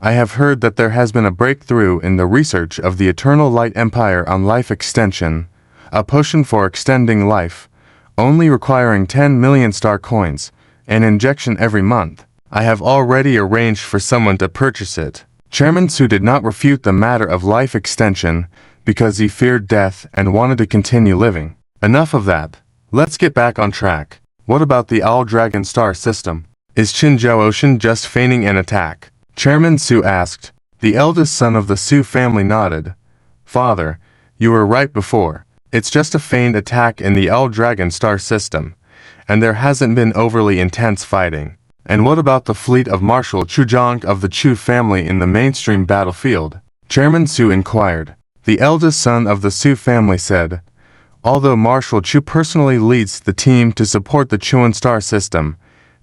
I have heard that there has been a breakthrough in the research of the Eternal Light Empire on life extension, a potion for extending life, only requiring 10 million star coins, an injection every month. I have already arranged for someone to purchase it. Chairman Su did not refute the matter of life extension because he feared death and wanted to continue living. Enough of that. Let's get back on track. What about the All Dragon Star system? Is Qinzhou Ocean just feigning an attack? Chairman Su asked. The eldest son of the Su family nodded. Father, you were right before. It's just a feigned attack in the All Dragon Star system, and there hasn't been overly intense fighting. And what about the fleet of Marshal Chuzhang of the Chu family in the mainstream battlefield? Chairman Su inquired. The eldest son of the Su family said, although Marshal Chu personally leads the team to support the Chuan star system,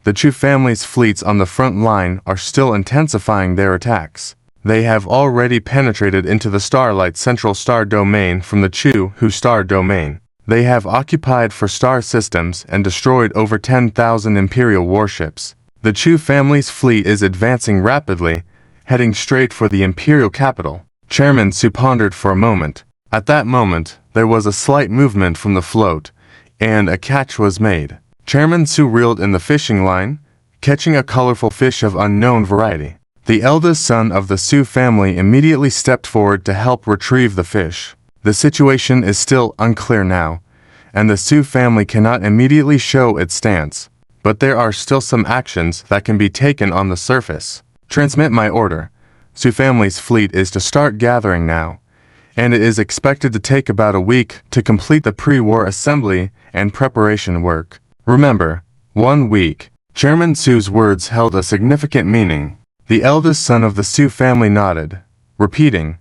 the Chu family's fleets on the front line are still intensifying their attacks. They have already penetrated into the Starlight Central Star Domain from the Chu Hu Star Domain. They have occupied 4 star systems and destroyed over 10,000 Imperial warships. The Chu family's fleet is advancing rapidly, heading straight for the Imperial capital. Chairman Su pondered for a moment. At that moment, there was a slight movement from the float, and a catch was made. Chairman Su reeled in the fishing line, catching a colorful fish of unknown variety. The eldest son of the Su family immediately stepped forward to help retrieve the fish. The situation is still unclear now, and the Su family cannot immediately show its stance. But there are still some actions that can be taken on the surface. Transmit my order. Su family's fleet is to start gathering now, and it is expected to take about a week to complete the pre-war assembly and preparation work. Remember, 1 week. Chairman Su's words held a significant meaning. The eldest son of the Su family nodded, repeating,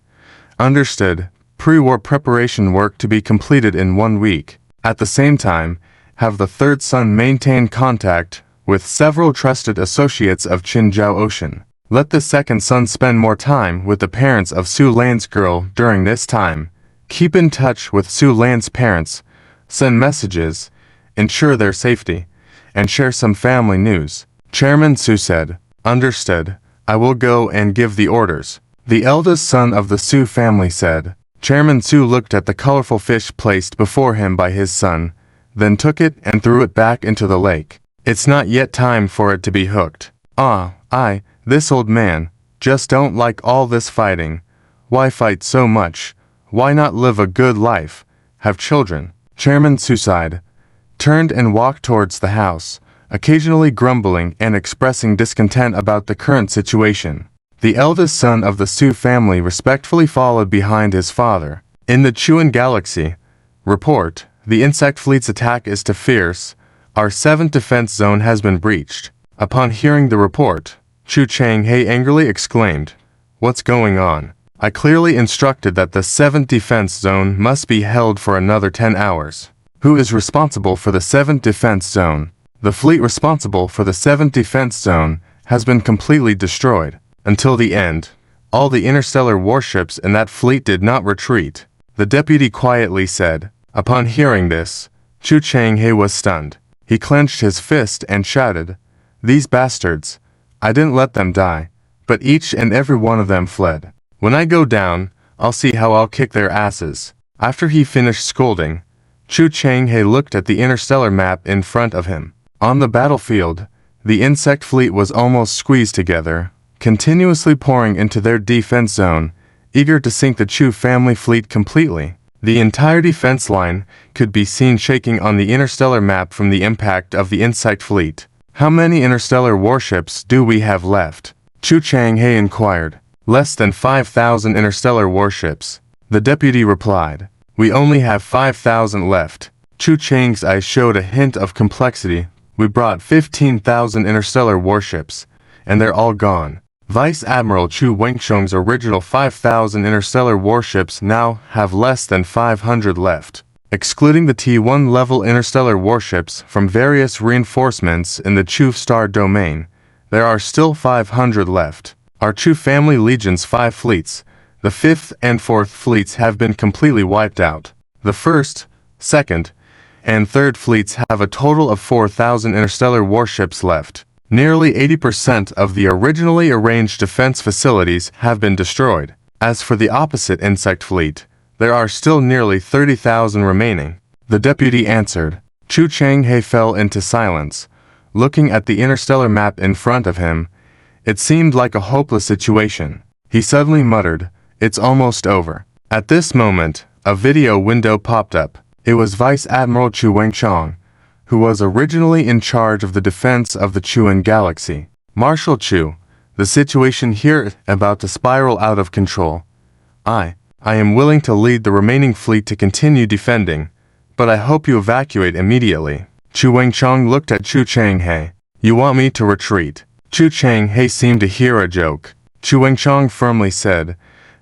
understood, pre-war preparation work to be completed in 1 week. At the same time, have the third son maintain contact with several trusted associates of Qinzhou Ocean. Let the second son spend more time with the parents of Su Lan's girl during this time. Keep in touch with Su Lan's parents, send messages, ensure their safety, and share some family news. Chairman Su said, understood. I will go and give the orders. The eldest son of the Su family said. Chairman Su looked at the colorful fish placed before him by his son, then took it and threw it back into the lake. It's not yet time for it to be hooked. This old man, just don't like all this fighting. Why fight so much? Why not live a good life? Have children? Chairman Su sighed, turned and walked towards the house, occasionally grumbling and expressing discontent about the current situation. The eldest son of the Su family respectfully followed behind his father. In the Chuan galaxy, report, the insect fleet's attack is too fierce. Our 7th defense zone has been breached. Upon hearing the report, Chu Changhe angrily exclaimed, what's going on? I clearly instructed that the 7th defense zone must be held for another 10 hours. Who is responsible for the 7th defense zone? The fleet responsible for the 7th defense zone has been completely destroyed. Until the end, all the interstellar warships in that fleet did not retreat. The deputy quietly said. Upon hearing this, Chu Changhe was stunned. He clenched his fist and shouted, these bastards! I didn't let them die, but each and every one of them fled. When I go down, I'll see how I'll kick their asses. After he finished scolding, Chu Changhe looked at the interstellar map in front of him. On the battlefield, the insect fleet was almost squeezed together, continuously pouring into their defense zone, eager to sink the Chu family fleet completely. The entire defense line could be seen shaking on the interstellar map from the impact of the insect fleet. How many interstellar warships do we have left? Chu Changhe inquired. Less than 5,000 interstellar warships. The deputy replied. We only have 5,000 left. Chu Chang's eyes showed a hint of complexity. We brought 15,000 interstellar warships, and they're all gone. Vice Admiral Chu Wengsheng's original 5,000 interstellar warships now have less than 500 left. Excluding the T1 level interstellar warships from various reinforcements in the Chu star domain, there are still 500 left. Our Chu family legion's 5 fleets, the 5th and 4th fleets have been completely wiped out. The 1st, 2nd, and 3rd fleets have a total of 4,000 interstellar warships left. Nearly 80% of the originally arranged defense facilities have been destroyed. As for the opposite insect fleet, there are still nearly 30,000 remaining. The deputy answered. Chu Changhe fell into silence, looking at the interstellar map in front of him. It seemed like a hopeless situation. He suddenly muttered, "It's almost over." At this moment, a video window popped up. It was Vice Admiral Chu Wengchong, who was originally in charge of the defense of the Chuan Galaxy. "Marshal Chu, the situation here is about to spiral out of control. I am willing to lead the remaining fleet to continue defending, but I hope you evacuate immediately." Chu Wengchong looked at Chu Changhe. "You want me to retreat?" Chu Changhe seemed to hear a joke. Chu Wengchong firmly said,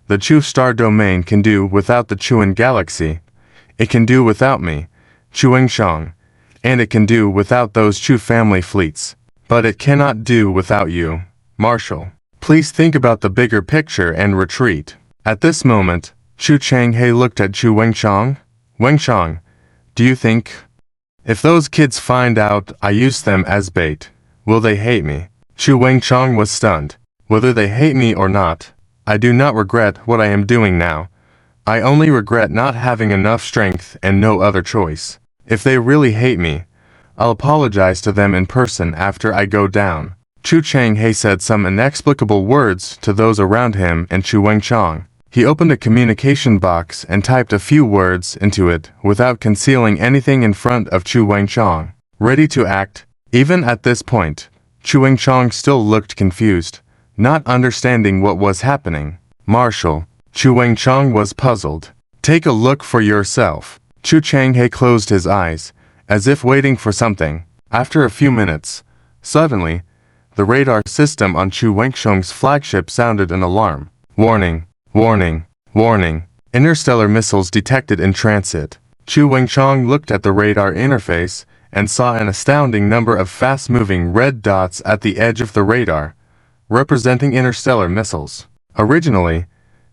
"The Chu Star Domain can do without the Chuan Galaxy. It can do without me, Chu Wengchong, and it can do without those Chu family fleets. But it cannot do without you, Marshal. Please think about the bigger picture and retreat." At this moment, Chu Changhe looked at Chu Wengchong. "Wengchong, do you think, if those kids find out I used them as bait, will they hate me?" Chu Wengchong was stunned. "Whether they hate me or not, I do not regret what I am doing now. I only regret not having enough strength and no other choice. If they really hate me, I'll apologize to them in person after I go down." Chu Changhe said some inexplicable words to those around him and Chu Wengchong. He opened a communication box and typed a few words into it without concealing anything in front of Chu Wengchong. Ready to act? Even at this point, Chu Wengchong still looked confused, not understanding what was happening. "Marshal," Chu Wengchong was puzzled. "Take a look for yourself." Chu Changhe closed his eyes, as if waiting for something. After a few minutes, suddenly, the radar system on Chu Wengchong's flagship sounded an alarm. "Warning, warning, warning. Interstellar missiles detected in transit." Chu Wengchong looked at the radar interface and saw an astounding number of fast-moving red dots at the edge of the radar, representing interstellar missiles. Originally,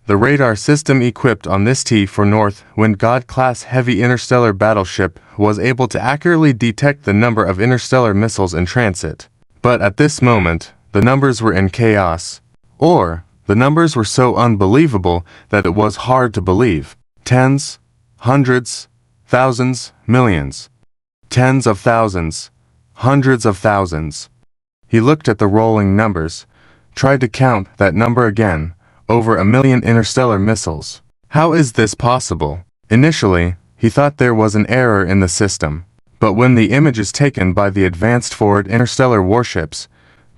the radar system equipped on this T4 North Wind God-class heavy interstellar battleship was able to accurately detect the number of interstellar missiles in transit. But at this moment, the numbers were in chaos. Or, the numbers were so unbelievable that it was hard to believe. Tens, hundreds, thousands, millions. Tens of thousands, hundreds of thousands. He looked at the rolling numbers, tried to count that number again. Over 1 million interstellar missiles. How is this possible? Initially, he thought there was an error in the system. But when the images taken by the advanced forward interstellar warships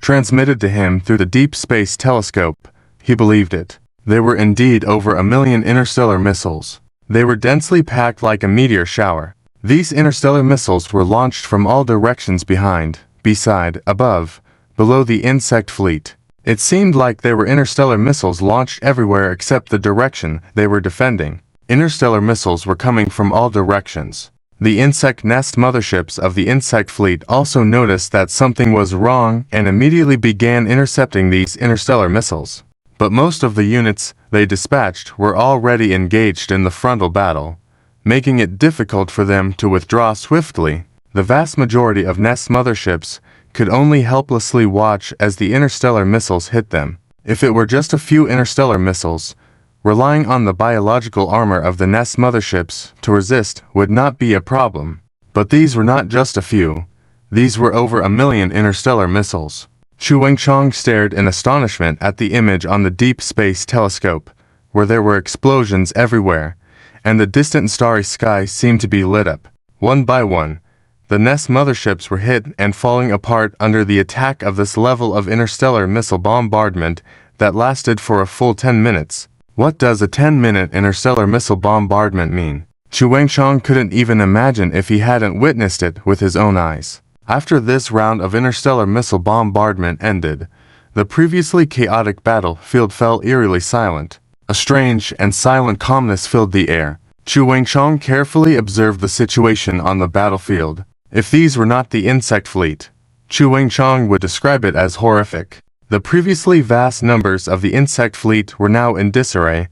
transmitted to him through the Deep Space Telescope, he believed it. There were indeed over 1 million interstellar missiles. They were densely packed like a meteor shower. These interstellar missiles were launched from all directions behind, beside, above, below the insect fleet. It seemed like there were interstellar missiles launched everywhere except the direction they were defending. Interstellar missiles were coming from all directions. The insect nest motherships of the insect fleet also noticed that something was wrong and immediately began intercepting these interstellar missiles. But most of the units they dispatched were already engaged in the frontal battle, making it difficult for them to withdraw swiftly. The vast majority of nest motherships could only helplessly watch as the interstellar missiles hit them. If it were just a few interstellar missiles, relying on the biological armor of the nest motherships to resist would not be a problem. But these were not just a few. These were over 1 million interstellar missiles. Chu Wengchong stared in astonishment at the image on the Deep Space Telescope, where there were explosions everywhere, and the distant starry sky seemed to be lit up. One by one, the nest motherships were hit and falling apart under the attack of this level of interstellar missile bombardment that lasted for a full 10 minutes. What does a 10-minute interstellar missile bombardment mean? Chu Wengchong couldn't even imagine if he hadn't witnessed it with his own eyes. After this round of interstellar missile bombardment ended, the previously chaotic battlefield fell eerily silent. A strange and silent calmness filled the air. Chu Wengchong carefully observed the situation on the battlefield. If these were not the insect fleet, Chu Wengchong would describe it as horrific. The previously vast numbers of the insect fleet were now in disarray,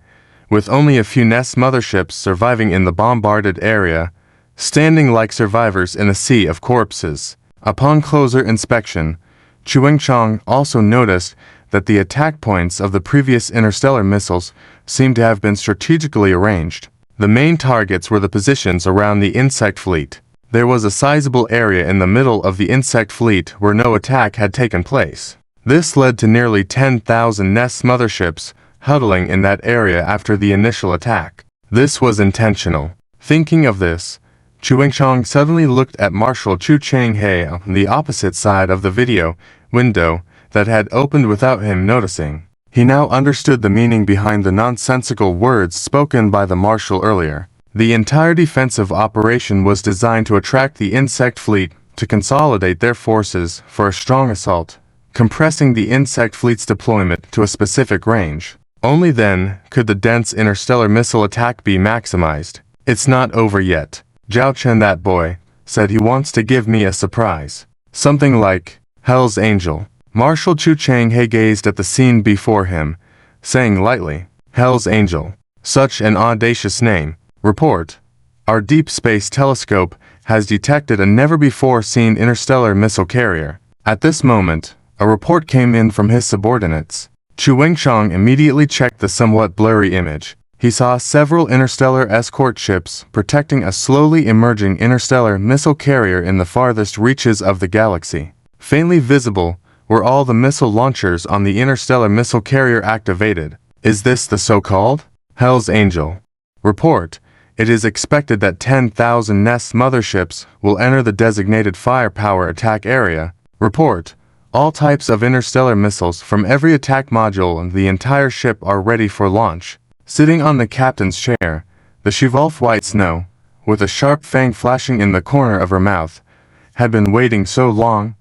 with only a few nest motherships surviving in the bombarded area, standing like survivors in a sea of corpses. Upon closer inspection, Chuang-Chang also noticed that the attack points of the previous interstellar missiles seemed to have been strategically arranged. The main targets were the positions around the insect fleet. There was a sizable area in the middle of the insect fleet where no attack had taken place. This led to nearly 10,000 Nest motherships huddling in that area after the initial attack. This was intentional. Thinking of this, Chuang-Chang suddenly looked at Marshal Chu Chang-He on the opposite side of the video window that had opened without him noticing. He now understood the meaning behind the nonsensical words spoken by the Marshal earlier. The entire defensive operation was designed to attract the insect fleet to consolidate their forces for a strong assault, compressing the insect fleet's deployment to a specific range. Only then could the dense interstellar missile attack be maximized. "It's not over yet. Zhao Chen, that boy, said he wants to give me a surprise. Something like Hell's Angel." Marshal Chu Chang-He gazed at the scene before him, saying lightly, "Hell's Angel. Such an audacious name. Report. Our Deep Space Telescope has detected a never-before-seen interstellar missile carrier." At this moment, a report came in from his subordinates. Chuang-Chang immediately checked the somewhat blurry image. He saw several interstellar escort ships protecting a slowly emerging interstellar missile carrier in the farthest reaches of the galaxy. Faintly visible were all the missile launchers on the interstellar missile carrier activated. Is this the so-called Hell's Angel? Report. It is expected that 10,000 Nest motherships will enter the designated firepower attack area. Report. All types of interstellar missiles from every attack module and the entire ship are ready for launch. Sitting on the captain's chair, the She-Wolf White Snow, with a sharp fang flashing in the corner of her mouth, had been waiting so long,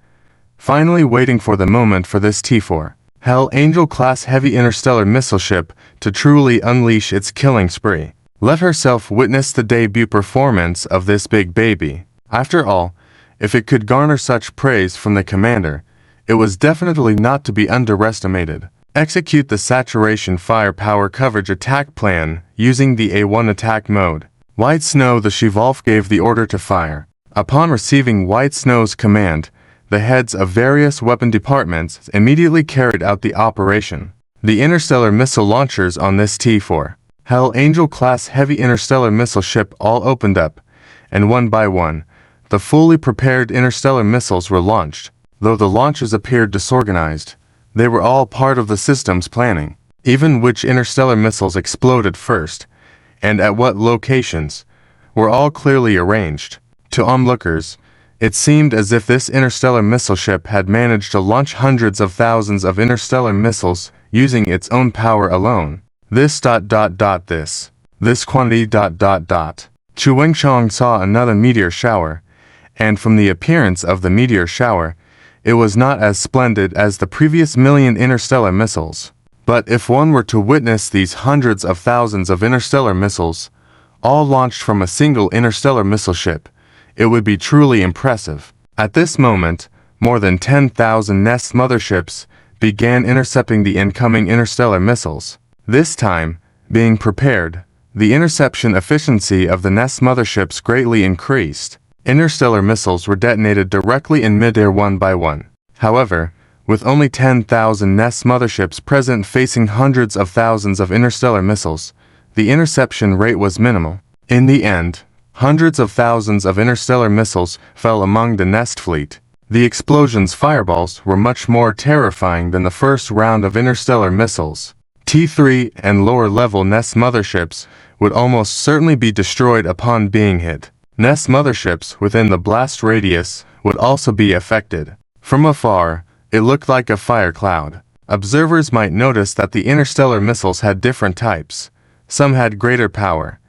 finally waiting for the moment for this T4 Hell Angel class heavy interstellar missile ship to truly unleash its killing spree. Let herself witness the debut performance of this big baby. After all, if it could garner such praise from the commander, it was definitely not to be underestimated. Execute the saturation firepower coverage attack plan using the A1 attack mode. White Snow. The She-Wolf gave the order to fire. Upon receiving White Snow's command, the heads of various weapon departments immediately carried out the operation. The interstellar missile launchers on this T4 Hell Angel class heavy interstellar missile ship all opened up, and one by one, the fully prepared interstellar missiles were launched. Though the launches appeared disorganized, they were all part of the system's planning. Even which interstellar missiles exploded first, and at what locations, were all clearly arranged. To onlookers, it seemed as if this interstellar missile ship had managed to launch hundreds of thousands of interstellar missiles using its own power alone. This quantity. Chuang-Chang saw another meteor shower, and from the appearance of the meteor shower, it was not as splendid as the previous million interstellar missiles. But if one were to witness these hundreds of thousands of interstellar missiles, all launched from a single interstellar missile ship, it would be truly impressive. At this moment, more than 10,000 Nest motherships began intercepting the incoming interstellar missiles. This time, being prepared, the interception efficiency of the Nest motherships greatly increased. Interstellar missiles were detonated directly in midair one by one. However, with only 10,000 Nest motherships present facing hundreds of thousands of interstellar missiles, the interception rate was minimal. In the end, hundreds of thousands of interstellar missiles fell among the Nest fleet. The explosions' fireballs were much more terrifying than the first round of interstellar missiles. T3 and lower-level Nest motherships would almost certainly be destroyed upon being hit. Nest motherships within the blast radius would also be affected. From afar, it looked like a fire cloud. Observers might notice that the interstellar missiles had different types. Some had greater power,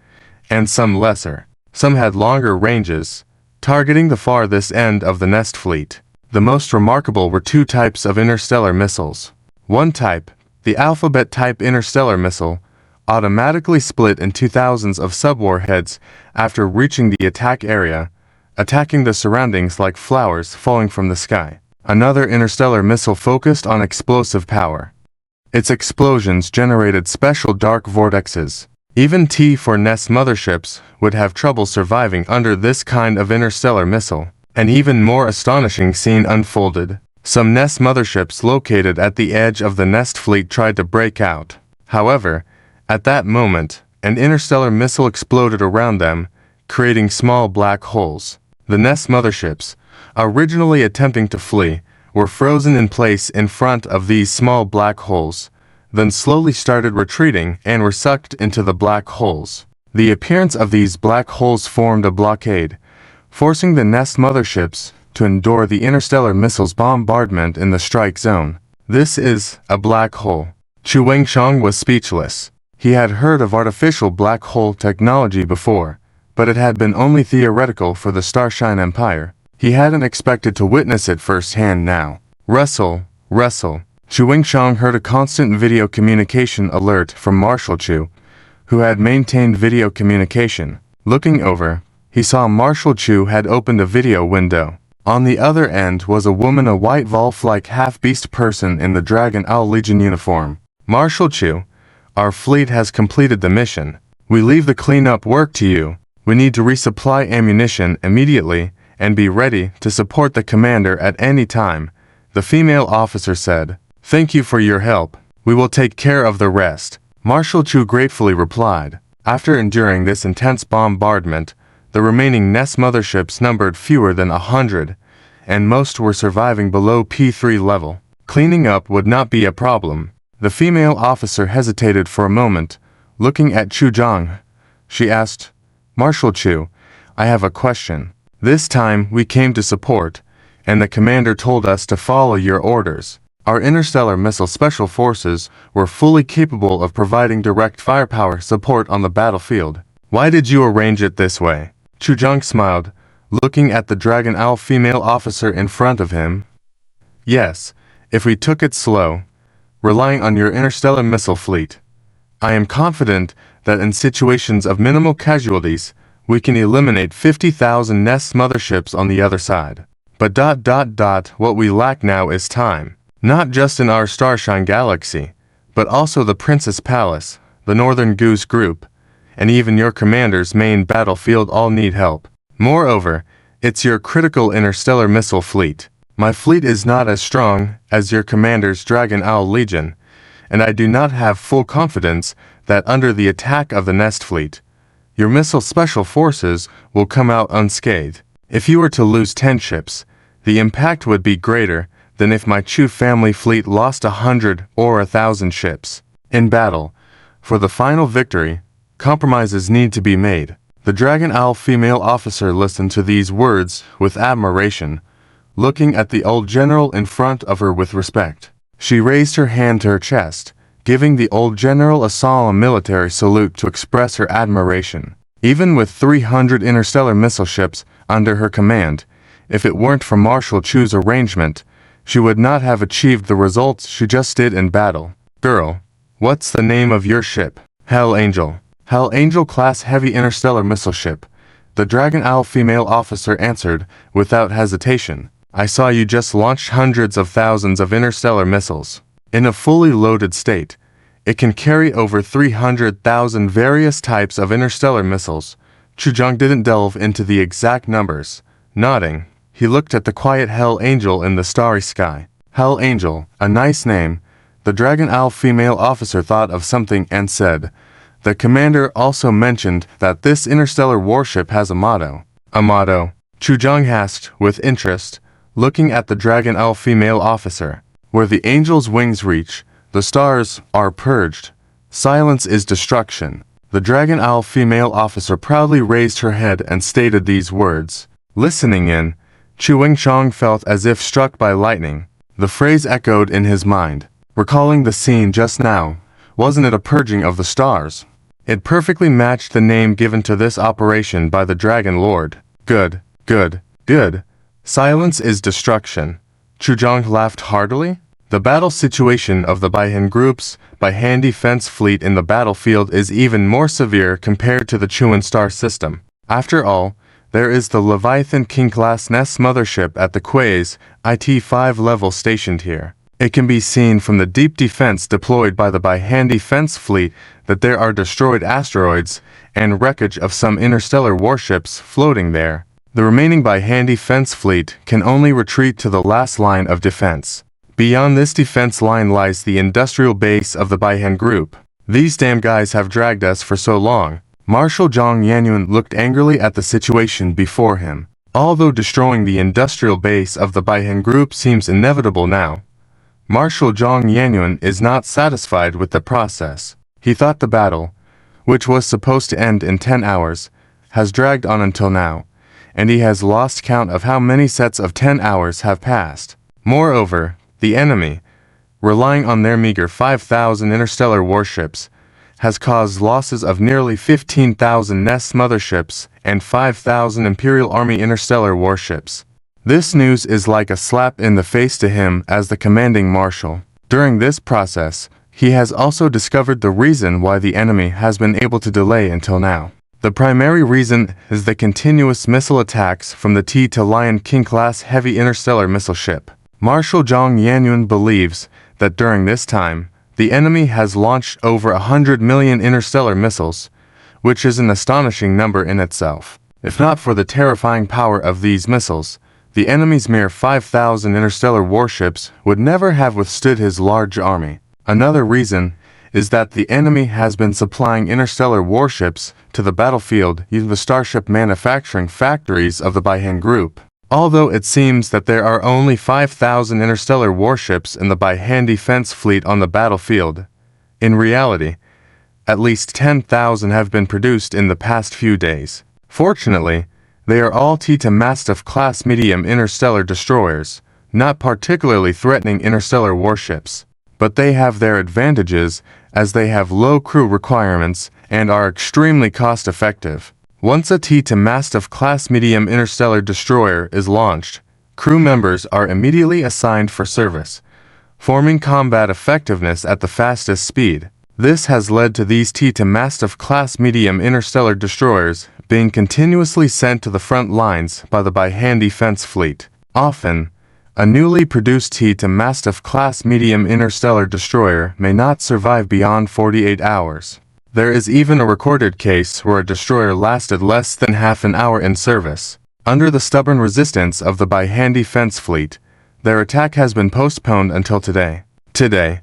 and some lesser. Some had longer ranges, targeting the farthest end of the Nest fleet. The most remarkable were two types of interstellar missiles. One type, the alphabet-type interstellar missile, automatically split into thousands of subwarheads after reaching the attack area, attacking the surroundings like flowers falling from the sky. Another interstellar missile focused on explosive power. Its explosions generated special dark vortexes. Even T4 Nest motherships would have trouble surviving under this kind of interstellar missile. An even more astonishing scene unfolded. Some Nest motherships located at the edge of the Nest fleet tried to break out. However, at that moment, an interstellar missile exploded around them, creating small black holes. The Nest motherships, originally attempting to flee, were frozen in place in front of these small black holes, then slowly started retreating and were sucked into the black holes. The appearance of these black holes formed a blockade, forcing the Nest motherships to endure the interstellar missile's bombardment in the strike zone. This is a black hole. Chu Wengshang was speechless. He had heard of artificial black hole technology before, but it had been only theoretical for the Starshine Empire. He hadn't expected to witness it firsthand now. Wrestle, wrestle. Chu Wengshang heard a constant video communication alert from Marshal Chu, who had maintained video communication. Looking over, he saw Marshal Chu had opened a video window. On the other end was a woman, a white wolf-like half-beast person in the Dragon Owl Legion uniform. Marshal Chu, our fleet has completed the mission. We leave the cleanup work to you. We need to resupply ammunition immediately and be ready to support the commander at any time, the female officer said. Thank you for your help. We will take care of the rest, Marshal Chu gratefully replied. After enduring this intense bombardment, the remaining Nest motherships numbered fewer than 100, and most were surviving below P3 level. Cleaning up would not be a problem. The female officer hesitated for a moment, looking at Chu Zhang. She asked, Marshal Chu, I have a question. This time we came to support, and the commander told us to follow your orders. Our interstellar missile special forces were fully capable of providing direct firepower support on the battlefield. Why did you arrange it this way? Chu Zhang smiled, looking at the Dragon Owl female officer in front of him. Yes, if we took it slow, relying on your interstellar missile fleet, I am confident that in situations of minimal casualties, we can eliminate 50,000 Nest motherships on the other side. But what we lack now is time. Not just in our Starshine galaxy, but also the Princess Palace, the Northern Goose Group, and even your commander's main battlefield all need help. Moreover, it's your critical interstellar missile fleet. My fleet is not as strong as your commander's Dragon Owl Legion, and I do not have full confidence that under the attack of the Nest fleet, your missile special forces will come out unscathed. If you were to lose 10 ships, the impact would be greater than if my Chu family fleet lost 100 or 1,000 ships. In battle, for the final victory, compromises need to be made. The Dragon Owl female officer listened to these words with admiration, looking at the old general in front of her with respect. She raised her hand to her chest, giving the old general a solemn military salute to express her admiration. Even with 300 interstellar missile ships under her command, if it weren't for Marshal Chu's arrangement, she would not have achieved the results she just did in battle. Girl, what's the name of your ship? Hell Angel. Hell Angel class heavy interstellar missile ship, the Dragon Owl female officer answered without hesitation. I saw you just launched hundreds of thousands of interstellar missiles. In a fully loaded state, it can carry over 300,000 various types of interstellar missiles. Chu Zhang didn't delve into the exact numbers. Nodding, he looked at the quiet Hell Angel in the starry sky. Hell Angel, a nice name. The Dragon Owl female officer thought of something and said, the commander also mentioned that this interstellar warship has a motto. A motto? Chu Zhang asked with interest, looking at the Dragon Owl female officer. Where the angel's wings reach, the stars are purged. Silence is destruction. The Dragon Owl female officer proudly raised her head and stated these words. Listening in, Chu Wengshang felt as if struck by lightning. The phrase echoed in his mind. Recalling the scene just now, wasn't it a purging of the stars? It perfectly matched the name given to this operation by the Dragon Lord. Good, good, good. Silence is destruction. Chu Zhang laughed heartily. The battle situation of the Baihan Group's Baihan defense fleet in the battlefield is even more severe compared to the Chuan star system. After all, there is the Leviathan King-class Nest mothership at the Quay's IT-5 level stationed here. It can be seen from the deep defense deployed by the Baihan defense fleet that there are destroyed asteroids and wreckage of some interstellar warships floating there. The remaining Baihan defense fleet can only retreat to the last line of defense. Beyond this defense line lies the industrial base of the Baihan group. These damn guys have dragged us for so long. Marshal Zhang Yanyuan looked angrily at the situation before him. Although destroying the industrial base of the Baihan group seems inevitable now, Marshal Zhang Yanyuan is not satisfied with the process. He thought the battle, which was supposed to end in 10 hours, has dragged on until now, and he has lost count of how many sets of 10 hours have passed. Moreover, the enemy, relying on their meager 5,000 interstellar warships, has caused losses of nearly 15,000 Nest motherships and 5,000 Imperial Army interstellar warships. This news is like a slap in the face to him as the commanding marshal. During this process, he has also discovered the reason why the enemy has been able to delay until now. The primary reason is the continuous missile attacks from the T to Lion King-class heavy interstellar missile ship. Marshal Zhang Yanyuan believes that during this time, the enemy has launched over 100 million interstellar missiles, which is an astonishing number in itself. If not for the terrifying power of these missiles, the enemy's mere 5,000 interstellar warships would never have withstood his large army. Another reason is that the enemy has been supplying interstellar warships to the battlefield using the starship manufacturing factories of the Baihan group. Although it seems that there are only 5,000 interstellar warships in the Baihan defense fleet on the battlefield, in reality, at least 10,000 have been produced in the past few days. Fortunately, they are all T-Mastiff-class medium interstellar destroyers, not particularly threatening interstellar warships, but they have their advantages as they have low crew requirements and are extremely cost-effective. Once a T-Mastiff-class medium interstellar destroyer is launched, crew members are immediately assigned for service, forming combat effectiveness at the fastest speed. This has led to these T-Mastiff-class medium interstellar destroyers being continuously sent to the front lines by the Baihan defense fleet. Often, a newly produced T-Mastiff-class medium interstellar destroyer may not survive beyond 48 hours. There is even a recorded case where a destroyer lasted less than half an hour in service. Under the stubborn resistance of the Baihan defense fleet, their attack has been postponed until today. Today,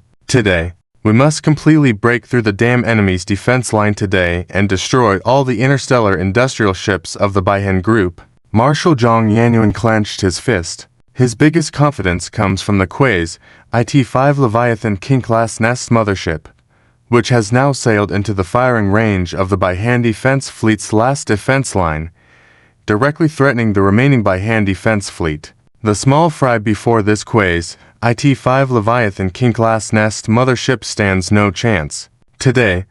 we must completely break through the damn enemy's defense line today and destroy all the interstellar industrial ships of the Baihan group. Marshal Zhang Yanyuan clenched his fist. His biggest confidence comes from the Quays IT-5 Leviathan King-class Nest mothership, which has now sailed into the firing range of the Baihan defense fleet's last defense line, directly threatening the remaining Baihan defense fleet. The small fry before this Quays IT-5 Leviathan King-class Nest mothership stands no chance. Today,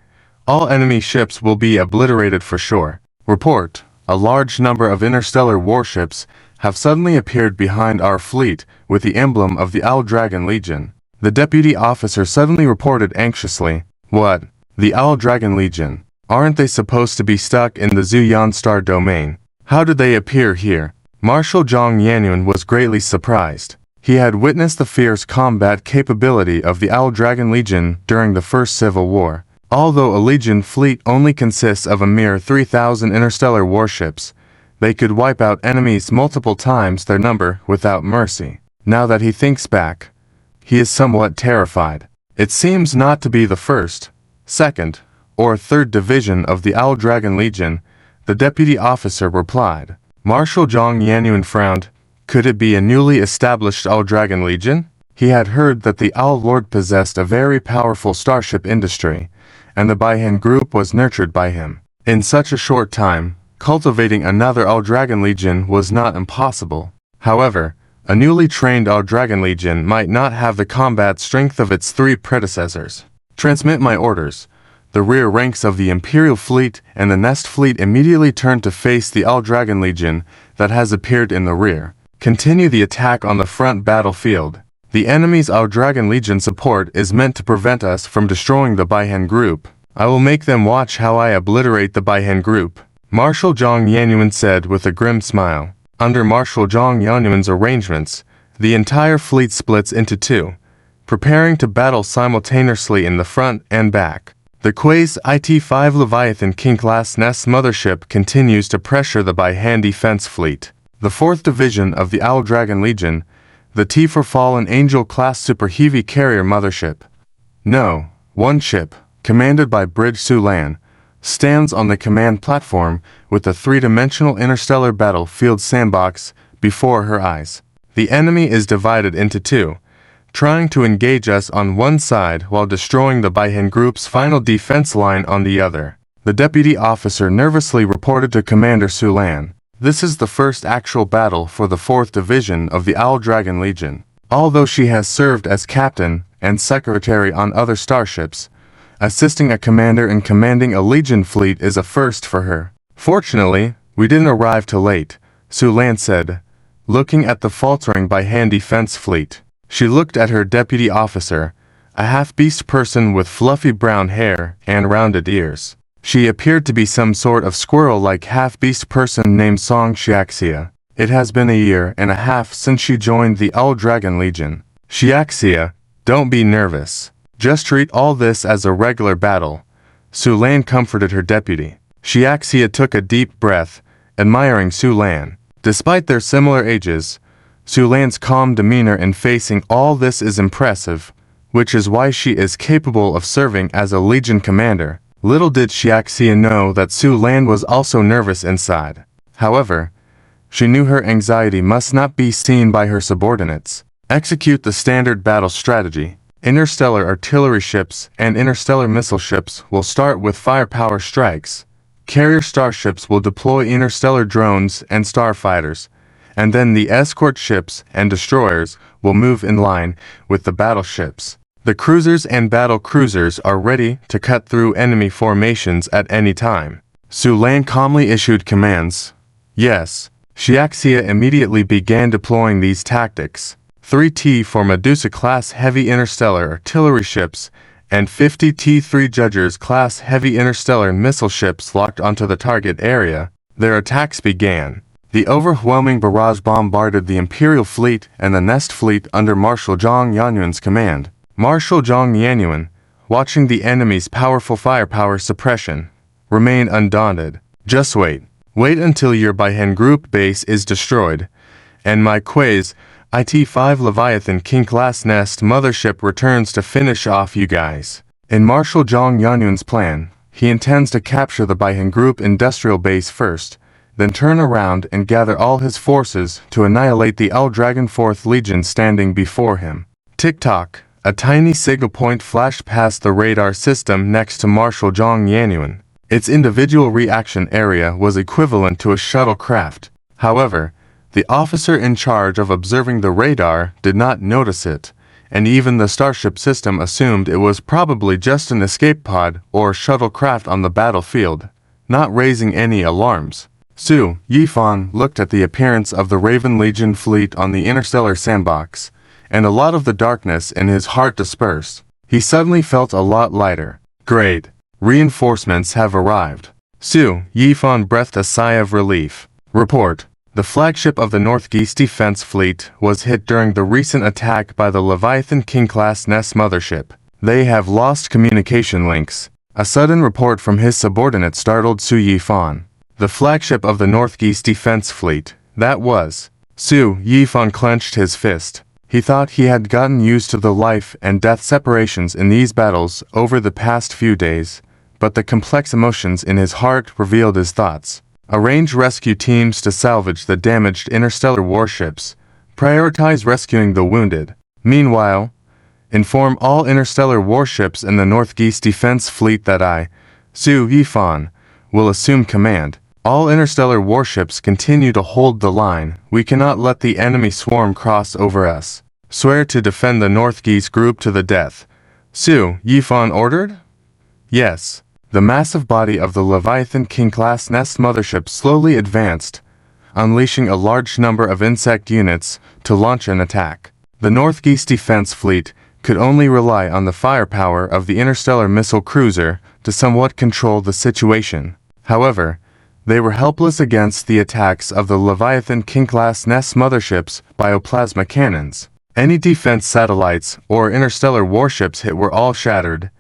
all enemy ships will be obliterated for sure. Report: a large number of interstellar warships have suddenly appeared behind our fleet with the emblem of the Owl Dragon Legion. The deputy officer suddenly reported anxiously. What? The Owl Dragon Legion? Aren't they supposed to be stuck in the Zuyan Star domain? How did they appear here? Marshal Zhang Yanyuan was greatly surprised. He had witnessed the fierce combat capability of the Owl Dragon Legion during the First Civil War. Although a Legion fleet only consists of a mere 3,000 interstellar warships, they could wipe out enemies multiple times their number without mercy. Now that he thinks back, he is somewhat terrified. It seems not to be the first, second, or third division of the Owl Dragon Legion, the deputy officer replied. Marshal Zhang Yanyuan frowned. Could it be a newly established Owl Dragon Legion? He had heard that the Owl Lord possessed a very powerful starship industry, and the Baihan group was nurtured by him. In such a short time, cultivating another Owl Dragon Legion was not impossible. However, a newly trained Owl Dragon Legion might not have the combat strength of its three predecessors. Transmit my orders. The rear ranks of the Imperial Fleet and the Nest Fleet immediately turned to face the Owl Dragon Legion that has appeared in the rear. Continue the attack on the front battlefield. The enemy's Owl Dragon Legion support is meant to prevent us from destroying the Baihan group. I will make them watch how I obliterate the Baihan group. Marshal Zhang Yanyuan said with a grim smile. Under Marshal Zhang Yanyuan's arrangements, the entire fleet splits into two, preparing to battle simultaneously in the front and back. The Quay's IT-5 Leviathan King-class Nest mothership continues to pressure the By-Hand Defense Fleet. The 4th Division of the Owl Dragon Legion, the T for Fallen Angel-class Super Heavy Carrier mothership. No, one ship, commanded by Bridge Sulan, stands on the command platform with the three-dimensional interstellar battlefield sandbox before her eyes. The enemy is divided into two, trying to engage us on one side while destroying the By-Hand group's final defense line on the other. The deputy officer nervously reported to Commander Sulan. This is the first actual battle for the 4th Division of the Owl Dragon Legion. Although she has served as captain and secretary on other starships, assisting a commander in commanding a Legion fleet is a first for her. Fortunately, we didn't arrive too late, Sulan said, looking at the faltering By-Hand defense fleet. She looked at her deputy officer, a half-beast person with fluffy brown hair and rounded ears. She appeared to be some sort of squirrel-like half-beast person named Song Xiaxia. It has been a year and a half since she joined the Owl Dragon Legion. Xiaxia, don't be nervous. Just treat all this as a regular battle. Sulan comforted her deputy. Xiaxia took a deep breath, admiring Sulan. Despite their similar ages, Sulan's calm demeanor in facing all this is impressive, which is why she is capable of serving as a Legion commander. Little did Xiaxia know that Sulan was also nervous inside. However, she knew her anxiety must not be seen by her subordinates. Execute the standard battle strategy. Interstellar artillery ships and interstellar missile ships will start with firepower strikes. Carrier starships will deploy interstellar drones and starfighters, and then the escort ships and destroyers will move in line with the battleships. The cruisers and battle cruisers are ready to cut through enemy formations at any time. Sulan calmly issued commands. Yes, Xiaxia immediately began deploying these tactics. 3T for Medusa-class heavy interstellar artillery ships and 50 T-3 Judgers-class heavy interstellar missile ships locked onto the target area. Their attacks began. The overwhelming barrage bombarded the Imperial fleet and the Nest fleet under Marshal Zhang Yanyuan's command. Marshal Zhang Yanyuan, watching the enemy's powerful firepower suppression, remained undaunted. Just wait. Wait until your By-Hand group base is destroyed, and my Quay's IT-5 Leviathan King-class Nest mothership returns to finish off you guys. In Marshal Zhang Yanyuan's plan, he intends to capture the By-Hand group industrial base first, then turn around and gather all his forces to annihilate the Owl Dragon 4th Legion standing before him. Tick-tock, a tiny signal point flashed past the radar system next to Marshal Zhang Yanyuan. Its individual reaction area was equivalent to a shuttlecraft. However, the officer in charge of observing the radar did not notice it, and even the starship system assumed it was probably just an escape pod or shuttlecraft on the battlefield, not raising any alarms. Su Yifan looked at the appearance of the Raven Legion fleet on the interstellar sandbox, and a lot of the darkness in his heart dispersed. He suddenly felt a lot lighter. Great. Reinforcements have arrived. Su Yifan breathed a sigh of relief. Report. The flagship of the Northeast Defense Fleet was hit during the recent attack by the Leviathan King-class Nest mothership. They have lost communication links. A sudden report from his subordinate startled Su Yifan. The flagship of the Northeast Defense Fleet, that was. Su Yifan clenched his fist. He thought he had gotten used to the life and death separations in these battles over the past few days, but the complex emotions in his heart revealed his thoughts. Arrange rescue teams to salvage the damaged interstellar warships. Prioritize rescuing the wounded. Meanwhile, inform all interstellar warships in the Northeast Defense Fleet that I, Su Yifan, will assume command. All interstellar warships continue to hold the line. We cannot let the enemy swarm cross over us. Swear to defend the Northeast group to the death. Su Yifan ordered? Yes. The massive body of the Leviathan King-class Nest mothership slowly advanced, unleashing a large number of insect units to launch an attack. The Northeast Defense Fleet could only rely on the firepower of the interstellar missile cruiser to somewhat control the situation. However, they were helpless against the attacks of the Leviathan King-class Nest mothership's bioplasma cannons. Any defense satellites or interstellar warships hit were all shattered,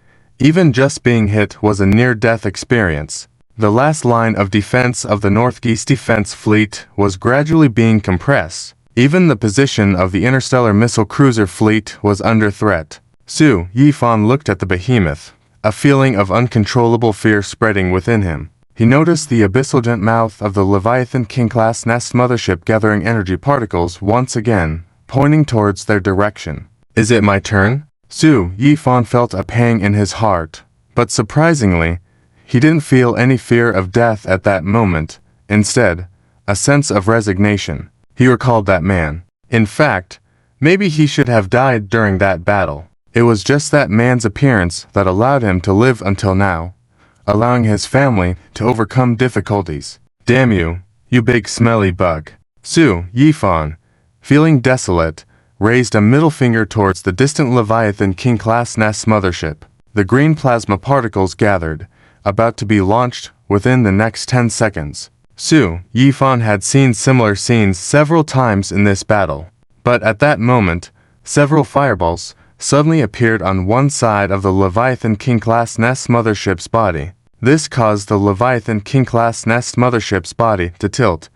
Even just being hit was a near-death experience. The last line of defense of the Northeast Defense Fleet was gradually being compressed. Even the position of the interstellar missile cruiser fleet was under threat. Su Yifan looked at the behemoth, a feeling of uncontrollable fear spreading within him. He noticed the abyssal mouth of the Leviathan King-class Nest mothership gathering energy particles once again, pointing towards their direction. Is it my turn? Su Yifan felt a pang in his heart, but surprisingly, he didn't feel any fear of death at that moment. Instead, a sense of resignation. He recalled that man. In fact, maybe he should have died during that battle. It was just that man's appearance that allowed him to live until now, allowing his family to overcome difficulties. Damn you, you big smelly bug. Su Yifan, feeling desolate, raised a middle finger towards the distant Leviathan King-class Nest mothership. The green plasma particles gathered, about to be launched within the next 10 seconds. Su Yifan had seen similar scenes several times in this battle, but at that moment, several fireballs suddenly appeared on one side of the Leviathan King-class Nest mothership's body. This caused the Leviathan King-class Nest mothership's body to tilt,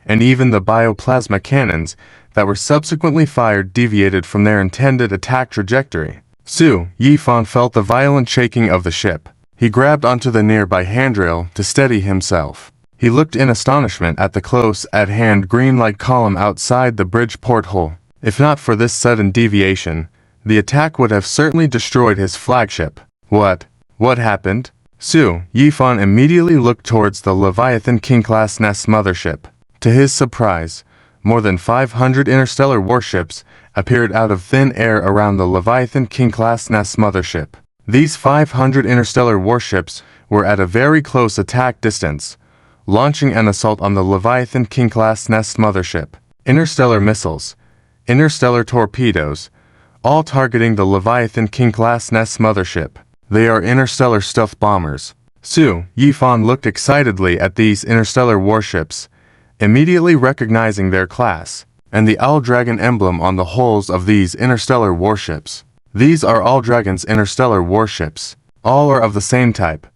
and even the bioplasma cannons that were subsequently fired deviated from their intended attack trajectory. Su Yifan felt the violent shaking of the ship. He grabbed onto the nearby handrail to steady himself. He looked in astonishment at the close-at-hand green light column outside the bridge porthole. If not for this sudden deviation, the attack would have certainly destroyed his flagship. What happened? Su Yifan immediately looked towards the Leviathan King-class Nest mothership. To his surprise, more than 500 interstellar warships appeared out of thin air around the Leviathan King-class Nest mothership. These 500 interstellar warships were at a very close attack distance, launching an assault on the Leviathan King-class Nest mothership. Interstellar missiles, interstellar torpedoes, all targeting the Leviathan King-class Nest mothership. They are interstellar stealth bombers. Su Yifan looked excitedly at these interstellar warships, immediately recognizing their class, and the Owl Dragon emblem on the hulls of these interstellar warships. These are All Dragon's interstellar warships. All are of the same type.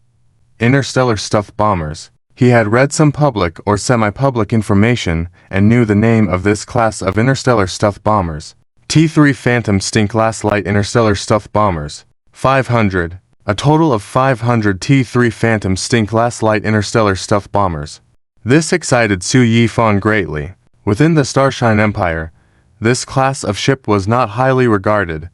Interstellar stealth bombers. He had read some public or semi-public information and knew the name of this class of interstellar stealth bombers. T3 Phantom Sting-class light interstellar stealth bombers. 500. A total of 500 T3 Phantom Sting-class light interstellar stealth bombers. This excited Su Yifan greatly. Within the Starshine Empire, this class of ship was not highly regarded,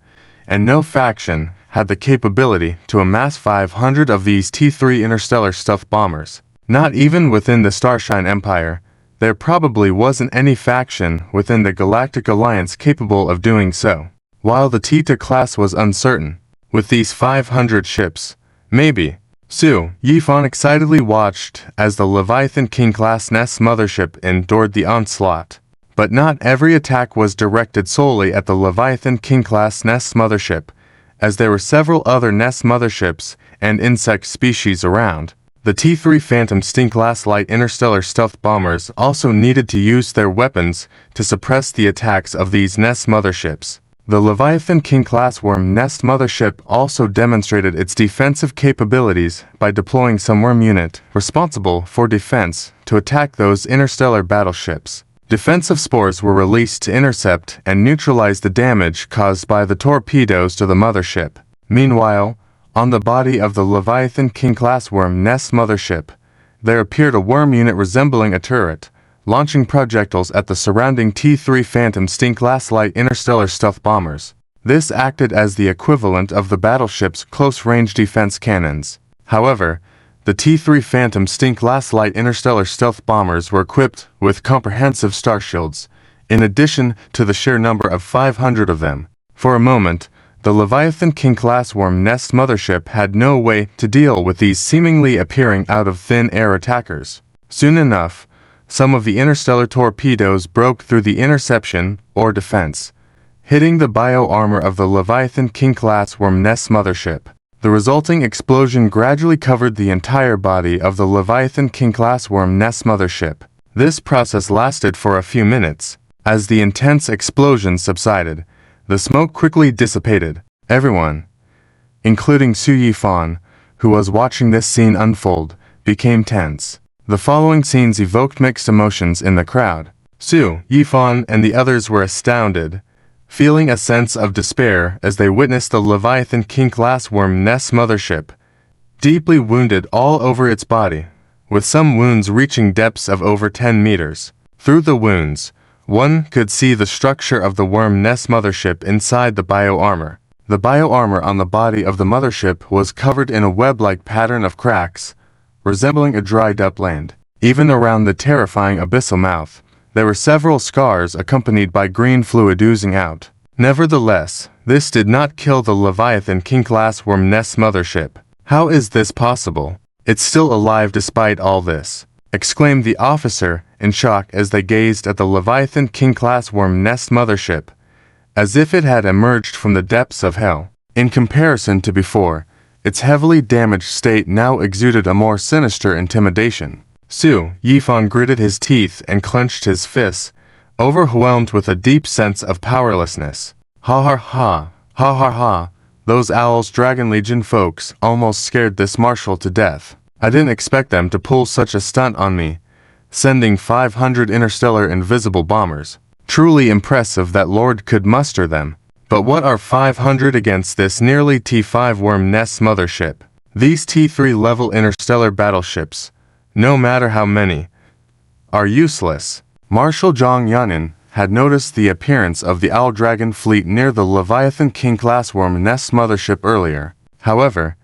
and no faction had the capability to amass 500 of these T3 interstellar stealth bombers. Not even within the Starshine Empire, there probably wasn't any faction within the Galactic Alliance capable of doing so. While the Tita class was uncertain, with these 500 ships, maybe. Su Yifan excitedly watched as the Leviathan King-class Nest mothership endured the onslaught. But not every attack was directed solely at the Leviathan King-class Nest mothership, as there were several other Nest motherships and insect species around. The T3 Phantom Sting-class light interstellar stealth bombers also needed to use their weapons to suppress the attacks of these Nest motherships. The Leviathan King-class Worm Nest mothership also demonstrated its defensive capabilities by deploying some worm unit responsible for defense to attack those interstellar battleships. Defensive spores were released to intercept and neutralize the damage caused by the torpedoes to the mothership. Meanwhile, on the body of the Leviathan King-class Worm Nest mothership, there appeared a worm unit resembling a turret, launching projectiles at the surrounding T3 Phantom Sting-class light interstellar stealth bombers. This acted as the equivalent of the battleship's close-range defense cannons. However, the T3 Phantom Sting-class light interstellar stealth bombers were equipped with comprehensive star shields, in addition to the sheer number of 500 of them. For a moment, the Leviathan King-class Worm Nest mothership had no way to deal with these seemingly appearing out of thin air attackers. Soon enough, some of the interstellar torpedoes broke through the interception or defense, hitting the bio-armor of the Leviathan King-class Worm Nest mothership. The resulting explosion gradually covered the entire body of the Leviathan King-class Worm Nest mothership. This process lasted for a few minutes. As the intense explosion subsided, the smoke quickly dissipated. Everyone, including Su Yifan, who was watching this scene unfold, became tense. The following scenes evoked mixed emotions in the crowd. Su Yifan and the others were astounded, feeling a sense of despair as they witnessed the Leviathan King-class worm nest mothership, deeply wounded all over its body, with some wounds reaching depths of over 10 meters. Through the wounds, one could see the structure of the worm nest mothership inside the bio-armor. The bio-armor on the body of the mothership was covered in a web-like pattern of cracks, resembling a dried-up land. Even around the terrifying abyssal mouth, there were several scars accompanied by green fluid oozing out. Nevertheless, this did not kill the Leviathan King-class worm nest mothership. "How is this possible? It's still alive despite all this," exclaimed the officer in shock as they gazed at the Leviathan King-class worm nest mothership, as if it had emerged from the depths of hell. In comparison to before, its heavily damaged state now exuded a more sinister intimidation. Su Yifan gritted his teeth and clenched his fists, overwhelmed with a deep sense of powerlessness. Ha ha ha, ha ha ha, those Owl's Dragon Legion folks almost scared this marshal to death. I didn't expect them to pull such a stunt on me, sending 500 interstellar invisible bombers. Truly impressive that Lord could muster them. But what are 500 against this nearly T5 worm nest mothership? These T3 level interstellar battleships, no matter how many, are useless. Marshal Zhang Yanyan had noticed the appearance of the Owl Dragon fleet near the Leviathan King-class worm nest mothership earlier. However,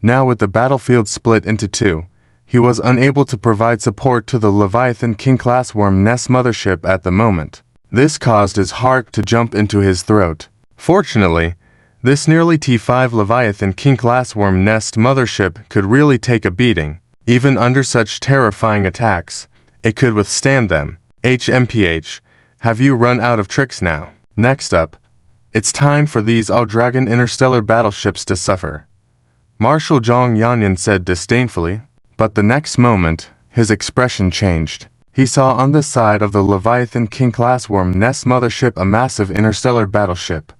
now with the battlefield split into two, he was unable to provide support to the Leviathan King-class worm nest mothership at the moment. This caused his heart to jump into his throat. Fortunately, this nearly T5 Leviathan King-class worm nest mothership could really take a beating. Even under such terrifying attacks, it could withstand them. HMPH, have you run out of tricks now? Next up, it's time for these Owl Dragon interstellar battleships to suffer, Marshal Zhang Yanyan said disdainfully. But the next moment, his expression changed. He saw on the side of the Leviathan King-class worm nest mothership a massive interstellar battleship,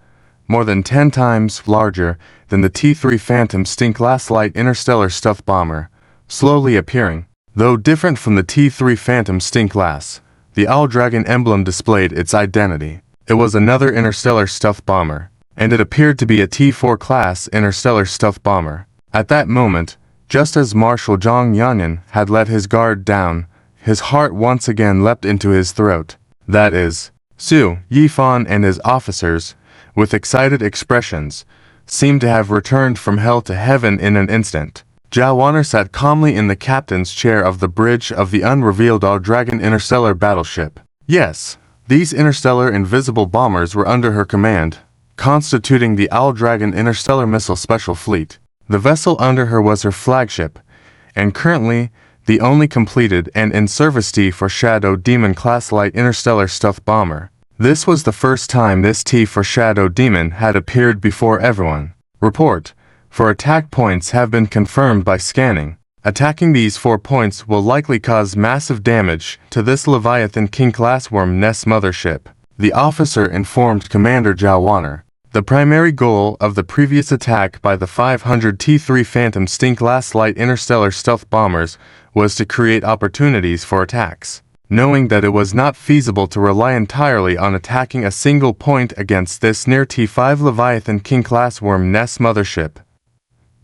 more than 10 times larger than the T3 Phantom Sting-class light interstellar stealth bomber, slowly appearing. Though different from the T3 Phantom Sting-class, the Owl Dragon emblem displayed its identity. It was another interstellar stealth bomber, and it appeared to be a T4 class interstellar stealth bomber. At that moment, just as Marshal Zhang Yanyan had let his guard down, his heart once again leapt into his throat. That is, Su Yifan and his officers, with excited expressions, seemed to have returned from hell to heaven in an instant. Zhao Wanner sat calmly in the captain's chair of the bridge of the unrevealed Owl Dragon interstellar battleship. Yes, these interstellar invisible bombers were under her command, constituting the Owl Dragon interstellar missile special fleet. The vessel under her was her flagship, and currently the only completed and in service T-4 Shadow Demon class light interstellar stealth bomber. This was the first time this T-4 Shadow Demon had appeared before everyone. Report: for attack points have been confirmed by scanning. Attacking these 4 points will likely cause massive damage to this Leviathan King-class worm nest mothership, the officer informed Commander Zhao Wanner. The primary goal of the previous attack by the 500 T3 Phantom Sting-class light interstellar stealth bombers was to create opportunities for attacks. Knowing that it was not feasible to rely entirely on attacking a single point against this near T5 Leviathan King-class worm nest mothership,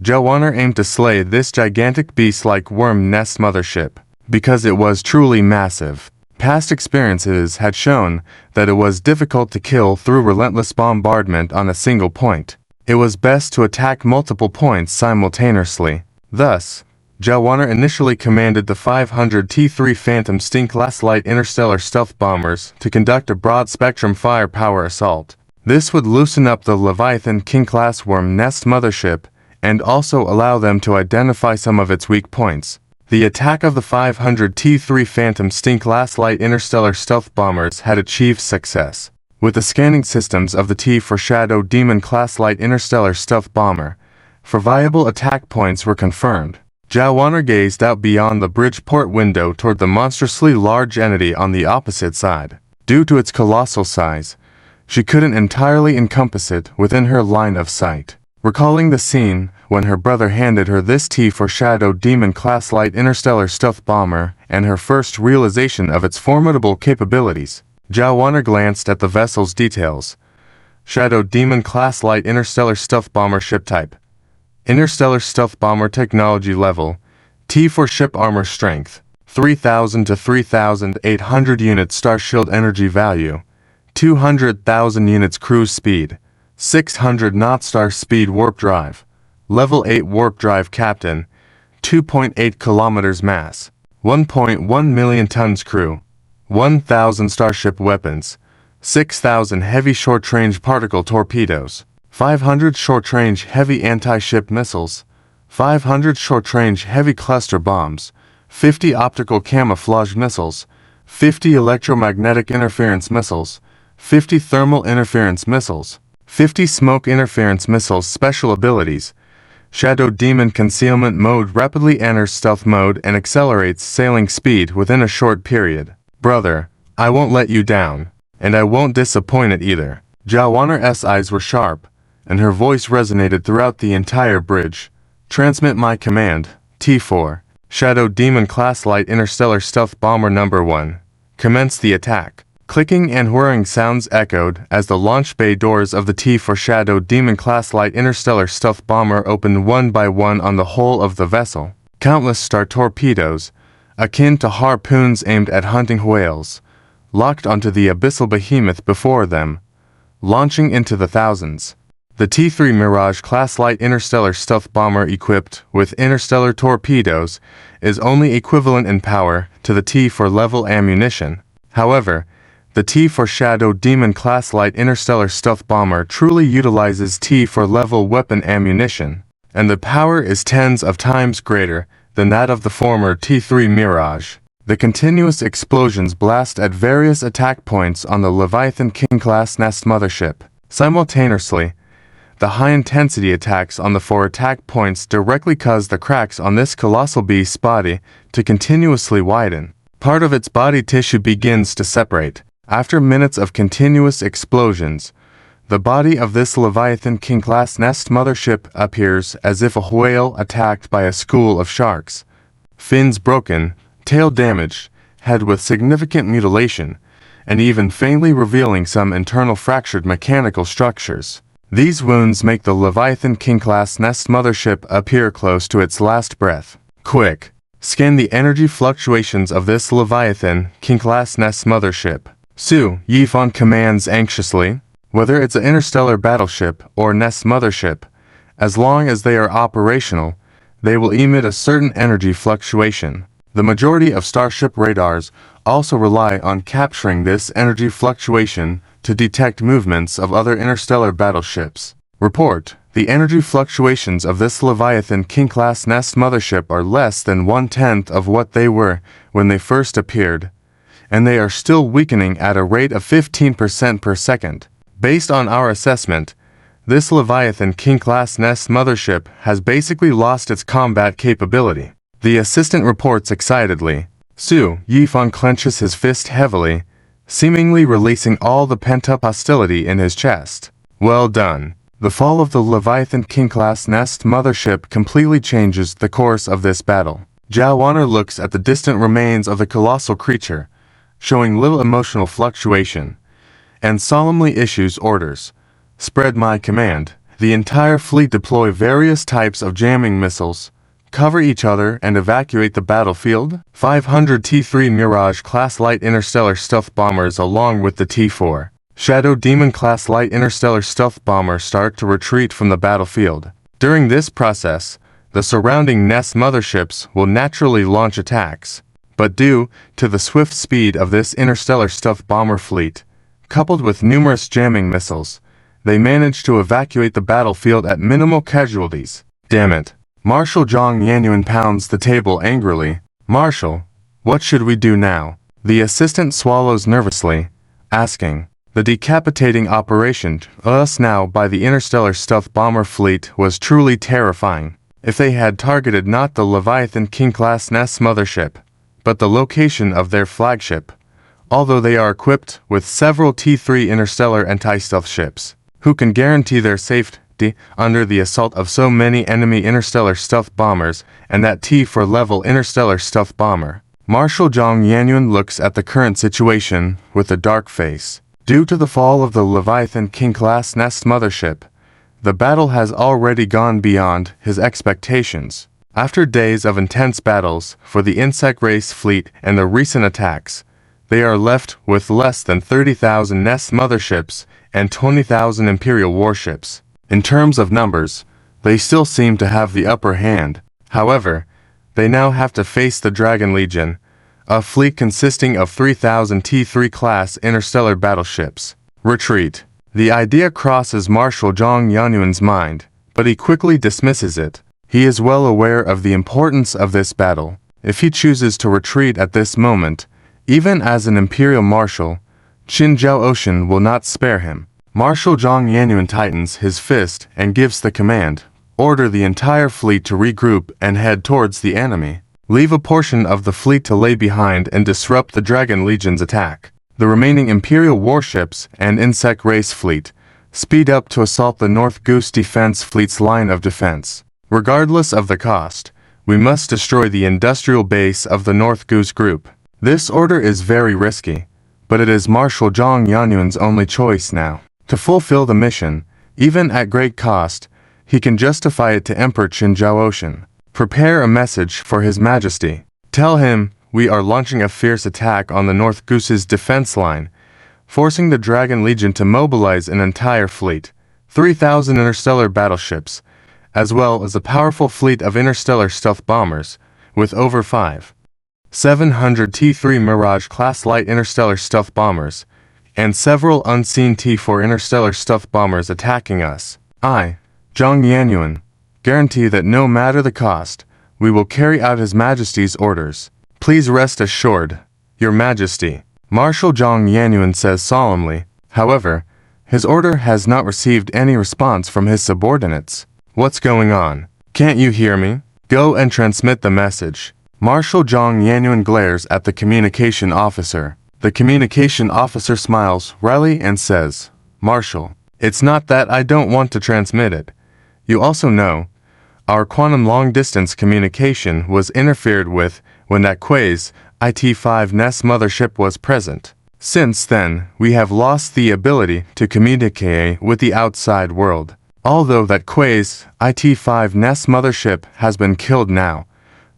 Zhao Wanner aimed to slay this gigantic beast-like worm nest mothership, because it was truly massive. Past experiences had shown that it was difficult to kill through relentless bombardment on a single point. It was best to attack multiple points simultaneously. Thus, Zhao Wanner initially commanded the 500 T3 Phantom Sting-class light interstellar stealth bombers to conduct a broad-spectrum firepower assault. This would loosen up the Leviathan King-class worm nest mothership and also allow them to identify some of its weak points. The attack of the 500 T3 Phantom Sting-class light interstellar stealth bombers had achieved success. With the scanning systems of the T-4 Shadow Demon class light interstellar stealth bomber, for viable attack points were confirmed. Zhao Wanner gazed out beyond the bridgeport window toward the monstrously large entity on the opposite side. Due to its colossal size, she couldn't entirely encompass it within her line of sight. Recalling the scene when her brother handed her this T-foreshadowed Demon-class light interstellar stealth bomber and her first realization of its formidable capabilities, Joanna glanced at the vessel's details. Shadow Demon-class light interstellar stealth bomber ship type. Interstellar stealth bomber technology level. T for ship armor strength. 3,000 to 3,800 units starshield energy value. 200,000 units cruise speed. 600 knot star speed warp drive. Level 8 warp drive captain. 2.8 kilometers mass. 1.1 million tons crew. 1,000 starship weapons. 6,000 heavy short-range particle torpedoes. 500 short-range heavy anti-ship missiles. 500 short-range heavy cluster bombs. 50 optical camouflage missiles. 50 electromagnetic interference missiles. 50 thermal interference missiles. 50 smoke interference missiles. Special abilities. Shadow Demon Concealment Mode rapidly enters stealth mode and accelerates sailing speed within a short period. Brother, I won't let you down. And I won't disappoint it either. Joanna's eyes were sharp, and her voice resonated throughout the entire bridge. Transmit my command, T4. Shadow Demon Class Light Interstellar Stealth Bomber Number 1. Commence the attack. Clicking and whirring sounds echoed as the launch bay doors of the T4 Shadow Demon Class Light Interstellar Stealth Bomber opened one by one on the hull of the vessel. Countless star torpedoes, akin to harpoons aimed at hunting whales, locked onto the abyssal behemoth before them, launching into the thousands. The T-3 Mirage-class light interstellar stealth bomber equipped with interstellar torpedoes is only equivalent in power to the T-4 level ammunition. However, the T-4 Shadow Demon-class light interstellar stealth bomber truly utilizes T-4 level weapon ammunition, and the power is tens of times greater than that of the former T-3 Mirage. The continuous explosions blast at various attack points on the Leviathan King-class Nest mothership. Simultaneously, the high-intensity attacks on the 4 attack points directly cause the cracks on this colossal beast's body to continuously widen. Part of its body tissue begins to separate. After minutes of continuous explosions, the body of this Leviathan King-class Nest mothership appears as if a whale attacked by a school of sharks. Fins broken, tail damaged, head with significant mutilation, and even faintly revealing some internal fractured mechanical structures. These wounds make the Leviathan King-class Nest mothership appear close to its last breath. Quick! Scan the energy fluctuations of this Leviathan King-class Nest mothership. Su Yifan commands anxiously. Whether it's an interstellar battleship or Nest mothership, as long as they are operational, they will emit a certain energy fluctuation. The majority of starship radars also rely on capturing this energy fluctuation to detect movements of other interstellar battleships. Report: the energy fluctuations of this Leviathan King-class Nest mothership are less than 1/10 of what they were when they first appeared, and they are still weakening at a rate of 15% per second. Based on our assessment, this Leviathan King-class Nest mothership has basically lost its combat capability. The assistant reports excitedly. Su Yifan clenches his fist heavily, seemingly releasing all the pent-up hostility in his chest. Well done. The fall of the Leviathan King-class Nest mothership completely changes the course of this battle. Joanna looks at the distant remains of the colossal creature, showing little emotional fluctuation, and solemnly issues orders. Spread my command. The entire fleet deploy various types of jamming missiles, cover each other and evacuate the battlefield. 500 T-3 Mirage-class light interstellar stealth bombers along with the T-4 Shadow Demon-class light interstellar stealth bomber start to retreat from the battlefield. During this process, the surrounding Nest motherships will naturally launch attacks, but due to the swift speed of this interstellar stealth bomber fleet, coupled with numerous jamming missiles, they manage to evacuate the battlefield at minimal casualties. Damn it. Marshal Zhang Yanyuan pounds the table angrily. Marshal, what should we do now? The assistant swallows nervously, asking. The decapitating operation us now by the interstellar stealth bomber fleet was truly terrifying. If they had targeted not the Leviathan King-class Nest mothership, but the location of their flagship, although they are equipped with several T-3 interstellar anti-stealth ships, who can guarantee their safe under the assault of so many enemy interstellar stealth bombers, and that T for level interstellar stealth bomber. Marshal Zhang Yanyun looks at the current situation with a dark face. Due to the fall of the Leviathan King-class Nest mothership, the battle has already gone beyond his expectations. After days of intense battles for the insect race fleet and the recent attacks, they are left with less than 30,000 Nest motherships and 20,000 Imperial warships. In terms of numbers, they still seem to have the upper hand. However, they now have to face the Dragon Legion, a fleet consisting of 3,000 T3-class interstellar battleships. Retreat. The idea crosses Marshal Zhang Yanyuan's mind, but he quickly dismisses it. He is well aware of the importance of this battle. If he chooses to retreat at this moment, even as an Imperial Marshal, Qin Zhao Ocean will not spare him. Marshal Zhang Yanyuan tightens his fist and gives the command, order the entire fleet to regroup and head towards the enemy. Leave a portion of the fleet to lay behind and disrupt the Dragon Legion's attack. The remaining Imperial warships and insect race fleet speed up to assault the North Goose Defense Fleet's line of defense. Regardless of the cost, we must destroy the industrial base of the North Goose Group. This order is very risky, but it is Marshal Zhang Yanyuan's only choice now. To fulfill the mission, even at great cost, he can justify it to Emperor Qin Zhao Ocean. Prepare a message for His Majesty. Tell him we are launching a fierce attack on the North Goose's defense line, forcing the Dragon Legion to mobilize an entire fleet, 3,000 interstellar battleships, as well as a powerful fleet of interstellar stealth bombers, with over 700 T3 Mirage-class light interstellar stealth bombers, and several unseen T4 interstellar stealth bombers attacking us. I, Zhang Yanyuan, guarantee that no matter the cost, we will carry out His Majesty's orders. Please rest assured, Your Majesty, Marshal Zhang Yanyuan says solemnly. However, his order has not received any response from his subordinates. What's going on? Can't you hear me? Go and transmit the message. Marshal Zhang Yanyuan glares at the communication officer. The communication officer smiles wryly and says, Marshal, it's not that I don't want to transmit it. You also know, our quantum long-distance communication was interfered with when that Quay's IT-5 Nest mothership was present. Since then, we have lost the ability to communicate with the outside world. Although that Quay's IT-5 Nest mothership has been killed now,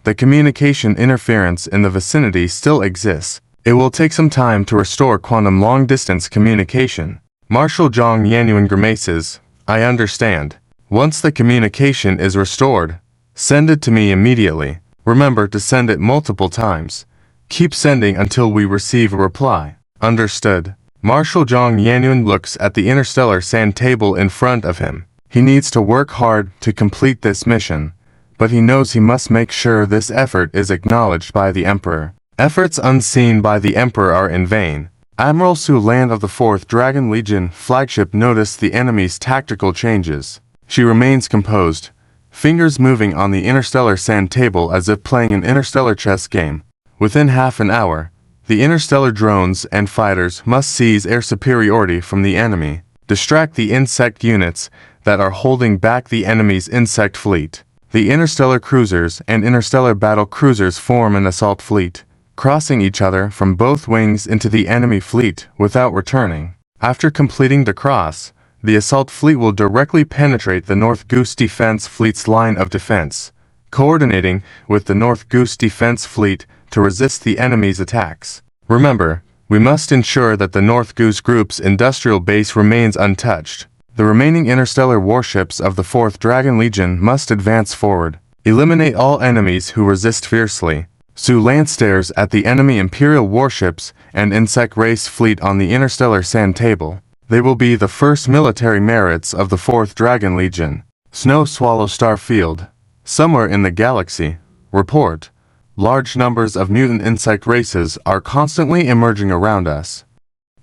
the communication interference in the vicinity still exists. It will take some time to restore quantum long-distance communication. Marshal Zhang Yanyuan grimaces. I understand. Once the communication is restored, send it to me immediately. Remember to send it multiple times. Keep sending until we receive a reply. Understood. Marshal Zhang Yanyuan looks at the interstellar sand table in front of him. He needs to work hard to complete this mission, but he knows he must make sure this effort is acknowledged by the Emperor. Efforts unseen by the Emperor are in vain. Admiral Su Lan of the 4th Dragon Legion flagship noticed the enemy's tactical changes. She remains composed, fingers moving on the interstellar sand table as if playing an interstellar chess game. Within half an hour, the interstellar drones and fighters must seize air superiority from the enemy, distract the insect units that are holding back the enemy's insect fleet. The interstellar cruisers and interstellar battle cruisers form an assault fleet, crossing each other from both wings into the enemy fleet without returning. After completing the cross, the assault fleet will directly penetrate the North Goose Defense Fleet's line of defense, coordinating with the North Goose Defense Fleet to resist the enemy's attacks. Remember, we must ensure that the North Goose Group's industrial base remains untouched. The remaining interstellar warships of the 4th Dragon Legion must advance forward. Eliminate all enemies who resist fiercely. Su Lan stares at the enemy Imperial warships and insect race fleet on the interstellar sand table. They will be the first military merits of the 4th Dragon Legion. Snow Swallow Starfield. Somewhere in the galaxy. Report. Large numbers of mutant insect races are constantly emerging around us.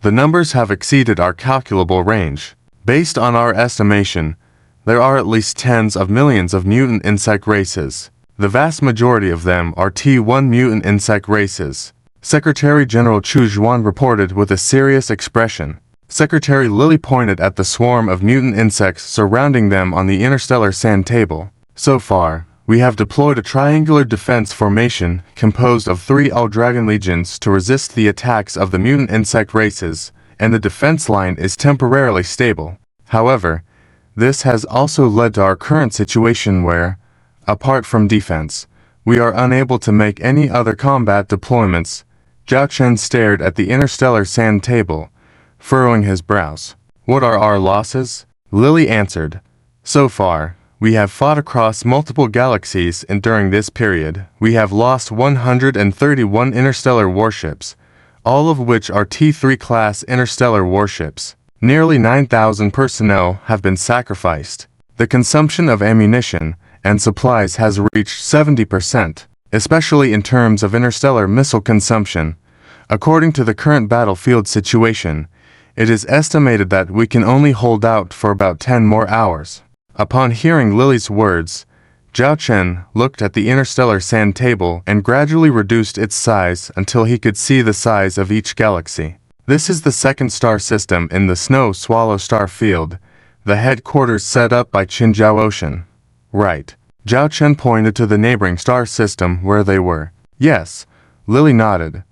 The numbers have exceeded our calculable range. Based on our estimation, there are at least tens of millions of mutant insect races. The vast majority of them are T1 mutant insect races. Secretary General Chu Zhuan reported with a serious expression. Secretary Lilly pointed at the swarm of mutant insects surrounding them on the interstellar sand table. So far, we have deployed a triangular defense formation composed of 3 all-dragon legions to resist the attacks of the mutant insect races, and the defense line is temporarily stable. However, this has also led to our current situation where, apart from defense, we are unable to make any other combat deployments. Zhao Chen stared at the interstellar sand table, furrowing his brows. What are our losses? Lilly answered. So far, we have fought across multiple galaxies, and during this period, we have lost 131 interstellar warships, all of which are T3 class interstellar warships. Nearly 9,000 personnel have been sacrificed. The consumption of ammunition and supplies has reached 70%, especially in terms of interstellar missile consumption. According to the current battlefield situation, it is estimated that we can only hold out for about 10 more hours. Upon hearing Lilly's words, Zhao Chen looked at the interstellar sand table and gradually reduced its size until he could see the size of each galaxy. This is the second star system in the Snow Swallow star field, the headquarters set up by Qinzhou Ocean. Right. Zhao Chen pointed to the neighboring star system where they were. Yes, Lilly nodded.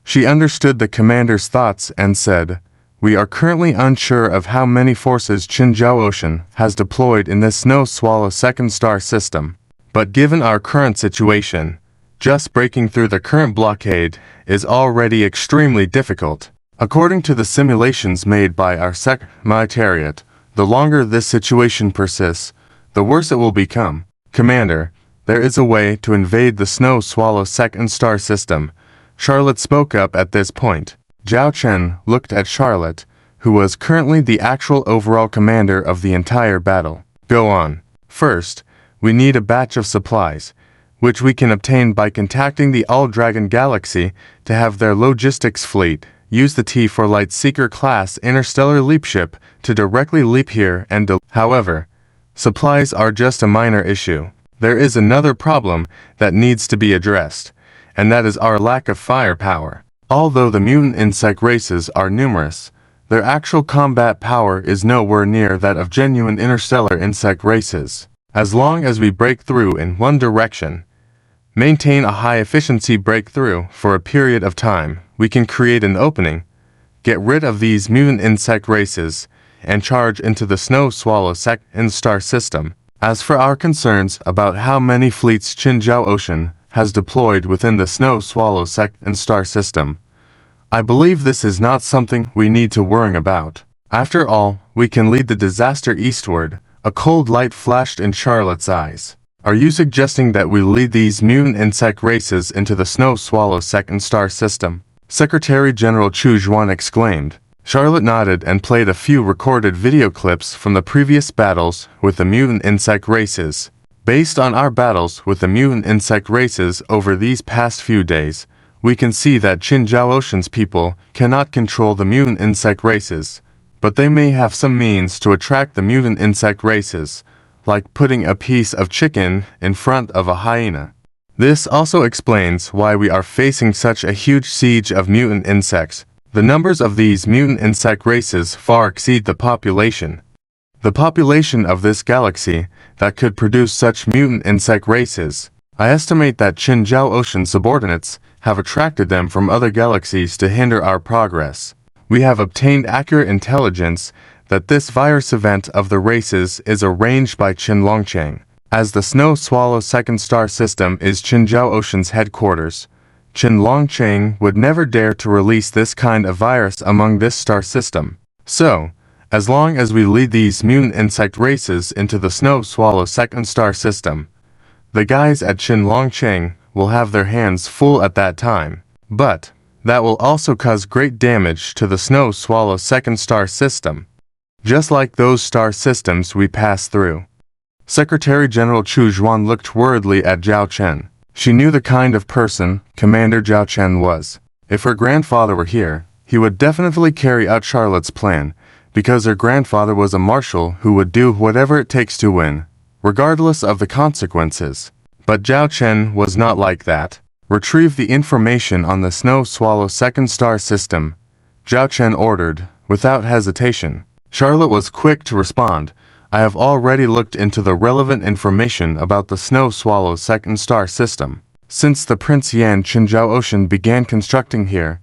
She understood the commander's thoughts and said, "We are currently unsure of how many forces Qinzhou Ocean has deployed in this Snow Swallow second star system. But given our current situation, just breaking through the current blockade is already extremely difficult. According to the simulations made by our Secretariat, the longer this situation persists, the worse it will become. Commander, there is a way to invade the Snow Swallow second star system." Charlotte spoke up at this point. Zhao Chen looked at Charlotte, who was currently the actual overall commander of the entire battle. Go on. First, we need a batch of supplies, which we can obtain by contacting the All-Dragon Galaxy to have their logistics fleet use the T for Light Seeker class interstellar leap ship to directly leap here and However, supplies are just a minor issue. There is another problem that needs to be addressed, and that is our lack of firepower. Although the mutant insect races are numerous, their actual combat power is nowhere near that of genuine interstellar insect races. As long as we break through in one direction, maintain a high-efficiency breakthrough for a period of time, we can create an opening, get rid of these mutant insect races, and charge into the Snow Swallow second star system. As for our concerns about how many fleets Qinzhou Ocean has deployed within the Snow Swallow second star system, I believe this is not something we need to worry about. After all, we can lead the disaster eastward. A cold light flashed in Charlotte's eyes. Are you suggesting that we lead these mutant insect races into the Snow Swallow second star system? Secretary General Chu Zhuan exclaimed. Charlotte nodded and played a few recorded video clips from the previous battles with the mutant insect races. Based on our battles with the mutant insect races over these past few days, we can see that Qinzhou Ocean's people cannot control the mutant insect races, but they may have some means to attract the mutant insect races, like putting a piece of chicken in front of a hyena. This also explains why we are facing such a huge siege of mutant insects. The numbers of these mutant insect races far exceed the population. The population of this galaxy that could produce such mutant insect races. I estimate that Qinzhou Ocean subordinates have attracted them from other galaxies to hinder our progress. We have obtained accurate intelligence that this virus event of the races is arranged by Qin Longcheng. As the Snow Swallow second star system is Qinzhou Ocean's headquarters, Qin Longcheng would never dare to release this kind of virus among this star system. So, as long as we lead these mutant insect races into the Snow Swallow second star system, the guys at Qin Longcheng will have their hands full at that time. But that will also cause great damage to the Snow Swallow second star system, just like those star systems we pass through. Secretary General Chu Zhuan looked worriedly at Zhao Chen. She knew the kind of person Commander Zhao Chen was. If her grandfather were here, he would definitely carry out Charlotte's plan, because her grandfather was a marshal who would do whatever it takes to win, regardless of the consequences. But Zhao Chen was not like that. Retrieve the information on the Snow Swallow second star system, Zhao Chen ordered. without hesitation. Charlotte was quick to respond. I have already looked into the relevant information about the Snow Swallow's second star system. Since the Prince Yan Qinzhao Ocean began constructing here,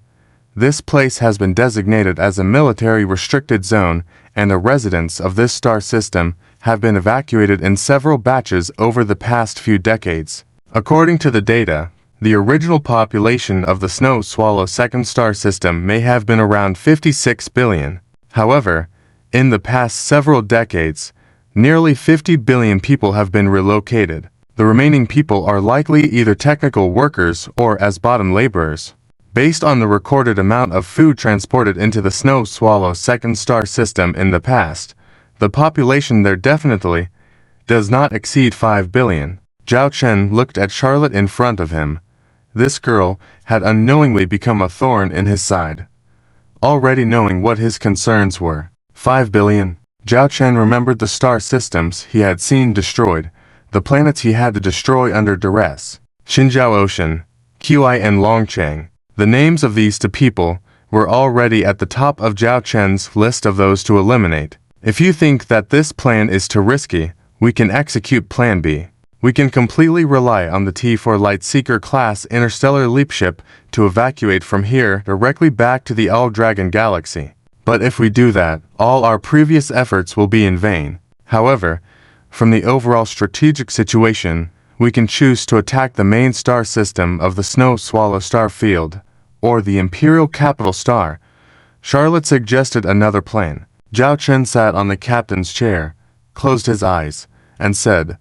this place has been designated as a military restricted zone, and the residents of this star system have been evacuated in several batches over the past few decades. According to the data, the original population of the Snow Swallow second star system may have been around 56 billion. However, in the past several decades, nearly 50 billion people have been relocated. The remaining people are likely either technical workers or as bottom laborers. Based on the recorded amount of food transported into the Snow Swallow second star system in the past, the population there definitely does not exceed 5 billion. Zhao Chen looked at Charlotte in front of him. This girl had unknowingly become a thorn in his side. Already knowing what his concerns were. 5 billion. Zhao Chen remembered the star systems he had seen destroyed, the planets he had to destroy under duress. Qinzhao Ocean, Qi and Longcheng. The names of these two people were already at the top of Zhao Chen's list of those to eliminate. If you think that this plan is too risky, we can execute Plan B. We can completely rely on the T4 Lightseeker class interstellar leap ship to evacuate from here directly back to the All Dragon Galaxy. But if we do that, all our previous efforts will be in vain. However, from the overall strategic situation, we can choose to attack the main star system of the Snow Swallow star field, or the Imperial Capital Star. Charlotte suggested another plan. Zhao Chen sat on the captain's chair, closed his eyes, and said,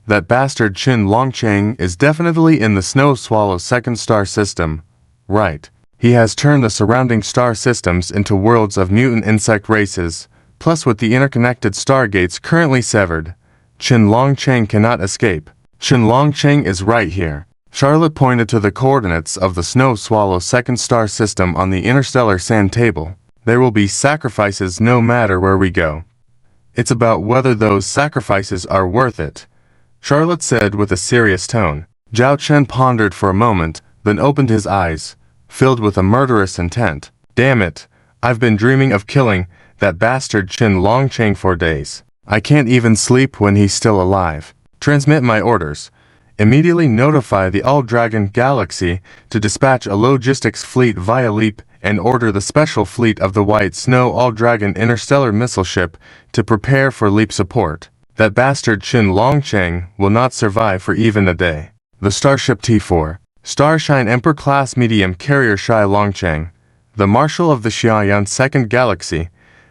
"That bastard Qin Longcheng is definitely in the Snow Swallow second star system, right? He has turned the surrounding star systems into worlds of mutant insect races, plus with the interconnected stargates currently severed, Qin Longcheng cannot escape. Qin Longcheng is right here." Charlotte pointed to the coordinates of the Snow Swallow second star system on the interstellar sand table. "There will be sacrifices no matter where we go. It's about whether those sacrifices are worth it," Charlotte said with a serious tone. Zhao Chen pondered for a moment, then opened his eyes, filled with a murderous intent. "Damn it, I've been dreaming of killing that bastard Qin Longcheng for days. I can't even sleep when he's still alive. Transmit my orders. Immediately notify the All Dragon Galaxy to dispatch a logistics fleet via LEAP and order the special fleet of the White Snow All Dragon interstellar missile ship to prepare for LEAP support. That bastard Qin Longcheng will not survive for even a day." The Starship T4, Starshine Emperor-class medium carrier Shai Longcheng, the Marshal of the Xiaoyan Second Galaxy,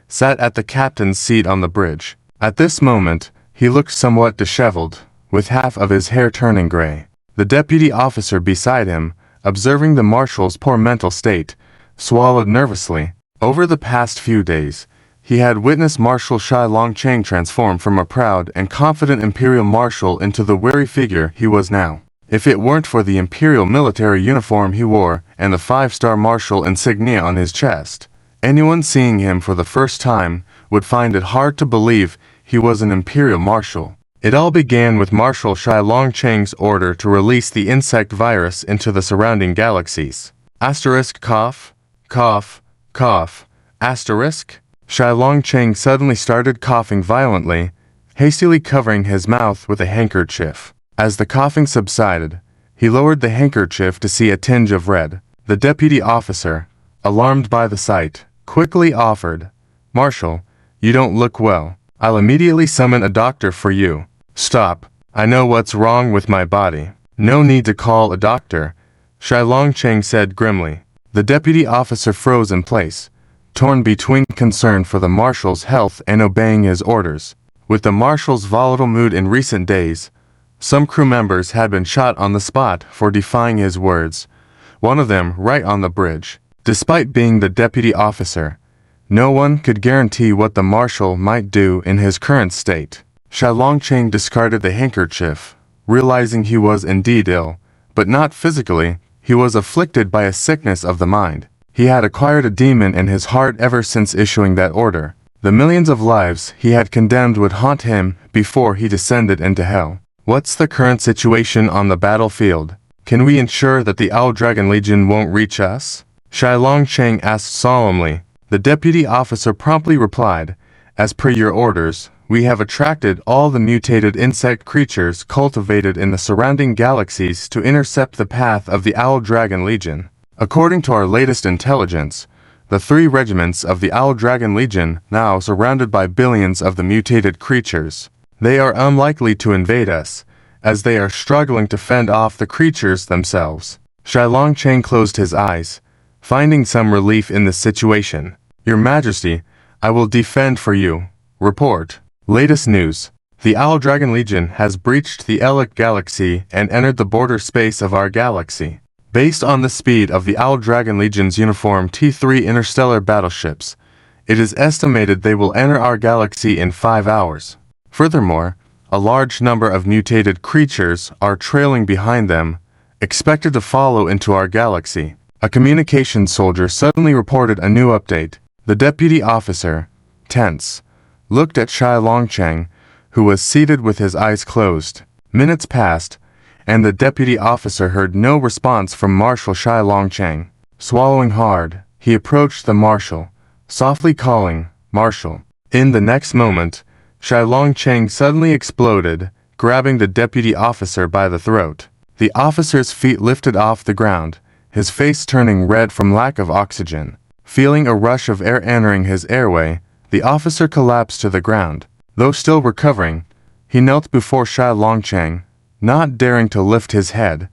sat at the captain's seat on the bridge. At this moment, he looked somewhat disheveled, with half of his hair turning gray. The deputy officer beside him, observing the marshal's poor mental state, swallowed nervously. Over the past few days, he had witnessed Marshal Shai Longcheng transform from a proud and confident imperial marshal into the weary figure he was now. If it weren't for the imperial military uniform he wore and the 5-star marshal insignia on his chest, anyone seeing him for the first time would find it hard to believe he was an imperial marshal. It all began with Marshal Shai Longcheng's order to release the insect virus into the surrounding galaxies. Asterisk cough, cough, cough, asterisk. Shai Longcheng suddenly started coughing violently, hastily covering his mouth with a handkerchief. As the coughing subsided, he lowered the handkerchief to see a tinge of red. The deputy officer, alarmed by the sight, quickly offered, "Marshal, you don't look well. I'll immediately summon a doctor for you." "Stop. I know what's wrong with my body. No need to call a doctor," Shai Longcheng said grimly. The deputy officer froze in place, torn between concern for the marshal's health and obeying his orders. With the marshal's volatile mood in recent days, some crew members had been shot on the spot for defying his words, one of them right on the bridge. Despite being the deputy officer, no one could guarantee what the marshal might do in his current state. Shai Longcheng discarded the handkerchief, realizing he was indeed ill, but not physically. He was afflicted by a sickness of the mind. He had acquired a demon in his heart ever since issuing that order. The millions of lives he had condemned would haunt him before he descended into hell. "What's the current situation on the battlefield? Can we ensure that the All Dragon Legion won't reach us?" Shai Longcheng asked solemnly. The deputy officer promptly replied, "As per your orders, we have attracted all the mutated insect creatures cultivated in the surrounding galaxies to intercept the path of the Owl Dragon Legion. According to our latest intelligence, the 3 regiments of the Owl Dragon Legion now surrounded by billions of the mutated creatures. They are unlikely to invade us, as they are struggling to fend off the creatures themselves." Shilong Cheng closed his eyes, finding some relief in the situation. "Your Majesty, I will defend for you." Report. Latest news. The Owl Dragon Legion has breached the Elec Galaxy and entered the border space of our galaxy. Based on the speed of the Owl Dragon Legion's uniform T3 interstellar battleships, it is estimated they will enter our galaxy in 5 hours. Furthermore, a large number of mutated creatures are trailing behind them, expected to follow into our galaxy. A communications soldier suddenly reported a new update. The deputy officer, tense, looked at Shilong Cheng, who was seated with his eyes closed. Minutes passed, and the deputy officer heard no response from Marshal Shilong Cheng. Swallowing hard, he approached the marshal, softly calling, "Marshal." In the next moment, Shilong Cheng suddenly exploded, grabbing the deputy officer by the throat. The officer's feet lifted off the ground, his face turning red from lack of oxygen. Feeling a rush of air entering his airway, the officer collapsed to the ground. Though still recovering, he knelt before Shilong Cheng, not daring to lift his head,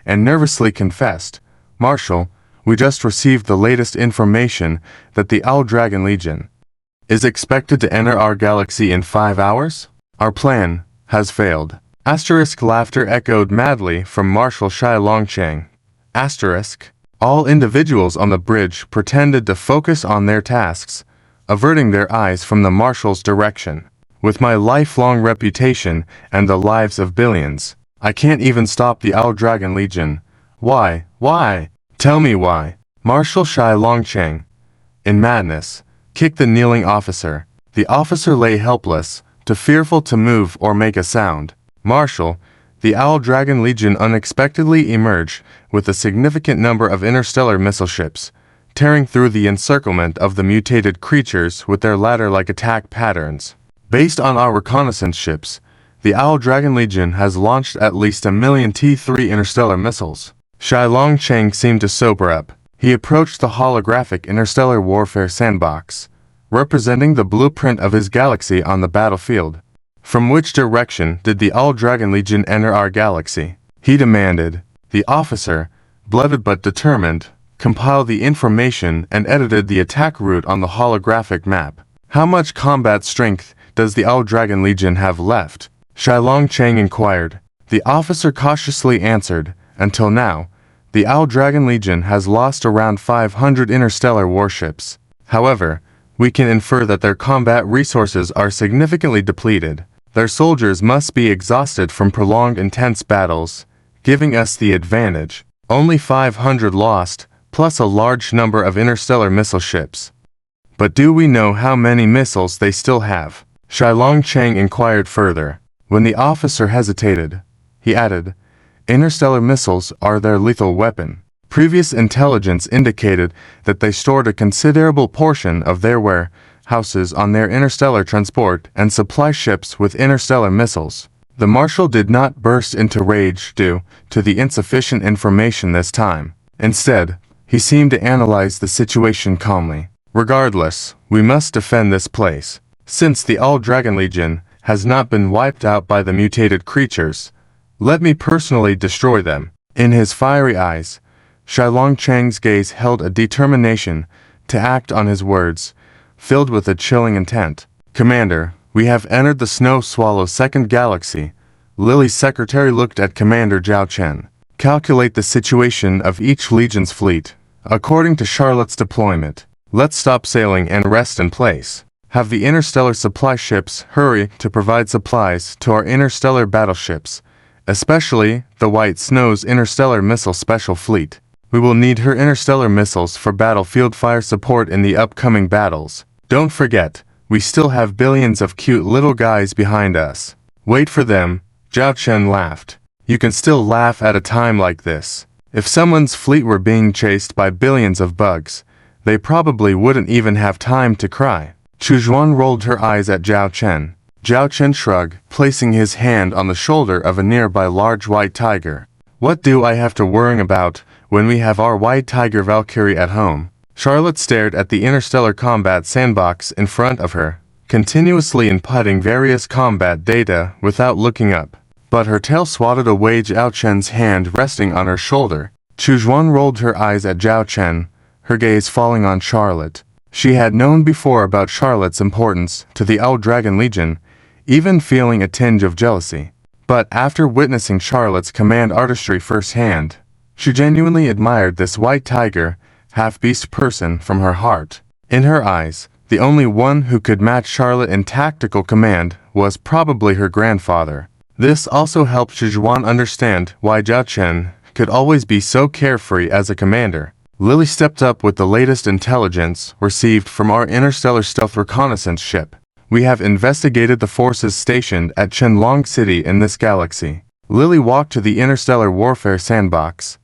and nervously confessed, "Marshal, we just received the latest information that the Owl Dragon Legion is expected to enter our galaxy in 5 hours? Our plan has failed." Asterisk laughter echoed madly from Marshal Shilong Cheng. Asterisk. All individuals on the bridge pretended to focus on their tasks, averting their eyes from the marshal's direction. "With my lifelong reputation and the lives of billions, I can't even stop the Owl Dragon Legion. Why? Why? Tell me why." Marshal Shilong Cheng, in madness, kicked the kneeling officer. The officer lay helpless, too fearful to move or make a sound. "Marshal, the Owl Dragon Legion unexpectedly emerged with a significant number of interstellar missile ships, tearing through the encirclement of the mutated creatures with their ladder-like attack patterns. Based on our reconnaissance ships, the Owl Dragon Legion has launched at least 1 million T3 interstellar missiles." Shilong Cheng seemed to sober up. He approached the holographic interstellar warfare sandbox, representing the blueprint of his galaxy on the battlefield. "From which direction did the Owl Dragon Legion enter our galaxy?" he demanded. The officer, blooded but determined, compiled the information and edited the attack route on the holographic map. "How much combat strength does the Owl Dragon Legion have left?" Shilong Cheng inquired. The officer cautiously answered, "Until now, the Owl Dragon Legion has lost around 500 interstellar warships. However, we can infer that their combat resources are significantly depleted. Their soldiers must be exhausted from prolonged intense battles, giving us the advantage. Only 500 lost, plus a large number of interstellar missile ships. But do we know how many missiles they still have?" Shilong Cheng inquired further. When the officer hesitated, he added, "Interstellar missiles are their lethal weapon. Previous intelligence indicated that they stored a considerable portion of their warehouses on their interstellar transport and supply ships with interstellar missiles." The marshal did not burst into rage due to the insufficient information this time. Instead, he seemed to analyze the situation calmly. "Regardless, we must defend this place. Since the Owl Dragon Legion has not been wiped out by the mutated creatures, let me personally destroy them." In his fiery eyes, Shilong Cheng's gaze held a determination to act on his words, filled with a chilling intent. "Commander, we have entered the Snow Swallow's second galaxy." Lily's secretary looked at Commander Zhao Chen. "Calculate the situation of each Legion's fleet, according to Charlotte's deployment. Let's stop sailing and rest in place. Have the interstellar supply ships hurry to provide supplies to our interstellar battleships, especially the White Snow's interstellar missile special fleet. We will need her interstellar missiles for battlefield fire support in the upcoming battles. Don't forget, we still have billions of cute little guys behind us." "Wait for them," Zhao Chen laughed. "You can still laugh at a time like this. If someone's fleet were being chased by billions of bugs, they probably wouldn't even have time to cry. Chu Zhuan rolled her eyes at Zhao Chen. Zhao Chen shrugged, placing his hand on the shoulder of a nearby large white tiger. What do I have to worry about when we have our white tiger Valkyrie at home? Charlotte stared at the interstellar combat sandbox in front of her, continuously inputting various combat data without looking up. But her tail swatted away Zhao Chen's hand resting on her shoulder. Chu Zhuan rolled her eyes at Zhao Chen, her gaze falling on Charlotte. She had known before about Charlotte's importance to the Owl Dragon Legion, even feeling a tinge of jealousy. But after witnessing Charlotte's command artistry firsthand, she genuinely admired this white tiger, half-beast person from her heart. In her eyes, the only one who could match Charlotte in tactical command was probably her grandfather. This also helped Chu Zhuan understand why Zhao Chen could always be so carefree as a commander. Lily stepped up with the latest intelligence received from our interstellar stealth reconnaissance ship. We have investigated the forces stationed at Qianlong City in this galaxy. Lily walked to the interstellar warfare sandbox,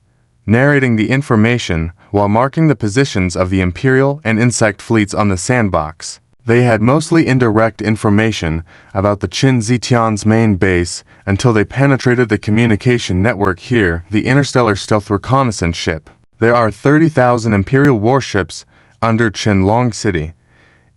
narrating the information while marking the positions of the Imperial and Insect fleets on the sandbox. They had mostly indirect information about the Qin Zitian's main base until they penetrated the communication network here, the interstellar stealth reconnaissance ship. There are 30,000 Imperial warships under Qianlong City,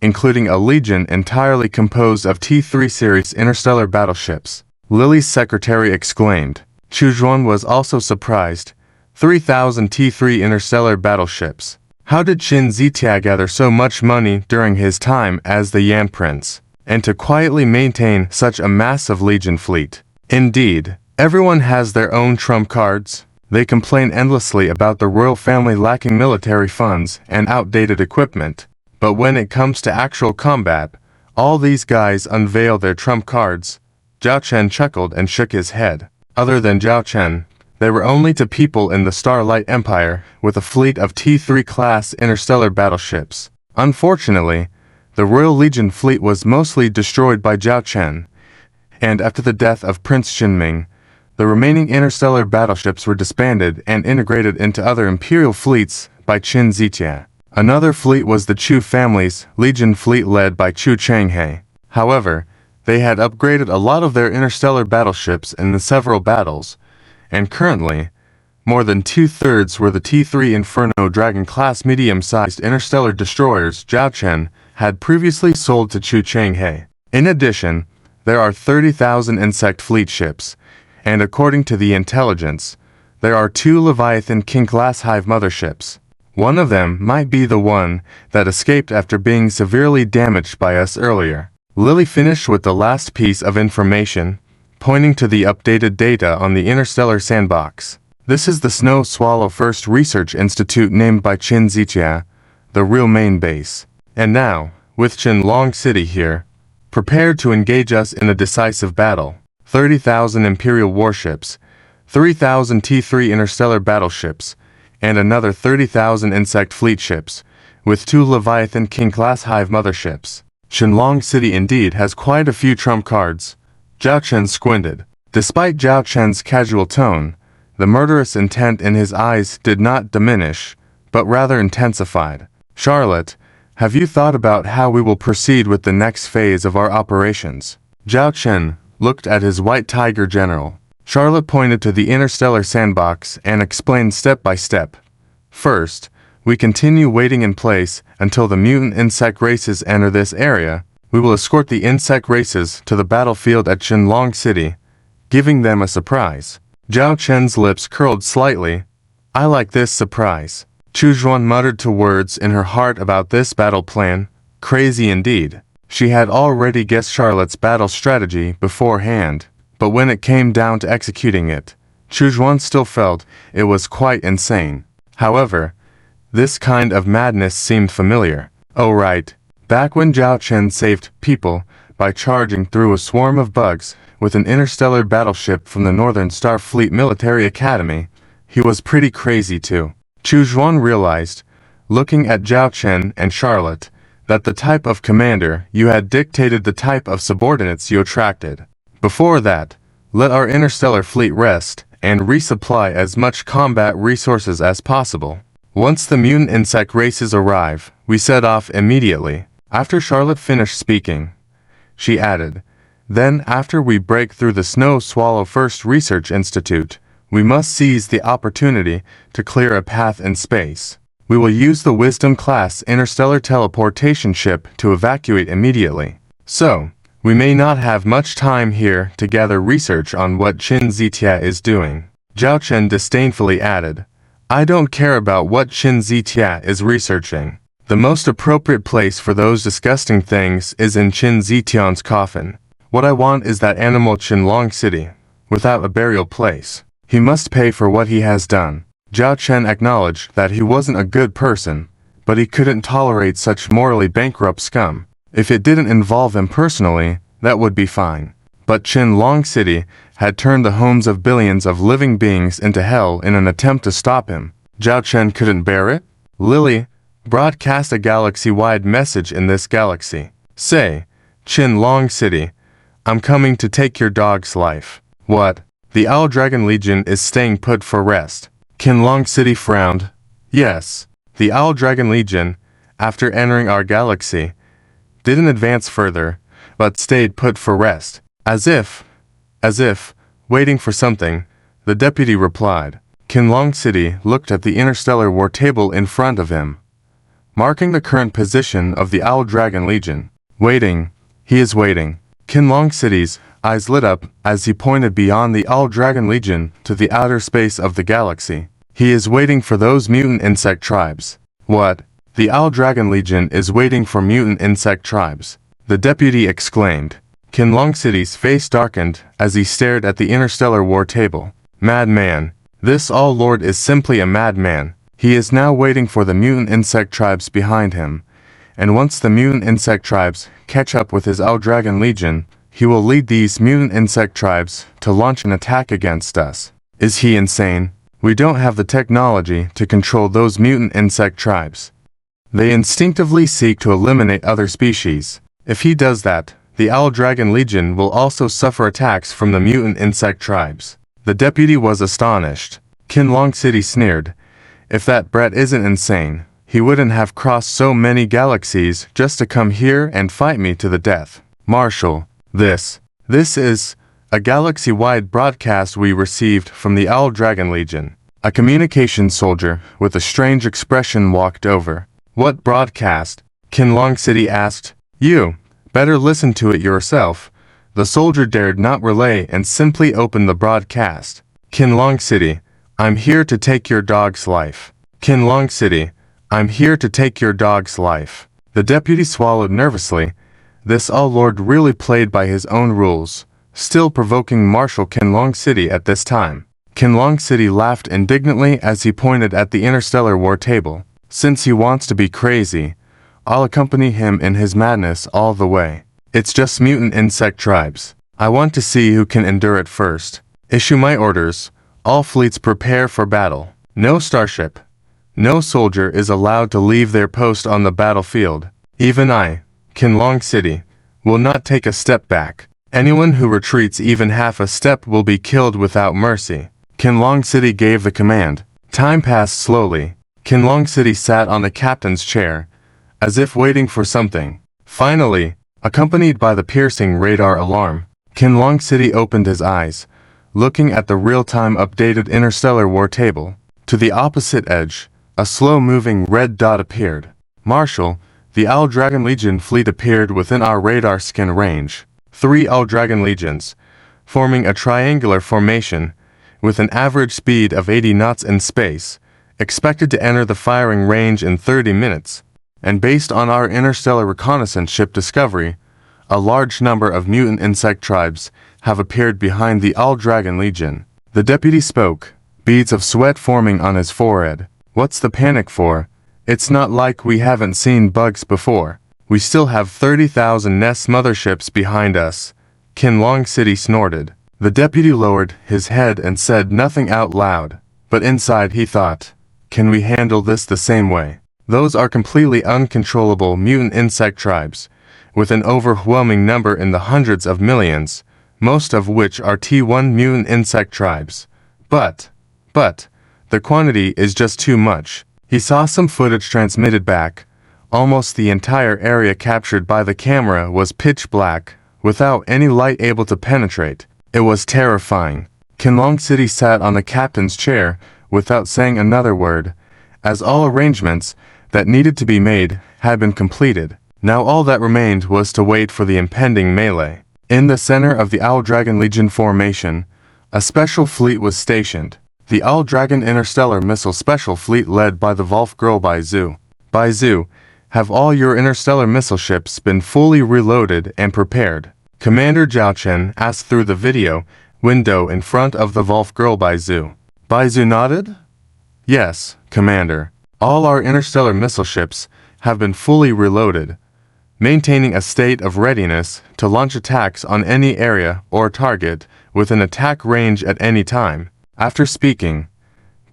including a legion entirely composed of T3 series interstellar battleships. Lily's secretary exclaimed. Chu Zhuan was also surprised. 3,000 T3 interstellar battleships. How did Qin Zitia gather so much money during his time as the Yan Prince, and to quietly maintain such a massive legion fleet? Indeed, everyone has their own trump cards. They complain endlessly about the royal family lacking military funds and outdated equipment. But when it comes to actual combat, all these guys unveil their trump cards. Zhao Chen chuckled and shook his head. Other than Zhao Chen, there were only 2 people in the Starlight Empire with a fleet of T3 class interstellar battleships. Unfortunately, the Royal Legion fleet was mostly destroyed by Zhao Chen, and after the death of Prince Xinming, the remaining interstellar battleships were disbanded and integrated into other imperial fleets by Qin Zitia. Another fleet was the Chu family's Legion fleet led by Chu Changhe. However, they had upgraded a lot of their interstellar battleships in the several battles, and currently, more than 2/3 were the T3 Inferno Dragon-class medium-sized interstellar destroyers Zhao Chen had previously sold to Chu Changhe. In addition, there are 30,000 insect fleet ships, and according to the intelligence, there are 2 Leviathan King-class hive motherships. One of them might be the one that escaped after being severely damaged by us earlier. Lily finished with the last piece of information, pointing to the updated data on the interstellar sandbox. This is the Snow Swallow First Research Institute named by Qin Zitia, the real main base. And now, with Qianlong City here, prepared to engage us in a decisive battle. 30,000 Imperial warships, 3,000 T3 interstellar battleships, and another 30,000 insect fleet ships, with 2 Leviathan King-class hive motherships. Qianlong City indeed has quite a few trump cards. Zhao Chen squinted. Despite Zhao Chen's casual tone, the murderous intent in his eyes did not diminish, but rather intensified. Charlotte, have you thought about how we will proceed with the next phase of our operations? Zhao Chen looked at his white tiger general. Charlotte pointed to the interstellar sandbox and explained step by step. First, we continue waiting in place until the mutant insect races enter this area. We will escort the insect races to the battlefield at Qianlong City, giving them a surprise. Zhao Chen's lips curled slightly. I like this surprise. Chu Zhuan muttered to words in her heart about this battle plan. Crazy indeed. She had already guessed Charlotte's battle strategy beforehand, but when it came down to executing it, Chu Zhuan still felt it was quite insane. However, this kind of madness seemed familiar. Oh right, back when Zhao Chen saved people by charging through a swarm of bugs with an interstellar battleship from the Northern Starfleet Military Academy, he was pretty crazy too. Chu Zhuan realized, looking at Zhao Chen and Charlotte, that the type of commander you had dictated the type of subordinates you attracted. Before that, let our interstellar fleet rest and resupply as much combat resources as possible. Once the mutant insect races arrive, we set off immediately. After Charlotte finished speaking, she added, then after we break through the Snow Swallow First Research Institute, we must seize the opportunity to clear a path in space. We will use the Wisdom-class interstellar teleportation ship to evacuate immediately. So, we may not have much time here to gather research on what Qin Zitia is doing. Zhao Chen disdainfully added, I don't care about what Qin Zitia is researching. The most appropriate place for those disgusting things is in Qin Zitian's coffin. What I want is that animal Qinlong City, without a burial place. He must pay for what he has done. Zhao Chen acknowledged that he wasn't a good person, but he couldn't tolerate such morally bankrupt scum. If it didn't involve him personally, that would be fine. But Qinlong City had turned the homes of billions of living beings into hell in an attempt to stop him. Zhao Chen couldn't bear it. Lily, broadcast a galaxy-wide message in this galaxy. Say, Qinlong City, I'm coming to take your dog's life. What? The Owl Dragon Legion is staying put for rest. Qinlong City frowned. Yes, the Owl Dragon Legion, after entering our galaxy, didn't advance further, but stayed put for rest. As if, waiting for something, the deputy replied. Qinlong City looked at the interstellar war table in front of him, marking the current position of the Owl Dragon Legion. Waiting, he is waiting. Qinlong City's eyes lit up as he pointed beyond the Owl Dragon Legion to the outer space of the galaxy. He is waiting for those mutant insect tribes. What? The Owl Dragon Legion is waiting for mutant insect tribes. The deputy exclaimed. Qinlong City's face darkened as he stared at the interstellar war table. Madman. This All Lord is simply a madman. He is now waiting for the mutant insect tribes behind him, and once the mutant insect tribes catch up with his Owl Dragon Legion, he will lead these mutant insect tribes to launch an attack against us. Is he insane? We don't have the technology to control those mutant insect tribes. They instinctively seek to eliminate other species. If he does that, the Owl Dragon Legion will also suffer attacks from the mutant insect tribes. The deputy was astonished. Qinlong City sneered. If that brat isn't insane, he wouldn't have crossed so many galaxies just to come here and fight me to the death. Marshal, this is a galaxy-wide broadcast we received from the Owl Dragon Legion. A communications soldier with a strange expression walked over. What broadcast? Qinlong City asked. You better listen to it yourself. The soldier dared not relay and simply opened the broadcast. Qinlong City, I'm here to take your dog's life. Qinlong City, I'm here to take your dog's life. The deputy swallowed nervously. This All Lord really played by his own rules, still provoking Marshal Qinlong City at this time. Qinlong City laughed indignantly as he pointed at the interstellar war table. Since he wants to be crazy, I'll accompany him in his madness all the way. It's just mutant insect tribes. I want to see who can endure it first. Issue my orders. All fleets prepare for battle. No starship, no soldier is allowed to leave their post on the battlefield. Even I, Qinlong City, will not take a step back. Anyone who retreats even half a step will be killed without mercy. Qinlong City gave the command. Time passed slowly. Qinlong City sat on the captain's chair, as if waiting for something. Finally, accompanied by the piercing radar alarm, Qinlong City opened his eyes, looking at the real-time updated interstellar war table. To the opposite edge, a slow-moving red dot appeared. Marshal, the Owl Dragon Legion fleet appeared within our radar scan range. 3 Owl Dragon Legions, forming a triangular formation, with an average speed of 80 knots in space, expected to enter the firing range in 30 minutes. And based on our interstellar reconnaissance ship Discovery, a large number of mutant insect tribes have appeared behind the Owl Dragon Legion. The deputy spoke, beads of sweat forming on his forehead. What's the panic for? It's not like we haven't seen bugs before. We still have 30,000 Nest motherships behind us. Qinlong City snorted. The deputy lowered his head and said nothing out loud, but inside he thought, can we handle this the same way? Those are completely uncontrollable mutant insect tribes, with an overwhelming number in the hundreds of millions, most of which are T1 mutant insect tribes. But, the quantity is just too much. He saw some footage transmitted back. Almost the entire area captured by the camera was pitch black, without any light able to penetrate. It was terrifying. Kinlong City sat on the captain's chair, without saying another word, as all arrangements that needed to be made had been completed. Now all that remained was to wait for the impending melee. In the center of the Owl Dragon Legion formation, a special fleet was stationed. The Owl Dragon Interstellar Missile Special Fleet led by the Volf Girl Baizu. Baizu, have all your interstellar missile ships been fully reloaded and prepared? Commander Zhao Chen asked through the video window in front of the Volf Girl Baizu. Baizu nodded. Yes, Commander. All our interstellar missile ships have been fully reloaded, maintaining a state of readiness to launch attacks on any area or target with an attack range at any time. After speaking,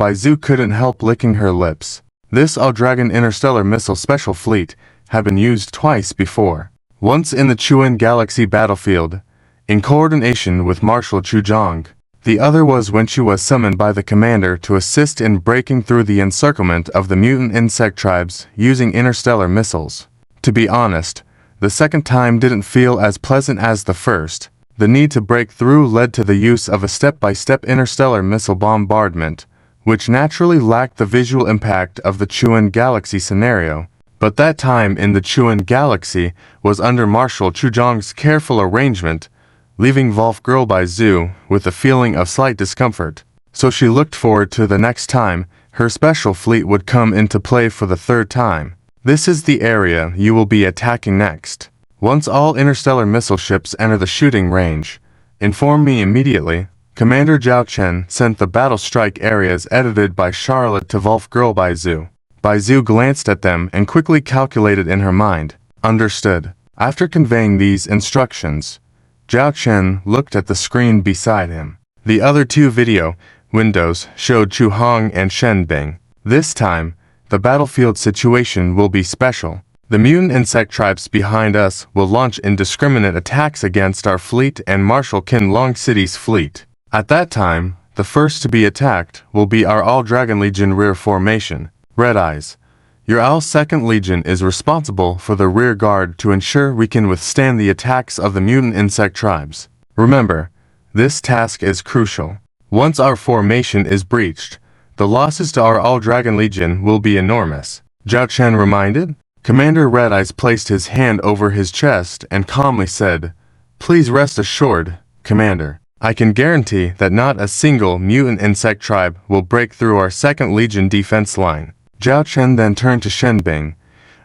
Baizu couldn't help licking her lips. This Owl Dragon Interstellar Missile Special Fleet had been used twice before. Once in the Chuan Galaxy battlefield, in coordination with Marshal Chu Zhang. The other was when she was summoned by the commander to assist in breaking through the encirclement of the mutant insect tribes using interstellar missiles. To be honest, the second time didn't feel as pleasant as the first. The need to break through led to the use of a step-by-step interstellar missile bombardment, which naturally lacked the visual impact of the Chuan Galaxy scenario. But that time in the Chuan Galaxy was under Marshal Chu Zhang's careful arrangement, leaving Volf Girl Baizu with a feeling of slight discomfort. So she looked forward to the next time her special fleet would come into play for the third time. This is the area you will be attacking next. Once all interstellar missile ships enter the shooting range, inform me immediately. Commander Zhao Chen sent the battle strike areas edited by Charlotte to Volf Girl Baizu. Baizu glanced at them and quickly calculated in her mind. Understood. After conveying these instructions, Zhao Chen looked at the screen beside him. The other two video windows showed Chu Hong and Shen Bing. This time, the battlefield situation will be special. The mutant insect tribes behind us will launch indiscriminate attacks against our fleet and Marshal Kinlong City's fleet. At that time, the first to be attacked will be our Owl Dragon Legion rear formation. Red Eyes, your Owl 2nd Legion is responsible for the rear guard to ensure we can withstand the attacks of the mutant insect tribes. Remember, this task is crucial. Once our formation is breached, the losses to our Owl Dragon Legion will be enormous. Zhao Chen reminded. Commander Red Eyes placed his hand over his chest and calmly said, Please rest assured, Commander. I can guarantee that not a single mutant insect tribe will break through our 2nd Legion defense line. Zhao Chen then turned to Shen Bing.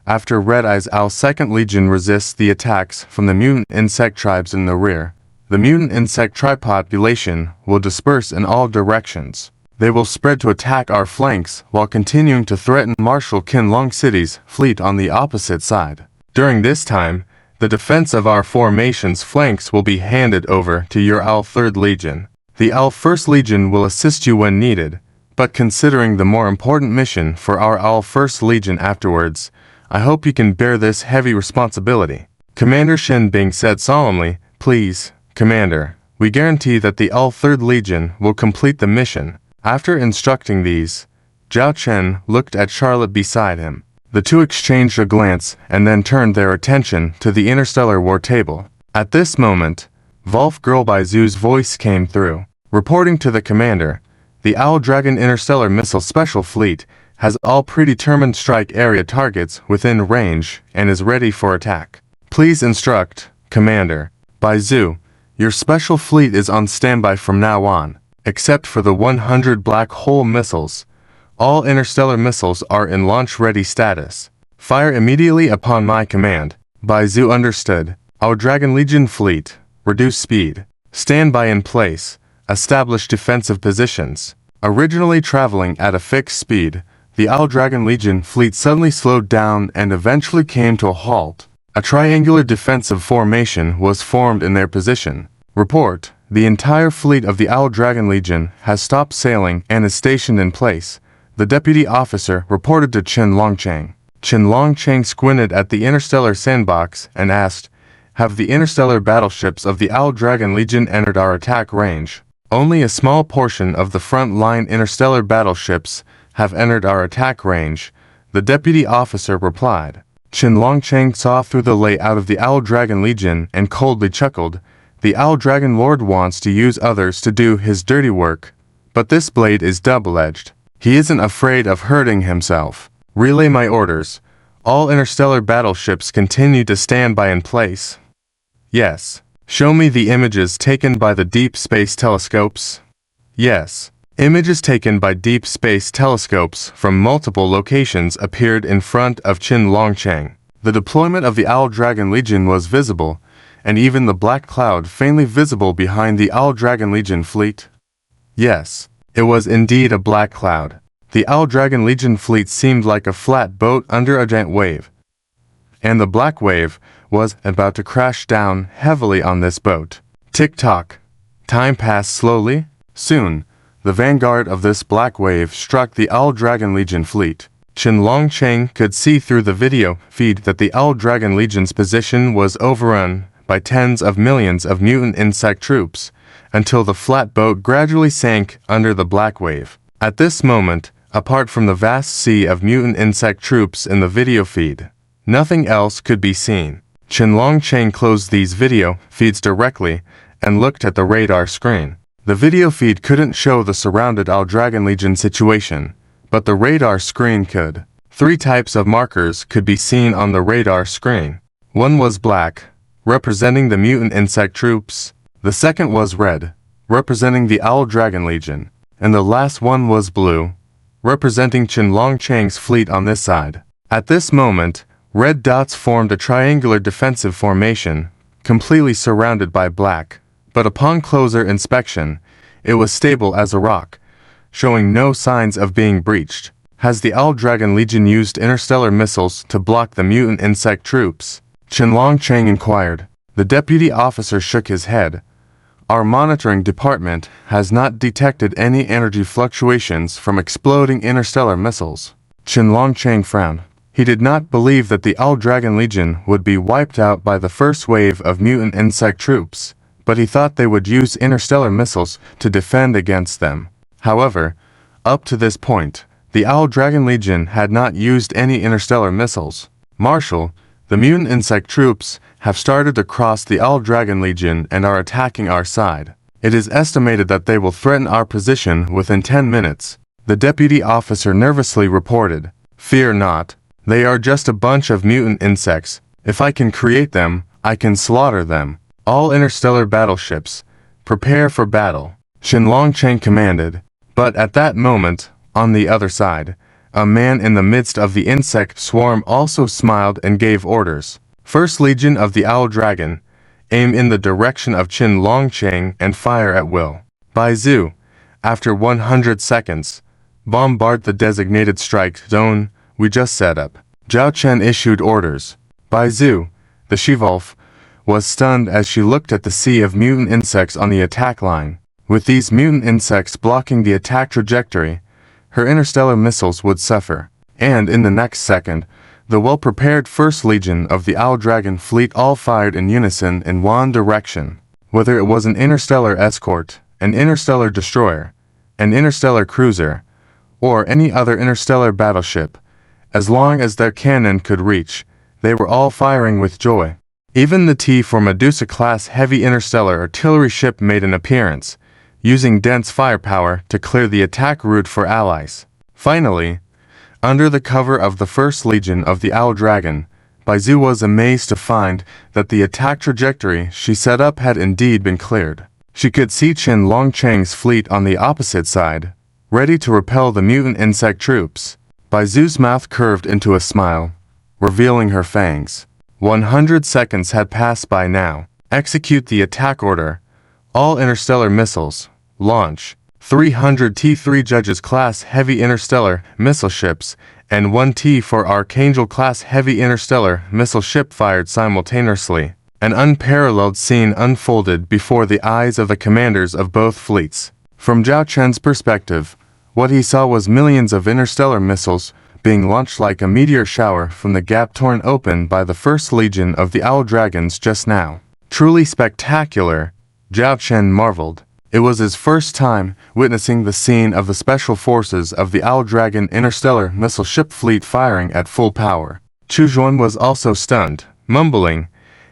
After Red Eye's Owl 2nd Legion resists the attacks from the mutant insect tribes in the rear, the mutant insect tribe population will disperse in all directions. They will spread to attack our flanks while continuing to threaten Marshal Kinlong City's fleet on the opposite side. During this time, the defense of our formation's flanks will be handed over to your Owl 3rd Legion. The Owl 1st Legion will assist you when needed, but considering the more important mission for our Owl 1st Legion afterwards, I hope you can bear this heavy responsibility. Commander Shen Bing said solemnly, Please, Commander, we guarantee that the Owl 3rd Legion will complete the mission. After instructing these, Zhao Chen looked at Charlotte beside him. The two exchanged a glance and then turned their attention to the interstellar war table. At this moment, Volf Girl Baizu's voice came through. Reporting to the commander, the Owl Dragon Interstellar Missile Special Fleet has all predetermined strike area targets within range and is ready for attack. Please instruct, Commander. Baizu, your special fleet is on standby from now on. Except for the 100 black hole missiles, all interstellar missiles are in launch-ready status. Fire immediately upon my command. Baizu understood. Our Dragon Legion fleet, reduce speed. Stand by in place. Establish defensive positions. Originally traveling at a fixed speed, the Owl Dragon Legion fleet suddenly slowed down and eventually came to a halt. A triangular defensive formation was formed in their position. Report. The entire fleet of the Owl Dragon Legion has stopped sailing and is stationed in place, the deputy officer reported to Chen Longchang. Chen Longchang squinted at the interstellar sandbox and asked, Have the interstellar battleships of the Owl Dragon Legion entered our attack range? Only a small portion of the front-line interstellar battleships have entered our attack range, the deputy officer replied. Qin Longcheng saw through the layout of the Owl Dragon Legion and coldly chuckled. The Owl Dragon Lord wants to use others to do his dirty work. But this blade is double-edged. He isn't afraid of hurting himself. Relay my orders. All interstellar battleships continue to stand by in place. Yes. Show me the images taken by the deep space telescopes. Yes. Images taken by deep space telescopes from multiple locations appeared in front of Qin Longcheng. The deployment of the Owl Dragon Legion was visible, and even the black cloud faintly visible behind the Owl Dragon Legion fleet. Yes, it was indeed a black cloud. The Owl Dragon Legion fleet seemed like a flat boat under a giant wave, and the black wave was about to crash down heavily on this boat. Tick-tock. Time passed slowly. Soon, the vanguard of this black wave struck the Owl Dragon Legion fleet. Qin Longcheng could see through the video feed that the Owl Dragon Legion's position was overrun by tens of millions of mutant insect troops, until the flat boat gradually sank under the black wave. At this moment, apart from the vast sea of mutant insect troops in the video feed, nothing else could be seen. Qin Longcheng closed these video feeds directly and looked at the radar screen. The video feed couldn't show the surrounded Owl Dragon Legion situation, but the radar screen could. 3 types of markers could be seen on the radar screen. One was black, representing the mutant insect troops. The second was red, representing the Owl Dragon Legion. And the last one was blue, representing Qin Longcheng's fleet on this side. At this moment, red dots formed a triangular defensive formation, completely surrounded by black. But upon closer inspection, it was stable as a rock, showing no signs of being breached. Has the Owl Dragon Legion used interstellar missiles to block the mutant insect troops? Qin Longcheng inquired. The deputy officer shook his head. Our monitoring department has not detected any energy fluctuations from exploding interstellar missiles. Qin Longcheng frowned. He did not believe that the Owl Dragon Legion would be wiped out by the first wave of mutant insect troops, but he thought they would use interstellar missiles to defend against them. However, up to this point, the Owl Dragon Legion had not used any interstellar missiles. Marshal, the mutant insect troops have started to cross the Owl Dragon Legion and are attacking our side. It is estimated that they will threaten our position within 10 minutes. The deputy officer nervously reported. Fear not. They are just a bunch of mutant insects. If I can create them, I can slaughter them. All interstellar battleships, prepare for battle, Qin Longcheng commanded. But at that moment, on the other side, a man in the midst of the insect swarm also smiled and gave orders. First Legion of the Owl Dragon, aim in the direction of Qin Longcheng and fire at will. Bai Zhu, after 100 seconds, bombard the designated strike zone we just set up. Zhao Chen issued orders. Bai Zhu, the she-wolf, was stunned as she looked at the sea of mutant insects on the attack line. With these mutant insects blocking the attack trajectory, her interstellar missiles would suffer. And in the next second, the well-prepared First Legion of the Owl Dragon fleet all fired in unison in one direction. Whether it was an interstellar escort, an interstellar destroyer, an interstellar cruiser, or any other interstellar battleship, as long as their cannon could reach, they were all firing with joy. Even the T-4 Medusa-class heavy interstellar artillery ship made an appearance, using dense firepower to clear the attack route for allies. Finally, under the cover of the First Legion of the Owl Dragon, Bai Zhu was amazed to find that the attack trajectory she set up had indeed been cleared. She could see Qin Longcheng's fleet on the opposite side, ready to repel the mutant insect troops. Bai Zhu's mouth curved into a smile, revealing her fangs. 100 seconds had passed by now. Execute the attack order. All interstellar missiles. Launch. 300 T-3 Judges-class heavy interstellar missile ships and 1 T-4 Archangel-class heavy interstellar missile ship fired simultaneously. An unparalleled scene unfolded before the eyes of the commanders of both fleets. From Zhao Chen's perspective, what he saw was millions of interstellar missiles being launched like a meteor shower from the gap torn open by the First Legion of the Owl Dragons just now. Truly spectacular, Zhao Chen marveled. It was his first time witnessing the scene of the special forces of the Owl Dragon interstellar missile ship fleet firing at full power. Chu Xuan was also stunned, mumbling,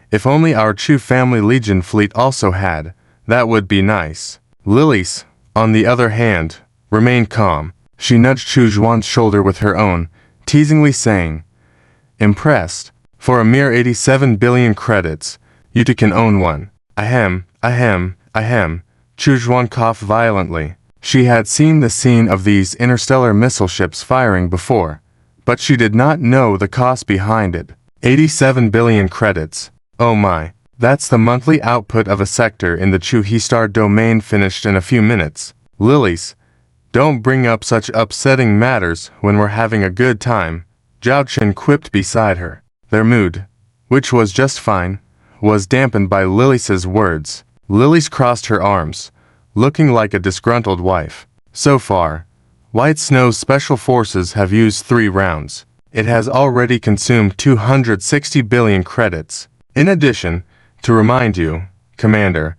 "If only our Chu family Legion fleet also had, that would be nice." Lilies, on the other hand, remained calm. She nudged Chu Xuan's shoulder with her own, teasingly saying, "Impressed. For a mere 87 billion credits, you two can own one." Ahem, ahem, ahem. Chu Xuan coughed violently. She had seen the scene of these interstellar missile ships firing before, but she did not know the cost behind it. 87 billion credits. Oh my. That's the monthly output of a sector in the Chu He Star domain finished in a few minutes. Lilies, don't bring up such upsetting matters when we're having a good time, Zhao Chen quipped beside her. Their mood, which was just fine, was dampened by Lilies' words. Lilies crossed her arms, looking like a disgruntled wife. So far, White Snow's special forces have used 3 rounds. It has already consumed 260 billion credits. In addition, to remind you, Commander,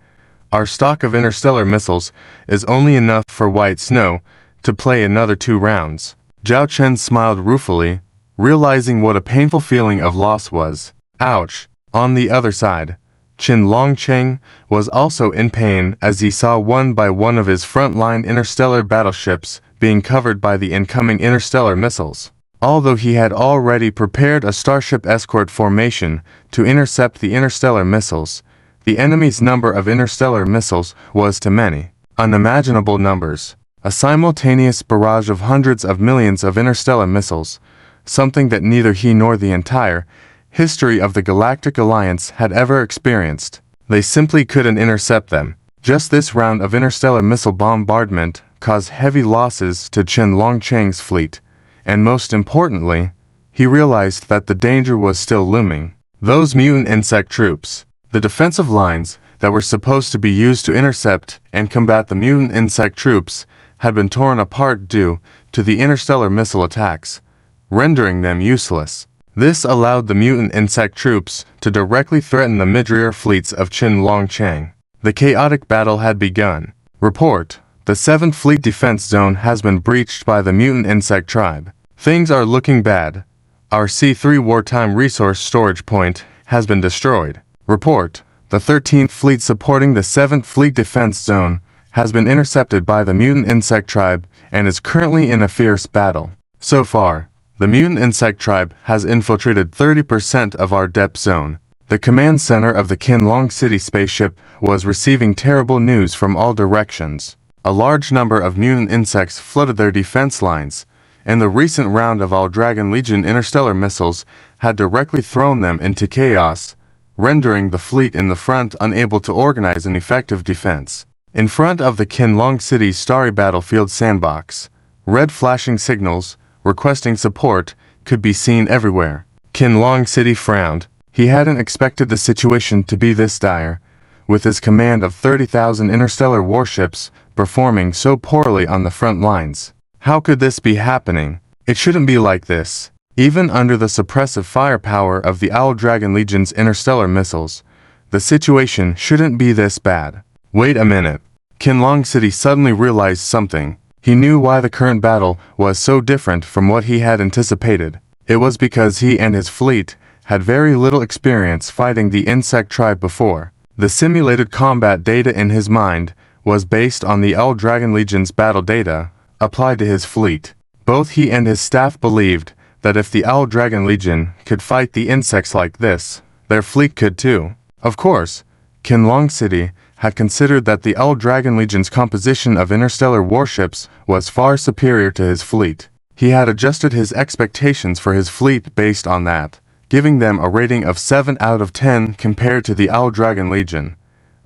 our stock of interstellar missiles is only enough for White Snow to play another 2 rounds. Zhao Chen smiled ruefully, realizing what a painful feeling of loss was. Ouch. On the other side, Qin Longcheng was also in pain as he saw one by one of his frontline interstellar battleships being covered by the incoming interstellar missiles. Although he had already prepared a starship escort formation to intercept the interstellar missiles, the enemy's number of interstellar missiles was too many. Unimaginable numbers. A simultaneous barrage of hundreds of millions of interstellar missiles, something that neither he nor the entire history of the Galactic Alliance had ever experienced. They simply couldn't intercept them. Just this round of interstellar missile bombardment caused heavy losses to Qin Longcheng's fleet, and most importantly, he realized that the danger was still looming. Those mutant insect troops, the defensive lines that were supposed to be used to intercept and combat the mutant insect troops, had been torn apart due to the interstellar missile attacks, rendering them useless. This allowed the mutant insect troops to directly threaten the mid-rear fleets of Qin Longcheng. The chaotic battle had begun. Report: the 7th Fleet Defense Zone has been breached by the mutant insect tribe. Things are looking bad. Our C3 wartime resource storage point has been destroyed. Report: the 13th Fleet supporting the 7th Fleet Defense Zone has been intercepted by the mutant insect tribe and is currently in a fierce battle. So far, the mutant insect tribe has infiltrated 30% of our depth zone. The command center of the Qinlong City spaceship was receiving terrible news from all directions. A large number of mutant insects flooded their defense lines, and the recent round of All Dragon Legion interstellar missiles had directly thrown them into chaos, rendering the fleet in the front unable to organize an effective defense. In front of the Qinlong City's starry battlefield sandbox, red flashing signals requesting support could be seen everywhere. Qinlong City frowned. He hadn't expected the situation to be this dire, with his command of 30,000 interstellar warships performing so poorly on the front lines. How could this be happening? It shouldn't be like this. Even under the suppressive firepower of the Owl Dragon Legion's interstellar missiles, the situation shouldn't be this bad. Wait a minute. Qinlong City suddenly realized something. He knew why the current battle was so different from what he had anticipated. It was because he and his fleet had very little experience fighting the insect tribe before. The simulated combat data in his mind was based on the Owl Dragon Legion's battle data applied to his fleet. Both he and his staff believed that if the Owl Dragon Legion could fight the insects like this, their fleet could too. Of course, Qinlong City had considered that the Owl Dragon Legion's composition of interstellar warships was far superior to his fleet. He had adjusted his expectations for his fleet based on that, giving them a rating of 7 out of 10 compared to the Owl Dragon Legion.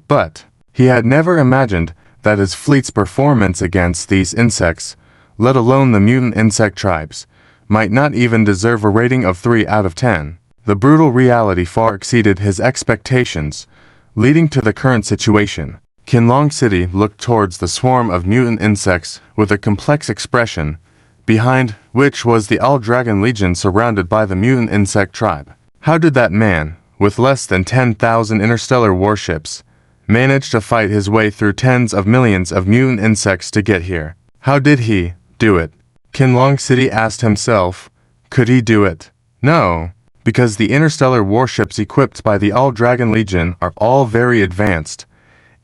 But he had never imagined that his fleet's performance against these insects, let alone the mutant insect tribes, might not even deserve a rating of 3 out of 10. The brutal reality far exceeded his expectations, leading to the current situation. Qinlong City looked towards the swarm of mutant insects with a complex expression, behind which was the Owl Dragon Legion surrounded by the mutant insect tribe. How did that man, with less than 10,000 interstellar warships, managed to fight his way through tens of millions of mutant insects to get here. How did he do it? Qianlong City asked himself. Could he do it? No, because the interstellar warships equipped by the All-Dragon Legion are all very advanced,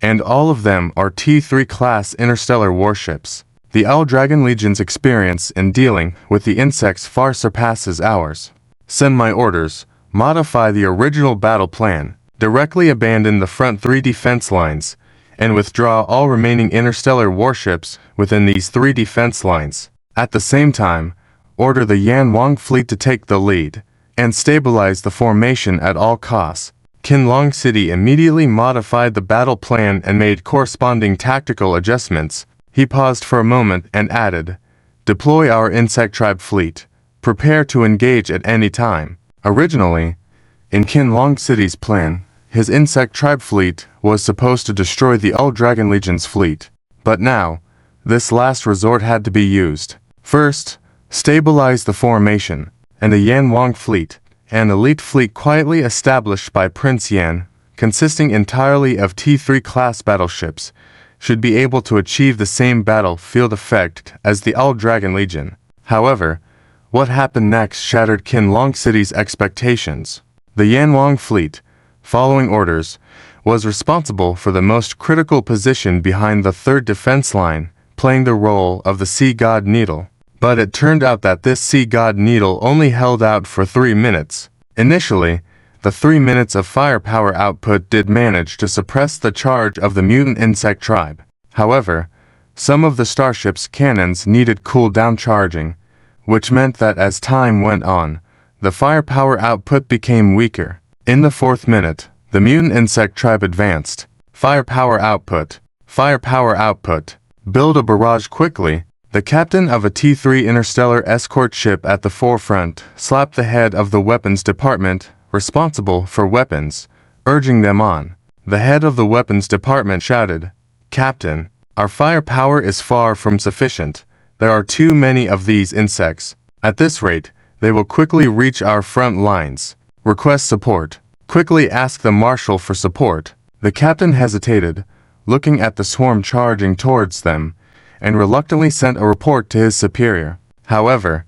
and all of them are T3 class interstellar warships. The All-Dragon Legion's experience in dealing with the insects far surpasses ours. Send my orders. Modify the original battle plan. Directly abandon the front 3 defense lines, and withdraw all remaining interstellar warships within these 3 defense lines. At the same time, order the Yanwang fleet to take the lead, and stabilize the formation at all costs. Qianlong City immediately modified the battle plan and made corresponding tactical adjustments. He paused for a moment and added, deploy our insect tribe fleet. Prepare to engage at any time. Originally, in Qianlong City's plan, his insect tribe fleet was supposed to destroy the All-Dragon Legion's fleet. But now, this last resort had to be used. First, stabilize the formation, and the Yanwang fleet, an elite fleet quietly established by Prince Yan, consisting entirely of T3 class battleships, should be able to achieve the same battlefield effect as the All-Dragon Legion. However, what happened next shattered Qianlong City's expectations. The Yanwang fleet, following orders, was responsible for the most critical position behind the 3rd defense line, playing the role of the Sea God Needle. But it turned out that this Sea God Needle only held out for 3 minutes. Initially, the 3 minutes of firepower output did manage to suppress the charge of the mutant insect tribe. However, some of the starship's cannons needed cool-down charging, which meant that as time went on, the firepower output became weaker. In the 4th minute, the mutant insect tribe advanced. Firepower output. Firepower output. Build a barrage quickly. The captain of a T3 interstellar escort ship at the forefront slapped the head of the weapons department, responsible for weapons, urging them on. The head of the weapons department shouted, Captain, our firepower is far from sufficient. There are too many of these insects. At this rate, they will quickly reach our front lines. Request support. Quickly ask the marshal for support. The captain hesitated, looking at the swarm charging towards them, and reluctantly sent a report to his superior. However,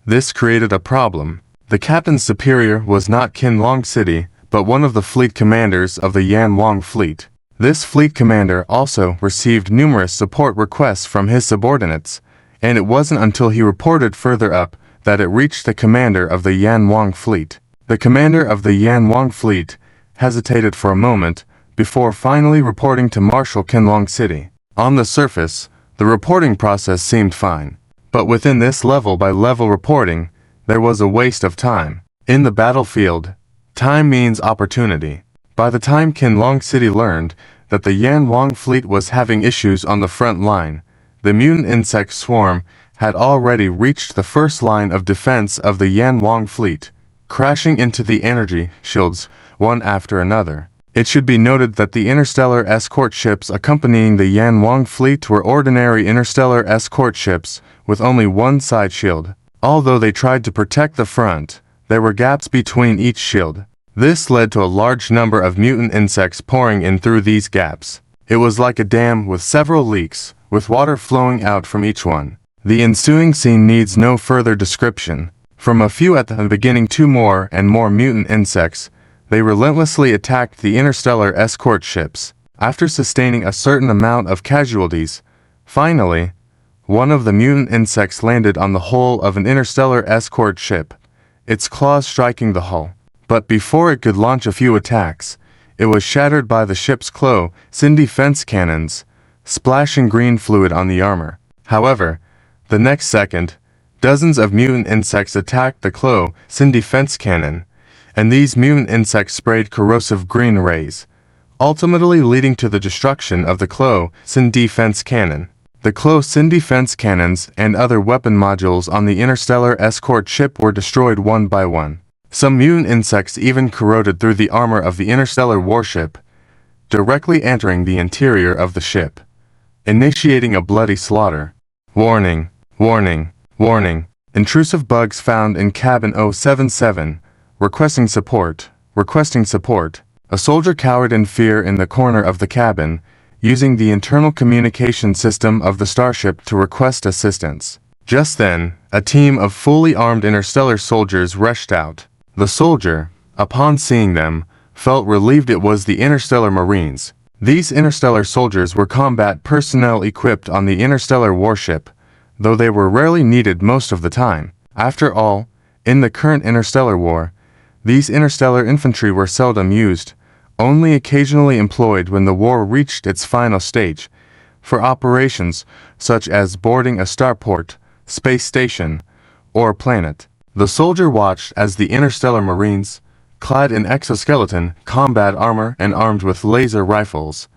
this created a problem. The captain's superior was not Qianlong City, but one of the fleet commanders of the Yanwang fleet. This fleet commander also received numerous support requests from his subordinates, and it wasn't until he reported further up that it reached the commander of the Yanwang fleet. The commander of the Yanwang fleet hesitated for a moment before finally reporting to Marshal Qianlong City. On the surface, the reporting process seemed fine, but within this level-by-level reporting, there was a waste of time. In the battlefield, time means opportunity. By the time Qianlong City learned that the Yanwang fleet was having issues on the front line, the mutant insect swarm had already reached the first line of defense of the Yanwang fleet, crashing into the energy shields one after another. It should be noted that the interstellar escort ships accompanying the Yanwang fleet were ordinary interstellar escort ships with only one side shield. Although they tried to protect the front, there were gaps between each shield. This led to a large number of mutant insects pouring in through these gaps. It was like a dam with several leaks, with water flowing out from each one. The ensuing scene needs no further description. From a few at the beginning to more and more mutant insects, they relentlessly attacked the interstellar escort ships. After sustaining a certain amount of casualties, finally, one of the mutant insects landed on the hull of an interstellar escort ship, its claws striking the hull. But before it could launch a few attacks, it was shattered by the ship's close-in defense cannons, splashing green fluid on the armor. However, the next second, dozens of mutant insects attacked the close-in defense cannon, and these mutant insects sprayed corrosive green rays, ultimately leading to the destruction of the close-in defense cannon. The close-in defense cannons and other weapon modules on the interstellar escort ship were destroyed one by one. Some mutant insects even corroded through the armor of the interstellar warship, directly entering the interior of the ship, initiating a bloody slaughter. Warning, warning, warning. Intrusive bugs found in cabin 077. Requesting support. Requesting support. A soldier cowered in fear in the corner of the cabin, using the internal communication system of the starship to request assistance. Just then, a team of fully armed interstellar soldiers rushed out. The soldier, upon seeing them, felt relieved it was the interstellar marines. These interstellar soldiers were combat personnel equipped on the interstellar warship, though they were rarely needed most of the time. After all, in the current interstellar war, these interstellar infantry were seldom used, only occasionally employed when the war reached its final stage, for operations such as boarding a starport, space station, or planet. The soldier watched as the interstellar marines, clad in exoskeleton, combat armor and armed with laser rifles,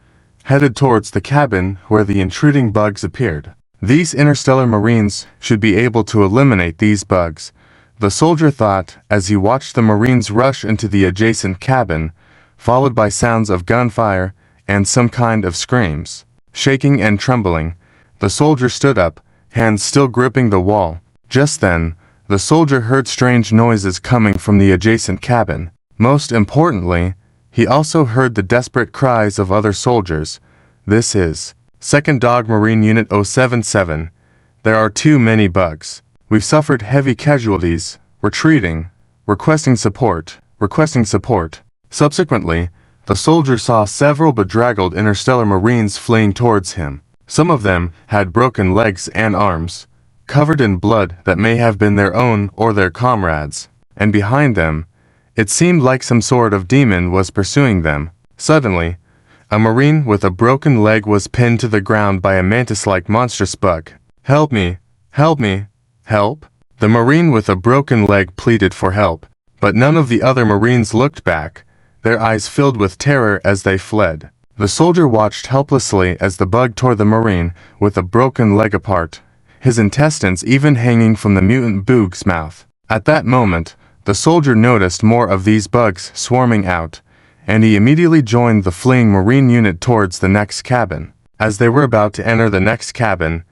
headed towards the cabin where the intruding bugs appeared. These interstellar marines should be able to eliminate these bugs, the soldier thought as he watched the marines rush into the adjacent cabin, followed by sounds of gunfire and some kind of screams. Shaking and trembling, the soldier stood up, hands still gripping the wall. Just then, the soldier heard strange noises coming from the adjacent cabin. Most importantly, he also heard the desperate cries of other soldiers. This is 2nd Dog Marine Unit 077. There are too many bugs. We've suffered heavy casualties. Retreating. Requesting support. Requesting support. Subsequently, the soldier saw several bedraggled interstellar marines fleeing towards him. Some of them had broken legs and arms, covered in blood that may have been their own or their comrades', and behind them, it seemed like some sort of demon was pursuing them. Suddenly, a marine with a broken leg was pinned to the ground by a mantis-like monstrous bug. "Help me! Help me! Help!" The marine with a broken leg pleaded for help, but none of the other marines looked back, their eyes filled with terror as they fled. The soldier watched helplessly as the bug tore the marine with a broken leg apart, his intestines even hanging from the mutant bug's mouth. At that moment, the soldier noticed more of these bugs swarming out, and he immediately joined the fleeing marine unit towards the next cabin. As they were about to enter the next cabin,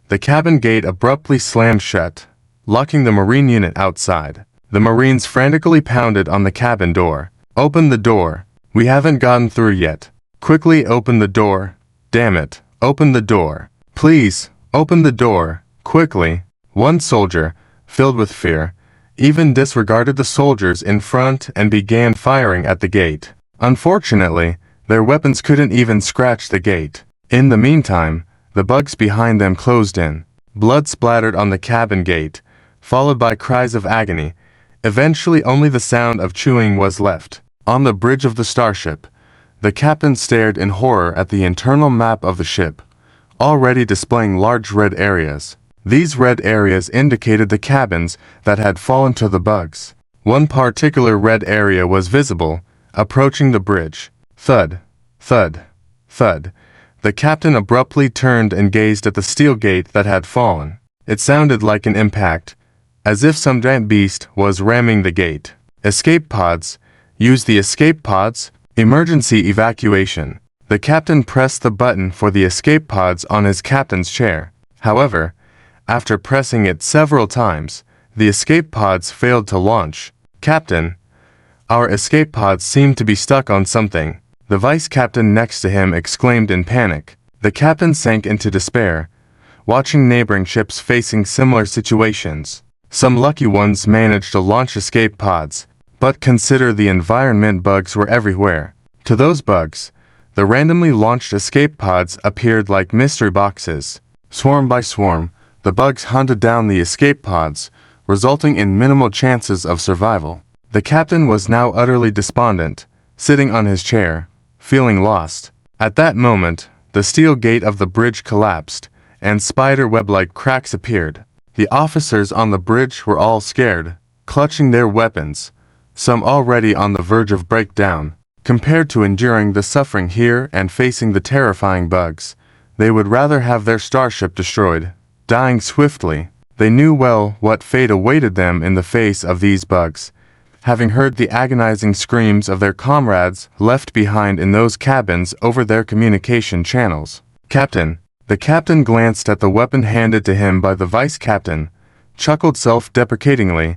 the cabin gate abruptly slammed shut, locking the marine unit outside. The marines frantically pounded on the cabin door. "Open the door. We haven't gotten through yet. Quickly open the door. Damn it. Open the door. Please, open the door. Quickly." One soldier, filled with fear, even disregarded the soldiers in front and began firing at the gate. Unfortunately, their weapons couldn't even scratch the gate. In the meantime, the bugs behind them closed in. Blood splattered on the cabin gate, followed by cries of agony. Eventually only the sound of chewing was left. On the bridge of the starship, the captain stared in horror at the internal map of the ship, already displaying large red areas. These red areas indicated the cabins that had fallen to the bugs. One particular red area was visible, approaching the bridge. Thud, thud, thud. The captain abruptly turned and gazed at the steel gate that had fallen. It sounded like an impact, as if some giant beast was ramming the gate. Escape pods. Use the escape pods. Emergency evacuation. The captain pressed the button for the escape pods on his captain's chair. However, after pressing it several times, the escape pods failed to launch. "Captain, our escape pods seem to be stuck on something," the vice captain next to him exclaimed in panic. The captain sank into despair, watching neighboring ships facing similar situations. Some lucky ones managed to launch escape pods, but consider the environment, bugs were everywhere. To those bugs, the randomly launched escape pods appeared like mystery boxes. Swarm by swarm, the bugs hunted down the escape pods, resulting in minimal chances of survival. The captain was now utterly despondent, sitting on his chair, feeling lost. At that moment, the steel gate of the bridge collapsed, and spider web-like cracks appeared. The officers on the bridge were all scared, clutching their weapons, some already on the verge of breakdown. Compared to enduring the suffering here and facing the terrifying bugs, they would rather have their starship destroyed, dying swiftly. They knew well what fate awaited them in the face of these bugs, having heard the agonizing screams of their comrades left behind in those cabins over their communication channels. "Captain." The captain glanced at the weapon handed to him by the vice captain, chuckled self-deprecatingly,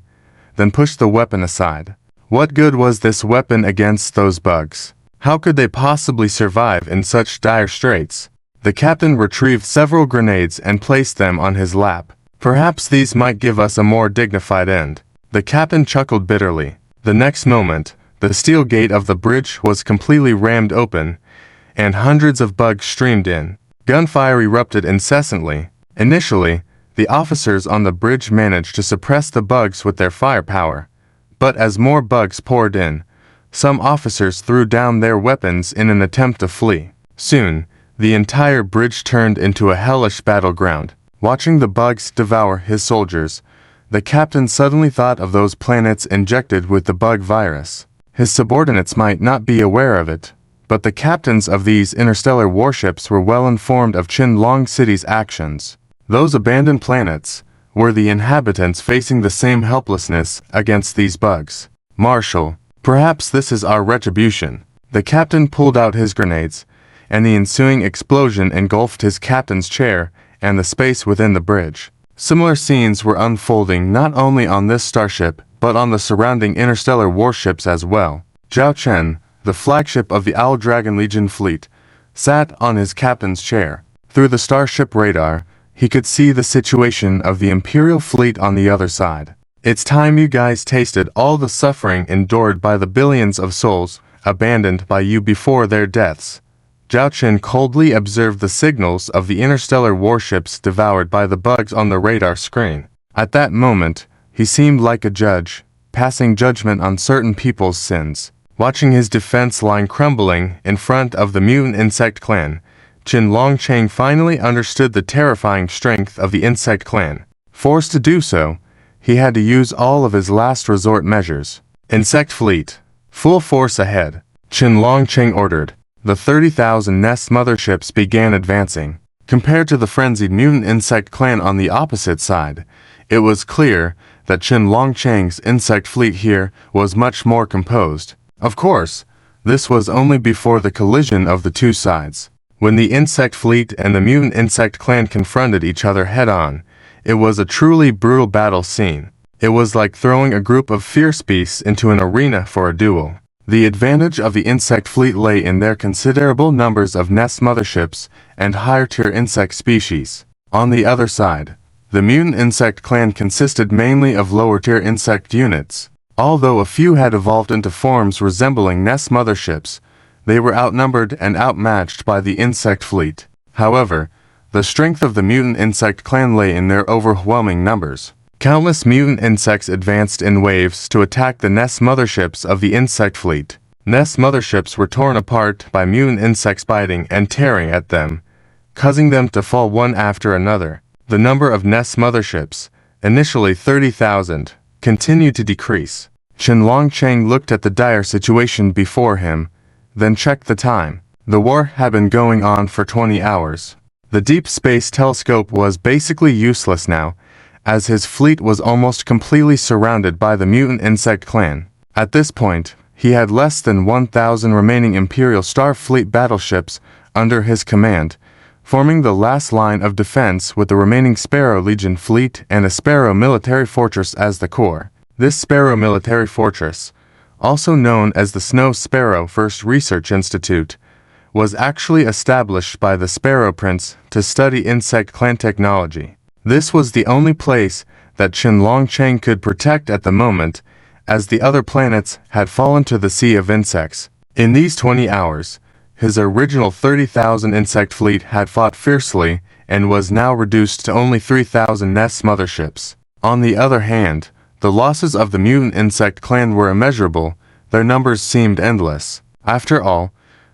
then pushed the weapon aside. What good was this weapon against those bugs? How could they possibly survive in such dire straits? The captain retrieved several grenades and placed them on his lap. Perhaps these might give us a more dignified end. The captain chuckled bitterly. The next moment, the steel gate of the bridge was completely rammed open, and hundreds of bugs streamed in. Gunfire erupted incessantly. Initially, the officers on the bridge managed to suppress the bugs with their firepower. But as more bugs poured in, some officers threw down their weapons in an attempt to flee. Soon, the entire bridge turned into a hellish battleground. Watching the bugs devour his soldiers, the captain suddenly thought of those planets injected with the bug virus. His subordinates might not be aware of it, but the captains of these interstellar warships were well informed of Qinlong City's actions. Those abandoned planets were the inhabitants facing the same helplessness against these bugs. Marshal, perhaps this is our retribution. The captain pulled out his grenades, and the ensuing explosion engulfed his captain's chair and the space within the bridge. Similar scenes were unfolding not only on this starship, but on the surrounding interstellar warships as well. Zhao Chen, the flagship of the Owl Dragon Legion fleet, sat on his captain's chair. Through the starship radar, he could see the situation of the Imperial fleet on the other side. It's time you guys tasted all the suffering endured by the billions of souls abandoned by you before their deaths. Zhao Chen coldly observed the signals of the interstellar warships devoured by the bugs on the radar screen. At that moment, he seemed like a judge, passing judgment on certain people's sins. Watching his defense line crumbling in front of the mutant insect clan, Qinlong Cheng finally understood the terrifying strength of the insect clan. Forced to do so, he had to use all of his last resort measures. Insect fleet, full force ahead, Qinlong Cheng ordered. The 30,000 Nest motherships began advancing. Compared to the frenzied mutant insect clan on the opposite side, it was clear that Qinlong Cheng's insect fleet here was much more composed. Of course, this was only before the collision of the two sides. When the insect fleet and the mutant insect clan confronted each other head-on, it was a truly brutal battle scene. It was like throwing a group of fierce beasts into an arena for a duel. The advantage of the insect fleet lay in their considerable numbers of nest motherships and higher-tier insect species. On the other side, the mutant insect clan consisted mainly of lower-tier insect units. Although a few had evolved into forms resembling nest motherships, they were outnumbered and outmatched by the insect fleet. However, the strength of the mutant insect clan lay in their overwhelming numbers. Countless mutant insects advanced in waves to attack the nest motherships of the insect fleet. Nest motherships were torn apart by mutant insects biting and tearing at them, causing them to fall one after another. The number of nest motherships, initially 30,000, continued to decrease. Qinlong Cheng looked at the dire situation before him, then checked the time. The war had been going on for 20 hours. The deep space telescope was basically useless now, as his fleet was almost completely surrounded by the mutant insect clan. At this point, he had less than 1,000 remaining Imperial Starfleet battleships under his command, forming the last line of defense with the remaining Sparrow Legion fleet and a Sparrow military fortress as the core. This Sparrow military fortress, also known as the Snow Sparrow First Research Institute, was actually established by the Sparrow Prince to study insect clan technology. This was the only place that Qinlong Cheng could protect at the moment, as the other planets had fallen to the sea of insects. In these 20 hours, his original 30,000 insect fleet had fought fiercely and was now reduced to only 3,000 nest motherships. On the other hand, the losses of the mutant insect clan were immeasurable. Their numbers seemed endless. After all,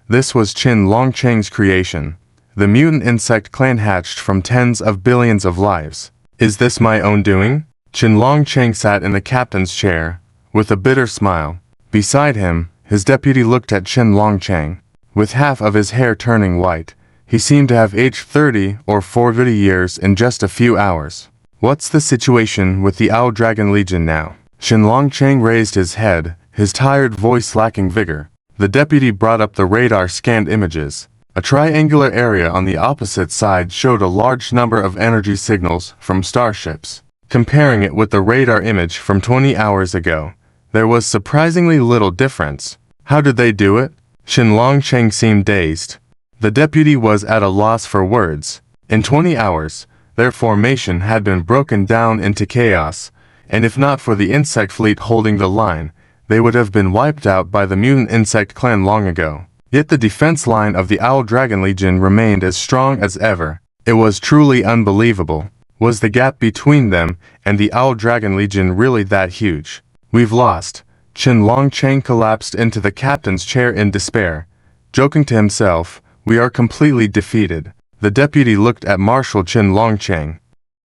this was Qinlong Cheng's creation. The mutant insect clan hatched from tens of billions of lives. Is this my own doing? Qinlong Cheng sat in the captain's chair, with a bitter smile. Beside him, his deputy looked at Qinlong Cheng. With half of his hair turning white, he seemed to have aged 30 or 40 years in just a few hours. What's the situation with the Owl Dragon Legion now? Qinlong Cheng raised his head, his tired voice lacking vigor. The deputy brought up the radar-scanned images. A triangular area on the opposite side showed a large number of energy signals from starships. Comparing it with the radar image from 20 hours ago, there was surprisingly little difference. How did they do it? Qianlong Cheng seemed dazed. The deputy was at a loss for words. In 20 hours, their formation had been broken down into chaos, and if not for the insect fleet holding the line, they would have been wiped out by the mutant insect clan long ago. Yet the defense line of the Owl Dragon Legion remained as strong as ever. It was truly unbelievable. Was the gap between them and the Owl Dragon Legion really that huge? We've lost. Qianlong Cheng collapsed into the captain's chair in despair, joking to himself, we are completely defeated. The deputy looked at Marshal Qianlong Cheng.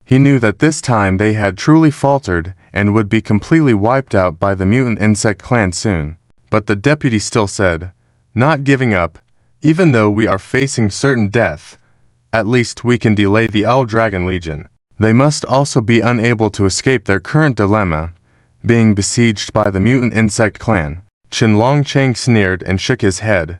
He knew that this time they had truly faltered and would be completely wiped out by the mutant insect clan soon. But the deputy still said, not giving up, even though we are facing certain death. At least we can delay the Owl Dragon Legion. They must also be unable to escape their current dilemma, being besieged by the mutant insect clan. Qianlong Cheng sneered and shook his head.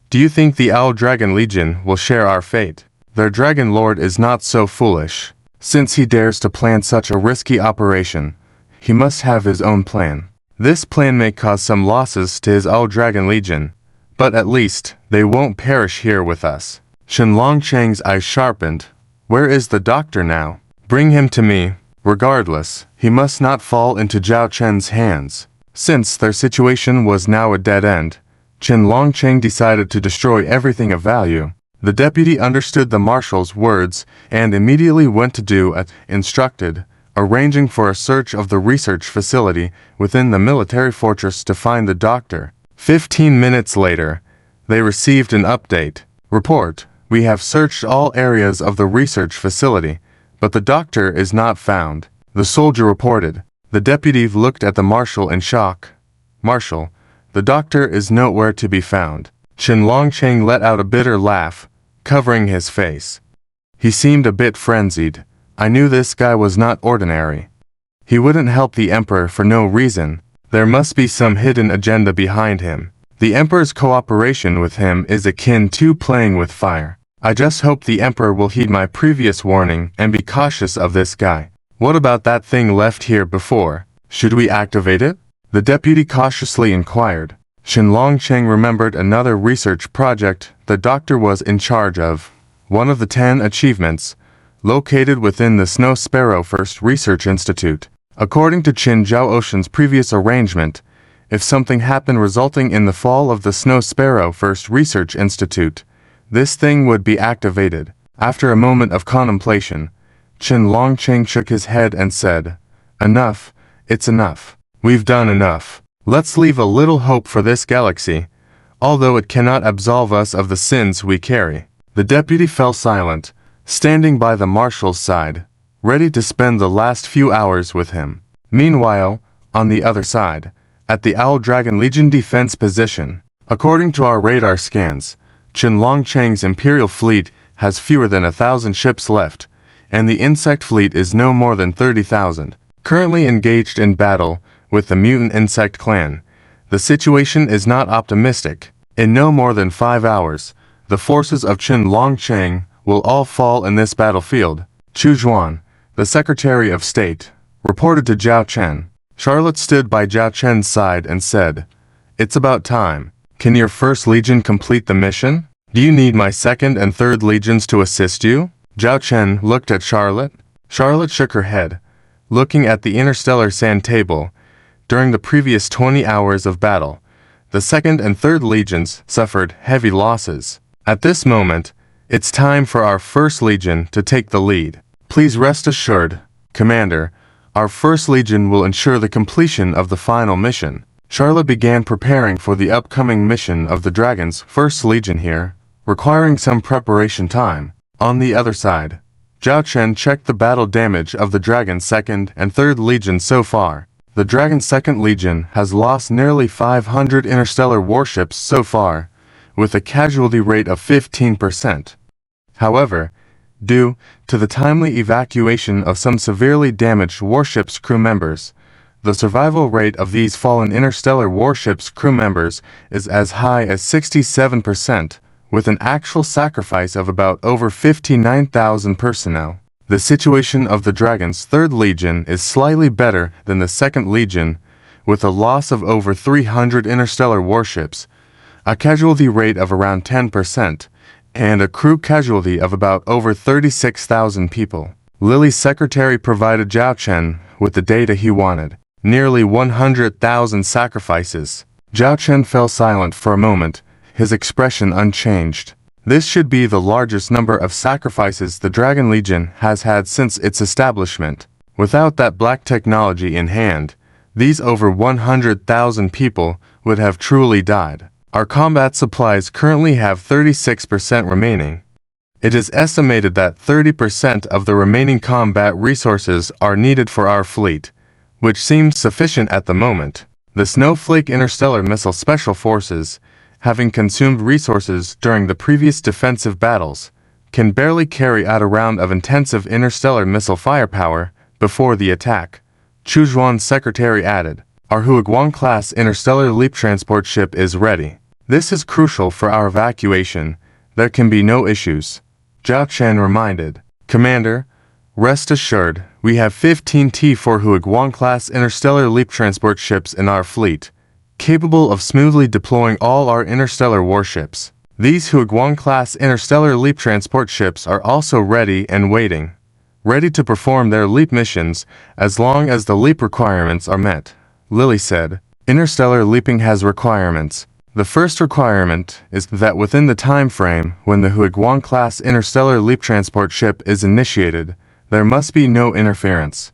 Do you think the Owl Dragon Legion will share our fate? Their Dragon Lord is not so foolish. Since he dares to plan such a risky operation, he must have his own plan. This plan may cause some losses to his Owl Dragon Legion, but at least they won't perish here with us. Qianlong Cheng's eyes sharpened. Where is the doctor now? Bring him to me. Regardless, he must not fall into Zhao Chen's hands. Since their situation was now a dead end, Qianlong Cheng decided to destroy everything of value. The deputy understood the marshal's words and immediately went to do as instructed, arranging for a search of the research facility within the military fortress to find the doctor. 15 minutes later, they received an update. Report, we have searched all areas of the research facility, but the doctor is not found. The soldier reported. The deputy looked at the marshal in shock. Marshal, the doctor is nowhere to be found. Qianlong Cheng let out a bitter laugh, covering his face. He seemed a bit frenzied. I knew this guy was not ordinary. He wouldn't help the emperor for no reason. There must be some hidden agenda behind him. The emperor's cooperation with him is akin to playing with fire. I just hope the emperor will heed my previous warning and be cautious of this guy. What about that thing left here before? Should we activate it? The deputy cautiously inquired. Qianlong Cheng remembered another research project the doctor was in charge of. One of the 10 achievements, located within the Snow Sparrow First Research Institute. According to Qin Zhao Ocean's previous arrangement, if something happened resulting in the fall of the Snow Sparrow First Research Institute, this thing would be activated. After a moment of contemplation, Qianlong Cheng shook his head and said, enough, it's enough. We've done enough. Let's leave a little hope for this galaxy, although it cannot absolve us of the sins we carry. The deputy fell silent, standing by the marshal's side, ready to spend the last few hours with him. Meanwhile, on the other side, at the Owl Dragon Legion defense position, according to our radar scans, Qianlong Cheng's Imperial fleet has fewer than 1,000 ships left, and the insect fleet is no more than 30,000. Currently engaged in battle with the mutant insect clan, the situation is not optimistic. In no more than 5 hours, the forces of Qianlong Cheng will all fall in this battlefield. Chu Zhuan, the Secretary of State, reported to Zhao Chen. Charlotte stood by Zhao Chen's side and said, it's about time. Can your first legion complete the mission? Do you need my second and third legions to assist you? Zhao Chen looked at Charlotte. Charlotte shook her head, looking at the interstellar sand table. During the previous 20 hours of battle, the second and third legions suffered heavy losses. At this moment, it's time for our first legion to take the lead. Please rest assured, Commander, our first legion will ensure the completion of the final mission. Charlotte began preparing for the upcoming mission of the Dragon's first legion here, requiring some preparation time. On the other side, Zhao Chen checked the battle damage of the Dragon's second and third legion so far. The Dragon's second legion has lost nearly 500 interstellar warships so far, with a casualty rate of 15%. However, due to the timely evacuation of some severely damaged warships' crew members, the survival rate of these fallen interstellar warships' crew members is as high as 67%, with an actual sacrifice of about over 59,000 personnel. The situation of the Dragon's Third Legion is slightly better than the Second Legion, with a loss of over 300 interstellar warships, a casualty rate of around 10%, and a crew casualty of about over 36,000 people. Lily's secretary provided Zhao Chen with the data he wanted. Nearly 100,000 sacrifices. Zhao Chen fell silent for a moment, his expression unchanged. This should be the largest number of sacrifices the Dragon Legion has had since its establishment. Without that black technology in hand, these over 100,000 people would have truly died. Our combat supplies currently have 36% remaining. It is estimated that 30% of the remaining combat resources are needed for our fleet, which seems sufficient at the moment. The Snowflake Interstellar Missile Special Forces, having consumed resources during the previous defensive battles, can barely carry out a round of intensive interstellar missile firepower before the attack. Chu Zhuan's secretary added, "Our Huiguang-class interstellar leap transport ship is ready. This is crucial for our evacuation. There can be no issues." Zhao Chen reminded, "Commander, rest assured, we have 15 T4 Huiguang-class interstellar leap transport ships in our fleet, capable of smoothly deploying all our interstellar warships. These Huiguang-class interstellar leap transport ships are also ready and waiting, ready to perform their leap missions as long as the leap requirements are met." Lily said, "Interstellar leaping has requirements. The first requirement is that within the time frame when the Huiguang-class interstellar leap transport ship is initiated, there must be no interference.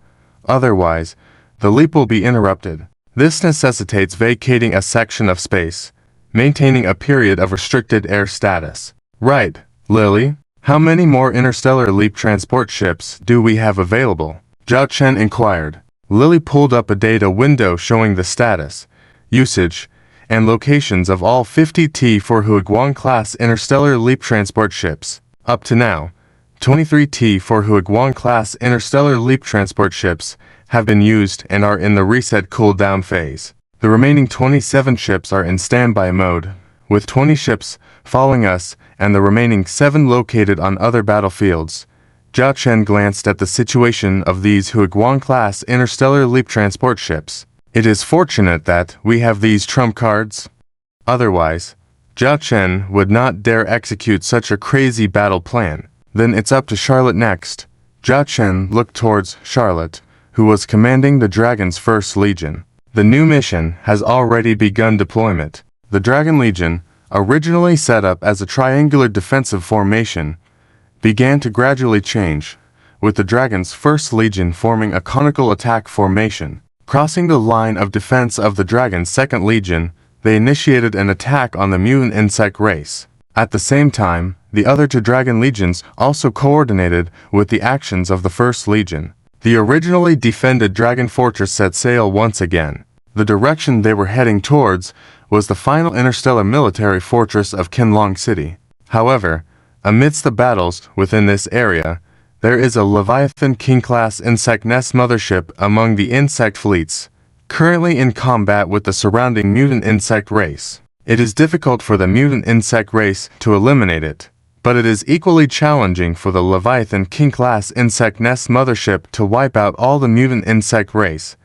Otherwise, the leap will be interrupted. This necessitates vacating a section of space, maintaining a period of restricted air status." "Right, Lily. How many more interstellar leap transport ships do we have available?" Zhao Chen inquired. Lily pulled up a data window showing the status, usage, and locations of all 50 T4 Huiguang-class interstellar leap transport ships. Up to now, 23 T4 Huiguang-class interstellar leap transport ships have been used and are in the reset cooldown phase. The remaining 27 ships are in standby mode, with 20 ships following us and the remaining 7 located on other battlefields. Zhao Chen glanced at the situation of these Huiguang-class interstellar leap transport ships. "It is fortunate that we have these trump cards. Otherwise, Zhao Chen would not dare execute such a crazy battle plan. Then it's up to Charlotte next." Zhao Chen looked towards Charlotte, who was commanding the Dragon's First Legion. The new mission has already begun deployment. The Dragon Legion, originally set up as a triangular defensive formation, began to gradually change, with the Dragon's First Legion forming a conical attack formation. Crossing the line of defense of the Dragon's Second Legion, they initiated an attack on the mutant insect race. At the same time, the other two Dragon Legions also coordinated with the actions of the First Legion. The originally defended Dragon Fortress set sail once again. The direction they were heading towards was the final interstellar military fortress of Qianlong City. However, amidst the battles within this area, there is a Leviathan King-class insect nest mothership among the insect fleets, currently in combat with the surrounding mutant insect race. It is difficult for the mutant insect race to eliminate it, but it is equally challenging for the Leviathan King-class insect nest mothership to wipe out all the mutant insect race,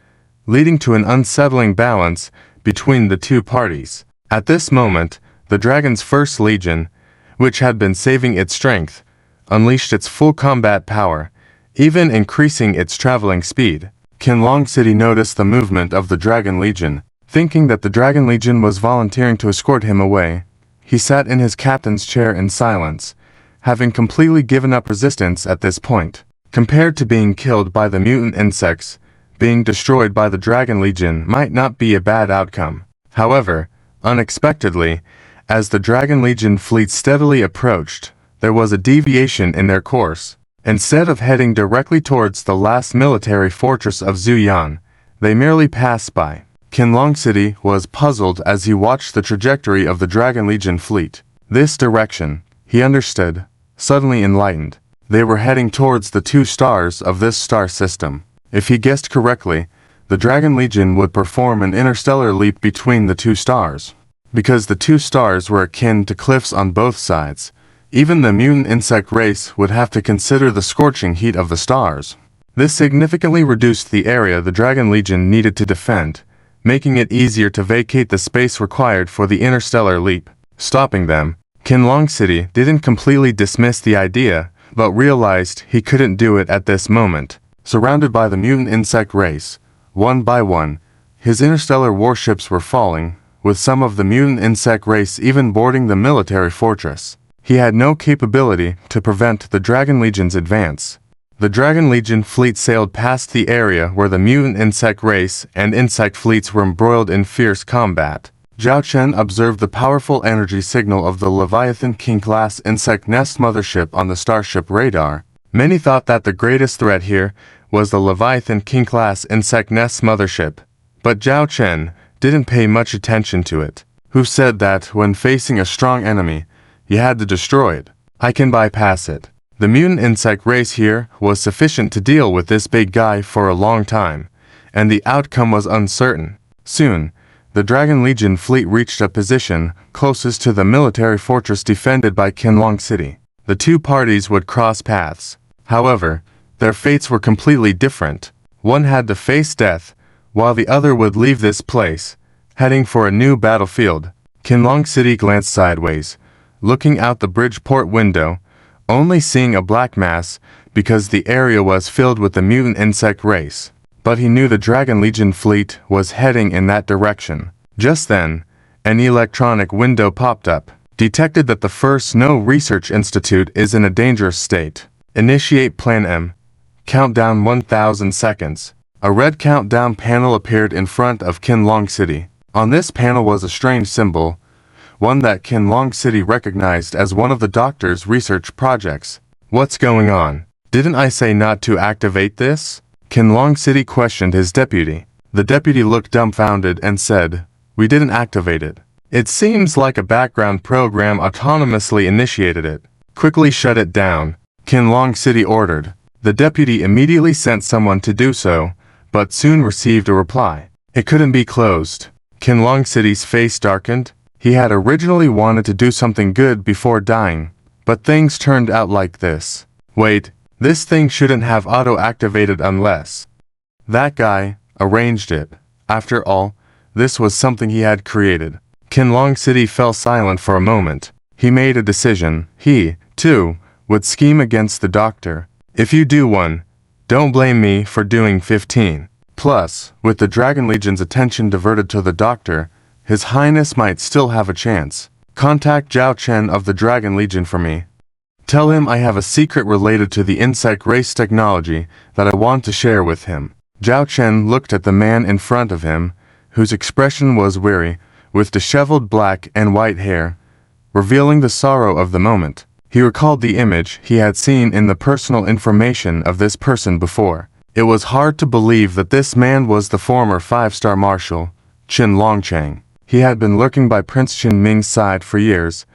leading to an unsettling balance between the two parties. At this moment, the Dragon's First Legion, which had been saving its strength, unleashed its full combat power, even increasing its traveling speed. Qianlong City noticed the movement of the Dragon Legion. Thinking that the Dragon Legion was volunteering to escort him away, he sat in his captain's chair in silence, having completely given up resistance at this point. Compared to being killed by the mutant insects, being destroyed by the Dragon Legion might not be a bad outcome. However, unexpectedly, as the Dragon Legion fleet steadily approached, there was a deviation in their course. Instead of heading directly towards the last military fortress of Zuyan, they merely passed by. Qianlong City was puzzled as he watched the trajectory of the Dragon Legion fleet. This direction, he understood, suddenly enlightened. They were heading towards the 2 stars of this star system. If he guessed correctly, the Dragon Legion would perform an interstellar leap between the 2 stars. Because the 2 stars were akin to cliffs on both sides, even the mutant insect race would have to consider the scorching heat of the stars. This significantly reduced the area the Dragon Legion needed to defend, making it easier to vacate the space required for the interstellar leap. stopping them. Kinlong City didn't completely dismiss the idea, but realized he couldn't do it at this moment. Surrounded by the mutant insect race, one by one, his interstellar warships were falling, with some of the mutant insect race even boarding the military fortress. He had no capability to prevent the Dragon Legion's advance. The Dragon Legion fleet sailed past the area where the mutant insect race and insect fleets were embroiled in fierce combat. Zhao Chen observed the powerful energy signal of the Leviathan King-class insect nest mothership on the starship radar. Many thought that the greatest threat here was the Leviathan King-class insect nest mothership, but Zhao Chen didn't pay much attention to it. Who said that when facing a strong enemy, you had to destroy it? I can bypass it. The mutant insect race here was sufficient to deal with this big guy for a long time, and the outcome was uncertain. Soon, the Dragon Legion fleet reached a position closest to the military fortress defended by Kinlong City. The two parties would cross paths. However, their fates were completely different. One had to face death, while the other would leave this place, heading for a new battlefield. Kinlong City glanced sideways, looking out the Bridgeport window, only seeing a black mass because the area was filled with the mutant insect race. But he knew the Dragon Legion fleet was heading in that direction. Just then, an electronic window popped up. Detected that the First Snow Research Institute is in a dangerous state. Initiate Plan M. Countdown 1000 seconds. A red countdown panel appeared in front of Kinlong City. On this panel was a strange symbol, one that Kinlong City recognized as one of the doctor's research projects. What's going on? Didn't I say not to activate this? Kinlong City questioned his deputy. The deputy looked dumbfounded and said, "We didn't activate it. It seems like a background program autonomously initiated it. Quickly shut it down," Kinlong City ordered. The deputy immediately sent someone to do so, but soon received a reply. It couldn't be closed. Kinlong City's face darkened. He had originally wanted to do something good before dying, but things turned out like this. Wait, this thing shouldn't have auto-activated unless that guy arranged it. After all, this was something he had created. Kinlong City fell silent for a moment. He made a decision. He, too, would scheme against the doctor. If you do one, don't blame me for doing 15. Plus, with the Dragon Legion's attention diverted to the doctor, His Highness might still have a chance. Contact Zhao Chen of the Dragon Legion for me. Tell him I have a secret related to the insect race technology that I want to share with him. Zhao Chen looked at the man in front of him, whose expression was weary, with disheveled black and white hair, revealing the sorrow of the moment. He recalled the image he had seen in the personal information of this person before. It was hard to believe that this man was the former 5-star marshal, Qin Longcheng. He had been lurking by Prince Qin Ming's side for years,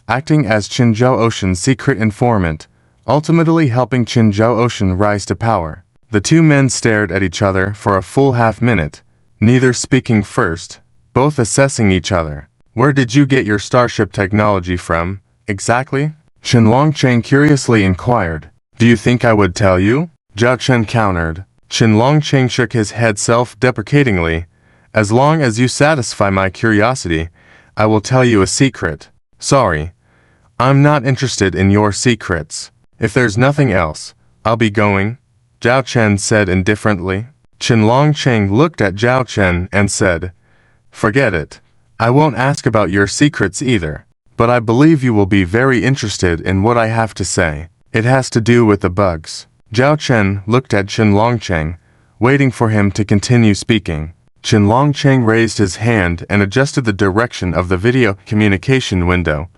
acting as Qin Zhao Ocean's secret informant, ultimately helping Qin Zhao Ocean rise to power. The two men stared at each other for a full half-minute, neither speaking first, both assessing each other. Where did you get your starship technology from, exactly? Qin Longcheng curiously inquired. Do you think I would tell you? Zhao Chen countered. Qin Longcheng shook his head self-deprecatingly. As long as you satisfy my curiosity, I will tell you a secret. Sorry, I'm not interested in your secrets. If there's nothing else, I'll be going, Zhao Chen said indifferently. Qin Longcheng looked at Zhao Chen and said, Forget it. I won't ask about your secrets either, but I believe you will be very interested in what I have to say. It has to do with the bugs. Zhao Chen looked at Qin Longcheng, waiting for him to continue speaking. Qin Longcheng raised his hand and adjusted the direction of the video communication window,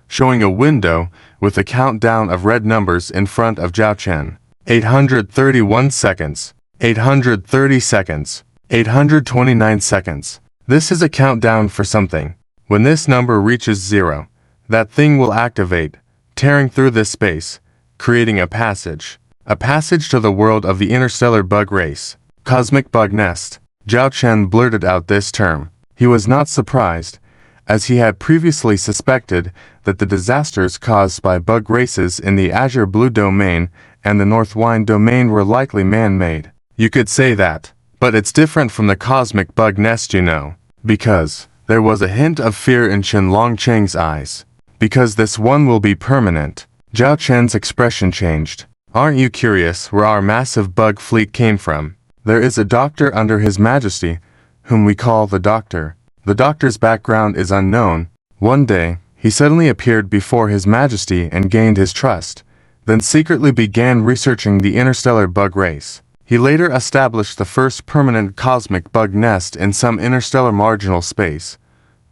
showing a window with a countdown of red numbers in front of Zhao Chen. 831 seconds, 830 seconds, 829 seconds. This is a countdown for something. When this number reaches 0, that thing will activate, tearing through this space, creating a passage to the world of the interstellar bug race, cosmic bug nest. Zhao Chen blurted out this term. He was not surprised, as he had previously suspected that the disasters caused by bug races in the Azure Blue Domain and the North Wine Domain were likely man-made. You could say that, but it's different from the cosmic bug nest, you know, because There was a hint of fear in Qianlong Cheng's eyes. Because this one will be permanent. Zhao Chen's expression changed. Aren't you curious where our massive bug fleet came from? There is a doctor under His Majesty, whom we call the Doctor. The Doctor's background is unknown. One day, he suddenly appeared before His Majesty and gained his trust, then secretly began researching the interstellar bug race. He later established the first permanent cosmic bug nest in some interstellar marginal space,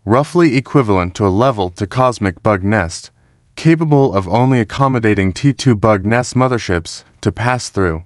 roughly equivalent to a level to cosmic bug nest, capable of only accommodating T2 bug nest motherships to pass through,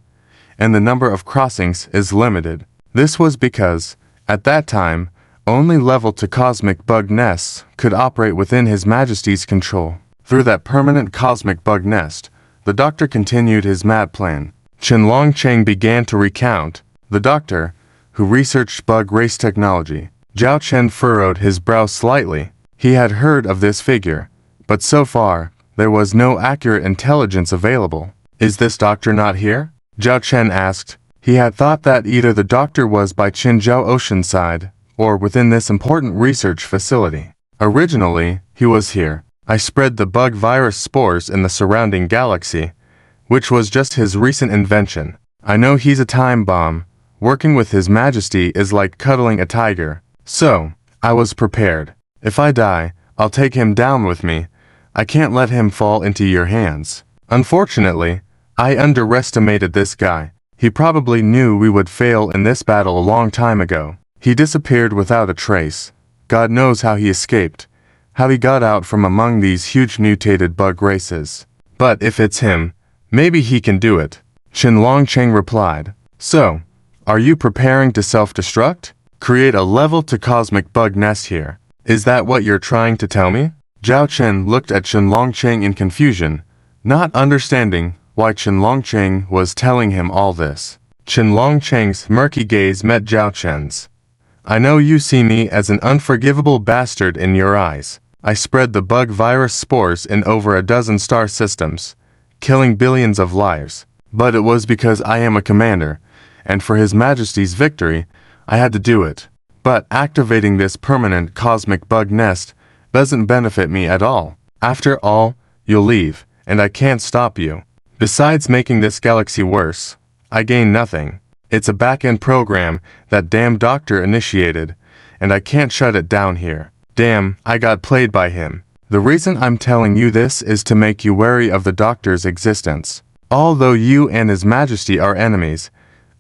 and the number of crossings is limited. This was because, at that time, only level to cosmic bug nests could operate within His Majesty's control. Through that permanent cosmic bug nest, the Doctor continued his mad plan. Qianlong Cheng began to recount. The Doctor, who researched bug race technology. Zhao Chen furrowed his brow slightly. He had heard of this figure, but so far, there was no accurate intelligence available. Is this doctor not here? Zhao Chen asked. He had thought that either the doctor was by Qinzhou Oceanside, or within this important research facility. Originally, he was here. I spread the bug virus spores in the surrounding galaxy, which was just his recent invention. I know he's a time bomb. Working with His Majesty is like cuddling a tiger. So, I was prepared. If I die, I'll take him down with me. I can't let him fall into your hands. Unfortunately, I underestimated this guy. He probably knew we would fail in this battle a long time ago. He disappeared without a trace. God knows how he escaped, how he got out from among these huge mutated bug races. But if it's him, maybe he can do it. Qianlong Cheng replied. So, are you preparing to self-destruct? Create a level to cosmic bug nest here. Is that what you're trying to tell me? Zhao Chen looked at Qianlong Cheng in confusion, not understanding why Qianlong Cheng was telling him all this. Qianlong Cheng's murky gaze met Zhao Chen's. I know you see me as an unforgivable bastard in your eyes. I spread the bug virus spores in over a dozen star systems, killing billions of lives. But it was because I am a commander, and for His Majesty's victory, I had to do it. But activating this permanent cosmic bug nest doesn't benefit me at all. After all, you'll leave, and I can't stop you. Besides making this galaxy worse, I gain nothing. It's a back-end program that damn doctor initiated, and I can't shut it down here. Damn, I got played by him. The reason I'm telling you this is to make you wary of the doctor's existence. Although you and His Majesty are enemies,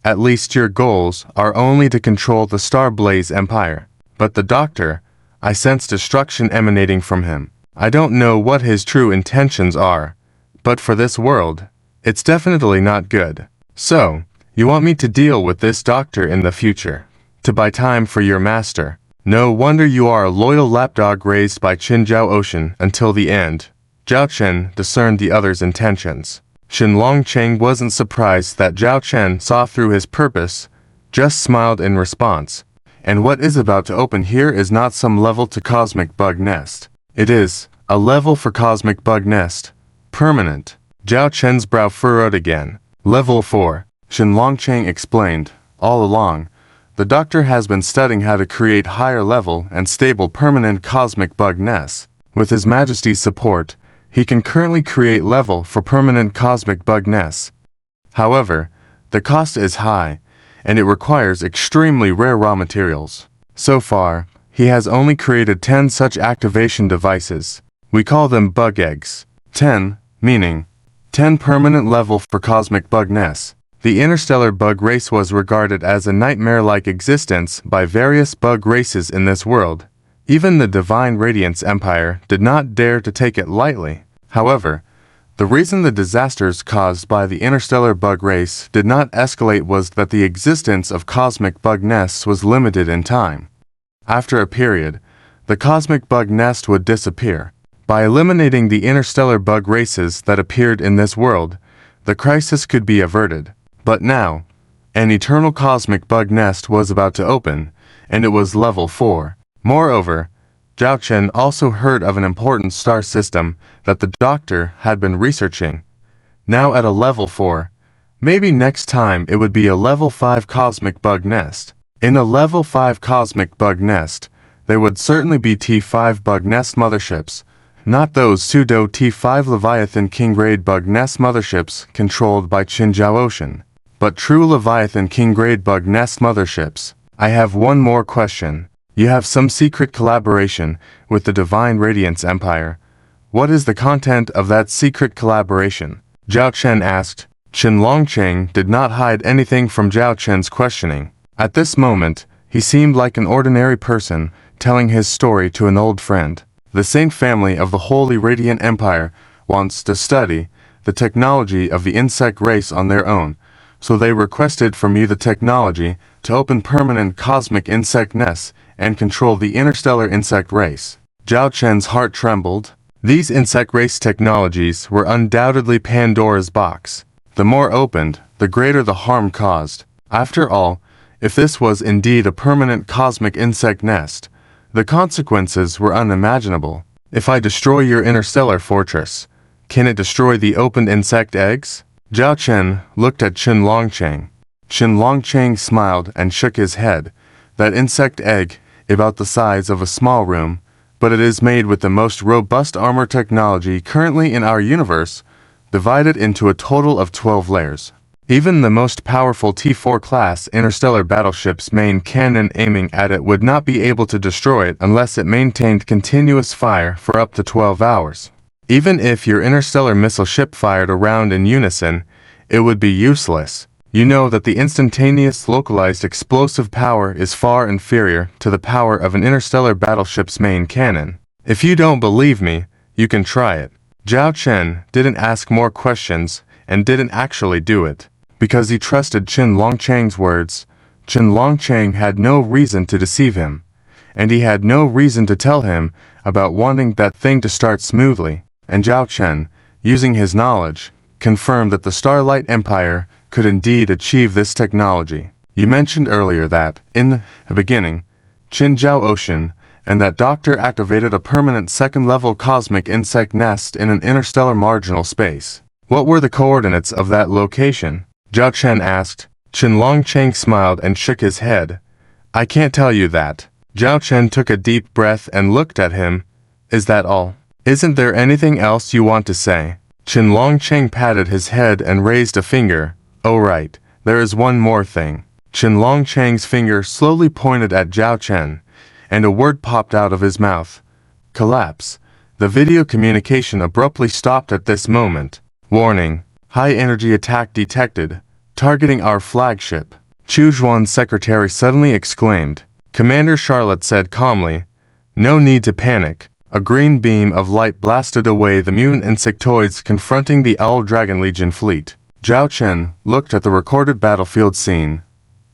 at least your goals are only to control the Starblaze Empire. But the Doctor, I sense destruction emanating from him. I don't know what his true intentions are, but for this world, it's definitely not good. So, you want me to deal with this Doctor in the future, to buy time for your master. No wonder you are a loyal lapdog raised by Qinzhou Ocean until the end. Zhao Chen discerned the other's intentions. Qianlong Cheng wasn't surprised that Zhao Chen saw through his purpose, just smiled in response. And what is about to open here is not some level to cosmic bug nest. It is a level for cosmic bug nest. Permanent. Zhao Chen's brow furrowed again. Level 4. Qianlong Cheng explained. All along, the doctor has been studying how to create higher level and stable permanent cosmic bug nests. With His Majesty's support, he can currently create level for permanent cosmic bug nests. However, the cost is high, and it requires extremely rare raw materials. So far, he has only created 10 such activation devices. We call them bug eggs. 10, meaning 10 permanent level for cosmic bug nests. The interstellar bug race was regarded as a nightmare-like existence by various bug races in this world. Even the Divine Radiance Empire did not dare to take it lightly. However, the reason the disasters caused by the interstellar bug race did not escalate was that the existence of cosmic bug nests was limited in time. After a period, the cosmic bug nest would disappear. By eliminating the interstellar bug races that appeared in this world, the crisis could be averted. But now, an eternal cosmic bug nest was about to open, and it was level 4. Moreover, Zhao Chen also heard of an important star system that the doctor had been researching. Now at a level 4, maybe next time it would be a level 5 cosmic bug nest. In a level 5 cosmic bug nest, they would certainly be T5 bug nest motherships, not those pseudo T5 Leviathan King-grade bug nest motherships controlled by Qinzhou Ocean, but true Leviathan King-grade bug nest motherships. I have one more question. You have some secret collaboration with the Divine Radiance Empire. What is the content of that secret collaboration? Zhao Chen asked. Qin Longqing did not hide anything from Zhao Chen's questioning. At this moment, he seemed like an ordinary person telling his story to an old friend. The Saint family of the Holy Radiant Empire wants to study the technology of the insect race on their own, so they requested from you the technology to open permanent cosmic insect nests and control the interstellar insect race. Zhao Chen's heart trembled. These insect race technologies were undoubtedly Pandora's box. The more opened, the greater the harm caused. After all, if this was indeed a permanent cosmic insect nest, the consequences were unimaginable. If I destroy your interstellar fortress, can it destroy the opened insect eggs? Zhao Chen looked at Qin Longqing. Qin Longqing smiled and shook his head. That insect egg, about the size of a small room, but it is made with the most robust armor technology currently in our universe, divided into a total of 12 layers. Even the most powerful T4-class interstellar battleship's main cannon aiming at it would not be able to destroy it unless it maintained continuous fire for up to 12 hours. Even if your interstellar missile ship fired a round in unison, it would be useless. You know that the instantaneous localized explosive power is far inferior to the power of an interstellar battleship's main cannon. If you don't believe me, you can try it. Zhao Chen didn't ask more questions and didn't actually do it, because he trusted Qin Longqing's words. Qin Longqing had no reason to deceive him, and he had no reason to tell him about wanting that thing to start smoothly, and Zhao Chen, using his knowledge, confirmed that the Starlight Empire could indeed achieve this technology. You mentioned earlier that, in the beginning, Qinzhou Ocean, and that Doctor activated a permanent second-level cosmic insect nest in an interstellar marginal space. What were the coordinates of that location? Zhao Chen asked. Qin Longqing smiled and shook his head. I can't tell you that. Zhao Chen took a deep breath and looked at him. Is that all? Isn't there anything else you want to say? Qin Longqing patted his head and raised a finger. Oh right, there is one more thing. Qin Longqing's finger slowly pointed at Zhao Chen, and a word popped out of his mouth. Collapse. The video communication abruptly stopped at this moment. Warning. High-energy attack detected, targeting our flagship. Chu Zhuan's secretary suddenly exclaimed. Commander Charlotte said calmly, No need to panic. A green beam of light blasted away the mutant insectoids confronting the Owl Dragon Legion fleet. Zhao Chen looked at the recorded battlefield scene.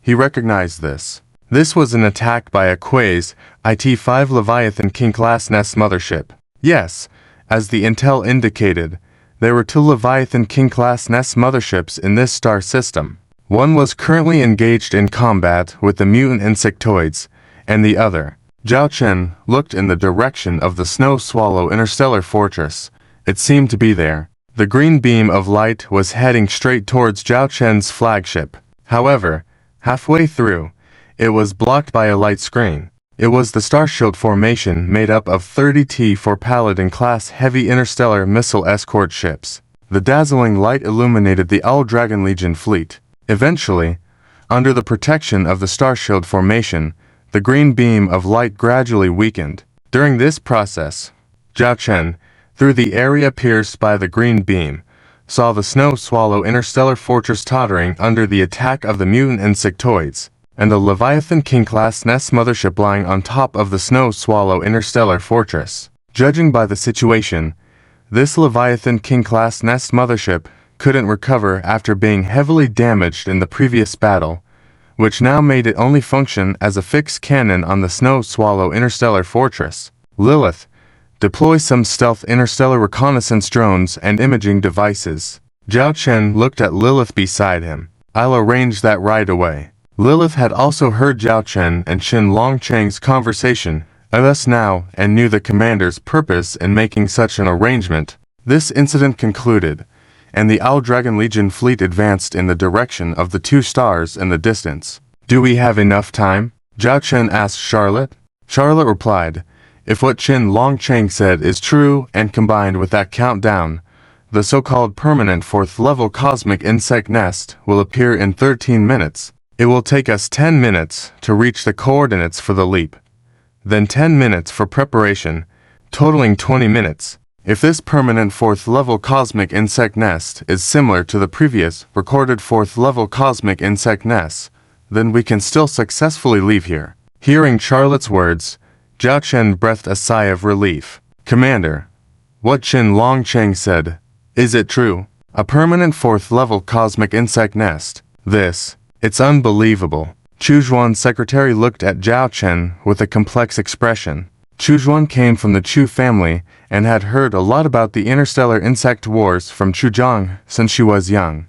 He recognized this. This was an attack by a Quays IT-5 Leviathan King-class nest mothership. Yes, as the intel indicated, there were 2 Leviathan King-class nest motherships in this star system. One was currently engaged in combat with the mutant insectoids, and the other. Zhao Chen looked in the direction of the Snow Swallow interstellar fortress. It seemed to be there. The green beam of light was heading straight towards Zhao Chen's flagship. However, halfway through, it was blocked by a light screen. It was the Starshield formation made up of 30 T-4 Paladin-class heavy interstellar missile escort ships. The dazzling light illuminated the Owl Dragon Legion fleet. Eventually, under the protection of the Starshield formation, the green beam of light gradually weakened. During this process, Zhao Chen, through the area pierced by the green beam, saw the Snow Swallow interstellar fortress tottering under the attack of the mutant insectoids, and the Leviathan King-class nest mothership lying on top of the Snow Swallow interstellar fortress. Judging by the situation, this Leviathan King-class nest mothership couldn't recover after being heavily damaged in the previous battle, which now made it only function as a fixed cannon on the Snow Swallow interstellar fortress. Lilith, deploy some stealth interstellar reconnaissance drones and imaging devices. Zhao Chen looked at Lilith beside him. I'll arrange that right away. Lilith had also heard Zhao Chen and Qin Longqing's conversation thus now and knew the commander's purpose in making such an arrangement. This incident concluded, and the Owl Dragon Legion fleet advanced in the direction of the 2 stars in the distance. Do we have enough time? Zhao Chen asked Charlotte. Charlotte replied, "If what Qin Longcheng said is true and combined with that countdown, the so-called permanent fourth-level cosmic insect nest will appear in 13 minutes. It will take us 10 minutes to reach the coordinates for the leap, then 10 minutes for preparation, totaling 20 minutes. If this permanent fourth-level cosmic insect nest is similar to the previous recorded fourth-level cosmic insect nests, then we can still successfully leave here." Hearing Charlotte's words, Zhao Chen breathed a sigh of relief. "Commander, what Qin Longcheng said, is it true? A permanent fourth-level cosmic insect nest? It's unbelievable." Chuzhuan's secretary looked at Zhao Chen with a complex expression. Chuzhuan came from the Chu family and had heard a lot about the interstellar insect wars from Chuzhang since she was young,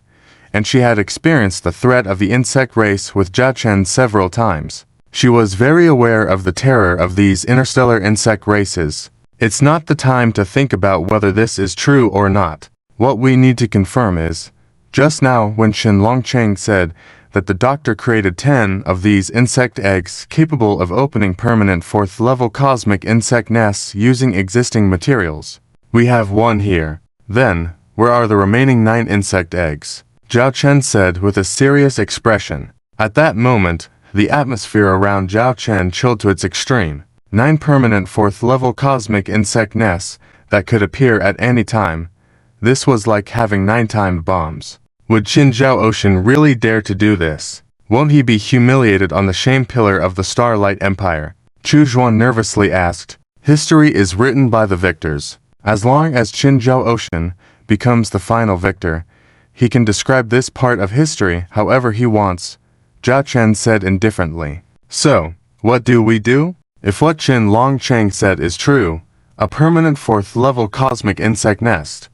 and she had experienced the threat of the insect race with Zhao Chen several times. She was very aware of the terror of these interstellar insect races. It's not the time to think about whether this is true or not. What we need to confirm is, just now when Qin Longcheng said that the doctor created 10 of these insect eggs capable of opening permanent fourth-level cosmic insect nests using existing materials. We have one here. Then, where are the remaining 9 insect eggs? Zhao Chen said with a serious expression. At that moment, the atmosphere around Zhao Chen chilled to its extreme. 9 permanent fourth-level cosmic insect nests that could appear at any time. This was like having 9 timed bombs. Would Qin Zhao Ocean really dare to do this? Won't he be humiliated on the shame pillar of the Starlight Empire? Chu Zhuan nervously asked. History is written by the victors. As long as Qin Zhao Ocean becomes the final victor, he can describe this part of history however he wants, Zhao Chen said indifferently. So, what do we do? If what Qin Longcheng said is true, a permanent fourth-level cosmic insect nest.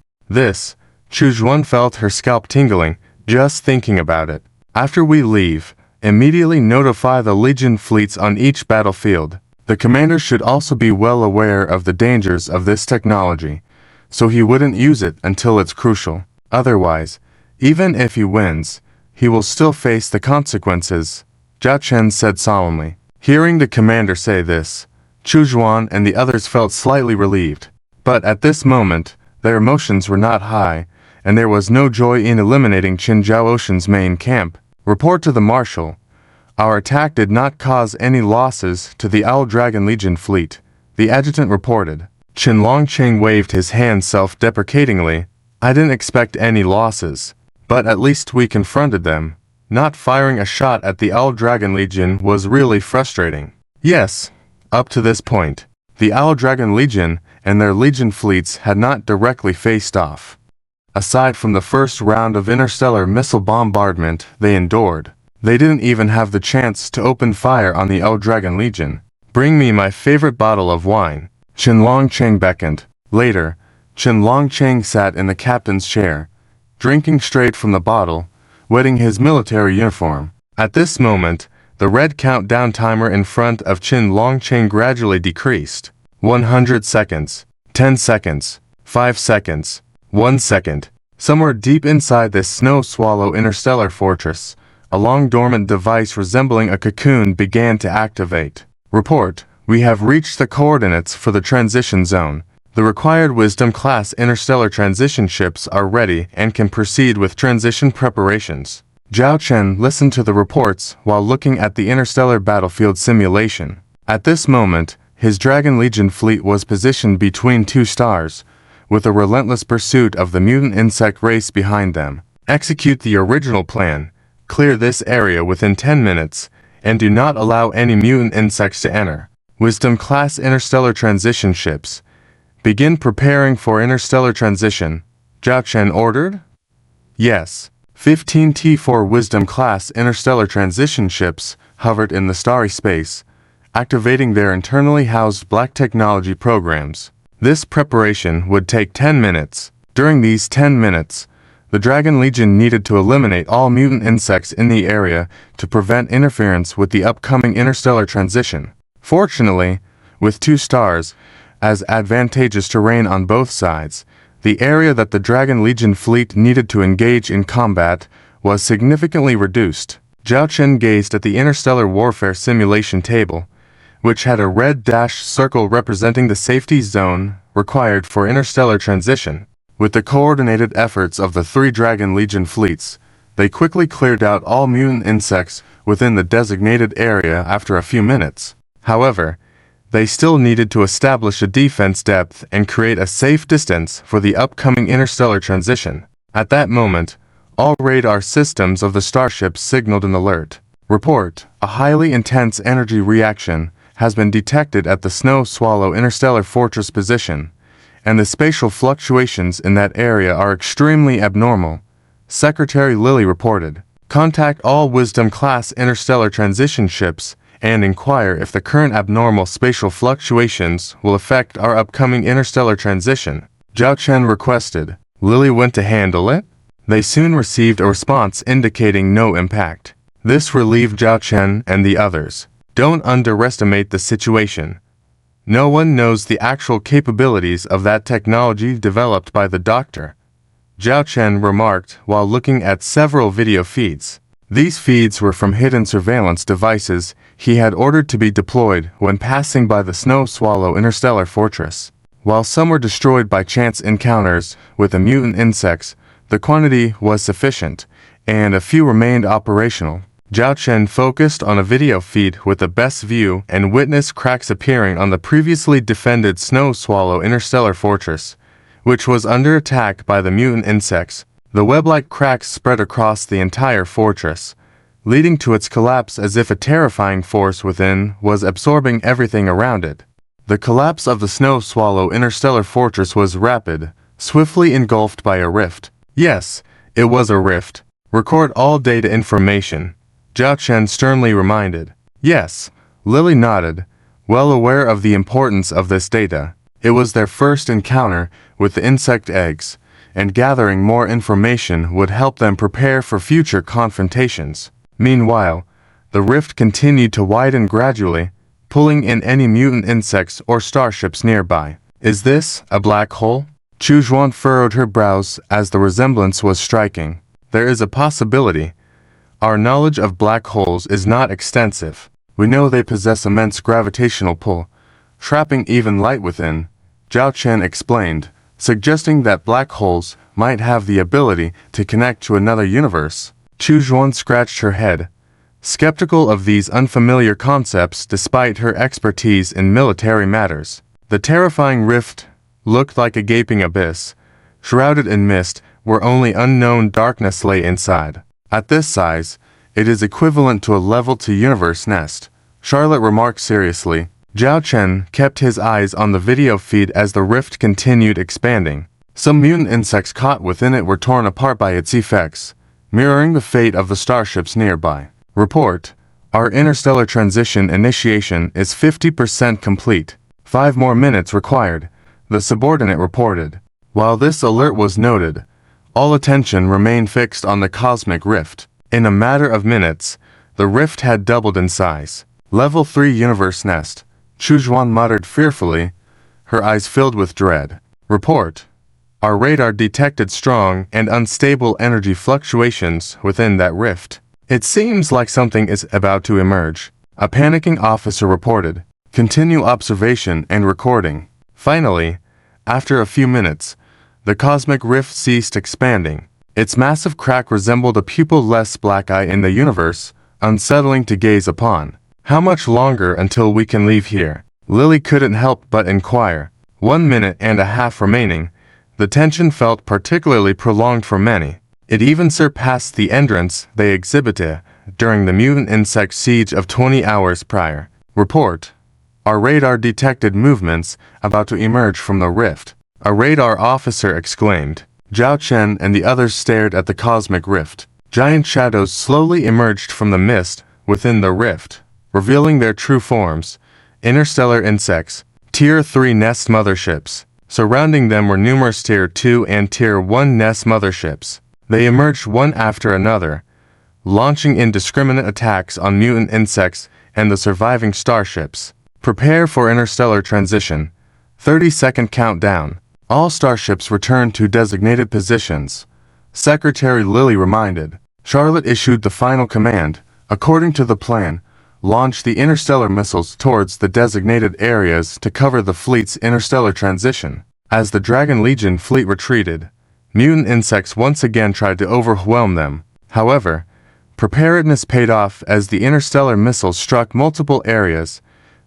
Chu Zhuan felt her scalp tingling, just thinking about it. After we leave, immediately notify the Legion fleets on each battlefield. The commander should also be well aware of the dangers of this technology, so he wouldn't use it until it's crucial. Otherwise, even if he wins, he will still face the consequences, Zhao Chen said solemnly. Hearing the commander say this, Chu Zhuan and the others felt slightly relieved. But at this moment, their emotions were not high, and there was no joy in eliminating Qin Zhao Ocean's main camp. Report to the Marshal. Our attack did not cause any losses to the Owl Dragon Legion fleet, the adjutant reported. Qin Longcheng waved his hand self-deprecatingly. I didn't expect any losses, but at least we confronted them. Not firing a shot at the Owl Dragon Legion was really frustrating. Yes, up to this point, the Owl Dragon Legion and their Legion fleets had not directly faced off. Aside from the first round of interstellar missile bombardment they endured, they didn't even have the chance to open fire on the Owl Dragon Legion. Bring me my favorite bottle of wine. Qin Longcheng beckoned. Later, Qin Longcheng sat in the captain's chair, drinking straight from the bottle, wetting his military uniform. At this moment, the red countdown timer in front of Qin Longcheng gradually decreased. 100 seconds, 10 seconds, 5 seconds, 1 second. Somewhere deep inside this snow swallow interstellar fortress, a long dormant device resembling a cocoon began to activate. Report, we have reached the coordinates for the transition zone. The required Wisdom-class interstellar transition ships are ready and can proceed with transition preparations. Zhao Chen listened to the reports while looking at the interstellar battlefield simulation. At this moment, his Dragon Legion fleet was positioned between 2 stars, with a relentless pursuit of the mutant insect race behind them. Execute the original plan, clear this area within 10 minutes, and do not allow any mutant insects to enter. Wisdom-class interstellar transition ships. Begin preparing for interstellar transition, Zhao Chen ordered? Yes. 15 T4 Wisdom-class interstellar transition ships hovered in the starry space, activating their internally housed black technology programs. This preparation would take 10 minutes. During these 10 minutes, the Dragon Legion needed to eliminate all mutant insects in the area to prevent interference with the upcoming interstellar transition. Fortunately, with 2 stars, as advantageous terrain on both sides, the area that the Dragon Legion fleet needed to engage in combat was significantly reduced. Zhao Chen gazed at the interstellar warfare simulation table, which had a red dashed circle representing the safety zone required for interstellar transition. With the coordinated efforts of the 3 Dragon Legion fleets, they quickly cleared out all mutant insects within the designated area after a few minutes. However, they still needed to establish a defense depth and create a safe distance for the upcoming interstellar transition. At that moment, all radar systems of the starships signaled an alert. Report: a highly intense energy reaction has been detected at the Snow Swallow Interstellar Fortress position, and the spatial fluctuations in that area are extremely abnormal, Secretary Lilly reported. Contact all Wisdom-class interstellar transition ships and inquire if the current abnormal spatial fluctuations will affect our upcoming interstellar transition, Zhao Chen requested. Lilly went to handle it? They soon received a response indicating no impact. This relieved Zhao Chen and the others. Don't underestimate the situation. No one knows the actual capabilities of that technology developed by the doctor, Zhao Chen remarked while looking at several video feeds. These feeds were from hidden surveillance devices he had ordered to be deployed when passing by the Snow Swallow Interstellar Fortress. While some were destroyed by chance encounters with the mutant insects, the quantity was sufficient, and a few remained operational. Zhao Chen focused on a video feed with the best view and witnessed cracks appearing on the previously defended Snow Swallow Interstellar Fortress, which was under attack by the mutant insects. The web-like cracks spread across the entire fortress, leading to its collapse as if a terrifying force within was absorbing everything around it. The collapse of the Snow Swallow Interstellar Fortress was rapid, swiftly engulfed by a rift. Yes, it was a rift. Record all data information, Zhao Chen sternly reminded. Yes, Lilly nodded, well aware of the importance of this data. It was their first encounter with the insect eggs, and gathering more information would help them prepare for future confrontations. Meanwhile, the rift continued to widen gradually, pulling in any mutant insects or starships nearby. Is this a black hole? Chu Zhuan furrowed her brows as the resemblance was striking. There is a possibility. Our knowledge of black holes is not extensive. We know they possess immense gravitational pull, trapping even light within, Zhao Chen explained, suggesting that black holes might have the ability to connect to another universe. Chu Zhuan scratched her head, skeptical of these unfamiliar concepts despite her expertise in military matters. The terrifying rift looked like a gaping abyss, shrouded in mist where only unknown darkness lay inside. At this size, it is equivalent to a level 2 universe nest, Charlotte remarked seriously. Zhao Chen kept his eyes on the video feed as the rift continued expanding. Some mutant insects caught within it were torn apart by its effects, mirroring the fate of the starships nearby. Report: our interstellar transition initiation is 50% complete. 5 more minutes required, the subordinate reported. While this alert was noted, all attention remained fixed on the cosmic rift. In a matter of minutes, the rift had doubled in size. Level 3 universe nest, Chu Zhuan muttered fearfully, her eyes filled with dread. Report: our radar detected strong and unstable energy fluctuations within that rift. It seems like something is about to emerge, a panicking officer reported. Continue observation and recording. Finally, after a few minutes, the cosmic rift ceased expanding. Its massive crack resembled a pupil-less black eye in the universe, unsettling to gaze upon. How much longer until we can leave here? Lilly couldn't help but inquire. 1 minute and a half remaining. The tension felt particularly prolonged for many. It even surpassed the endurance they exhibited during the mutant insect siege of 20 hours prior. Report: our radar detected movements about to emerge from the rift, a radar officer exclaimed. Zhao Chen and the others stared at the cosmic rift. Giant shadows slowly emerged from the mist within the rift, revealing their true forms: interstellar insects, Tier 3 nest motherships. Surrounding them were numerous Tier 2 and Tier 1 nest motherships. They emerged one after another, launching indiscriminate attacks on mutant insects and the surviving starships. Prepare for interstellar transition. 30-second countdown. All starships return to designated positions, Secretary Lilly reminded. Charlotte issued the final command. According to the plan, launched the interstellar missiles towards the designated areas to cover the fleet's interstellar transition. As the Dragon Legion fleet retreated, mutant insects once again tried to overwhelm them. However, preparedness paid off as the interstellar missiles struck multiple areas,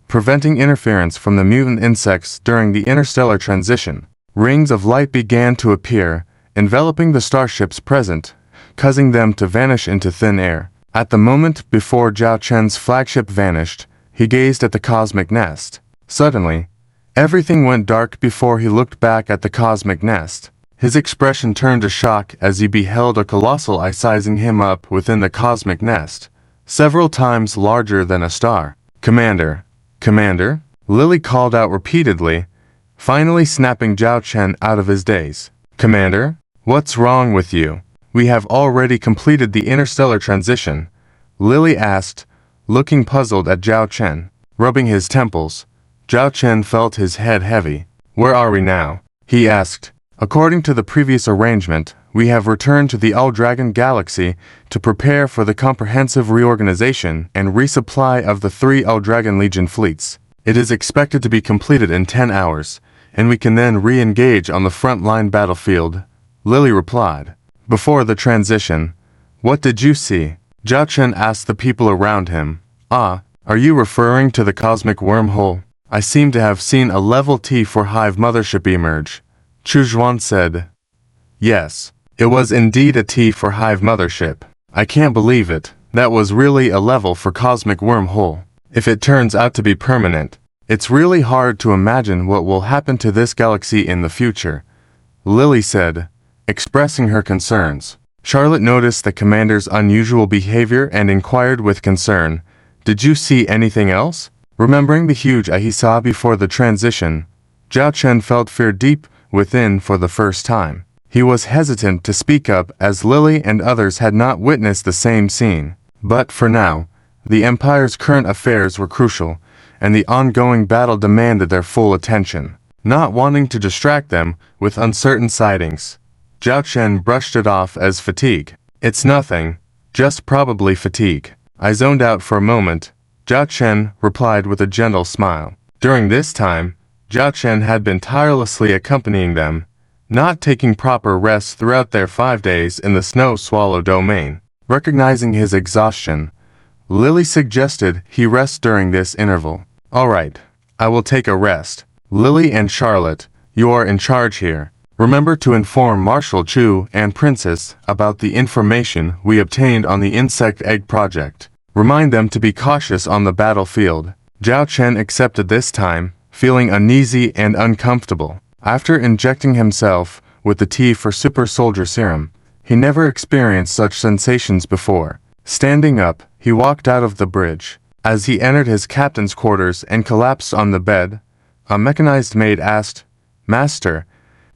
preventing interference from the mutant insects during the interstellar transition. Rings of light began to appear, enveloping the starships present, causing them to vanish into thin air. At the moment before Zhao Chen's flagship vanished, he gazed at the cosmic nest. Suddenly, everything went dark before he looked back at the cosmic nest. His expression turned to shock as he beheld a colossal eye sizing him up within the cosmic nest, several times larger than a star. "Commander! Commander!" Lily called out repeatedly, finally snapping Zhao Chen out of his daze. "Commander? What's wrong with you? We have already completed the interstellar transition," Lily asked, looking puzzled at Zhao Chen. Rubbing his temples, Zhao Chen felt his head heavy. "Where are we now?" he asked. "According to the previous arrangement, we have returned to the All-Dragon Galaxy to prepare for the comprehensive reorganization and resupply of the 3 All-Dragon Legion fleets. It is expected to be completed in 10 hours, and we can then re-engage on the front-line battlefield," Lily replied. "Before the transition, what did you see?" Zhao Chen asked the people around him. "Ah, are you referring to the cosmic wormhole? I seem to have seen a level T4 Hive mothership emerge," Chu Zhuan said. "Yes, it was indeed a T4 Hive mothership. I can't believe it. That was really a level for cosmic wormhole. If it turns out to be permanent, it's really hard to imagine what will happen to this galaxy in the future," Lily said, expressing her concerns. Charlotte noticed the commander's unusual behavior and inquired with concern, "Did you see anything else?" Remembering the huge eye he saw before the transition, Zhao Chen felt fear deep within for the first time. He was hesitant to speak up as Lily and others had not witnessed the same scene. But for now, the Empire's current affairs were crucial, and the ongoing battle demanded their full attention. Not wanting to distract them with uncertain sightings, Zhao Chen brushed it off as fatigue. "It's nothing, just probably fatigue. I zoned out for a moment," Zhao Chen replied with a gentle smile. During this time, Zhao Chen had been tirelessly accompanying them, not taking proper rest throughout their 5 days in the Snow Swallow domain. Recognizing his exhaustion, Lily suggested he rest during this interval. "All right, I will take a rest. Lily and Charlotte, you are in charge here. Remember to inform Marshal Chu and Princess about the information we obtained on the Insect Egg Project. Remind them to be cautious on the battlefield." Zhao Chen accepted this time, feeling uneasy and uncomfortable. After injecting himself with the T for Super Soldier Serum, he never experienced such sensations before. Standing up, he walked out of the bridge. As he entered his captain's quarters and collapsed on the bed, a mechanized maid asked, "Master,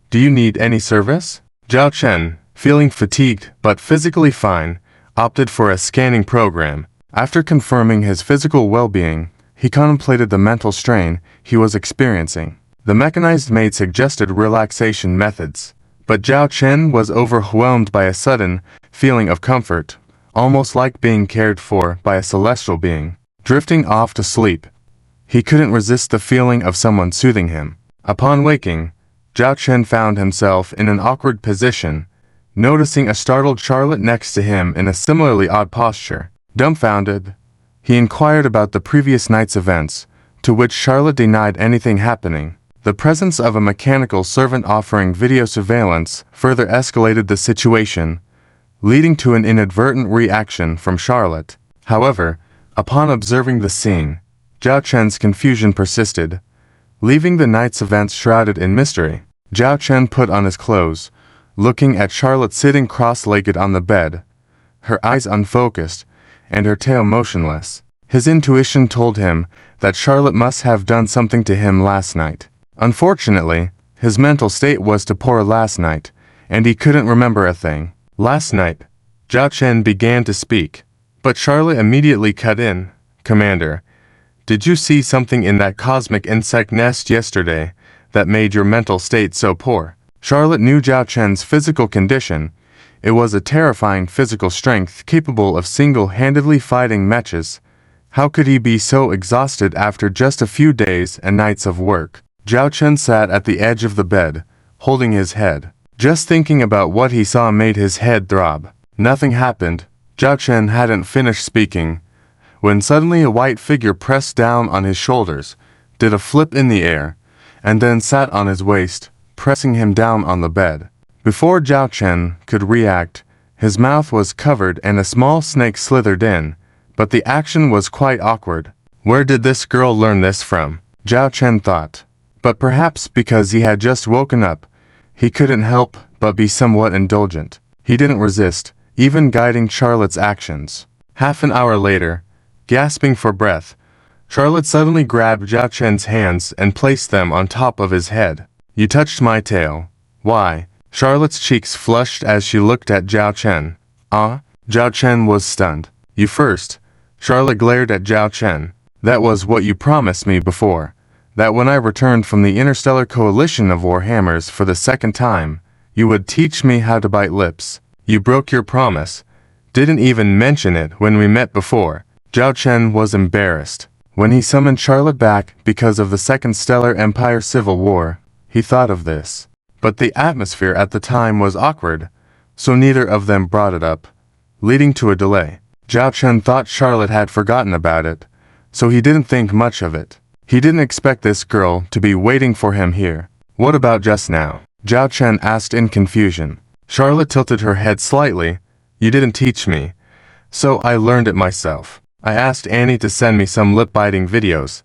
do you need any service?" Zhao Chen, feeling fatigued but physically fine, opted for a scanning program. After confirming his physical well-being, he contemplated the mental strain he was experiencing. The mechanized maid suggested relaxation methods, but Zhao Chen was overwhelmed by a sudden feeling of comfort, almost like being cared for by a celestial being. Drifting off to sleep, he couldn't resist the feeling of someone soothing him. Upon waking, Zhao Chen found himself in an awkward position, noticing a startled Charlotte next to him in a similarly odd posture. Dumbfounded, he inquired about the previous night's events, to which Charlotte denied anything happening. The presence of a mechanical servant offering video surveillance further escalated the situation, leading to an inadvertent reaction from Charlotte. However, upon observing the scene, Zhao Chen's confusion persisted, leaving the night's events shrouded in mystery. Zhao Chen put on his clothes, looking at Charlotte sitting cross-legged on the bed, her eyes unfocused, and her tail motionless. His intuition told him that Charlotte must have done something to him last night. Unfortunately, his mental state was to poor last night, and he couldn't remember a thing. Last night, Zhao Chen began to speak, but Charlotte immediately cut in. "Commander, did you see something in that cosmic insect nest yesterday that made your mental state so poor?" Charlotte knew Zhao Chen's physical condition. It was a terrifying physical strength capable of single-handedly fighting mechas. How could he be so exhausted after just a few days and nights of work? Zhao Chen sat at the edge of the bed, holding his head. Just thinking about what he saw made his head throb. Nothing happened. Zhao Chen hadn't finished speaking when suddenly a white figure pressed down on his shoulders, did a flip in the air, and then sat on his waist, pressing him down on the bed. Before Zhao Chen could react, his mouth was covered and a small snake slithered in, but the action was quite awkward. Where did this girl learn this from? Zhao Chen thought. But perhaps because he had just woken up, he couldn't help but be somewhat indulgent. He didn't resist, even guiding Charlotte's actions. Half an hour later, gasping for breath, Charlotte suddenly grabbed Zhao Chen's hands and placed them on top of his head. You touched my tail. Why? Charlotte's cheeks flushed as she looked at Zhao Chen. Ah? Zhao Chen was stunned. You first. Charlotte glared at Zhao Chen. That was what you promised me before. That when I returned from the Interstellar Coalition of Warhammers for the second time, you would teach me how to bite lips. You broke your promise. Didn't even mention it when we met before. Zhao Chen was embarrassed. When he summoned Charlotte back because of the Second Stellar Empire Civil War, he thought of this. But the atmosphere at the time was awkward, so neither of them brought it up, leading to a delay. Zhao Chen thought Charlotte had forgotten about it, so he didn't think much of it. He didn't expect this girl to be waiting for him here. What about just now? Zhao Chen asked in confusion. Charlotte tilted her head slightly. You didn't teach me, so I learned it myself. I asked Annie to send me some lip-biting videos.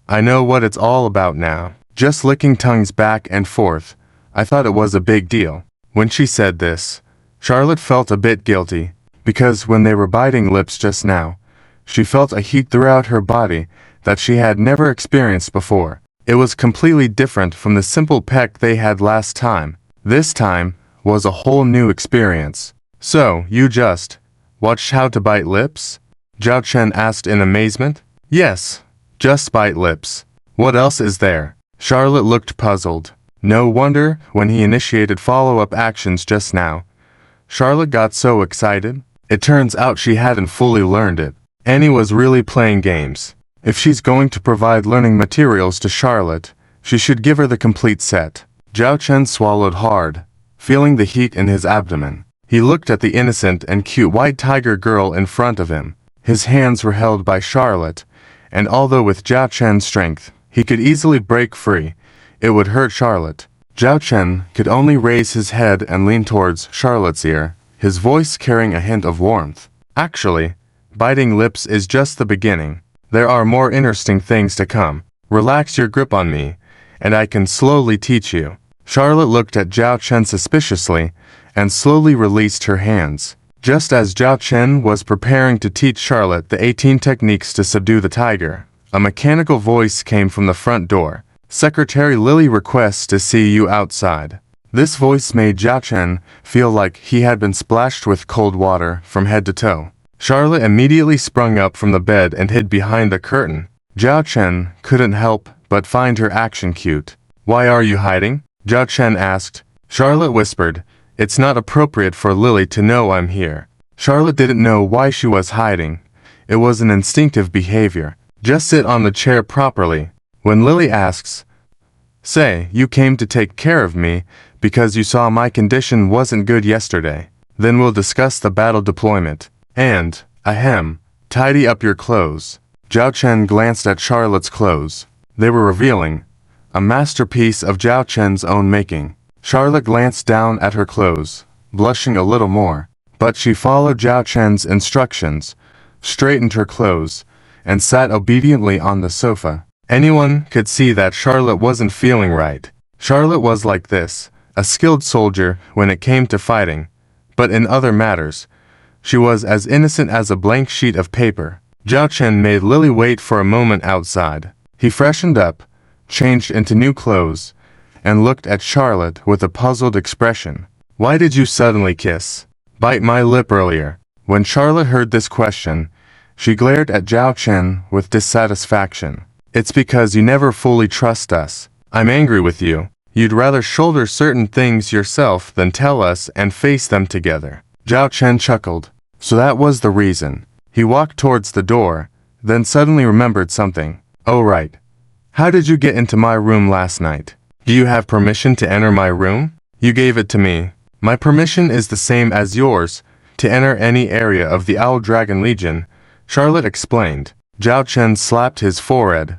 I know what it's all about now. Just licking tongues back and forth. I thought it was a big deal. When she said this, Charlotte felt a bit guilty, because when they were biting lips just now, she felt a heat throughout her body that she had never experienced before. It was completely different from the simple peck they had last time. This time was a whole new experience. So, you just watched how to bite lips? Zhao Chen asked in amazement. Yes, just bite lips. What else is there? Charlotte looked puzzled. No wonder, when he initiated follow-up actions just now, Charlotte got so excited. It turns out she hadn't fully learned it. Annie was really playing games. If she's going to provide learning materials to Charlotte, she should give her the complete set. Zhao Chen swallowed hard, feeling the heat in his abdomen. He looked at the innocent and cute white tiger girl in front of him. His hands were held by Charlotte, and although with Zhao Chen's strength, he could easily break free, it would hurt Charlotte. Zhao Chen could only raise his head and lean towards Charlotte's ear, his voice carrying a hint of warmth. Actually, biting lips is just the beginning. There are more interesting things to come. Relax your grip on me, and I can slowly teach you. Charlotte looked at Zhao Chen suspiciously, and slowly released her hands. Just as Zhao Chen was preparing to teach Charlotte the 18 techniques to subdue the tiger, a mechanical voice came from the front door. Secretary Lily requests to see you outside. This voice made Zhao Chen feel like he had been splashed with cold water from head to toe. Charlotte immediately sprung up from the bed and hid behind the curtain. Zhao Chen couldn't help but find her action cute. Why are you hiding? Zhao Chen asked. Charlotte whispered, it's not appropriate for Lily to know I'm here. Charlotte didn't know why she was hiding. It was an instinctive behavior. Just sit on the chair properly. When Lily asks, say you came to take care of me because you saw my condition wasn't good yesterday. Then we'll discuss the battle deployment. And, ahem, tidy up your clothes. Zhao Chen glanced at Charlotte's clothes. They were revealing. A masterpiece of Zhao Chen's own making. Charlotte glanced down at her clothes, blushing a little more. But she followed Zhao Chen's instructions, straightened her clothes, and sat obediently on the sofa. Anyone could see that Charlotte wasn't feeling right. Charlotte was like this, a skilled soldier when it came to fighting. But in other matters, she was as innocent as a blank sheet of paper. Zhao Chen made Lily wait for a moment outside. He freshened up, changed into new clothes, and looked at Charlotte with a puzzled expression. Why did you suddenly bite my lip earlier? When Charlotte heard this question, she glared at Zhao Chen with dissatisfaction. It's because you never fully trust us. I'm angry with you. You'd rather shoulder certain things yourself than tell us and face them together. Zhao Chen chuckled. So that was the reason. He walked towards the door, then suddenly remembered something. Oh right. How did you get into my room last night? Do you have permission to enter my room? You gave it to me. My permission is the same as yours, to enter any area of the Owl Dragon Legion, Charlotte explained. Zhao Chen slapped his forehead,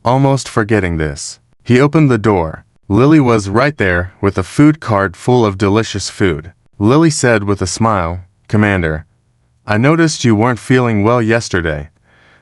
almost forgetting this. He opened the door. Lily was right there with a food cart full of delicious food. Lily said with a smile, Commander, I noticed you weren't feeling well yesterday,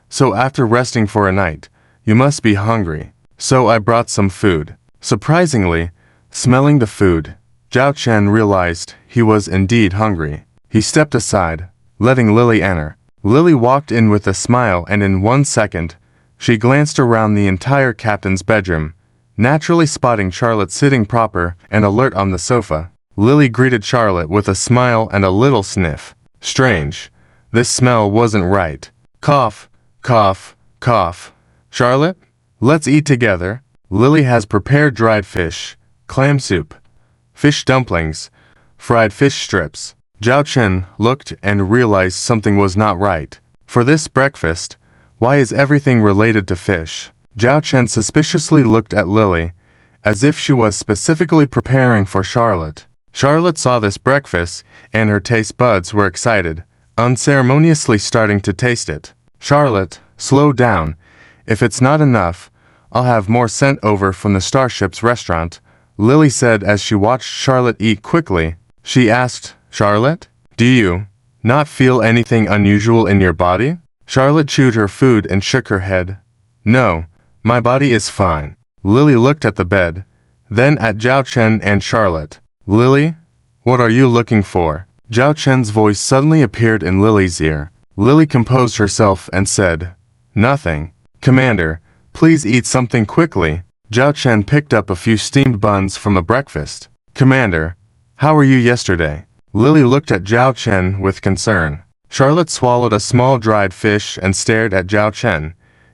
so after resting for a night, you must be hungry. So I brought some food. Surprisingly, smelling the food, Zhao Chen realized he was indeed hungry. He stepped aside, letting Lily enter. Lily walked in with a smile, and in 1 second, she glanced around the entire captain's bedroom, naturally spotting Charlotte sitting proper and alert on the sofa. Lily greeted Charlotte with a smile and a little sniff. Strange. This smell wasn't right. Cough, cough, cough. Charlotte, let's eat together. Lily has prepared dried fish, clam soup, fish dumplings, fried fish strips. Zhao Chen looked and realized something was not right. For this breakfast, why is everything related to fish? Zhao Chen suspiciously looked at Lily, as if she was specifically preparing for Charlotte. Charlotte saw this breakfast, and her taste buds were excited, unceremoniously starting to taste it. Charlotte, slow down. If it's not enough, I'll have more sent over from the Starship's restaurant, Lily said as she watched Charlotte eat quickly. She asked, Charlotte, do you not feel anything unusual in your body? Charlotte chewed her food and shook her head. No, my body is fine. Lily looked at the bed, then at Zhao Chen and Charlotte. Lily, what are you looking for? Zhao Chen's voice suddenly appeared in Lily's ear. Lily composed herself and said, Nothing. Commander, please eat something quickly. Zhao Chen picked up a few steamed buns from a breakfast. Commander, how were you yesterday? Lily looked at Zhao Chen with concern. Charlotte swallowed a small dried fish and stared at Zhao Chen.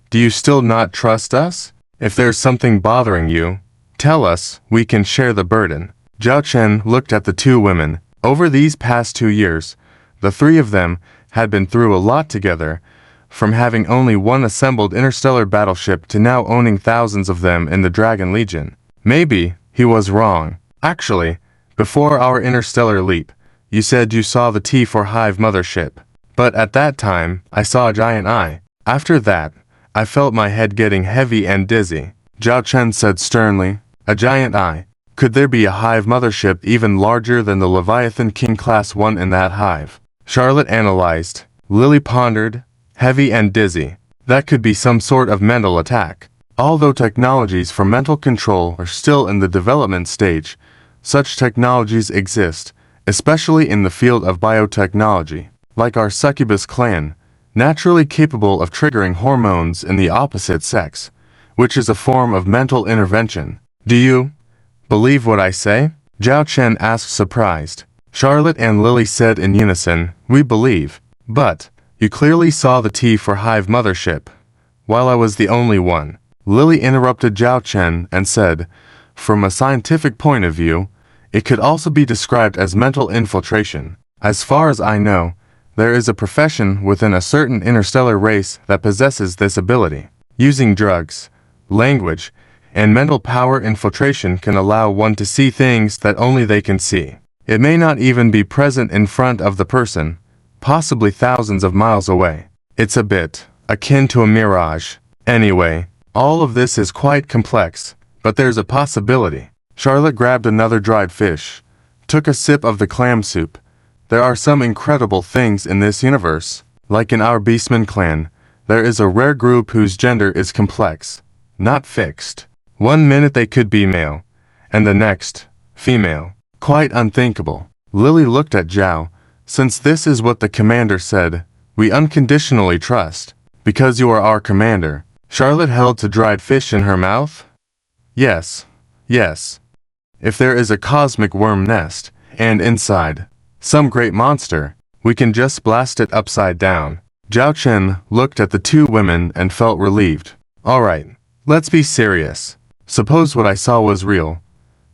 Do you still not trust us? If there's something bothering you, tell us, we can share the burden. Zhao Chen looked at the two women. Over these past 2 years, the three of them had been through a lot together, from having only one assembled interstellar battleship to now owning thousands of them in the Dragon Legion. Maybe he was wrong. Actually, before our interstellar leap, you said you saw the T4 Hive mothership. But at that time, I saw a giant eye. After that, I felt my head getting heavy and dizzy. Zhao Chen said sternly, a giant eye. Could there be a Hive mothership even larger than the Leviathan King Class 1 in that hive? Charlotte analyzed. Lily pondered, heavy and dizzy. That could be some sort of mental attack. Although technologies for mental control are still in the development stage, such technologies exist, especially in the field of biotechnology, like our succubus clan, naturally capable of triggering hormones in the opposite sex, which is a form of mental intervention. Do you believe what I say? Zhao Chen asked, surprised. Charlotte and Lily said in unison, we believe. But you clearly saw the T4 Hive mothership, while I was the only one. Lily interrupted Zhao Chen and said, from a scientific point of view, it could also be described as mental infiltration. As far as I know, there is a profession within a certain interstellar race that possesses this ability. Using drugs, language, and mental power, infiltration can allow one to see things that only they can see. It may not even be present in front of the person, possibly thousands of miles away. It's a bit akin to a mirage. Anyway, all of this is quite complex, but there's a possibility. Charlotte grabbed another dried fish, took a sip of the clam soup. There are some incredible things in this universe. Like in our Beastman clan, there is a rare group whose gender is complex, not fixed. 1 minute they could be male, and the next, female. Quite unthinkable. Lily looked at Zhao. Since this is what the commander said, we unconditionally trust. Because you are our commander. Charlotte held to dried fish in her mouth. Yes, yes. If there is a cosmic worm nest, and inside, some great monster, we can just blast it upside down. Zhao Chen looked at the two women and felt relieved. Alright, let's be serious. Suppose what I saw was real.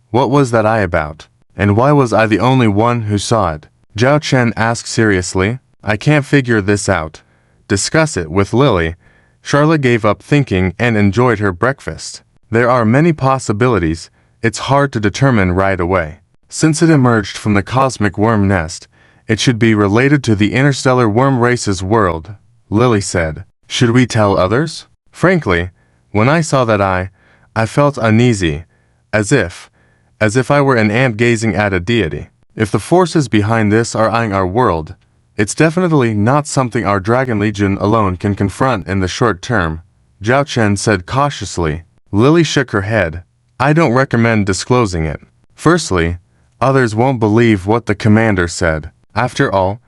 What was that eye about? And why was I the only one who saw it? Zhao Chen asked seriously. I can't figure this out. Discuss it with Lily, Charlotte gave up thinking and enjoyed her breakfast. There are many possibilities, it's hard to determine right away. Since it emerged from the cosmic worm nest, it should be related to the interstellar worm race's world, Lily said. Should we tell others? Frankly, when I saw that I felt uneasy, as if I were an ant gazing at a deity. If the forces behind this are eyeing our world, it's definitely not something our Dragon Legion alone can confront in the short term, Zhao Chen said cautiously. Lily shook her head. I don't recommend disclosing it. Firstly, others won't believe what the commander said. After all,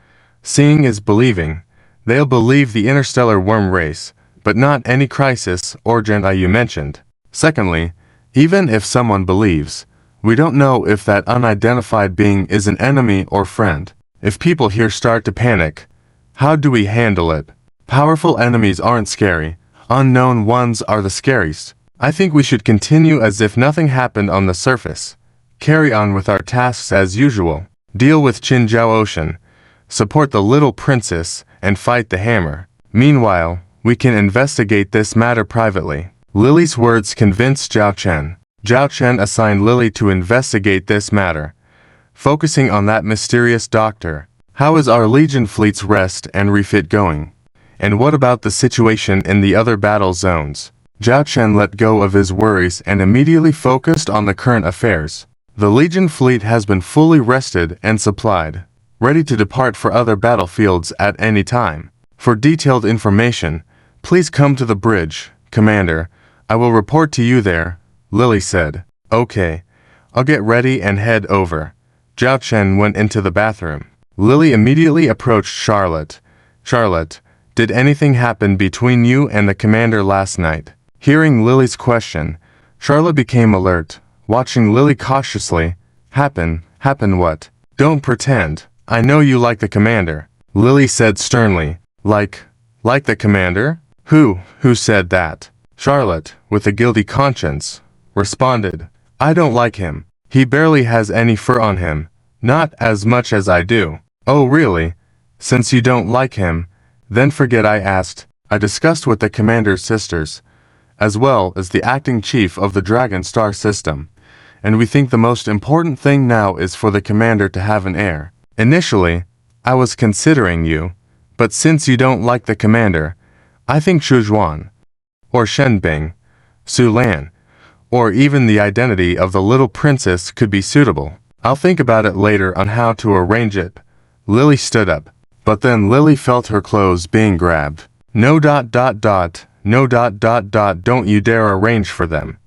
seeing is believing. They'll believe the interstellar worm race, but not any crisis or agenda you mentioned. Secondly, even if someone believes, we don't know if that unidentified being is an enemy or friend. If people here start to panic, how do we handle it? Powerful enemies aren't scary. Unknown ones are the scariest. I think we should continue as if nothing happened on the surface. Carry on with our tasks as usual. Deal with Qinzhou Ocean. Support the little princess and fight the hammer. Meanwhile, we can investigate this matter privately. Lily's words convinced Zhao Chen. Zhao Chen assigned Lily to investigate this matter, focusing on that mysterious doctor. How is our Legion fleet's rest and refit going? And what about the situation in the other battle zones? Zhao Chen let go of his worries and immediately focused on the current affairs. The Legion fleet has been fully rested and supplied, ready to depart for other battlefields at any time. For detailed information, please come to the bridge, Commander. I will report to you there, Lily said. Okay, I'll get ready and head over. Zhao Chen went into the bathroom. Lily immediately approached Charlotte. Charlotte, did anything happen between you and the commander last night? Hearing Lily's question, Charlotte became alert, watching Lily cautiously. Happen what? Don't pretend. I know you like the commander, Lily said sternly. Like the commander? Who said that? Charlotte, with a guilty conscience, responded. I don't like him. He barely has any fur on him. Not as much as I do. Oh really? Since you don't like him, then forget I asked. I discussed with the commander's sisters, as well as the acting chief of the Dragon Star system, and we think the most important thing now is for the commander to have an heir. Initially, I was considering you, but since you don't like the commander, I think Zhujuan, or Shenbing, Su Lan, or even the identity of the little princess could be suitable. I'll think about it later on how to arrange it. Lily stood up, but then Lily felt her clothes being grabbed. No. Don't you dare arrange for them.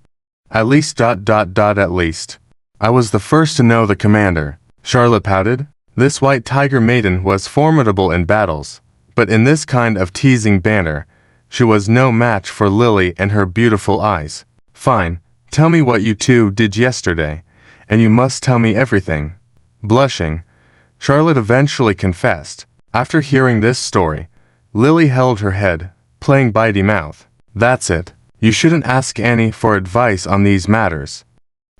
At least. At least. I was the first to know the commander. Charlotte pouted. This white tiger maiden was formidable in battles, but in this kind of teasing banter, she was no match for Lily and her beautiful eyes. Fine, tell me what you two did yesterday, and you must tell me everything. Blushing, Charlotte eventually confessed. After hearing this story, Lily held her head, playing bitey mouth. That's it. You shouldn't ask Annie for advice on these matters.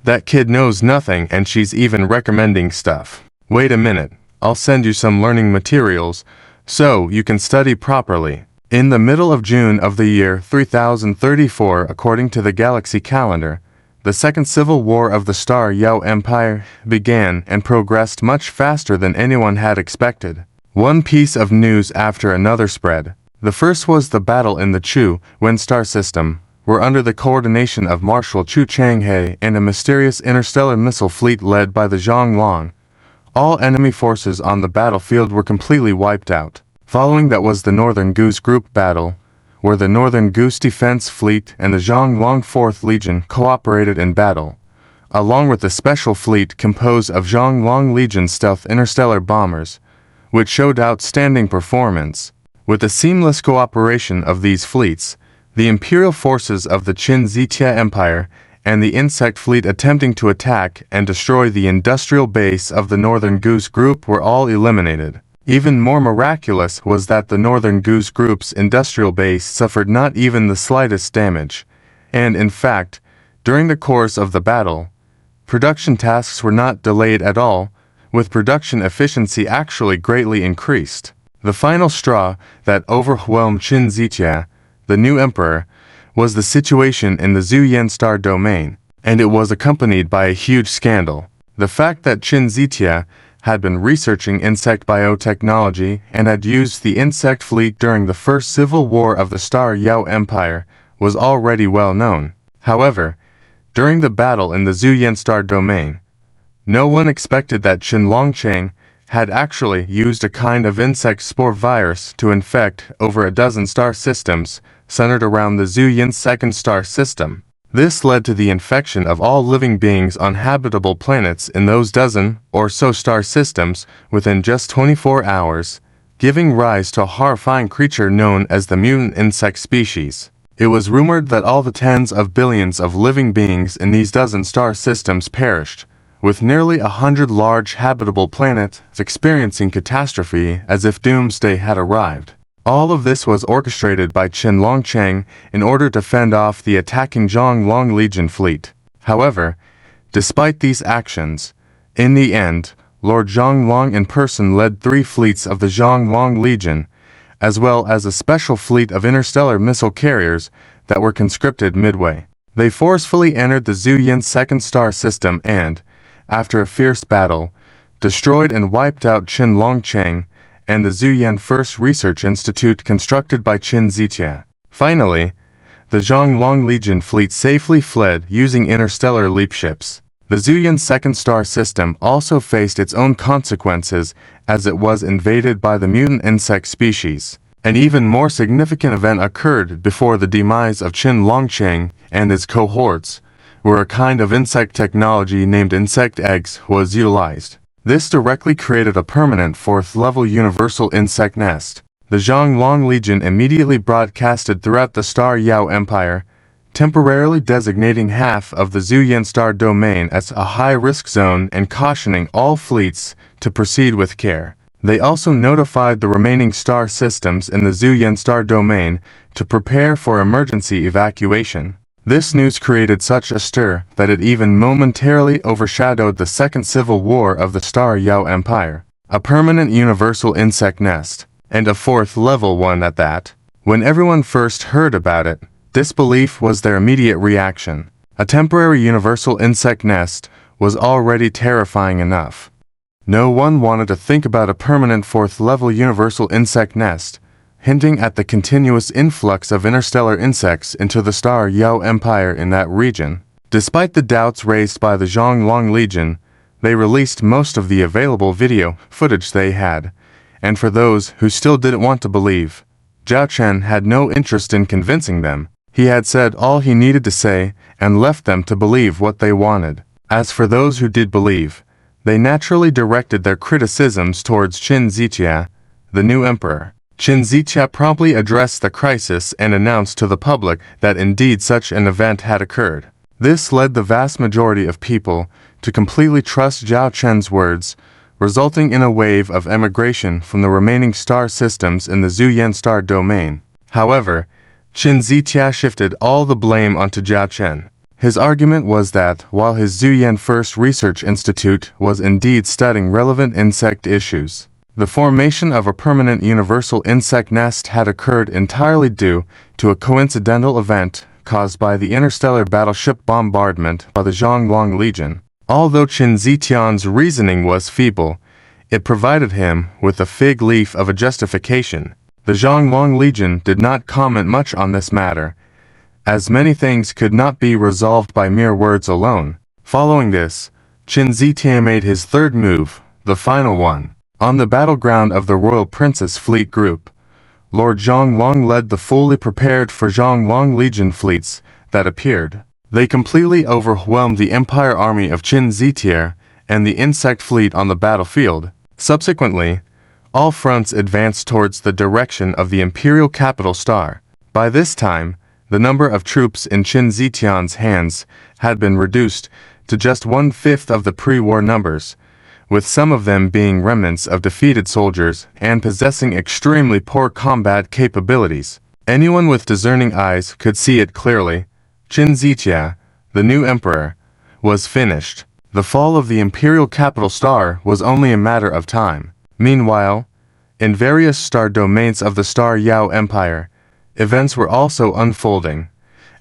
That kid knows nothing and she's even recommending stuff. Wait a minute, I'll send you some learning materials, so you can study properly. In the middle of June of the year 3034 according to the galaxy calendar, the Second Civil War of the Star Yao Empire began and progressed much faster than anyone had expected. One piece of news after another spread. The first was the battle in the Chu Wen star system, where under the coordination of Marshal Chu Changhe and a mysterious interstellar missile fleet led by the Zhonglong, all enemy forces on the battlefield were completely wiped out. Following that was the Northern Goose Group battle, where the Northern Goose Defense Fleet and the Zhonglong 4th Legion cooperated in battle, along with the special fleet composed of Zhonglong Legion stealth interstellar bombers, which showed outstanding performance. With the seamless cooperation of these fleets, the Imperial forces of the Qin Zitia Empire and the insect fleet attempting to attack and destroy the industrial base of the Northern Goose Group were all eliminated. Even more miraculous was that the Northern Goose Group's industrial base suffered not even the slightest damage, and in fact, during the course of the battle, production tasks were not delayed at all, with production efficiency actually greatly increased. The final straw that overwhelmed Qin Zitia, the new emperor, was the situation in the Zuyan star domain, and it was accompanied by a huge scandal. The fact that Qin Zitia had been researching insect biotechnology and had used the insect fleet during the first civil war of the Star Yao Empire was already well known. However, during the battle in the Zuyan star domain, no one expected that Qin Longcheng had actually used a kind of insect spore virus to infect over a dozen star systems centered around the Zuyan second star system. This led to the infection of all living beings on habitable planets in those dozen or so star systems within just 24 hours, giving rise to a horrifying creature known as the mutant insect species. It was rumored that all the tens of billions of living beings in these dozen star systems perished, with nearly 100 large habitable planets experiencing catastrophe as if doomsday had arrived. All of this was orchestrated by Qin Longcheng in order to fend off the attacking Zhonglong Legion fleet. However, despite these actions, in the end, Lord Zhonglong in person led 3 fleets of the Zhonglong Legion, as well as a special fleet of interstellar missile carriers that were conscripted midway. They forcefully entered the Zuyan second star system and, after a fierce battle, destroyed and wiped out Qin Longcheng and the Zuyan First Research Institute constructed by Qin Zitia. Finally, the Zhonglong Legion fleet safely fled using interstellar leap ships. The Zuyan second star system also faced its own consequences as it was invaded by the mutant insect species. An even more significant event occurred before the demise of Qin Longcheng and his cohorts, where a kind of insect technology named insect eggs was utilized. This directly created a permanent 4th-level universal insect nest. The Zhonglong Legion immediately broadcasted throughout the Star Yao Empire, temporarily designating half of the Zuyan star domain as a high-risk zone and cautioning all fleets to proceed with care. They also notified the remaining star systems in the Zuyan star domain to prepare for emergency evacuation. This news created such a stir that it even momentarily overshadowed the Second Civil War of the Star Yao Empire. A permanent universal insect nest, and a 4th-level one at that. When everyone first heard about it, disbelief was their immediate reaction. A temporary universal insect nest was already terrifying enough. No one wanted to think about a permanent 4th-level universal insect nest, hinting at the continuous influx of interstellar insects into the Star Yao Empire in that region. Despite the doubts raised by the Zhonglong Legion, they released most of the available video footage they had, and for those who still didn't want to believe, Zhao Chen had no interest in convincing them. He had said all he needed to say and left them to believe what they wanted. As for those who did believe, they naturally directed their criticisms towards Qin Zitia, the new emperor. Qin Zitia promptly addressed the crisis and announced to the public that indeed such an event had occurred. This led the vast majority of people to completely trust Zhao Chen's words, resulting in a wave of emigration from the remaining star systems in the Zuyan star domain. However, Qin Zitia shifted all the blame onto Zhao Chen. His argument was that while his Zuyan First Research Institute was indeed studying relevant insect issues, the formation of a permanent universal insect nest had occurred entirely due to a coincidental event caused by the interstellar battleship bombardment by the Zhonglong Legion. Although Qin Zitian's reasoning was feeble, it provided him with a fig leaf of a justification. The Zhonglong Legion did not comment much on this matter, as many things could not be resolved by mere words alone. Following this, Qin Zitian made his third move, the final one. On the battleground of the Royal Princess Fleet Group, Lord Zhonglong led the fully prepared for Zhonglong Legion fleets that appeared. They completely overwhelmed the Empire army of Qin Zitia and the insect fleet on the battlefield. Subsequently, all fronts advanced towards the direction of the Imperial Capital Star. By this time, the number of troops in Qin Zitian's hands had been reduced to just 1/5 of the pre-war numbers, with some of them being remnants of defeated soldiers and possessing extremely poor combat capabilities. Anyone with discerning eyes could see it clearly. Qin Zitia, the new emperor, was finished. The fall of the Imperial Capital Star was only a matter of time. Meanwhile, in various star domains of the Star Yao Empire, events were also unfolding,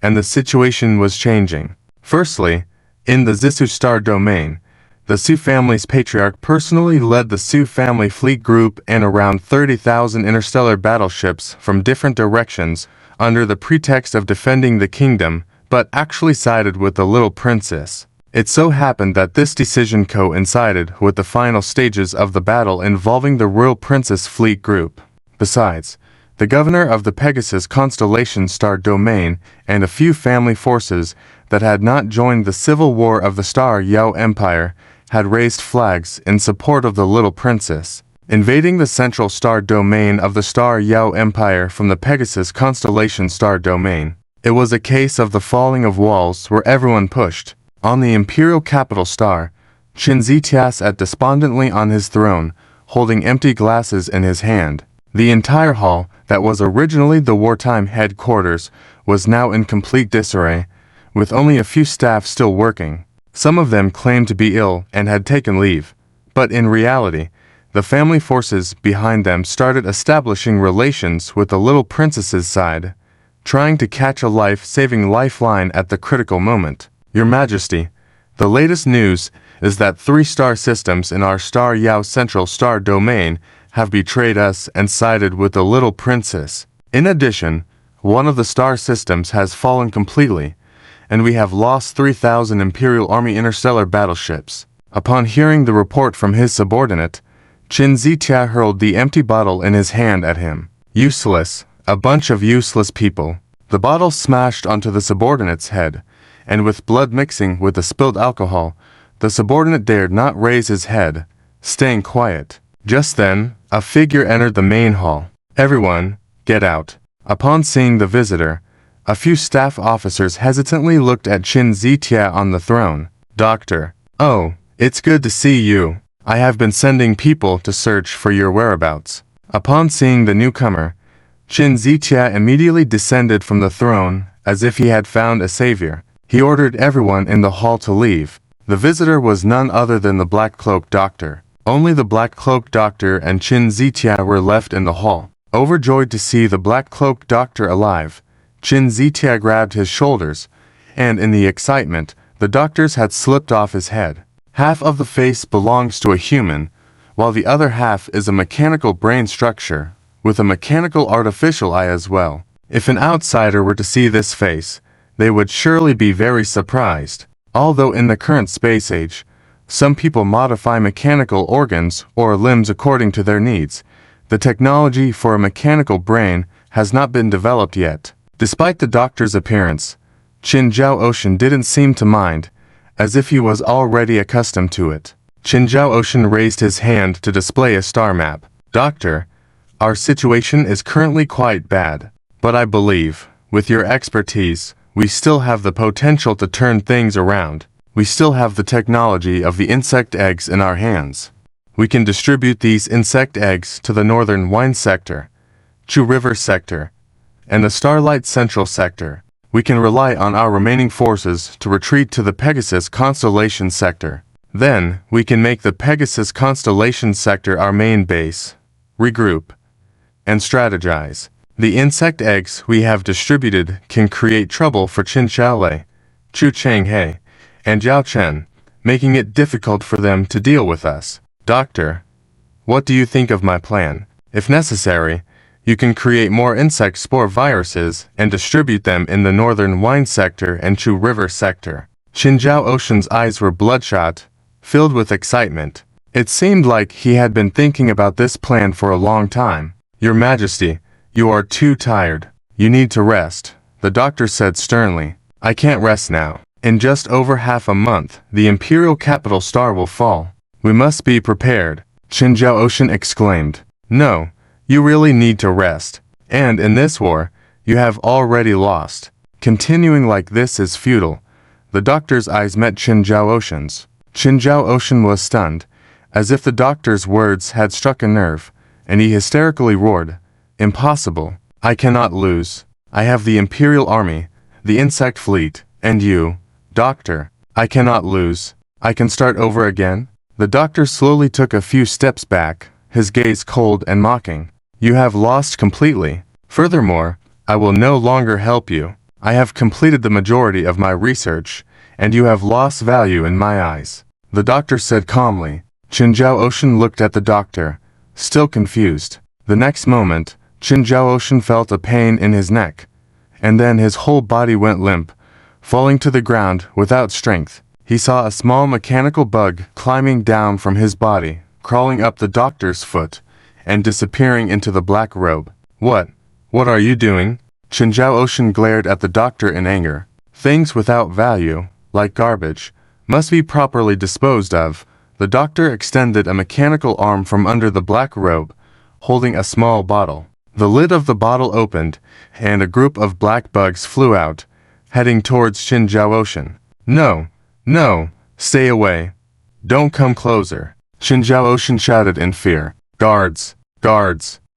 and the situation was changing. Firstly, in the Zissou star domain, the Su family's patriarch personally led the Su family fleet group and around 30,000 interstellar battleships from different directions under the pretext of defending the kingdom, but actually sided with the little princess. It so happened that this decision coincided with the final stages of the battle involving the royal princess fleet group. Besides, the governor of the Pegasus constellation star domain and a few family forces that had not joined the civil war of the Star Yao Empire had raised flags in support of the little princess. Invading the central star domain of the Star Yao Empire from the Pegasus constellation star domain, it was a case of the falling of walls where everyone pushed. On the imperial capital star, Qin Zitia sat despondently on his throne, holding empty glasses in his hand. The entire hall, that was originally the wartime headquarters, was now in complete disarray, with only a few staff still working. Some of them claimed to be ill and had taken leave, but in reality, the family forces behind them started establishing relations with the little princess's side, trying to catch a life-saving lifeline at the critical moment. Your Majesty, the latest news is that 3 star systems in our Star Yao Central Star Domain have betrayed us and sided with the little princess. In addition, one of the star systems has fallen completely, and we have lost 3,000 Imperial Army interstellar battleships. Upon hearing the report from his subordinate, Qin Zitia hurled the empty bottle in his hand at him. Useless, a bunch of useless people. The bottle smashed onto the subordinate's head, and with blood mixing with the spilled alcohol, the subordinate dared not raise his head, staying quiet. Just then, a figure entered the main hall. Everyone, get out. Upon seeing the visitor, a few staff officers hesitantly looked at Qin Zitia on the throne. Doctor, oh, it's good to see you. I have been sending people to search for your whereabouts. Upon seeing the newcomer, Qin Zitia immediately descended from the throne as if he had found a savior. He ordered everyone in the hall to leave. The visitor was none other than the Black Cloak Doctor. Only the Black Cloak Doctor and Qin Zitia were left in the hall. Overjoyed to see the Black Cloak Doctor alive, Qin Zitia grabbed his shoulders, and in the excitement, the doctor's had slipped off his head. Half of the face belongs to a human, while the other half is a mechanical brain structure, with a mechanical artificial eye as well. If an outsider were to see this face, they would surely be very surprised. Although in the current space age, some people modify mechanical organs or limbs according to their needs, the technology for a mechanical brain has not been developed yet. Despite the doctor's appearance, Qin Zhao Ocean didn't seem to mind, as if he was already accustomed to it. Qin Zhao Ocean raised his hand to display a star map. Doctor, our situation is currently quite bad, but I believe, with your expertise, we still have the potential to turn things around. We still have the technology of the insect eggs in our hands. We can distribute these insect eggs to the northern Wine Sector, Chu River Sector, and the Starlight Central Sector. We can rely on our remaining forces to retreat to the Pegasus Constellation Sector. Then, we can make the Pegasus Constellation Sector our main base, regroup, and strategize. The insect eggs we have distributed can create trouble for Qin Xiaolei, Chu Changhe, and Zhao Chen, making it difficult for them to deal with us. Doctor, what do you think of my plan? If necessary, you can create more insect spore viruses and distribute them in the northern Wine Sector and Chu River Sector. Qin Zhao Ocean's eyes were bloodshot, filled with excitement. It seemed like he had been thinking about this plan for a long time. Your Majesty, you are too tired. You need to rest, the doctor said sternly. I can't rest now. In just over half a month, the Imperial Capital Star will fall. We must be prepared, Qin Zhao Ocean exclaimed. No, you really need to rest. And in this war, you have already lost. Continuing like this is futile. The doctor's eyes met Qin Zhao Ocean's. Qin Zhao Ocean was stunned, as if the doctor's words had struck a nerve, and he hysterically roared, Impossible. I cannot lose. I have the Imperial Army, the insect fleet, and you, Doctor. I cannot lose. I can start over again? The doctor slowly took a few steps back, his gaze cold and mocking. You have lost completely. Furthermore, I will no longer help you. I have completed the majority of my research, and you have lost value in my eyes," the doctor said calmly. Qinzhao Ocean looked at the doctor, still confused. The next moment, Qinzhao Ocean felt a pain in his neck, and then his whole body went limp, falling to the ground without strength. He saw a small mechanical bug climbing down from his body, crawling up the doctor's foot, and disappearing into the black robe. What are you doing?" Qinzhao Ocean glared at the doctor in anger. "Things without value, like garbage, must be properly disposed of." The doctor extended a mechanical arm from under the black robe, holding a small bottle. The lid of the bottle opened, and a group of black bugs flew out, heading towards Qinzhao Ocean. No, stay away. Don't come closer," Qinzhao Ocean shouted in fear. Guards,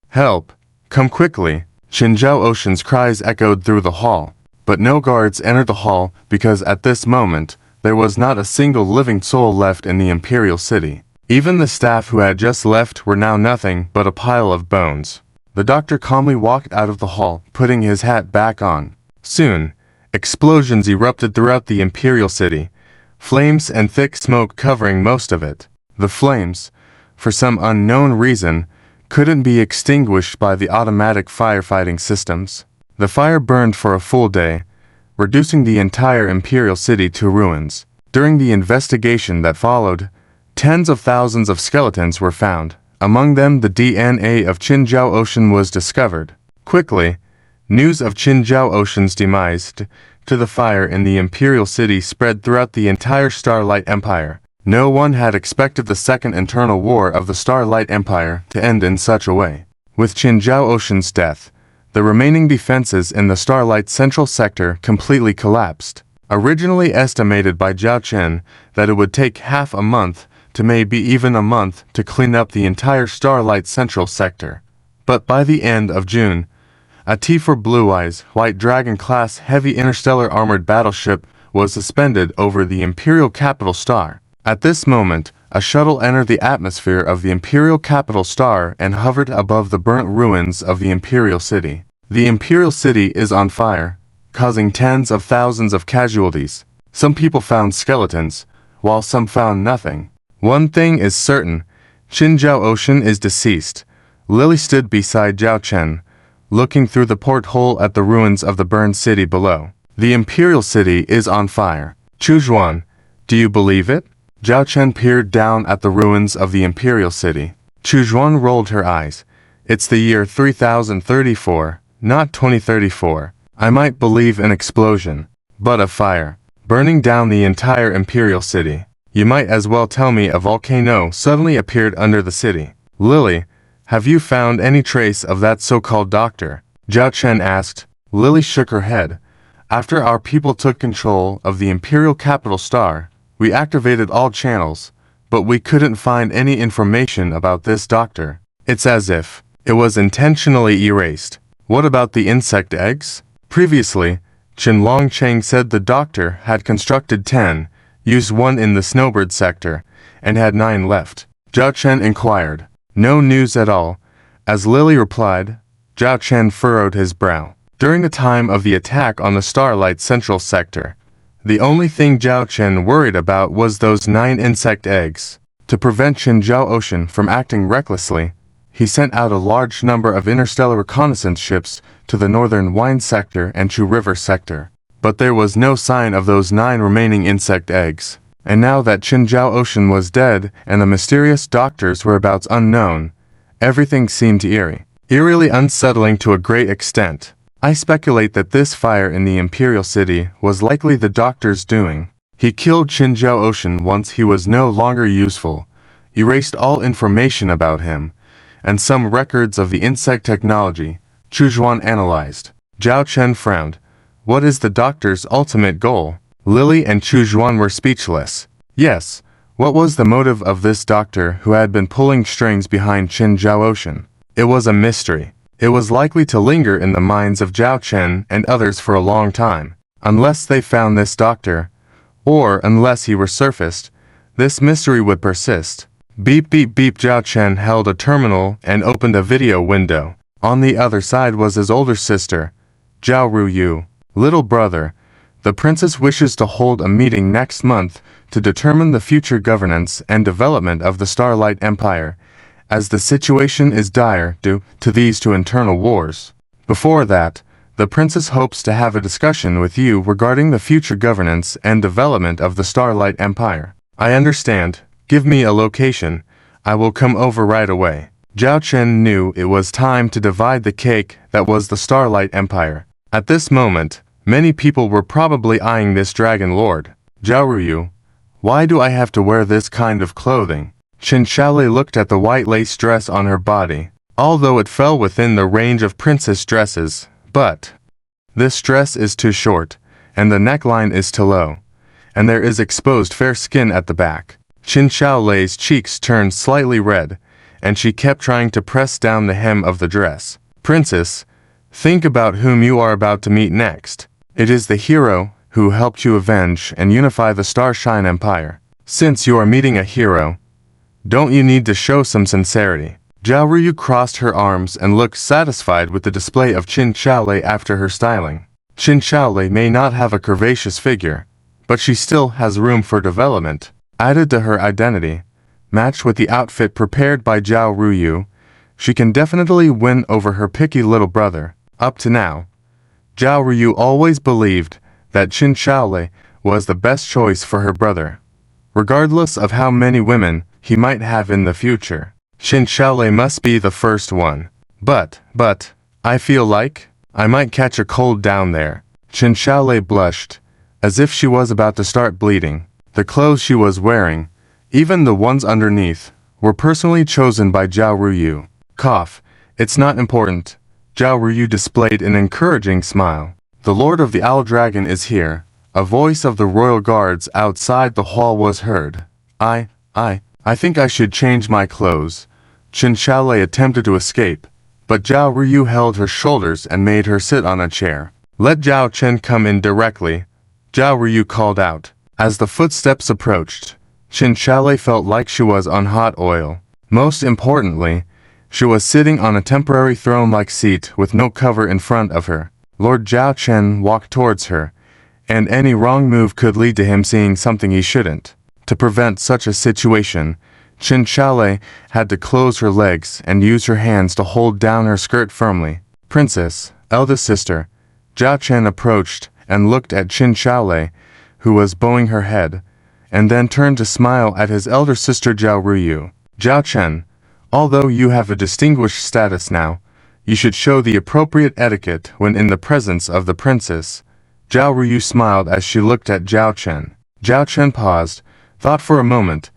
help, come quickly." Qinzhao Ocean's cries echoed through the hall, but no guards entered the hall because at this moment, there was not a single living soul left in the Imperial City. Even the staff who had just left were now nothing but a pile of bones. The doctor calmly walked out of the hall, putting his hat back on. Soon, explosions erupted throughout the Imperial City, flames and thick smoke covering most of it. The flames, for some unknown reason, couldn't be extinguished by the automatic firefighting systems. The fire burned for a full day, reducing the entire Imperial City to ruins. During the investigation that followed, tens of thousands of skeletons were found. Among them, the DNA of Qinzhao Ocean was discovered. Quickly, news of Qinzhao Ocean's demise to the fire in the Imperial City spread throughout the entire Starlight Empire. No one had expected the Second Internal War of the Starlight Empire to end in such a way. With Qinzhao Ocean's death, the remaining defenses in the Starlight Central Sector completely collapsed. Originally estimated by Zhao Chen that it would take half a month to maybe even a month to clean up the entire Starlight Central Sector. But by the end of June, a T4 Blue Eyes White Dragon-class heavy interstellar armored battleship was suspended over the Imperial Capital Star. At this moment, a shuttle entered the atmosphere of the Imperial Capital Star and hovered above the burnt ruins of the Imperial City. The Imperial City is on fire, causing tens of thousands of casualties. Some people found skeletons, while some found nothing. One thing is certain, Qinzhao Ocean is deceased. Lily stood beside Zhao Chen, looking through the porthole at the ruins of the burned city below. The Imperial City is on fire. Chu Zhuan, do you believe it? Zhao Chen peered down at the ruins of the Imperial City. Chu Zhuan rolled her eyes. It's the year 3034, not 2034. I might believe an explosion, but a fire, burning down the entire Imperial City. You might as well tell me a volcano suddenly appeared under the city. Lily, have you found any trace of that so-called doctor? Zhao Chen asked. Lily shook her head. After our people took control of the Imperial Capital Star, we activated all channels, but we couldn't find any information about this doctor. It's as if it was intentionally erased. What about the insect eggs? Previously, Chen Longcheng said the doctor had constructed 10, used 1 in the Snowbird sector, and had 9 left. Zhao Chen inquired. No news at all. As Lily replied, Zhao Chen furrowed his brow. During the time of the attack on the Starlight Central Sector, the only thing Zhao Chen worried about was those 9 insect eggs. To prevent Qinzhao Ocean from acting recklessly, he sent out a large number of interstellar reconnaissance ships to the northern Wine Sector and Chu River Sector. But there was no sign of those 9 remaining insect eggs. And now that Qinzhao Ocean was dead and the mysterious doctor's whereabouts unknown, everything seemed eerily unsettling to a great extent. I speculate that this fire in the Imperial City was likely the doctor's doing. He killed Qinzhao Ocean once he was no longer useful, erased all information about him, and some records of the insect technology. Chu Zhuan analyzed. Zhao Chen frowned. What is the doctor's ultimate goal? Lily and Chu Zhuan were speechless. Yes, what was the motive of this doctor who had been pulling strings behind Qinzhao Ocean? It was a mystery. It was likely to linger in the minds of Zhao Chen and others for a long time. Unless they found this doctor, or unless he resurfaced, this mystery would persist. Beep beep beep. Zhao Chen held a terminal and opened a video window. On the other side was his older sister, Zhao Ruyu, little brother, the princess wishes to hold a meeting next month to determine the future governance and development of the Starlight Empire, as the situation is dire due to these two internal wars. Before that, the princess hopes to have a discussion with you regarding the future governance and development of the Starlight Empire. I understand. Give me a location. I will come over right away. Zhao Chen knew it was time to divide the cake that was the Starlight Empire. At this moment, many people were probably eyeing this dragon lord. Zhao Ruyu, why do I have to wear this kind of clothing? Qin Shaolei looked at the white lace dress on her body. Although it fell within the range of princess dresses, but this dress is too short, and the neckline is too low, and there is exposed fair skin at the back. Qin Shaolei's cheeks turned slightly red, and she kept trying to press down the hem of the dress. Princess, think about whom you are about to meet next. It is the hero who helped you avenge and unify the Starshine Empire. Since you are meeting a hero, don't you need to show some sincerity? Zhao Ruyu crossed her arms and looked satisfied with the display of Qin Shaolei after her styling. Qin Shaolei may not have a curvaceous figure, but she still has room for development. Added to her identity, matched with the outfit prepared by Zhao Ruyu, she can definitely win over her picky little brother. Up to now, Zhao Ruyu always believed that Qin Shaolei was the best choice for her brother, regardless of how many women he might have in the future. Qin Shaolei must be the first one. But, I feel like I might catch a cold down there. Qin Shaolei blushed, as if she was about to start bleeding. The clothes she was wearing, even the ones underneath, were personally chosen by Zhao Ruyu. Cough, it's not important. Zhao Ruyu displayed an encouraging smile. The Lord of the Owl Dragon is here. A voice of the royal guards outside the hall was heard. I think I should change my clothes. Qin Shaolei attempted to escape, but Zhao Ruyu held her shoulders and made her sit on a chair. Let Zhao Chen come in directly, Zhao Ruyu called out. As the footsteps approached, Qin Shaolei felt like she was on hot oil. Most importantly, she was sitting on a temporary throne-like seat with no cover in front of her. Lord Zhao Chen walked towards her, and any wrong move could lead to him seeing something he shouldn't. To prevent such a situation, Qin Shaolei had to close her legs and use her hands to hold down her skirt firmly. Princess, eldest sister, Zhao Chen approached and looked at Qin Shaolei, who was bowing her head, and then turned to smile at his elder sister Zhao Ruyu. Zhao Chen, although you have a distinguished status now, you should show the appropriate etiquette when in the presence of the princess. Zhao Ruyu smiled as she looked at Zhao Chen. Zhao Chen paused, thought for a moment,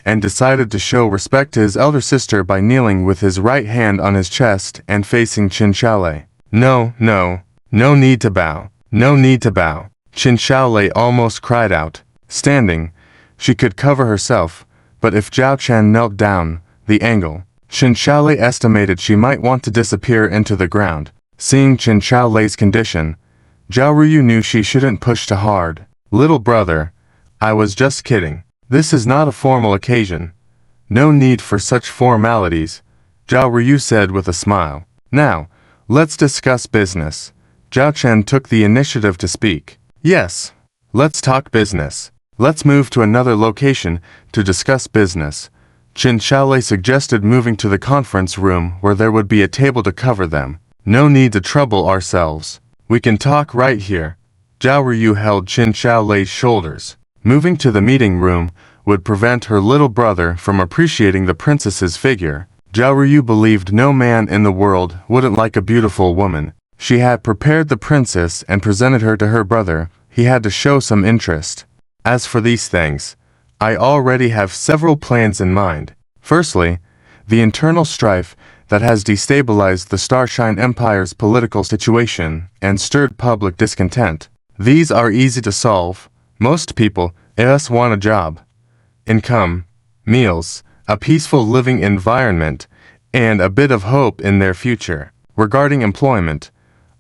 and decided to show respect to his elder sister by kneeling with his right hand on his chest and facing Qin Shaolei. No need to bow. No need to bow. Qin Shaolei almost cried out. Standing, she could cover herself, but if Zhao Chen knelt down, the angle. Qin Shaolei estimated she might want to disappear into the ground. Seeing Qin Shaolei's condition, Zhao Ruyu knew she shouldn't push too hard. Little brother, I was just kidding. This is not a formal occasion. No need for such formalities, Zhao Ruyu said with a smile. Now, let's discuss business. Zhao Chen took the initiative to speak. Yes, let's talk business. Let's move to another location to discuss business. Qin Shaolei suggested moving to the conference room where there would be a table to cover them. No need to trouble ourselves. We can talk right here. Zhao Ruyu held Qin Shaolei's shoulders. Moving to the meeting room would prevent her little brother from appreciating the princess's figure. Zhao Ruyu believed no man in the world wouldn't like a beautiful woman. She had prepared the princess and presented her to her brother. He had to show some interest. As for these things, I already have several plans in mind. Firstly, the internal strife that has destabilized the Starshine Empire's political situation and stirred public discontent. These are easy to solve. Most people just want a job, income, meals, a peaceful living environment, and a bit of hope in their future. Regarding employment,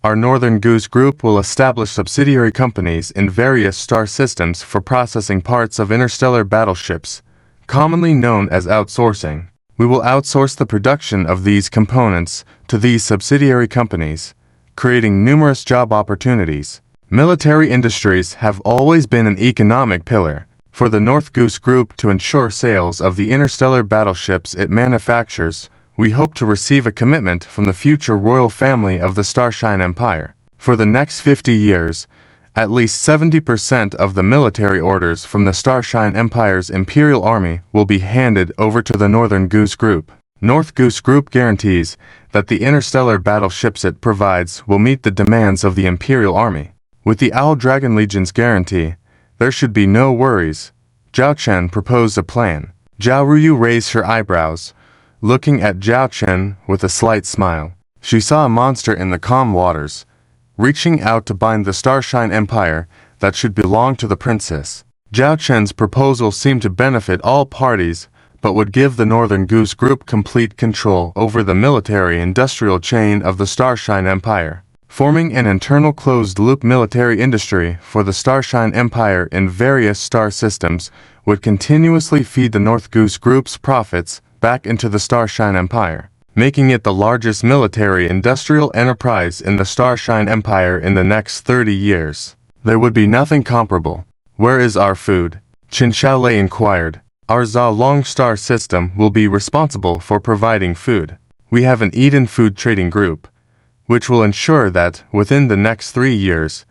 our Northern Goose Group will establish subsidiary companies in various star systems for processing parts of interstellar battleships, commonly known as outsourcing. We will outsource the production of these components to these subsidiary companies, creating numerous job opportunities. Military industries have always been an economic pillar for the North Goose Group to ensure sales of the interstellar battleships it manufactures. We hope to receive a commitment from the future royal family of the Starshine Empire. For the next 50 years, at least 70% of the military orders from the Starshine Empire's Imperial Army will be handed over to the Northern Goose Group. North Goose Group guarantees that the interstellar battleships it provides will meet the demands of the Imperial Army. With the Owl Dragon Legion's guarantee, there should be no worries. Zhao Chen proposed a plan. Zhao Ruyu raised her eyebrows, looking at Zhao Chen with a slight smile. She saw a monster in the calm waters, reaching out to bind the Starshine Empire that should belong to the princess. Zhao Chen's proposal seemed to benefit all parties, but would give the Northern Goose Group complete control over the military-industrial chain of the Starshine Empire, forming an internal closed-loop military industry for the Starshine Empire in various star systems would continuously feed the North Goose Group's profits back into the Starshine Empire, making it the largest military-industrial enterprise in the Starshine Empire in the next 30 years. There would be nothing comparable. Where is our food? Qin Shaolei inquired. Our Zalong star system will be responsible for providing food. We have an Eden Food Trading Group, which will ensure that, within the next 3 years,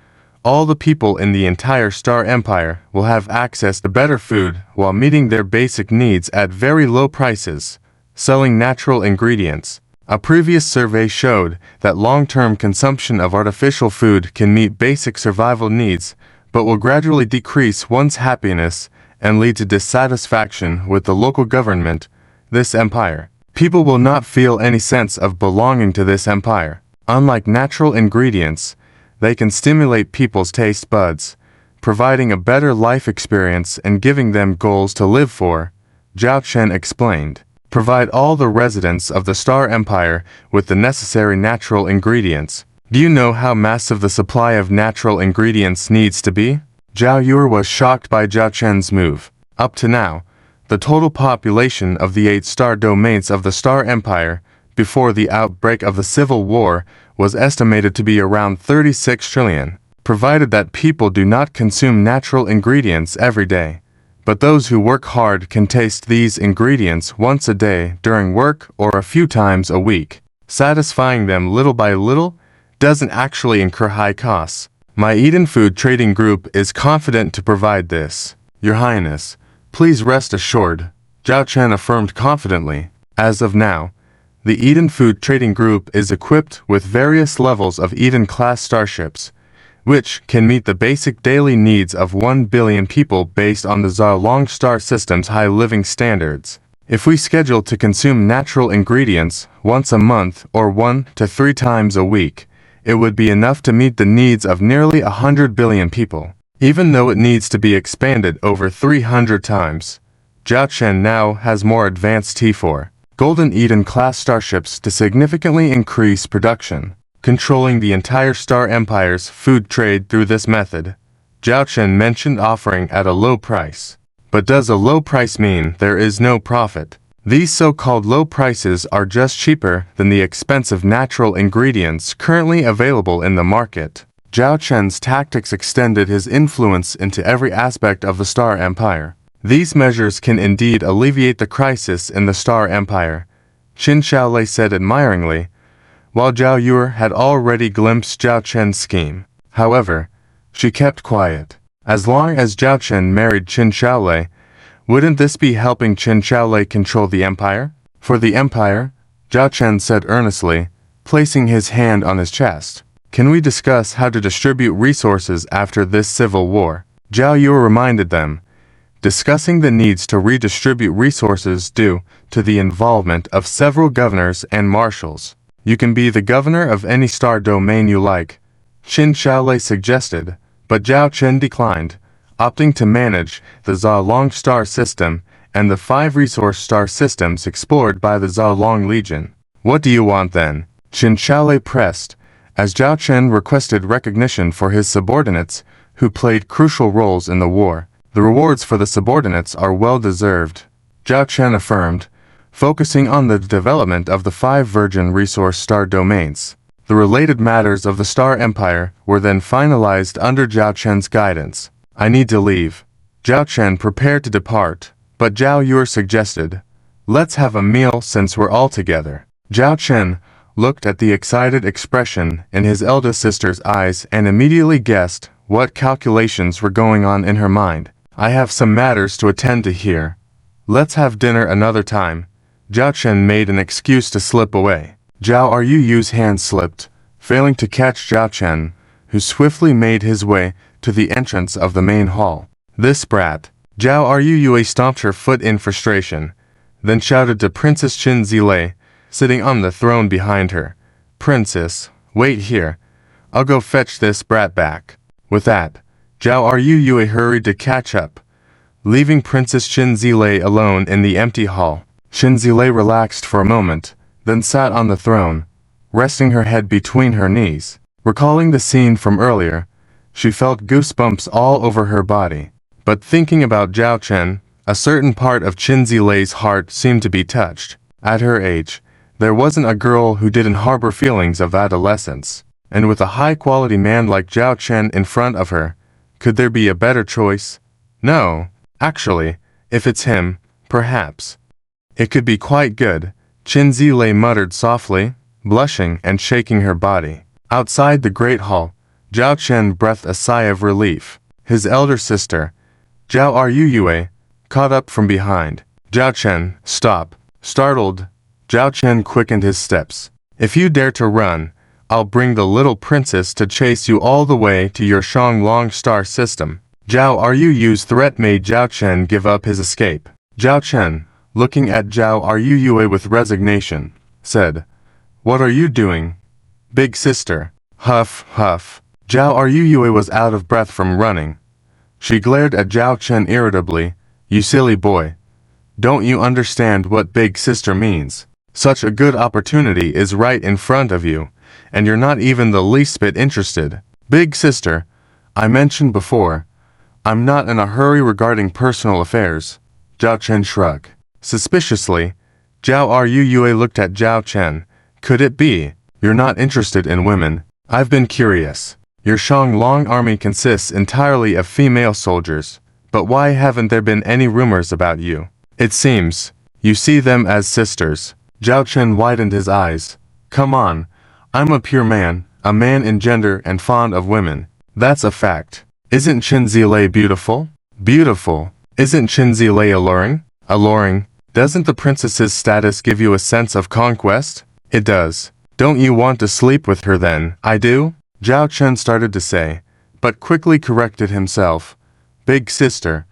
all the people in the entire Star Empire will have access to better food while meeting their basic needs at very low prices, selling natural ingredients. A previous survey showed that long-term consumption of artificial food can meet basic survival needs, but will gradually decrease one's happiness and lead to dissatisfaction with the local government, this empire. People will not feel any sense of belonging to this empire. Unlike natural ingredients, they can stimulate people's taste buds, providing a better life experience and giving them goals to live for, Zhao Chen explained. Provide all the residents of the Star Empire with the necessary natural ingredients. Do you know how massive the supply of natural ingredients needs to be? Zhao Yue was shocked by Zhao Chen's move. Up to now, the total population of the 8 star domains of the Star Empire, before the outbreak of the Civil War, was estimated to be around 36 trillion, provided that people do not consume natural ingredients every day. But those who work hard can taste these ingredients once a day during work or a few times a week. Satisfying them little by little doesn't actually incur high costs. My Eden Food Trading Group is confident to provide this. Your Highness, please rest assured, Zhao Chen affirmed confidently. As of now, the Eden Food Trading Group is equipped with various levels of Eden-class starships, which can meet the basic daily needs of 1 billion people based on the Zalong star system's high living standards. If we schedule to consume natural ingredients once a month or 1 to 3 times a week, it would be enough to meet the needs of nearly 100 billion people, even though it needs to be expanded over 300 times. Zhao Chen now has more advanced T4 Golden Eden-class starships to significantly increase production, controlling the entire Star Empire's food trade through this method. Zhao Chen mentioned offering at a low price. But does a low price mean there is no profit? These so-called low prices are just cheaper than the expensive natural ingredients currently available in the market. Zhao Chen's tactics extended his influence into every aspect of the Star Empire. These measures can indeed alleviate the crisis in the Star Empire, Qin Shaolei said admiringly, while Zhao Yue had already glimpsed Zhao Chen's scheme. However, she kept quiet. As long as Zhao Chen married Qin Shaolei, wouldn't this be helping Qin Shaolei control the empire? For the empire, Zhao Chen said earnestly, placing his hand on his chest. Can we discuss how to distribute resources after this civil war? Zhao Yue reminded them, discussing the needs to redistribute resources due to the involvement of several governors and marshals. You can be the governor of any star domain you like, Qin Shaolei suggested, but Zhao Chen declined, opting to manage the Zalong star system and the 5 resource star systems explored by the Zalong Legion. What do you want then? Qin Shaolei pressed, as Zhao Chen requested recognition for his subordinates who played crucial roles in the war. The rewards for the subordinates are well deserved, Zhao Chen affirmed, focusing on the development of the 5 virgin resource star domains. The related matters of the Star Empire were then finalized under Zhao Chen's guidance. I need to leave. Zhao Chen prepared to depart, but Zhao Yue suggested, let's have a meal since we're all together. Zhao Chen looked at the excited expression in his eldest sister's eyes and immediately guessed what calculations were going on in her mind. I have some matters to attend to here. Let's have dinner another time. Zhao Chen made an excuse to slip away. Zhao Yu's hand slipped, failing to catch Zhao Chen, who swiftly made his way to the entrance of the main hall. This brat! Zhao Yue stomped her foot in frustration, then shouted to Princess Qin Zilei, sitting on the throne behind her. Princess, wait here. I'll go fetch this brat back. With that, Zhao Yue hurried to catch up, leaving Princess Qin Zilei alone in the empty hall. Qin Zilei relaxed for a moment, then sat on the throne, resting her head between her knees. Recalling the scene from earlier, she felt goosebumps all over her body. But thinking about Zhao Chen, a certain part of Qin Zilei's heart seemed to be touched. At her age, there wasn't a girl who didn't harbor feelings of adolescence. And with a high-quality man like Zhao Chen in front of her, could there be a better choice? No, actually, if it's him, perhaps. It could be quite good, Qin Zilei muttered softly, blushing and shaking her body. Outside the great hall, Zhao Chen breathed a sigh of relief. His elder sister, Zhao Yue, caught up from behind. Zhao Chen, stop. Startled, Zhao Chen quickened his steps. If you dare to run, I'll bring the little princess to chase you all the way to your Shanglong star system. Zhao Yu's threat made Zhao Chen give up his escape. Zhao Chen, looking at Zhao Yue with resignation, said, What are you doing? Big sister. Huff, huff. Zhao Yue was out of breath from running. She glared at Zhao Chen irritably. You silly boy. Don't you understand what big sister means? Such a good opportunity is right in front of you, and you're not even the least bit interested. Big sister, I mentioned before, I'm not in a hurry regarding personal affairs. Zhao Chen shrugged. Suspiciously, Zhao Yue looked at Zhao Chen. Could it be? You're not interested in women. I've been curious. Your Shanglong army consists entirely of female soldiers, but why haven't there been any rumors about you? It seems you see them as sisters. Zhao Chen widened his eyes. Come on, I'm a pure man, a man in gender and fond of women. That's a fact. Isn't Qin Zilei beautiful? Beautiful. Isn't Qin Zilei alluring? Alluring. Doesn't the princess's status give you a sense of conquest? It does. Don't you want to sleep with her then? I do? Zhao Chen started to say, but quickly corrected himself. Big sister,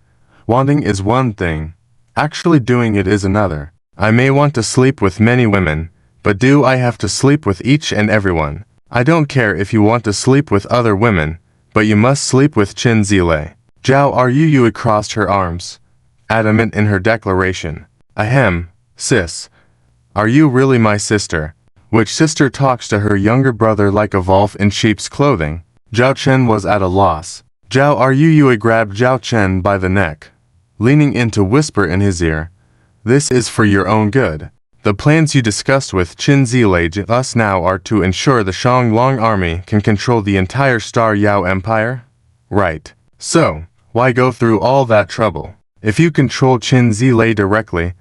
wanting is one thing. Actually doing it is another. I may want to sleep with many women, but do I have to sleep with each and everyone? I don't care if you want to sleep with other women, but you must sleep with Qin Zilei. Zhao Yue crossed her arms, adamant in her declaration. Ahem, sis. Are you really my sister? Which sister talks to her younger brother like a wolf in sheep's clothing? Zhao Chen was at a loss. Zhao Yue grabbed Zhao Chen by the neck, leaning in to whisper in his ear, This is for your own good. The plans you discussed with Qin Zilei just now are to ensure the Shanglong army can control the entire Star Yao Empire? Right. So, why go through all that trouble? If you control Qin Zilei directly,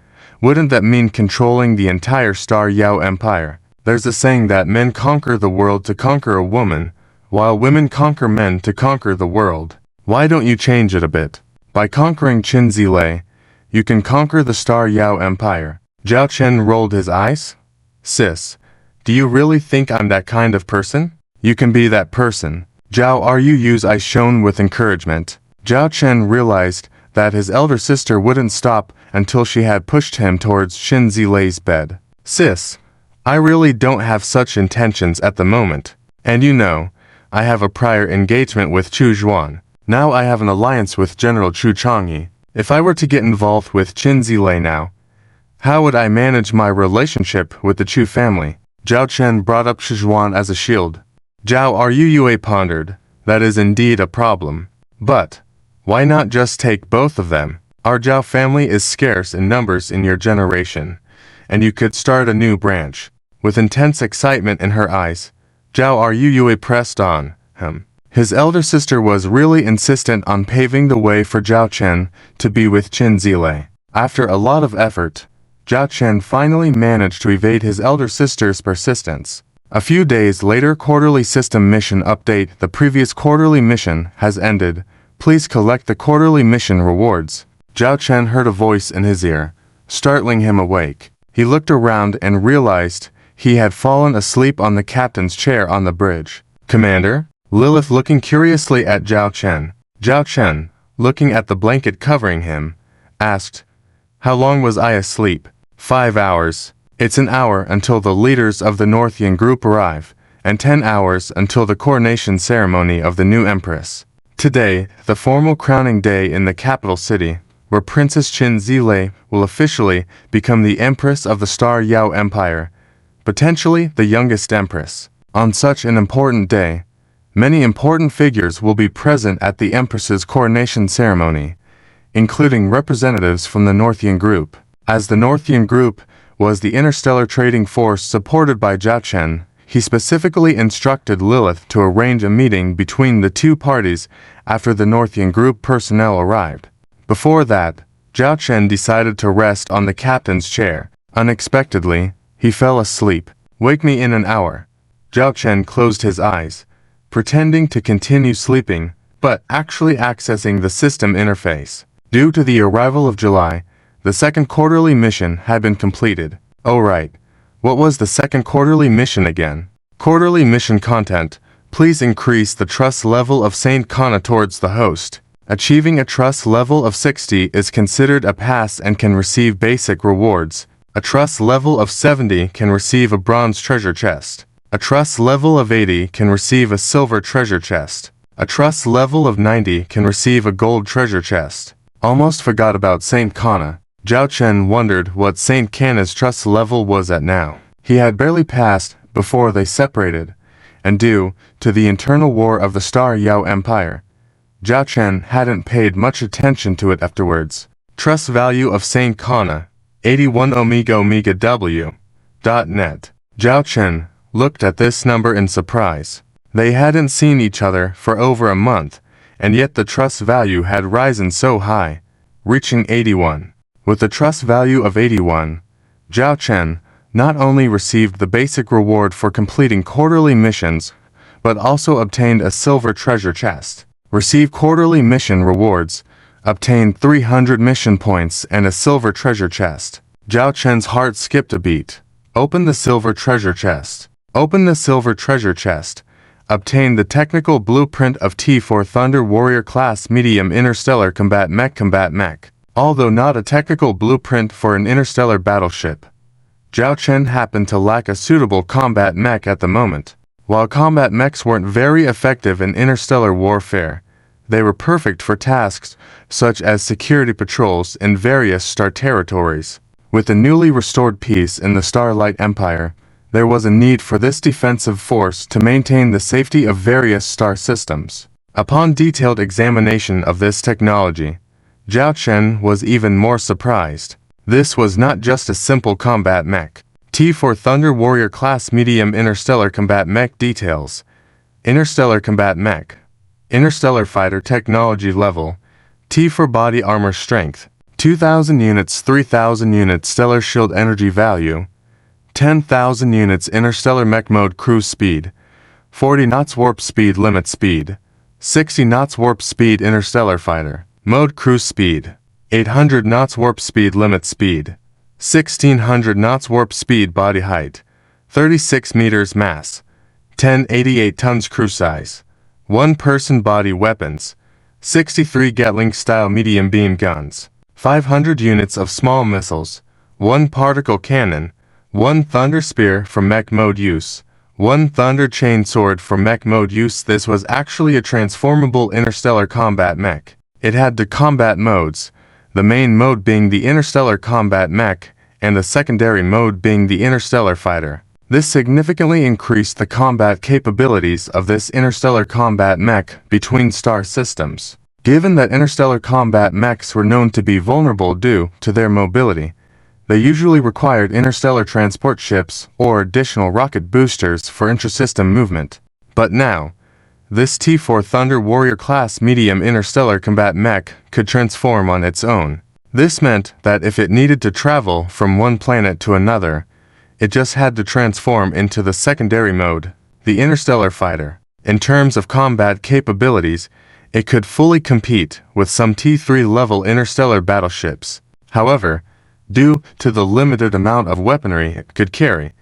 wouldn't that mean controlling the entire Star Yao Empire? There's a saying that men conquer the world to conquer a woman, while women conquer men to conquer the world. Why don't you change it a bit? By conquering Qin Zilei, you can conquer the Star Yao Empire. Zhao Chen rolled his eyes. Sis, do you really think I'm that kind of person? You can be that person. Zhao Yu's eyes shone with encouragement. Zhao Chen realized that his elder sister wouldn't stop until she had pushed him towards Qin Zilei's bed. Sis, I really don't have such intentions at the moment. And you know, I have a prior engagement with Chu Zhuan. Now I have an alliance with General Chu Changyi. If I were to get involved with Qin Zilei now, how would I manage my relationship with the Chu family? Zhao Chen brought up Chu Zhuan as a shield. Zhao Yue pondered. That is indeed a problem. But why not just take both of them? Our Zhao family is scarce in numbers in your generation, and you could start a new branch. With intense excitement in her eyes, Zhao are Yue pressed on him. His elder sister was really insistent on paving the way for Zhao Chen to be with DRIZZLE. After a lot of effort, Zhao Chen finally managed to evade his elder sister's persistence. A few days later, quarterly system mission update. The previous quarterly mission has ended. Please collect the quarterly mission rewards. Zhao Chen heard a voice in his ear, startling him awake. He looked around and realized he had fallen asleep on the captain's chair on the bridge. Commander? Lilith looking curiously at Zhao Chen. Zhao Chen, looking at the blanket covering him, asked, "How long was I asleep?" 5 hours. It's an hour until the leaders of the Northian group arrive, and 10 hours until the coronation ceremony of the new empress. Today, the formal crowning day in the capital city, where Princess DRIZZLE will officially become the Empress of the Star Yao Empire, potentially the youngest empress. On such an important day, many important figures will be present at the Empress's coronation ceremony, including representatives from the Northian Group. As the Northian Group was the interstellar trading force supported by Zhao Chen, he specifically instructed Lilith to arrange a meeting between the two parties after the Northian Group personnel arrived. Before that, Zhao Chen decided to rest on the captain's chair. Unexpectedly, he fell asleep. "Wake me in an hour." Zhao Chen closed his eyes, pretending to continue sleeping, but actually accessing the system interface. Due to the arrival of July, the second quarterly mission had been completed. Oh right, what was the second quarterly mission again? Quarterly mission content. Please increase the trust level of Saint Kana towards the host. Achieving a trust level of 60 is considered a pass and can receive basic rewards. A trust level of 70 can receive a bronze treasure chest. A trust level of 80 can receive a silver treasure chest. A trust level of 90 can receive a gold treasure chest. Almost forgot about Saint Kana. Zhao Chen wondered what Saint Kana's trust level was at now. He had barely passed before they separated, and due to the internal war of the Star Yao Empire, Zhao Chen hadn't paid much attention to it afterwards. Trust value of Saint Kana, 81 Omega W.net. Zhao Chen looked at this number in surprise. They hadn't seen each other for over a month, and yet the trust value had risen so high, reaching 81. With the trust value of 81, Zhao Chen not only received the basic reward for completing quarterly missions, but also obtained a silver treasure chest. Receive quarterly mission rewards, obtained 300 mission points and a silver treasure chest. Zhao Chen's heart skipped a beat. Open the silver treasure chest. Open the silver treasure chest. Obtain the technical blueprint of T4 Thunder Warrior Class Medium Interstellar Combat Mech. Although not a technical blueprint for an interstellar battleship, Zhao Chen happened to lack a suitable combat mech at the moment. While combat mechs weren't very effective in interstellar warfare, they were perfect for tasks such as security patrols in various star territories. With the newly restored peace in the Starlight Empire, there was a need for this defensive force to maintain the safety of various star systems. Upon detailed examination of this technology, Zhao Chen was even more surprised. This was not just a simple combat mech. T4 Thunder Warrior Class Medium Interstellar Combat Mech details. Interstellar Combat Mech. Interstellar Fighter Technology Level. T4 Body Armor Strength. 2,000 units 3,000 units Stellar Shield Energy Value. 10,000 units Interstellar Mech Mode Cruise Speed. 40 knots Warp Speed Limit Speed. 60 knots Warp Speed Interstellar Fighter. Mode Cruise Speed. 800 knots Warp Speed Limit Speed. 1,600 knots Warp Speed Body Height. 36 meters Mass. 1088 tons Crew Size. 1 person body weapons. 63 Gatling-style medium beam guns. 500 units of small missiles. 1 particle cannon. 1 Thunder Spear for mech mode use. 1 Thunder Chain Sword for mech mode use. This was actually a transformable interstellar combat mech. It had two combat modes, the main mode being the interstellar combat mech, and the secondary mode being the interstellar fighter. This significantly increased the combat capabilities of this interstellar combat mech between star systems. Given that interstellar combat mechs were known to be vulnerable due to their mobility, They usually required interstellar transport ships or additional rocket boosters for intrasystem movement. But now, this T-4 Thunder Warrior-class medium interstellar combat mech could transform on its own. This meant that if it needed to travel from one planet to another, it just had to transform into the secondary mode, the interstellar fighter. In terms of combat capabilities, it could fully compete with some T-3 level interstellar battleships. However, due to the limited amount of weaponry it could carry,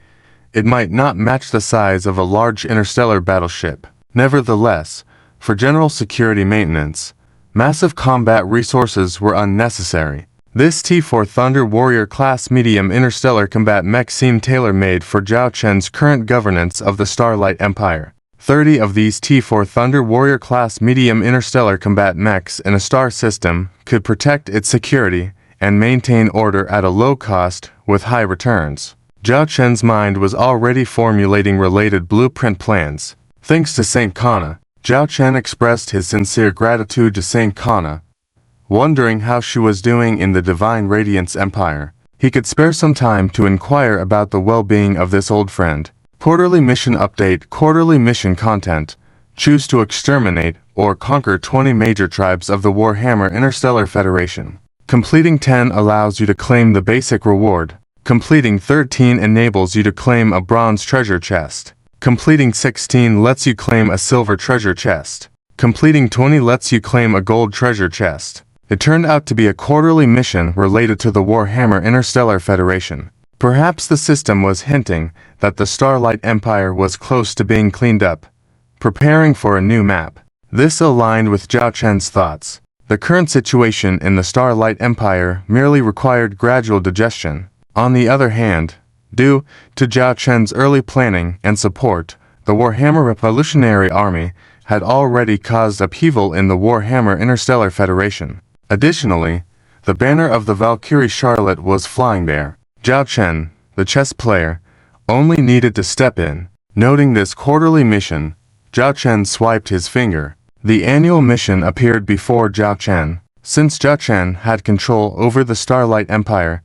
it might not match the size of a large interstellar battleship. Nevertheless, for general security maintenance, massive combat resources were unnecessary. This T-4 Thunder Warrior-class medium interstellar combat mech seemed tailor-made for Zhao Chen's current governance of the Starlight Empire. 30 of these T-4 Thunder Warrior-class medium interstellar combat mechs in a star system could protect its security and maintain order at a low cost with high returns. Zhao Chen's mind was already formulating related blueprint plans. Thanks to Saint Kana, Zhao Chen expressed his sincere gratitude to Saint Kana, wondering how she was doing in the Divine Radiance Empire. He could spare some time to inquire about the well-being of this old friend. Quarterly mission update. Quarterly mission content. Choose to exterminate or conquer 20 major tribes of the Warhammer Interstellar Federation. Completing 10 allows you to claim the basic reward. Completing 13 enables you to claim a bronze treasure chest. Completing 16 lets you claim a silver treasure chest. Completing 20 lets you claim a gold treasure chest. It turned out to be a quarterly mission related to the Warhammer Interstellar Federation. Perhaps the system was hinting that the Starlight Empire was close to being cleaned up, preparing for a new map. This aligned with Zhao Chen's thoughts. The current situation in the Starlight Empire merely required gradual digestion. On the other hand, due to Zhao Chen's early planning and support, the Warhammer Revolutionary Army had already caused upheaval in the Warhammer Interstellar Federation. Additionally, the banner of the Valkyrie Charlotte was flying there. Zhao Chen, the chess player, only needed to step in. Noting this quarterly mission, Zhao Chen swiped his finger. The annual mission appeared before Zhao Chen. Since Zhao Chen had control over the Starlight Empire,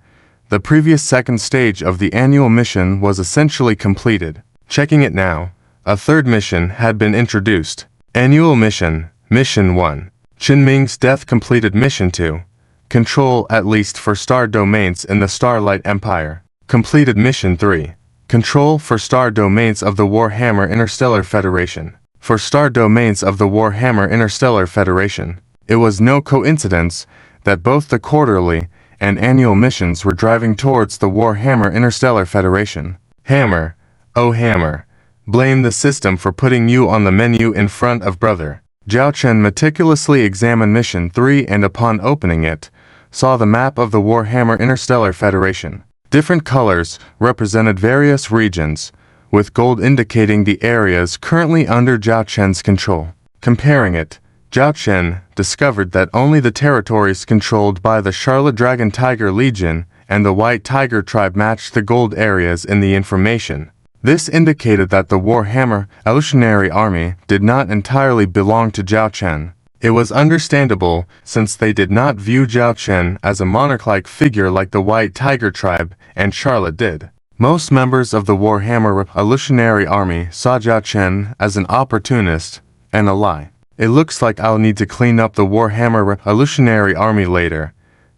the previous second stage of the annual mission was essentially completed. Checking it now, a third mission had been introduced. Annual mission, Mission 1. Qin Ming's death. Completed Mission 2. Control at least for star domains in the Starlight Empire. Completed Mission 3. Control for star domains of the Warhammer Interstellar Federation. For star domains of the Warhammer Interstellar Federation, it was no coincidence that both the quarterly and annual missions were driving towards the Warhammer Interstellar Federation. Hammer, oh Hammer, blame the system for putting you on the menu in front of brother. Zhao Chen meticulously examined Mission 3 and upon opening it, saw the map of the Warhammer Interstellar Federation. Different colors represented various regions, with gold indicating the areas currently under Zhao Chen's control. Comparing it, Zhao Chen discovered that only the territories controlled by the Charlotte Dragon Tiger Legion and the White Tiger Tribe matched the gold areas in the information. This indicated that the Warhammer Evolutionary Army did not entirely belong to Zhao Chen. It was understandable since they did not view Zhao Chen as a monarch-like figure like the White Tiger Tribe and Charlotte did. Most members of the Warhammer Revolutionary Army saw Zhao Chen as an opportunist and a lie. It looks like I'll need to clean up the Warhammer Revolutionary Army later.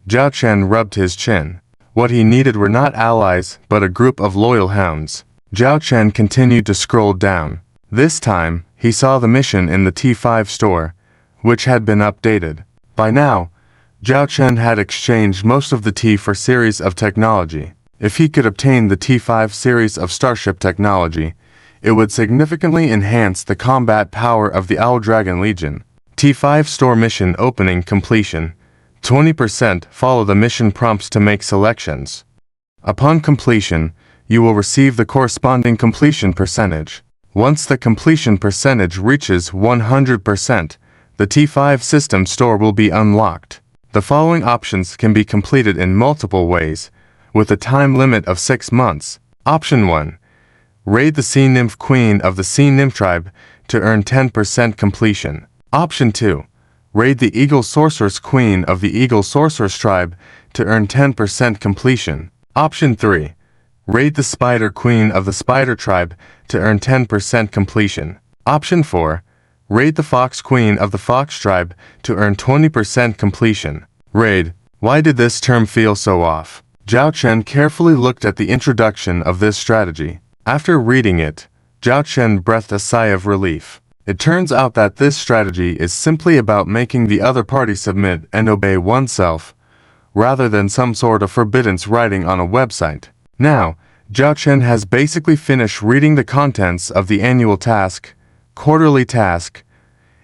Zhao Chen rubbed his chin. What he needed were not allies, but a group of loyal hounds. Zhao Chen continued to scroll down. This time, he saw the mission in the T5 store, which had been updated. By now, Zhao Chen had exchanged most of the T4 series of technology. If he could obtain the T5 series of starship technology, it would significantly enhance the combat power of the Owl Dragon Legion. T5 store mission opening completion. 20% follow the mission prompts to make selections. Upon completion, you will receive the corresponding completion percentage. Once the completion percentage reaches 100%, the T5 system store will be unlocked. The following options can be completed in multiple ways, with a time limit of 6 months. Option 1. Raid the Sea Nymph Queen of the Sea Nymph Tribe to earn 10% completion. Option 2. Raid the Eagle Sorceress Queen of the Eagle Sorceress Tribe to earn 10% completion. Option 3. Raid the Spider Queen of the Spider Tribe to earn 10% completion. Option 4. Raid the Fox Queen of the Fox Tribe to earn 20% completion. Raid. Why did this term feel so off? Zhao Chen carefully looked at the introduction of this strategy. After reading it, Zhao Chen breathed a sigh of relief. It turns out that this strategy is simply about making the other party submit and obey oneself, rather than some sort of forbiddance writing on a website. Now, Zhao Chen has basically finished reading the contents of the annual task, quarterly task,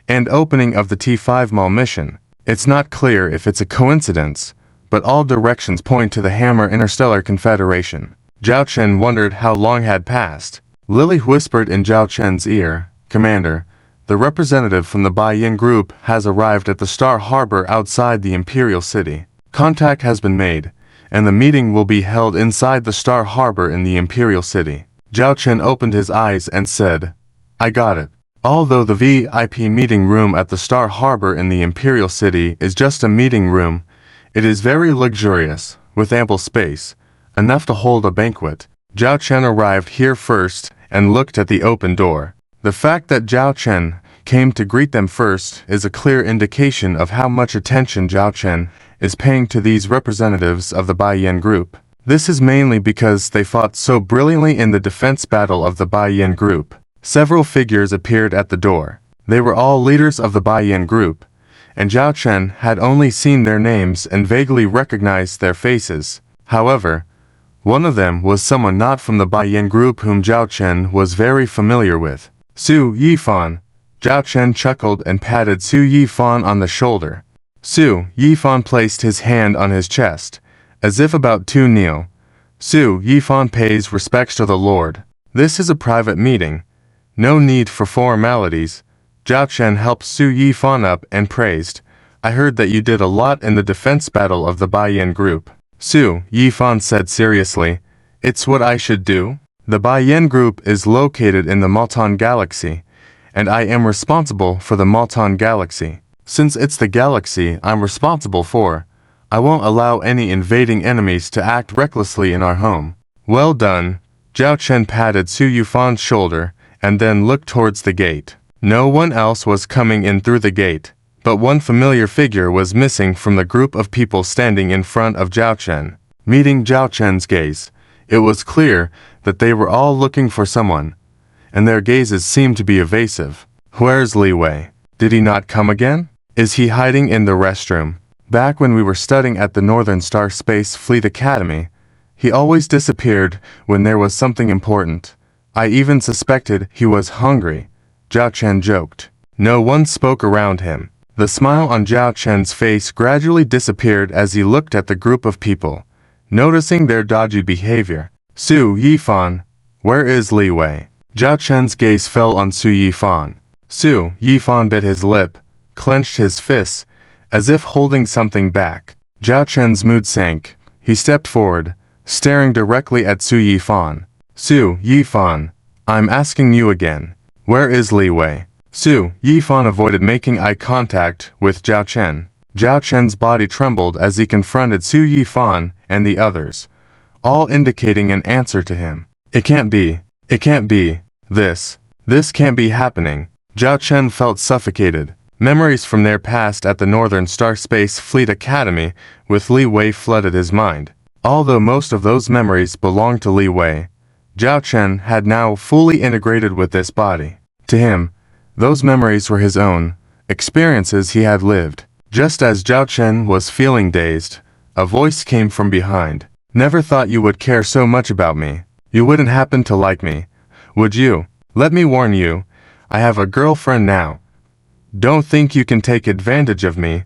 and opening of the T5 Mall mission. It's not clear if it's a coincidence, but all directions point to the Hammer Interstellar Confederation. Zhao Chen wondered how long had passed. Lily whispered in Zhao Chen's ear, "Commander, the representative from the Baiyan group has arrived at the Star Harbor outside the Imperial City. Contact has been made, and the meeting will be held inside the Star Harbor in the Imperial City." Zhao Chen opened his eyes and said, "I got it. Although the VIP meeting room at the Star Harbor in the Imperial City is just a meeting room, it is very luxurious, with ample space, enough to hold a banquet." Zhao Chen arrived here first and looked at the open door. The fact that Zhao Chen came to greet them first is a clear indication of how much attention Zhao Chen is paying to these representatives of the Baiyan group. This is mainly because they fought so brilliantly in the defense battle of the Baiyan group. Several figures appeared at the door. They were all leaders of the Baiyan group, and Zhao Chen had only seen their names and vaguely recognized their faces. However, one of them was someone not from the Baiyan group whom Zhao Chen was very familiar with. Su Yifan. Zhao Chen chuckled and patted Su Yifan on the shoulder. Su Yifan placed his hand on his chest, as if about to kneel. Su Yifan pays respects to the Lord. This is a private meeting. No need for formalities. Zhao Chen helped Su Yifan up and praised, "I heard that you did a lot in the defense battle of the Baiyan group." Su Yifan said seriously, "It's what I should do. The Baiyan group is located in the Malton Galaxy, and I am responsible for the Malton Galaxy. Since it's the galaxy I'm responsible for, I won't allow any invading enemies to act recklessly in our home." "Well done." Zhao Chen patted Su Yifan's shoulder and then looked towards the gate. No one else was coming in through the gate, but one familiar figure was missing from the group of people standing in front of Zhao Chen. Meeting Zhao Chen's gaze, it was clear that they were all looking for someone, and their gazes seemed to be evasive. "Where's Li Wei? Did he not come again? Is he hiding in the restroom? Back when we were studying at the Northern Star Space Fleet Academy, he always disappeared when there was something important. I even suspected he was hungry," Zhao Chen joked. No one spoke around him. The smile on Zhao Chen's face gradually disappeared as he looked at the group of people, noticing their dodgy behavior. "Su Yifan, where is Li Wei?" Zhao Chen's gaze fell on Su Yifan. Su Yifan bit his lip, clenched his fists, as if holding something back. Zhao Chen's mood sank. He stepped forward, staring directly at Su Yifan. "Su Yifan, I'm asking you again. Where is Li Wei?" Su Yifan avoided making eye contact with Zhao Chen. Zhao Chen's body trembled as he confronted Su Yifan and the others, all indicating an answer to him. "It can't be. It can't be. This can't be happening." Zhao Chen felt suffocated. Memories from their past at the Northern Star Space Fleet Academy with Li Wei flooded his mind. Although most of those memories belonged to Li Wei, Zhao Chen had now fully integrated with this body. To him, those memories were his own, experiences he had lived. Just as Zhao Chen was feeling dazed, a voice came from behind. "Never thought you would care so much about me. You wouldn't happen to like me, would you? Let me warn you, I have a girlfriend now. Don't think you can take advantage of me,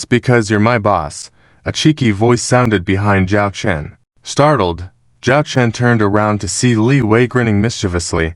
because you're my boss." A cheeky voice sounded behind Zhao Chen. Startled, Zhao Chen turned around to see Li Wei grinning mischievously,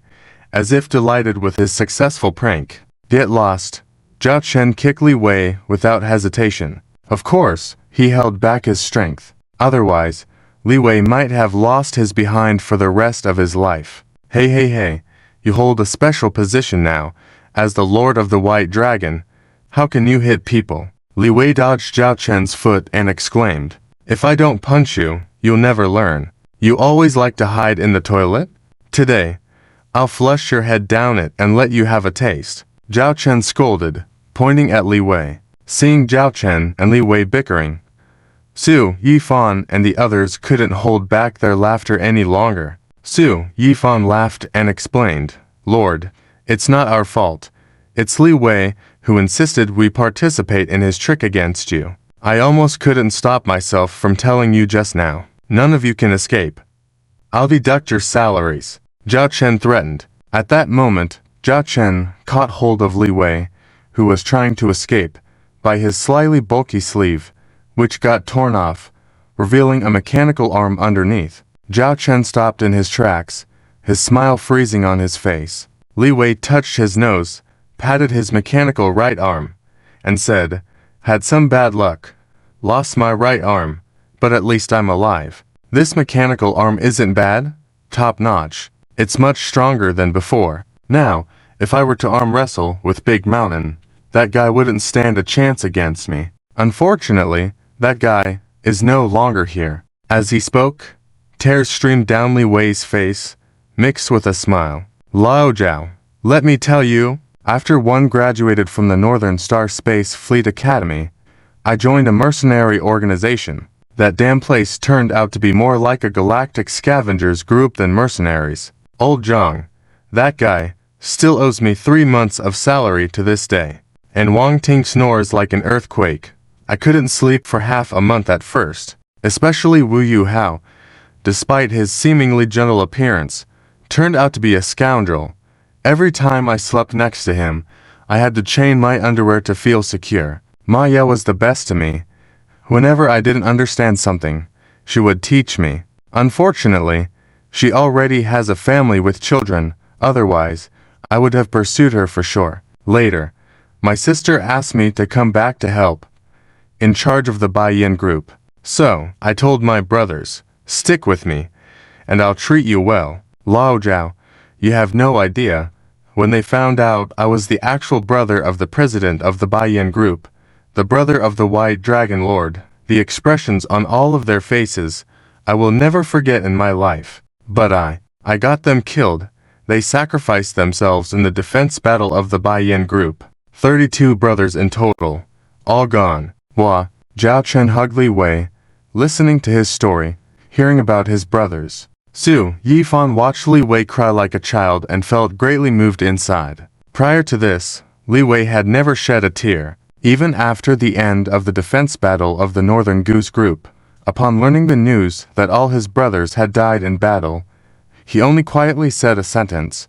as if delighted with his successful prank. "Get lost." Zhao Chen kicked Li Wei without hesitation. Of course, he held back his strength. Otherwise, Li Wei might have lost his behind for the rest of his life. Hey, you hold a special position now, as the Lord of the White Dragon. How can you hit people? Li Wei dodged Zhao Chen's foot and exclaimed, "If I don't punch you, you'll never learn." You always like to hide in the toilet? Today, I'll flush your head down it and let you have a taste. Zhao Chen scolded, pointing at Li Wei. Seeing Zhao Chen and Li Wei bickering, Su Yifan and the others couldn't hold back their laughter any longer. Su Yifan laughed and explained, Lord, it's not our fault. It's Li Wei who insisted we participate in his trick against you. I almost couldn't stop myself from telling you just now. None of you can escape. I'll deduct your salaries. Zhao Chen threatened. At that moment, Zhao Chen caught hold of Li Wei, who was trying to escape, by his slightly bulky sleeve, which got torn off, revealing a mechanical arm underneath. Zhao Chen stopped in his tracks, his smile freezing on his face. Li Wei touched his nose, patted his mechanical right arm, and said, Had some bad luck. Lost my right arm, but at least I'm alive. This mechanical arm isn't bad, top-notch. It's much stronger than before. Now, if I were to arm wrestle with Big Mountain, that guy wouldn't stand a chance against me. Unfortunately, that guy is no longer here. As he spoke, tears streamed down Li Wei's face, mixed with a smile. Lao Zhao, let me tell you, after one graduated from the Northern Star Space Fleet Academy, I joined a mercenary organization. That damn place turned out to be more like a galactic scavengers group than mercenaries. Old Zhang, that guy, still owes me 3 months of salary to this day. And Wang Ting snores like an earthquake. I couldn't sleep for half a month at first. Especially Wu Yu Hao, despite his seemingly gentle appearance, turned out to be a scoundrel. Every time I slept next to him, I had to chain my underwear to feel secure. Maya was the best to me. Whenever I didn't understand something, she would teach me. Unfortunately, she already has a family with children, otherwise, I would have pursued her for sure. Later, my sister asked me to come back to help, in charge of the Baiyan group. So, I told my brothers, stick with me, and I'll treat you well. Lao Zhao, you have no idea. When they found out I was the actual brother of the president of the Baiyan group, the brother of the White Dragon Lord, the expressions on all of their faces, I will never forget in my life. But I got them killed. They sacrificed themselves in the defense battle of the Baiyan group. 32 brothers in total, all gone. Wah, Zhao Chen hugged Li Wei, listening to his story, hearing about his brothers. Su Yifan watched Li Wei cry like a child and felt greatly moved inside. Prior to this, Li Wei had never shed a tear. Even after the end of the defense battle of the Northern Goose Group, upon learning the news that all his brothers had died in battle, he only quietly said a sentence,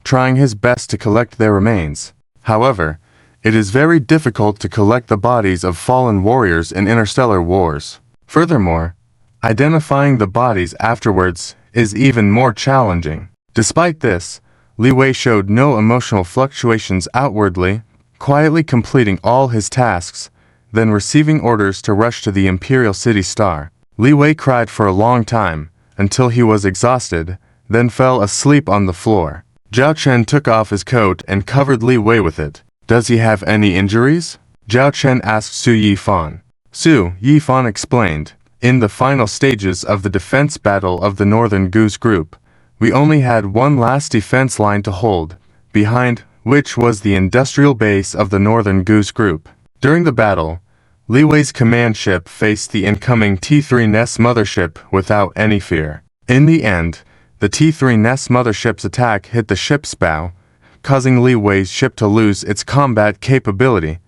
trying his best to collect their remains. However, it is very difficult to collect the bodies of fallen warriors in interstellar wars. Furthermore, identifying the bodies afterwards is even more challenging. Despite this, Li Wei showed no emotional fluctuations outwardly, quietly completing all his tasks, then receiving orders to rush to the Imperial City Star. Li Wei cried for a long time, until he was exhausted, then fell asleep on the floor. Zhao Chen took off his coat and covered Li Wei with it. Does he have any injuries? Zhao Chen asked Su Yifan. Su Yifan explained, in the final stages of the defense battle of the Northern Goose Group, we only had one last defense line to hold, behind which was the industrial base of the Northern Goose Group. During the battle, Li Wei's command ship faced the incoming T3 Ness mothership without any fear. In the end, the T3 Ness mothership's attack hit the ship's bow, causing Li Wei's ship to lose its combat capability,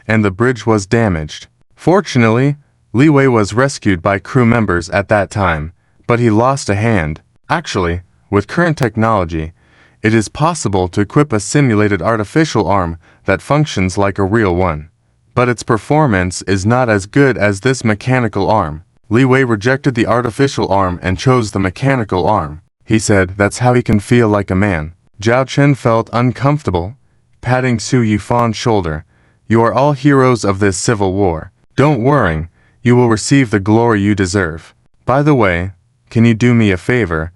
and the bridge was damaged. Fortunately, Li Wei was rescued by crew members at that time, but he lost a hand. Actually, with current technology, it is possible to equip a simulated artificial arm that functions like a real one. But its performance is not as good as this mechanical arm. Li Wei rejected the artificial arm and chose the mechanical arm. He said that's how he can feel like a man. Zhao Chen felt uncomfortable, patting Su Yifan's shoulder. You are all heroes of this civil war. Don't worry, you will receive the glory you deserve. By the way, can you do me a favor?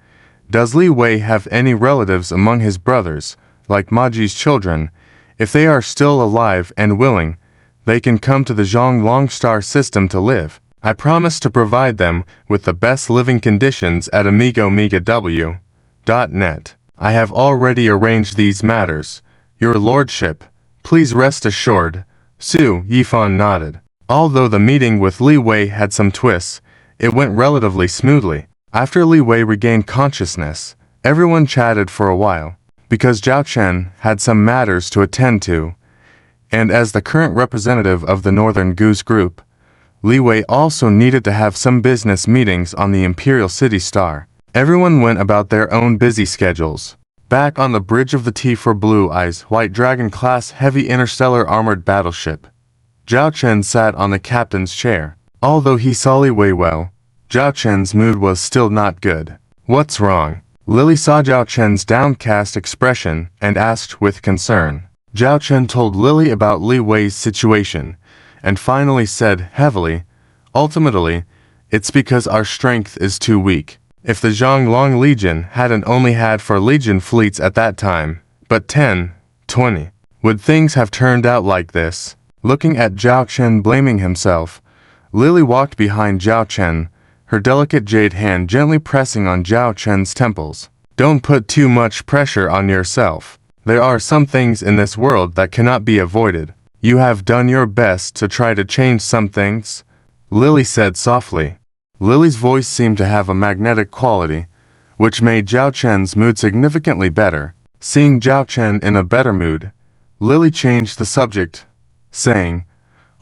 Does Li Wei have any relatives among his brothers, like Maji's children? If they are still alive and willing, they can come to the Zhonglong star system to live. I promise to provide them with the best living conditions at amigomegaw.net. I have already arranged these matters. Your lordship, please rest assured. Su Yifan nodded. Although the meeting with Li Wei had some twists, it went relatively smoothly. After Li Wei regained consciousness, everyone chatted for a while, because Zhao Chen had some matters to attend to, and as the current representative of the Northern Goose Group, Li Wei also needed to have some business meetings on the Imperial City Star. Everyone went about their own busy schedules. Back on the bridge of the T4 Blue Eyes White Dragon class heavy interstellar armored battleship, Zhao Chen sat on the captain's chair. Although he saw Li Wei well, Zhao Chen's mood was still not good. What's wrong? Lily saw Zhao Chen's downcast expression and asked with concern. Zhao Chen told Lily about Li Wei's situation, and finally said heavily, ultimately, it's because our strength is too weak. If the Zhonglong Legion hadn't only had 4 Legion fleets at that time, but 10, 20, would things have turned out like this? Looking at Zhao Chen blaming himself, Lily walked behind Zhao Chen, her delicate jade hand gently pressing on Zhao Chen's temples. Don't put too much pressure on yourself. There are some things in this world that cannot be avoided. You have done your best to try to change some things, Lily said softly. Lily's voice seemed to have a magnetic quality, which made Zhao Chen's mood significantly better. Seeing Zhao Chen in a better mood, Lily changed the subject, saying,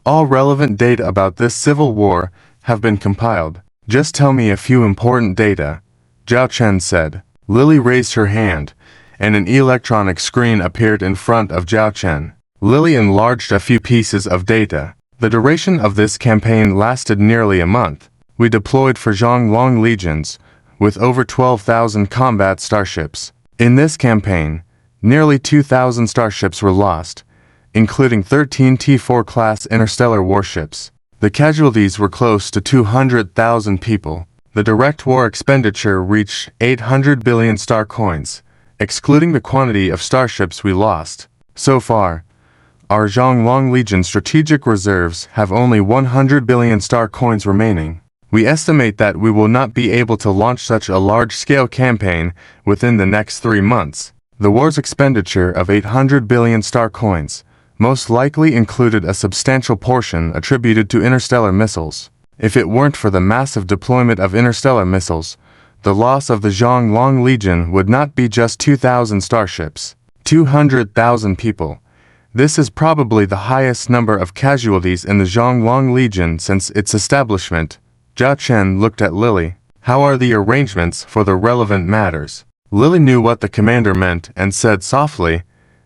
all relevant data about this civil war have been compiled. Just tell me a few important data, Zhao Chen said. Lily raised her hand, and an electronic screen appeared in front of Zhao Chen. Lily enlarged a few pieces of data. The duration of this campaign lasted nearly a month. We deployed for Zhonglong legions, with over 12,000 combat starships. In this campaign, nearly 2,000 starships were lost, including 13 T4 class interstellar warships. The casualties were close to 200,000 people. The direct war expenditure reached 800 billion star coins, excluding the quantity of starships we lost. So far, our Zhonglong Legion strategic reserves have only 100 billion star coins remaining. We estimate that we will not be able to launch such a large-scale campaign within the next 3 months. The war's expenditure of 800 billion star coins most likely included a substantial portion attributed to interstellar missiles. If it weren't for the massive deployment of interstellar missiles, the loss of the Zhonglong Legion would not be just 2,000 starships. 200,000 people. This is probably the highest number of casualties in the Zhonglong Legion since its establishment. Zhao Chen looked at Lily. How are the arrangements for the relevant matters? Lily knew what the commander meant and said softly,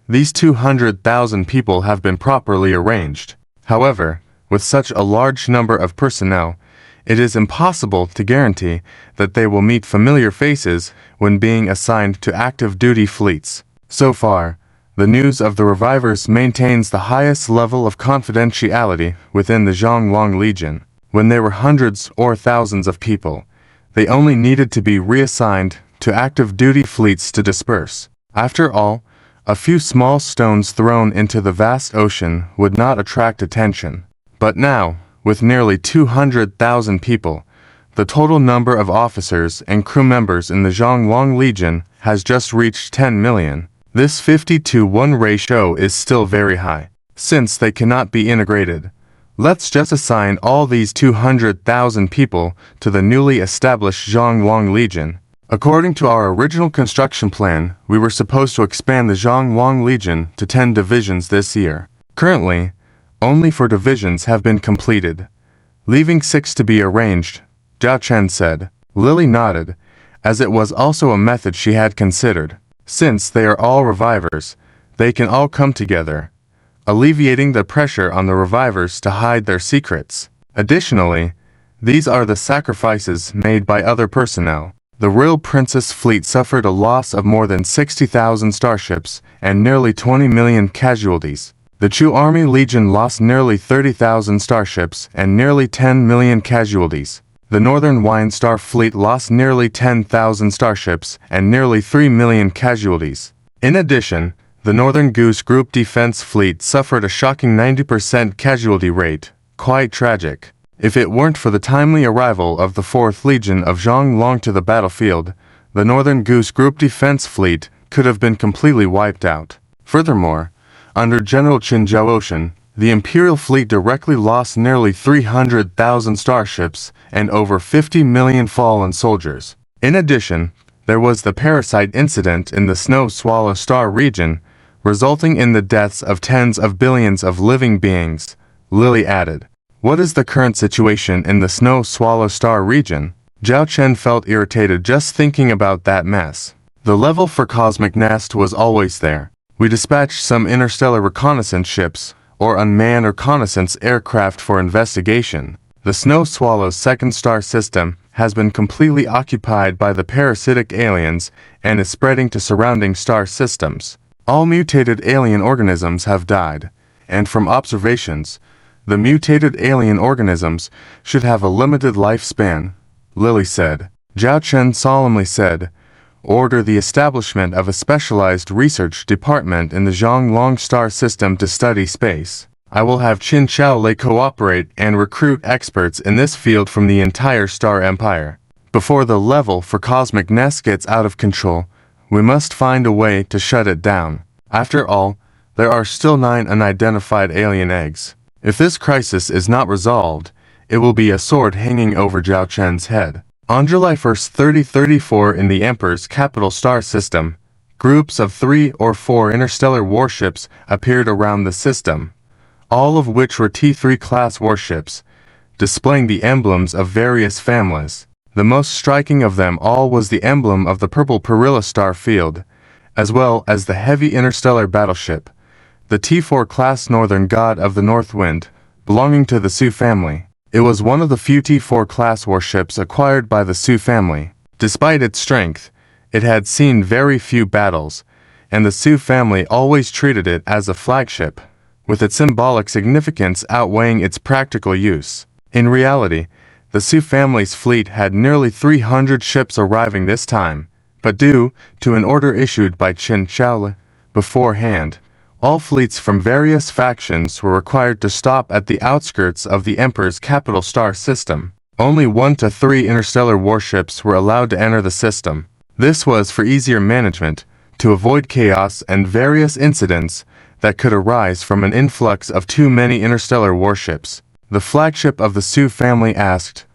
these 200,000 people have been properly arranged. However, with such a large number of personnel, it is impossible to guarantee that they will meet familiar faces when being assigned to active duty fleets. So far, the news of the revivers maintains the highest level of confidentiality within the Zhonglong Legion. When there were hundreds or thousands of people, they only needed to be reassigned to active duty fleets to disperse. After all, a few small stones thrown into the vast ocean would not attract attention. But now, with nearly 200,000 people, the total number of officers and crew members in the Zhonglong Legion has just reached 10 million. This 50-to-1 ratio is still very high. Since they cannot be integrated, let's just assign all these 200,000 people to the newly established Zhonglong Legion. According to our original construction plan, we were supposed to expand the Zhonglong Legion to 10 divisions this year. Currently, only 4 divisions have been completed, leaving 6 to be arranged, Zhao Chen said. Lily nodded, as it was also a method she had considered. Since they are all revivers, they can all come together, alleviating the pressure on the revivers to hide their secrets. Additionally, these are the sacrifices made by other personnel. The Royal Princess Fleet suffered a loss of more than 60,000 starships and nearly 20 million casualties. The Chu Army Legion lost nearly 30,000 starships and nearly 10 million casualties. The Northern Wine Star Fleet lost nearly 10,000 starships and nearly 3 million casualties. In addition, the Northern Goose Group Defense Fleet suffered a shocking 90% casualty rate. Quite tragic. If it weren't for the timely arrival of the 4th Legion of Zhang Long to the battlefield, the Northern Goose Group Defense Fleet could have been completely wiped out. Furthermore, under General Qin Zhaoshan, the Imperial fleet directly lost nearly 300,000 starships and over 50 million fallen soldiers. In addition, there was the parasite incident in the Snow Swallow Star region, resulting in the deaths of tens of billions of living beings, Lily added. What is the current situation in the Snow Swallow Star region? Zhao Chen felt irritated just thinking about that mess. The level for Cosmic Nest was always there. We dispatched some interstellar reconnaissance ships, or unmanned reconnaissance aircraft for investigation. The Snow Swallow's second star system has been completely occupied by the parasitic aliens and is spreading to surrounding star systems. All mutated alien organisms have died, and from observations, the mutated alien organisms should have a limited lifespan, Lily said. Zhao Chen solemnly said, "Order the establishment of a specialized research department in the Zhonglong star system to study space. I will have Qin Xiaolei cooperate and recruit experts in this field from the entire Star Empire. Before the level for Cosmic Nest gets out of control, we must find a way to shut it down. After all, there are still 9 unidentified alien eggs. If this crisis is not resolved, it will be a sword hanging over Zhao Chen's head." On July 1, 3034 in the Emperor's capital star system, groups of 3 or 4 interstellar warships appeared around the system, all of which were T3-class warships, displaying the emblems of various families. The most striking of them all was the emblem of the purple Perilla star field, as well as the heavy interstellar battleship, the T4-class Northern God of the North Wind, belonging to the Su family. It was one of the few T4-class warships acquired by the Su family. Despite its strength, it had seen very few battles, and the Su family always treated it as a flagship, with its symbolic significance outweighing its practical use. In reality, the Su family's fleet had nearly 300 ships arriving this time, but due to an order issued by Qin Xiaolei beforehand, all fleets from various factions were required to stop at the outskirts of the Emperor's capital star system. Only 1 to 3 interstellar warships were allowed to enter the system. This was for easier management, to avoid chaos and various incidents that could arise from an influx of too many interstellar warships. The flagship of the Su family asked,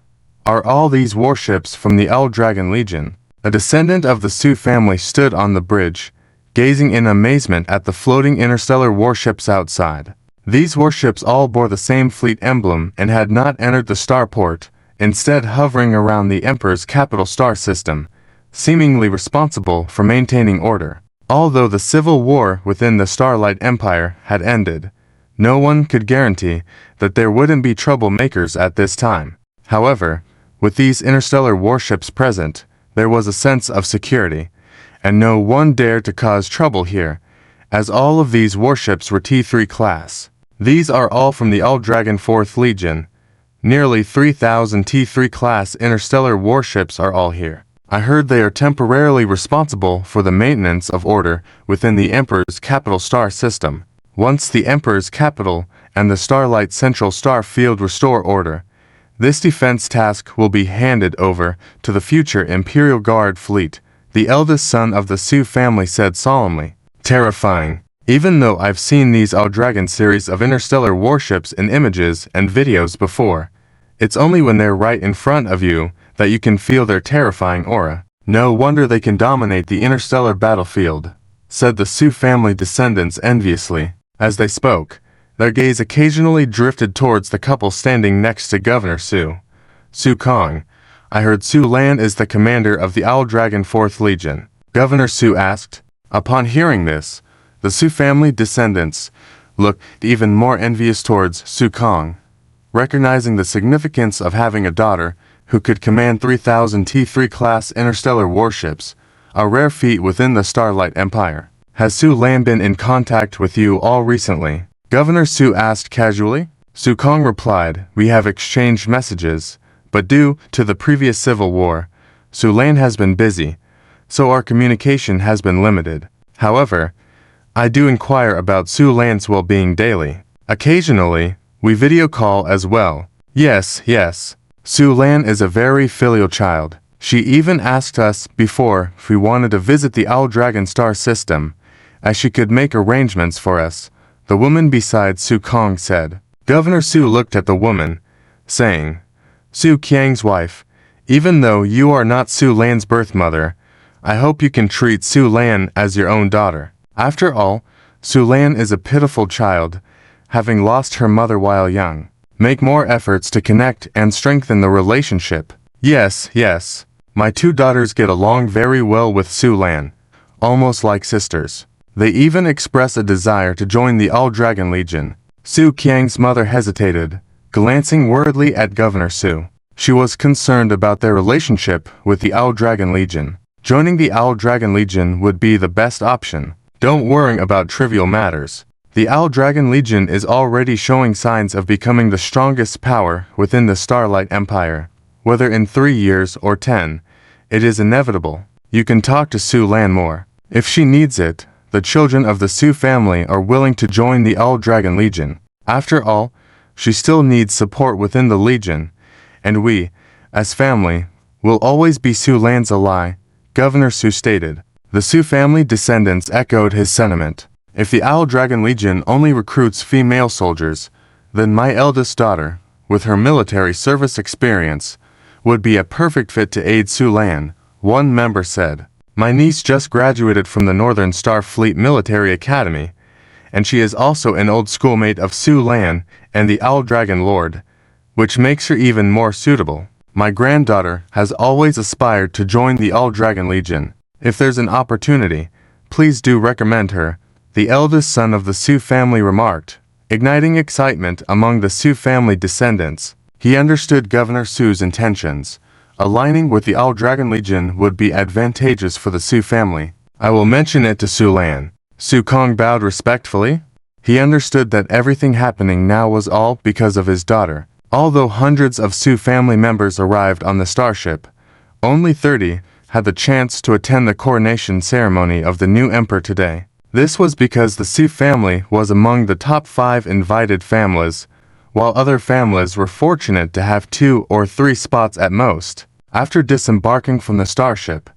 "Are all these warships from the L-Dragon Legion?" A descendant of the Su family stood on the bridge, gazing in amazement at the floating interstellar warships outside. These warships all bore the same fleet emblem and had not entered the starport, instead hovering around the Emperor's capital star system, seemingly responsible for maintaining order. Although the civil war within the Starlight Empire had ended, no one could guarantee that there wouldn't be troublemakers at this time. However, with these interstellar warships present, there was a sense of security, and no one dared to cause trouble here, as all of these warships were T3 class. These are all from the L-Dragon 4th Legion. Nearly 3,000 T3 class interstellar warships are all here. I heard they are temporarily responsible for the maintenance of order within the Emperor's capital star system. Once the Emperor's capital and the Starlight Central Star Field restore order, this defense task will be handed over to the future Imperial Guard fleet, the eldest son of the Su family said solemnly. Terrifying. Even though I've seen these L-Dragon series of interstellar warships in images and videos before, it's only when they're right in front of you that you can feel their terrifying aura. No wonder they can dominate the interstellar battlefield, said the Su family descendants enviously. As they spoke, their gaze occasionally drifted towards the couple standing next to Governor Su. Su Kong, I heard Su Lan is the commander of the L-Dragon 4th Legion. Governor Su asked. Upon hearing this, the Su family descendants looked even more envious towards Su Kong, recognizing the significance of having a daughter who could command 3,000 T3 class interstellar warships, a rare feat within the Starlight Empire. Has Su Lan been in contact with you all recently? Governor Su asked casually. Su Kong replied, we have exchanged messages, but due to the previous civil war, Su Lan has been busy, so our communication has been limited. However, I do inquire about Su Lan's well-being daily. Occasionally, we video call as well. Yes, yes. Su Lan is a very filial child. She even asked us before if we wanted to visit the Owl Dragon star system, as she could make arrangements for us, the woman beside Su Kong said. Governor Su looked at the woman, saying, Su Qiang's wife, even though you are not Su Lan's birth mother, I hope you can treat Su Lan as your own daughter. After all, Su Lan is a pitiful child, having lost her mother while young. Make more efforts to connect and strengthen the relationship. Yes, yes. My two daughters get along very well with Su Lan, almost like sisters. They even express a desire to join the All Dragon Legion. Su Qiang's mother hesitated, glancing worriedly at Governor Su. She was concerned about their relationship with the Owl Dragon Legion. Joining the Owl Dragon Legion would be the best option. Don't worry about trivial matters. The Owl Dragon Legion is already showing signs of becoming the strongest power within the Starlight Empire. Whether in 3 years or 10, it is inevitable. You can talk to Su Lan more. If she needs it, the children of the Su family are willing to join the Owl Dragon Legion. After all, she still needs support within the Legion, and we, as family, will always be Su Lan's ally, Governor Su stated. The Su family descendants echoed his sentiment. If the Owl Dragon Legion only recruits female soldiers, then my eldest daughter, with her military service experience, would be a perfect fit to aid Su Lan, one member said. My niece just graduated from the Northern Starfleet Military Academy, and she is also an old schoolmate of Su Lan and the Owl Dragon Lord, which makes her even more suitable. My granddaughter has always aspired to join the Owl Dragon Legion. If there's an opportunity, please do recommend her, the eldest son of the Su family remarked, igniting excitement among the Su family descendants. He understood Governor Su's intentions. Aligning with the Owl Dragon Legion would be advantageous for the Su family. I will mention it to Su Lan. Su Kong bowed respectfully. He understood that everything happening now was all because of his daughter. Although hundreds of Su family members arrived on the starship, only 30 had the chance to attend the coronation ceremony of the new emperor today. This was because the Su family was among the top 5 invited families, while other families were fortunate to have 2 or 3 spots at most. After disembarking from the starship,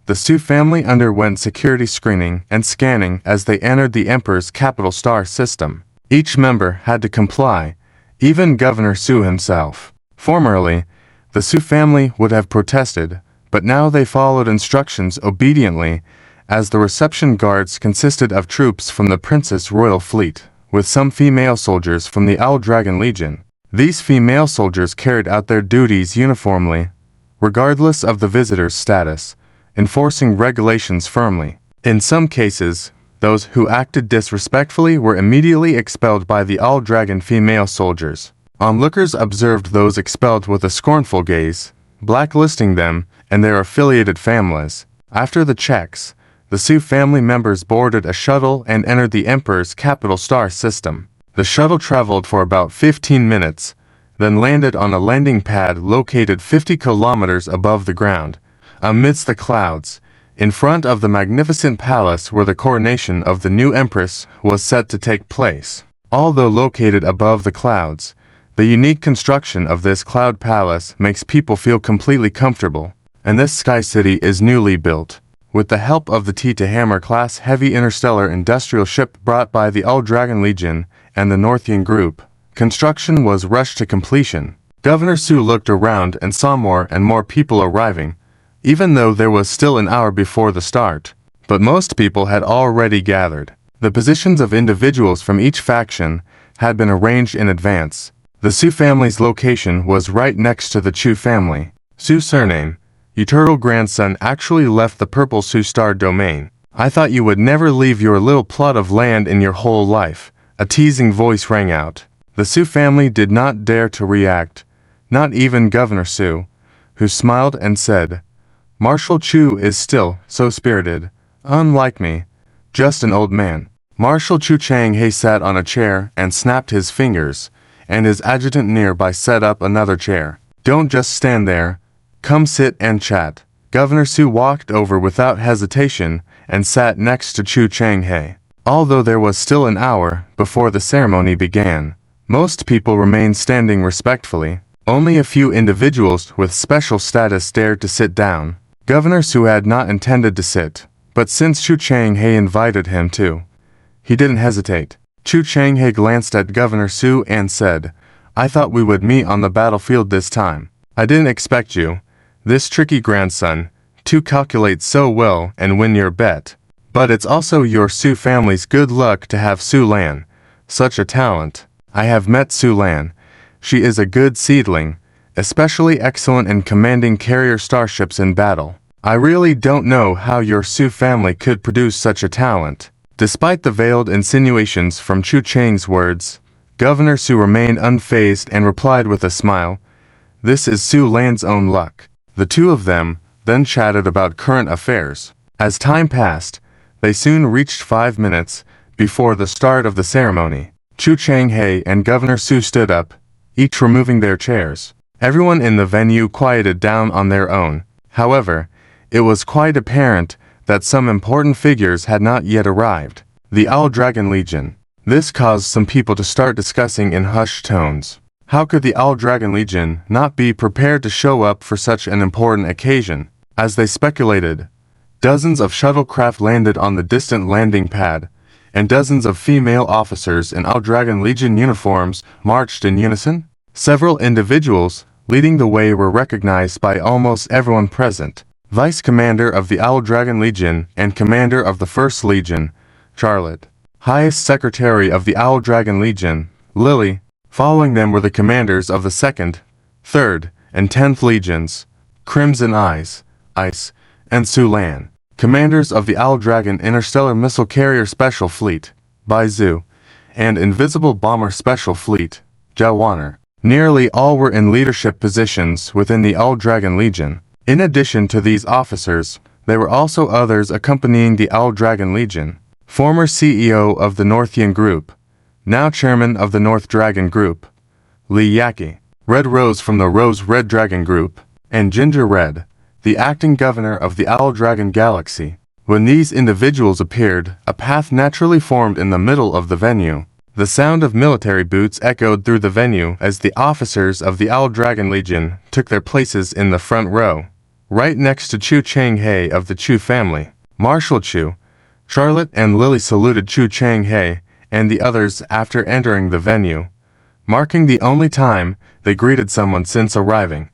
the Su family underwent security screening and scanning as they entered the Emperor's capital star system. Each member had to comply, even Governor Su himself. Formerly, the Su family would have protested, but now they followed instructions obediently, as the reception guards consisted of troops from the Princess Royal Fleet, with some female soldiers from the Owl Dragon Legion. These female soldiers carried out their duties uniformly, regardless of the visitor's status, enforcing regulations firmly. In some cases, those who acted disrespectfully were immediately expelled by the Owl Dragon female soldiers. Onlookers observed those expelled with a scornful gaze, blacklisting them and their affiliated families. After the checks, the Su family members boarded a shuttle and entered the Emperor's capital star system. The shuttle traveled for about 15 minutes, then landed on a landing pad located 50 kilometers above the ground, amidst the clouds, in front of the magnificent palace where the coronation of the new empress was set to take place. Although located above the clouds, the unique construction of this cloud palace makes people feel completely comfortable, and this sky city is newly built. With the help of the T-Hammer class heavy interstellar industrial ship brought by the Owl Dragon Legion and the Northian Group, construction was rushed to completion. Governor Su looked around and saw more and more people arriving, even though there was still an hour before the start. But most people had already gathered. The positions of individuals from each faction had been arranged in advance. The Su family's location was right next to the Chu family. Su's surname, eternal grandson, actually left the purple Su star domain. I thought you would never leave your little plot of land in your whole life. A teasing voice rang out. The Su family did not dare to react, not even Governor Su, who smiled and said, Marshal Chu is still so spirited, unlike me, just an old man. Marshal Chu Chang-He sat on a chair and snapped his fingers, and his adjutant nearby set up another chair. Don't just stand there, come sit and chat. Governor Su walked over without hesitation and sat next to Chu Chang-He. Although there was still an hour before the ceremony began, Most people remained standing respectfully. Only a few individuals with special status dared to sit down. Governor Su had not intended to sit, but since Chu Chang-he invited him to, he didn't hesitate. Chu Chang-he glanced at Governor Su and said, "I thought we would meet on the battlefield this time. I didn't expect you, this tricky grandson, to calculate so well and win your bet. But it's also your Su family's good luck to have Su Lan, such a talent. I have met Su Lan. She is a good seedling, especially excellent in commanding carrier starships in battle. I really don't know how your Su family could produce such a talent." Despite the veiled insinuations from Chu Chang's words, Governor Su remained unfazed and replied with a smile, "This is Su Lan's own luck." The two of them then chatted about current affairs. As time passed, they soon reached 5 minutes before the start of the ceremony. Chu Chang-he and Governor Su stood up, each removing their chairs. Everyone in the venue quieted down on their own. However, it was quite apparent that some important figures had not yet arrived. The Owl Dragon Legion. This caused some people to start discussing in hushed tones. How could the Owl Dragon Legion not be prepared to show up for such an important occasion? As they speculated, dozens of shuttlecraft landed on the distant landing pad, and dozens of female officers in Owl Dragon Legion uniforms marched in unison. Several individuals leading the way were recognized by almost everyone present. Vice Commander of the Owl Dragon Legion and Commander of the First Legion, Charlotte. Highest Secretary of the Owl Dragon Legion, Lily. Following them were the commanders of the 2nd, 3rd, and 10th Legions, Crimson Eyes, Ice, and Su Lan. Commanders of the Owl Dragon Interstellar Missile Carrier Special Fleet, Bai Zhu, and Invisible Bomber Special Fleet, Zhao Wanner. Nearly all were in leadership positions within the Owl Dragon Legion. In addition to these officers, there were also others accompanying the Owl Dragon Legion. Former CEO of the Northian Group, now Chairman of the North Dragon Group, Li Yaqi. Red Rose from the Rose Red Dragon Group, and Ginger Red, the acting governor of the Owl Dragon Galaxy. When these individuals appeared, a path naturally formed in the middle of the venue. The sound of military boots echoed through the venue as the officers of the Owl Dragon Legion took their places in the front row, right next to Chu Chang-he of the Chu family. Marshal Chu, Charlotte and Lily saluted Chu Chang-he and the others after entering the venue, marking the only time they greeted someone since arriving,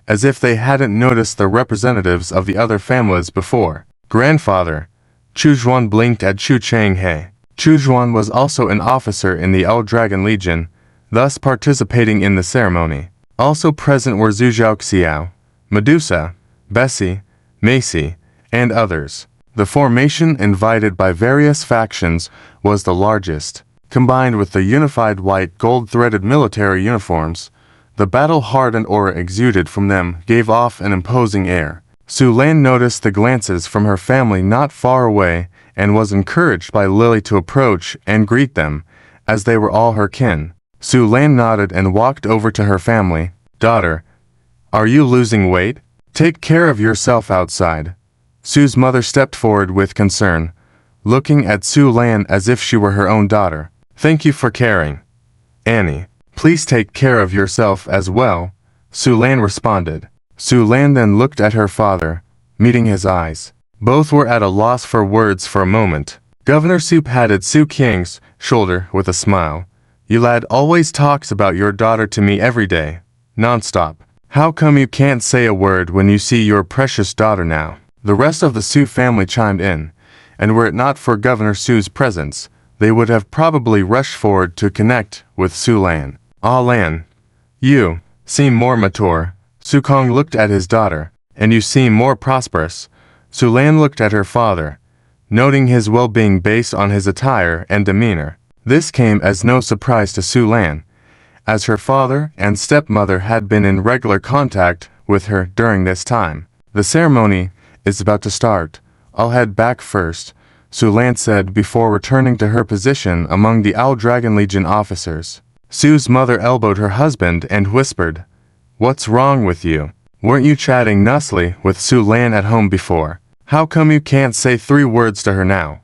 as if they hadn't noticed the representatives of the other families before. Grandfather, Chu Zhuan blinked at Chu Chang-he. Chu Zhuan was also an officer in the Owl Dragon Legion, thus participating in the ceremony. Also present were Zhu Zhaoxiao, Medusa, Bessie, Macy, and others. The formation invited by various factions was the largest. Combined with the unified white gold-threaded military uniforms, the battle-hardened aura exuded from them gave off an imposing air. Su Lan noticed the glances from her family not far away and was encouraged by Lily to approach and greet them, as they were all her kin. Su Lan nodded and walked over to her family. "Daughter, are you losing weight? Take care of yourself outside." Su's mother stepped forward with concern, looking at Su Lan as if she were her own daughter. "Thank you for caring. Annie, please take care of yourself as well," Su Lan responded. Su Lan then looked at her father, meeting his eyes. Both were at a loss for words for a moment. Governor Su patted Su Qing's shoulder with a smile. "You lad always talks about your daughter to me every day, non-stop. How come you can't say a word when you see your precious daughter now?" The rest of the Su family chimed in, and were it not for Governor Su's presence, they would have probably rushed forward to connect with Su Lan. "Ah Lan, you seem more mature." Su Kong looked at his daughter. "And you seem more prosperous." Su Lan looked at her father, noting his well-being based on his attire and demeanor. This came as no surprise to Su Lan, as her father and stepmother had been in regular contact with her during this time. "The ceremony is about to start. I'll head back first," Su Lan said before returning to her position among the Owl Dragon Legion officers. Su's mother elbowed her husband and whispered, "What's wrong with you? Weren't you chatting nicely with Su Lan at home before? How come you can't say 3 words to her now?"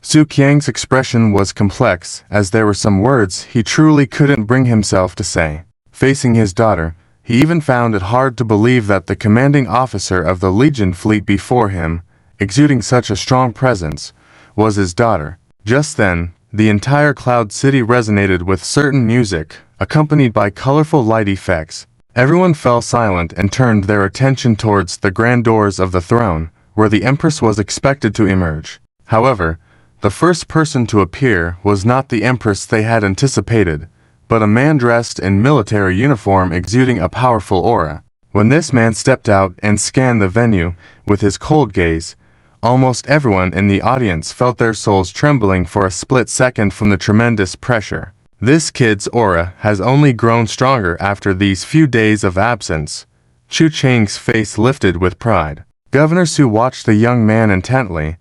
Su Qiang's expression was complex, as there were some words he truly couldn't bring himself to say. Facing his daughter, he even found it hard to believe that the commanding officer of the Legion fleet before him, exuding such a strong presence, was his daughter. Just then, the entire Cloud City resonated with certain music, accompanied by colorful light effects. Everyone fell silent and turned their attention towards the grand doors of the throne, where the Empress was expected to emerge. However, the first person to appear was not the Empress they had anticipated, but a man dressed in military uniform exuding a powerful aura. When this man stepped out and scanned the venue with his cold gaze, almost everyone in the audience felt their souls trembling for a split second from the tremendous pressure. This kid's aura has only grown stronger after these few days of absence. Chu Chang's face lifted with pride. Governor Su watched the young man intently,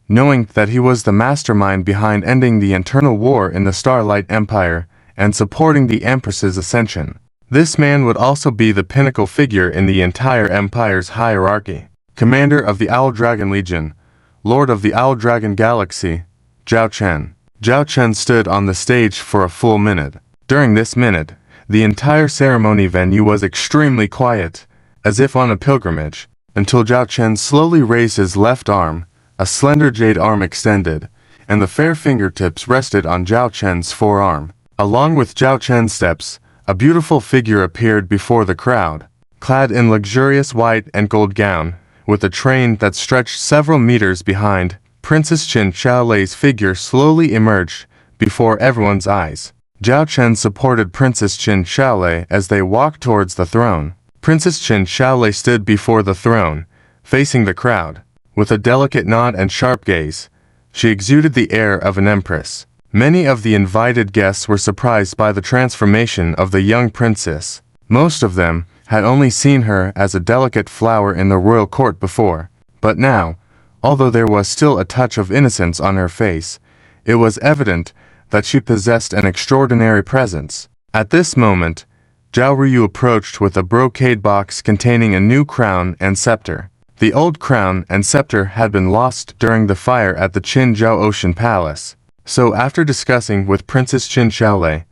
knowing that he was the mastermind behind ending the internal war in the Starlight Empire and supporting the Empress's ascension. This man would also be the pinnacle figure in the entire Empire's hierarchy. Commander of the Owl Dragon Legion, Lord of the Owl Dragon Galaxy, Zhao Chen. Zhao Chen stood on the stage for a full minute. During this minute, the entire ceremony venue was extremely quiet, as if on a pilgrimage, until Zhao Chen slowly raised his left arm. A slender jade arm extended, and the fair fingertips rested on Zhao Chen's forearm. Along with Zhao Chen's steps, a beautiful figure appeared before the crowd, clad in luxurious white and gold gown, with a train that stretched several meters behind. Princess Qin Xiaolei's figure slowly emerged before everyone's eyes. Zhao Chen supported Princess Qin Xiaolei as they walked towards the throne. Princess Qin Xiaolei stood before the throne, facing the crowd. With a delicate nod and sharp gaze, she exuded the air of an empress. Many of the invited guests were surprised by the transformation of the young princess. Most of them had only seen her as a delicate flower in the royal court before. But now, although there was still a touch of innocence on her face, it was evident that she possessed an extraordinary presence. At this moment, Zhao Ruyu approached with a brocade box containing a new crown and scepter. The old crown and scepter had been lost during the fire at the Qinzhou Ocean Palace. So after discussing with Princess Qin Xiaolei,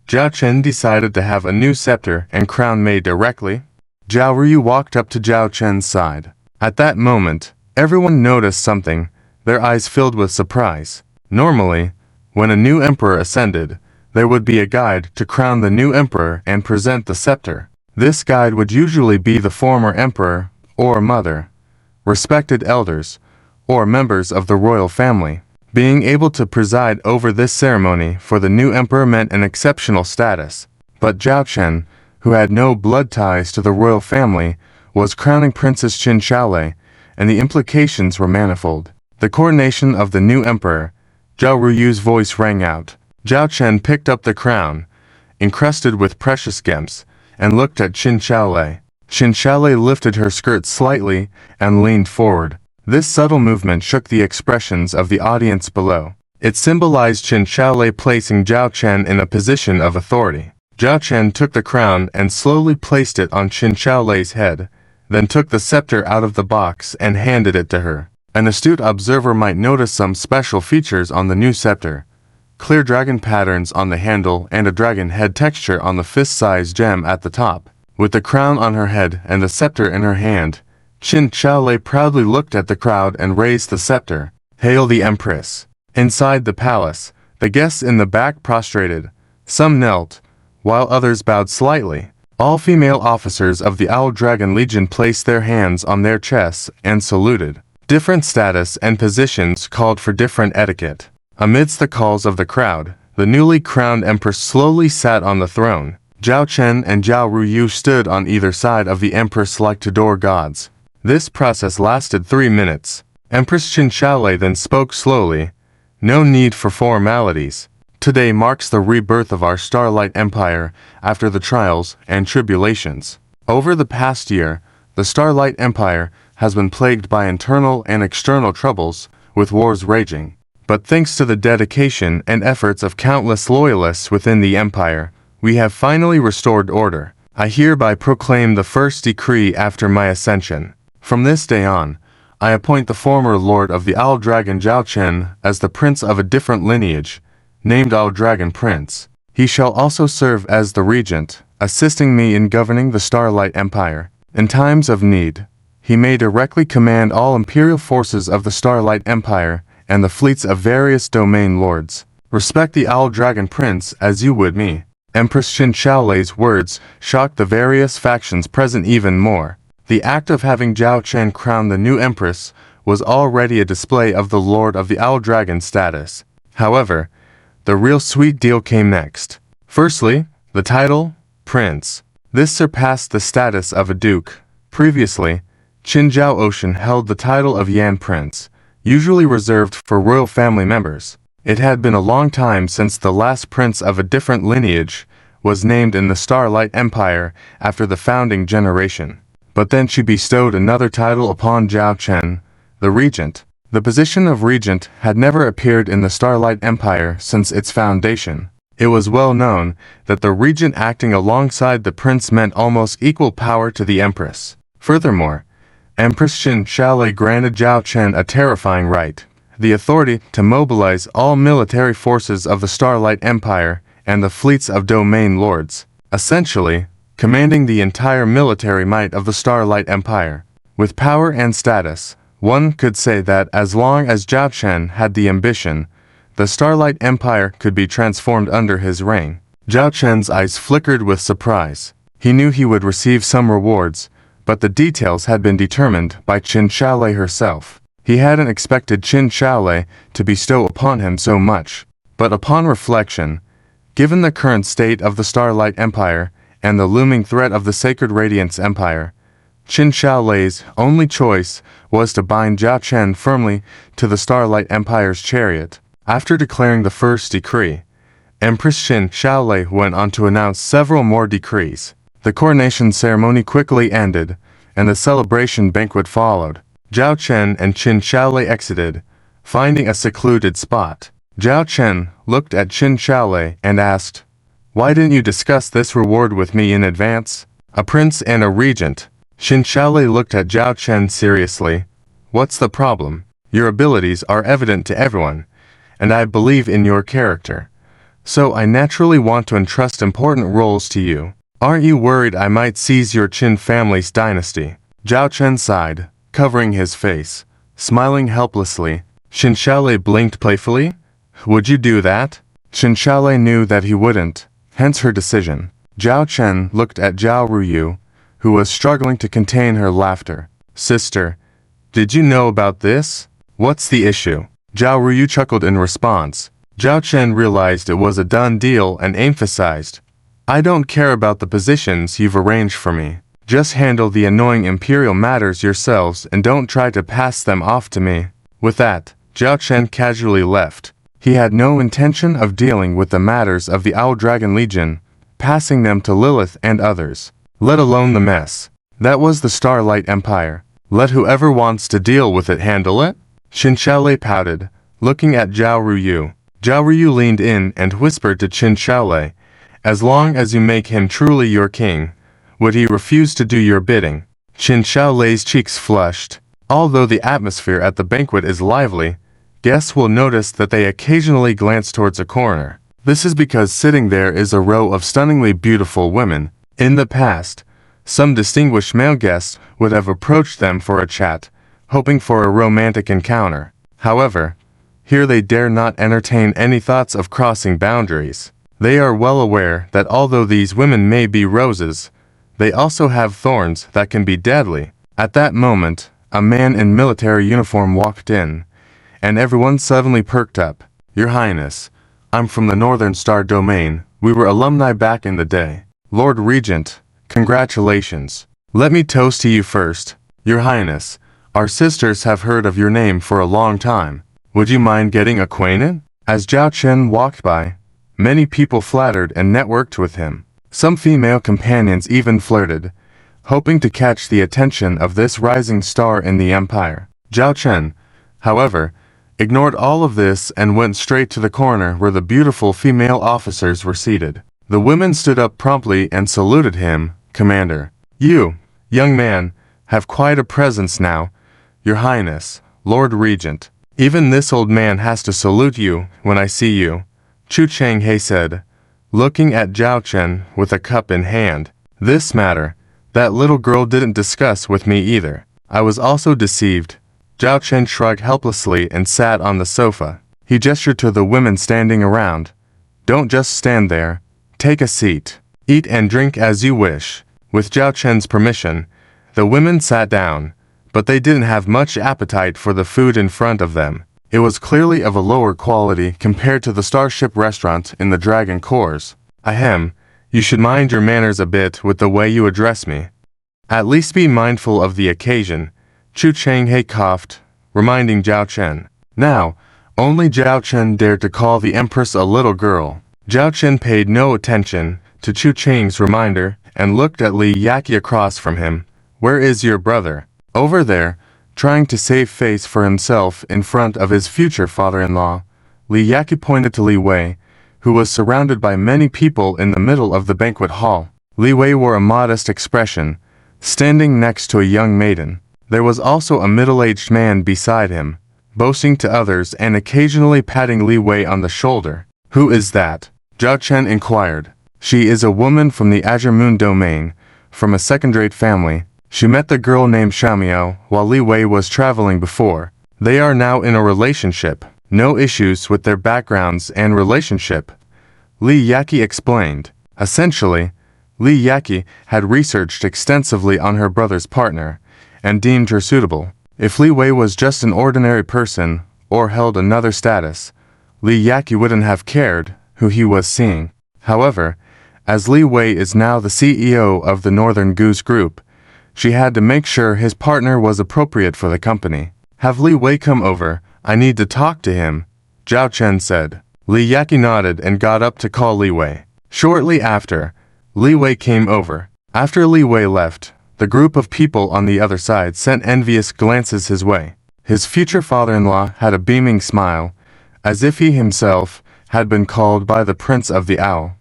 Zhao Chen decided to have a new scepter and crown made directly. Zhao Ruyu walked up to Zhao Chen's side. At that moment, everyone noticed something, their eyes filled with surprise. Normally, when a new emperor ascended, there would be a guide to crown the new emperor and present the scepter. This guide would usually be the former emperor or mother, respected elders, or members of the royal family. Being able to preside over this ceremony for the new emperor meant an exceptional status. But Zhao Chen, who had no blood ties to the royal family, was crowning Princess Qin Xiaolei, and the implications were manifold. The coronation of the new emperor, Zhao Ruyu's voice rang out. Zhao Chen picked up the crown, encrusted with precious gems, and looked at Qin Xiaolei. Qin Xiaolei lifted her skirt slightly and leaned forward. This subtle movement shook the expressions of the audience below. It symbolized Qin Xiaolei placing Zhao Chen in a position of authority. Zhao Chen took the crown and slowly placed it on Qin Xiaolei's head, then took the scepter out of the box and handed it to her. An astute observer might notice some special features on the new scepter. Clear dragon patterns on the handle and a dragon head texture on the fist-sized gem at the top. With the crown on her head and the scepter in her hand, Qin Xiaolei proudly looked at the crowd and raised the scepter. Hail the Empress! Inside the palace, the guests in the back prostrated. Some knelt, while others bowed slightly. All female officers of the Owl Dragon Legion placed their hands on their chests and saluted. Different status and positions called for different etiquette. Amidst the calls of the crowd, the newly crowned Empress slowly sat on the throne. Zhao Chen and Zhao Ruyu stood on either side of the Empress like Tudor gods. This process lasted 3 minutes. Empress Qin Xiaolei then spoke slowly. No need for formalities. Today marks the rebirth of our Starlight Empire after the trials and tribulations. Over the past year, the Starlight Empire has been plagued by internal and external troubles, with wars raging. But thanks to the dedication and efforts of countless loyalists within the Empire, we have finally restored order. I hereby proclaim the first decree after my ascension. From this day on, I appoint the former lord of the Owl Dragon Zhao Chen as the prince of a different lineage, named Owl Dragon Prince. He shall also serve as the regent, assisting me in governing the Starlight Empire. In times of need, he may directly command all imperial forces of the Starlight Empire and the fleets of various domain lords. Respect the Owl Dragon Prince as you would me. Empress Qin Shaolei's words shocked the various factions present even more. The act of having Zhao Chen crown the new empress was already a display of the Lord of the Owl Dragon status. However, the real sweet deal came next. Firstly, the title, Prince. This surpassed the status of a duke. Previously, Qin Zhao Ocean held the title of Yan Prince, usually reserved for royal family members. It had been a long time since the last prince of a different lineage was named in the Starlight Empire after the founding generation. But then she bestowed another title upon Zhao Chen, the regent. The position of regent had never appeared in the Starlight Empire since its foundation. It was well known that the regent acting alongside the prince meant almost equal power to the empress. Furthermore, Empress Qin Shaolei granted Zhao Chen a terrifying right, the authority to mobilize all military forces of the Starlight Empire and the fleets of domain lords, essentially commanding the entire military might of the Starlight Empire. With power and status, one could say that as long as Zhao Chen had the ambition, the Starlight Empire could be transformed under his reign. Zhao Chen's eyes flickered with surprise. He knew he would receive some rewards, but the details had been determined by Qin Shaolei herself. He hadn't expected Qin Shaolei to bestow upon him so much. But upon reflection, given the current state of the Starlight Empire and the looming threat of the Sacred Radiance Empire, Qin Shaolei's only choice was to bind Zhao Chen firmly to the Starlight Empire's chariot. After declaring the first decree, Empress Qin Shaolei went on to announce several more decrees. The coronation ceremony quickly ended, and the celebration banquet followed. Zhao Chen and Qin Shaolei exited, finding a secluded spot. Zhao Chen looked at Qin Shaolei and asked, "Why didn't you discuss this reward with me in advance?" "A prince and a regent." Qin Shaolei looked at Zhao Chen seriously. "What's the problem? Your abilities are evident to everyone, and I believe in your character. So I naturally want to entrust important roles to you. Aren't you worried I might seize your Qin family's dynasty?" Zhao Chen sighed, covering his face, smiling helplessly. Qin Shaolei blinked playfully. "Would you do that?" Qin Shaolei knew that he wouldn't, hence her decision. Zhao Chen looked at Zhao Ruyu, who was struggling to contain her laughter. "Sister, did you know about this? What's the issue?" Zhao Ruyu chuckled in response. Zhao Chen realized it was a done deal and emphasized, "I don't care about the positions you've arranged for me. Just handle the annoying imperial matters yourselves and don't try to pass them off to me." With that, Zhao Chen casually left. He had no intention of dealing with the matters of the Owl Dragon Legion, passing them to Lilith and others, let alone the mess. That was the Starlight Empire. Let whoever wants to deal with it handle it? Qin Shaolei pouted, looking at Zhao Ruyu. Zhao Ruyu leaned in and whispered to Qin Shaolei, "As long as you make him truly your king, would he refuse to do your bidding?" Qin Shaolei's cheeks flushed. Although the atmosphere at the banquet is lively, guests will notice that they occasionally glance towards a corner. This is because sitting there is a row of stunningly beautiful women. In the past, some distinguished male guests would have approached them for a chat, hoping for a romantic encounter. However, here they dare not entertain any thoughts of crossing boundaries. They are well aware that although these women may be roses, they also have thorns that can be deadly. At that moment, a man in military uniform walked in, and everyone suddenly perked up. "Your Highness, I'm from the Northern Star Domain. We were alumni back in the day. Lord Regent, congratulations. Let me toast to you first. Your Highness, our sisters have heard of your name for a long time. Would you mind getting acquainted?" As Zhao Chen walked by, many people flattered and networked with him. Some female companions even flirted, hoping to catch the attention of this rising star in the empire. Zhao Chen, however, ignored all of this and went straight to the corner where the beautiful female officers were seated. The women stood up promptly and saluted him. "Commander, you, young man, have quite a presence now. Your Highness, Lord Regent. Even this old man has to salute you when I see you, Chu Changhe said, looking at Zhao Chen with a cup in hand. This matter, that little girl didn't discuss with me either. I was also deceived. Zhao Chen shrugged helplessly and sat on the sofa. He gestured to the women standing around. Don't just stand there. Take a seat. Eat and drink as you wish. With Zhao Chen's permission, the women sat down, but they didn't have much appetite for the food in front of them. It was clearly of a lower quality compared to the Starship restaurant in the Dragon Cores. Ahem, you should mind your manners a bit with the way you address me. At least be mindful of the occasion, Chu Changhe coughed, reminding Zhao Chen. Now, only Zhao Chen dared to call the Empress a little girl. Zhao Chen paid no attention to Chu Chang's reminder and looked at Li Yaqi across from him. Where is your brother? Over there, trying to save face for himself in front of his future father-in-law. Li Yaqi pointed to Li Wei, who was surrounded by many people in the middle of the banquet hall. Li Wei wore a modest expression, standing next to a young maiden. There was also a middle-aged man beside him, boasting to others and occasionally patting Li Wei on the shoulder. Who is that? Zhao Chen inquired. She is a woman from the Azure Moon domain, from a second-rate family. She met the girl named Xiaomiao while Li Wei was traveling before. They are now in a relationship. No issues with their backgrounds and relationship. Li Yaqi explained. Essentially, Li Yaqi had researched extensively on her brother's partner, and deemed her suitable. If Li Wei was just an ordinary person, or held another status, Li Yaqi wouldn't have cared who he was seeing. However, as Li Wei is now the CEO of the Northern Goose Group, she had to make sure his partner was appropriate for the company. Have Li Wei come over, I need to talk to him, Zhao Chen said. Li Yaqi nodded and got up to call Li Wei. Shortly after, Li Wei came over. After Li Wei left, the group of people on the other side sent envious glances his way. His future father-in-law had a beaming smile, as if he himself had been called by the Prince of the Owl.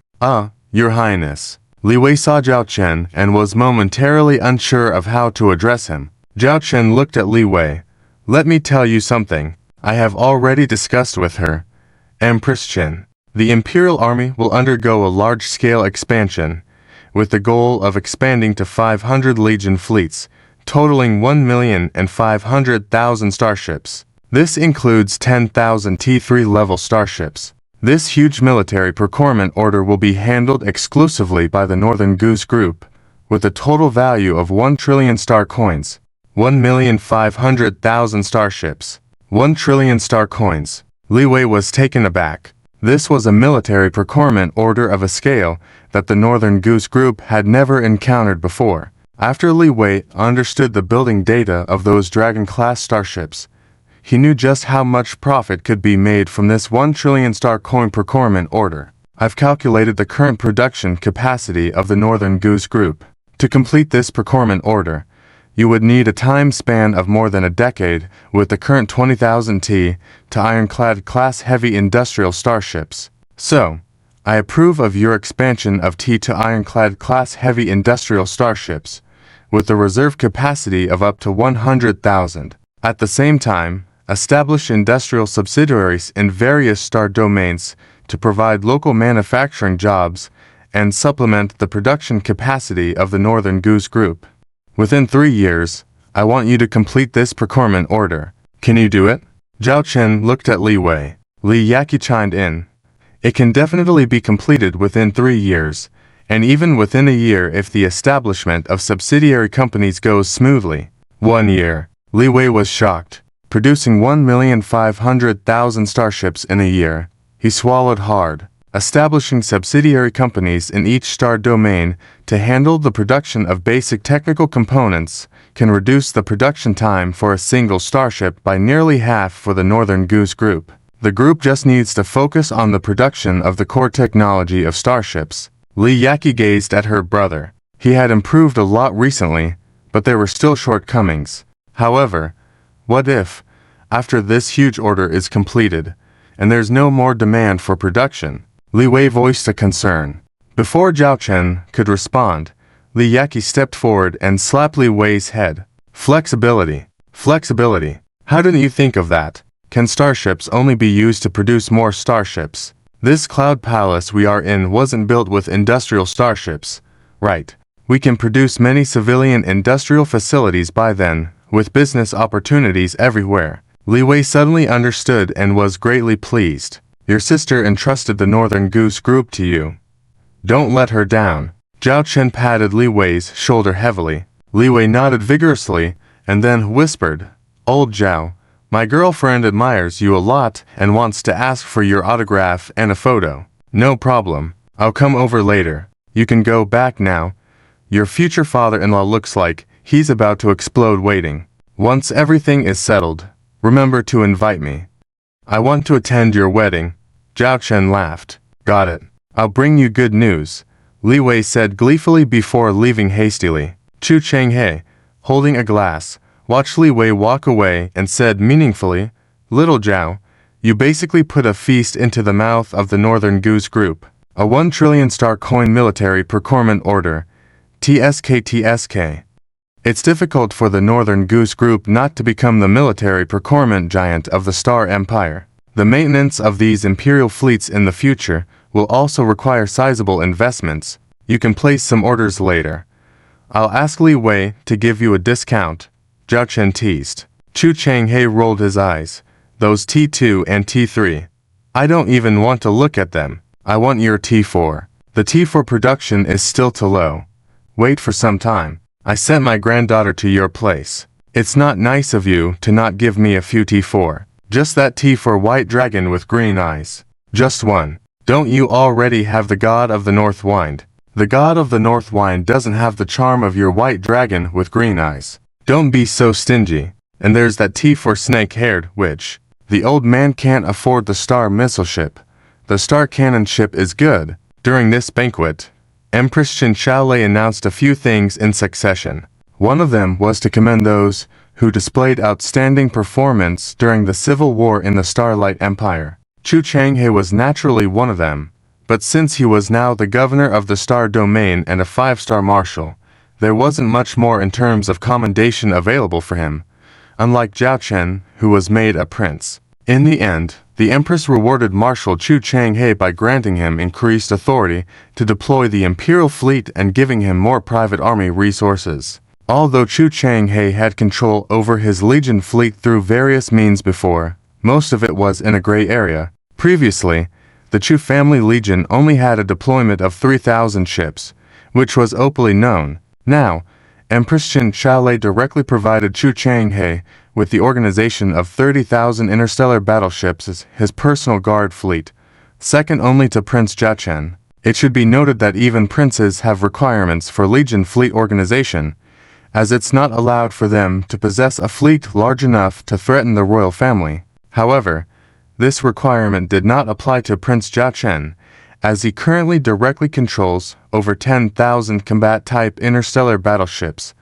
Your Highness. Li Wei saw Zhao Chen and was momentarily unsure of how to address him. Zhao Chen looked at Li Wei. Let me tell you something. I have already discussed with her, Empress Chen. The Imperial Army will undergo a large-scale expansion, with the goal of expanding to 500 Legion fleets, totaling 1,500,000 starships. This includes 10,000 T3 level starships. This huge military procurement order will be handled exclusively by the Northern Goose Group, with a total value of 1 trillion star coins. 1,500,000 starships. 1 trillion star coins. Li Wei was taken aback. This was a military procurement order of a scale that the Northern Goose Group had never encountered before. After Li Wei understood the building data of those Dragon-class starships, he knew just how much profit could be made from this 1 trillion star coin procurement order. I've calculated the current production capacity of the Northern Goose Group. To complete this procurement order, you would need a time span of more than a decade with the current 20,000 T to Ironclad class heavy industrial starships. So, I approve of your expansion of T to Ironclad class heavy industrial starships, with a reserve capacity of up to 100,000. At the same time, establish industrial subsidiaries in various star domains to provide local manufacturing jobs and supplement the production capacity of the Northern Goose Group. Within 3 years, I want you to complete this procurement order. Can you do it? Zhao Chen looked at Li Wei. Li Yaqi chimed in. It can definitely be completed within 3 years, and even within a year if the establishment of subsidiary companies goes smoothly. 1 year. Li Wei was shocked. Producing 1,500,000 starships in a year. He swallowed hard. Establishing subsidiary companies in each star domain to handle the production of basic technical components can reduce the production time for a single starship by nearly half for the Northern Goose Group. The group just needs to focus on the production of the core technology of starships. Li Yaqi gazed at her brother. He had improved a lot recently, but there were still shortcomings. However, what if, after this huge order is completed, and there's no more demand for production? Li Wei voiced a concern. Before Zhao Chen could respond, Li Yaqi stepped forward and slapped Li Wei's head. Flexibility. Flexibility. How didn't you think of that? Can starships only be used to produce more starships? This cloud palace we are in wasn't built with industrial starships, right? We can produce many civilian industrial facilities by then, with business opportunities everywhere. Li Wei suddenly understood and was greatly pleased. Your sister entrusted the Northern Goose Group to you. Don't let her down. Zhao Chen patted Li Wei's shoulder heavily. Li Wei nodded vigorously, and then whispered, Old Zhao, my girlfriend admires you a lot and wants to ask for your autograph and a photo. No problem. I'll come over later. You can go back now. Your future father-in-law looks like he's about to explode waiting. Once everything is settled, remember to invite me. I want to attend your wedding. Zhao Chen laughed. Got it. I'll bring you good news, Li Wei said gleefully before leaving hastily. Chu Changhe, holding a glass, watched Li Wei walk away and said meaningfully, Little Zhao, you basically put a feast into the mouth of the Northern Goose Group. A 1 trillion star coin military procurement order. TSK. It's difficult for the Northern Goose Group not to become the military procurement giant of the Star Empire. The maintenance of these imperial fleets in the future will also require sizable investments. You can place some orders later. I'll ask Li Wei to give you a discount, Zhao Chen teased. Chu Changhe rolled his eyes. Those T2 and T3. I don't even want to look at them. I want your T4. The T4 production is still too low. Wait for some time. I sent my granddaughter to your place. It's not nice of you to not give me a few T4. Just that T4 white dragon with green eyes. Just one. Don't you already have the God of the North Wind? The God of the North Wind doesn't have the charm of your white dragon with green eyes. Don't be so stingy. And there's that T4 snake-haired witch. The old man can't afford the Star Missile Ship. The Star Cannon Ship is good. During this banquet, Empress Qin Shaolei announced a few things in succession. One of them was to commend those who displayed outstanding performance during the civil war in the Starlight Empire. Chu Changhe was naturally one of them, but since he was now the governor of the Star Domain and a 5-star marshal, there wasn't much more in terms of commendation available for him, unlike Zhao Chen, who was made a prince. In the end, the Empress rewarded Marshal Chu Changhe by granting him increased authority to deploy the Imperial Fleet and giving him more private army resources. Although Chu Changhe had control over his Legion fleet through various means before, most of it was in a gray area. Previously, the Chu family Legion only had a deployment of 3,000 ships, which was openly known. Now, Empress Qin Shaolei directly provided Chu Changhe with the organization of 30,000 interstellar battleships as his personal guard fleet, second only to Prince Zhao Chen. It should be noted that even princes have requirements for Legion fleet organization, as it's not allowed for them to possess a fleet large enough to threaten the royal family. However, this requirement did not apply to Prince Zhao Chen, as he currently directly controls over 10,000 combat-type interstellar battleships,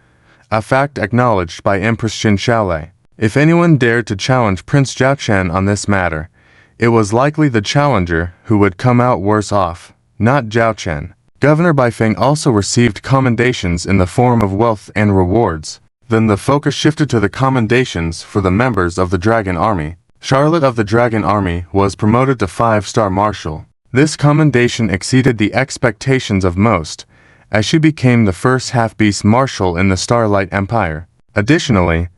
a fact acknowledged by Empress Qin Shaolei. If anyone dared to challenge Prince Zhao Chen on this matter, it was likely the challenger who would come out worse off, not Zhao Chen. Governor Baifeng also received commendations in the form of wealth and rewards. Then the focus shifted to the commendations for the members of the Dragon Army. Charlotte of the Dragon Army was promoted to 5-star Marshal. This commendation exceeded the expectations of most, as she became the first half-beast Marshal in the Starlight Empire. Additionally,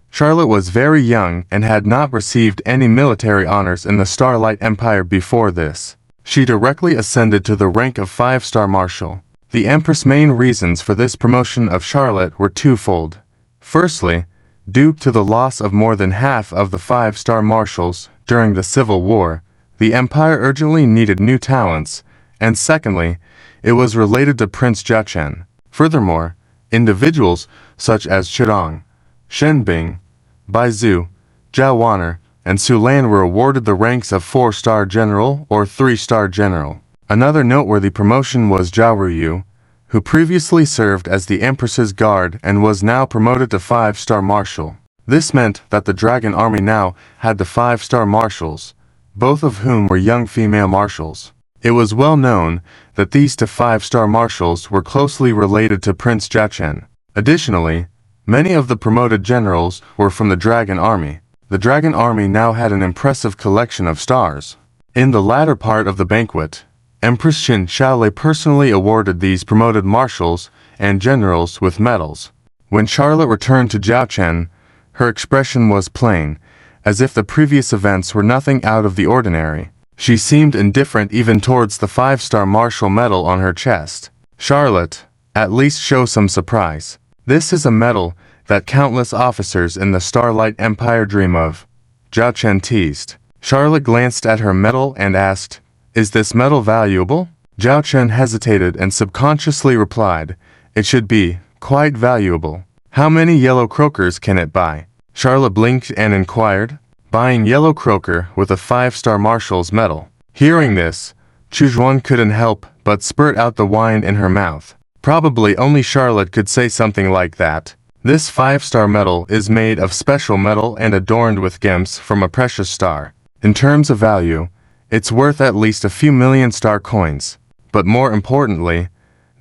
Charlotte was very young and had not received any military honors in the Starlight Empire before this. She directly ascended to the rank of 5-star Marshal. The Empress' main reasons for this promotion of Charlotte were twofold. Firstly, due to the loss of more than half of the 5-star Marshals during the Civil War, the Empire urgently needed new talents, and secondly, it was related to Prince Zhao Chen. Furthermore, individuals such as Chidong, Shen Bing, Bai Zhu, Zhao Waner, and Su Lan were awarded the ranks of 4-star General or 3-star General. Another noteworthy promotion was Zhao Ruyu, who previously served as the Empress's guard and was now promoted to 5-star Marshal. This meant that the Dragon Army now had the 5-star Marshals, both of whom were young female marshals. It was well known that these two 5-star Marshals were closely related to Prince Zhao Chen. Additionally, Many of the promoted generals were from the Dragon Army. The Dragon Army now had an impressive collection of stars. In the latter part of the banquet, Empress Qin Shaolei personally awarded these promoted marshals and generals with medals. When Charlotte returned to Zhao Chen, her expression was plain, as if the previous events were nothing out of the ordinary. She seemed indifferent even towards the 5-star marshal medal on her chest. Charlotte, at least show some surprise. This is a medal that countless officers in the Starlight Empire dream of, Zhao Chen teased. Charlotte glanced at her medal and asked, "Is this medal valuable?" Zhao Chen hesitated and subconsciously replied, "It should be quite valuable. How many yellow croakers can it buy?" Charlotte blinked and inquired, "Buying yellow croaker with a 5-star marshal's medal." Hearing this, Chu Zhuan couldn't help but spurt out the wine in her mouth. Probably only Charlotte could say something like that. This 5-star medal is made of special metal and adorned with gems from a precious star. In terms of value, it's worth at least a few million star coins. But more importantly,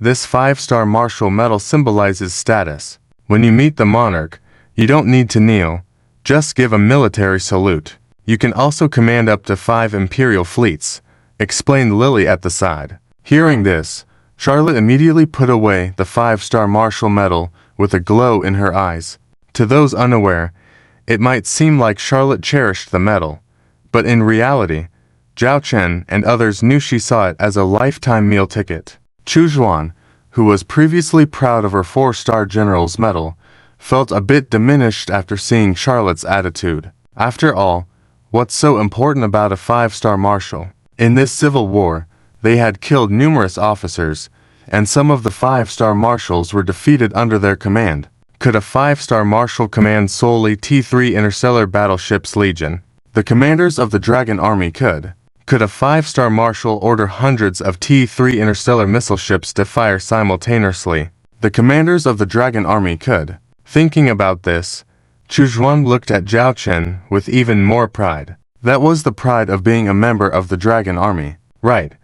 this 5-star marshal medal symbolizes status. When you meet the monarch, you don't need to kneel, just give a military salute. You can also command up to 5 imperial fleets, explained Lily at the side. Hearing this, Charlotte immediately put away the 5-star marshal medal with a glow in her eyes. To those unaware, it might seem like Charlotte cherished the medal, but in reality, Zhao Chen and others knew she saw it as a lifetime meal ticket. Chu Zhuan, who was previously proud of her 4-star general's medal, felt a bit diminished after seeing Charlotte's attitude. After all, what's so important about a 5-star marshal? In this civil war, they had killed numerous officers, and some of the 5-star marshals were defeated under their command. Could a 5-star marshal command solely T3 interstellar battleships Legion? The commanders of the Dragon Army could. Could a 5-star marshal order hundreds of T3 interstellar missile ships to fire simultaneously? The commanders of the Dragon Army could. Thinking about this, Chu Zhuan looked at Zhao Chen with even more pride. That was the pride of being a member of the Dragon Army. "Right.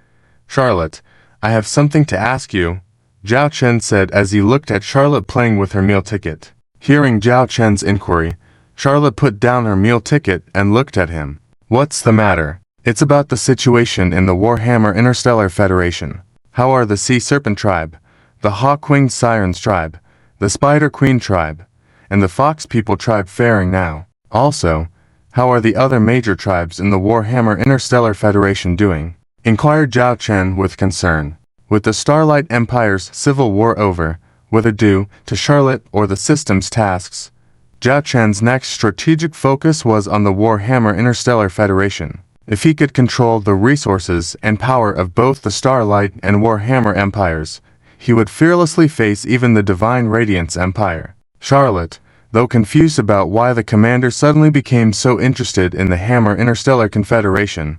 Charlotte, I have something to ask you," Zhao Chen said as he looked at Charlotte playing with her meal ticket. Hearing Zhao Chen's inquiry, Charlotte put down her meal ticket and looked at him. "What's the matter?" "It's about the situation in the Warhammer Interstellar Federation. How are the Sea Serpent tribe, the Hawk-Winged Sirens tribe, the Spider Queen tribe, and the Fox People tribe faring now? Also, how are the other major tribes in the Warhammer Interstellar Federation doing?" inquired Zhao Chen with concern. With the Starlight Empire's civil war over, whether due to Charlotte or the system's tasks, Zhao Chen's next strategic focus was on the Warhammer Interstellar Federation. If he could control the resources and power of both the Starlight and Warhammer empires, he would fearlessly face even the Divine Radiance Empire. Charlotte, though confused about why the commander suddenly became so interested in the Hammer Interstellar Confederation,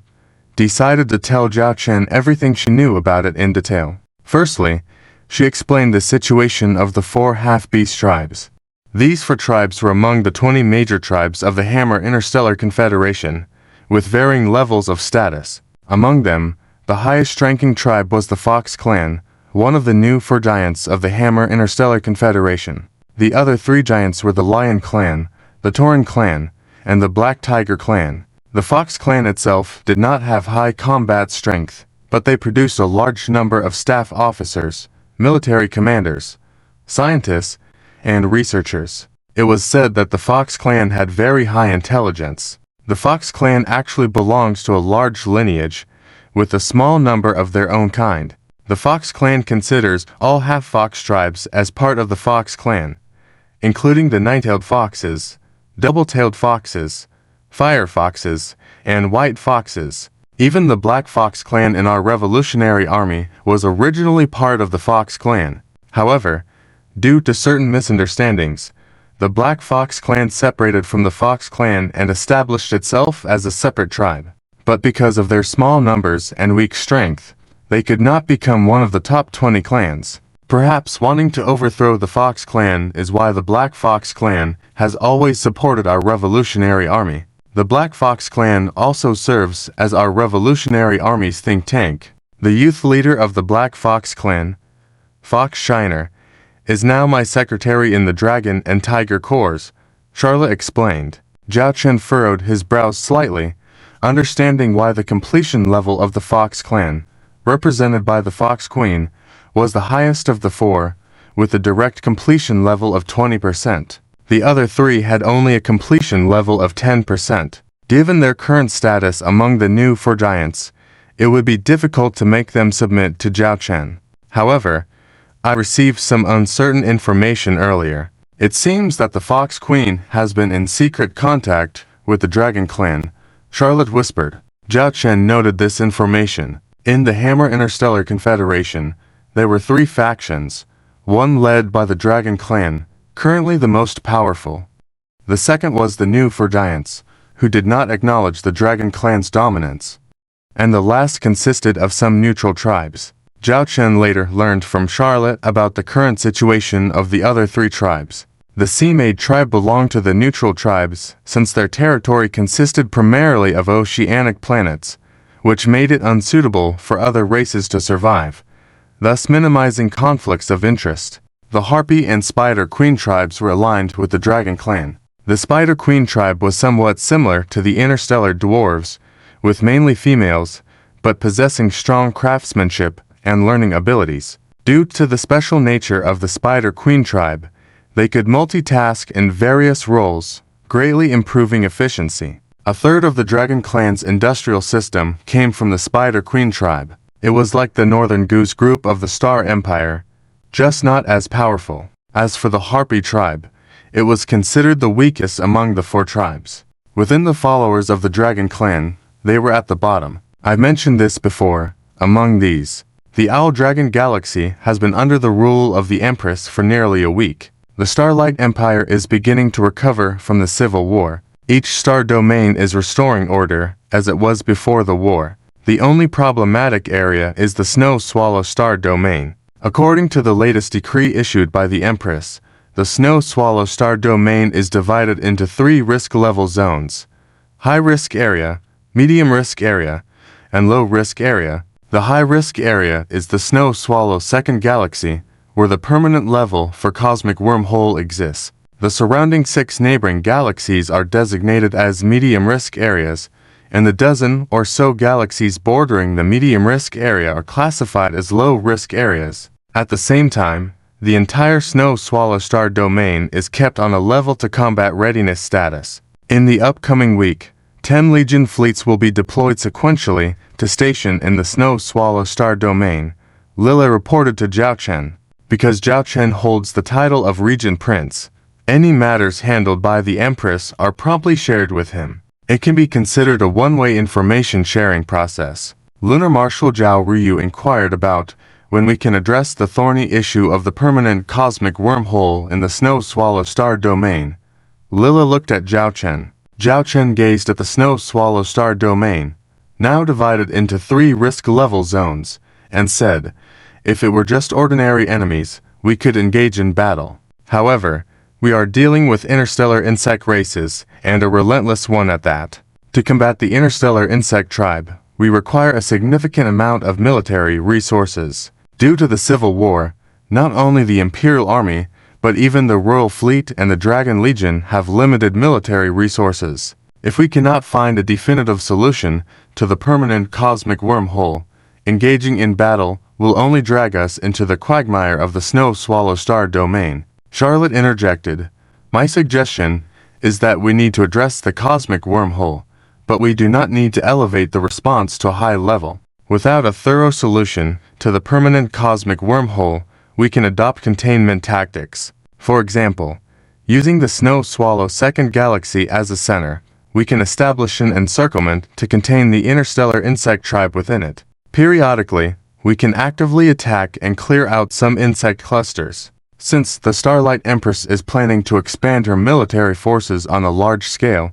decided to tell Zhao Chen everything she knew about it in detail. Firstly, she explained the situation of the 4 half-beast tribes. These 4 tribes were among the 20 major tribes of the Hammer Interstellar Confederation, with varying levels of status. Among them, the highest-ranking tribe was the Fox Clan, one of the new 4 giants of the Hammer Interstellar Confederation. The other 3 giants were the Lion Clan, the Tauren Clan, and the Black Tiger Clan. The Fox Clan itself did not have high combat strength, but they produced a large number of staff officers, military commanders, scientists, and researchers. It was said that the Fox Clan had very high intelligence. The Fox Clan actually belongs to a large lineage, with a small number of their own kind. The Fox Clan considers all half-fox tribes as part of the Fox Clan, including the nine-tailed foxes, double-tailed foxes, fire foxes, and white foxes. Even the Black Fox Clan in our Revolutionary Army was originally part of the Fox Clan. However, due to certain misunderstandings, the Black Fox Clan separated from the Fox Clan and established itself as a separate tribe. But because of their small numbers and weak strength, they could not become one of the top 20 clans. Perhaps wanting to overthrow the Fox Clan is why the Black Fox Clan has always supported our Revolutionary Army. The Black Fox Clan also serves as our Revolutionary Army's think tank. The youth leader of the Black Fox Clan, Fox Shiner, is now my secretary in the Dragon and Tiger Corps, Charlotte explained. Zhao Chen furrowed his brows slightly, understanding why the completion level of the Fox clan, represented by the Fox Queen, was the highest of the four, with a direct completion level of 20%. The other three had only a completion level of 10%. Given their current status among the new four giants, it would be difficult to make them submit to Zhao Chen. However, I received some uncertain information earlier. It seems that the Fox Queen has been in secret contact with the Dragon Clan, Charlotte whispered. Zhao Chen noted this information. In the Hammer Interstellar Confederation, there were three factions, one led by the Dragon Clan, currently the most powerful. The second was the New Four Giants, who did not acknowledge the Dragon Clan's dominance. And the last consisted of some neutral tribes. Zhao Chen later learned from Charlotte about the current situation of the other three tribes. The Sea-Maid tribe belonged to the neutral tribes since their territory consisted primarily of oceanic planets, which made it unsuitable for other races to survive, thus minimizing conflicts of interest. The Harpy and Spider Queen tribes were aligned with the Dragon Clan. The Spider Queen tribe was somewhat similar to the interstellar dwarves, with mainly females, but possessing strong craftsmanship and learning abilities. Due to the special nature of the Spider Queen tribe, they could multitask in various roles, greatly improving efficiency. A third of the Dragon Clan's industrial system came from the Spider Queen tribe. It was like the Northern Goose group of the Star Empire, just not as powerful. As for the Harpy tribe, it was considered the weakest among the four tribes. Within the followers of the Dragon Clan, they were at the bottom. I mentioned this before. Among these, the Owl Dragon Galaxy has been under the rule of the Empress for nearly a week. The Starlight Empire is beginning to recover from the Civil War. Each star domain is restoring order, as it was before the war. The only problematic area is the Snow Swallow Star domain. According to the latest decree issued by the Empress, the Snow Swallow Star domain is divided into 3 risk-level zones: high-risk area, medium-risk area, and low-risk area. The high-risk area is the Snow Swallow Second Galaxy, where the permanent level for cosmic wormhole exists. The surrounding 6 neighboring galaxies are designated as medium-risk areas, and the dozen or so galaxies bordering the medium-risk area are classified as low-risk areas. At the same time, the entire Snow Swallow Star domain is kept on a level-to-combat readiness status. In the upcoming week, 10 Legion fleets will be deployed sequentially to station in the Snow Swallow Star domain, Lila reported to Zhao Chen. Because Zhao Chen holds the title of Regent Prince, any matters handled by the Empress are promptly shared with him. It can be considered a one-way information sharing process. Lunar Marshal Zhao Ryu inquired about when we can address the thorny issue of the permanent cosmic wormhole in the Snow Swallow Star domain. Lila looked at Zhao Chen. Zhao Chen gazed at the Snow Swallow Star domain, now divided into 3 risk-level zones, and said, "If it were just ordinary enemies, we could engage in battle. However, we are dealing with interstellar insect races, and a relentless one at that. To combat the interstellar insect tribe, we require a significant amount of military resources. Due to the Civil War, not only the Imperial Army, but even the Royal Fleet and the Dragon Legion have limited military resources. If we cannot find a definitive solution to the permanent cosmic wormhole, engaging in battle will only drag us into the quagmire of the Snow Swallow Star domain." Charlotte interjected, "My suggestion is that we need to address the cosmic wormhole, but we do not need to elevate the response to a high level. Without a thorough solution to the permanent cosmic wormhole, we can adopt containment tactics. For example, using the Snow Swallow Second Galaxy as a center, we can establish an encirclement to contain the interstellar insect tribe within it. Periodically, we can actively attack and clear out some insect clusters. Since the Starlight Empress is planning to expand her military forces on a large scale,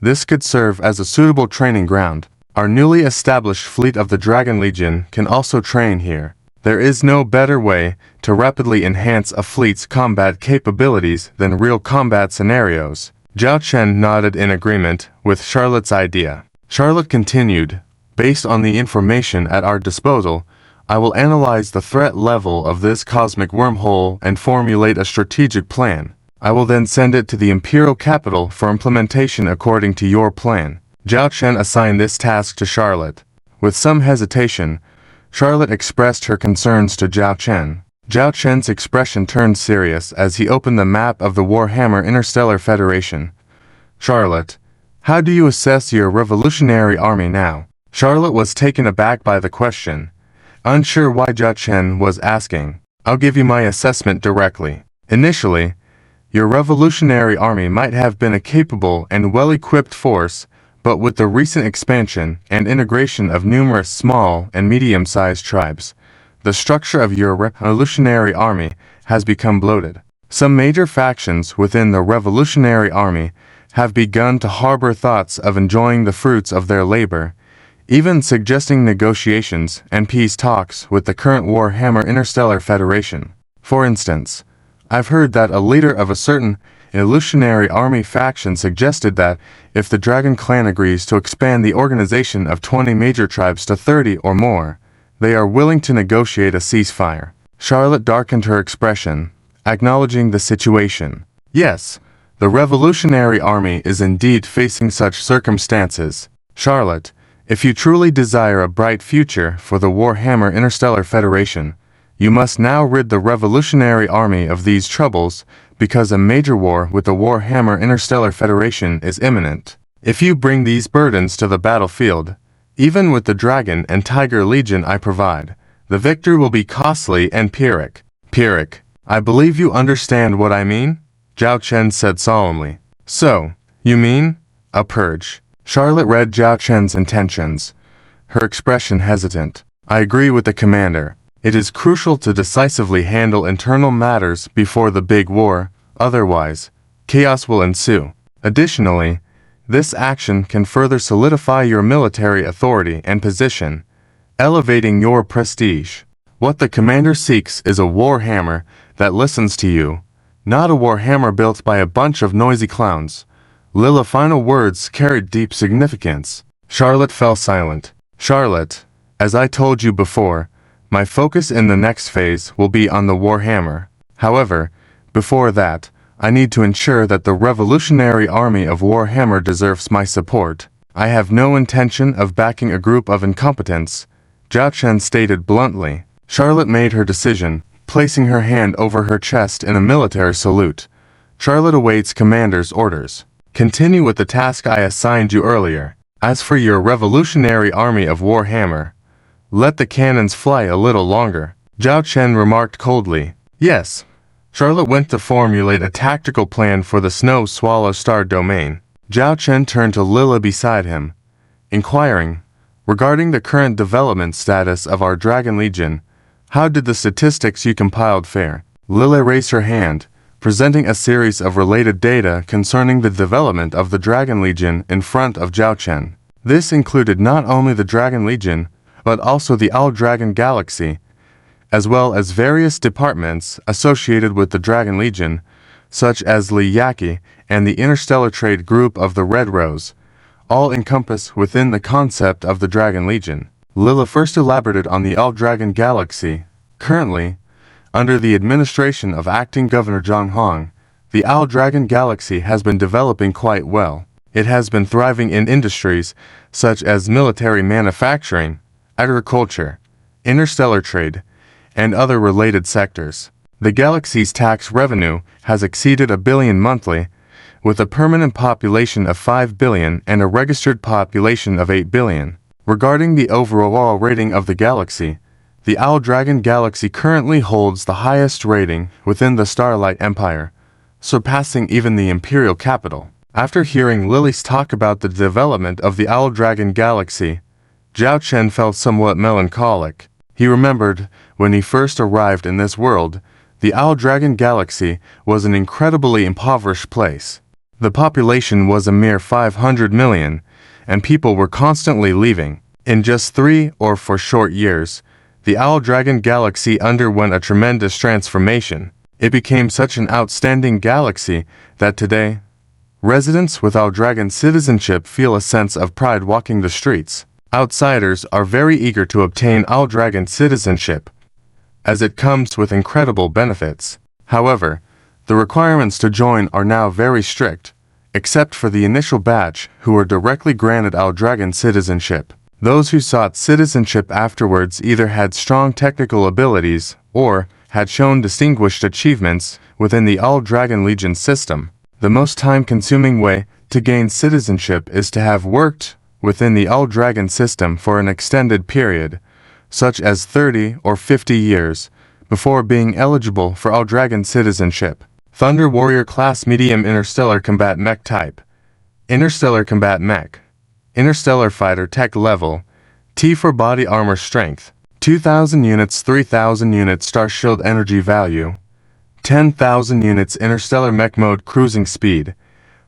this could serve as a suitable training ground. Our newly established fleet of the Dragon Legion can also train here. There is no better way to rapidly enhance a fleet's combat capabilities than real combat scenarios." Zhao Chen nodded in agreement with Charlotte's idea. Charlotte continued, "Based on the information at our disposal, I will analyze the threat level of this cosmic wormhole and formulate a strategic plan. I will then send it to the Imperial capital for implementation according to your plan. Zhao Chen assigned this task to Charlotte. With some hesitation, Charlotte expressed her concerns to Zhao Chen. Zhao Chen's expression turned serious as he opened the map of the Warhammer Interstellar Federation. Charlotte, how do you assess your revolutionary army now? Charlotte was taken aback by the question, unsure why Zhao Chen was asking. I'll give you my assessment directly. Initially, your revolutionary army might have been a capable and well-equipped force, but with the recent expansion and integration of numerous small and medium-sized tribes, the structure of your revolutionary army has become bloated. Some major factions within the revolutionary army have begun to harbor thoughts of enjoying the fruits of their labor, even suggesting negotiations and peace talks with the current Warhammer Interstellar Federation. For instance, I've heard that a leader of a certain illusionary army faction suggested that if the Dragon Clan agrees to expand the organization of 20 major tribes to 30 or more, they are willing to negotiate a ceasefire. Charlotte darkened her expression, acknowledging the situation. Yes, the revolutionary army is indeed facing such circumstances. Charlotte, if you truly desire a bright future for the Warhammer Interstellar Federation, you must now rid the revolutionary army of these troubles, because a major war with the Warhammer Interstellar Federation is imminent. If you bring these burdens to the battlefield, even with the Dragon and Tiger Legion I provide, the victory will be costly and Pyrrhic. Pyrrhic, I believe you understand what I mean? Zhao Chen said solemnly. So, you mean? A purge. Charlotte read Zhao Chen's intentions, her expression hesitant. I agree with the commander. It is crucial to decisively handle internal matters before the big war, otherwise, chaos will ensue. Additionally, this action can further solidify your military authority and position, elevating your prestige. What the commander seeks is a warhammer that listens to you, not a warhammer built by a bunch of noisy clowns. Lila's final words carried deep significance. Charlotte fell silent. Charlotte, as I told you before, my focus in the next phase will be on the warhammer. However, before that, I need to ensure that the revolutionary army of Warhammer deserves my support. I have no intention of backing a group of incompetents, Zhao Chen stated bluntly. Charlotte made her decision, placing her hand over her chest in a military salute. Charlotte awaits commander's orders. Continue with the task I assigned you earlier. As for your revolutionary army of Warhammer, let the cannons fly a little longer. Zhao Chen remarked coldly. Yes. Charlotte went to formulate a tactical plan for the Snow Swallow Star domain. Zhao Chen turned to Lila beside him, inquiring, regarding the current development status of our Dragon Legion, how did the statistics you compiled fare? Lila raised her hand, presenting a series of related data concerning the development of the Dragon Legion in front of Zhao Chen. This included not only the Dragon Legion, but also the Owl Dragon Galaxy, as well as various departments associated with the Dragon Legion, such as Li Yaqi and the Interstellar Trade Group of the Red Rose, all encompassed within the concept of the Dragon Legion. Lila first elaborated on the Owl Dragon Galaxy. Currently, under the administration of Acting Governor Zhang Hong, the Owl Dragon Galaxy has been developing quite well. It has been thriving in industries such as military manufacturing, agriculture, interstellar trade, and other related sectors. The galaxy's tax revenue has exceeded 1 billion monthly, with a permanent population of 5 billion and a registered population of 8 billion. Regarding the overall rating of the galaxy, the Owl Dragon Galaxy currently holds the highest rating within the Starlight Empire, surpassing even the Imperial capital. After hearing Lily's talk about the development of the Owl Dragon Galaxy, Zhao Chen felt somewhat melancholic. He remembered, when he first arrived in this world, the Owl Dragon Galaxy was an incredibly impoverished place. The population was a mere 500 million, and people were constantly leaving. In just 3 or 4 short years, the Owl Dragon Galaxy underwent a tremendous transformation. It became such an outstanding galaxy that today, residents with Owl Dragon citizenship feel a sense of pride walking the streets. Outsiders are very eager to obtain Dragon citizenship, as it comes with incredible benefits. However, the requirements to join are now very strict, except for the initial batch who were directly granted Dragon citizenship. Those who sought citizenship afterwards either had strong technical abilities or had shown distinguished achievements within the Dragon Legion system. The most time-consuming way to gain citizenship is to have worked within the Dragon system for an extended period, such as 30 or 50 years, before being eligible for Dragon citizenship. Thunder Warrior Class Medium Interstellar Combat Mech Type. Interstellar Combat Mech. Interstellar Fighter Tech Level. T for Body Armor Strength. 2,000 units 3,000 units Star Shield Energy Value. 10,000 units Interstellar Mech Mode Cruising Speed.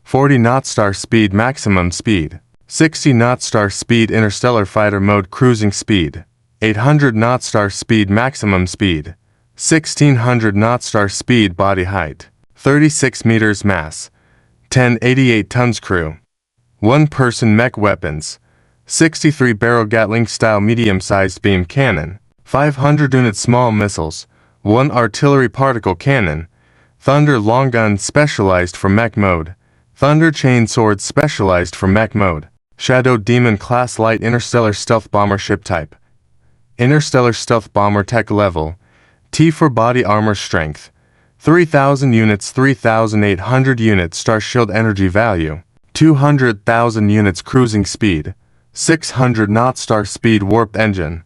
40 knot Star Speed Maximum Speed. 60 knot Star Speed Interstellar Fighter Mode Cruising Speed. 800 knot Star Speed Maximum Speed. 1600 knot Star Speed Body Height. 36 meters Mass. 1088 tons Crew. 1-person mech weapons. 63 barrel Gatling style medium-sized beam cannon. 500 unit small missiles. 1 artillery particle cannon. Thunder long gun specialized for mech mode. Thunder chain sword specialized for mech mode. Shadow Demon Class Light Interstellar Stealth Bomber Ship Type. Interstellar Stealth Bomber Tech Level. T for Body Armor Strength. 3,000 units 3,800 units Star Shield Energy Value. 200,000 units Cruising Speed. 600 knot Star Speed Warp Engine.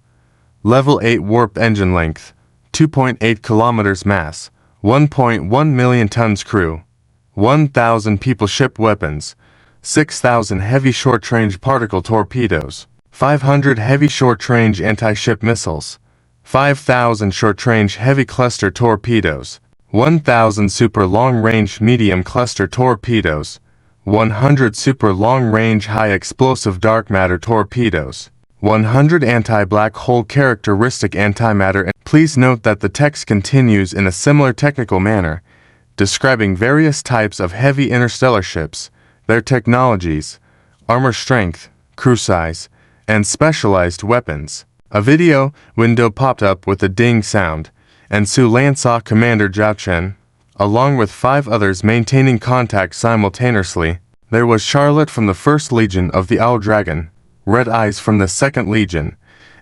Level 8 Warp Engine Length. 2.8 kilometers Mass. 1.1 million tons Crew. 1,000 people ship weapons. 6,000 heavy short-range particle torpedoes. 500 heavy short-range anti-ship missiles. 5,000 short-range heavy cluster torpedoes. 1,000 super long-range medium cluster torpedoes. 100 super long-range high-explosive dark matter torpedoes. 100 anti-black hole characteristic antimatter. Please note that the text continues in a similar technical manner, describing various types of heavy interstellar ships, their technologies, armor strength, crew size, and specialized weapons. A video window popped up with a ding sound, and Su Lan saw Commander Zhao Chen, along with 5 others maintaining contact simultaneously. There was Charlotte from the 1st Legion of the Dragon, Red Eyes from the 2nd Legion,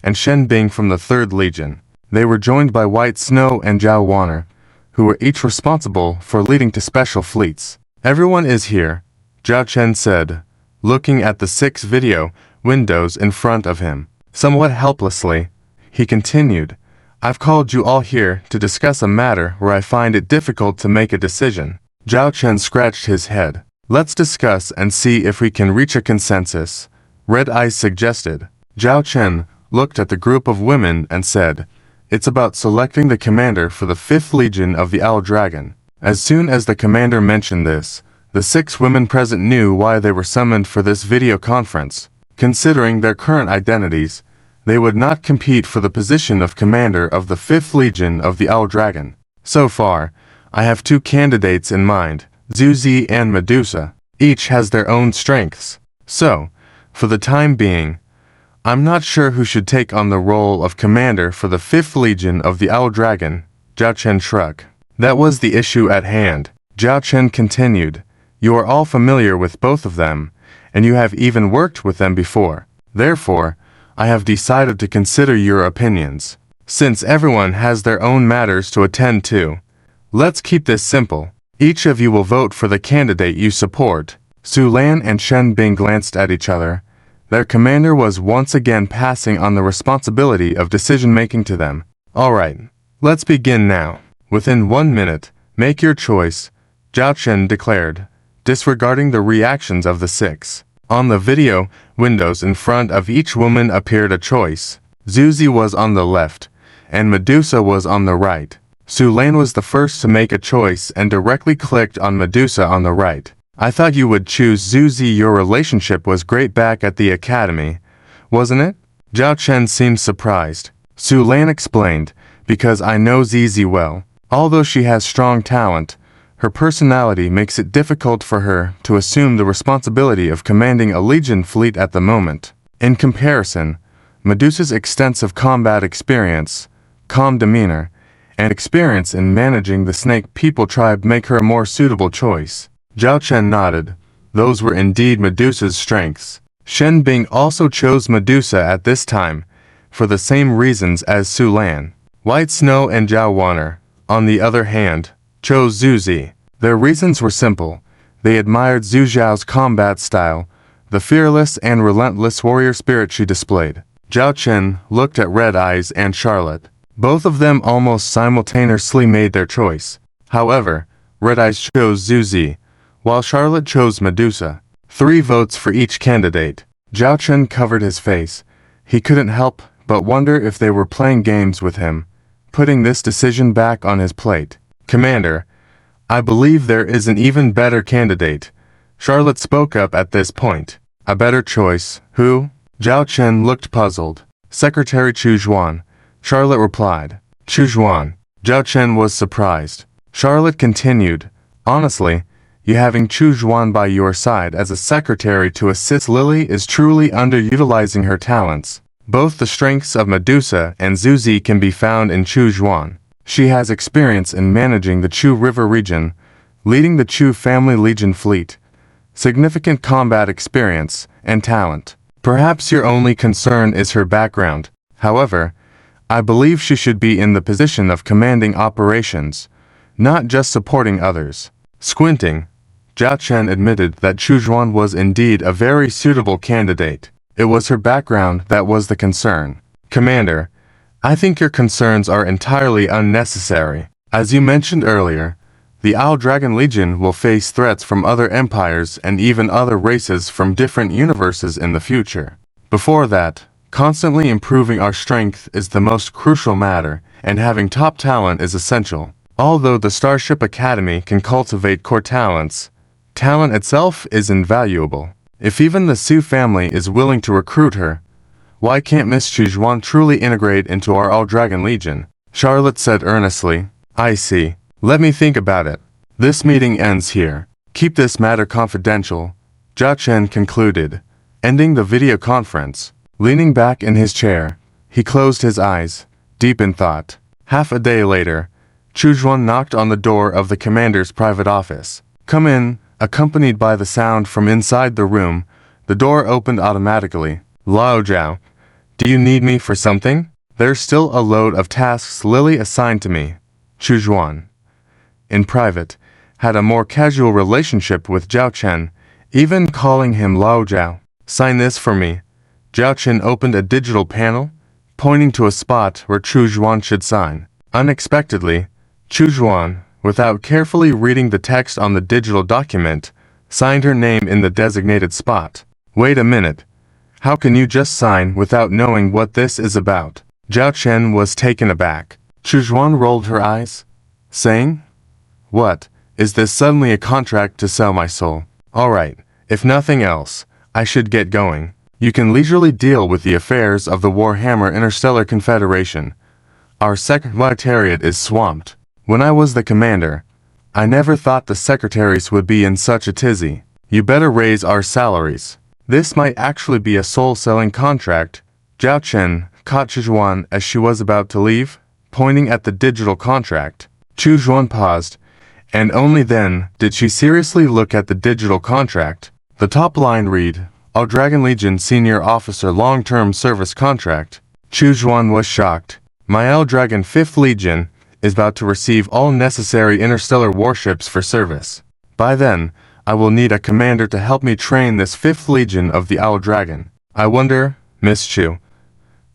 and Shen Bing from the 3rd Legion. They were joined by White Snow and Zhao Wanner, who were each responsible for leading to special fleets. Everyone is here, Zhao Chen said, looking at the 6 video windows in front of him. Somewhat helplessly, he continued, I've called you all here to discuss a matter where I find it difficult to make a decision. Zhao Chen scratched his head. Let's discuss and see if we can reach a consensus, Red Eyes suggested. Zhao Chen looked at the group of women and said, It's about selecting the commander for the 5th Legion of the Dragon. As soon as the commander mentioned this, the 6 women present knew why they were summoned for this video conference. Considering their current identities, they would not compete for the position of commander of the 5th Legion of the Dragon. So far, I have 2 candidates in mind, Zhu Zi and Medusa. Each has their own strengths. So, for the time being, I'm not sure who should take on the role of commander for the 5th Legion of the Dragon, Zhao Chen shrugged. That was the issue at hand. Zhao Chen continued, You are all familiar with both of them, and you have even worked with them before. Therefore, I have decided to consider your opinions. Since everyone has their own matters to attend to, let's keep this simple. Each of you will vote for the candidate you support. Su Lan and Shen Bing glanced at each other. Their commander was once again passing on the responsibility of decision-making to them. Alright, let's begin now. Within 1 minute, make your choice, Zhao Chen declared, disregarding the reactions of the 6. On the video windows in front of each woman appeared a choice. Zhu Zi was on the left, and Medusa was on the right. Su Lan was the first to make a choice and directly clicked on Medusa on the right. I thought you would choose Zhu Zi. Your relationship was great back at the academy, wasn't it? Zhao Chen seemed surprised. Su Lan explained, because I know Zizi well. Although she has strong talent, her personality makes it difficult for her to assume the responsibility of commanding a Legion fleet at the moment. In comparison, Medusa's extensive combat experience, calm demeanor, and experience in managing the Snake People tribe make her a more suitable choice. Zhao Chen nodded. Those were indeed Medusa's strengths. Shen Bing also chose Medusa at this time, for the same reasons as Su Lan. White Snow and Zhao Wanner, on the other hand, chose Zhu Zi. Their reasons were simple. They admired Zhu Zhao's combat style, the fearless and relentless warrior spirit she displayed. Zhao Chen looked at Red Eyes and Charlotte. Both of them almost simultaneously made their choice. However, Red Eyes chose Zhu Zi, while Charlotte chose Medusa. 3 votes for each candidate. Zhao Chen covered his face. He couldn't help but wonder if they were playing games with him, putting this decision back on his plate. Commander, I believe there is an even better candidate. Charlotte spoke up at this point. A better choice? Who? Zhao Chen looked puzzled. Secretary Chu Zhuan. Charlotte replied. Chu Zhuan. Zhao Chen was surprised. Charlotte continued. Honestly, you having Chu Zhuan by your side as a secretary to assist Lily is truly underutilizing her talents. Both the strengths of Medusa and Zhu Zi can be found in Chu Zhuan. She has experience in managing the Chu River region, leading the Chu family legion fleet, significant combat experience, and talent. Perhaps your only concern is her background. However, I believe she should be in the position of commanding operations, not just supporting others. Squinting, Zhao Chen admitted that Chu Zhuan was indeed a very suitable candidate. It was her background that was the concern. Commander, I think your concerns are entirely unnecessary. As you mentioned earlier, the Owl Dragon Legion will face threats from other empires and even other races from different universes in the future. Before that, constantly improving our strength is the most crucial matter, and having top talent is essential. Although the Starship Academy can cultivate core talents, talent itself is invaluable. If even the Su family is willing to recruit her, why can't Miss Chu Zhuan truly integrate into our All Dragon Legion? Charlotte said earnestly. I see. Let me think about it. This meeting ends here. Keep this matter confidential, Zhao Chen concluded, ending the video conference. Leaning back in his chair, he closed his eyes, deep in thought. Half a day later, Chu Zhuan knocked on the door of the commander's private office. Come in. Accompanied by the sound from inside the room, the door opened automatically. Lao Zhao, do you need me for something? There's still a load of tasks Lily assigned to me. Chu Zhuan, in private, had a more casual relationship with Zhao Chen, even calling him Lao Zhao. Sign this for me. Zhao Chen opened a digital panel, pointing to a spot where Chu Zhuan should sign. Unexpectedly, Chu Zhuan, without carefully reading the text on the digital document, signed her name in the designated spot. Wait a minute. How can you just sign without knowing what this is about? Zhao Chen was taken aback. Chu Zhuan rolled her eyes, saying, What, is this suddenly a contract to sell my soul? Alright, if nothing else, I should get going. You can leisurely deal with the affairs of the Warhammer Interstellar Confederation. Our secretariat is swamped. When I was the commander, I never thought the secretaries would be in such a tizzy. You better raise our salaries. This might actually be a soul-selling contract. Zhao Chen caught Chu Zhuan as she was about to leave, pointing at the digital contract. Chu Zhuan paused, and only then did she seriously look at the digital contract. The top line read, All Dragon Legion Senior Officer Long-Term Service Contract. Chu Zhuan was shocked. My All Dragon 5th Legion is about to receive all necessary interstellar warships for service. By then, I will need a commander to help me train this 5th Legion of the Owl Dragon. I wonder, Miss Chu,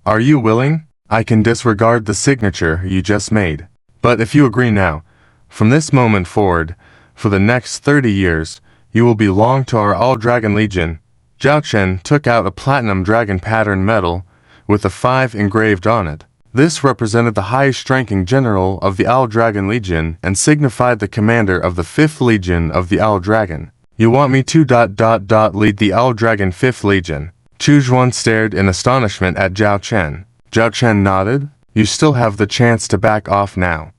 are you willing? I can disregard the signature you just made. But if you agree now, from this moment forward, for the next 30 years, you will belong to our All Dragon Legion. Zhao Chen took out a platinum dragon pattern medal with a 5 engraved on it. This represented the highest-ranking general of the Owl Dragon Legion and signified the commander of the 5th Legion of the Owl Dragon. You want me to lead the Owl Dragon 5th Legion? Chu Zhuan stared in astonishment at Zhao Chen. Zhao Chen nodded. You still have the chance to back off now.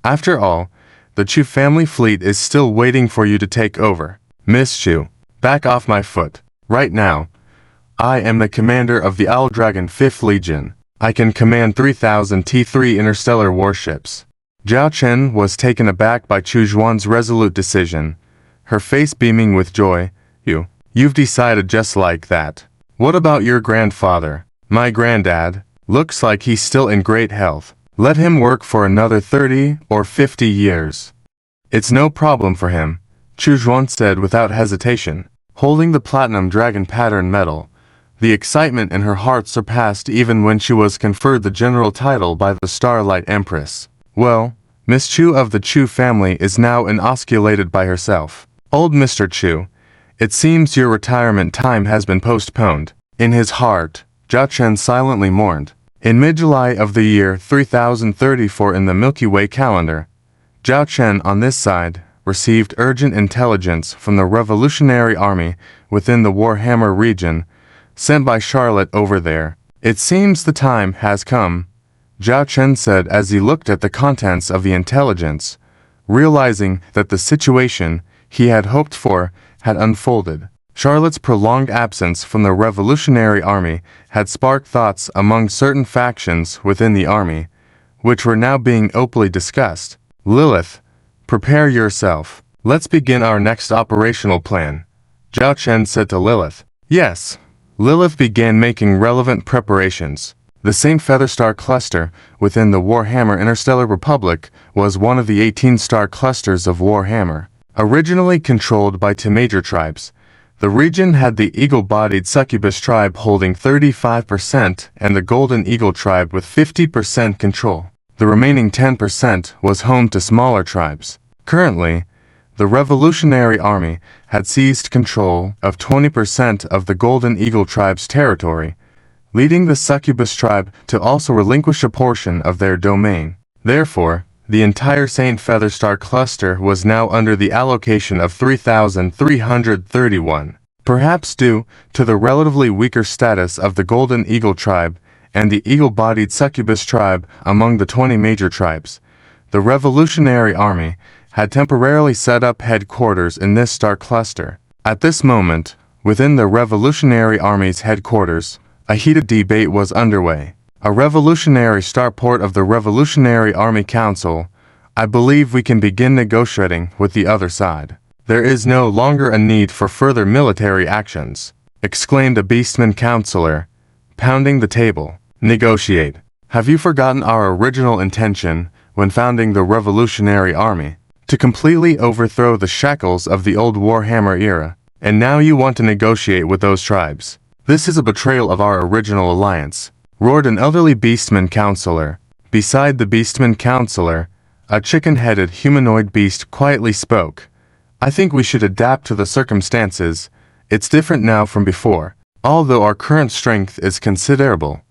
After all, the Chu family fleet is still waiting for you to take over. Miss Chu, back off my foot. Right now. I am the commander of the Owl Dragon 5th Legion. I can command 3,000 T3 interstellar warships. Zhao Chen was taken aback by Chu Zhuan's resolute decision, her face beaming with joy. You've decided just like that. What about your grandfather? My granddad? Looks like he's still in great health. Let him work for another 30 or 50 years. It's no problem for him, Chu Zhuan said without hesitation, holding the platinum dragon pattern medal. The excitement in her heart surpassed even when she was conferred the general title by the Starlight Empress. Well, Miss Chu of the Chu family is now enosculated by herself. Old Mr. Chu, it seems your retirement time has been postponed. In his heart, Zhao Chen silently mourned. In mid-July of the year 3034 in the Milky Way calendar, Zhao Chen on this side received urgent intelligence from the Revolutionary Army within the Warhammer region, sent by Charlotte over there. It seems the time has come, Zhao Chen said as he looked at the contents of the intelligence, realizing that the situation he had hoped for had unfolded. Charlotte's prolonged absence from the Revolutionary Army had sparked thoughts among certain factions within the army, which were now being openly discussed. Lilith, prepare yourself. Let's begin our next operational plan, Zhao Chen said to Lilith. Yes. Lilith began making relevant preparations. The St. Featherstar cluster within the Warhammer Interstellar Republic was one of the 18 star clusters of Warhammer. Originally controlled by two major tribes, the region had the eagle-bodied succubus tribe holding 35% and the golden eagle tribe with 50% control. The remaining 10% was home to smaller tribes. Currently, the Revolutionary Army had seized control of 20% of the golden eagle tribe's territory, leading the succubus tribe to also relinquish a portion of their domain. Therefore, the entire St. Featherstar cluster was now under the allocation of 3,331. Perhaps due to the relatively weaker status of the Golden Eagle tribe and the eagle-bodied succubus tribe among the 20 major tribes, the Revolutionary Army had temporarily set up headquarters in this star cluster. At this moment, within the Revolutionary Army's headquarters, a heated debate was underway. A revolutionary starport of the Revolutionary Army Council, I believe we can begin negotiating with the other side. There is no longer a need for further military actions, exclaimed a Beastman counselor, pounding the table. Negotiate. Have you forgotten our original intention when founding the Revolutionary Army? To completely overthrow the shackles of the old Warhammer era, and now you want to negotiate with those tribes. This is a betrayal of our original alliance, roared an elderly Beastman counselor. Beside the Beastman counselor, a chicken-headed humanoid beast quietly spoke. I think we should adapt to the circumstances. It's different now from before, although our current strength is considerable.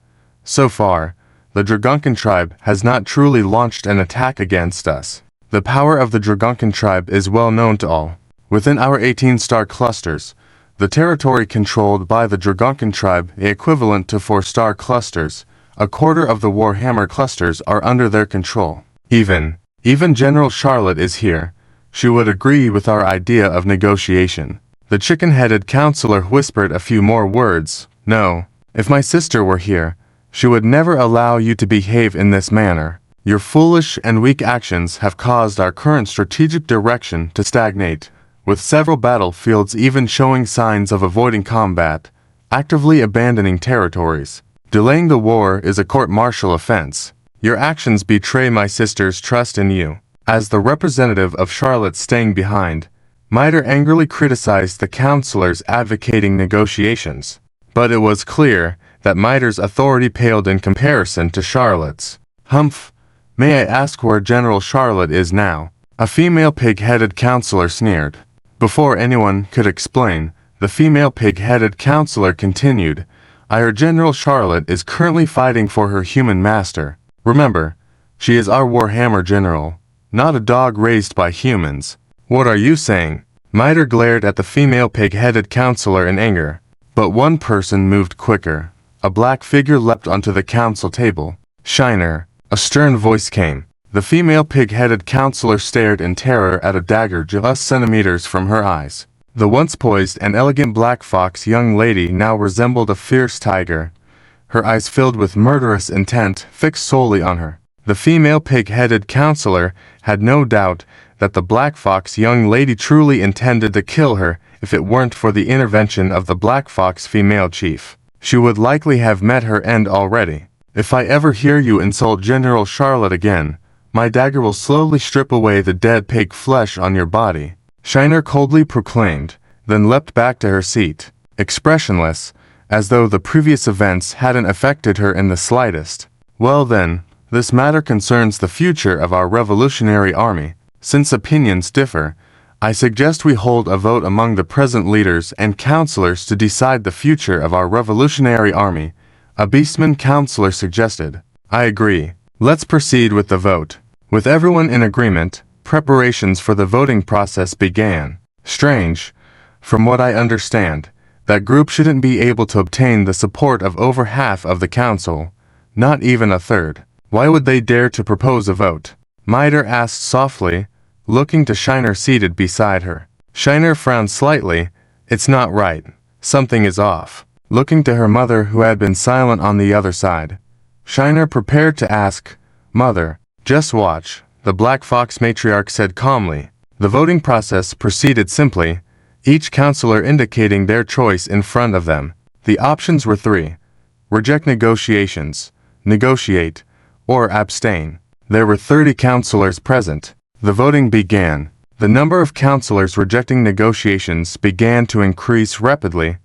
So far, the Dragonkin tribe has not truly launched an attack against us. The power of the Dragonkin tribe is well known to all. Within our 18-star clusters, the territory controlled by the Dragonkin tribe is equivalent to 4-star clusters. A quarter of the Warhammer clusters are under their control. Even General Charlotte is here. She would agree with our idea of negotiation. The chicken-headed counselor whispered a few more words. No, if my sister were here, she would never allow you to behave in this manner. Your foolish and weak actions have caused our current strategic direction to stagnate, with several battlefields even showing signs of avoiding combat, actively abandoning territories. Delaying the war is a court-martial offense. Your actions betray my sister's trust in you. As the representative of Charlotte staying behind, Miter angrily criticized the counselors advocating negotiations. But it was clear that Miter's authority paled in comparison to Charlotte's. Humph, may I ask where General Charlotte is now? A female pig-headed counselor sneered. Before anyone could explain, the female pig-headed counselor continued, Our General Charlotte is currently fighting for her human master. Remember, she is our Warhammer general, not a dog raised by humans. What are you saying? Miter glared at the female pig-headed counselor in anger. But one person moved quicker. A black figure leapt onto the council table. Shiner, a stern voice came. The female pig-headed counselor stared in terror at a dagger just centimeters from her eyes. The once poised and elegant black fox young lady now resembled a fierce tiger, her eyes filled with murderous intent fixed solely on her. The female pig-headed counselor had no doubt that the black fox young lady truly intended to kill her if it weren't for the intervention of the black fox female chief. She would likely have met her end already. If I ever hear you insult General Charlotte again, my dagger will slowly strip away the dead pig flesh on your body, Shiner coldly proclaimed, then leapt back to her seat, expressionless, as though the previous events hadn't affected her in the slightest. Well then, this matter concerns the future of our revolutionary army. Since opinions differ, I suggest we hold a vote among the present leaders and counselors to decide the future of our revolutionary army, a beastman counselor suggested. I agree. Let's proceed with the vote. With everyone in agreement, preparations for the voting process began. Strange. From what I understand, that group shouldn't be able to obtain the support of over half of the council, not even a third. Why would they dare to propose a vote? Miter asked softly, looking to Shiner seated beside her. Shiner frowned slightly. It's not right. Something is off. Looking to her mother who had been silent on the other side, Shiner prepared to ask, Mother, just watch, the Black Fox matriarch said calmly. The voting process proceeded simply, each counselor indicating their choice in front of them. The options were three: reject negotiations, negotiate, or abstain. There were 30 counselors present. The voting began. The number of counselors rejecting negotiations began to increase rapidly,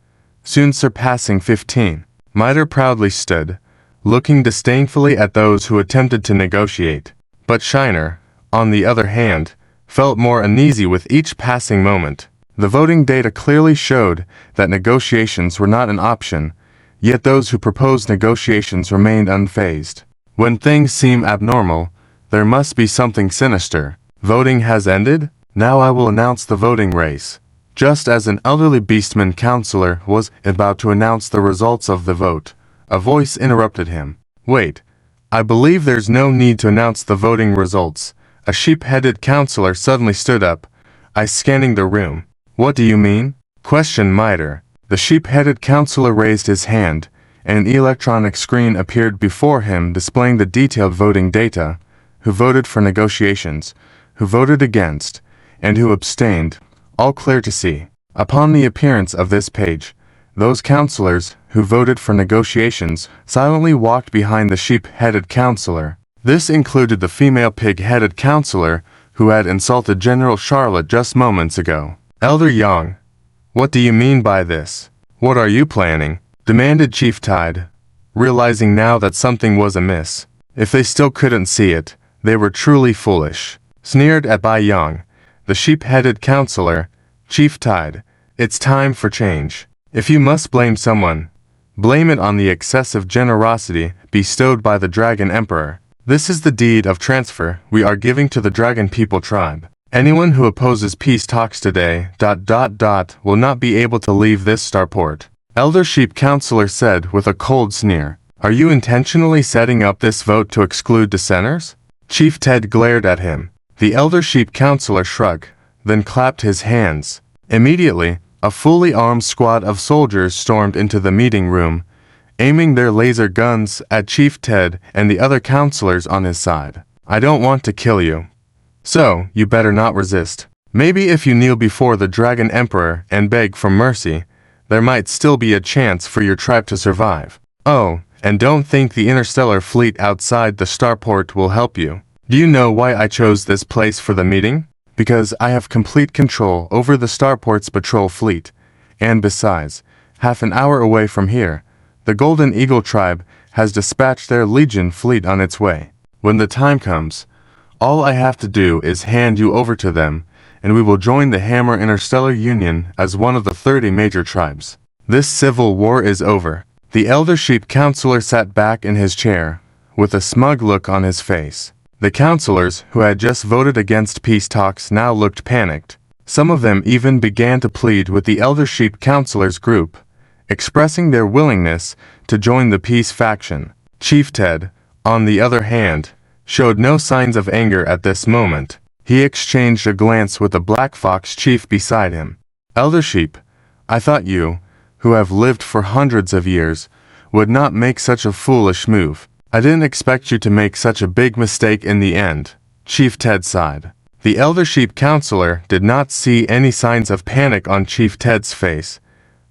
soon surpassing 15. Miter proudly stood, looking disdainfully at those who attempted to negotiate. But Shiner, on the other hand, felt more uneasy with each passing moment. The voting data clearly showed that negotiations were not an option, yet those who proposed negotiations remained unfazed. When things seem abnormal, there must be something sinister. Voting has ended? Now I will announce the voting race. Just as an elderly beastman counselor was about to announce the results of the vote, a voice interrupted him. Wait, I believe there's no need to announce the voting results. A sheep-headed counselor suddenly stood up, eyes scanning the room. What do you mean? Questioned Miter. The sheep-headed counselor raised his hand, and an electronic screen appeared before him displaying the detailed voting data: who voted for negotiations, who voted against, and who abstained, all clear to see. Upon the appearance of this page, those counselors who voted for negotiations silently walked behind the sheep-headed counselor. This included the female pig-headed counselor who had insulted General Charlotte just moments ago. Elder Yang, what do you mean by this? What are you planning? Demanded Chief Tide, realizing now that something was amiss. If they still couldn't see it, they were truly foolish. Sneered at by Yang, the sheep-headed counselor, Chief Tide, it's time for change. If you must blame someone, blame it on the excessive generosity bestowed by the Dragon Emperor. This is the deed of transfer we are giving to the Dragon People tribe. Anyone who opposes peace talks today, will not be able to leave this starport. Elder Sheep Counselor said with a cold sneer. Are you intentionally setting up this vote to exclude dissenters? Chief Ted glared at him. The Elder Sheep Counselor shrugged, then clapped his hands. Immediately, a fully armed squad of soldiers stormed into the meeting room, aiming their laser guns at Chief Ted and the other counselors on his side. I don't want to kill you, so you better not resist. Maybe if you kneel before the Dragon Emperor and beg for mercy, there might still be a chance for your tribe to survive. Oh, and don't think the interstellar fleet outside the starport will help you. Do you know why I chose this place for the meeting? Because I have complete control over the starport's patrol fleet, and besides, half an hour away from here, the Golden Eagle tribe has dispatched their Legion fleet on its way. When the time comes, all I have to do is hand you over to them, and we will join the Hammer Interstellar Union as one of the 30 major tribes. This civil war is over. The Elder Sheep Counselor sat back in his chair, with a smug look on his face. The counselors who had just voted against peace talks now looked panicked. Some of them even began to plead with the Elder Sheep Counselors group, expressing their willingness to join the peace faction. Chief Ted, on the other hand, showed no signs of anger at this moment. He exchanged a glance with the Black Fox chief beside him. Elder Sheep, I thought you, who have lived for hundreds of years, would not make such a foolish move. I didn't expect you to make such a big mistake in the end, Chief Ted sighed. The Elder Sheep Counselor did not see any signs of panic on Chief Ted's face,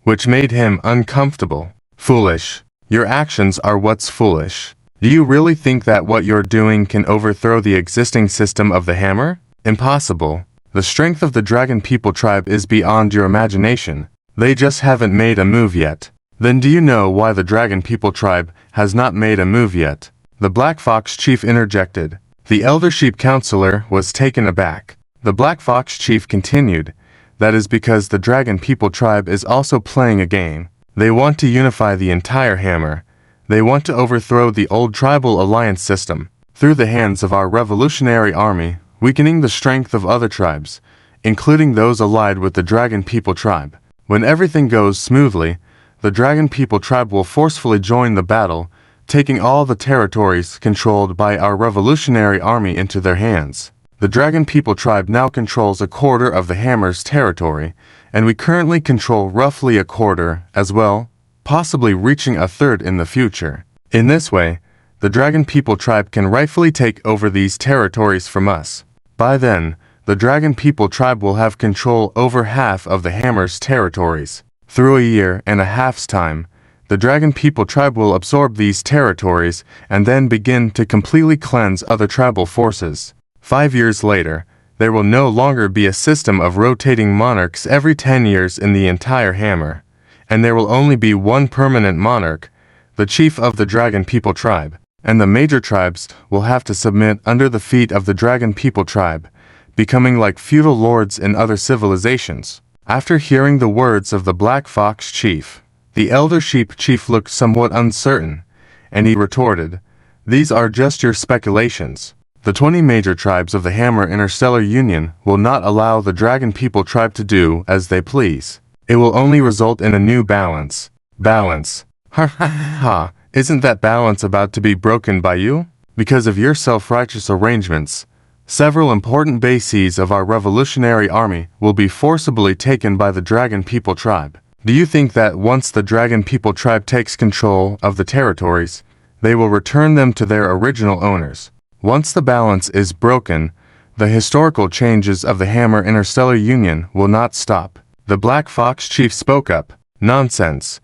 which made him uncomfortable. Foolish. Your actions are what's foolish. Do you really think that what you're doing can overthrow the existing system of the hammer? Impossible. The strength of the Dragon People tribe is beyond your imagination. They just haven't made a move yet. Then do you know why the Dragon People tribe has not made a move yet? The Black Fox Chief interjected. The Elder Sheep Counselor was taken aback. The Black Fox Chief continued. That is because the Dragon People tribe is also playing a game. They want to unify the entire hammer. They want to overthrow the old tribal alliance system through the hands of our revolutionary army, weakening the strength of other tribes, including those allied with the Dragon People tribe. When everything goes smoothly, the Dragon People tribe will forcefully join the battle, taking all the territories controlled by our revolutionary army into their hands. The Dragon People tribe now controls a quarter of the hammer's territory, and we currently control roughly a quarter as well, possibly reaching a third in the future. In this way, the Dragon People tribe can rightfully take over these territories from us. By then, the Dragon People tribe will have control over half of the hammer's territories. Through a year and a half's time, the Dragon People tribe will absorb these territories and then begin to completely cleanse other tribal forces. 5 years later, there will no longer be a system of rotating monarchs every 10 years in the entire hammer, and there will only be one permanent monarch, the chief of the Dragon People tribe, and the major tribes will have to submit under the feet of the Dragon People tribe, becoming like feudal lords in other civilizations. After hearing the words of the Black Fox Chief, the Elder Sheep Chief looked somewhat uncertain, and he retorted, "These are just your speculations. The 20 major tribes of the Hammer Interstellar Union will not allow the Dragon People tribe to do as they please. It will only result in a new balance." Balance. Ha ha ha. Isn't that balance about to be broken by you? Because of your self-righteous arrangements, several important bases of our revolutionary army will be forcibly taken by the Dragon People tribe. Do you think that once the Dragon People tribe takes control of the territories, they will return them to their original owners? Once the balance is broken, the historical changes of the Hammer Interstellar Union will not stop. The Black Fox Chief spoke up. Nonsense.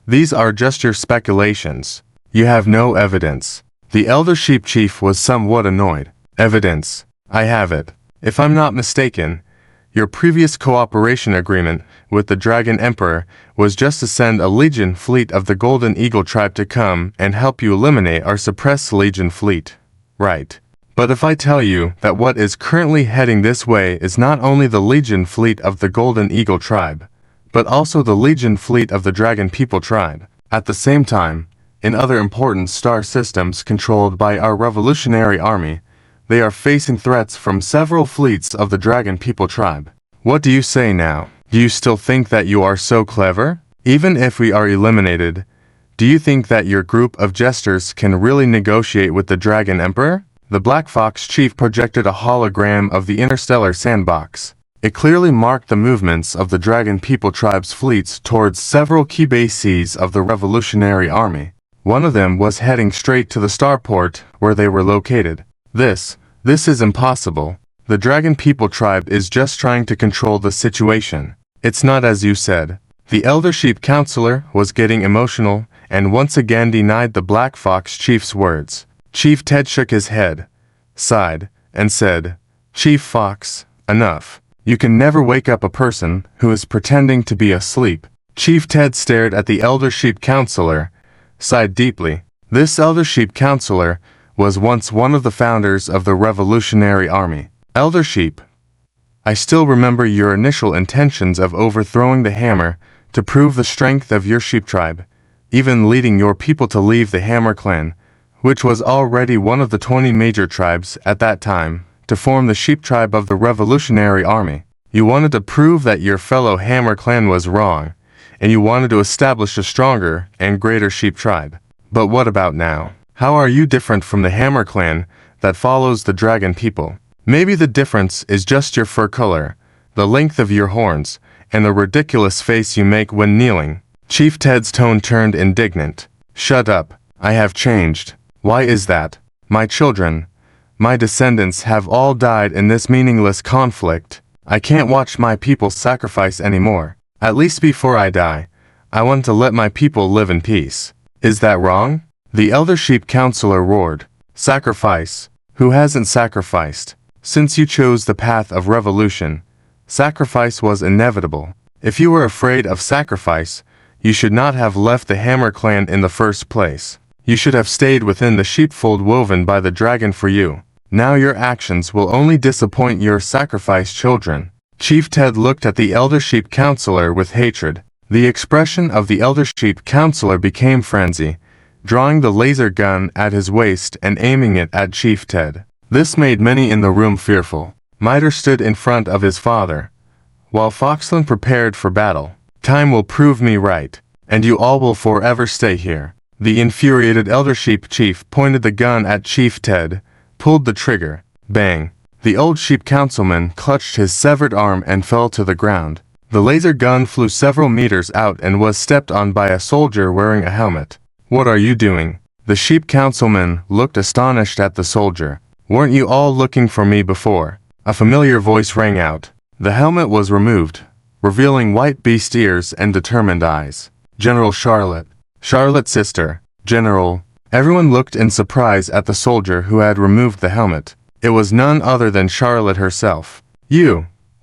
These are just your speculations. You have no evidence. The Elder Sheep Chief was somewhat annoyed. Evidence. I have it. If I'm not mistaken, your previous cooperation agreement with the Dragon Emperor was just to send a Legion fleet of the Golden Eagle tribe to come and help you eliminate our suppressed Legion fleet. Right. But if I tell you that what is currently heading this way is not only the Legion fleet of the Golden Eagle tribe, but also the Legion fleet of the Dragon People tribe, at the same time, in other important star systems controlled by our revolutionary army, they are facing threats from several fleets of the Dragon People tribe. What do you say now? Do you still think that you are so clever? Even if we are eliminated, do you think that your group of jesters can really negotiate with the Dragon Emperor? The Black Fox Chief projected a hologram of the interstellar sandbox. It clearly marked the movements of the Dragon People tribe's fleets towards several key bases of the Revolutionary Army. One of them was heading straight to the starport where they were located. This is impossible. The Dragon People tribe is just trying to control the situation. It's not as you said. The Elder Sheep Counselor was getting emotional and once again denied the Black Fox Chief's words. Chief Ted shook his head, sighed, and said, "Chief Fox, enough. You can never wake up a person who is pretending to be asleep." Chief Ted stared at the Elder Sheep Counselor, sighed deeply. This Elder Sheep Counselor was once one of the founders of the Revolutionary Army. Elder Sheep, I still remember your initial intentions of overthrowing the Hammer to prove the strength of your sheep tribe, even leading your people to leave the Hammer clan, which was already one of the 20 major tribes at that time, to form the sheep tribe of the Revolutionary Army. You wanted to prove that your fellow Hammer clan was wrong, and you wanted to establish a stronger and greater sheep tribe. But what about now? How are you different from the Hammer clan that follows the Dragon People? Maybe the difference is just your fur color, the length of your horns, and the ridiculous face you make when kneeling." Chief Ted's tone turned indignant. "Shut up. I have changed." "Why is that?" "My children, my descendants have all died in this meaningless conflict. I can't watch my people sacrifice anymore. At least before I die, I want to let my people live in peace." "Is that wrong?" the elder sheep counselor roared. "Sacrifice? Who hasn't sacrificed? Since you chose the path of revolution, sacrifice was inevitable. If you were afraid of sacrifice, you should not have left the Hammer clan in the first place. You should have stayed within the sheepfold woven by the dragon for you. Now your actions will only disappoint your sacrificed children." Chief Ted looked at the elder sheep counselor with hatred. The expression of the elder sheep counselor became frenzy, drawing the laser gun at his waist and aiming it at Chief Ted. This made many in the room fearful. Miter stood in front of his father, while Foxland prepared for battle. "Time will prove me right, and you all will forever stay here." The infuriated elder sheep chief pointed the gun at Chief Ted, pulled the trigger. Bang! The old sheep councilman clutched his severed arm and fell to the ground. The laser gun flew several meters out and was stepped on by a soldier wearing a helmet. "What are you doing?" The sheep councilman looked astonished at the soldier. "Weren't you all looking for me before?" A familiar voice rang out. The helmet was removed, revealing white beast ears and determined eyes. "General Charlotte." "Charlotte's sister, General." Everyone looked in surprise at the soldier who had removed the helmet. It was none other than Charlotte herself.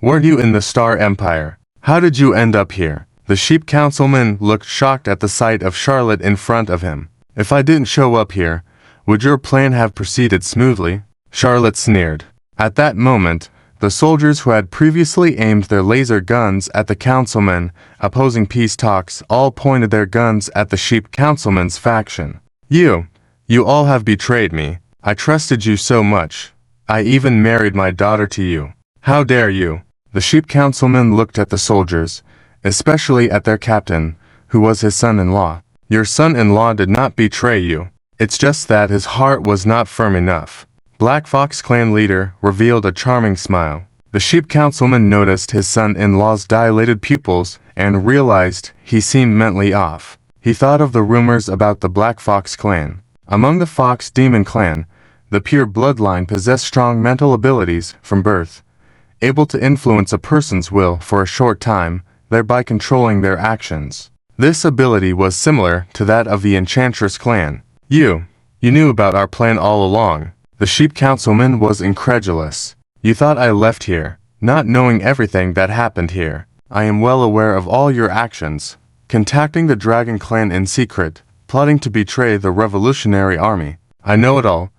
Weren't you in the Star Empire? How did you end up here?" The sheep councilman looked shocked at the sight of Charlotte in front of him. "If I didn't show up here, would your plan have proceeded smoothly?" Charlotte sneered. At that moment, the soldiers who had previously aimed their laser guns at the councilman opposing peace talks all pointed their guns at the sheep councilman's faction. You all have betrayed me. I trusted you so much. I even married my daughter to you. How dare you?" The sheep councilman looked at the soldiers, especially at their captain, who was his son-in-law. "Your son-in-law did not betray you. It's just that his heart was not firm enough." Black Fox clan leader revealed a charming smile. The sheep councilman noticed his son-in-law's dilated pupils and realized he seemed mentally off. He thought of the rumors about the Black Fox clan. Among the Fox Demon clan, the pure bloodline possessed strong mental abilities from birth, able to influence a person's will for a short time, thereby controlling their actions. This ability was similar to that of the Enchantress clan. You knew about our plan all along." The sheep councilman was incredulous. "You thought I left here, not knowing everything that happened here. I am well aware of all your actions, contacting the Dragon clan in secret, plotting to betray the Revolutionary Army. I know it all."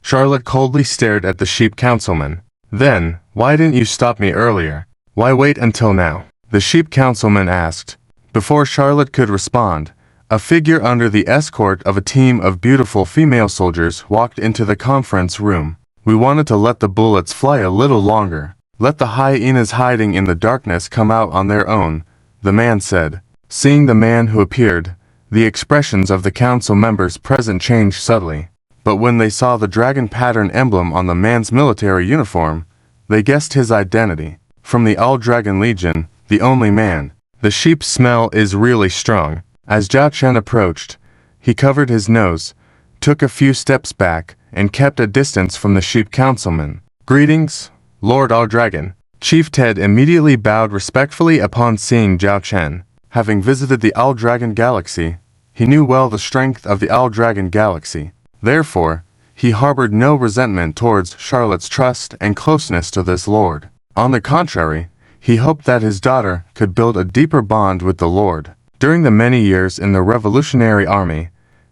Charlotte coldly stared at the sheep councilman. "Then, why didn't you stop me earlier? Why wait until now?" the sheep councilman asked. Before Charlotte could respond, a figure under the escort of a team of beautiful female soldiers walked into the conference room. "We wanted to let the bullets fly a little longer. Let the hyenas hiding in the darkness come out on their own," the man said. Seeing the man who appeared, the expressions of the council members present changed subtly. But when they saw the dragon pattern emblem on the man's military uniform, they guessed his identity. "From the All-Dragon Legion, the only man. The sheep's smell is really strong." As Zhao Chen approached, he covered his nose, took a few steps back, and kept a distance from the sheep councilman. "Greetings, Lord All-Dragon." Chief Ted immediately bowed respectfully upon seeing Zhao Chen. Having visited the All-Dragon Galaxy, he knew well the strength of the All-Dragon Galaxy. Therefore, he harbored no resentment towards Charlotte's trust and closeness to this lord. On the contrary, he hoped that his daughter could build a deeper bond with the lord. During the many years in the Revolutionary Army,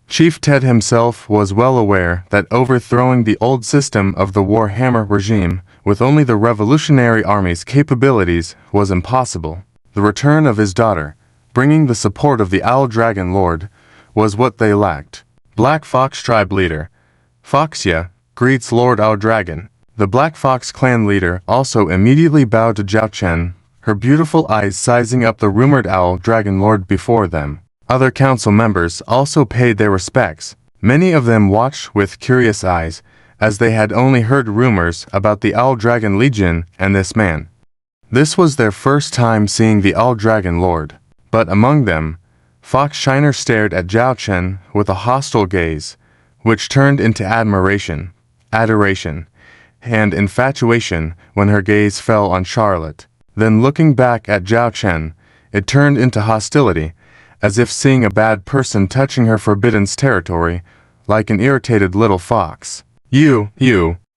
Chief Ted himself was well aware that overthrowing the old system of the Warhammer regime with only the Revolutionary Army's capabilities was impossible. The return of his daughter, bringing the support of the Owl Dragon Lord, was what they lacked. Black Fox tribe leader Foxia greets Lord Owl Dragon. The Black Fox clan leader also immediately bowed to Zhao Chen, her beautiful eyes sizing up the rumored Owl Dragon Lord before them. Other council members also paid their respects. Many of them watched with curious eyes, as they had only heard rumors about the Owl Dragon Legion and this man. This was their first time seeing the All-Dragon Lord. But among them, Fox Shiner stared at Zhao Chen with a hostile gaze, which turned into admiration, adoration, and infatuation when her gaze fell on Charlotte. Then looking back at Zhao Chen, it turned into hostility, as if seeing a bad person touching her forbidden territory, like an irritated little fox. You,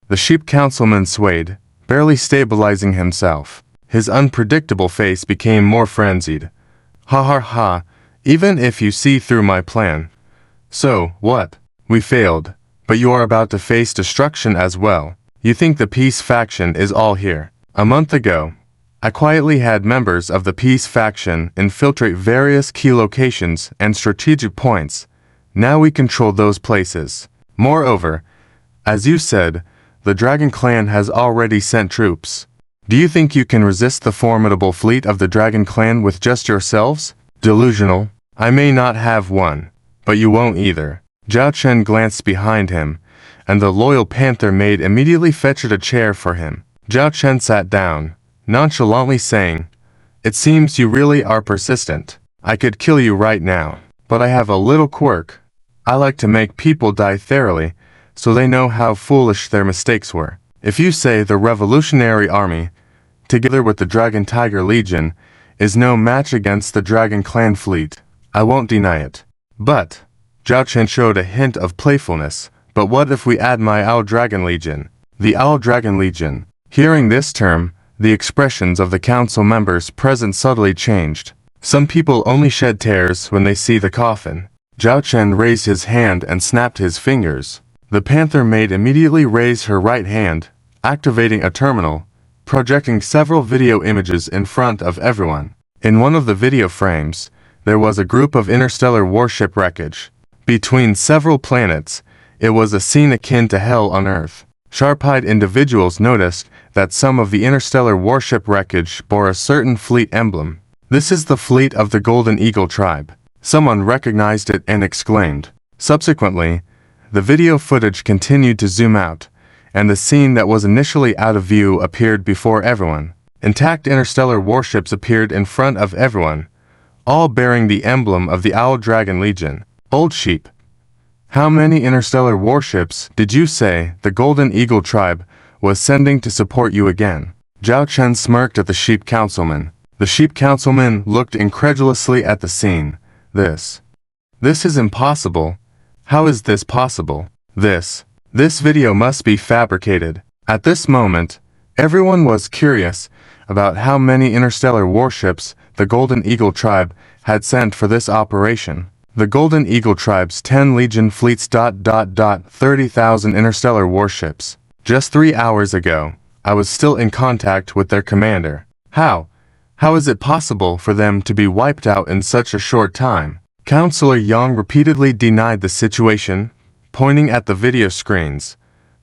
the sheep councilman swayed, barely stabilizing himself. His unpredictable face became more frenzied. Ha ha ha, even if you see through my plan. So, what? We failed, but you are about to face destruction as well. You think the Peace faction is all here. A month ago, I quietly had members of the Peace faction infiltrate various key locations and strategic points. Now we control those places. Moreover, as you said, the Dragon Clan has already sent troops. Do you think you can resist the formidable fleet of the Dragon Clan with just yourselves? Delusional. I may not have one, but you won't either. Zhao Chen glanced behind him, and the loyal panther maid immediately fetched a chair for him. Zhao Chen sat down, nonchalantly saying, "It seems you really are persistent. I could kill you right now, but I have a little quirk. I like to make people die thoroughly, so they know how foolish their mistakes were. If you say the Revolutionary Army, together with the Dragon Tiger Legion, is no match against the Dragon Clan fleet, I won't deny it. But," Zhao Chen showed a hint of playfulness, "but what if we add my Owl Dragon Legion?" The Owl Dragon Legion. Hearing this term, the expressions of the council members present subtly changed. Some people only shed tears when they see the coffin. Zhao Chen raised his hand and snapped his fingers. The panther maid immediately raised her right hand, activating a terminal, projecting several video images in front of everyone. In one of the video frames, there was a group of interstellar warship wreckage. Between several planets, it was a scene akin to hell on Earth. Sharp-eyed individuals noticed that some of the interstellar warship wreckage bore a certain fleet emblem. "This is the fleet of the Golden Eagle tribe." Someone recognized it and exclaimed. Subsequently, the video footage continued to zoom out, and the scene that was initially out of view appeared before everyone. Intact interstellar warships appeared in front of everyone, all bearing the emblem of the Owl Dragon Legion. Old sheep. How many interstellar warships did you say the Golden Eagle tribe was sending to support you again? Zhao Chen smirked at the sheep councilman. The sheep councilman looked incredulously at the scene. This is impossible. How is this possible? This video must be fabricated. At this moment, everyone was curious about how many interstellar warships the Golden Eagle tribe had sent for this operation. The Golden Eagle tribe's 10 Legion fleets 30,000 interstellar warships. Just 3 hours ago, I was still in contact with their commander. How is it possible for them to be wiped out in such a short time? Counselor Yang repeatedly denied the situation, pointing at the video screens,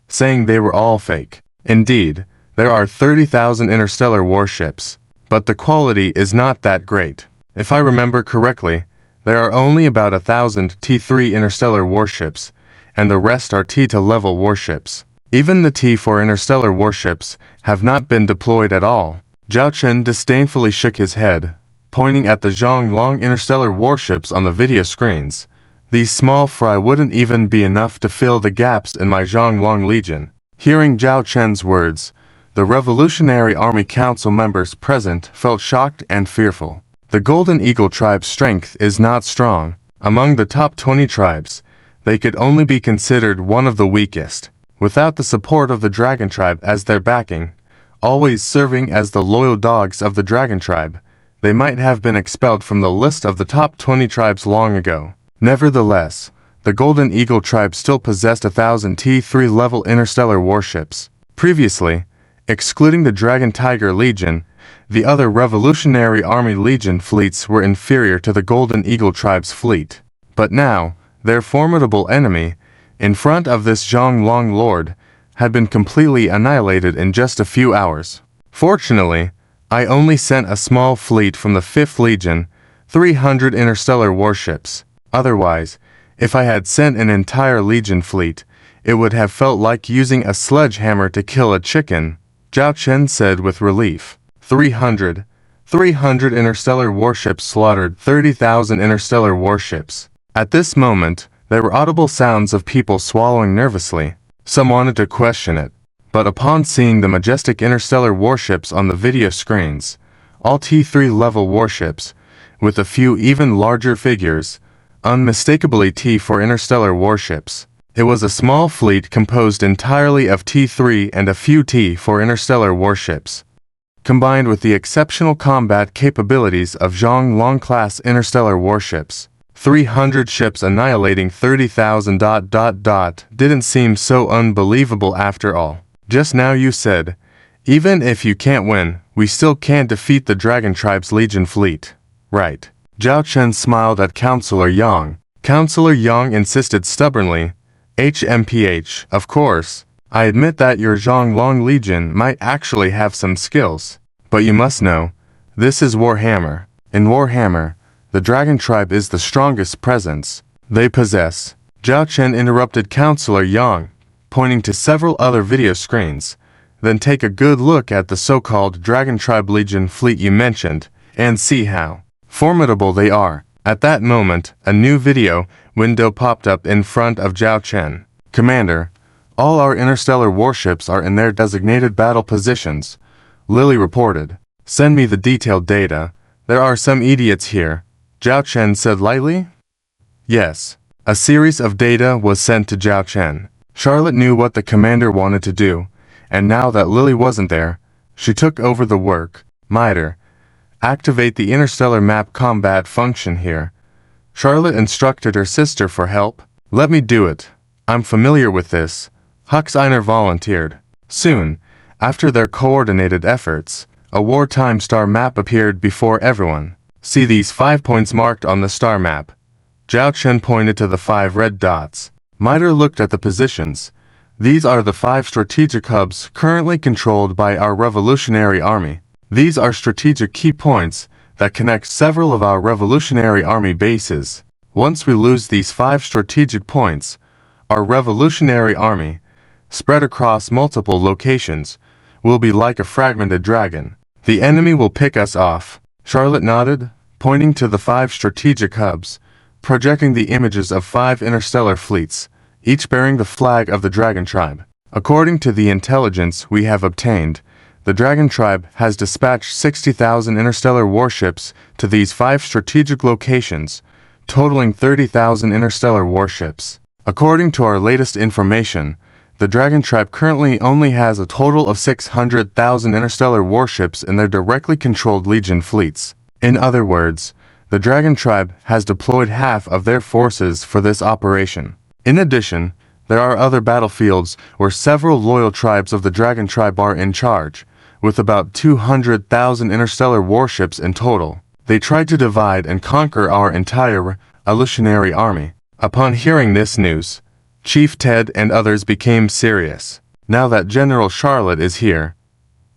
saying they were all fake. Indeed, there are 30,000 interstellar warships, but the quality is not that great. If I remember correctly, there are only about 1,000 T3 interstellar warships, and the rest are T2 level warships. Even the T4 interstellar warships have not been deployed at all. Zhao Chen disdainfully shook his head, pointing at the Zhonglong interstellar warships on the video screens. These small fry wouldn't even be enough to fill the gaps in my Zhonglong Legion. Hearing Zhao Chen's words, the Revolutionary Army Council members present felt shocked and fearful. The Golden Eagle tribe's strength is not strong. Among the top 20 tribes, they could only be considered one of the weakest. Without the support of the Dragon tribe as their backing, always serving as the loyal dogs of the Dragon tribe, they might have been expelled from the list of the top 20 tribes long ago. Nevertheless, the Golden Eagle tribe still possessed 1,000 T3 level interstellar warships. Previously, excluding the Dragon Tiger Legion, the other Revolutionary Army Legion fleets were inferior to the Golden Eagle tribe's fleet. But now, their formidable enemy, in front of this Zhonglong Lord, had been completely annihilated in just a few hours. Fortunately, I only sent a small fleet from the 5th Legion, 300 interstellar warships. Otherwise, if I had sent an entire Legion fleet, it would have felt like using a sledgehammer to kill a chicken, Zhao Chen said with relief. 300. 300 interstellar warships slaughtered 30,000 interstellar warships. At this moment, there were audible sounds of people swallowing nervously. Some wanted to question it, but upon seeing the majestic interstellar warships on the video screens, all T3 level warships, with a few even larger figures, unmistakably T4 interstellar warships. It was a small fleet composed entirely of T3 and a few T4 interstellar warships, combined with the exceptional combat capabilities of Zhonglong-class interstellar warships. 300 ships annihilating 30,000 ... didn't seem so unbelievable after all. Just now you said, even if you can't win, we still can't defeat the Dragon Tribe's Legion fleet, right? Zhao Chen smiled at Counselor Yang. Counselor Yang insisted stubbornly, HMPH, of course. I admit that your Zhonglong Legion might actually have some skills, but you must know, this is Warhammer. In Warhammer, the Dragon Tribe is the strongest presence they possess. Zhao Chen interrupted Counselor Yang, pointing to several other video screens. Then take a good look at the so-called Dragon Tribe Legion fleet you mentioned, and see how formidable they are. At that moment, a new video window popped up in front of Zhao Chen. Commander, all our interstellar warships are in their designated battle positions, Lily reported. Send me the detailed data. There are some idiots here, Zhao Chen said lightly. Yes. A series of data was sent to Zhao Chen. Charlotte knew what the commander wanted to do, and now that Lily wasn't there, she took over the work. Miter, activate the interstellar map combat function here. Charlotte instructed her sister for help. Let me do it. I'm familiar with this. Huxiner volunteered. Soon, after their coordinated efforts, a wartime star map appeared before everyone. See these 5 points marked on the star map. Zhao Chen pointed to the 5 red dots. Miter looked at the positions. These are the 5 strategic hubs currently controlled by our Revolutionary Army. These are strategic key points that connect several of our Revolutionary Army bases. Once we lose these 5 strategic points, our Revolutionary Army, spread across multiple locations, will be like a fragmented dragon. The enemy will pick us off. Charlotte nodded, pointing to the 5 strategic hubs, projecting the images of 5 interstellar fleets, each bearing the flag of the Dragon Tribe. According to the intelligence we have obtained, the Dragon Tribe has dispatched 60,000 interstellar warships to these 5 strategic locations, totaling 30,000 interstellar warships. According to our latest information, the Dragon Tribe currently only has a total of 600,000 interstellar warships in their directly controlled Legion fleets. In other words, the Dragon Tribe has deployed half of their forces for this operation. In addition, there are other battlefields where several loyal tribes of the Dragon Tribe are in charge, with about 200,000 interstellar warships in total. They tried to divide and conquer our entire Revolutionary Army. Upon hearing this news, Chief Ted and others became serious. Now that General Charlotte is here,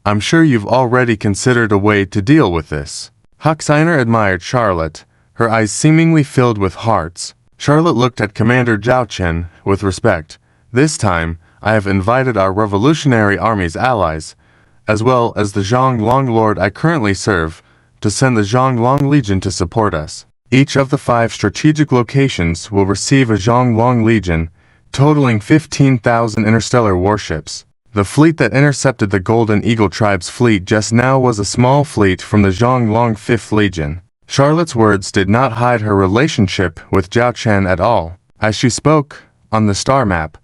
I'm sure you've already considered a way to deal with this. Huxiner admired Charlotte, her eyes seemingly filled with hearts. Charlotte looked at Commander Zhao Chen with respect. This time, I have invited our Revolutionary Army's allies, as well as the Zhonglong Lord I currently serve, to send the Zhonglong Legion to support us. Each of the 5 strategic locations will receive a Zhonglong Legion, totaling 15,000 interstellar warships. The fleet that intercepted the Golden Eagle Tribe's fleet just now was a small fleet from the Zhonglong 5th Legion. Charlotte's words did not hide her relationship with Zhao Chen at all. As she spoke, on the star map,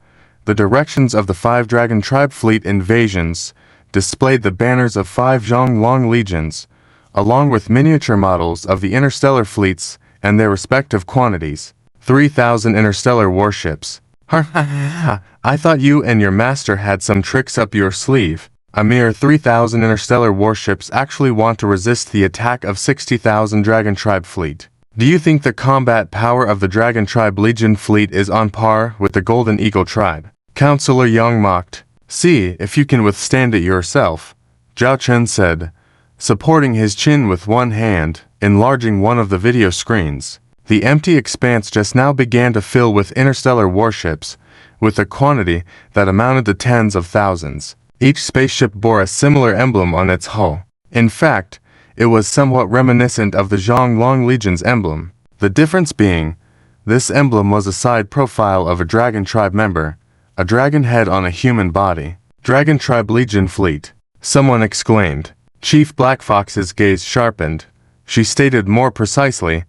the directions of the 5 Dragon Tribe fleet invasions displayed the banners of 5 Zhonglong legions, along with miniature models of the interstellar fleets and their respective quantities. 3,000 interstellar warships. I thought you and your master had some tricks up your sleeve. A mere 3,000 interstellar warships actually want to resist the attack of 60,000 Dragon Tribe fleet. Do you think the combat power of the Dragon Tribe Legion fleet is on par with the Golden Eagle Tribe? Counselor Yang mocked. See if you can withstand it yourself, Zhao Chen said, supporting his chin with one hand, enlarging one of the video screens. The empty expanse just now began to fill with interstellar warships, with a quantity that amounted to tens of thousands. Each spaceship bore a similar emblem on its hull. In fact, it was somewhat reminiscent of the Zhonglong Legion's emblem. The difference being, this emblem was a side profile of a Dragon Tribe member, a dragon head on a human body. Dragon Tribe Legion Fleet, someone exclaimed. Chief Black Fox's gaze sharpened. She stated more precisely,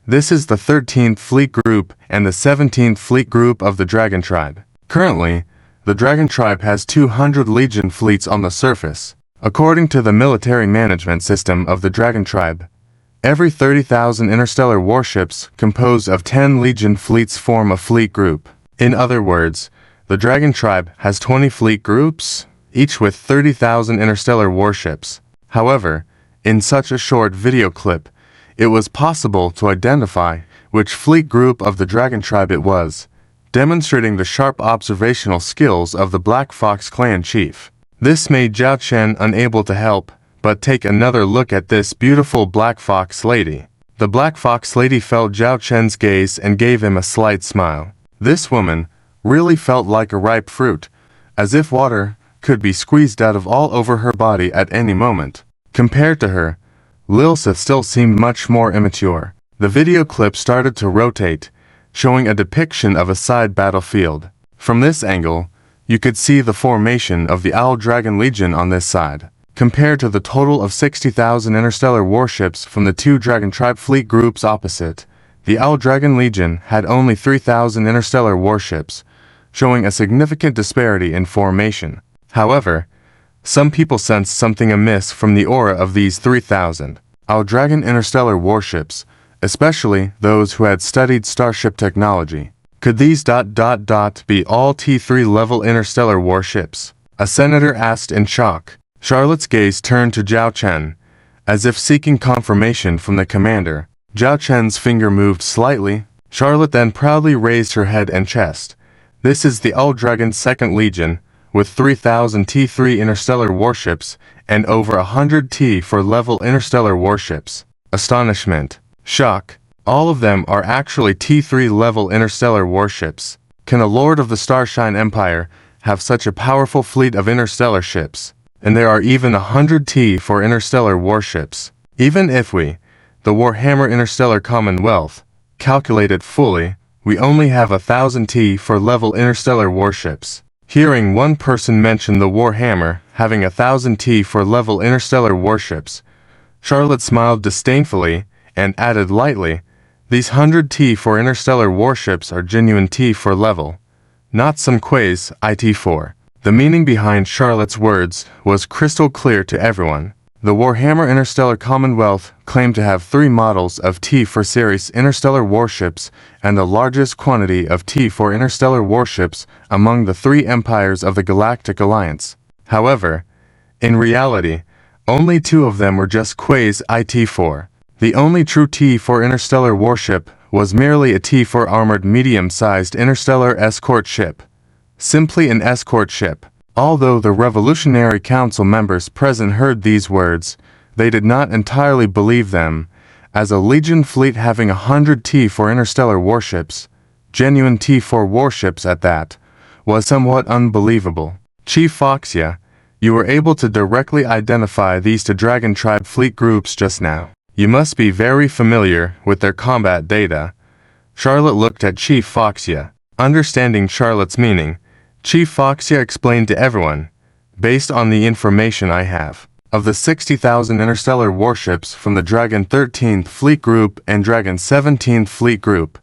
this is the 13th Fleet Group and the 17th Fleet Group of the Dragon Tribe. Currently, the Dragon Tribe has 200 Legion fleets on the surface. According to the military management system of the Dragon Tribe, every 30,000 interstellar warships composed of 10 Legion fleets form a fleet group. In other words, the Dragon Tribe has 20 fleet groups, each with 30,000 interstellar warships. However, in such a short video clip, it was possible to identify which fleet group of the Dragon Tribe it was, demonstrating the sharp observational skills of the Black Fox clan chief. This made Zhao Chen unable to help but take another look at this beautiful Black Fox lady. The Black Fox lady felt Zhao Chen's gaze and gave him a slight smile. This woman really felt like a ripe fruit, as if water could be squeezed out of all over her body at any moment. Compared to her, Lilith still seemed much more immature. The video clip started to rotate, showing a depiction of a side battlefield. From this angle, you could see the formation of the Owl Dragon Legion on this side. Compared to the total of 60,000 interstellar warships from the two Dragon Tribe fleet groups opposite, the Owl Dragon Legion had only 3,000 interstellar warships, showing a significant disparity in formation. However, some people sensed something amiss from the aura of these 3,000 Owl Dragon interstellar warships, especially those who had studied starship technology. Could these ... be all T3 level interstellar warships? A senator asked in shock. Charlotte's gaze turned to Zhao Chen, as if seeking confirmation from the commander. Zhao Chen's finger moved slightly. Charlotte then proudly raised her head and chest. This is the Owl Dragon's 2nd Legion, with 3,000 T3 interstellar warships and over 100 T4 level interstellar warships. Astonishment. Shock. All of them are actually T3 level interstellar warships. Can a Lord of the Starshine Empire have such a powerful fleet of interstellar ships? And there are even 100 T4 interstellar warships. Even if we, the Warhammer Interstellar Commonwealth, calculated fully, we only have 1,000 T4 level interstellar warships. Hearing one person mention the Warhammer having 1,000 T4 level interstellar warships, Charlotte smiled disdainfully and added lightly, these 100 T4 interstellar warships are genuine T4 level, not some quasi IT4. The meaning behind Charlotte's words was crystal clear to everyone. The Warhammer Interstellar Commonwealth claimed to have 3 models of T4 series interstellar warships and the largest quantity of T4 interstellar warships among the 3 empires of the Galactic Alliance. However, in reality, only 2 of them were just quasi IT4. The only true T4 interstellar warship was merely a T4 armored medium-sized interstellar escort ship. Simply an escort ship. Although the Revolutionary Council members present heard these words, they did not entirely believe them, as a Legion fleet having 100 T4 interstellar warships, genuine T4 warships at that, was somewhat unbelievable. Chief Foxia, you were able to directly identify these 2 Dragon Tribe fleet groups just now. You must be very familiar with their combat data. Charlotte looked at Chief Foxia. Understanding Charlotte's meaning, Chief Foxia explained to everyone, based on the information I have, of the 60,000 interstellar warships from the Dragon 13th Fleet Group and Dragon 17th Fleet Group,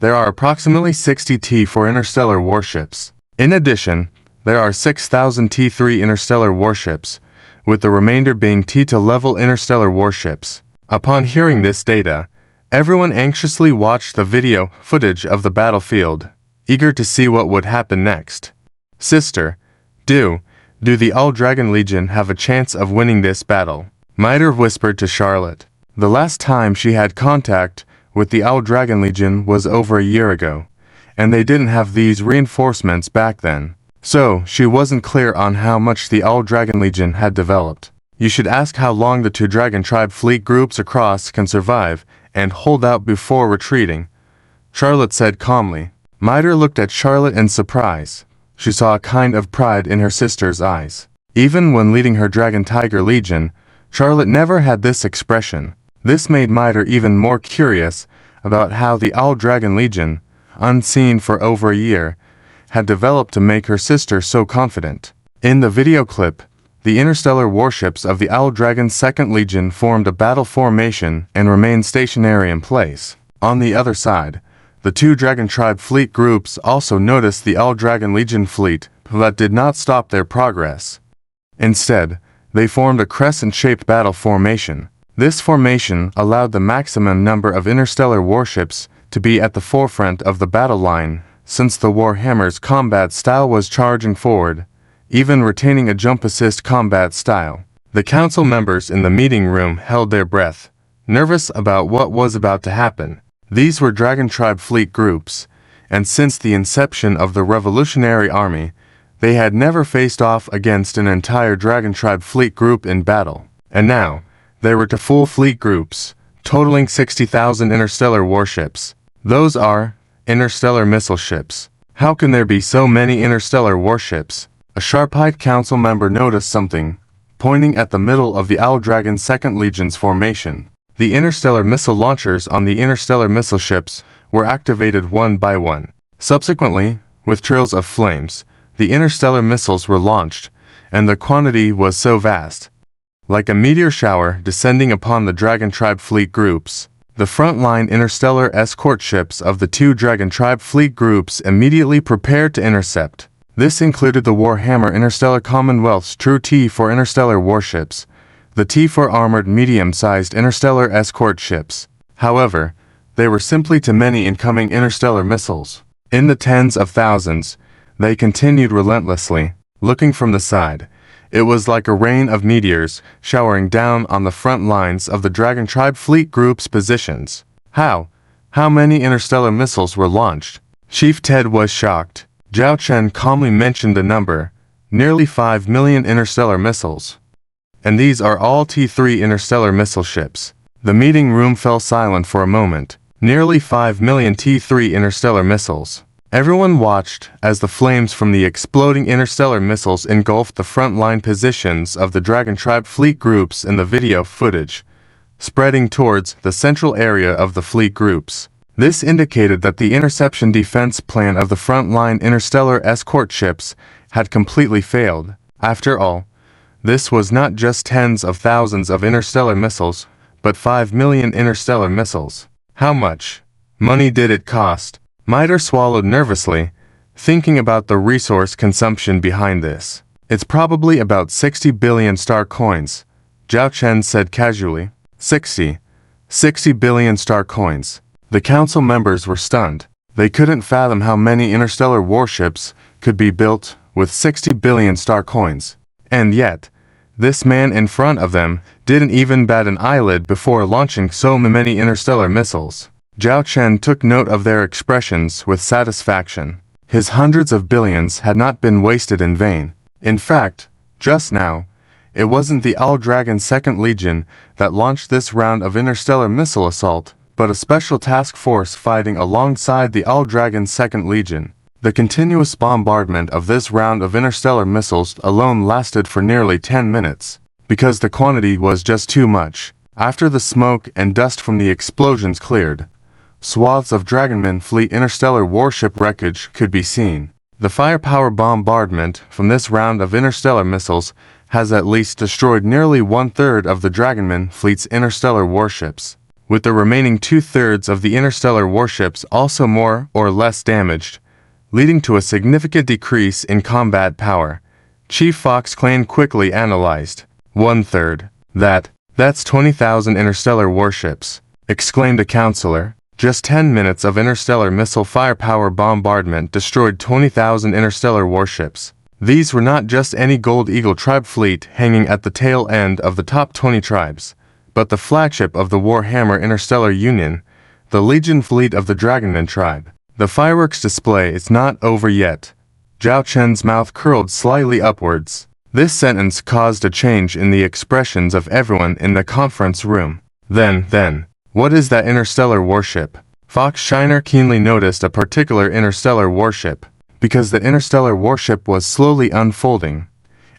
there are approximately 60 T4 interstellar warships. In addition, there are 6,000 T3 interstellar warships, with the remainder being T2 level interstellar warships. Upon hearing this data, everyone anxiously watched the video footage of the battlefield, eager to see what would happen next. Sister, do the Owl Dragon Legion have a chance of winning this battle? Miter whispered to Charlotte. The last time she had contact with the Owl Dragon Legion was over a year ago, and they didn't have these reinforcements back then. So, she wasn't clear on how much the Owl Dragon Legion had developed. You should ask how long the 2 Dragon Tribe fleet groups across can survive and hold out before retreating, Charlotte said calmly. Miter looked at Charlotte in surprise. She saw a kind of pride in her sister's eyes. Even when leading her Dragon Tiger Legion, Charlotte never had this expression. This made Miter even more curious about how the Owl Dragon Legion, unseen for over a year, had developed to make her sister so confident. In the video clip, the interstellar warships of the Owl Dragon's Second Legion formed a battle formation and remained stationary in place. On the other side, the two Dragon Tribe fleet groups also noticed the Owl Dragon Legion fleet, but did not stop their progress. Instead, they formed a crescent-shaped battle formation. This formation allowed the maximum number of interstellar warships to be at the forefront of the battle line, since the Warhammer's combat style was charging forward, even retaining a jump assist combat style. The council members in the meeting room held their breath, nervous about what was about to happen. These were Dragon Tribe fleet groups, and since the inception of the Revolutionary Army, they had never faced off against an entire Dragon Tribe fleet group in battle. And now, they were to full fleet groups, totaling 60,000 interstellar warships. Those are interstellar missile ships. How can there be so many interstellar warships? A sharp-eyed council member noticed something, pointing at the middle of the Owl Dragon's Second Legion's formation. The interstellar missile launchers on the interstellar missile ships were activated one by one. Subsequently, with trails of flames, the interstellar missiles were launched, and the quantity was so vast, like a meteor shower descending upon the Dragon Tribe fleet groups. The frontline interstellar escort ships of the two Dragon Tribe fleet groups immediately prepared to intercept. This included the Warhammer Interstellar Commonwealth's True T4 interstellar warships, the T4 armored medium-sized interstellar escort ships. However, they were simply too many incoming interstellar missiles. In the tens of thousands, they continued relentlessly. Looking from the side, it was like a rain of meteors showering down on the front lines of the Dragon Tribe fleet group's positions. How many interstellar missiles were launched? Chief Ted was shocked. Zhao Chen calmly mentioned the number, nearly 5 million interstellar missiles. And these are all T3 interstellar missile ships. The meeting room fell silent for a moment. Nearly 5 million T3 interstellar missiles. Everyone watched as the flames from the exploding interstellar missiles engulfed the front-line positions of the Dragon Tribe fleet groups in the video footage, spreading towards the central area of the fleet groups. This indicated that the interception defense plan of the front-line interstellar escort ships had completely failed. After all, this was not just tens of thousands of interstellar missiles, but 5 million interstellar missiles. How much money did it cost? Miter swallowed nervously, thinking about the resource consumption behind this. It's probably about 60 billion star coins, Zhao Chen said casually. 60 billion star coins. The council members were stunned. They couldn't fathom how many interstellar warships could be built with 60 billion star coins. And yet, this man in front of them didn't even bat an eyelid before launching so many interstellar missiles. Zhao Chen took note of their expressions with satisfaction. His hundreds of billions had not been wasted in vain. In fact, just now, it wasn't the Owl Dragon Second Legion that launched this round of interstellar missile assault, but a special task force fighting alongside the Owl Dragon Second Legion. The continuous bombardment of this round of interstellar missiles alone lasted for nearly 10 minutes, because the quantity was just too much. After the smoke and dust from the explosions cleared, swaths of Dragonman fleet interstellar warship wreckage could be seen. The firepower bombardment from this round of interstellar missiles has at least destroyed nearly 1/3 of the Dragonman fleet's interstellar warships, with the remaining 2/3 of the interstellar warships also more or less damaged, leading to a significant decrease in combat power. Chief Fox Clane quickly analyzed. 1/3. That's 20,000 interstellar warships, exclaimed a counselor. Just 10 minutes of interstellar missile firepower bombardment destroyed 20,000 interstellar warships. These were not just any Gold Eagle tribe fleet hanging at the tail end of the top 20 tribes, but the flagship of the Warhammer Interstellar Union, the Legion fleet of the Dragonman tribe. The fireworks display is not over yet. Zhao Chen's mouth curled slightly upwards. This sentence caused a change in the expressions of everyone in the conference room. Then, what is that interstellar warship? Fox Shiner keenly noticed a particular interstellar warship, because the interstellar warship was slowly unfolding,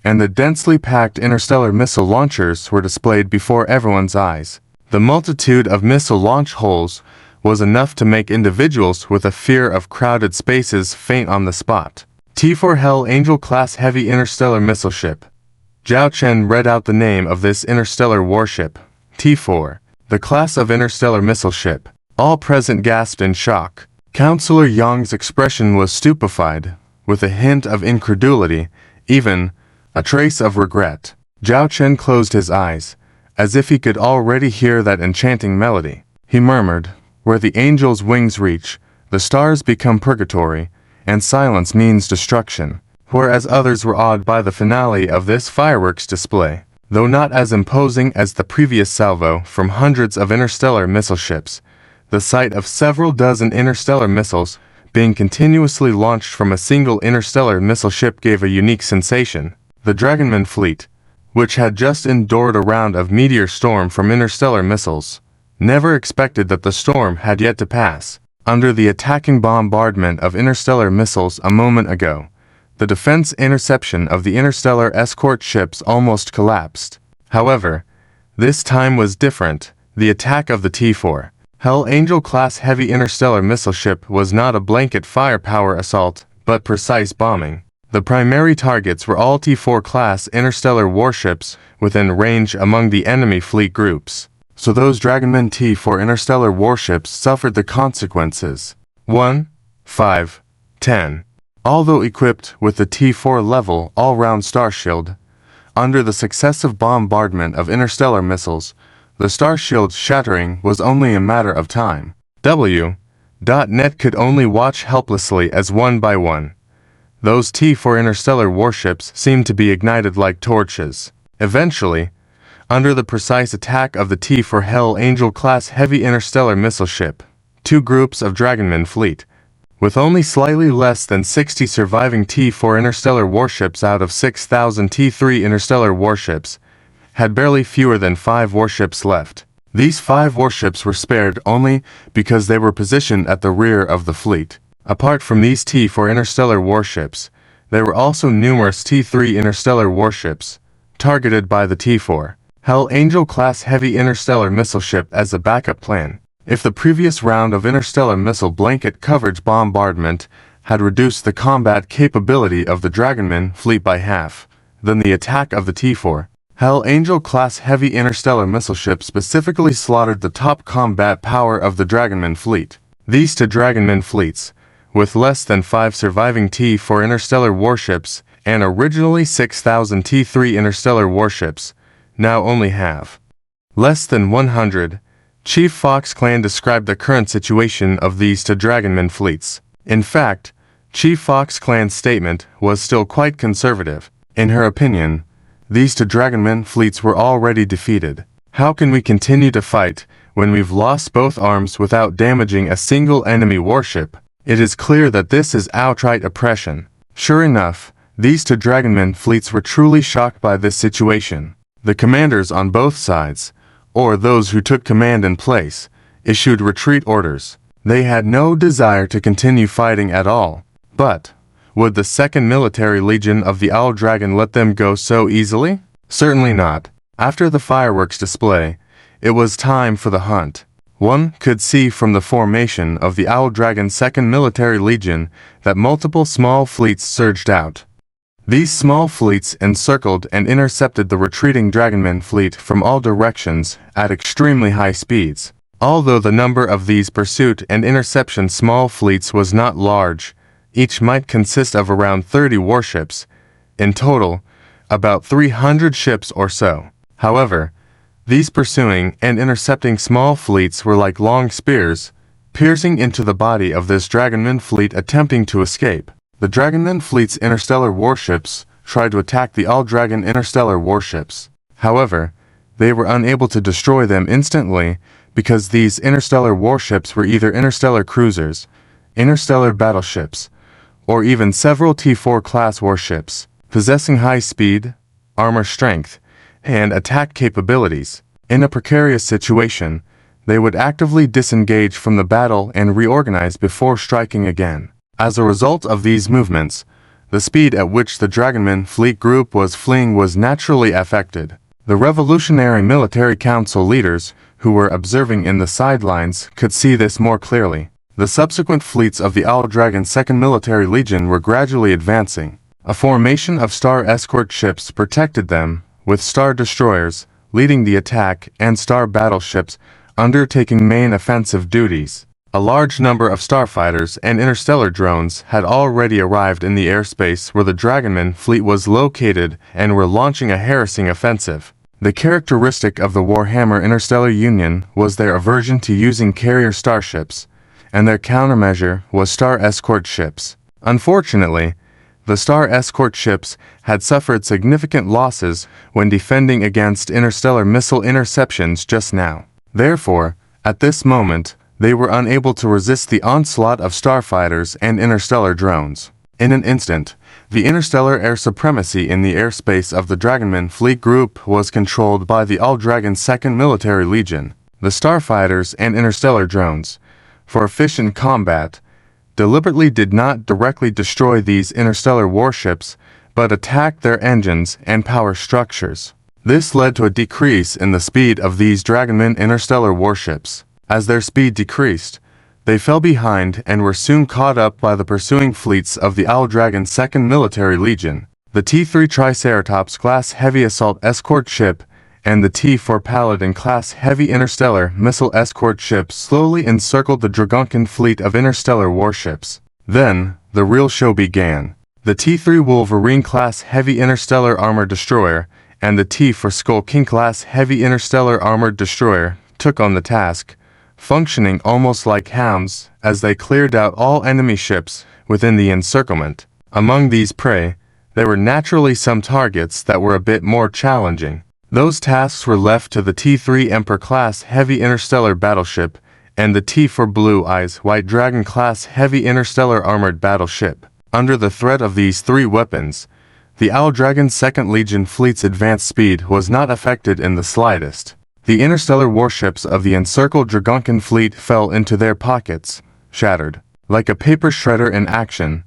and the densely packed interstellar missile launchers were displayed before everyone's eyes. The multitude of missile launch holes was enough to make individuals with a fear of crowded spaces faint on the spot. T4 Hell Angel-class heavy interstellar missile ship. Zhao Chen read out the name of this interstellar warship, T4, the class of interstellar missile ship. All present gasped in shock. Counselor Yang's expression was stupefied, with a hint of incredulity, even a trace of regret. Zhao Chen closed his eyes, as if he could already hear that enchanting melody. He murmured, "Where the angel's wings reach, the stars become purgatory, and silence means destruction," whereas others were awed by the finale of this fireworks display. Though not as imposing as the previous salvo from hundreds of interstellar missile ships, the sight of several dozen interstellar missiles being continuously launched from a single interstellar missile ship gave a unique sensation. The Dragonman fleet, which had just endured a round of meteor storm from interstellar missiles, never expected that the storm had yet to pass. Under the attacking bombardment of interstellar missiles a moment ago, the defense interception of the interstellar escort ships almost collapsed. However, this time was different. The attack of the T4 Hell Angel-class heavy interstellar missile ship was not a blanket firepower assault, but precise bombing. The primary targets were all T4-class interstellar warships within range among the enemy fleet groups. So those Dragonman T4 interstellar warships suffered the consequences. 1, 5, 10. Although equipped with the T4 level all-round starshield, under the successive bombardment of interstellar missiles, the starshield's shattering was only a matter of time. W.Net could only watch helplessly as one by one those T4 interstellar warships seemed to be ignited like torches. Eventually, under the precise attack of the T4 Hell Angel-class heavy interstellar missile ship, two groups of Dragonman fleet, with only slightly less than 60 surviving T4 interstellar warships out of 6,000 T3 interstellar warships, had barely fewer than 5 warships left. These 5 warships were spared only because they were positioned at the rear of the fleet. Apart from these T4 interstellar warships, there were also numerous T3 interstellar warships, targeted by the T4 Hell Angel-class heavy interstellar missile ship as a backup plan. If the previous round of interstellar missile blanket coverage bombardment had reduced the combat capability of the Dragonman fleet by half, then the attack of the T4 Hell Angel-class heavy interstellar missile ship specifically slaughtered the top combat power of the Dragonman fleet. These two Dragonman fleets, with less than 5 surviving T4 interstellar warships and originally 6,000 T3 interstellar warships, now only have less than 100. Chief Fox Clan described the current situation of these two Dragonman fleets. In fact, Chief Fox Clan's statement was still quite conservative. In her opinion, these two Dragonman fleets were already defeated. How can we continue to fight when we've lost both arms without damaging a single enemy warship? It is clear that this is outright oppression. Sure enough, these two Dragonman fleets were truly shocked by this situation. The commanders on both sides, or those who took command in place, issued retreat orders. They had no desire to continue fighting at all. But would the 2nd Military Legion of the Owl Dragon let them go so easily? Certainly not. After the fireworks display, it was time for the hunt. One could see from the formation of the Owl Dragon 2nd Military Legion that multiple small fleets surged out. These small fleets encircled and intercepted the retreating Dragonman fleet from all directions at extremely high speeds. Although the number of these pursuit and interception small fleets was not large, each might consist of around 30 warships. In total, about 300 ships or so. However, these pursuing and intercepting small fleets were like long spears, piercing into the body of this Dragonman fleet attempting to escape. The Dragonman fleet's interstellar warships tried to attack the All Dragon interstellar warships. However, they were unable to destroy them instantly because these interstellar warships were either interstellar cruisers, interstellar battleships, or even several T4 class warships, possessing high speed, armor strength, and attack capabilities. In a precarious situation, they would actively disengage from the battle and reorganize before striking again. As a result of these movements, The speed at which the Dragonman fleet group was fleeing was naturally affected. The Revolutionary Military Council leaders, who were observing in the sidelines, could see this more clearly. The subsequent fleets of the Owl Dragon's Second Military Legion were gradually advancing. A formation of star escort ships protected them, with star destroyers leading the attack and star battleships undertaking main offensive duties. A large number of starfighters and interstellar drones had already arrived in the airspace where the Dragonman fleet was located and were launching a harassing offensive. The characteristic of the Warhammer Interstellar Union was their aversion to using carrier starships, and their countermeasure was star escort ships. Unfortunately, the star escort ships had suffered significant losses when defending against interstellar missile interceptions just now. Therefore, at this moment, they were unable to resist the onslaught of starfighters and interstellar drones. In an instant, the interstellar air supremacy in the airspace of the Dragonman fleet group was controlled by the Owl Dragon's Second Military Legion. The starfighters and interstellar drones, for efficient combat, deliberately did not directly destroy these interstellar warships, but attacked their engines and power structures. This led to a decrease in the speed of these Dragonman interstellar warships. As their speed decreased, they fell behind and were soon caught up by the pursuing fleets of the Owl Dragon's Second Military Legion. The T-3 Triceratops-class heavy assault escort ship and the T-4 Paladin-class heavy interstellar missile escort ship slowly encircled the Dragonkin fleet of interstellar warships. Then, the real show began. The T-3 Wolverine-class heavy interstellar armored destroyer and the T-4 Skull King-class heavy interstellar armored destroyer took on the task, functioning almost like hounds as they cleared out all enemy ships within the encirclement. Among these prey, there were naturally some targets that were a bit more challenging. Those tasks were left to the T-3 Emperor-class heavy interstellar battleship and the T-4 Blue Eyes White Dragon-class heavy interstellar armored battleship. Under the threat of these three weapons, the Owl Dragon's Second Legion fleet's advance speed was not affected in the slightest. The interstellar warships of the encircled Dragonkin fleet fell into their pockets, shattered. Like a paper shredder in action,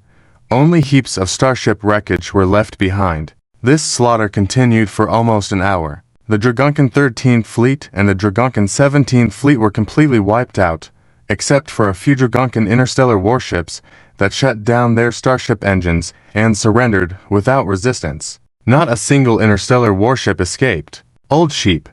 only heaps of starship wreckage were left behind. This slaughter continued for almost an hour. The Dragonkin 13th Fleet and the Dragonkin 17th Fleet were completely wiped out, except for a few Dragonkin interstellar warships that shut down their starship engines and surrendered without resistance. Not a single interstellar warship escaped. Old sheep,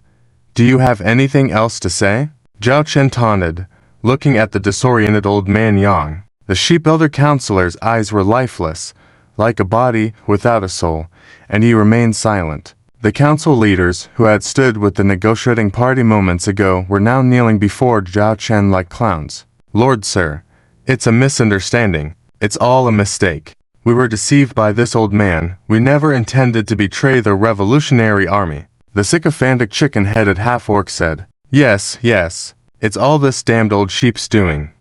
do you have anything else to say? Zhao Chen taunted, looking at the disoriented old man Yang. The sheep elder counselor's eyes were lifeless, like a body without a soul, and he remained silent. The council leaders, who had stood with the negotiating party moments ago, were now kneeling before Zhao Chen like clowns. Lord Sir, it's a misunderstanding. It's all a mistake. We were deceived by this old man. We never intended to betray the Revolutionary Army. The sycophantic chicken-headed half-orc said. Yes, it's all this damned old sheep's doing.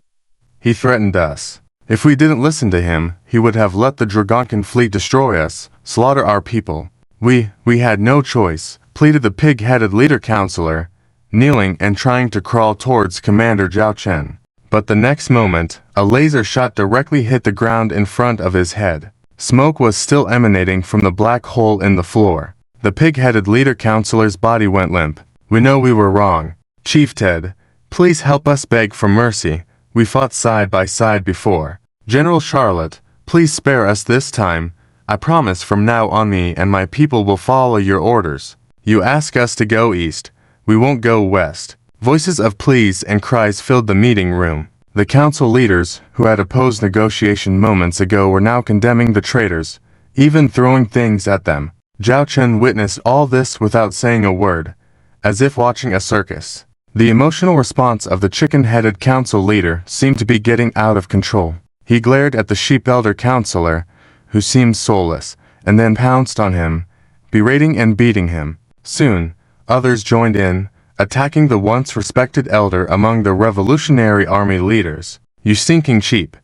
He threatened us. If we didn't listen to him, he would have let the Dragonkin fleet destroy us, slaughter our people. We had no choice, pleaded the pig-headed leader counselor, kneeling and trying to crawl towards Commander Zhao Chen. But the next moment, a laser shot directly hit the ground in front of his head. Smoke was still emanating from the black hole in the floor. The pig-headed leader counselor's body went limp. We know we were wrong. Chief Ted, please help us beg for mercy. We fought side by side before. General Charlotte, please spare us this time. I promise from now on me and my people will follow your orders. You ask us to go east. We won't go west. Voices of pleas and cries filled the meeting room. The council leaders, who had opposed negotiation moments ago, were now condemning the traitors, even throwing things at them. Zhao Chen witnessed all this without saying a word, as if watching a circus. The emotional response of the chicken-headed council leader seemed to be getting out of control. He glared at the sheep elder counselor, who seemed soulless, and then pounced on him, berating and beating him. Soon, others joined in, attacking the once respected elder among the Revolutionary Army leaders. You stinking sheep!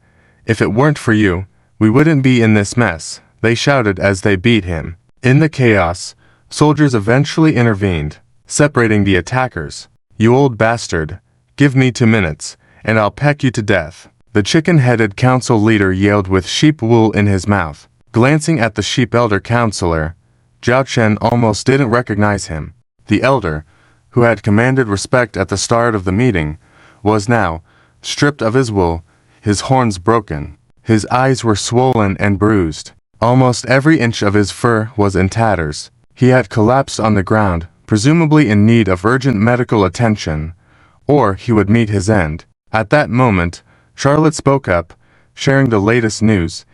If it weren't for you, we wouldn't be in this mess, they shouted as they beat him. In the chaos, soldiers eventually intervened, separating the attackers. You old bastard, give me 2 minutes, and I'll peck you to death. The chicken-headed council leader yelled with sheep wool in his mouth. Glancing at the sheep elder counselor, Zhao Chen almost didn't recognize him. The elder, who had commanded respect at the start of the meeting, was now stripped of his wool, his horns broken. His eyes were swollen and bruised. Almost every inch of his fur was in tatters. He had collapsed on the ground, presumably in need of urgent medical attention, or he would meet his end. At that moment, Charlotte spoke up, sharing the latest news.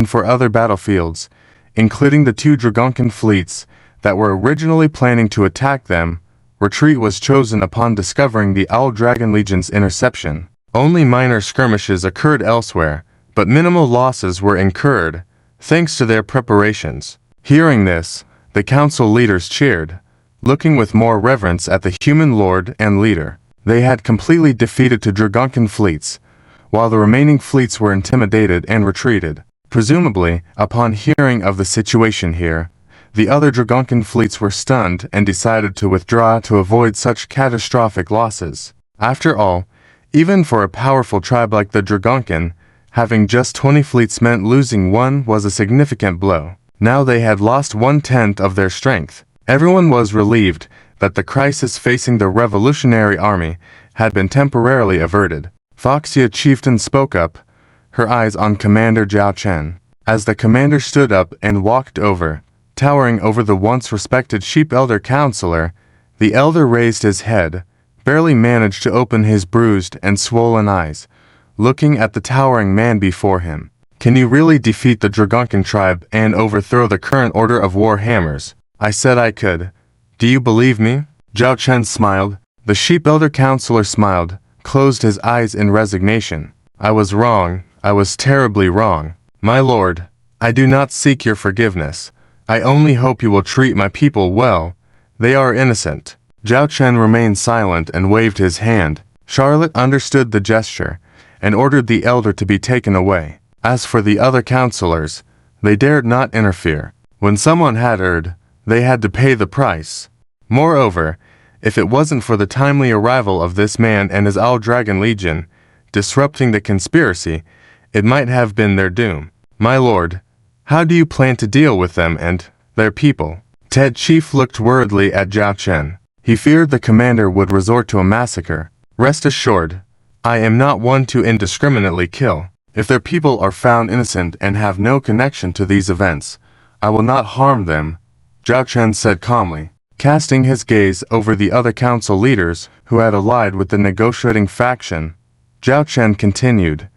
For other battlefields, including the 2 Dragonkin fleets that were originally planning to attack them, retreat was chosen upon discovering the Owl Dragon Legion's interception. Only minor skirmishes occurred elsewhere, but minimal losses were incurred, thanks to their preparations. Hearing this, the council leaders cheered, looking with more reverence at the human lord and leader. They had completely defeated 2 Dragonkin fleets, while the remaining fleets were intimidated and retreated. Presumably, upon hearing of the situation here, the other Dragonkin fleets were stunned and decided to withdraw to avoid such catastrophic losses. After all, even for a powerful tribe like the Dragonkin, having just 20 fleets meant losing one was a significant blow. Now they had lost 1/10 of their strength. Everyone was relieved that the crisis facing the Revolutionary Army had been temporarily averted. Foxia Chieftain spoke up, her eyes on Commander Zhao Chen. As the commander stood up and walked over, towering over the once respected sheep elder counselor, the elder raised his head, barely managed to open his bruised and swollen eyes, looking at the towering man before him. Can you really defeat the Dragonkin tribe and overthrow the current order of Warhammers? I said I could. Do you believe me? Zhao Chen smiled. The sheep elder counselor smiled, closed his eyes in resignation. I was wrong. I was terribly wrong. My lord, I do not seek your forgiveness. I only hope you will treat my people well. They are innocent. Zhao Chen remained silent and waved his hand. Charlotte understood the gesture and ordered the elder to be taken away. As for the other counselors, they dared not interfere. When someone had erred, they had to pay the price. Moreover, if it wasn't for the timely arrival of this man and his Owl Dragon Legion, disrupting the conspiracy, it might have been their doom. My lord, how do you plan to deal with them and their people? Ted Chief looked worriedly at Zhao Chen. He feared the commander would resort to a massacre. Rest assured, I am not one to indiscriminately kill. If their people are found innocent and have no connection to these events, I will not harm them, Zhao Chen said calmly. Casting his gaze over the other council leaders who had allied with the negotiating faction, Zhao Chen continued,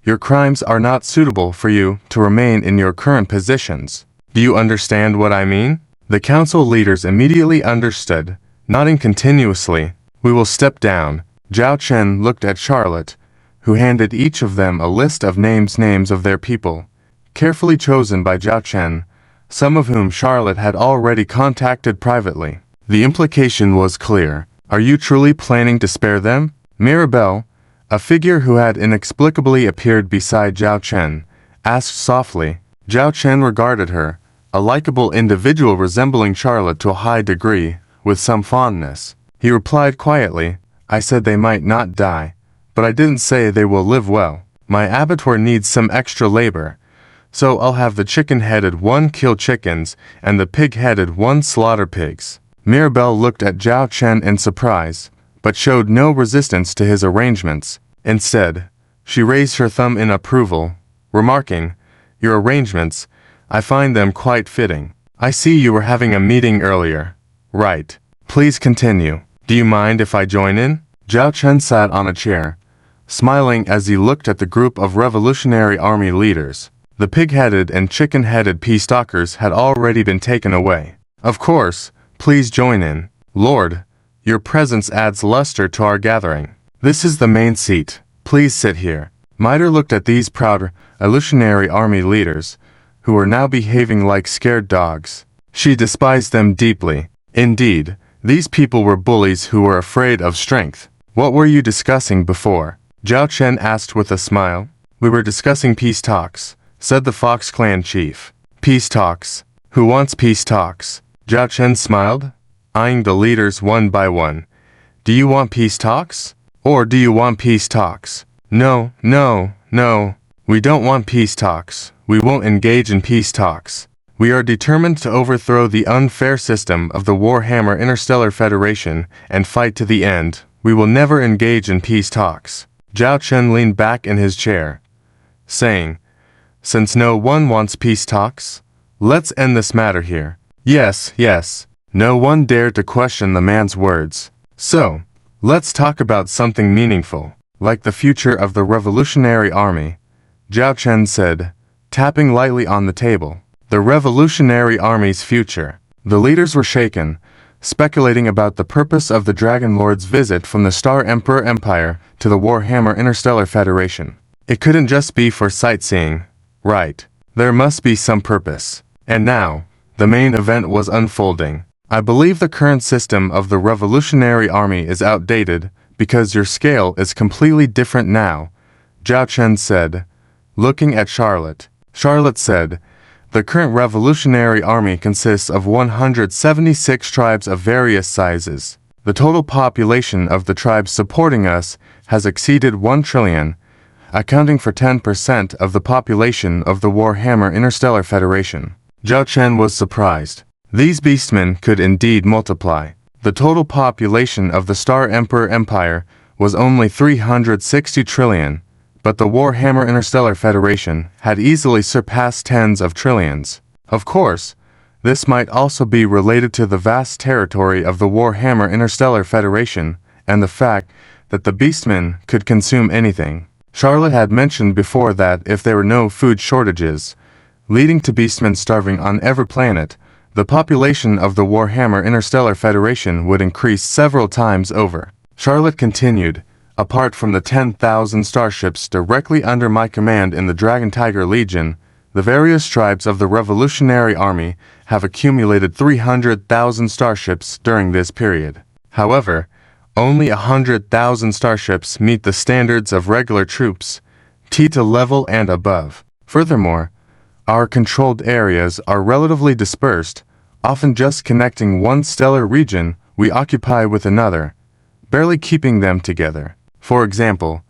your crimes are not suitable for you to remain in your current positions. Do you understand what I mean? The council leaders immediately understood, nodding continuously. We will step down. Zhao Chen looked at Charlotte, who handed each of them a list of names of their people, carefully chosen by Zhao Chen, some of whom Charlotte had already contacted privately. The implication was clear. Are you truly planning to spare them? Mirabelle, a figure who had inexplicably appeared beside Zhao Chen, asked softly. Zhao Chen regarded her, a likable individual resembling Charlotte to a high degree, with some fondness. He replied quietly, I said they might not die, but I didn't say they will live well. My abattoir needs some extra labor, so I'll have the chicken-headed one kill chickens and the pig-headed one slaughter pigs. Mirabelle looked at Zhao Chen in surprise, but showed no resistance to his arrangements. Instead, she raised her thumb in approval, remarking, your arrangements, I find them quite fitting. I see you were having a meeting earlier. Right. Please continue. Do you mind if I join in? Zhao Chen sat on a chair, smiling as he looked at the group of Revolutionary Army leaders. The pig-headed and chicken-headed peacetalkers had already been taken away. Of course, please join in. Lord, your presence adds luster to our gathering. This is the main seat. Please sit here. Miter looked at these proud Revolutionary Army leaders, who were now behaving like scared dogs. She despised them deeply. Indeed, these people were bullies who were afraid of strength. What were you discussing before? Zhao Chen asked with a smile. We were discussing peace talks, said the Fox Clan chief. Peace talks? Who wants peace talks? Zhao Chen smiled, eyeing the leaders one by one. Do you want peace talks? Or do you want peace talks? No, no, no. We don't want peace talks. we won't engage in peace talks. We are determined to overthrow the unfair system of the Warhammer Interstellar Federation and fight to the end. We will never engage in peace talks. Zhao Chen leaned back in his chair, saying, "Since no one wants peace talks, let's end this matter here." Yes, yes. No one dared to question the man's words. So, let's talk about something meaningful, like the future of the Revolutionary Army, Zhao Chen said, tapping lightly on the table. The Revolutionary Army's future. The leaders were shaken, speculating about the purpose of the Dragon Lord's visit from the Star Emperor Empire to the Warhammer Interstellar Federation. It couldn't just be for sightseeing, right? There must be some purpose. And now, the main event was unfolding. I believe the current system of the Revolutionary Army is outdated because your scale is completely different now, Zhao Chen said, looking at Charlotte. Charlotte said, "The current Revolutionary Army consists of 176 tribes of various sizes. The total population of the tribes supporting us has exceeded 1 trillion, accounting for 10% of the population of the Warhammer Interstellar Federation." Zhao Chen was surprised. These beastmen could indeed multiply. The total population of the Star Emperor Empire was only 360 trillion, but the Warhammer Interstellar Federation had easily surpassed tens of trillions. Of course, this might also be related to the vast territory of the Warhammer Interstellar Federation and the fact that the beastmen could consume anything. Charlotte had mentioned before that if there were no food shortages, leading to beastmen starving on every planet, the population of the Warhammer Interstellar Federation would increase several times over. Charlotte continued, "Apart from the 10,000 starships directly under my command in the Dragon Tiger Legion, the various tribes of the Revolutionary Army have accumulated 300,000 starships during this period. However, only 100,000 starships meet the standards of regular troops, T level and above. Furthermore, our controlled areas are relatively dispersed, often just connecting one stellar region we occupy with another, barely keeping them together. For example,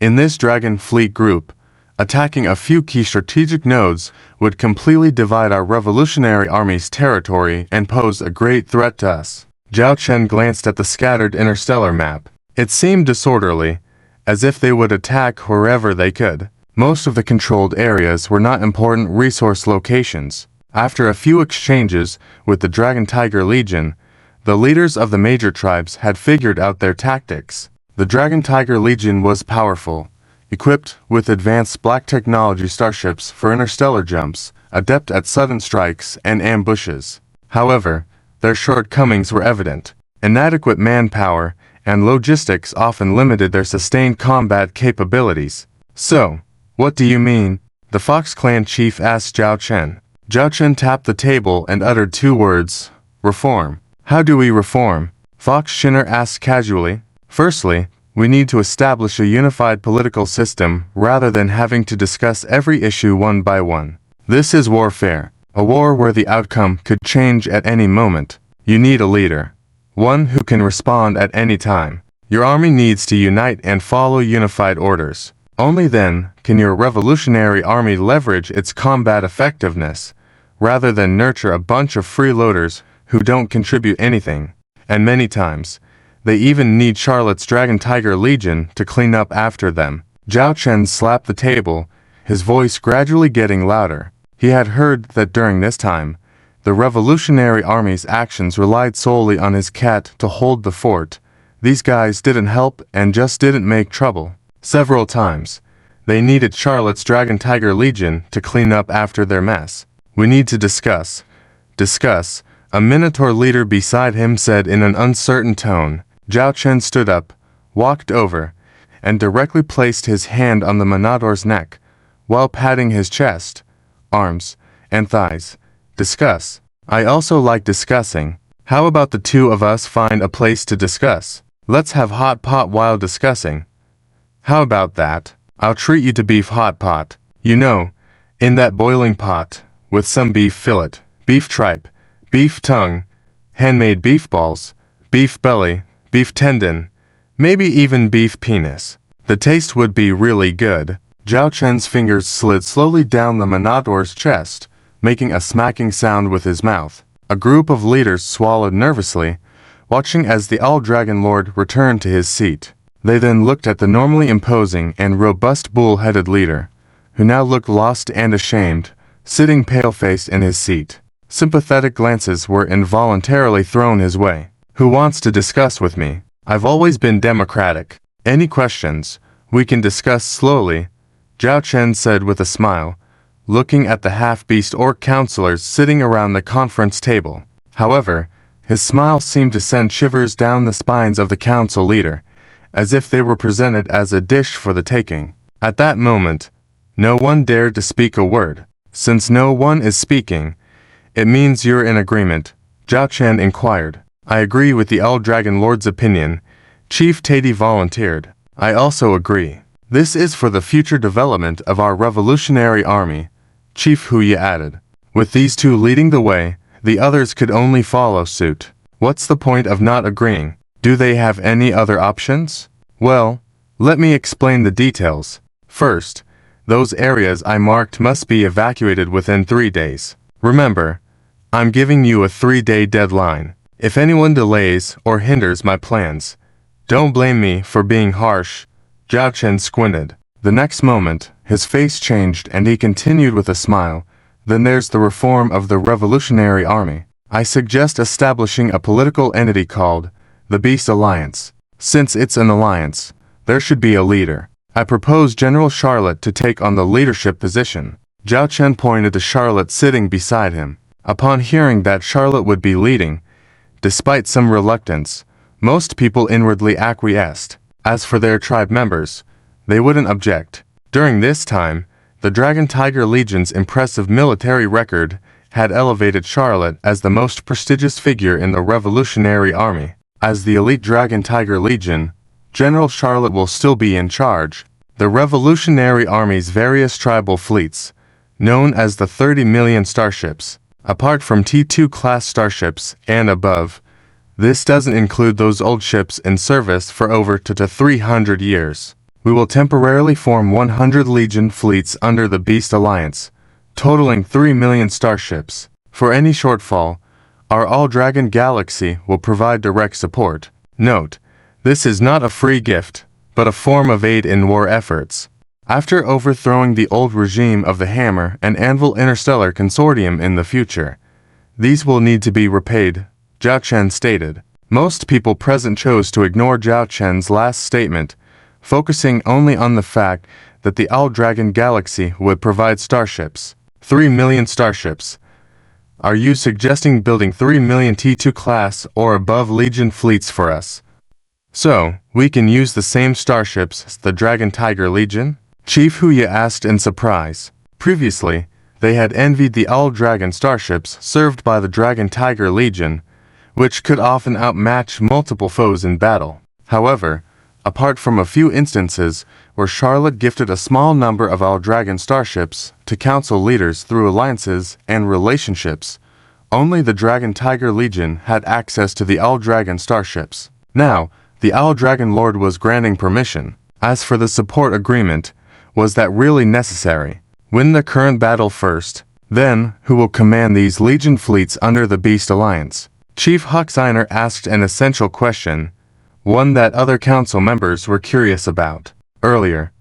in this Dragon Fleet group, attacking a few key strategic nodes would completely divide our Revolutionary Army's territory and pose a great threat to us." Zhao Chen glanced at the scattered interstellar map. It seemed disorderly, as if they would attack wherever they could. Most of the controlled areas were not important resource locations. After a few exchanges with the Dragon Tiger Legion, the leaders of the major tribes had figured out their tactics. The Dragon Tiger Legion was powerful, equipped with advanced black technology starships for interstellar jumps, adept at sudden strikes and ambushes. However, their shortcomings were evident. Inadequate manpower and logistics often limited their sustained combat capabilities. "So, what do you mean?" the Fox Clan chief asked Zhao Chen. Zhao Chen tapped the table and uttered two words, "Reform." "How do we reform?" Fox Shinner asked casually. "Firstly, we need to establish a unified political system rather than having to discuss every issue one by one. This is warfare, a war where the outcome could change at any moment. You need a leader, one who can respond at any time. Your army needs to unite and follow unified orders. Only then can your Revolutionary Army leverage its combat effectiveness, rather than nurture a bunch of freeloaders who don't contribute anything. And many times, they even need Charlotte's Dragon Tiger Legion to clean up after them." Zhao Chen slapped the table, his voice gradually getting louder. He had heard that during this time, the Revolutionary Army's actions relied solely on his cat to hold the fort. These guys didn't help and just didn't make trouble. Several times, they needed Charlotte's Dragon Tiger Legion to clean up after their mess. "We need to discuss." "Discuss," a Minotaur leader beside him said in an uncertain tone. Zhao Chen stood up, walked over, and directly placed his hand on the Minotaur's neck, while patting his chest, arms, and thighs. "Discuss. I also like discussing. How about the two of us find a place to discuss? Let's have hot pot while discussing. How about that? I'll treat you to beef hot pot. You know, in that boiling pot, with some beef fillet, beef tripe, beef tongue, handmade beef balls, beef belly, beef tendon, maybe even beef penis. The taste would be really good." Zhao Chen's fingers slid slowly down the Menador's chest, making a smacking sound with his mouth. A group of leaders swallowed nervously, watching as the All-Dragon Lord returned to his seat. They then looked at the normally imposing and robust bull-headed leader, who now looked lost and ashamed, sitting pale-faced in his seat. Sympathetic glances were involuntarily thrown his way. "Who wants to discuss with me? I've always been democratic. Any questions? We can discuss slowly," Zhao Chen said with a smile, looking at the half-beast orc counselors sitting around the conference table. However, his smile seemed to send shivers down the spines of the council leader, as if they were presented as a dish for the taking. At that moment, no one dared to speak a word. "Since no one is speaking, it means you're in agreement?" Zhao Chen inquired. "I agree with the All-Dragon Lord's opinion," Chief Tady volunteered. "I also agree. This is for the future development of our revolutionary army," Chief Huya added. With these two leading the way, the others could only follow suit. What's the point of not agreeing? Do they have any other options? Well, let me explain the details. First, those areas I marked must be evacuated within 3 days. Remember, I'm giving you a 3-day deadline. If anyone delays or hinders my plans, don't blame me for being harsh. Zhao Chen squinted. The next moment, his face changed and he continued with a smile. Then there's the reform of the Revolutionary Army. I suggest establishing a political entity called the Beast Alliance. Since it's an alliance, there should be a leader. I propose General Charlotte to take on the leadership position. Zhao Chen pointed to Charlotte sitting beside him. Upon hearing that Charlotte would be leading, despite some reluctance, most people inwardly acquiesced. As for their tribe members, they wouldn't object. During this time, the Dragon Tiger Legion's impressive military record had elevated Charlotte as the most prestigious figure in the Revolutionary Army. As the elite Dragon Tiger Legion, General Charlotte will still be in charge. The Revolutionary Army's various tribal fleets, known as the 30 million starships, apart from T2 class starships and above, this doesn't include those old ships in service for over 300 years. We will temporarily form 100 Legion fleets under the Beast Alliance, totaling 3 million starships. For any shortfall, our All-Dragon Galaxy will provide direct support. Note, this is not a free gift, but a form of aid in war efforts. After overthrowing the old regime of the Hammer and Anvil Interstellar Consortium in the future, these will need to be repaid, Zhao Chen stated. Most people present chose to ignore Zhao Chen's last statement, focusing only on the fact that the All-Dragon Galaxy would provide starships. 3 million starships. Are you suggesting building 3 million T2 class or above Legion fleets for us, so we can use the same starships as the Dragon Tiger Legion? Chief Huya asked in surprise. Previously, they had envied the All-Dragon starships served by the Dragon Tiger Legion, which could often outmatch multiple foes in battle. However, apart from a few instances where Charlotte gifted a small number of All-Dragon starships to council leaders through alliances and relationships, only the Dragon Tiger Legion had access to the All-Dragon starships. Now, the All-Dragon Lord was granting permission. As for the support agreement, was that really necessary? Win the current battle first, then who will command these Legion fleets under the Beast Alliance? Chief Huxiner asked an essential question, one that other council members were curious about. Earlier,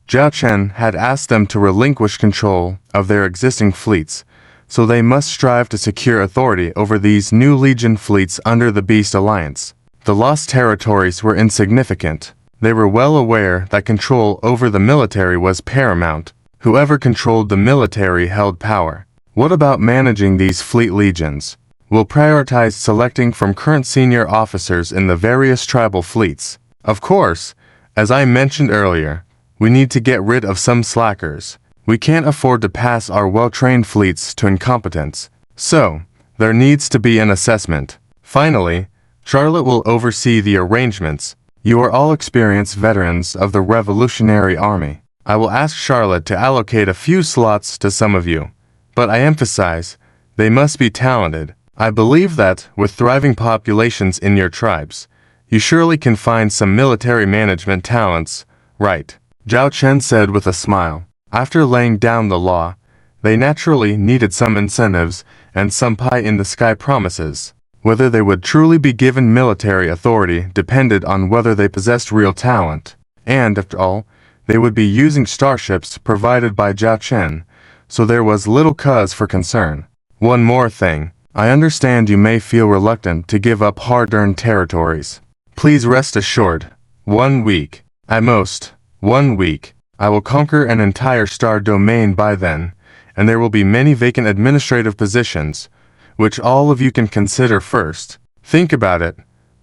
Zhao Chen had asked them to relinquish control of their existing fleets, so they must strive to secure authority over these new Legion fleets under the Beast Alliance. The lost territories were insignificant. They were well aware that control over the military was paramount. Whoever controlled the military held power. What about managing these fleet legions? We'll prioritize selecting from current senior officers in the various tribal fleets. Of course, as I mentioned earlier, we need to get rid of some slackers. We can't afford to pass our well-trained fleets to incompetence. So, there needs to be an assessment. Finally, Charlotte will oversee the arrangements. You are all experienced veterans of the Revolutionary Army. I will ask Charlotte to allocate a few slots to some of you, but I emphasize, they must be talented. I believe that, with thriving populations in your tribes, you surely can find some military management talents, right? Zhao Chen said with a smile. After laying down the law, they naturally needed some incentives and some pie-in-the-sky promises. Whether they would truly be given military authority depended on whether they possessed real talent. And, after all, they would be using starships provided by Zhao Chen, so there was little cause for concern. One more thing. I understand you may feel reluctant to give up hard-earned territories. Please rest assured. 1 week. At most, 1 week. I will conquer an entire star domain by then, and there will be many vacant administrative positions, which all of you can consider first. Think about it.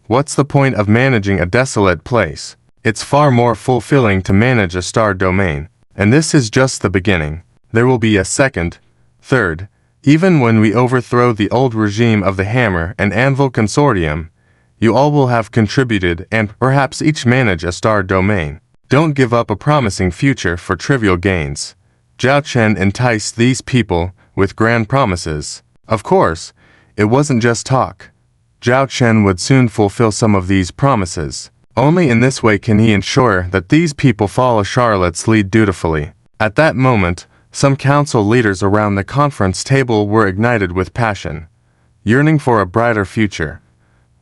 What's the point of managing a desolate place? It's far more fulfilling to manage a star domain. And this is just the beginning. There will be a second, third. Even when we overthrow the old regime of the Hammer and Anvil Consortium, you all will have contributed and perhaps each manage a star domain. Don't give up a promising future for trivial gains. Zhao Chen enticed these people with grand promises. Of course, it wasn't just talk. Zhao Chen would soon fulfill some of these promises. Only in this way can he ensure that these people follow Charlotte's lead dutifully. At that moment, some council leaders around the conference table were ignited with passion, yearning for a brighter future.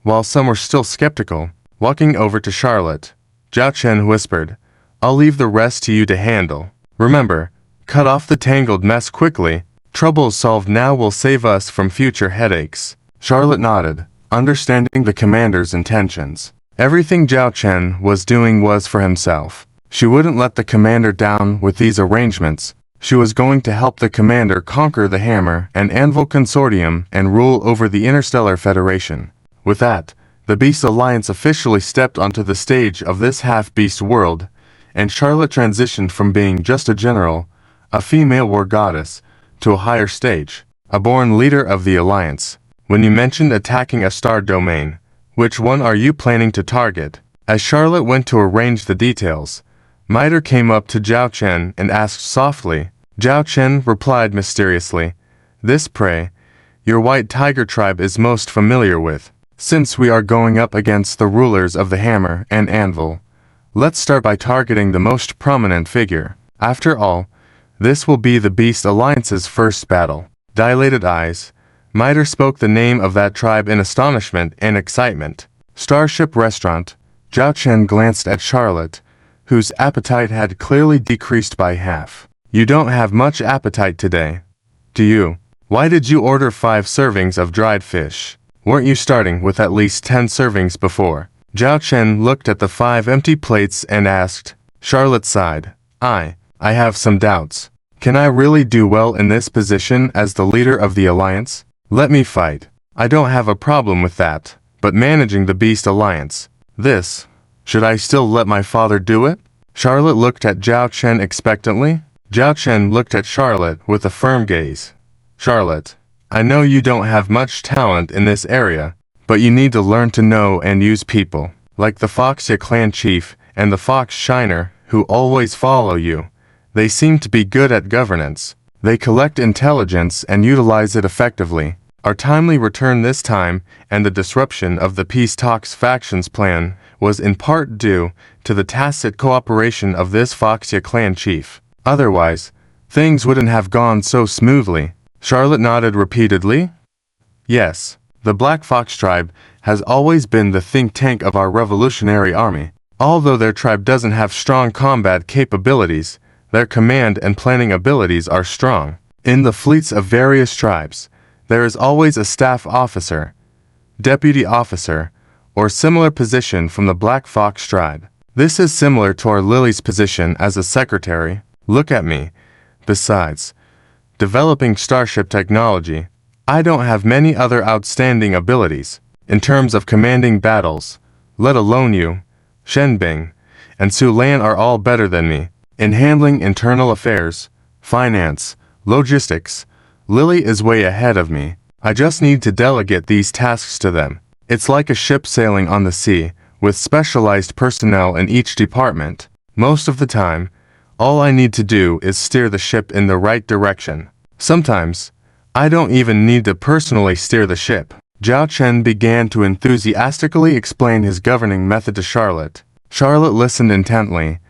While some were still skeptical, walking over to Charlotte, Zhao Chen whispered, "I'll leave the rest to you to handle. Remember, cut off the tangled mess quickly. Troubles solved now will save us from future headaches." Charlotte nodded, understanding the commander's intentions. Everything Zhao Chen was doing was for himself. She wouldn't let the commander down with these arrangements. She was going to help the commander conquer the Hammer and Anvil Consortium and rule over the Interstellar Federation. With that, the Beast Alliance officially stepped onto the stage of this half-beast world, and Charlotte transitioned from being just a general, a female war goddess, to a higher stage, a born leader of the Alliance. When you mentioned attacking a star domain, which one are you planning to target? As Charlotte went to arrange the details, Miter came up to Zhao Chen and asked softly. Zhao Chen replied mysteriously, "This prey, your White Tiger tribe is most familiar with. Since we are going up against the rulers of the Hammer and Anvil, let's start by targeting the most prominent figure. After all, this will be the Beast Alliance's first battle." Dilated eyes, Miter spoke the name of that tribe in astonishment and excitement. Starship Restaurant. Zhao Chen glanced at Charlotte, whose appetite had clearly decreased by half. "You don't have much appetite today, do you? Why did you order 5 servings of dried fish? Weren't you starting with at least 10 servings before?" Zhao Chen looked at the 5 empty plates and asked. Charlotte sighed. I have some doubts. Can I really do well in this position as the leader of the Alliance? Let me fight. I don't have a problem with that, but managing the Beast Alliance, this, should I still let my father do it?" Charlotte looked at Zhao Chen expectantly. Zhao Chen looked at Charlotte with a firm gaze. "Charlotte, I know you don't have much talent in this area, but you need to learn to know and use people, like the Foxia clan chief and the Fox Shiner, who always follow you. They seem to be good at governance. They collect intelligence and utilize it effectively. Our timely return this time and the disruption of the peace talks factions plan was in part due to the tacit cooperation of this Foxia clan chief. Otherwise, things wouldn't have gone so smoothly." Charlotte nodded repeatedly. "Yes, the Black Fox tribe has always been the think tank of our revolutionary army. Although their tribe doesn't have strong combat capabilities, their command and planning abilities are strong. In the fleets of various tribes, there is always a staff officer, deputy officer, or similar position from the Black Fox tribe. This is similar to our Lily's position as a secretary. Look at me. Besides, developing starship technology, I don't have many other outstanding abilities. In terms of commanding battles, let alone you, Shenbing, and Su Lan are all better than me. In handling internal affairs, finance, logistics, Lily is way ahead of me. I just need to delegate these tasks to them. It's like a ship sailing on the sea, with specialized personnel in each department. Most of the time, all I need to do is steer the ship in the right direction. Sometimes, I don't even need to personally steer the ship." Zhao Chen began to enthusiastically explain his governing method to Charlotte. Charlotte listened intently,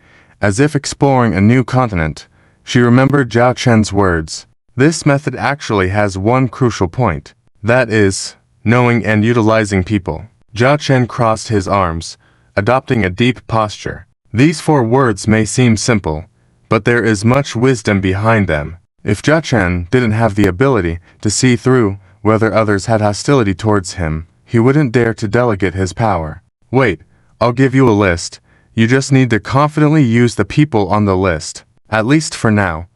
As if exploring a new continent, she remembered Zhao Chen's words. This method actually has one crucial point. That is, knowing and utilizing people. Zhao Chen crossed his arms, adopting a deep posture. These 4 words may seem simple, but there is much wisdom behind them. If Zhao Chen didn't have the ability to see through whether others had hostility towards him, he wouldn't dare to delegate his power. Wait, I'll give you a list. You just need to confidently use the people on the list. At least for now.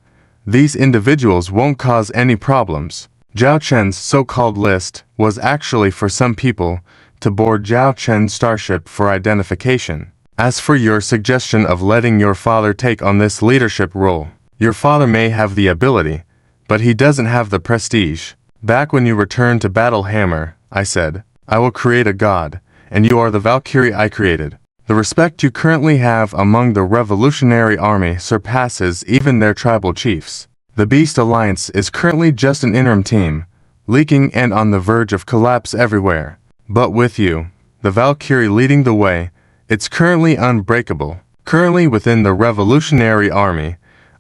These individuals won't cause any problems. Zhao Chen's so-called list was actually for some people to board Zhao Chen's starship for identification. As for your suggestion of letting your father take on this leadership role, your father may have the ability, but he doesn't have the prestige. Back when you return to Battle Hammer, I said, I will create a god, and you are the Valkyrie I created. The respect you currently have among the Revolutionary Army surpasses even their tribal chiefs. The Beast Alliance is currently just an interim team, leaking and on the verge of collapse everywhere. But with you, the Valkyrie leading the way, it's currently unbreakable. Currently within the Revolutionary Army,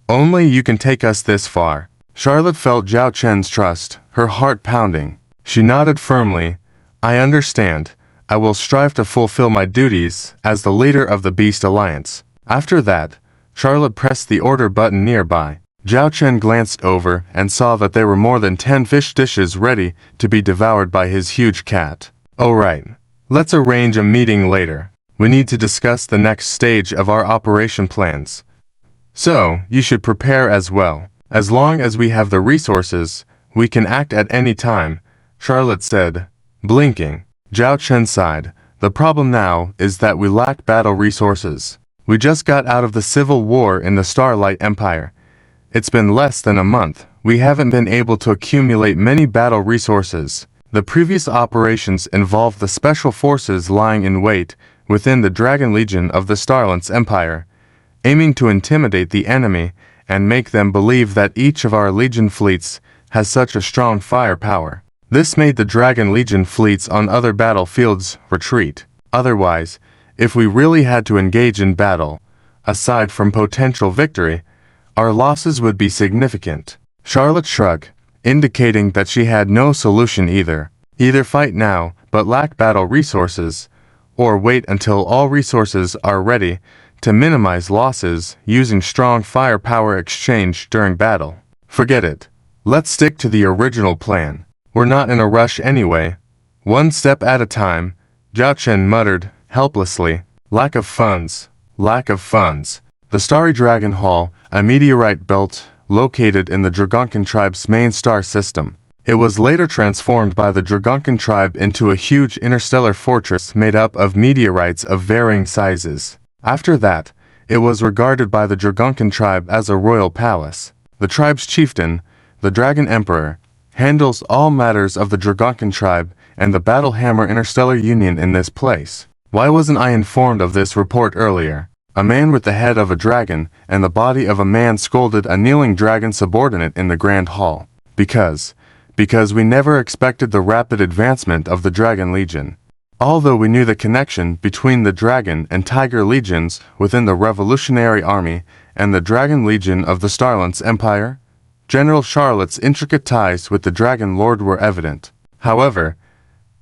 only you can take us this far. Charlotte felt Zhao Chen's trust, her heart pounding. She nodded firmly. I understand. I will strive to fulfill my duties as the leader of the Beast Alliance. After that, Charlotte pressed the order button nearby. Zhao Chen glanced over and saw that there were more than 10 fish dishes ready to be devoured by his huge cat. Alright, let's arrange a meeting later. We need to discuss the next stage of our operation plans. So, you should prepare as well. As long as we have the resources, we can act at any time, Charlotte said, blinking. Zhao Chen sighed. The problem now is that we lack battle resources. We just got out of the civil war in the Starlight Empire. It's been less than a month. We haven't been able to accumulate many battle resources. The previous operations involved the special forces lying in wait within the Dragon Legion of the Starlance Empire, aiming to intimidate the enemy and make them believe that each of our Legion fleets has such a strong firepower. This made the Dragon Legion fleets on other battlefields retreat. Otherwise, if we really had to engage in battle, aside from potential victory, our losses would be significant. Charlotte shrugged, indicating that she had no solution either. Either fight now, but lack battle resources, or wait until all resources are ready to minimize losses using strong firepower exchange during battle. Forget it. Let's stick to the original plan. We're not in a rush anyway. One step at a time, Zhao Chen muttered, helplessly. Lack of funds. Lack of funds. The Starry Dragon Hall, a meteorite belt located in the Dragonkin tribe's main star system. It was later transformed by the Dragonkin tribe into a huge interstellar fortress made up of meteorites of varying sizes. After that, it was regarded by the Dragonkin tribe as a royal palace. The tribe's chieftain, the Dragon Emperor, handles all matters of the Dragonkin tribe and the Battle Hammer Interstellar Union in this place. Why wasn't I informed of this report earlier? A man with the head of a dragon and the body of a man scolded a kneeling dragon subordinate in the Grand Hall. Because we never expected the rapid advancement of the Dragon Legion. Although we knew the connection between the Dragon and Tiger Legions within the Revolutionary Army and the Dragon Legion of the Starlance Empire, General Charlotte's intricate ties with the Dragon Lord were evident. However,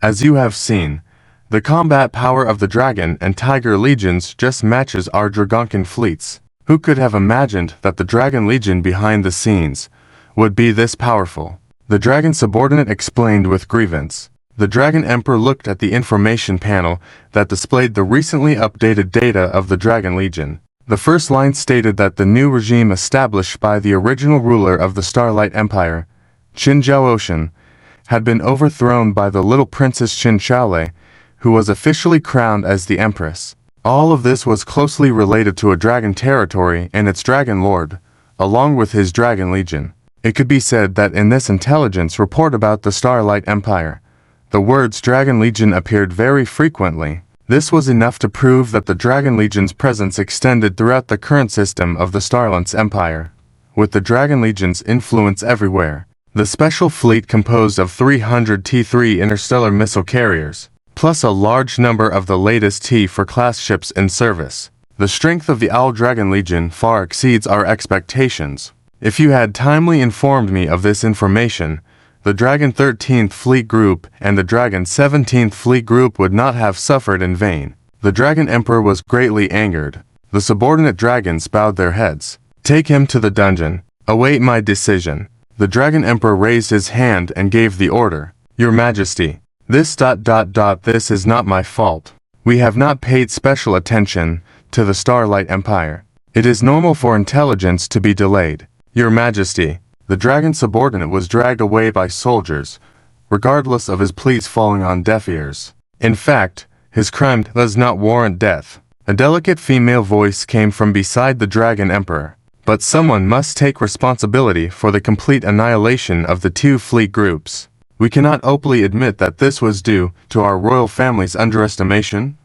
as you have seen, the combat power of the Dragon and Tiger Legions just matches our Dragonkin fleets. Who could have imagined that the Dragon Legion behind the scenes would be this powerful? The Dragon subordinate explained with grievance. The Dragon Emperor looked at the information panel that displayed the recently updated data of the Dragon Legion. The first line stated that the new regime established by the original ruler of the Starlight Empire, Qin Zhaoshan, had been overthrown by the little princess Qin Shaolei, who was officially crowned as the Empress. All of this was closely related to a dragon territory and its Dragon Lord, along with his Dragon Legion. It could be said that in this intelligence report about the Starlight Empire, the words Dragon Legion appeared very frequently. This was enough to prove that the Dragon Legion's presence extended throughout the current system of the Starlance Empire, with the Dragon Legion's influence everywhere. The special fleet composed of 300 T-3 interstellar missile carriers, plus a large number of the latest T-4 class ships in service. The strength of the Owl Dragon Legion far exceeds our expectations. If you had timely informed me of this information, the Dragon 13th Fleet Group and the Dragon 17th Fleet Group would not have suffered in vain. The Dragon Emperor was greatly angered. The subordinate dragons bowed their heads. Take him to the dungeon. Await my decision. The Dragon Emperor raised his hand and gave the order. Your Majesty, this is not my fault. We have not paid special attention to the Starlight Empire. It is normal for intelligence to be delayed. Your Majesty, the dragon subordinate was dragged away by soldiers, regardless of his pleas falling on deaf ears. In fact, his crime does not warrant death. A delicate female voice came from beside the Dragon Emperor. But someone must take responsibility for the complete annihilation of the two fleet groups. We cannot openly admit that this was due to our royal family's underestimation.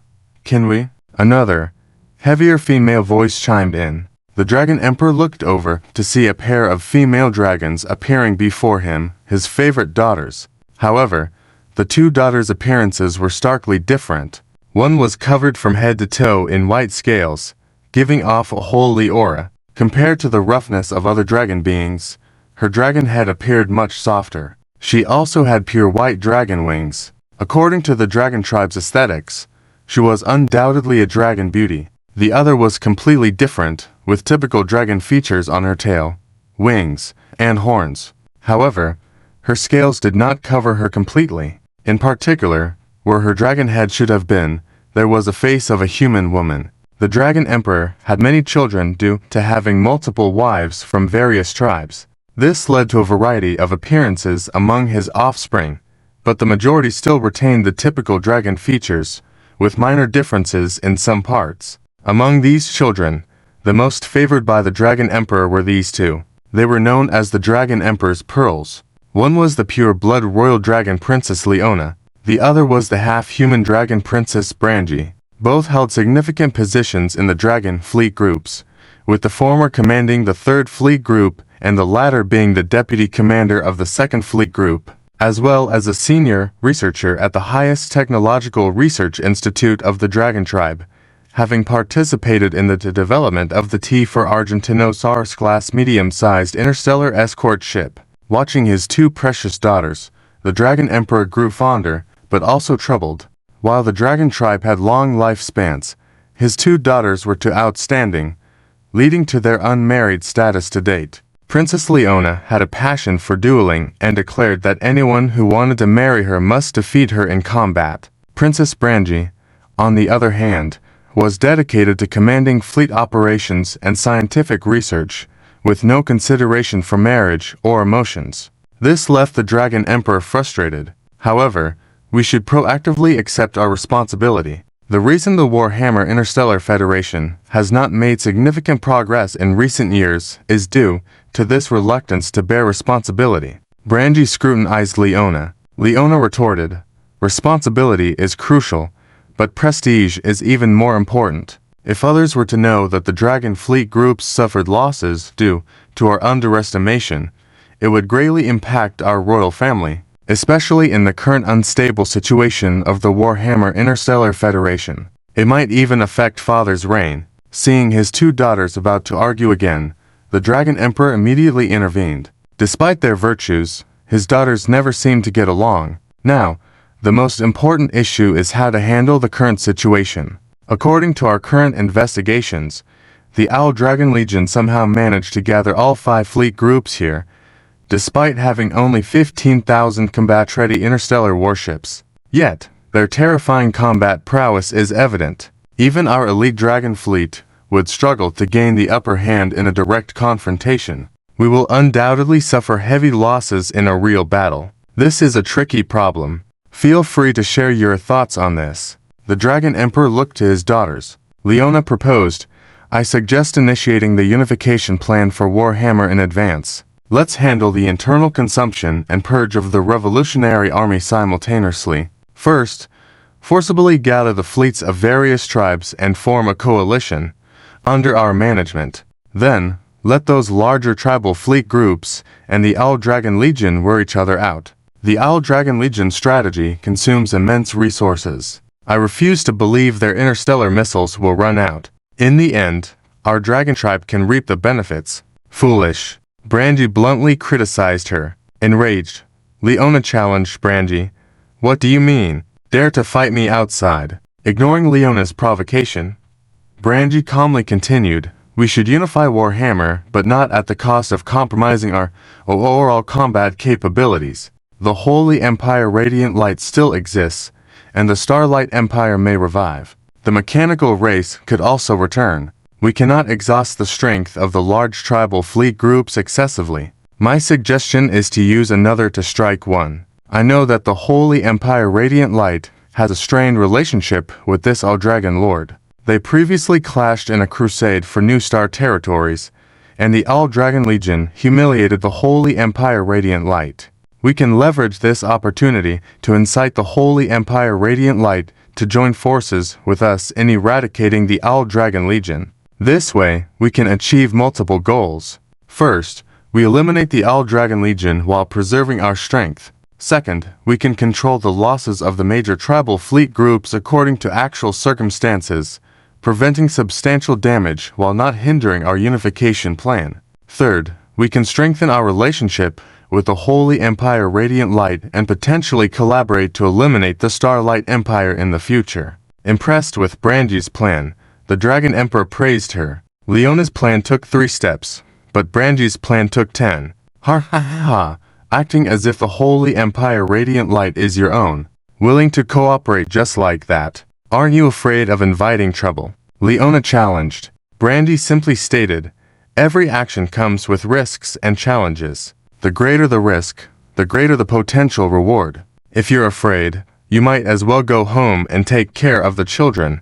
Can we? Another, heavier female voice chimed in. The Dragon Emperor looked over to see a pair of female dragons appearing before him, his favorite daughters. However, the two daughters' appearances were starkly different. One was covered from head to toe in white scales, giving off a holy aura. Compared to the roughness of other dragon beings, her dragon head appeared much softer. She also had pure white dragon wings. According to the dragon tribe's aesthetics, she was undoubtedly a dragon beauty. The other was completely different, with typical dragon features on her tail, wings, and horns. However, her scales did not cover her completely. In particular, where her dragon head should have been, there was a face of a human woman. The Dragon Emperor had many children due to having multiple wives from various tribes. This led to a variety of appearances among his offspring, but the majority still retained the typical dragon features, with minor differences in some parts. Among these children, the most favored by the Dragon Emperor were these two. They were known as the Dragon Emperor's Pearls. One was the pure-blood royal dragon Princess Leona. The other was the half-human dragon Princess Brangie. Both held significant positions in the Dragon Fleet groups, with the former commanding the 3rd Fleet Group and the latter being the deputy commander of the 2nd Fleet Group, as well as a senior researcher at the highest technological research institute of the Dragon Tribe, having participated in the development of the T for Argentinosaurus-class medium-sized interstellar escort ship. Watching his two precious daughters, the Dragon Emperor grew fonder, but also troubled. While the Dragon Tribe had long lifespans, his two daughters were too outstanding, leading to their unmarried status to date. Princess Leona had a passion for dueling and declared that anyone who wanted to marry her must defeat her in combat. Princess Brangie, on the other hand, was dedicated to commanding fleet operations and scientific research, with no consideration for marriage or emotions. This left the Dragon Emperor frustrated. However, we should proactively accept our responsibility. The reason the Warhammer Interstellar Federation has not made significant progress in recent years is due to this reluctance to bear responsibility. Brangie scrutinized Leona. Leona retorted, "Responsibility is crucial, but prestige is even more important. If others were to know that the Dragon Fleet groups suffered losses due to our underestimation, it would greatly impact our royal family, especially in the current unstable situation of the Warhammer Interstellar Federation. It might even affect Father's reign." Seeing his two daughters about to argue again, the Dragon Emperor immediately intervened. Despite their virtues, his daughters never seemed to get along. Now, the most important issue is how to handle the current situation. According to our current investigations, the Owl Dragon Legion somehow managed to gather all 5 fleet groups here, despite having only 15,000 combat-ready interstellar warships. Yet, their terrifying combat prowess is evident. Even our elite dragon fleet would struggle to gain the upper hand in a direct confrontation. We will undoubtedly suffer heavy losses in a real battle. This is a tricky problem. Feel free to share your thoughts on this. The Dragon Emperor looked to his daughters. Leona proposed, "I suggest initiating the unification plan for Warhammer in advance. Let's handle the internal consumption and purge of the revolutionary army simultaneously. First, forcibly gather the fleets of various tribes and form a coalition under our management. Then, let those larger tribal fleet groups and the Owl Dragon Legion wear each other out. The Owl Dragon Legion strategy consumes immense resources. I refuse to believe their interstellar missiles will run out. In the end, our dragon tribe can reap the benefits. Foolish. Brandy bluntly criticized her. Enraged, Leona challenged Brandy. What do you mean? Dare to fight me outside? Ignoring Leona's provocation, Brandy calmly continued, we should unify Warhammer, but not at the cost of compromising our overall combat capabilities. The Holy Empire Radiant Light still exists, and the Starlight Empire may revive. The mechanical race could also return. We cannot exhaust the strength of the large tribal fleet groups excessively. My suggestion is to use another to strike one. I know that the Holy Empire Radiant Light has a strained relationship with this All-Dragon Lord. They previously clashed in a crusade for New Star territories, and the All-Dragon Legion humiliated the Holy Empire Radiant Light. We can leverage this opportunity to incite the Holy Empire Radiant Light to join forces with us in eradicating the All-Dragon Legion. This way, we can achieve multiple goals. First, we eliminate the All-Dragon Legion while preserving our strength. Second, we can control the losses of the major tribal fleet groups according to actual circumstances, preventing substantial damage while not hindering our unification plan. Third, we can strengthen our relationship with the Holy Empire Radiant Light and potentially collaborate to eliminate the Starlight Empire in the future. Impressed with Brandy's plan, the Dragon Emperor praised her. Leona's plan took 3 steps, but Brandy's plan took 10. Ha ha ha, acting as if the Holy Empire Radiant Light is your own. Willing to cooperate just like that. Aren't you afraid of inviting trouble? Leona challenged. Brandy simply stated, every action comes with risks and challenges. The greater the risk, the greater the potential reward. If you're afraid, you might as well go home and take care of the children.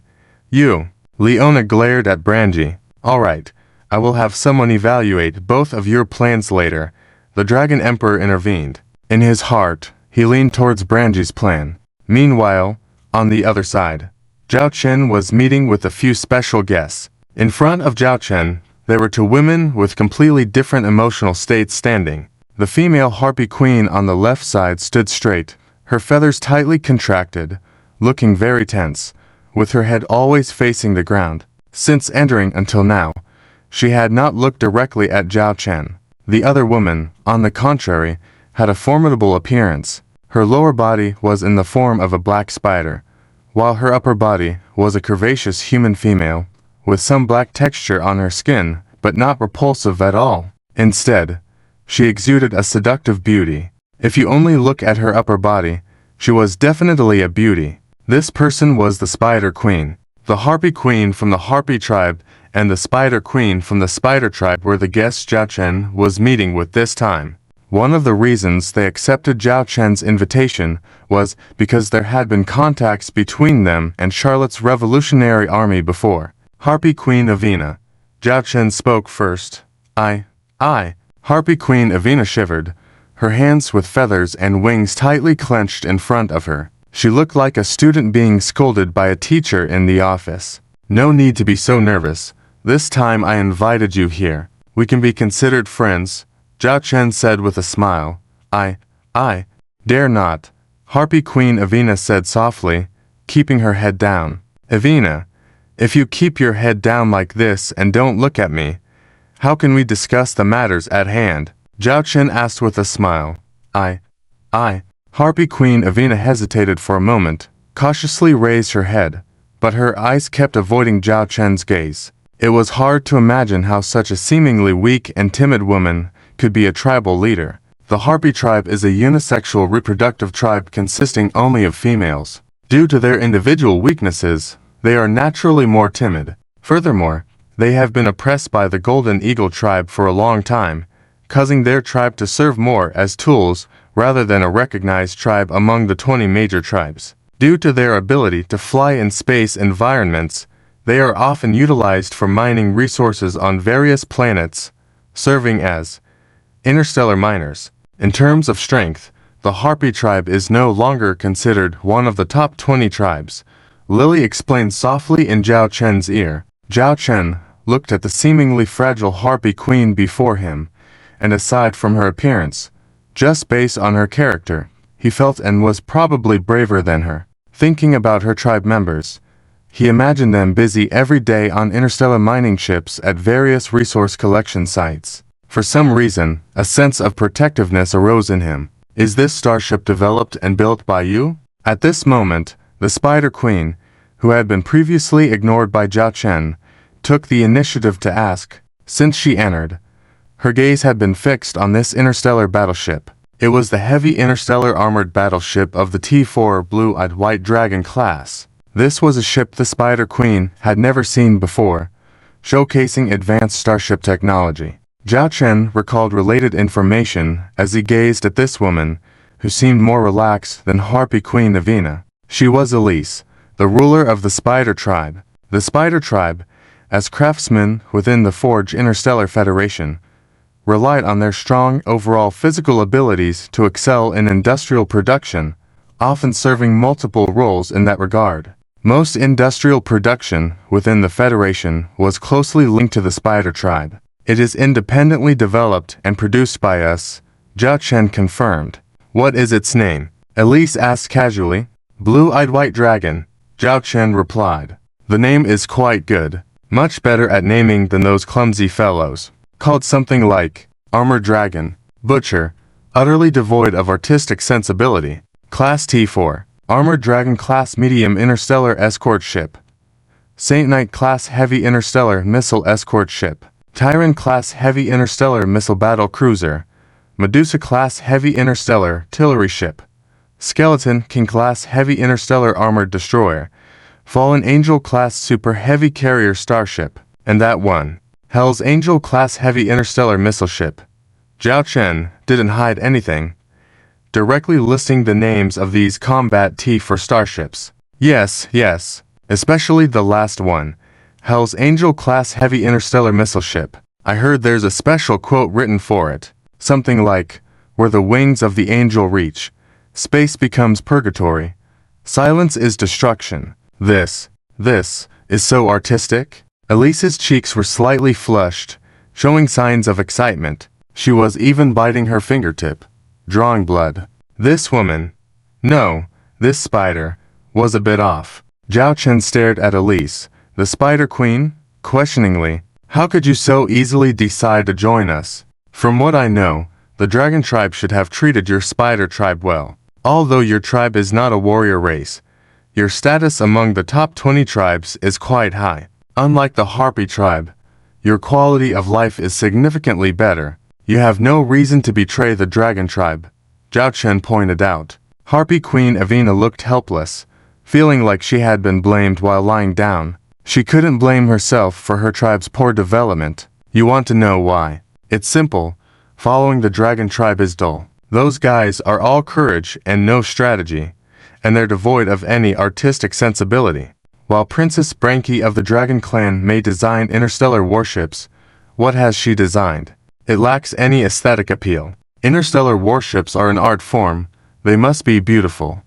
You. Leona glared at Brandy. All right, I will have someone evaluate both of your plans later. The Dragon Emperor intervened. In his heart, he leaned towards Brandy's plan. Meanwhile, on the other side, Zhao Chen was meeting with a few special guests. In front of Zhao Chen, there were 2 women with completely different emotional states standing. The female Harpy Queen on the left side stood straight, her feathers tightly contracted, looking very tense, with her head always facing the ground. Since entering until now, she had not looked directly at Zhao Chen. The other woman, on the contrary, had a formidable appearance. Her lower body was in the form of a black spider, while her upper body was a curvaceous human female, with some black texture on her skin, but not repulsive at all. Instead, she exuded a seductive beauty. If you only look at her upper body, she was definitely a beauty. This person was the Spider Queen. The Harpy Queen from the Harpy tribe and the Spider Queen from the Spider tribe were the guests Zhao Chen was meeting with this time. One of the reasons they accepted Zhao Chen's invitation was because there had been contacts between them and Charlotte's Revolutionary Army before. Harpy Queen Avina. Zhao Chen spoke first. I. Harpy Queen Avina shivered, her hands with feathers and wings tightly clenched in front of her. She looked like a student being scolded by a teacher in the office. No need to be so nervous. This time I invited you here. We can be considered friends, Zhao Chen said with a smile. I dare not. Harpy Queen Avina said softly, keeping her head down. Avina, if you keep your head down like this and don't look at me, how can we discuss the matters at hand? Zhao Chen asked with a smile. I. Harpy Queen Avina hesitated for a moment, cautiously raised her head, but her eyes kept avoiding Zhao Chen's gaze. It was hard to imagine how such a seemingly weak and timid woman could be a tribal leader. The Harpy tribe is a unisexual reproductive tribe consisting only of females. Due to their individual weaknesses, they are naturally more timid. Furthermore, they have been oppressed by the Golden Eagle tribe for a long time, causing their tribe to serve more as tools rather than a recognized tribe among the 20 major tribes. Due to their ability to fly in space environments, they are often utilized for mining resources on various planets, serving as interstellar miners. In terms of strength, the Harpy tribe is no longer considered one of the top 20 tribes. Lily explained softly in Zhao Chen's ear. Zhao Chen looked at the seemingly fragile Harpy Queen before him, and aside from her appearance, just based on her character, he felt and was probably braver than her. Thinking about her tribe members, He imagined them busy every day on interstellar mining ships at various resource collection sites. For some reason, a sense of protectiveness arose in him. Is this starship developed and built by you? At this moment, the Spider Queen, who had been previously ignored by Zhao Chen, took the initiative to ask. Since she entered, her gaze had been fixed on this interstellar battleship. It was the heavy interstellar armored battleship of the T4 Blue-Eyed White Dragon class. This was a ship the Spider Queen had never seen before, showcasing advanced starship technology. Zhao Chen recalled related information as he gazed at this woman, who seemed more relaxed than Harpy Queen Avina. She was Elise, the ruler of the Spider Tribe. The Spider Tribe, as craftsmen within the Forge Interstellar Federation, relied on their strong overall physical abilities to excel in industrial production, often serving multiple roles in that regard. Most industrial production within the Federation was closely linked to the Spider Tribe. It is independently developed and produced by us, Zhao Chen confirmed. What is its name? Elise asked casually. Blue-Eyed White Dragon, Zhao Chen replied. The name is quite good. Much better at naming than those clumsy fellows. Called something like Armored Dragon, Butcher, utterly devoid of artistic sensibility. Class T4, Armored Dragon Class Medium Interstellar Escort Ship. Saint Knight Class Heavy Interstellar Missile Escort Ship. Tyrant Class Heavy Interstellar Missile Battle Cruiser. Medusa Class Heavy Interstellar Artillery Ship. Skeleton King Class Heavy Interstellar Armored Destroyer. Fallen Angel Class Super Heavy Carrier Starship. And that one, Hell's Angel Class Heavy Interstellar Missile Ship. Zhao Chen didn't hide anything, directly listing the names of these combat T4 starships. Yes, especially the last one, Hell's Angel Class Heavy Interstellar Missile Ship. I heard there's a special quote written for it, something like, where the wings of the angel reach, space becomes purgatory, silence is destruction. This is so artistic. Elise's cheeks were slightly flushed, showing signs of excitement. She was even biting her fingertip, drawing blood. This woman, no, this spider, was a bit off. Zhao Chen stared at Elise, the Spider Queen, questioningly. How could you so easily decide to join us? From what I know, the Dragon Tribe should have treated your Spider Tribe well. Although your tribe is not a warrior race, your status among the top 20 tribes is quite high. Unlike the Harpy Tribe, your quality of life is significantly better. You have no reason to betray the Dragon Tribe, Zhao Chen pointed out. Harpy Queen Avina looked helpless, feeling like she had been blamed while lying down. She couldn't blame herself for her tribe's poor development. You want to know why? It's simple. Following the Dragon Tribe is dull. Those guys are all courage and no strategy, and they're devoid of any artistic sensibility. While Princess Branky of the Dragon Clan may design interstellar warships, what has she designed? It lacks any aesthetic appeal. Interstellar warships are an art form. They must be beautiful.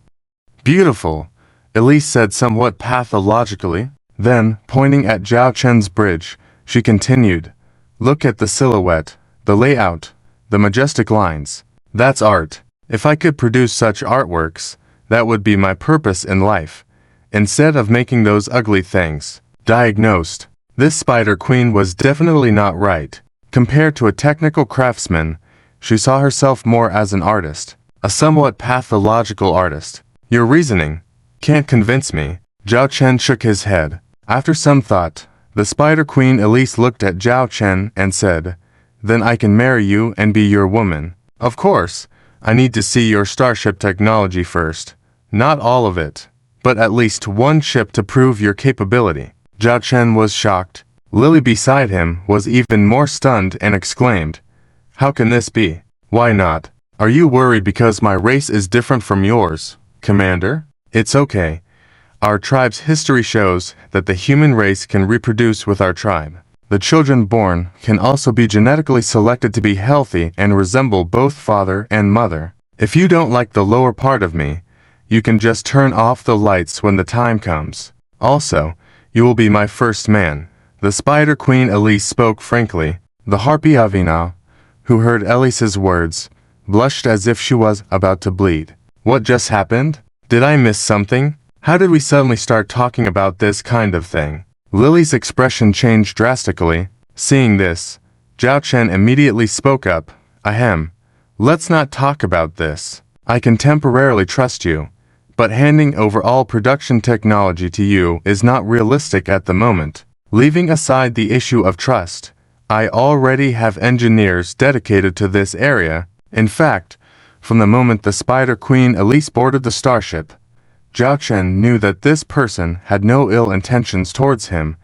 Beautiful, Elise said somewhat pathologically. Then, pointing at Zhao Chen's bridge, she continued. Look at the silhouette, the layout, the majestic lines. That's art. If I could produce such artworks, that would be my purpose in life. Instead of making those ugly things. Diagnosed. This Spider Queen was definitely not right. Compared to a technical craftsman, she saw herself more as an artist. A somewhat pathological artist. Your reasoning can't convince me. Zhao Chen shook his head. After some thought, the Spider Queen Elise looked at Zhao Chen and said, Then I can marry you and be your woman. Of course, I need to see your starship technology first. Not all of it, but at least one ship to prove your capability. Zhao Chen was shocked. Lily beside him was even more stunned and exclaimed, How can this be? Why not? Are you worried because my race is different from yours, Commander? It's okay. Our tribe's history shows that the human race can reproduce with our tribe. The children born can also be genetically selected to be healthy and resemble both father and mother. If you don't like the lower part of me, you can just turn off the lights when the time comes. Also, you will be my first man. The Spider Queen Elise spoke frankly. The Harpy Avina, who heard Elise's words, blushed as if she was about to bleed. What just happened? Did I miss something? How did we suddenly start talking about this kind of thing? Lily's expression changed drastically. Seeing this, Zhao Chen immediately spoke up. Ahem. Let's not talk about this. I can temporarily trust you, but handing over all production technology to you is not realistic at the moment. Leaving aside the issue of trust, I already have engineers dedicated to this area. In fact, from the moment the Spider Queen Elise boarded the starship, Zhao Chen knew that this person had no ill intentions towards him,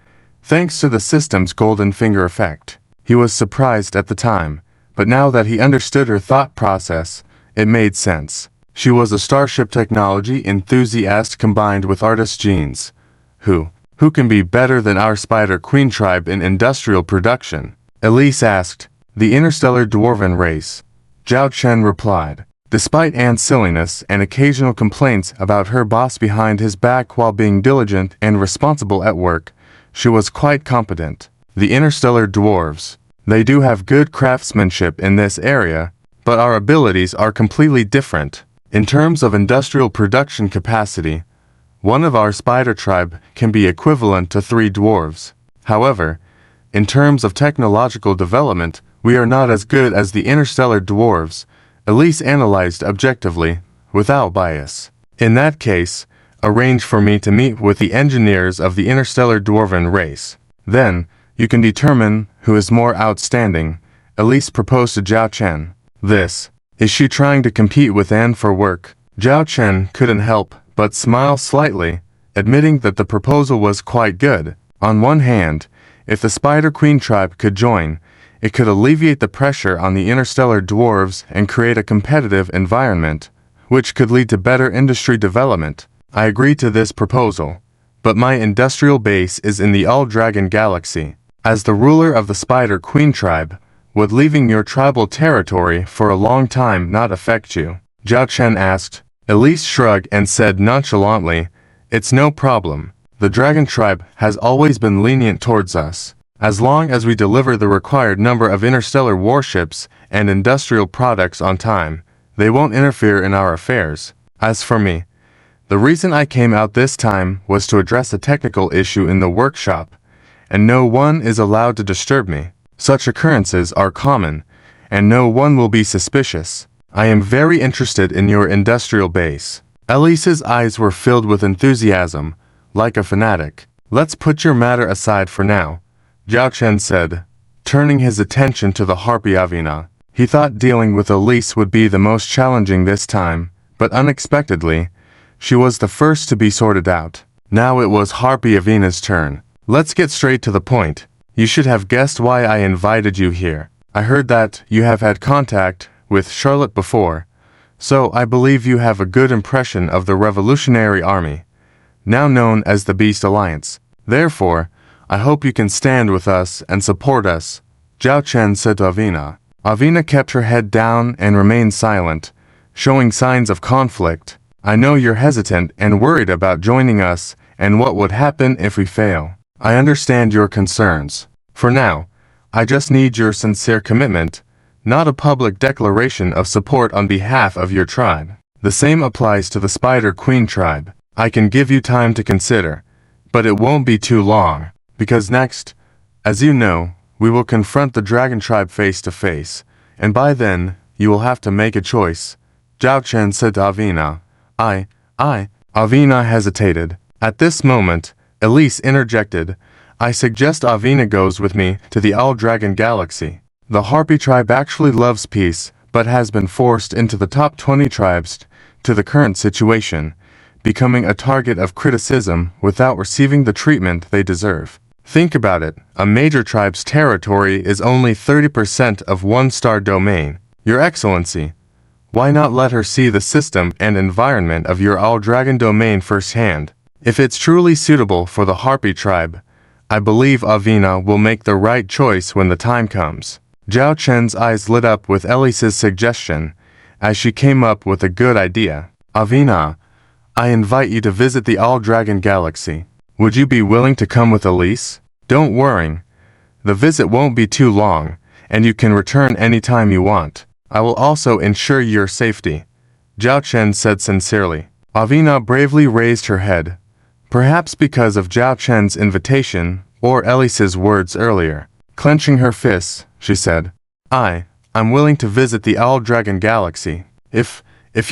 thanks to the system's golden finger effect. He was surprised at the time, but now that he understood her thought process, it made sense. She was a starship technology enthusiast combined with artist genes. Who can be better than our Spider Queen tribe in industrial production? Elise asked. The interstellar dwarven race. Zhao Chen replied. Despite Anne's silliness and occasional complaints about her boss behind his back while being diligent and responsible at work, she was quite competent. The interstellar dwarves. They do have good craftsmanship in this area, but our abilities are completely different. In terms of industrial production capacity, one of our spider tribe can be equivalent to 3 dwarves. However, in terms of technological development, we are not as good as the interstellar dwarves, Elise analyzed objectively, without bias. In that case, arrange for me to meet with the engineers of the interstellar dwarven race. Then, you can determine who is more outstanding, Elise proposed to Zhao Chen. Is she trying to compete with Anne for work? Zhao Chen couldn't help but smile slightly, admitting that the proposal was quite good. On one hand, if the Spider Queen tribe could join, it could alleviate the pressure on the interstellar dwarves and create a competitive environment, which could lead to better industry development. I agree to this proposal, but my industrial base is in the All-Dragon Galaxy. As the ruler of the Spider Queen tribe, would leaving your tribal territory for a long time not affect you? Zhao Chen asked. Elise shrugged and said nonchalantly, It's no problem. The Dragon tribe has always been lenient towards us. As long as we deliver the required number of interstellar warships and industrial products on time, they won't interfere in our affairs. As for me, the reason I came out this time was to address a technical issue in the workshop, and no one is allowed to disturb me. Such occurrences are common, and no one will be suspicious. I am very interested in your industrial base. Elise's eyes were filled with enthusiasm, like a fanatic. Let's put your matter aside for now, Zhao Chen said, turning his attention to the harpy Avina. He thought dealing with Elise would be the most challenging this time, but unexpectedly, she was the first to be sorted out. Now it was harpy Avina's turn. Let's get straight to the point. You should have guessed why I invited you here. I heard that you have had contact with Charlotte before, so I believe you have a good impression of the Revolutionary Army, now known as the Beast Alliance. Therefore, I hope you can stand with us and support us, Zhao Chen said to Avina. Avina kept her head down and remained silent, showing signs of conflict. I know you're hesitant and worried about joining us and what would happen if we fail. I understand your concerns. For now, I just need your sincere commitment, not a public declaration of support on behalf of your tribe. The same applies to the Spider Queen tribe. I can give you time to consider, but it won't be too long, because next, as you know, we will confront the Dragon tribe face to face, and by then, you will have to make a choice. Zhao Chen said to Avina. Avina hesitated. At this moment, Elise interjected. I suggest Avina goes with me to the All-Dragon Galaxy. The Harpy tribe actually loves peace, but has been forced into the top 20 tribes to the current situation, becoming a target of criticism without receiving the treatment they deserve. Think about it, a major tribe's territory is only 30% of one-star domain. Your Excellency, why not let her see the system and environment of your All-Dragon domain firsthand? If it's truly suitable for the Harpy tribe, I believe Avina will make the right choice when the time comes. Zhao Chen's eyes lit up with Elise's suggestion, as she came up with a good idea. Avina, I invite you to visit the All-Dragon Galaxy. Would you be willing to come with Elise? Don't worry. The visit won't be too long, and you can return anytime you want. I will also ensure your safety, Zhao Chen said sincerely. Avina bravely raised her head, perhaps because of Zhao Chen's invitation, or Elise's words earlier. Clenching her fists, she said, I'm willing to visit the Owl Dragon Galaxy. If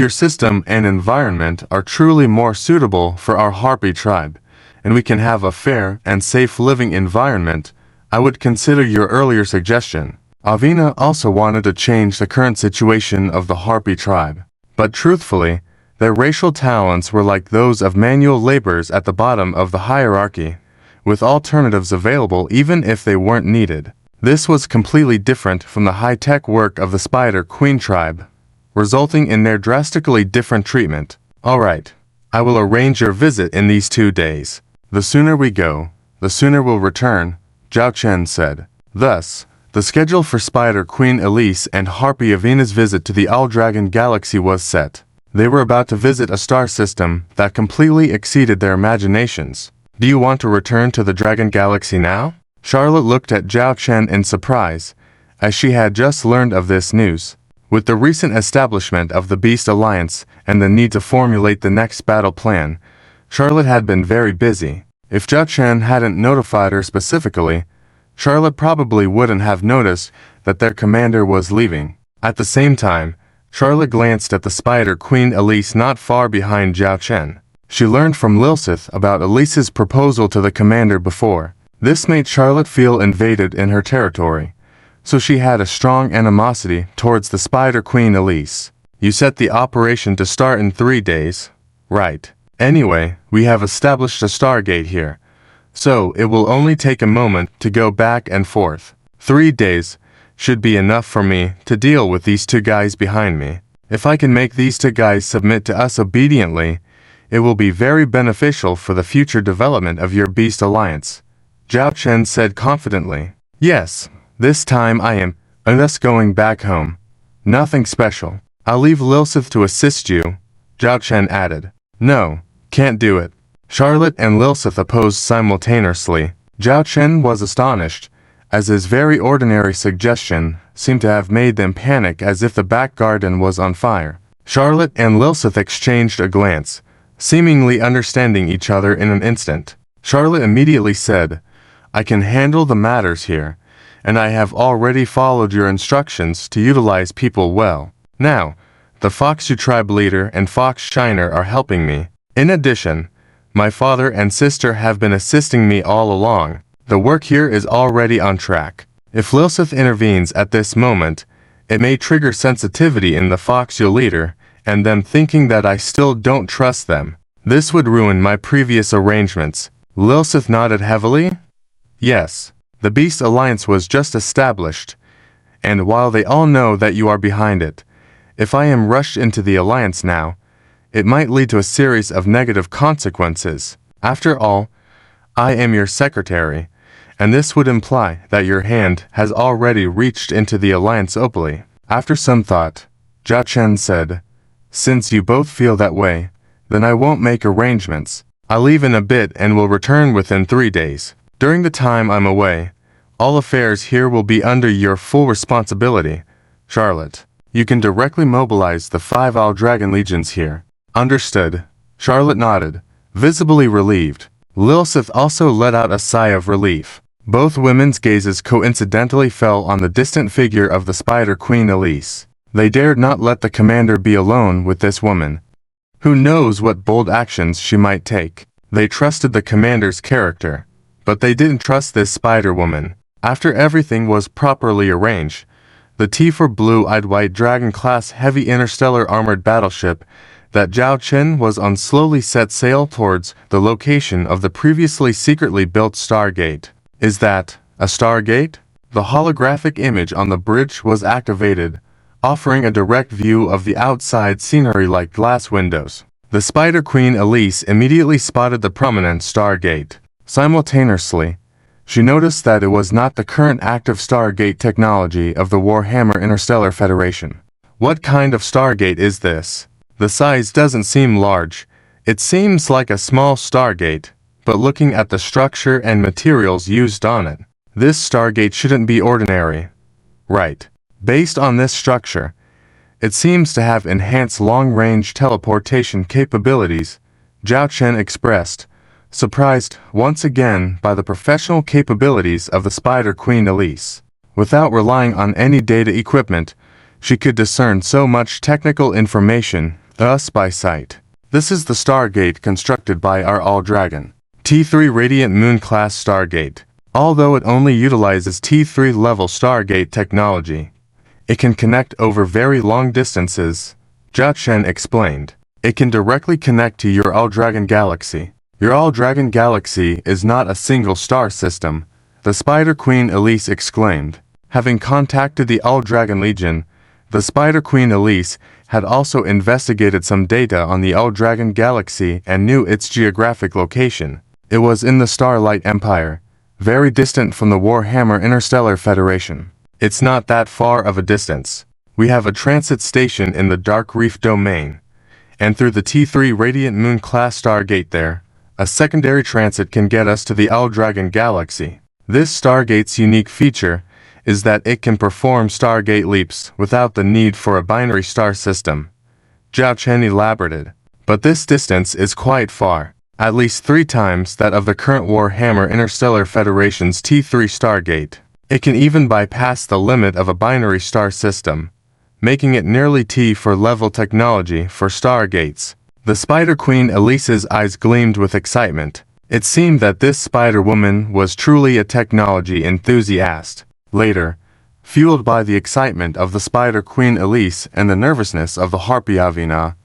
your system and environment are truly more suitable for our Harpy tribe, and we can have a fair and safe living environment, I would consider your earlier suggestion. Avina also wanted to change the current situation of the Harpy tribe. But truthfully, their racial talents were like those of manual laborers at the bottom of the hierarchy, with alternatives available even if they weren't needed. This was completely different from the high-tech work of the Spider Queen tribe, resulting in their drastically different treatment. All right, I will arrange your visit in these 2 days. The sooner we go, the sooner we'll return, Zhao Chen said. Thus, the schedule for Spider Queen Elise and Harpy Avina's visit to the Owl Dragon Galaxy was set. They were about to visit a star system that completely exceeded their imaginations. Do you want to return to the Dragon Galaxy now? Charlotte looked at Zhao Chen in surprise, as she had just learned of this news. With the recent establishment of the Beast Alliance and the need to formulate the next battle plan, Charlotte had been very busy. If Zhao Chen hadn't notified her specifically, Charlotte probably wouldn't have noticed that their commander was leaving. At the same time, Charlotte glanced at the Spider Queen Elise not far behind Zhao Chen. She learned from Lilsith about Elise's proposal to the commander before. This made Charlotte feel invaded in her territory, so she had a strong animosity towards the Spider Queen Elise. You set the operation to start in 3 days, right? Anyway, we have established a Stargate here, so it will only take a moment to go back and forth. 3 days should be enough for me to deal with these 2 guys behind me. If I can make these 2 guys submit to us obediently, it will be very beneficial for the future development of your Beast Alliance, Zhao Chen said confidently. Yes, this time I am just going back home. Nothing special. I'll leave Lilsith to assist you, Zhao Chen added. No, can't do it. Charlotte and Lilsith opposed simultaneously. Zhao Chen was astonished, as his very ordinary suggestion seemed to have made them panic as if the back garden was on fire. Charlotte and Lilsith exchanged a glance, seemingly understanding each other in an instant. Charlotte immediately said, I can handle the matters here, and I have already followed your instructions to utilize people well. Now, the Foxu tribe leader and Fox Shiner are helping me. In addition, my father and sister have been assisting me all along. The work here is already on track. If Lilsith intervenes at this moment, it may trigger sensitivity in the Foxu leader, and them thinking that I still don't trust them. This would ruin my previous arrangements. Lilsith nodded heavily. Yes, the Beast Alliance was just established, and while they all know that you are behind it, if I am rushed into the Alliance now, it might lead to a series of negative consequences. After all, I am your secretary, and this would imply that your hand has already reached into the Alliance openly. After some thought, Zhao Chen said, Since you both feel that way, then I won't make arrangements. I'll leave in a bit and will return within 3 days. During the time I'm away, all affairs here will be under your full responsibility. Charlotte, you can directly mobilize the 5 Owl Dragon Legions here. Understood. Charlotte nodded, visibly relieved. Lilsith also let out a sigh of relief. Both women's gazes coincidentally fell on the distant figure of the Spider Queen Elise. They dared not let the commander be alone with this woman. Who knows what bold actions she might take? They trusted the commander's character, but they didn't trust this spider woman. After everything was properly arranged, the T4 Blue-Eyed White Dragon-class heavy interstellar armored battleship that Zhao Chen was on slowly set sail towards the location of the previously secretly built Stargate. Is that a Stargate? The holographic image on the bridge was activated, offering a direct view of the outside scenery like glass windows. The Spider Queen Elise immediately spotted the prominent Stargate. Simultaneously, she noticed that it was not the current active Stargate technology of the Warhammer Interstellar Federation. What kind of Stargate is this? The size doesn't seem large. It seems like a small Stargate, but looking at the structure and materials used on it, this Stargate shouldn't be ordinary. Right. Based on this structure, It seems to have enhanced long-range teleportation capabilities, Zhao Chen expressed, surprised once again by the professional capabilities of the Spider Queen Elise. Without relying on any data equipment, she could discern so much technical information, thus by sight. This is the Stargate constructed by our All-Dragon T3 Radiant Moon-class Stargate. Although it only utilizes T3 level Stargate technology, it can connect over very long distances, Zhao Chen explained. It can directly connect to your All-Dragon Galaxy. Your All-Dragon Galaxy is not a single star system, the Spider Queen Elise exclaimed. Having contacted the All-Dragon Legion, the Spider Queen Elise had also investigated some data on the All-Dragon Galaxy and knew its geographic location. It was in the Starlight Empire, very distant from the Warhammer Interstellar Federation. It's not that far of a distance. We have a transit station in the Dark Reef domain, and through the T3 Radiant Moon-class Stargate there, a secondary transit can get us to the All-Dragon Galaxy. This Stargate's unique feature is that it can perform Stargate leaps without the need for a binary star system, Zhao Chen elaborated. But this distance is quite far, at least 3 times that of the current Warhammer Interstellar Federation's T3 Stargate. It can even bypass the limit of a binary star system, making it nearly T4 level technology for Stargates. The Spider Queen Elise's eyes gleamed with excitement. It seemed that this Spider-Woman was truly a technology enthusiast. Later, fueled by the excitement of the Spider Queen Elise and the nervousness of the Harpy Avina,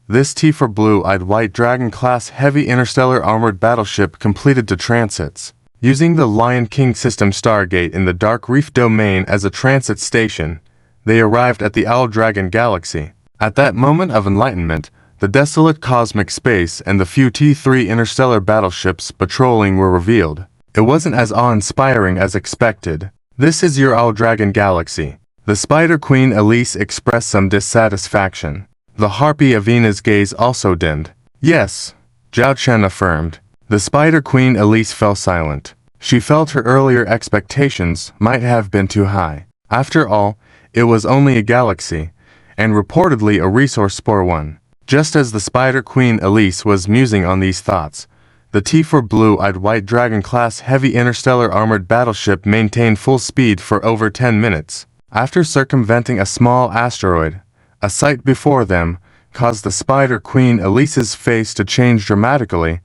this T4 blue-eyed White Dragon-class heavy interstellar armored battleship completed 2 transits. Using the Lion King system Stargate in the Dark Reef domain as a transit station, they arrived at the All-Dragon Galaxy. At that moment of enlightenment, the desolate cosmic space and the few T3 interstellar battleships patrolling were revealed. It wasn't as awe-inspiring as expected. This is your All-Dragon Galaxy. The Spider Queen Elise expressed some dissatisfaction. The Harpy Avina's gaze also dimmed. Yes, Zhao Chen affirmed. The Spider Queen Elise fell silent. She felt her earlier expectations might have been too high. After all, it was only a galaxy, and reportedly a resource-poor one. Just as the Spider Queen Elise was musing on these thoughts, the T4 blue-eyed White Dragon-class heavy interstellar armored battleship maintained full speed for over 10 minutes. After circumventing a small asteroid, a sight before them caused the Spider Queen Elise's face to change dramatically,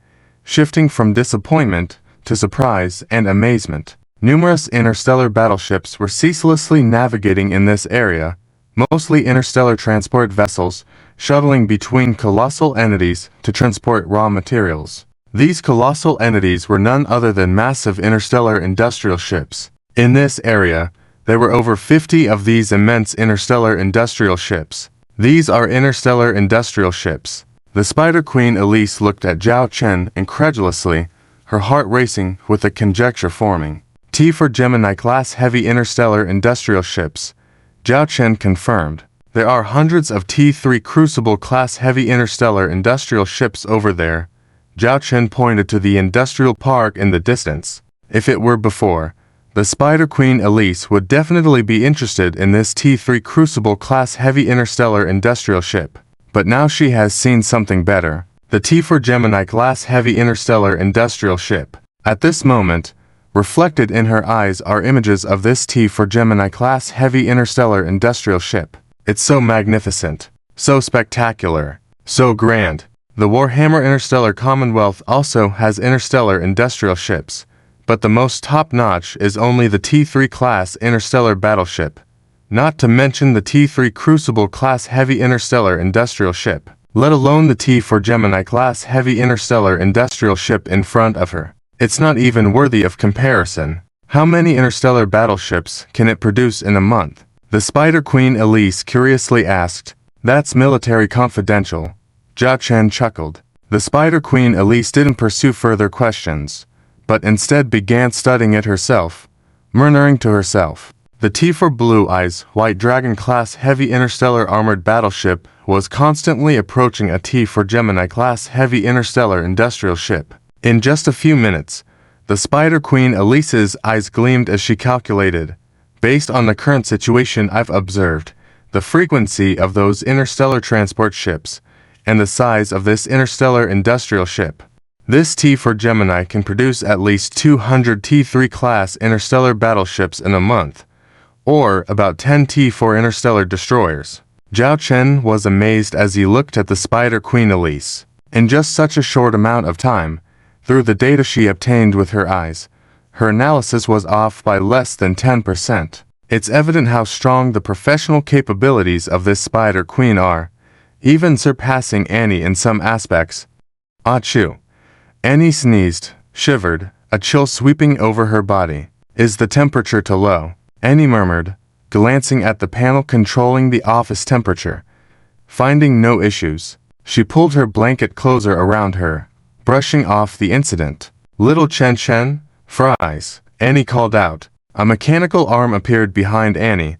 shifting from disappointment to surprise and amazement. Numerous interstellar battleships were ceaselessly navigating in this area, mostly interstellar transport vessels, shuttling between colossal entities to transport raw materials. These colossal entities were none other than massive interstellar industrial ships. In this area, there were over 50 of these immense interstellar industrial ships. These are interstellar industrial ships. The Spider Queen Elise looked at Zhao Chen incredulously, her heart racing with a conjecture forming. T4 Gemini-class heavy interstellar industrial ships, Zhao Chen confirmed. There are hundreds of T3 Crucible-class heavy interstellar industrial ships over there. Zhao Chen pointed to the industrial park in the distance. If it were before, the Spider Queen Elise would definitely be interested in this T3 Crucible-class heavy interstellar industrial ship. But now she has seen something better, the T4 Gemini-class heavy interstellar industrial ship. At this moment, reflected in her eyes are images of this T4 Gemini-class heavy interstellar industrial ship. It's so magnificent, so spectacular, so grand. The Warhammer Interstellar Commonwealth also has interstellar industrial ships, but the most top-notch is only the T3 class interstellar battleship, not to mention the T3 Crucible-class heavy interstellar industrial ship, let alone the T4 Gemini-class heavy interstellar industrial ship in front of her. It's not even worthy of comparison. How many interstellar battleships can it produce in a month? The Spider Queen Elise curiously asked. That's military confidential. Zhao Chen chuckled. The Spider Queen Elise didn't pursue further questions, but instead began studying it herself, murmuring to herself. The T4 Blue Eyes White Dragon-class heavy interstellar armored battleship was constantly approaching a T4 Gemini-class heavy interstellar industrial ship. In just a few minutes, the Spider Queen Elise's eyes gleamed as she calculated. Based on the current situation I've observed, the frequency of those interstellar transport ships, and the size of this interstellar industrial ship. This T for Gemini can produce at least 200 T3 class interstellar battleships in a month, or about 10 T4 interstellar destroyers. Zhao Chen was amazed as he looked at the Spider Queen Elise. In just such a short amount of time, through the data she obtained with her eyes, her analysis was off by less than 10%. It's evident how strong the professional capabilities of this Spider Queen are, even surpassing Annie in some aspects. Achoo! Annie sneezed, shivered, a chill sweeping over her body. Is the temperature too low? Annie murmured, glancing at the panel controlling the office temperature. Finding no issues, she pulled her blanket closer around her, brushing off the incident. Little Chen, fries, Annie called out. A mechanical arm appeared behind Annie,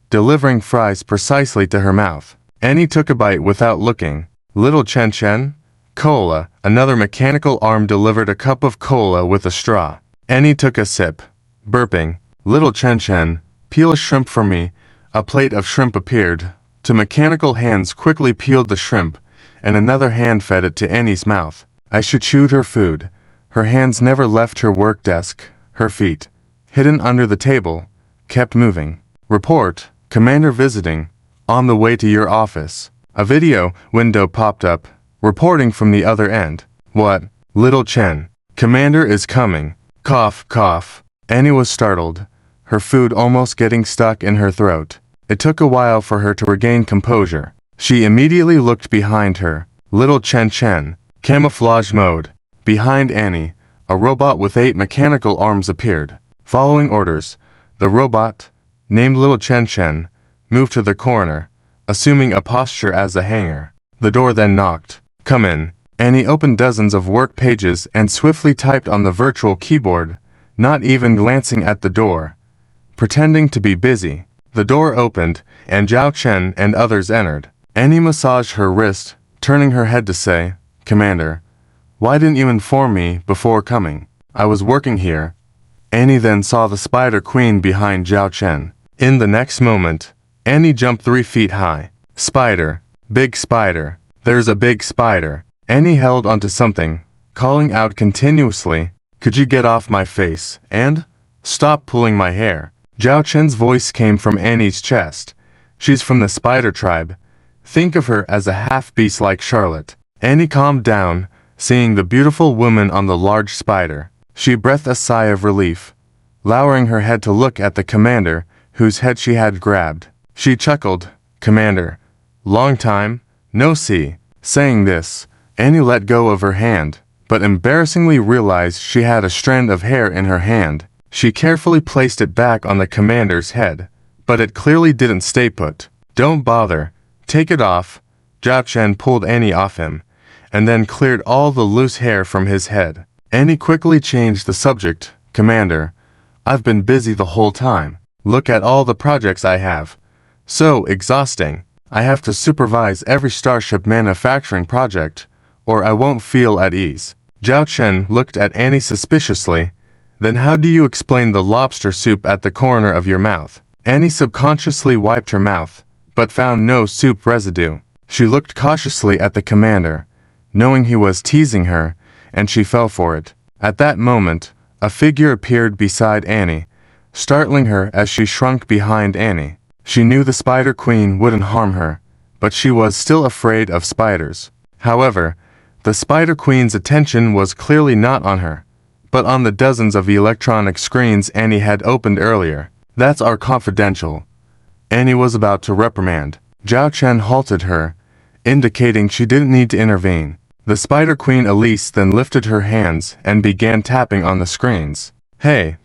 delivering fries precisely to her mouth. Annie took a bite without looking. Little Chen, cola. Another mechanical arm delivered a cup of cola with a straw. Annie took a sip, burping. Little Chen, peel a shrimp for me. A plate of shrimp appeared. Two mechanical hands quickly peeled the shrimp, and another hand fed it to Annie's mouth. As she chewed her food, her hands never left her work desk. Her feet, hidden under the table, kept moving. Report, Commander visiting. On the way to your office. A video window popped up, reporting from the other end. What? Little Chen. Commander is coming. Cough, cough. Annie was startled, her food almost getting stuck in her throat. It took a while for her to regain composure. She immediately looked behind her. Little Chen, camouflage mode. Behind Annie, a robot with 8 mechanical arms appeared. Following orders, the robot, named Little Chen, moved to the corner, assuming a posture as a hanger. The door then knocked. Come in. Annie opened dozens of work pages and swiftly typed on the virtual keyboard, not even glancing at the door. Pretending to be busy, the door opened, and Zhao Chen and others entered. Annie massaged her wrist, turning her head to say, Commander, why didn't you inform me before coming? I was working here. Annie then saw the Spider Queen behind Zhao Chen. In the next moment, Annie jumped 3 feet high. Spider. Big spider. There's a big spider. Annie held onto something, calling out continuously, Could you get off my face, and stop pulling my hair? Zhao Chen's voice came from Annie's chest. She's from the spider tribe. Think of her as a half-beast like Charlotte. Annie calmed down, seeing the beautiful woman on the large spider. She breathed a sigh of relief, lowering her head to look at the commander, whose head she had grabbed. She chuckled, Commander, long time, no see. Saying this, Annie let go of her hand, but embarrassingly realized she had a strand of hair in her hand. She carefully placed it back on the commander's head, but it clearly didn't stay put. Don't bother, take it off. Zhao Chen pulled Annie off him, and then cleared all the loose hair from his head. Annie quickly changed the subject. Commander, I've been busy the whole time. Look at all the projects I have. So exhausting. I have to supervise every starship manufacturing project, or I won't feel at ease. Zhao Chen looked at Annie suspiciously. Then how do you explain the lobster soup at the corner of your mouth? Annie subconsciously wiped her mouth, but found no soup residue. She looked cautiously at the commander, knowing he was teasing her, and she fell for it. At that moment, a figure appeared beside Annie, startling her as she shrunk behind Annie. She knew the Spider Queen wouldn't harm her, but she was still afraid of spiders. However, the Spider Queen's attention was clearly not on her, but on the dozens of electronic screens Annie had opened earlier. That's our confidential. Annie was about to reprimand. Zhao Chen halted her, indicating she didn't need to intervene. The Spider Queen Elise then lifted her hands and began tapping on the screens. Hey,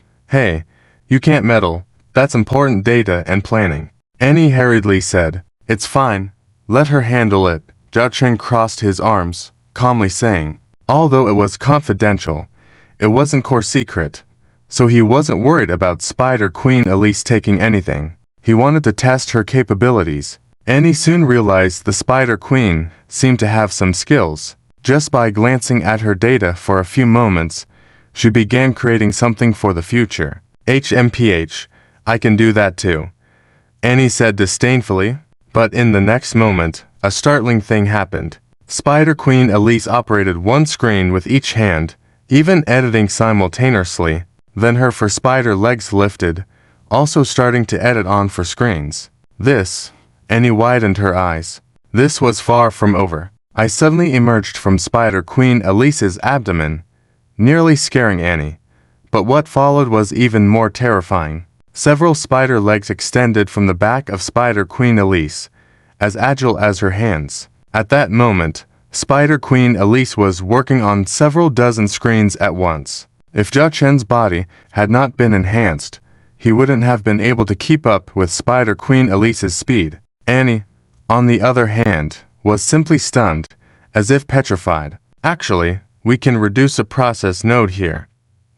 you can't meddle. That's important data and planning. Annie hurriedly said, It's fine. Let her handle it. Zhao Chen crossed his arms, calmly saying, although it was confidential, it wasn't core secret, so he wasn't worried about Spider Queen Elise taking anything. He wanted to test her capabilities. Annie soon realized the Spider Queen seemed to have some skills. Just by glancing at her data for a few moments, she began creating something for the future. HMPH, I can do that too. Annie said disdainfully. But in the next moment, a startling thing happened. Spider Queen Elise operated one screen with each hand, even editing simultaneously. Then her four spider legs lifted, also starting to edit on four screens. Annie widened her eyes. This was far from over. I suddenly emerged from Spider Queen Elise's abdomen, nearly scaring Annie. But what followed was even more terrifying. Several spider legs extended from the back of Spider Queen Elise, as agile as her hands. At that moment, Spider Queen Elise was working on several dozen screens at once. If Zhao Chen's body had not been enhanced, he wouldn't have been able to keep up with Spider Queen Elise's speed. Annie, on the other hand, was simply stunned, as if petrified. Actually, we can reduce a process node here,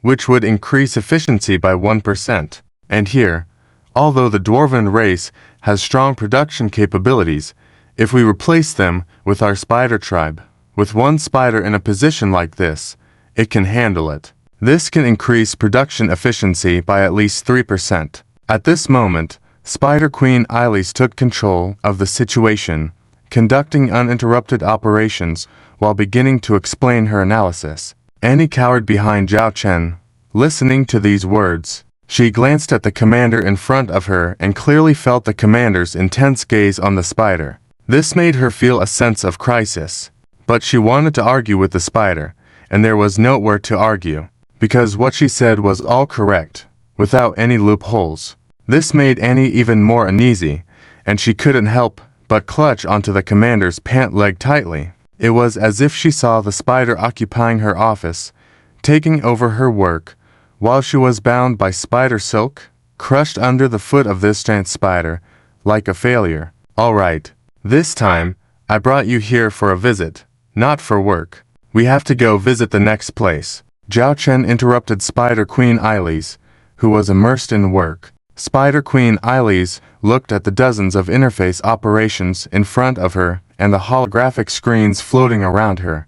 which would increase efficiency by 1%. And here, although the Dwarven race has strong production capabilities, if we replace them with our spider tribe, with one spider in a position like this, it can handle it. This can increase production efficiency by at least 3%. At this moment, Spider Queen Elise took control of the situation, conducting uninterrupted operations while beginning to explain her analysis. Annie cowered behind Zhao Chen, listening to these words. She glanced at the commander in front of her and clearly felt the commander's intense gaze on the spider. This made her feel a sense of crisis. But she wanted to argue with the spider, and there was nowhere to argue, because what she said was all correct, without any loopholes. This made Annie even more uneasy, and she couldn't help but clutch onto the commander's pant leg tightly. It was as if she saw the spider occupying her office, taking over her work, while she was bound by spider silk, crushed under the foot of this giant spider, like a failure. All right, this time, I brought you here for a visit, not for work. We have to go visit the next place. Zhao Chen interrupted Spider Queen Elise, who was immersed in work. Spider Queen Elise looked at the dozens of interface operations in front of her and the holographic screens floating around her,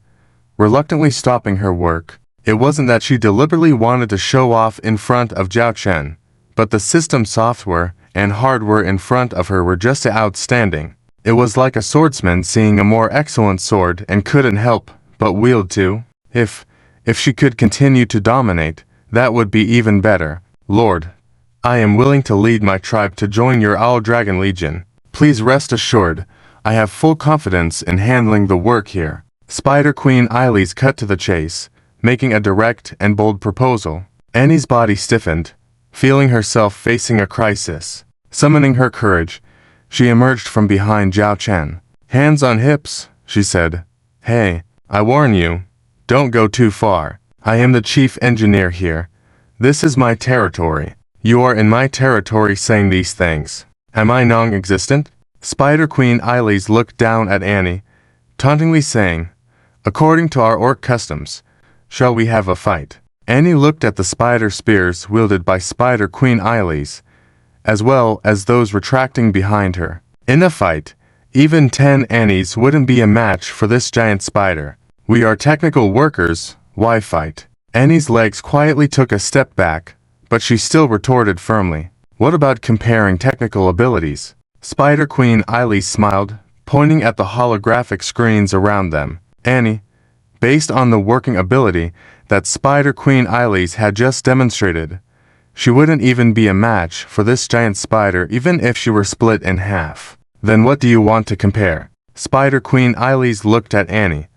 reluctantly stopping her work. It wasn't that she deliberately wanted to show off in front of Zhao Chen, but the system software and hardware in front of her were just outstanding. It was like a swordsman seeing a more excellent sword and couldn't help but wield too. If she could continue to dominate, that would be even better. Lord, I am willing to lead my tribe to join your Owl Dragon Legion. Please rest assured, I have full confidence in handling the work here. Spider Queen Elise cut to the chase, making a direct and bold proposal. Annie's body stiffened, feeling herself facing a crisis. Summoning her courage, she emerged from behind Zhao Chen. Hands on hips, she said. Hey, I warn you, don't go too far. I am the chief engineer here. This is my territory. You are in my territory saying these things. Am I non-existent? Spider Queen Elise looked down at Annie, tauntingly saying, according to our orc customs, shall we have a fight? Annie looked at the spider spears wielded by Spider Queen Elise, as well as those retracting behind her. In a fight, even 10 Annies wouldn't be a match for this giant spider. We are technical workers, why fight? Annie's legs quietly took a step back, but she still retorted firmly. What about comparing technical abilities? Spider Queen Elise smiled, pointing at the holographic screens around them. Annie, based on the working ability that Spider Queen Elise had just demonstrated, she wouldn't even be a match for this giant spider even if she were split in half. Then what do you want to compare? Spider Queen Elise looked at Annie,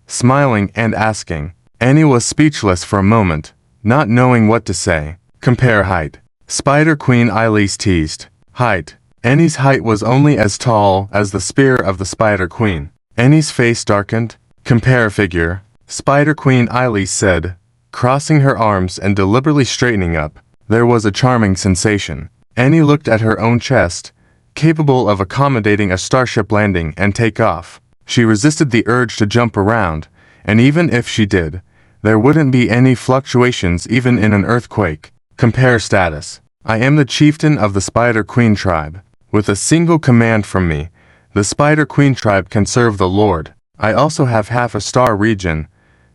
smiling and asking. Annie was speechless for a moment, not knowing what to say. Compare height. Spider Queen Elise teased. Height. Annie's height was only as tall as the spear of the Spider Queen. Annie's face darkened. Compare figure. Spider Queen Elise said, crossing her arms and deliberately straightening up. There was a charming sensation. Annie looked at her own chest, capable of accommodating a starship landing and take off. She resisted the urge to jump around, and even if she did, there wouldn't be any fluctuations even in an earthquake. Compare status. I am the chieftain of the Spider Queen tribe. With a single command from me, the Spider Queen tribe can serve the Lord. I also have half a star region,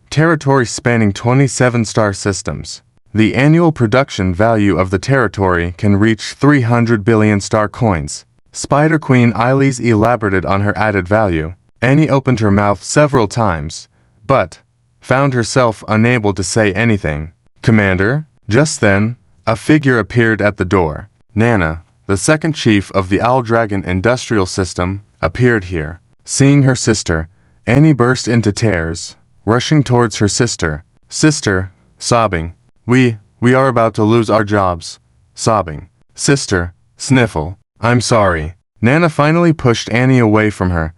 territory spanning 27 star systems. The annual production value of the territory can reach 300 billion star coins. Spider Queen Eilis elaborated on her added value. Annie opened her mouth several times, but found herself unable to say anything. Commander? Just then, a figure appeared at the door. Nana, the second chief of the Owl Dragon Industrial System, appeared here. Seeing her sister, Annie burst into tears, rushing towards her sister. Sister, sobbing. We are about to lose our jobs. Sobbing. Sister, sniffle. I'm sorry. Nana finally pushed Annie away from her,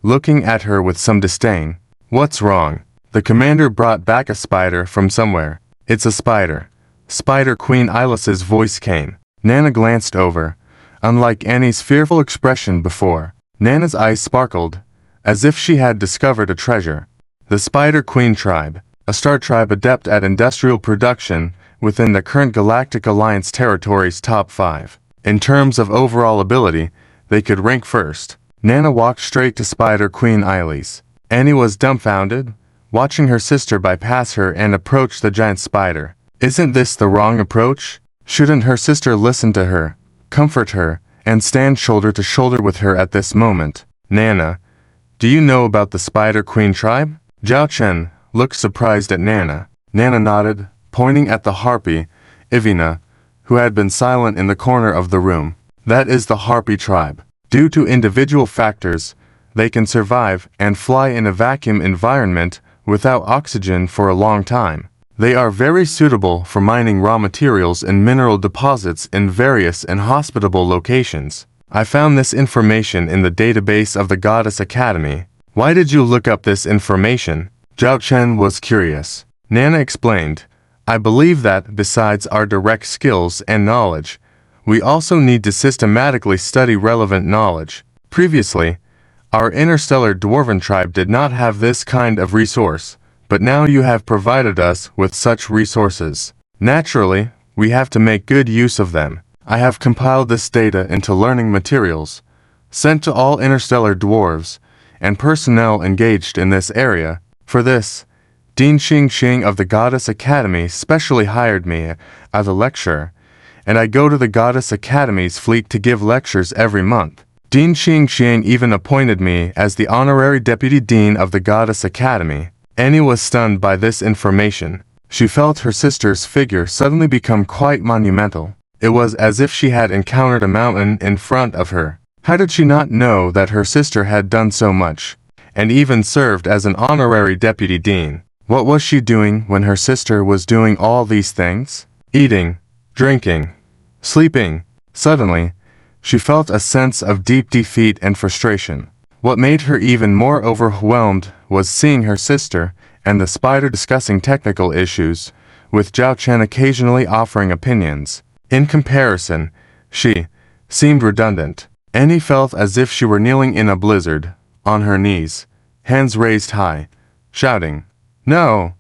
looking at her with some disdain. What's wrong? The commander brought back a spider from somewhere. It's a spider. Spider Queen Eilis's voice came. Nana glanced over. Unlike Annie's fearful expression before, Nana's eyes sparkled, as if she had discovered a treasure. The Spider Queen tribe, a star tribe adept at industrial production within the current Galactic Alliance territory's top 5. In terms of overall ability, they could rank first. Nana walked straight to Spider Queen Eilis. Annie was dumbfounded, watching her sister bypass her and approach the giant spider. Isn't this the wrong approach? Shouldn't her sister listen to her, comfort her, and stand shoulder to shoulder with her at this moment? Nana, do you know about the Spider Queen tribe? Zhao Chen looked surprised at Nana. Nana nodded, pointing at the harpy, Ivina, who had been silent in the corner of the room. That is the harpy tribe. Due to individual factors, they can survive and fly in a vacuum environment without oxygen for a long time. They are very suitable for mining raw materials in mineral deposits in various inhospitable locations. I found this information in the database of the Goddess Academy. Why did you look up this information? Zhao Chen was curious. Nana explained, I believe that, besides our direct skills and knowledge, we also need to systematically study relevant knowledge. Previously, our interstellar dwarven tribe did not have this kind of resource, but now you have provided us with such resources. Naturally, we have to make good use of them. I have compiled this data into learning materials, sent to all interstellar dwarves, and personnel engaged in this area. For this, Dean Xing of the Goddess Academy specially hired me as a lecturer, and I go to the Goddess Academy's fleet to give lectures every month. Dean Xing even appointed me as the honorary deputy dean of the Goddess Academy. Annie was stunned by this information. She felt her sister's figure suddenly become quite monumental. It was as if she had encountered a mountain in front of her. How did she not know that her sister had done so much, and even served as an honorary deputy dean? What was she doing when her sister was doing all these things? Eating, drinking, sleeping. Suddenly, she felt a sense of deep defeat and frustration. What made her even more overwhelmed was seeing her sister and the spider discussing technical issues, with Zhao Chen occasionally offering opinions. In comparison, she seemed redundant. Annie felt as if she were kneeling in a blizzard, on her knees, hands raised high, shouting, No!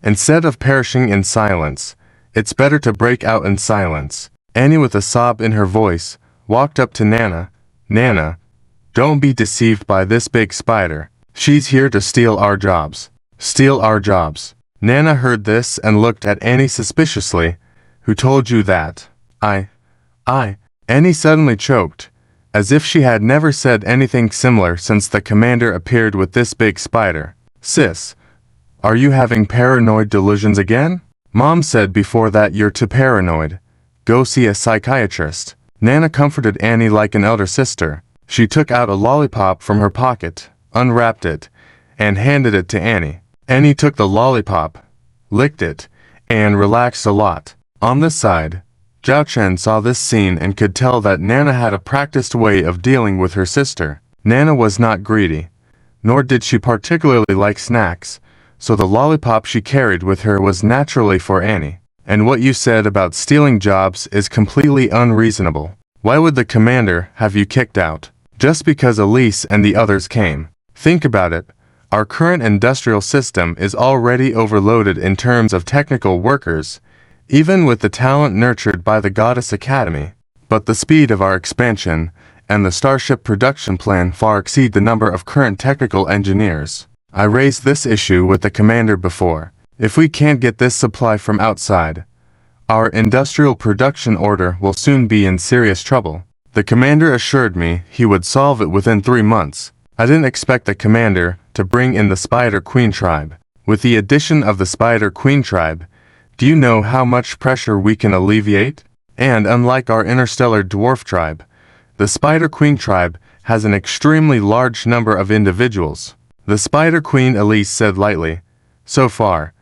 Instead of perishing in silence, it's better to break out in silence. Annie, with a sob in her voice, walked up to Nana. Nana, don't be deceived by this big spider. She's here to steal our jobs. Steal our jobs. Nana heard this and looked at Annie suspiciously. Who told you that? I. Annie suddenly choked, as if she had never said anything similar since the commander appeared with this big spider. Sis, are you having paranoid delusions again? Mom said before that you're too paranoid. Go see a psychiatrist. Nana comforted Annie like an elder sister. She took out a lollipop from her pocket, unwrapped it, and handed it to Annie. Annie took the lollipop, licked it, and relaxed a lot. On the side, Zhao Chen saw this scene and could tell that Nana had a practiced way of dealing with her sister. Nana was not greedy, nor did she particularly like snacks, so the lollipop she carried with her was naturally for Annie. And what you said about stealing jobs is completely unreasonable. Why would the commander have you kicked out? Just because Elise and the others came. Think about it. Our current industrial system is already overloaded in terms of technical workers, even with the talent nurtured by the Goddess Academy. But the speed of our expansion and the Starship production plan far exceed the number of current technical engineers. I raised this issue with the commander before. If we can't get this supply from outside, our industrial production order will soon be in serious trouble. The commander assured me he would solve it within 3 months. I didn't expect the commander to bring in the Spider Queen tribe. With the addition of the Spider Queen tribe, do you know how much pressure we can alleviate? And unlike our interstellar dwarf tribe, the Spider Queen tribe has an extremely large number of individuals. The Spider Queen Elise said lightly. So far,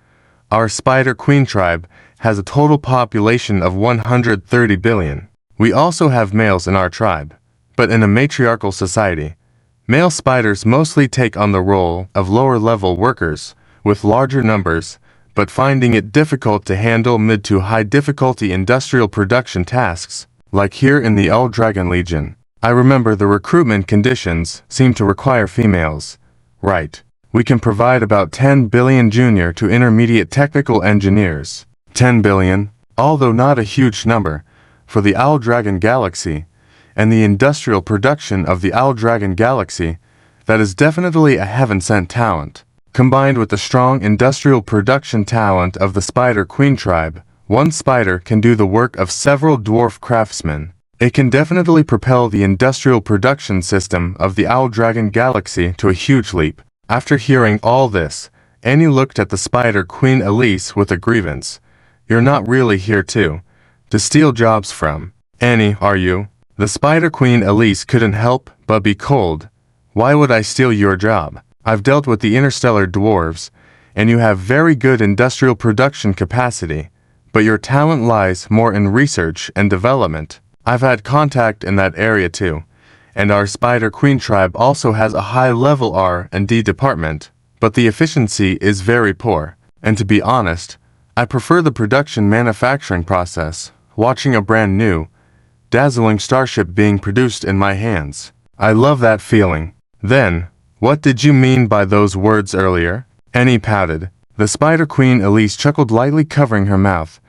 our Spider Queen tribe has a total population of 130 billion. We also have males in our tribe, but in a matriarchal society, male spiders mostly take on the role of lower-level workers, with larger numbers, but finding it difficult to handle mid to high difficulty industrial production tasks, like here in the Old Dragon Legion. I remember the recruitment conditions seem to require females. Right. We can provide about 10 billion junior to intermediate technical engineers. 10 billion, although not a huge number, for the Owl Dragon Galaxy, and the industrial production of the Owl Dragon Galaxy, that is definitely a heaven-sent talent. Combined with the strong industrial production talent of the Spider Queen tribe, one spider can do the work of several dwarf craftsmen. It can definitely propel the industrial production system of the Owl Dragon Galaxy to a huge leap. After hearing all this, Annie looked at the Spider Queen Elise with a grievance. You're not really here to steal jobs from Annie, are you? The Spider Queen Elise couldn't help but be cold. Why would I steal your job? I've dealt with the interstellar dwarves, and you have very good industrial production capacity, but your talent lies more in research and development. I've had contact in that area too, and our Spider Queen tribe also has a high-level R&D department, but the efficiency is very poor, and to be honest, I prefer the production manufacturing process, watching a brand new, dazzling starship being produced in my hands. I love that feeling. Then, what did you mean by those words earlier? Annie pouted. The Spider Queen Elise chuckled lightly, covering her mouth.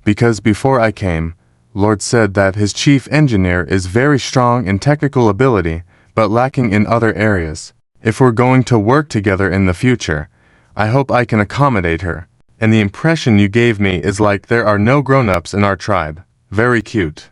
Because before I came, Lord said that his chief engineer is very strong in technical ability, but lacking in other areas. If we're going to work together in the future, I hope I can accommodate her. And the impression you gave me is like there are no grown-ups in our tribe. Very cute.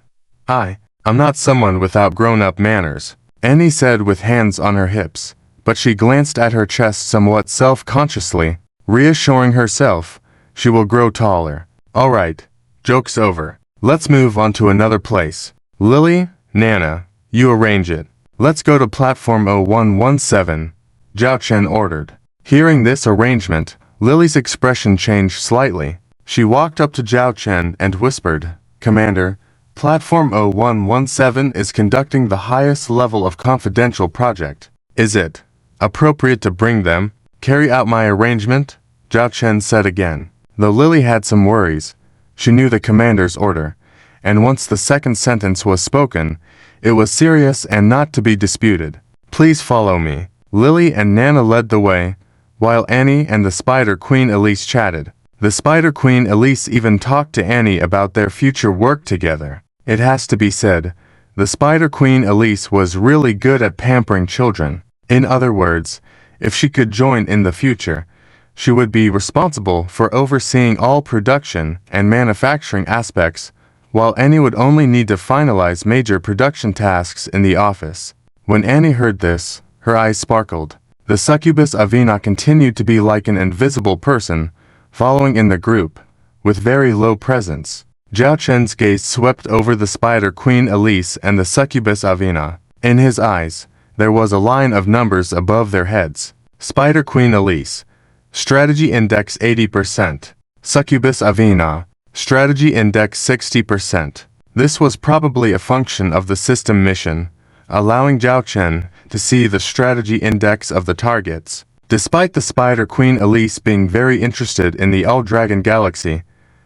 I'm not someone without grown-up manners, Annie said with hands on her hips. But she glanced at her chest somewhat self-consciously, reassuring herself she will grow taller. All right, joke's over. Let's move on to another place. Lily, Nana, you arrange it. Let's go to platform 0117, Zhao Chen ordered. Hearing this arrangement, Lily's expression changed slightly. She walked up to Zhao Chen and whispered, Commander, platform 0117 is conducting the highest level of confidential project. Is it appropriate to bring them? Carry out my arrangement? Zhao Chen said again. Though Lily had some worries, she knew the commander's order, and once the second sentence was spoken, it was serious and not to be disputed. Please follow me. Lily and Nana led the way, while Annie and the Spider Queen Elise chatted. The Spider Queen Elise even talked to Annie about their future work together. It has to be said, the Spider Queen Elise was really good at pampering children. In other words, if she could join in the future, she would be responsible for overseeing all production and manufacturing aspects, while Annie would only need to finalize major production tasks in the office. When Annie heard this, her eyes sparkled. The succubus Avina continued to be like an invisible person, following in the group, with very low presence. Zhao Chen's gaze swept over the Spider Queen Elise and the succubus Avina. In his eyes, there was a line of numbers above their heads. Spider Queen Elise, Strategy Index 80%. Succubus Avina, Strategy Index 60%. This was probably a function of the system mission, allowing Zhao Chen to see the strategy index of the targets. Despite the Spider Queen Elise being very interested in the Owl Dragon Galaxy,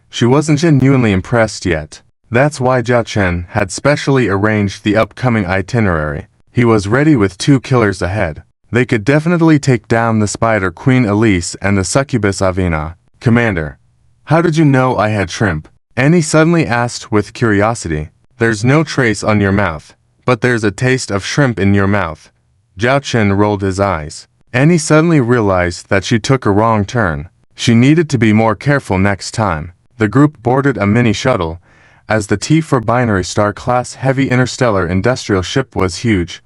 she wasn't genuinely impressed yet. That's why Zhao Chen had specially arranged the upcoming itinerary. He was ready with 2 killers ahead. They could definitely take down the Spider Queen Elise and the succubus Avina. Commander, how did you know I had shrimp? Annie suddenly asked with curiosity. There's no trace on your mouth, but there's a taste of shrimp in your mouth. Zhao Chen rolled his eyes. Annie suddenly realized that she took a wrong turn. She needed to be more careful next time. The group boarded a mini shuttle, as the T4 binary star class heavy interstellar industrial ship was huge.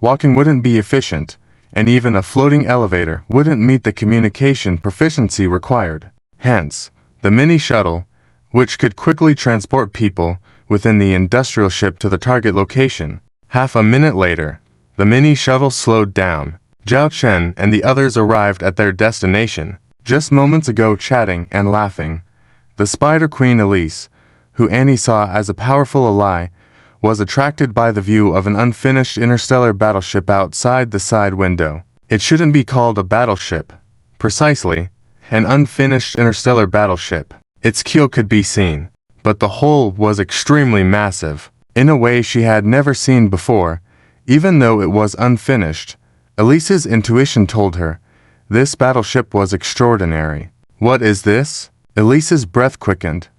Walking wouldn't be efficient, and even a floating elevator wouldn't meet the communication proficiency required. Hence, the mini shuttle, which could quickly transport people within the industrial ship to the target location. Half a minute later, the mini shuttle slowed down. Zhao Chen and the others arrived at their destination, just moments ago chatting and laughing. The Spider Queen Elise, who Annie saw as a powerful ally, was attracted by the view of an unfinished interstellar battleship outside the side window. It shouldn't be called a battleship. Precisely, an unfinished interstellar battleship. Its keel could be seen, but the hull was extremely massive, in a way she had never seen before. Even though it was unfinished, Elise's intuition told her this battleship was extraordinary. What is this? Elise's breath quickened,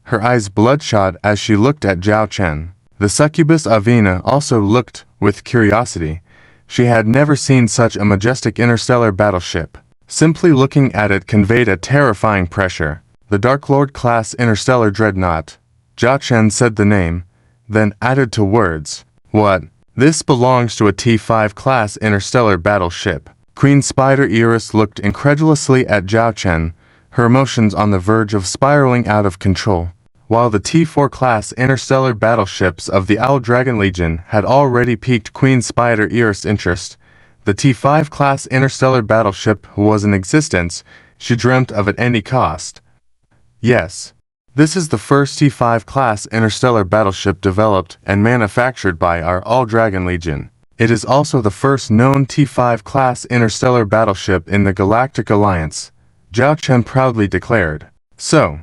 her eyes bloodshot as she looked at Zhao Chen. The succubus Avina also looked with curiosity. She had never seen such a majestic interstellar battleship. Simply looking at it conveyed a terrifying pressure. The Dark Lord class interstellar dreadnought. Zhao Chen said the name, then added to words. What? This belongs to a T5 class interstellar battleship. Queen Spider Iris looked incredulously at Zhao Chen, her emotions on the verge of spiraling out of control. While the T4 class interstellar battleships of the Owl Dragon Legion had already piqued Queen Spider Iris' interest, the T5 class interstellar battleship was in existence. She dreamt of at any cost. Yes, this is the first T5 class interstellar battleship developed and manufactured by our Owl Dragon Legion. It is also the first known T5 class interstellar battleship in the Galactic Alliance, Zhao Chen proudly declared. So,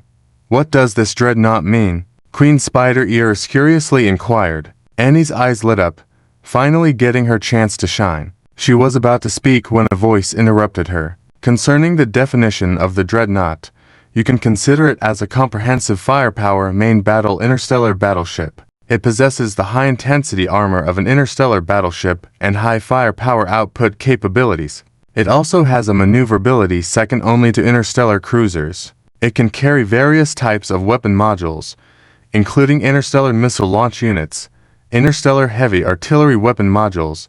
what does this dreadnought mean? Queen Spider Iris curiously inquired. Annie's eyes lit up, finally getting her chance to shine. She was about to speak when a voice interrupted her. Concerning the definition of the dreadnought, you can consider it as a comprehensive firepower main battle interstellar battleship. It possesses the high-intensity armor of an interstellar battleship and high firepower output capabilities. It also has a maneuverability second only to interstellar cruisers. It can carry various types of weapon modules, including interstellar missile launch units, interstellar heavy artillery weapon modules,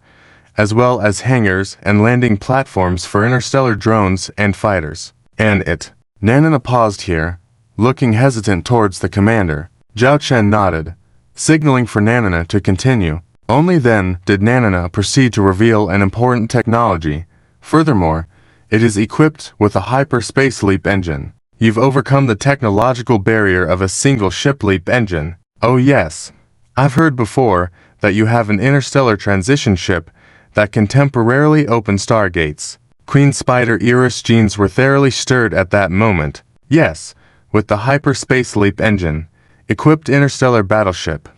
as well as hangars and landing platforms for interstellar drones and fighters. And it. Nanana paused here, looking hesitant towards the commander. Zhao Chen nodded, signaling for Nanana to continue. Only then did Nanana proceed to reveal an important technology. Furthermore, it is equipped with a hyperspace leap engine. You've overcome the technological barrier of a single ship leap engine. Oh yes, I've heard before that you have an interstellar transition ship that can temporarily open stargates. Queen Spider Iris' genes were thoroughly stirred at that moment. Yes, with the hyperspace leap engine, equipped interstellar battleship.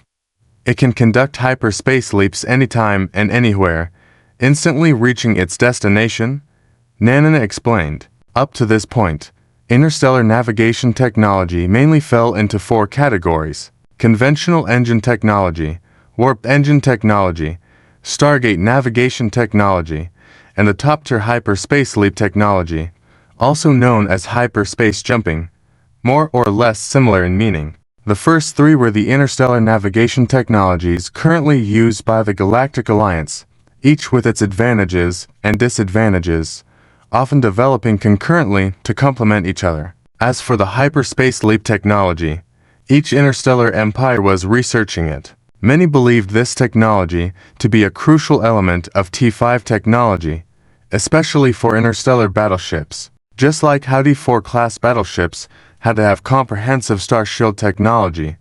It can conduct hyperspace leaps anytime and anywhere, instantly reaching its destination, Nanana explained. Up to this point, interstellar navigation technology mainly fell into four categories: conventional engine technology, warp engine technology, Stargate navigation technology, and the top-tier hyperspace leap technology, also known as hyperspace jumping, more or less similar in meaning. The first three were the interstellar navigation technologies currently used by the Galactic Alliance, each with its advantages and disadvantages, often developing concurrently to complement each other. As for the hyperspace leap technology, each interstellar empire was researching it. Many believed this technology to be a crucial element of T5 technology, especially for interstellar battleships. Just like how T4 class battleships had to have comprehensive star shield technology,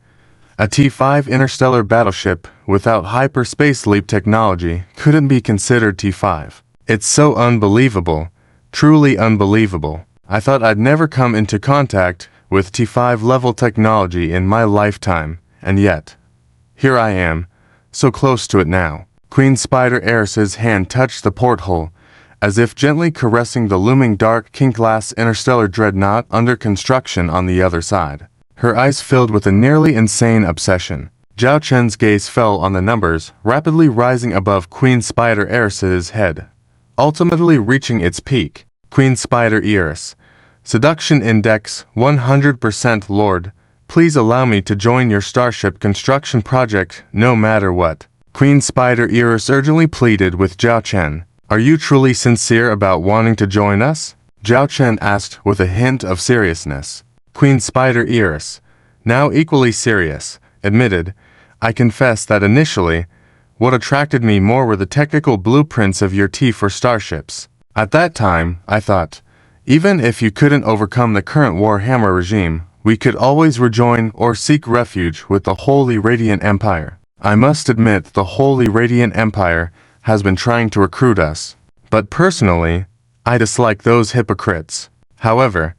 a T5 interstellar battleship without hyperspace leap technology couldn't be considered T5. It's so unbelievable, truly unbelievable. I thought I'd never come into contact with T5 level technology in my lifetime, and yet, here I am, so close to it now. Queen Spider Iris's hand touched the porthole, as if gently caressing the looming dark king-class interstellar dreadnought under construction on the other side. Her eyes filled with a nearly insane obsession. Zhao Chen's gaze fell on the numbers rapidly rising above Queen Spider Iris's head, ultimately reaching its peak. Queen Spider Iris. Seduction Index 100% Lord, Please allow me to join your starship construction project no matter what. Queen Spider Iris urgently pleaded with Zhao Chen. Are you truly sincere about wanting to join us? Zhao Chen asked with a hint of seriousness. Queen Spider Iris, now equally serious, admitted, I confess that initially, what attracted me more were the technical blueprints of your T4 starships. At that time, I thought, even if you couldn't overcome the current Warhammer regime, we could always rejoin or seek refuge with the Holy Radiant Empire. I must admit the Holy Radiant Empire has been trying to recruit us, but personally, I dislike those hypocrites. However,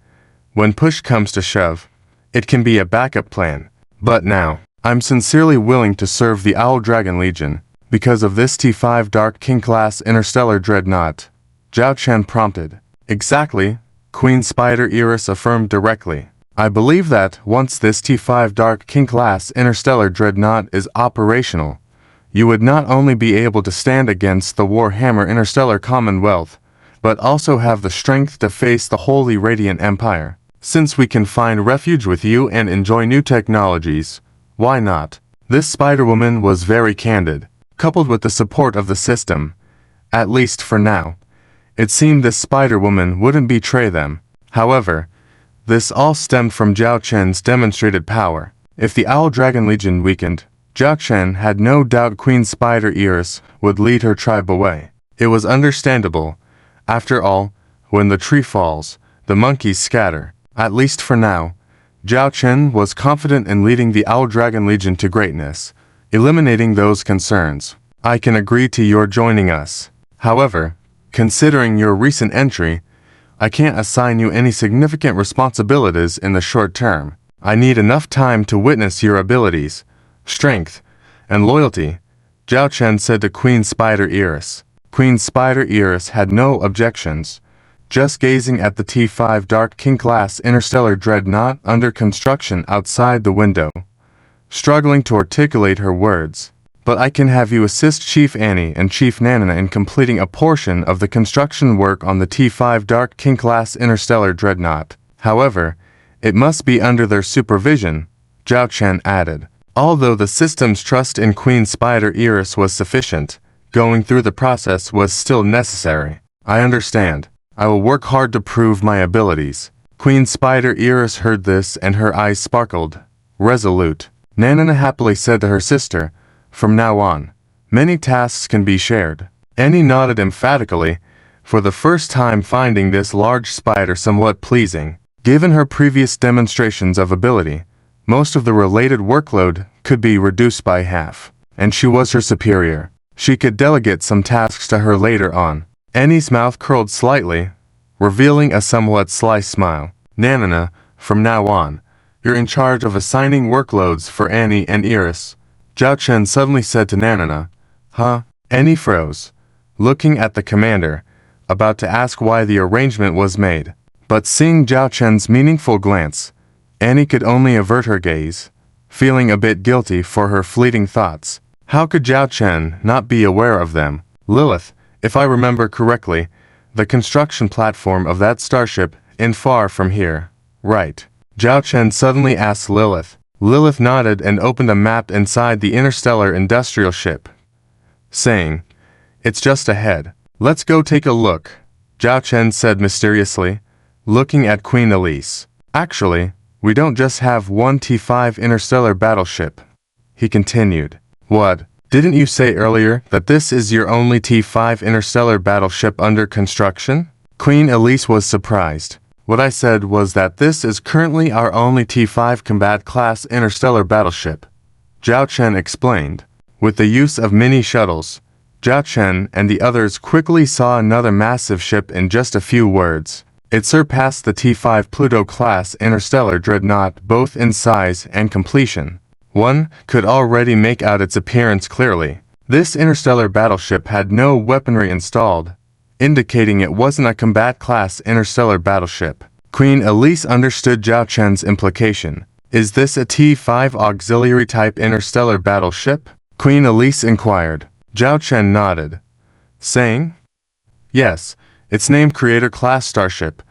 when push comes to shove, it can be a backup plan. But now, I'm sincerely willing to serve the Owl Dragon Legion, because of this T5 Dark King class interstellar dreadnought. Zhao Chen prompted. Exactly, Queen Spider Iris affirmed directly. I believe that once this T5 Dark King class interstellar dreadnought is operational, you would not only be able to stand against the Warhammer Interstellar Commonwealth, but also have the strength to face the Holy Radiant Empire. Since we can find refuge with you and enjoy new technologies, why not? This Spider-Woman was very candid, coupled with the support of the system. At least for now. It seemed this Spider-Woman wouldn't betray them. However, this all stemmed from Zhao Chen's demonstrated power. If the Owl Dragon Legion weakened, Zhao Chen had no doubt Queen Spider Iris would lead her tribe away. It was understandable. After all, when the tree falls, the monkeys scatter. At least for now, Zhao Chen was confident in leading the Owl Dragon Legion to greatness, eliminating those concerns. I can agree to your joining us. However, considering your recent entry, I can't assign you any significant responsibilities in the short term. I need enough time to witness your abilities, strength, and loyalty, Zhao Chen said to Queen Spider Iris. Queen Spider Iris had no objections, just gazing at the T5 Dark King class interstellar dreadnought under construction outside the window, struggling to articulate her words. But I can have you assist Chief Annie and Chief Nanana in completing a portion of the construction work on the T5 Dark King class interstellar dreadnought. However, it must be under their supervision, Zhao Chen added. Although the system's trust in Queen Spider Iris was sufficient, going through the process was still necessary. I understand. I will work hard to prove my abilities. Queen Spider Iris heard this and her eyes sparkled. Resolute. Nanana happily said to her sister, from now on, many tasks can be shared. Annie nodded emphatically, for the first time finding this large spider somewhat pleasing. Given her previous demonstrations of ability, most of the related workload could be reduced by half, and she was her superior. She could delegate some tasks to her later on. Annie's mouth curled slightly, revealing a somewhat sly smile. Nanana, from now on, you're in charge of assigning workloads for Annie and Iris. Zhao Chen suddenly said to Nanana. Huh? Annie froze, looking at the commander, about to ask why the arrangement was made. But seeing Zhao Chen's meaningful glance, Annie could only avert her gaze, feeling a bit guilty for her fleeting thoughts. How could Zhao Chen not be aware of them? Lilith, if I remember correctly, the construction platform of that starship isn't far from here, right? Zhao Chen suddenly asked Lilith. Lilith nodded and opened a map inside the interstellar industrial ship, saying, it's just ahead. Let's go take a look, Zhao Chen said mysteriously, looking at Queen Elise. Actually, we don't just have one T5 interstellar battleship, he continued. What? Didn't you say earlier that this is your only T5 interstellar battleship under construction? Queen Elise was surprised. What I said was that this is currently our only T5 combat class interstellar battleship, Zhao Chen explained. With the use of mini shuttles, Zhao Chen and the others quickly saw another massive ship in just a few words. It surpassed the T5 Pluto class interstellar dreadnought both in size and completion. One could already make out its appearance clearly. This interstellar battleship had no weaponry installed, indicating it wasn't a combat-class interstellar battleship. Queen Elise understood Zhao Chen's implication. Is this a T5 auxiliary-type interstellar battleship? Queen Elise inquired. Zhao Chen nodded, saying, yes, it's named Creator-class starship.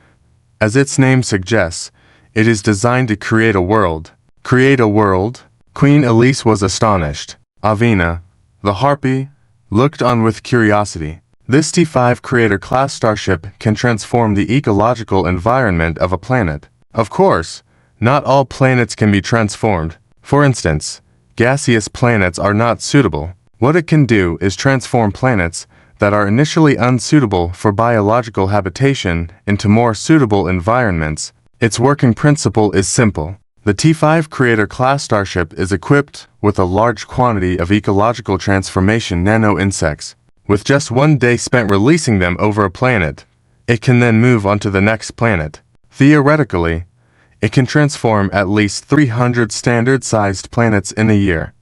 As its name suggests, it is designed to create a world. Create a world? Queen Elise was astonished. Avina, the Harpy, looked on with curiosity. This T5 Creator-class starship can transform the ecological environment of a planet. Of course, not all planets can be transformed. For instance, gaseous planets are not suitable. What it can do is transform planets that are initially unsuitable for biological habitation into more suitable environments. Its working principle is simple. The T5 Creator-class starship is equipped with a large quantity of ecological transformation nano-insects. With just 1 day spent releasing them over a planet, it can then move on to the next planet. Theoretically, it can transform at least 300 standard-sized planets in a year.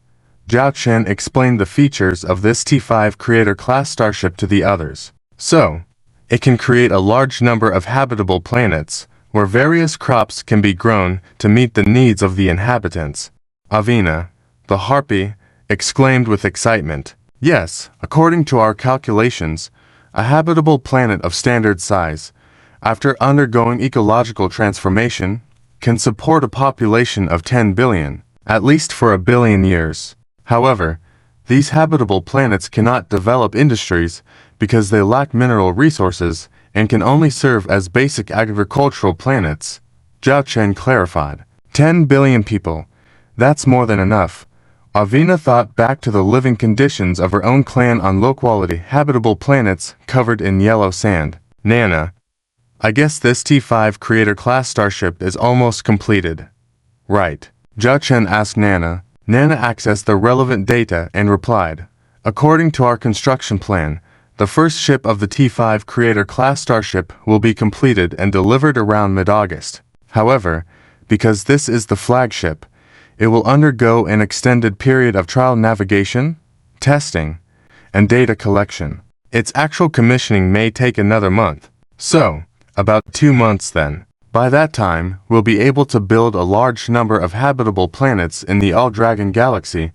Zhao Chen explained the features of this T5 Creator-class starship to the others. So, it can create a large number of habitable planets, where various crops can be grown to meet the needs of the inhabitants. Avina, the Harpy, exclaimed with excitement. Yes, according to our calculations, a habitable planet of standard size, after undergoing ecological transformation, can support a population of 10 billion, at least for 1 billion years. However, these habitable planets cannot develop industries because they lack mineral resources and can only serve as basic agricultural planets. Zhao Chen clarified. 10 billion people. That's more than enough. Avina thought back to the living conditions of her own clan on low-quality, habitable planets covered in yellow sand. Nana, I guess this T5 Creator-class starship is almost completed. Right. Zhao Chen asked Nana. Nana accessed the relevant data and replied, according to our construction plan, the first ship of the T5 Creator-class starship will be completed and delivered around mid-August. However, because this is the flagship, it will undergo an extended period of trial navigation, testing, and data collection. Its actual commissioning may take another month. So, about 2 months then. By that time, we'll be able to build a large number of habitable planets in the All-Dragon Galaxy,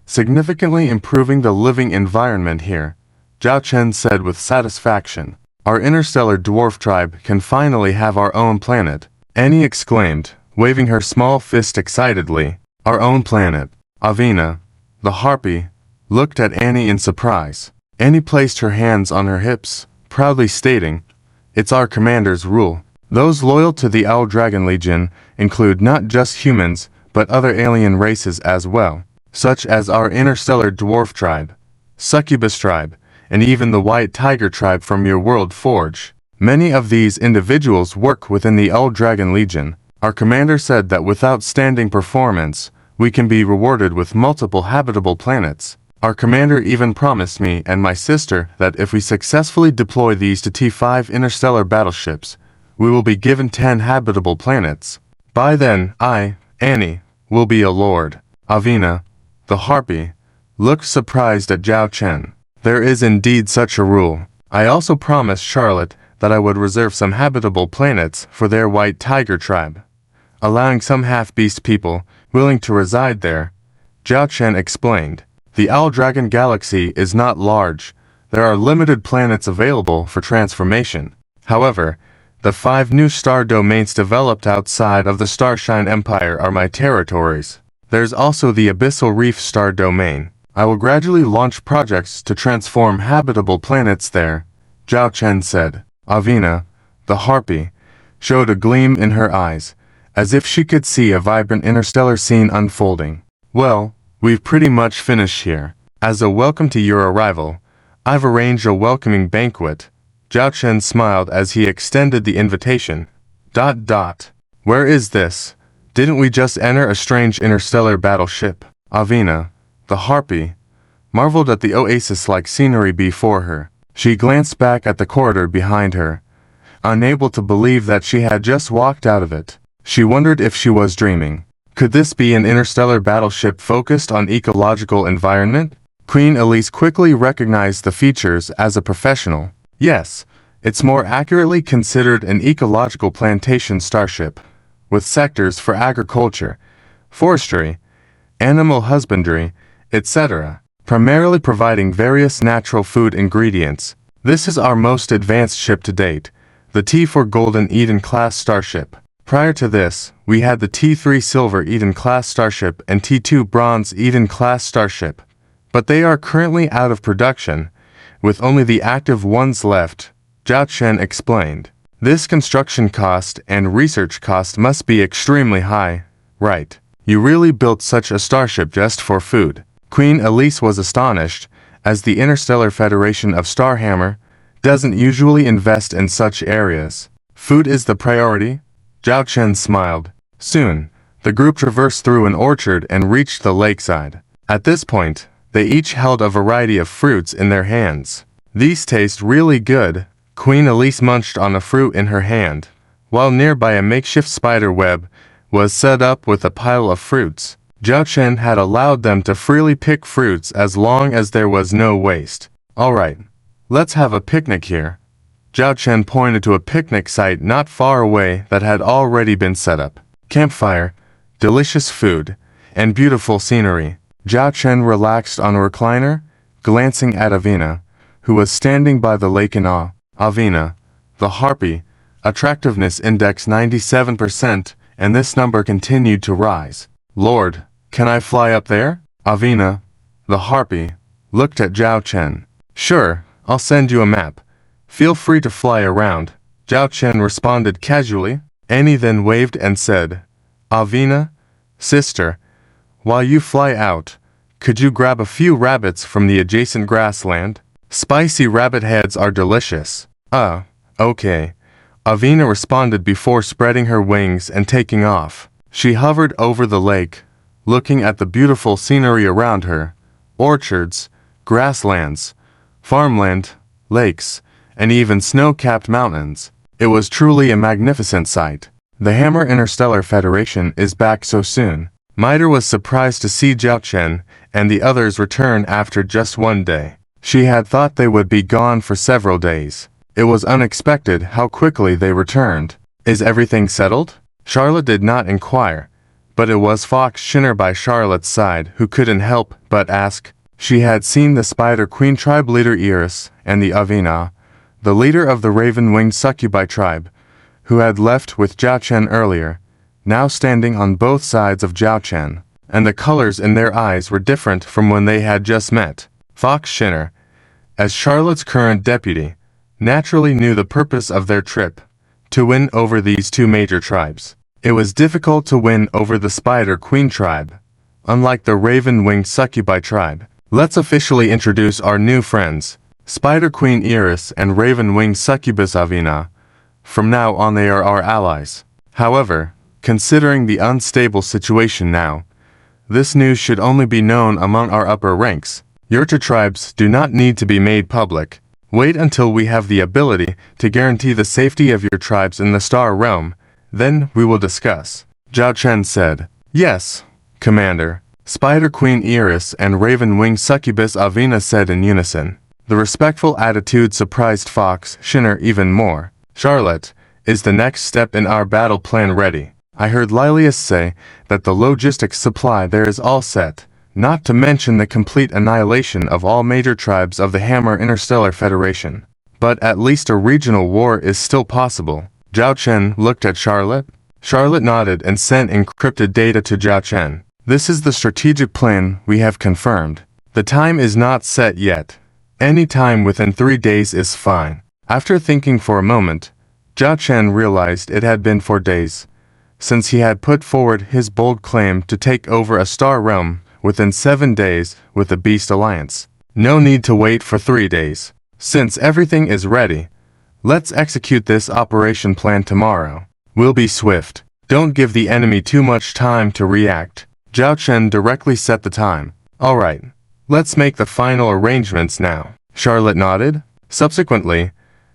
significantly improving the living environment here. Zhao Chen said with satisfaction. Our interstellar dwarf tribe can finally have our own planet. Annie exclaimed, waving her small fist excitedly. Our own planet. Avina, the Harpy, looked at Annie in surprise. Annie placed her hands on her hips, proudly stating, it's our commander's rule. Those loyal to the Owl Dragon Legion include not just humans, but other alien races as well, such as our interstellar dwarf tribe, succubus tribe, and even the white tiger tribe from your world Forge. Many of these individuals work within the Owl Dragon Legion. Our commander said that with outstanding performance, we can be rewarded with multiple habitable planets. Our commander even promised me and my sister that if we successfully deploy these to T5 interstellar battleships, we will be given 10 habitable planets. By then, I, Annie, will be a lord. Avina, the Harpy, looked surprised at Zhao Chen. There is indeed such a rule. I also promised Charlotte that I would reserve some habitable planets for their white tiger tribe, allowing some half-beast people willing to reside there. Zhao Chen explained. The Owl Dragon Galaxy is not large. There are limited planets available for transformation. However, the 5 new star domains developed outside of the Starshine Empire are my territories. There's also the Abyssal Reef star domain. I will gradually launch projects to transform habitable planets there, Zhao Chen said. Avina, the Harpy, showed a gleam in her eyes, as if she could see a vibrant interstellar scene unfolding. Well, we've pretty much finished here. As a welcome to your arrival, I've arranged a welcoming banquet. Zhao Chen smiled as he extended the invitation. Where is this? Didn't we just enter a strange interstellar battleship? Avina, the Harpy, marveled at the oasis-like scenery before her. She glanced back at the corridor behind her, unable to believe that she had just walked out of it. She wondered if she was dreaming. Could this be an interstellar battleship focused on ecological environment? Queen Elise quickly recognized the features as a professional. Yes, it's more accurately considered an ecological plantation starship, with sectors for agriculture, forestry, animal husbandry, etc., primarily providing various natural food ingredients. This is our most advanced ship to date, the T4 Golden Eden class starship. Prior to this, we had the T3 Silver Eden-class starship and T2 Bronze Eden-class starship, but they are currently out of production, with only the active ones left, Zhao Chen explained. This construction cost and research cost must be extremely high, right? You really built such a starship just for food? Queen Elise was astonished, as the Interstellar Federation of Starhammer doesn't usually invest in such areas. Food is the priority? Zhao Chen smiled. Soon, the group traversed through an orchard and reached the lakeside. At this point, they each held a variety of fruits in their hands. These taste really good. Queen Elise munched on a fruit in her hand, while nearby a makeshift spider web was set up with a pile of fruits. Zhao Chen had allowed them to freely pick fruits as long as there was no waste. Alright, let's have a picnic here. Zhao Chen pointed to a picnic site not far away that had already been set up. Campfire, delicious food, and beautiful scenery. Zhao Chen relaxed on a recliner, glancing at Avina, who was standing by the lake in awe. Avina, the harpy, attractiveness index 97%, and this number continued to rise. Lord, can I fly up there? Avina, the harpy, looked at Zhao Chen. Sure, I'll send you a map. Feel free to fly around. Zhao Chen responded casually. Annie then waved and said, Avina, sister, while you fly out, could you grab a few rabbits from the adjacent grassland? Spicy rabbit heads are delicious. Okay. Avina responded before spreading her wings and taking off. She hovered over the lake, looking at the beautiful scenery around her. Orchards, grasslands, farmland, lakes, and even snow-capped mountains. It was truly a magnificent sight. The Hammer Interstellar Federation is back so soon. Maida was surprised to see Zhao Chen and the others return after just one day. She had thought they would be gone for several days. It was unexpected how quickly they returned. Is everything settled? Charlotte did not inquire, but it was Fox Shinner by Charlotte's side who couldn't help but ask. She had seen the Spider Queen tribe leader Iris and the Avina, the leader of the Raven-winged Succubi tribe, who had left with Zhao Chen earlier, now standing on both sides of Zhao Chen, and the colors in their eyes were different from when they had just met. Fox Shinner, as Charlotte's current deputy, naturally knew the purpose of their trip, to win over these two major tribes. It was difficult to win over the Spider Queen tribe, unlike the Raven-winged Succubi tribe. Let's officially introduce our new friends, Spider Queen Iris and Raven-winged Succubus Avina. From now on they are our allies. However, considering the unstable situation now, this news should only be known among our upper ranks. Your two tribes do not need to be made public. Wait until we have the ability to guarantee the safety of your tribes in the Star Realm, then we will discuss. Zhao Chen said. Yes, Commander. Spider Queen Iris and Raven-winged Succubus Avina said in unison. The respectful attitude surprised Fox Shinner even more. Charlotte, is the next step in our battle plan ready? I heard Lilius say that the logistics supply there is all set, not to mention the complete annihilation of all major tribes of the Hammer Interstellar Federation. But at least a regional war is still possible. Zhao Chen looked at Charlotte. Charlotte nodded and sent encrypted data to Zhao Chen. This is the strategic plan we have confirmed. The time is not set yet. Any time within 3 days is fine. After thinking for a moment, Zhao Chen realized it had been 4 days since he had put forward his bold claim to take over a star realm within 7 days with the Beast Alliance. No need to wait for 3 days. Since everything is ready, let's execute this operation plan tomorrow. We'll be swift. Don't give the enemy too much time to react. Zhao Chen directly set the time. Alright, let's make the final arrangements now. Charlotte nodded. Subsequently,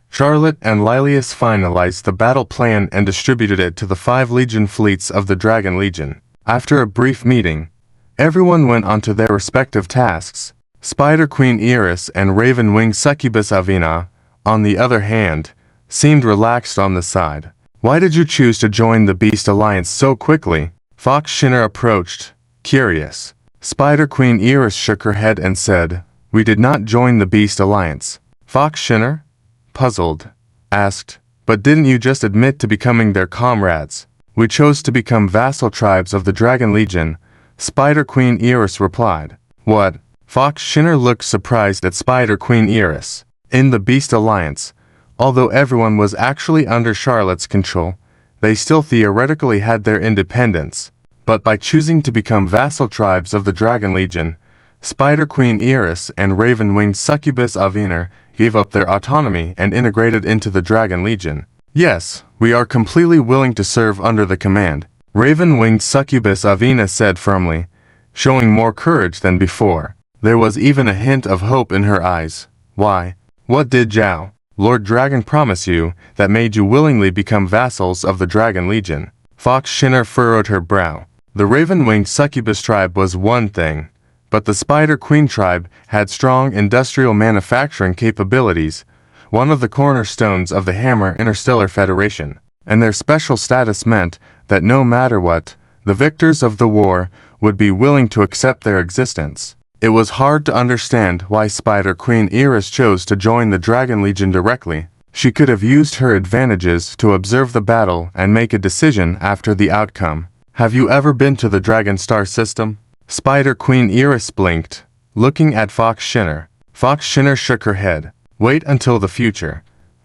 Charlotte and Lilius finalized the battle plan and distributed it to the 5 Legion fleets of the Dragon Legion. After a brief meeting, everyone went on to their respective tasks. Spider Queen Iris and Raven-winged Succubus Avina, on the other hand, seemed relaxed on the side. Why did you choose to join the Beast Alliance so quickly? Fox Shinner approached, curious. Spider Queen Iris shook her head and said, We did not join the Beast Alliance. Fox Shinner, puzzled, asked, But didn't you just admit to becoming their comrades? We chose to become vassal tribes of the Dragon Legion, Spider Queen Iris replied. What? Fox Shinner looked surprised at Spider Queen Iris. In the Beast Alliance, although everyone was actually under Charlotte's control, they still theoretically had their independence. But by choosing to become vassal tribes of the Dragon Legion, Spider Queen Iris and Raven-winged Succubus Avina gave up their autonomy and integrated into the Dragon Legion. Yes, we are completely willing to serve under the command, Raven-winged Succubus Avina said firmly, showing more courage than before. There was even a hint of hope in her eyes. Why? What did Zhao, Lord Dragon, promise you that made you willingly become vassals of the Dragon Legion? Fox Shinner furrowed her brow. The Raven-winged Succubus tribe was one thing, but the Spider Queen tribe had strong industrial manufacturing capabilities, one of the cornerstones of the Hammer Interstellar Federation, and their special status meant that no matter what, the victors of the war would be willing to accept their existence. It was hard to understand why Spider Queen Iris chose to join the Dragon Legion directly. She could have used her advantages to observe the battle and make a decision after the outcome. Have you ever been to the Dragon Star system? Spider Queen Iris blinked, looking at Fox Shinner. Fox Shinner shook her head. Wait until the future,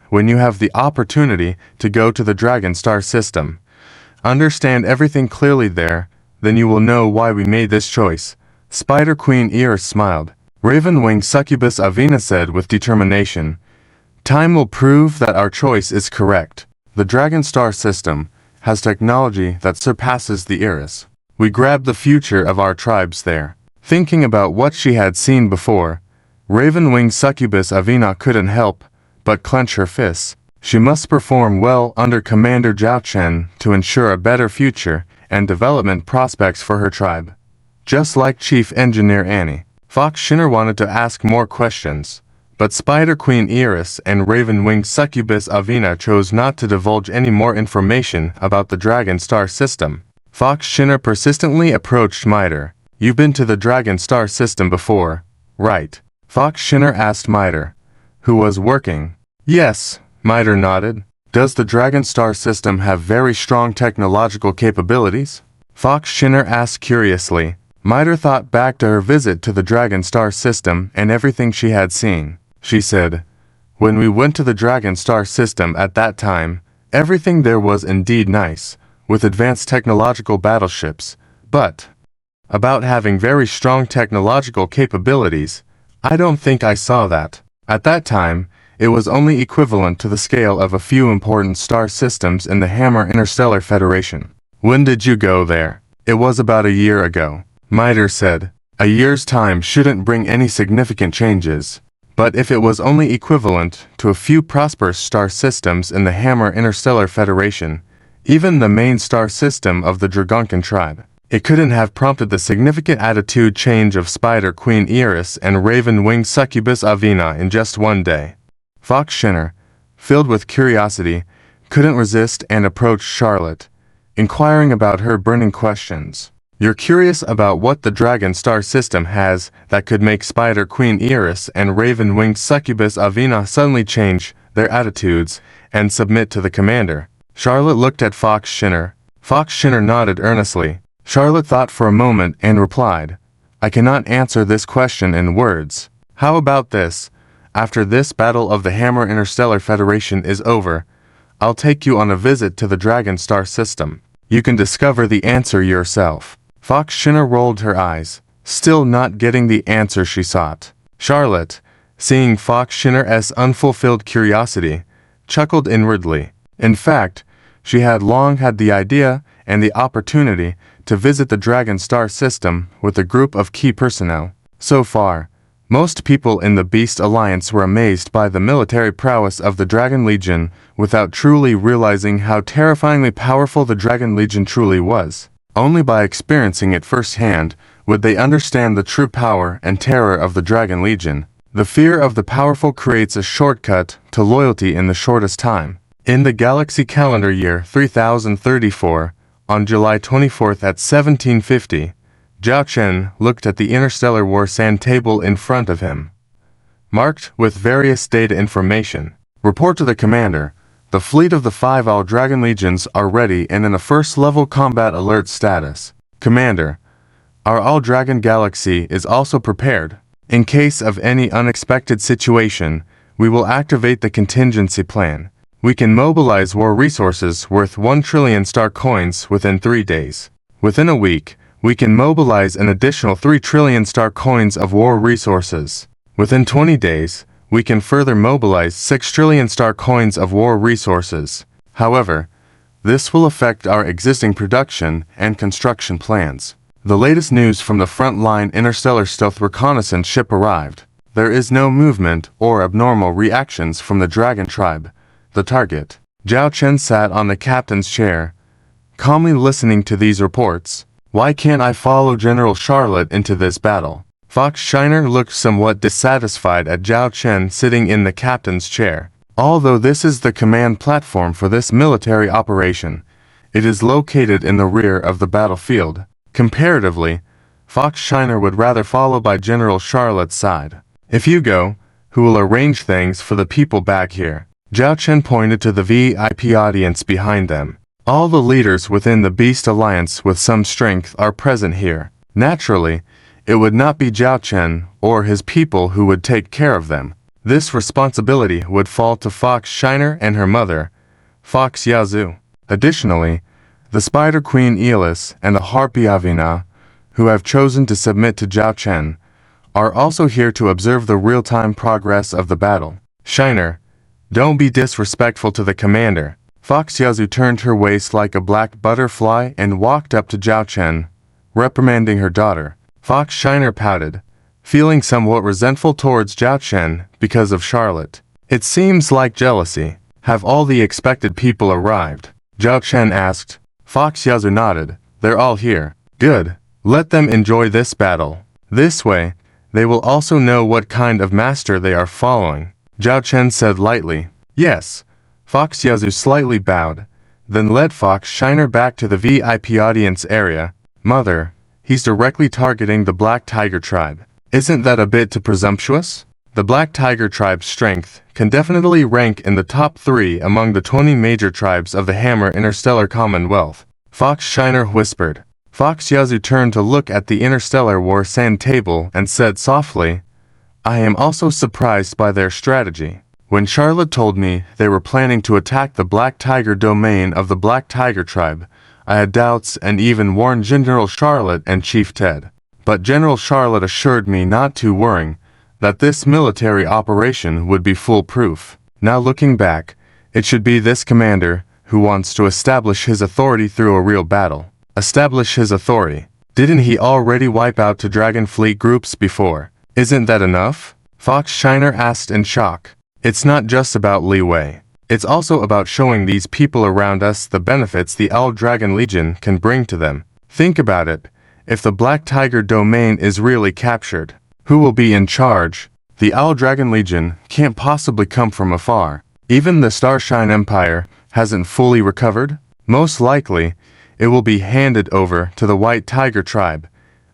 when you have the opportunity to go to the Dragon Star system. Understand everything clearly there, then you will know why we made this choice. Spider Queen Iris smiled. Raven-winged Succubus Avina said with determination, time will prove that our choice is correct. The Dragon Star system has technology that surpasses the Iris. We grabbed the future of our tribes there. Thinking about what she had seen before, Raven-winged Succubus Avina couldn't help but clench her fists. She must perform well under Commander Zhao Chen to ensure a better future and development prospects for her tribe. Just like Chief Engineer Annie, Fox Shinner wanted to ask more questions, but Spider Queen Iris and Raven-winged Succubus Avina chose not to divulge any more information about the Dragon Star system. Fox Shinner persistently approached Miter. You've been to the Dragon Star system before, right? Fox Shinner asked Miter, who was working. Yes, Miter nodded. Does the Dragon Star system have very strong technological capabilities? Fox Shinner asked curiously. Miter thought back to her visit to the Dragon Star system and everything she had seen. She said, when we went to the Dragon Star system at that time, everything there was indeed nice, with advanced technological battleships, but about having very strong technological capabilities, I don't think I saw that. At that time, it was only equivalent to the scale of a few important star systems in the Hammer Interstellar Federation. When did you go there? It was about a year ago. Miter said, a year's time shouldn't bring any significant changes, but if it was only equivalent to a few prosperous star systems in the Hammer Interstellar Federation, even the main star system of the Dragonkin tribe, it couldn't have prompted the significant attitude change of Spider Queen Iris and Raven-winged Succubus Avina in just one day. Fox Shinner, filled with curiosity, couldn't resist and approached Charlotte, inquiring about her burning questions. You're curious about what the Dragon Star system has that could make Spider Queen Iris and Raven-winged Succubus Avina suddenly change their attitudes and submit to the commander. Charlotte looked at Fox Shinner. Fox Shinner nodded earnestly. Charlotte thought for a moment and replied, I cannot answer this question in words. How about this? After this battle of the Hammer Interstellar Federation is over, I'll take you on a visit to the Dragon Star system. You can discover the answer yourself. Fox Shinner rolled her eyes, still not getting the answer she sought. Charlotte, seeing Fox Shinner's unfulfilled curiosity, chuckled inwardly. In fact, she had long had the idea and the opportunity to visit the Dragon Star system with a group of key personnel. So far, most people in the Beast Alliance were amazed by the military prowess of the Dragon Legion without truly realizing how terrifyingly powerful the Dragon Legion truly was. Only by experiencing it firsthand would they understand the true power and terror of the Dragon Legion. The fear of the powerful creates a shortcut to loyalty in the shortest time. In the galaxy calendar year 3034, on July 24th at 1750, Zhao Chen looked at the interstellar war sand table in front of him, marked with various data information. Report to the commander. The fleet of the 5 All Dragon Legions are ready and in a first-level combat alert status. Commander, our All Dragon Galaxy is also prepared. In case of any unexpected situation, we will activate the contingency plan. We can mobilize war resources worth 1 trillion star coins within 3 days. Within a week, we can mobilize an additional 3 trillion star coins of war resources. Within 20 days, we can further mobilize 6 trillion star coins of war resources. However, this will affect our existing production and construction plans. The latest news from the frontline interstellar stealth reconnaissance ship arrived. There is no movement or abnormal reactions from the Dragon Tribe, the target. Zhao Chen sat on the captain's chair, calmly listening to these reports. Why can't I follow General Charlotte into this battle? Fox Shiner looked somewhat dissatisfied at Zhao Chen sitting in the captain's chair. Although this is the command platform for this military operation, it is located in the rear of the battlefield. Comparatively, Fox Shiner would rather follow by General Charlotte's side. If you go, who will arrange things for the people back here? Zhao Chen pointed to the VIP audience behind them. All the leaders within the Beast Alliance with some strength are present here. Naturally, it would not be Zhao Chen or his people who would take care of them. This responsibility would fall to Fox Shiner and her mother, Fox Yazoo. Additionally, the Spider Queen Elis and the Harpy Avina, who have chosen to submit to Zhao Chen, are also here to observe the real-time progress of the battle. Shiner, don't be disrespectful to the commander. Fox Yazoo turned her waist like a black butterfly and walked up to Zhao Chen, reprimanding her daughter. Fox Shiner pouted, feeling somewhat resentful towards Zhao Chen because of Charlotte. It seems like jealousy. Have all the expected people arrived? Zhao Chen asked. Fox Yazoo nodded. They're all here. Good. Let them enjoy this battle. This way, they will also know what kind of master they are following. Zhao Chen said lightly. Yes. Fox Yazoo slightly bowed, then led Fox Shiner back to the VIP audience area. Mother, he's directly targeting the Black Tiger Tribe. Isn't that a bit too presumptuous? The Black Tiger Tribe's strength can definitely rank in the top 3 among the 20 major tribes of the Hammer Interstellar Commonwealth. Fox Shiner whispered. Fox Yazoo turned to look at the Interstellar War Sand table and said softly, I am also surprised by their strategy. When Charlotte told me they were planning to attack the Black Tiger domain of the Black Tiger Tribe, I had doubts and even warned General Charlotte and Chief Ted. But General Charlotte assured me not to worry, that this military operation would be foolproof. Now looking back, it should be this commander who wants to establish his authority through a real battle. Establish his authority. Didn't he already wipe out 2 Dragon Fleet groups before? Isn't that enough? Fox Shiner asked in shock. It's not just about Li Wei. It's also about showing these people around us the benefits the All Dragon Legion can bring to them. Think about it. If the Black Tiger domain is really captured, who will be in charge? The All Dragon Legion can't possibly come from afar. Even the Starshine Empire hasn't fully recovered. Most likely, it will be handed over to the White Tiger Tribe,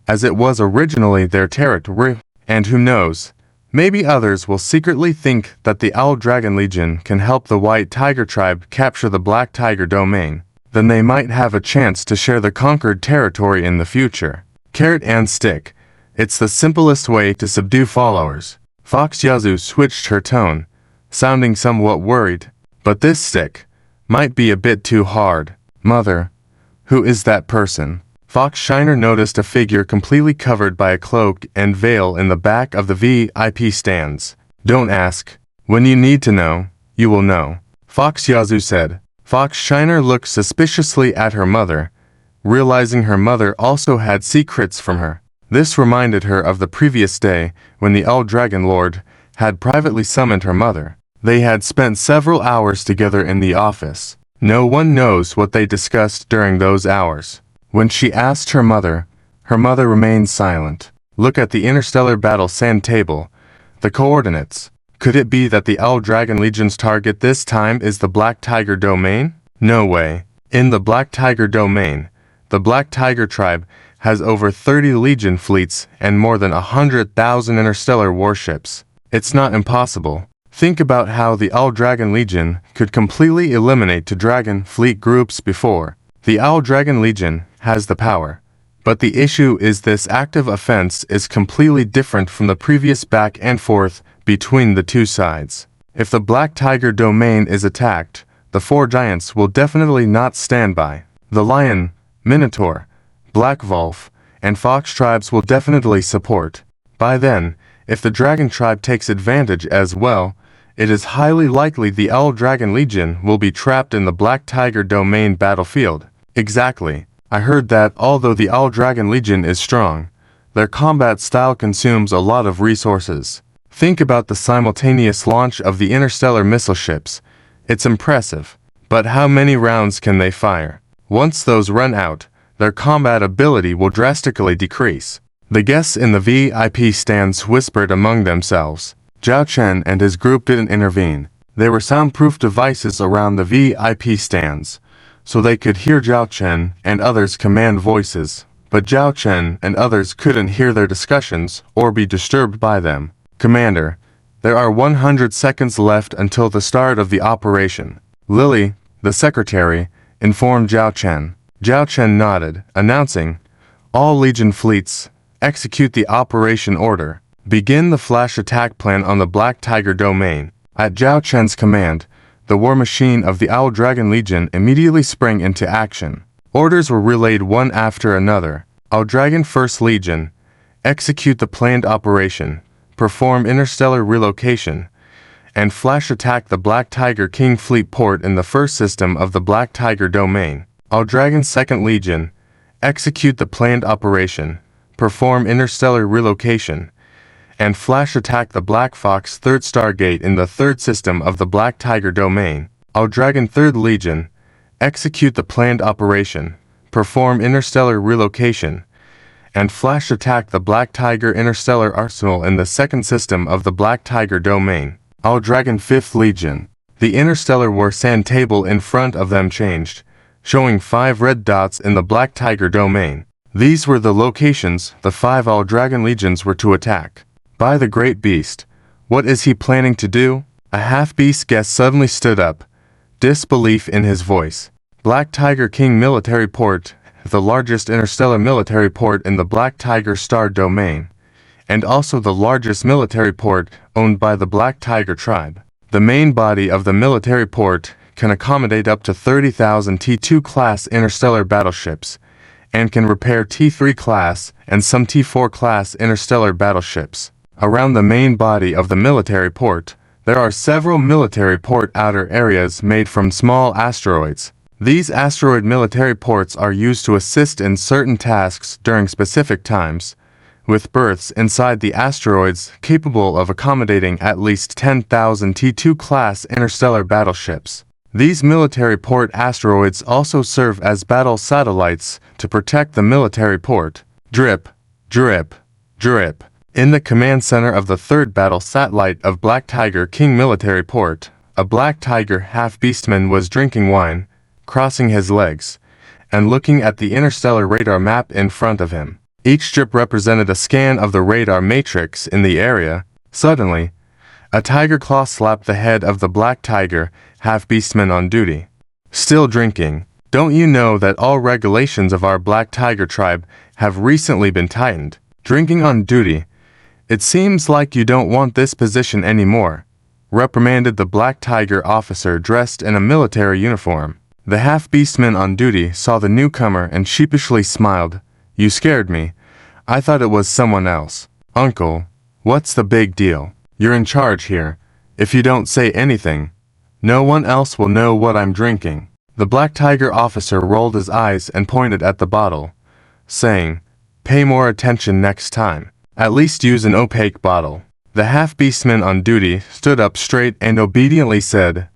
as it was originally their territory. And who knows, maybe others will secretly think that the Owl Dragon Legion can help the White Tiger Tribe capture the Black Tiger domain. Then they might have a chance to share the conquered territory in the future. Carrot and stick. It's the simplest way to subdue followers. Fox Yazoo switched her tone, sounding somewhat worried. But this stick might be a bit too hard. Mother, who is that person? Fox Shiner noticed a figure completely covered by a cloak and veil in the back of the VIP stands. Don't ask. When you need to know, you will know, Fox Yazoo said. Fox Shiner looked suspiciously at her mother, realizing her mother also had secrets from her. This reminded her of the previous day when the All Dragon Lord had privately summoned her mother. They had spent several hours together in the office. No one knows what they discussed during those hours. When she asked her mother remained silent. Look at the interstellar battle sand table. The coordinates. Could it be that the Owl Dragon Legion's target this time is the Black Tiger domain? No way. In the Black Tiger domain, the Black Tiger Tribe has over 30 Legion fleets and more than 100,000 interstellar warships. It's not impossible. Think about how the Owl Dragon Legion could completely eliminate two Dragon Fleet groups before. The Owl Dragon Legion has the power. But the issue is this active offense is completely different from the previous back and forth between the two sides. If the Black Tiger domain is attacked, the four giants will definitely not stand by. The Lion, Minotaur, Black Wolf, and Fox tribes will definitely support. By then, if the Dragon tribe takes advantage as well, it is highly likely the Owl Dragon Legion will be trapped in the Black Tiger domain battlefield. Exactly. I heard that although the Owl Dragon Legion is strong, their combat style consumes a lot of resources. Think about the simultaneous launch of the interstellar missile ships. It's impressive. But how many rounds can they fire? Once those run out, their combat ability will drastically decrease. The guests in the VIP stands whispered among themselves. Zhao Chen and his group didn't intervene. There were soundproof devices around the VIP stands, so they could hear Zhao Chen and others' command voices, but Zhao Chen and others couldn't hear their discussions or be disturbed by them. Commander, there are 100 seconds left until the start of the operation. Lily, the secretary, informed Zhao Chen. Zhao Chen nodded, announcing, "All Legion fleets, execute the operation order. Begin the flash attack plan on the Black Tiger domain." At Zhao Chen's command, the war machine of the Owl Dragon Legion immediately sprang into action. Orders were relayed one after another. Owl Dragon First Legion, execute the planned operation, perform interstellar relocation, and flash attack the Black Tiger King Fleet port in the first system of the Black Tiger domain. Owl Dragon Second Legion, execute the planned operation, perform interstellar relocation, and flash attack the Black Fox Third Stargate in the third system of the Black Tiger domain. Owl Dragon Third Legion, execute the planned operation, perform interstellar relocation, and flash attack the Black Tiger Interstellar Arsenal in the second system of the Black Tiger domain. Owl Dragon Fifth Legion. The interstellar war sand table in front of them changed, showing 5 red dots in the Black Tiger domain. These were the locations the 5 Owl Dragon Legions were to attack. By the Great Beast, what is he planning to do? A half-beast guest suddenly stood up, disbelief in his voice. Black Tiger King Military Port, the largest interstellar military port in the Black Tiger Star domain, and also the largest military port owned by the Black Tiger tribe. The main body of the military port can accommodate up to 30,000 T2 class interstellar battleships, and can repair T3 class and some T4 class interstellar battleships. Around the main body of the military port, there are several military port outer areas made from small asteroids. These asteroid military ports are used to assist in certain tasks during specific times, with berths inside the asteroids capable of accommodating at least 10,000 T2 class interstellar battleships. These military port asteroids also serve as battle satellites to protect the military port. Drip, drip, drip. In the command center of the third battle satellite of Black Tiger King Military Port, a Black Tiger half-beastman was drinking wine, crossing his legs, and looking at the interstellar radar map in front of him. Each strip represented a scan of the radar matrix in the area. Suddenly, a tiger claw slapped the head of the Black Tiger half-beastman on duty. "Still drinking? Don't you know that all regulations of our Black Tiger tribe have recently been tightened? Drinking on duty? It seems like you don't want this position anymore," reprimanded the Black Tiger officer dressed in a military uniform. The half-beastman on duty saw the newcomer and sheepishly smiled. "You scared me. I thought it was someone else." "Uncle, what's the big deal? You're in charge here. If you don't say anything, no one else will know what I'm drinking." The Black Tiger officer rolled his eyes and pointed at the bottle, saying, "Pay more attention next time. At least use an opaque bottle." The half-beastman on duty stood up straight and obediently said,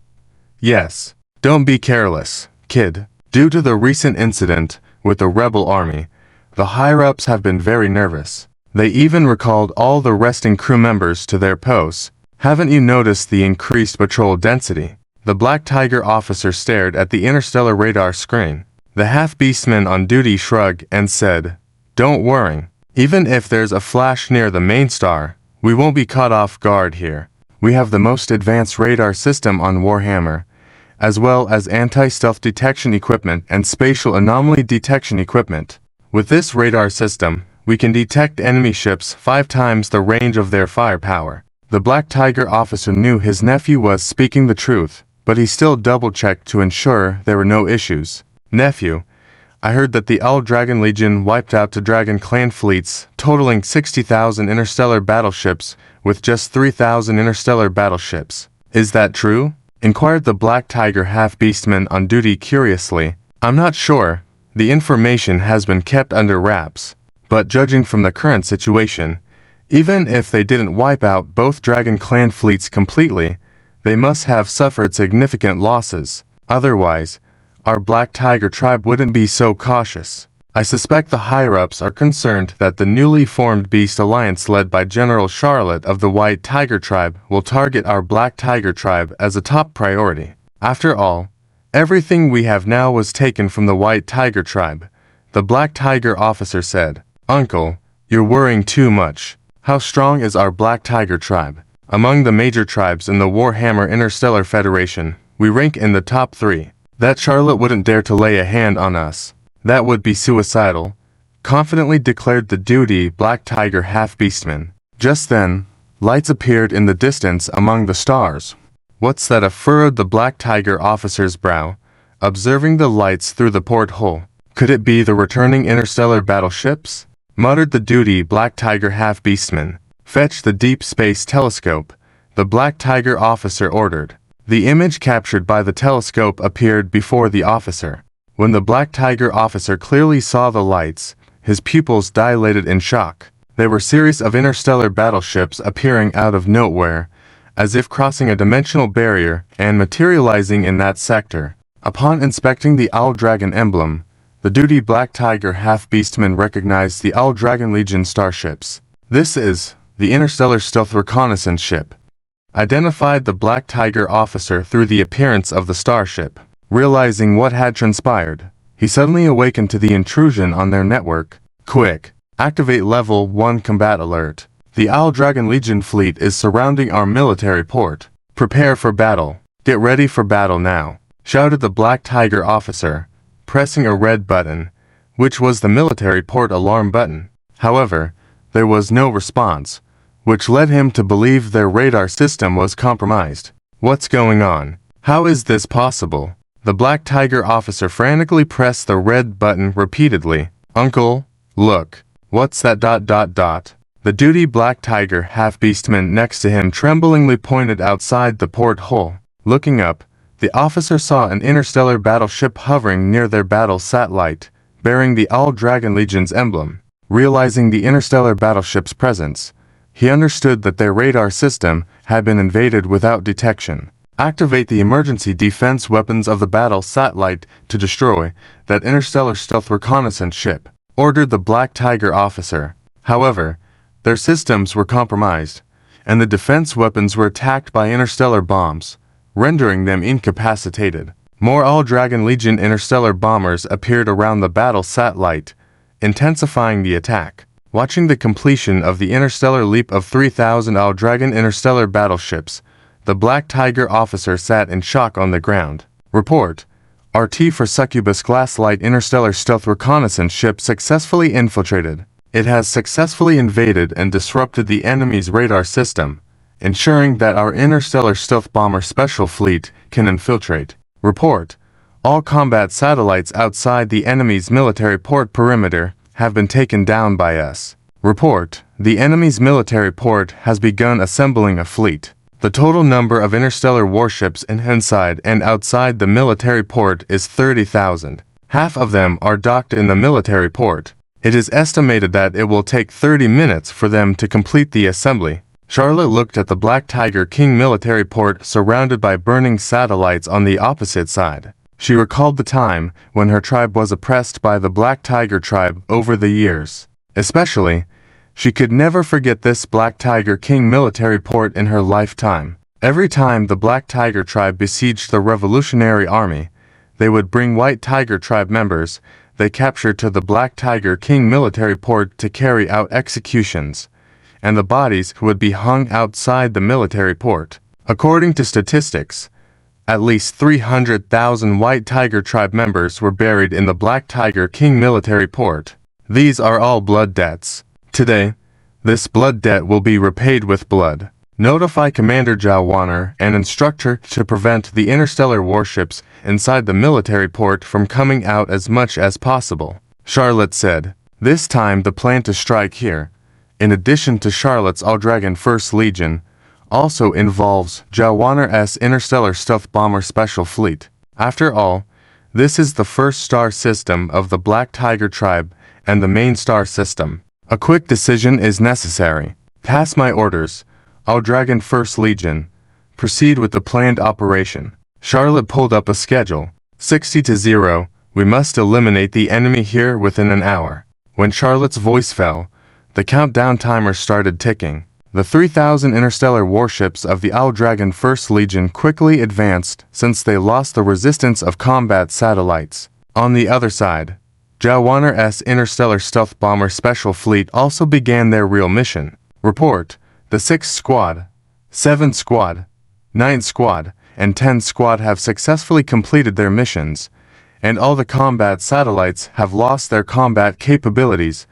"Yes. Don't be careless, kid." Due to the recent incident with the rebel army, the higher-ups have been very nervous. They even recalled all the resting crew members to their posts. "Haven't you noticed the increased patrol density?" The Black Tiger officer stared at the interstellar radar screen. The half-beastman on duty shrugged and said, "Don't worry. Even if there's a flash near the main star, we won't be caught off guard here. We have the most advanced radar system on Warhammer, as well as anti-stealth detection equipment and spatial anomaly detection equipment. With this radar system, we can detect enemy ships 5 times the range of their firepower. The Black Tiger officer knew his nephew was speaking the truth, but he still double-checked to ensure there were no issues. Nephew, I heard that the Owl Dragon Legion wiped out the Dragon Clan fleets, totaling 60,000 interstellar battleships, with just 3,000 interstellar battleships. Is that true? Inquired the Black Tiger half-beastman on duty curiously. I'm not sure. The information has been kept under wraps. But judging from the current situation, even if they didn't wipe out both Dragon Clan fleets completely, they must have suffered significant losses. Otherwise, our Black Tiger tribe wouldn't be so cautious. I suspect the higher-ups are concerned that the newly formed Beast Alliance led by General Charlotte of the White Tiger tribe will target our Black Tiger tribe as a top priority. After all, everything we have now was taken from the White Tiger tribe, the Black Tiger officer said. Uncle, you're worrying too much. How strong is our Black Tiger tribe? Among the major tribes in the Warhammer Interstellar Federation, we rank in the top 3. That Charlotte wouldn't dare to lay a hand on us. That would be suicidal, confidently declared the duty Black Tiger half-beastman. Just then, lights appeared in the distance among the stars. What's that? Furrowed the Black Tiger officer's brow, observing the lights through the porthole. Could it be the returning interstellar battleships? Muttered the duty Black Tiger half-beastman. Fetch the deep space telescope, the Black Tiger officer ordered. The image captured by the telescope appeared before the officer. When the Black Tiger officer clearly saw the lights, his pupils dilated in shock. They were a series of interstellar battleships appearing out of nowhere, as if crossing a dimensional barrier and materializing in that sector. Upon inspecting the Owl Dragon emblem, the duty Black Tiger half-beastman recognized the Owl Dragon Legion starships. This is the Interstellar Stealth Reconnaissance Ship. Identified the Black Tiger officer through the appearance of the starship. Realizing what had transpired, he suddenly awakened to the intrusion on their network. Quick! Activate Level 1 Combat Alert. The Owl Dragon Legion fleet is surrounding our military port. Prepare for battle. Get ready for battle now, shouted the Black Tiger officer, pressing a red button, which was the military port alarm button. However, there was no response, which led him to believe their radar system was compromised. What's going on? How is this possible? The Black Tiger officer frantically pressed the red button repeatedly. Uncle, look. What's that? The duty Black Tiger half-beastman next to him tremblingly pointed outside the porthole. Looking up, the officer saw an interstellar battleship hovering near their battle satellite, bearing the Owl Dragon Legion's emblem. Realizing the interstellar battleship's presence, he understood that their radar system had been invaded without detection. Activate the emergency defense weapons of the battle satellite to destroy that interstellar stealth reconnaissance ship, ordered the Black Tiger officer. However, their systems were compromised, and the defense weapons were attacked by interstellar bombs, rendering them incapacitated. More Owl Dragon Legion interstellar bombers appeared around the battle satellite, intensifying the attack. Watching the completion of the interstellar leap of 3,000 Owl Dragon interstellar battleships, the Black Tiger officer sat in shock on the ground. Report. RT for Succubus Glasslight Interstellar Stealth Reconnaissance Ship successfully infiltrated. It has successfully invaded and disrupted the enemy's radar system, ensuring that our interstellar stealth bomber special fleet can infiltrate. Report. All combat satellites outside the enemy's military port perimeter have been taken down by us. Report. The enemy's military port has begun assembling a fleet. The total number of interstellar warships inside and outside the military port is 30,000. Half of them are docked in the military port. It is estimated that it will take 30 minutes for them to complete the assembly. Charlotte looked at the Black Tiger King military port surrounded by burning satellites on the opposite side. She recalled the time when her tribe was oppressed by the Black Tiger tribe over the years. Especially, she could never forget this Black Tiger King military port in her lifetime. Every time the Black Tiger tribe besieged the Revolutionary Army, they would bring White Tiger tribe members they captured to the Black Tiger King military port to carry out executions, and the bodies would be hung outside the military port. According to statistics, at least 300,000 White Tiger tribe members were buried in the Black Tiger King military port. These are all blood debts. Today, this blood debt will be repaid with blood. Notify Commander Jawaner and instruct her to prevent the interstellar warships inside the military port from coming out as much as possible, Charlotte said. This time the plan to strike here, in addition to Charlotte's All-Dragon First Legion, also involves Jawaner's Interstellar Stealth Bomber Special Fleet. After all, this is the first star system of the Black Tiger tribe and the main star system. A quick decision is necessary. Pass my orders, All-Dragon First Legion. Proceed with the planned operation. Charlotte pulled up a schedule. 60-0, we must eliminate the enemy here within an hour. When Charlotte's voice fell, the countdown timer started ticking. The 3,000 interstellar warships of the All-Dragon First Legion quickly advanced since they lost the resistance of combat satellites. On the other side, Jawaner's Interstellar Stealth Bomber Special Fleet also began their real mission. Report: the 6th Squad, 7th Squad, 9th Squad, and 10th Squad have successfully completed their missions, and all the combat satellites have lost their combat capabilities,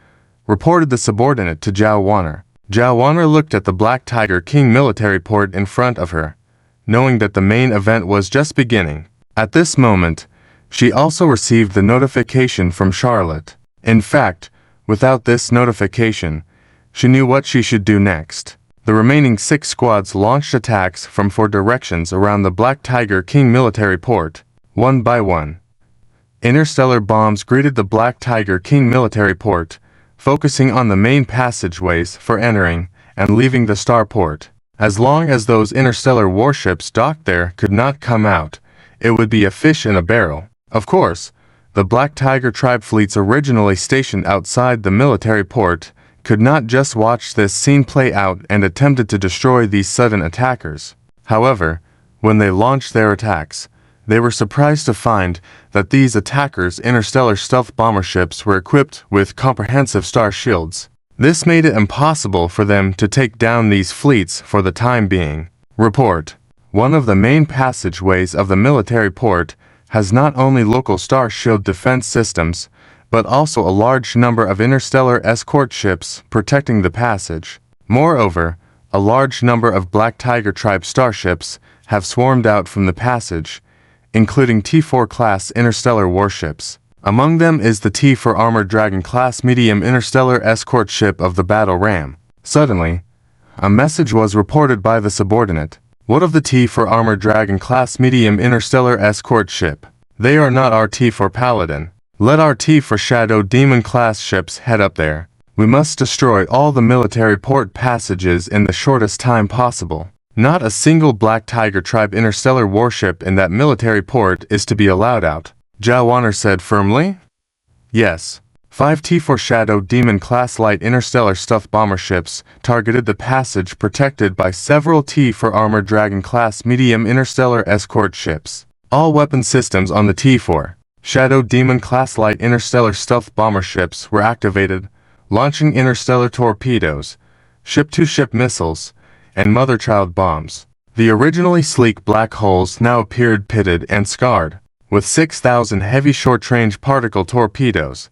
reported the subordinate to Jawaner. Jawaner looked at the Black Tiger King military port in front of her, knowing that the main event was just beginning. At this moment, she also received the notification from Charlotte. In fact, without this notification, she knew what she should do next. The remaining 6 squads launched attacks from 4 directions around the Black Tiger King military port, one by one. Interstellar bombs greeted the Black Tiger King military port, focusing on the main passageways for entering and leaving the starport. As long as those interstellar warships docked there could not come out, it would be a fish in a barrel. Of course, the Black Tiger tribe fleets originally stationed outside the military port could not just watch this scene play out and attempted to destroy these sudden attackers. However, when they launched their attacks, they were surprised to find that these attackers' interstellar stealth bomber ships were equipped with comprehensive star shields. This made it impossible for them to take down these fleets for the time being. Report: one of the main passageways of the military port has not only local star shield defense systems, but also a large number of interstellar escort ships protecting the passage. Moreover, a large number of Black Tiger tribe starships have swarmed out from the passage, including T4 class interstellar warships. Among them is the T4 Armored Dragon class medium interstellar escort ship of the Battle Ram. Suddenly, a message was reported by the subordinate. What of the T4 Armored Dragon class medium interstellar escort ship? They are not our T4 Paladin. Let our T4 Shadow Demon class ships head up there. We must destroy all the military port passages in the shortest time possible. Not a single Black Tiger tribe interstellar warship in that military port is to be allowed out, Jawaner said firmly. Yes. 5 T4 Shadow Demon class light interstellar stealth bomber ships targeted the passage protected by several T4 Armored Dragon class medium interstellar escort ships. All weapon systems on the T4 Shadow Demon class light interstellar stealth bomber ships were activated, launching interstellar torpedoes, ship-to-ship missiles, and mother-child bombs. The originally sleek black holes now appeared pitted and scarred, with 6,000 heavy short-range particle torpedoes,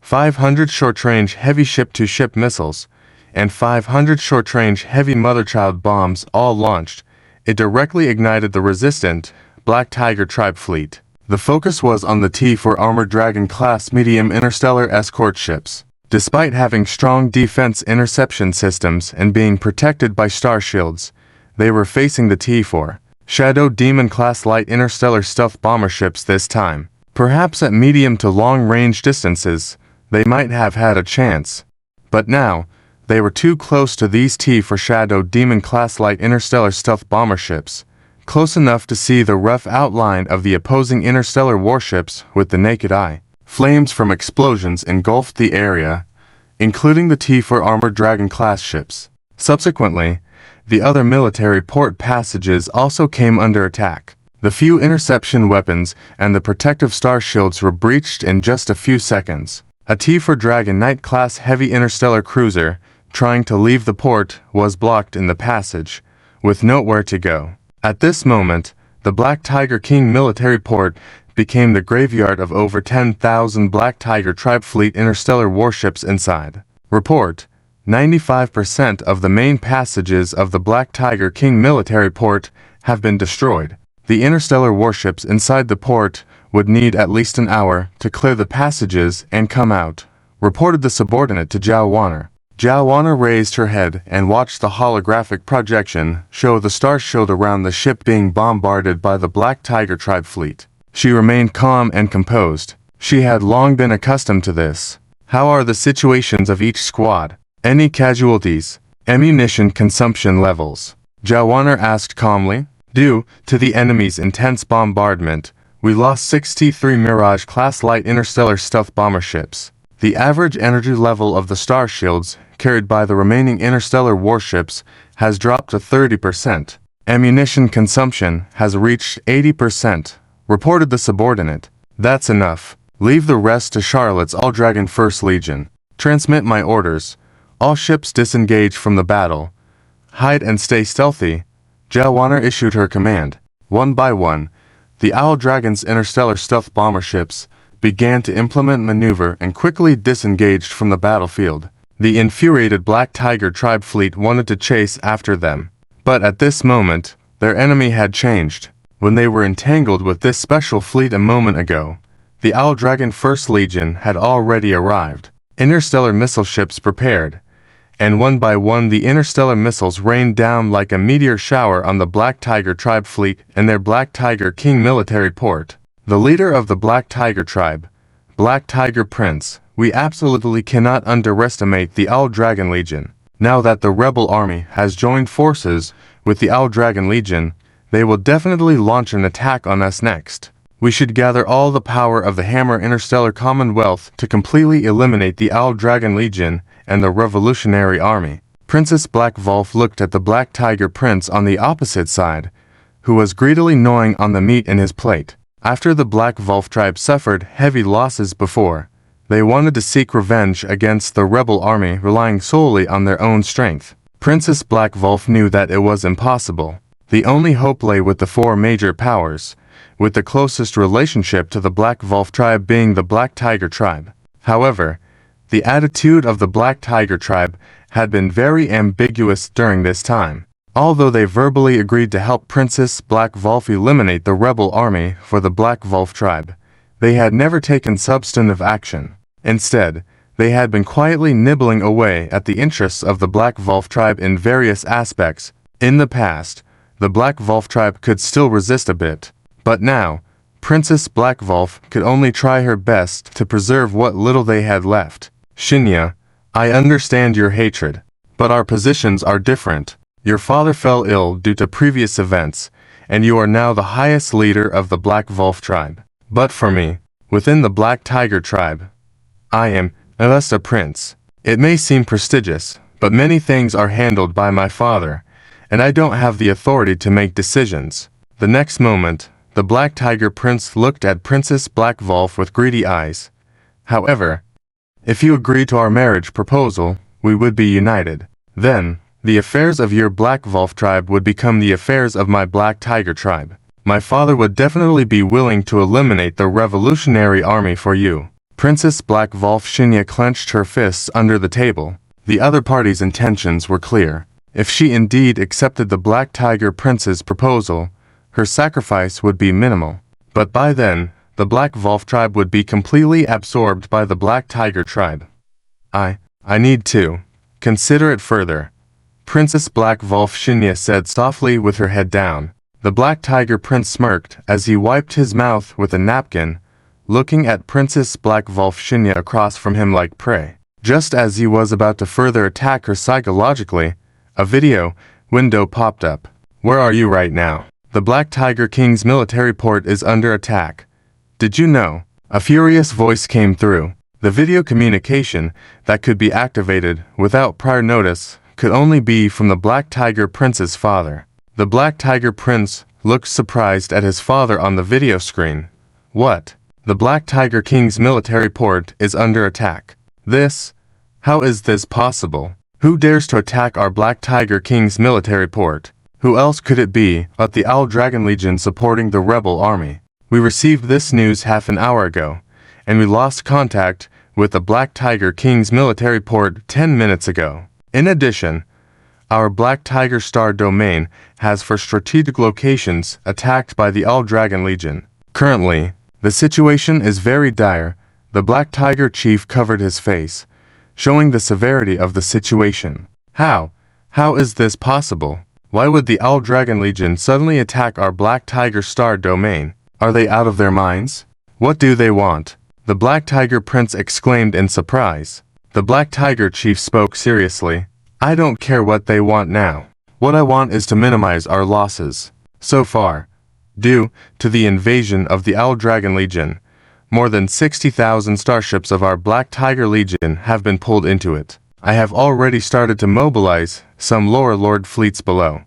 500 short-range heavy ship-to-ship missiles, and 500 short-range heavy mother-child bombs all launched. It directly ignited the resistant Black Tiger tribe fleet. The focus was on the T4 Armored Dragon class medium interstellar escort ships. Despite having strong defense interception systems and being protected by star shields, they were facing the T4 Shadow Demon class light interstellar stealth bomber ships this time. Perhaps at medium to long-range distances, they might have had a chance. But now, they were too close to these T4 Shadow Demon class light interstellar stealth bomber ships, close enough to see the rough outline of the opposing interstellar warships with the naked eye. Flames from explosions engulfed the area, including the T4 Armored Dragon class ships. Subsequently, the other military port passages also came under attack. The few interception weapons and the protective star shields were breached in just a few seconds. A T4 Dragon Knight class heavy interstellar cruiser, trying to leave the port was blocked in the passage, with nowhere to go. At this moment, the Black Tiger King military port became the graveyard of over 10,000 Black Tiger Tribe fleet interstellar warships inside. Report: 95% of the main passages of the Black Tiger King military port have been destroyed. The interstellar warships inside the port would need at least an hour to clear the passages and come out, reported the subordinate to Zhao Wanner. Zhao Wanner raised her head and watched the holographic projection show the star shield around the ship being bombarded by the Black Tiger Tribe fleet. She remained calm and composed. She had long been accustomed to this. How are the situations of each squad? Any casualties? Ammunition consumption levels? Zhao Wanner asked calmly. Due to the enemy's intense bombardment, we lost 63 Mirage-class light interstellar stealth bomber ships. The average energy level of the star shields carried by the remaining interstellar warships has dropped to 30%. Ammunition consumption has reached 80%, reported the subordinate. That's enough. Leave the rest to Charlotte's All-Dragon First Legion. Transmit my orders. All ships disengage from the battle. Hide and stay stealthy. Zhao Wanner issued her command. One by one, the Owl Dragon's interstellar stealth bomber ships began to implement maneuver and quickly disengaged from the battlefield. The infuriated Black Tiger Tribe fleet wanted to chase after them, but at this moment, their enemy had changed. When they were entangled with this special fleet a moment ago, the Owl Dragon First Legion had already arrived. Interstellar missile ships prepared, and one by one the interstellar missiles rained down like a meteor shower on the Black Tiger Tribe fleet and their Black Tiger King military port. The leader of the Black Tiger Tribe, Black Tiger Prince, we absolutely cannot underestimate the Owl Dragon Legion. Now that the rebel army has joined forces with the Owl Dragon Legion, they will definitely launch an attack on us next. We should gather all the power of the Hammer Interstellar Commonwealth to completely eliminate the Owl Dragon Legion and the Revolutionary Army. Princess Black Wolf looked at the Black Tiger Prince on the opposite side, who was greedily gnawing on the meat in his plate. After the Black Wolf tribe suffered heavy losses before, they wanted to seek revenge against the rebel army relying solely on their own strength. Princess Black Wolf knew that it was impossible. The only hope lay with the four major powers, with the closest relationship to the Black Wolf tribe being the Black Tiger Tribe. However, the attitude of the Black Tiger Tribe had been very ambiguous during this time. Although they verbally agreed to help Princess Black Wolf eliminate the rebel army for the Black Wolf tribe, they had never taken substantive action. Instead, they had been quietly nibbling away at the interests of the Black Wolf tribe in various aspects. In the past, the Black Wolf tribe could still resist a bit, but now, Princess Black Wolf could only try her best to preserve what little they had left. Shinya, I understand your hatred, but our positions are different. Your father fell ill due to previous events, and you are now the highest leader of the Black Wolf tribe. But for me, within the Black Tiger Tribe, I am just a prince. It may seem prestigious, but many things are handled by my father, and I don't have the authority to make decisions. The next moment, the Black Tiger Prince looked at Princess Black Wolf with greedy eyes. However, if you agree to our marriage proposal, we would be united. Then, the affairs of your Black Wolf tribe would become the affairs of my Black Tiger Tribe. My father would definitely be willing to eliminate the Revolutionary Army for you. Princess Black Wolf Shinya clenched her fists under the table. The other party's intentions were clear. If she indeed accepted the Black Tiger Prince's proposal, her sacrifice would be minimal. But by then, the Black Wolf tribe would be completely absorbed by the Black Tiger Tribe. I need to consider it further. Princess Black Wolf Shinya said softly with her head down. The Black Tiger Prince smirked as he wiped his mouth with a napkin, looking at Princess Black Wolf Shinya across from him like prey. Just as he was about to further attack her psychologically, a video window popped up. Where are you right now? The Black Tiger King's military port is under attack. Did you know? A furious voice came through. The video communication that could be activated without prior notice could only be from the Black Tiger Prince's father. The Black Tiger Prince looked surprised at his father on the video screen. What? The Black Tiger King's military port is under attack. How is this possible? Who dares to attack our Black Tiger King's military port? Who else could it be but the Owl Dragon Legion supporting the rebel army? We received this news half an hour ago, and we lost contact with the Black Tiger King's military port 10 minutes ago. In addition, our Black Tiger Star domain has for strategic locations attacked by the Owl Dragon Legion. Currently, the situation is very dire. The Black Tiger Chief covered his face, showing the severity of the situation. How is this possible? Why would the Owl Dragon Legion suddenly attack our Black Tiger Star domain? Are they out of their minds? What do they want? The Black Tiger Prince exclaimed in surprise. The Black Tiger Chief spoke seriously. I don't care what they want now. What I want is to minimize our losses. So far, due to the invasion of the Owl Dragon Legion, more than 60,000 starships of our Black Tiger Legion have been pulled into it. I have already started to mobilize some lower lord fleets below,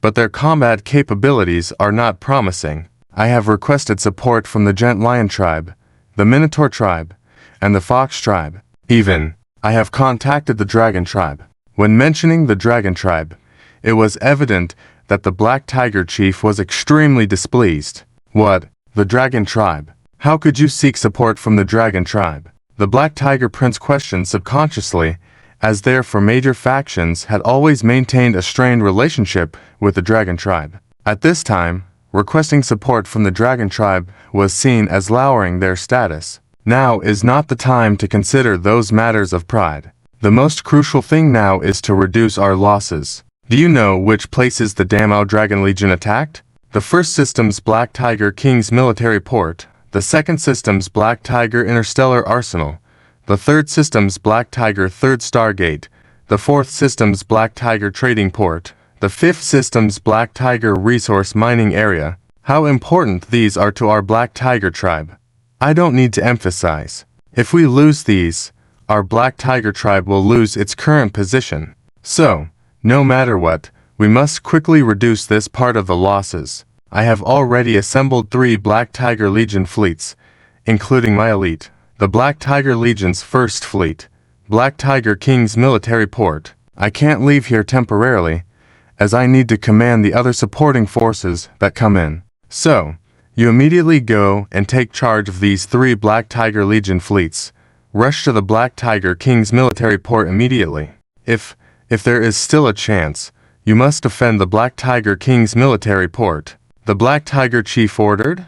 but their combat capabilities are not promising. I have requested support from the Gent Lion tribe, the Minotaur tribe, and the Fox tribe. Even, I have contacted the Dragon tribe. When mentioning the Dragon tribe, it was evident that the Black Tiger Chief was extremely displeased. What? The Dragon tribe? How could you seek support from the Dragon tribe? The Black Tiger Prince questioned subconsciously, as their four major factions had always maintained a strained relationship with the Dragon tribe. At this time, requesting support from the Dragon tribe was seen as lowering their status. Now is not the time to consider those matters of pride. The most crucial thing now is to reduce our losses. Do you know which places the damn Owl Dragon Legion attacked? The first system's Black Tiger King's military port, the second system's Black Tiger Interstellar Arsenal, the third system's Black Tiger Third Stargate, the fourth system's Black Tiger Trading Port, the fifth system's Black Tiger Resource Mining Area. How important these are to our Black Tiger tribe. I don't need to emphasize. If we lose these, our Black Tiger tribe will lose its current position. So, no matter what, we must quickly reduce this part of the losses. I have already assembled 3 Black Tiger Legion fleets, including my elite, the Black Tiger Legion's first fleet, Black Tiger King's military port. I can't leave here temporarily, as I need to command the other supporting forces that come in. So, you immediately go and take charge of these 3 Black Tiger Legion fleets. Rush to the Black Tiger King's military port immediately. If there is still a chance, you must defend the Black Tiger King's military port. The Black Tiger Chief ordered?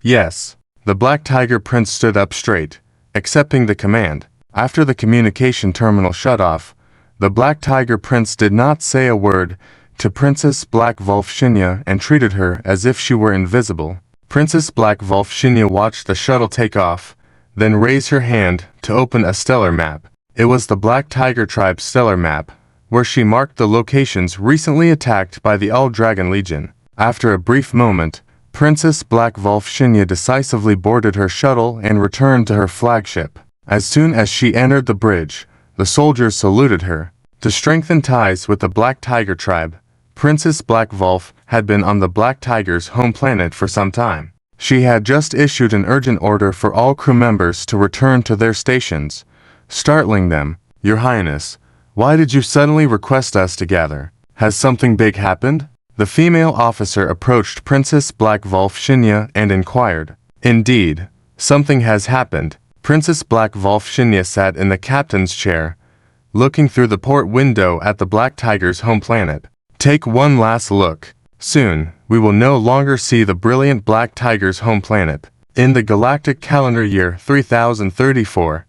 Yes. The Black Tiger Prince stood up straight, accepting the command. After the communication terminal shut off, the Black Tiger Prince did not say a word to Princess Black Volfshinia and treated her as if she were invisible. Princess Black Volfshinia watched the shuttle take off, then raised her hand to open a stellar map. It was the Black Tiger tribe's stellar map, where she marked the locations recently attacked by the Owl Dragon Legion. After a brief moment, Princess Black Volfshinia decisively boarded her shuttle and returned to her flagship. As soon as she entered the bridge, the soldiers saluted her. To strengthen ties with the Black Tiger tribe, Princess Black Volf had been on the Black Tiger's home planet for some time. She had just issued an urgent order for all crew members to return to their stations, startling them. Your Highness, why did you suddenly request us to gather? Has something big happened? The female officer approached Princess Black Volfshinia and inquired. Indeed, something has happened. Princess Black Volfshinia sat in the captain's chair, looking through the port window at the Black Tiger's home planet. Take one last look. Soon, we will no longer see the brilliant Black Tiger's home planet. In the Galactic calendar year 3034,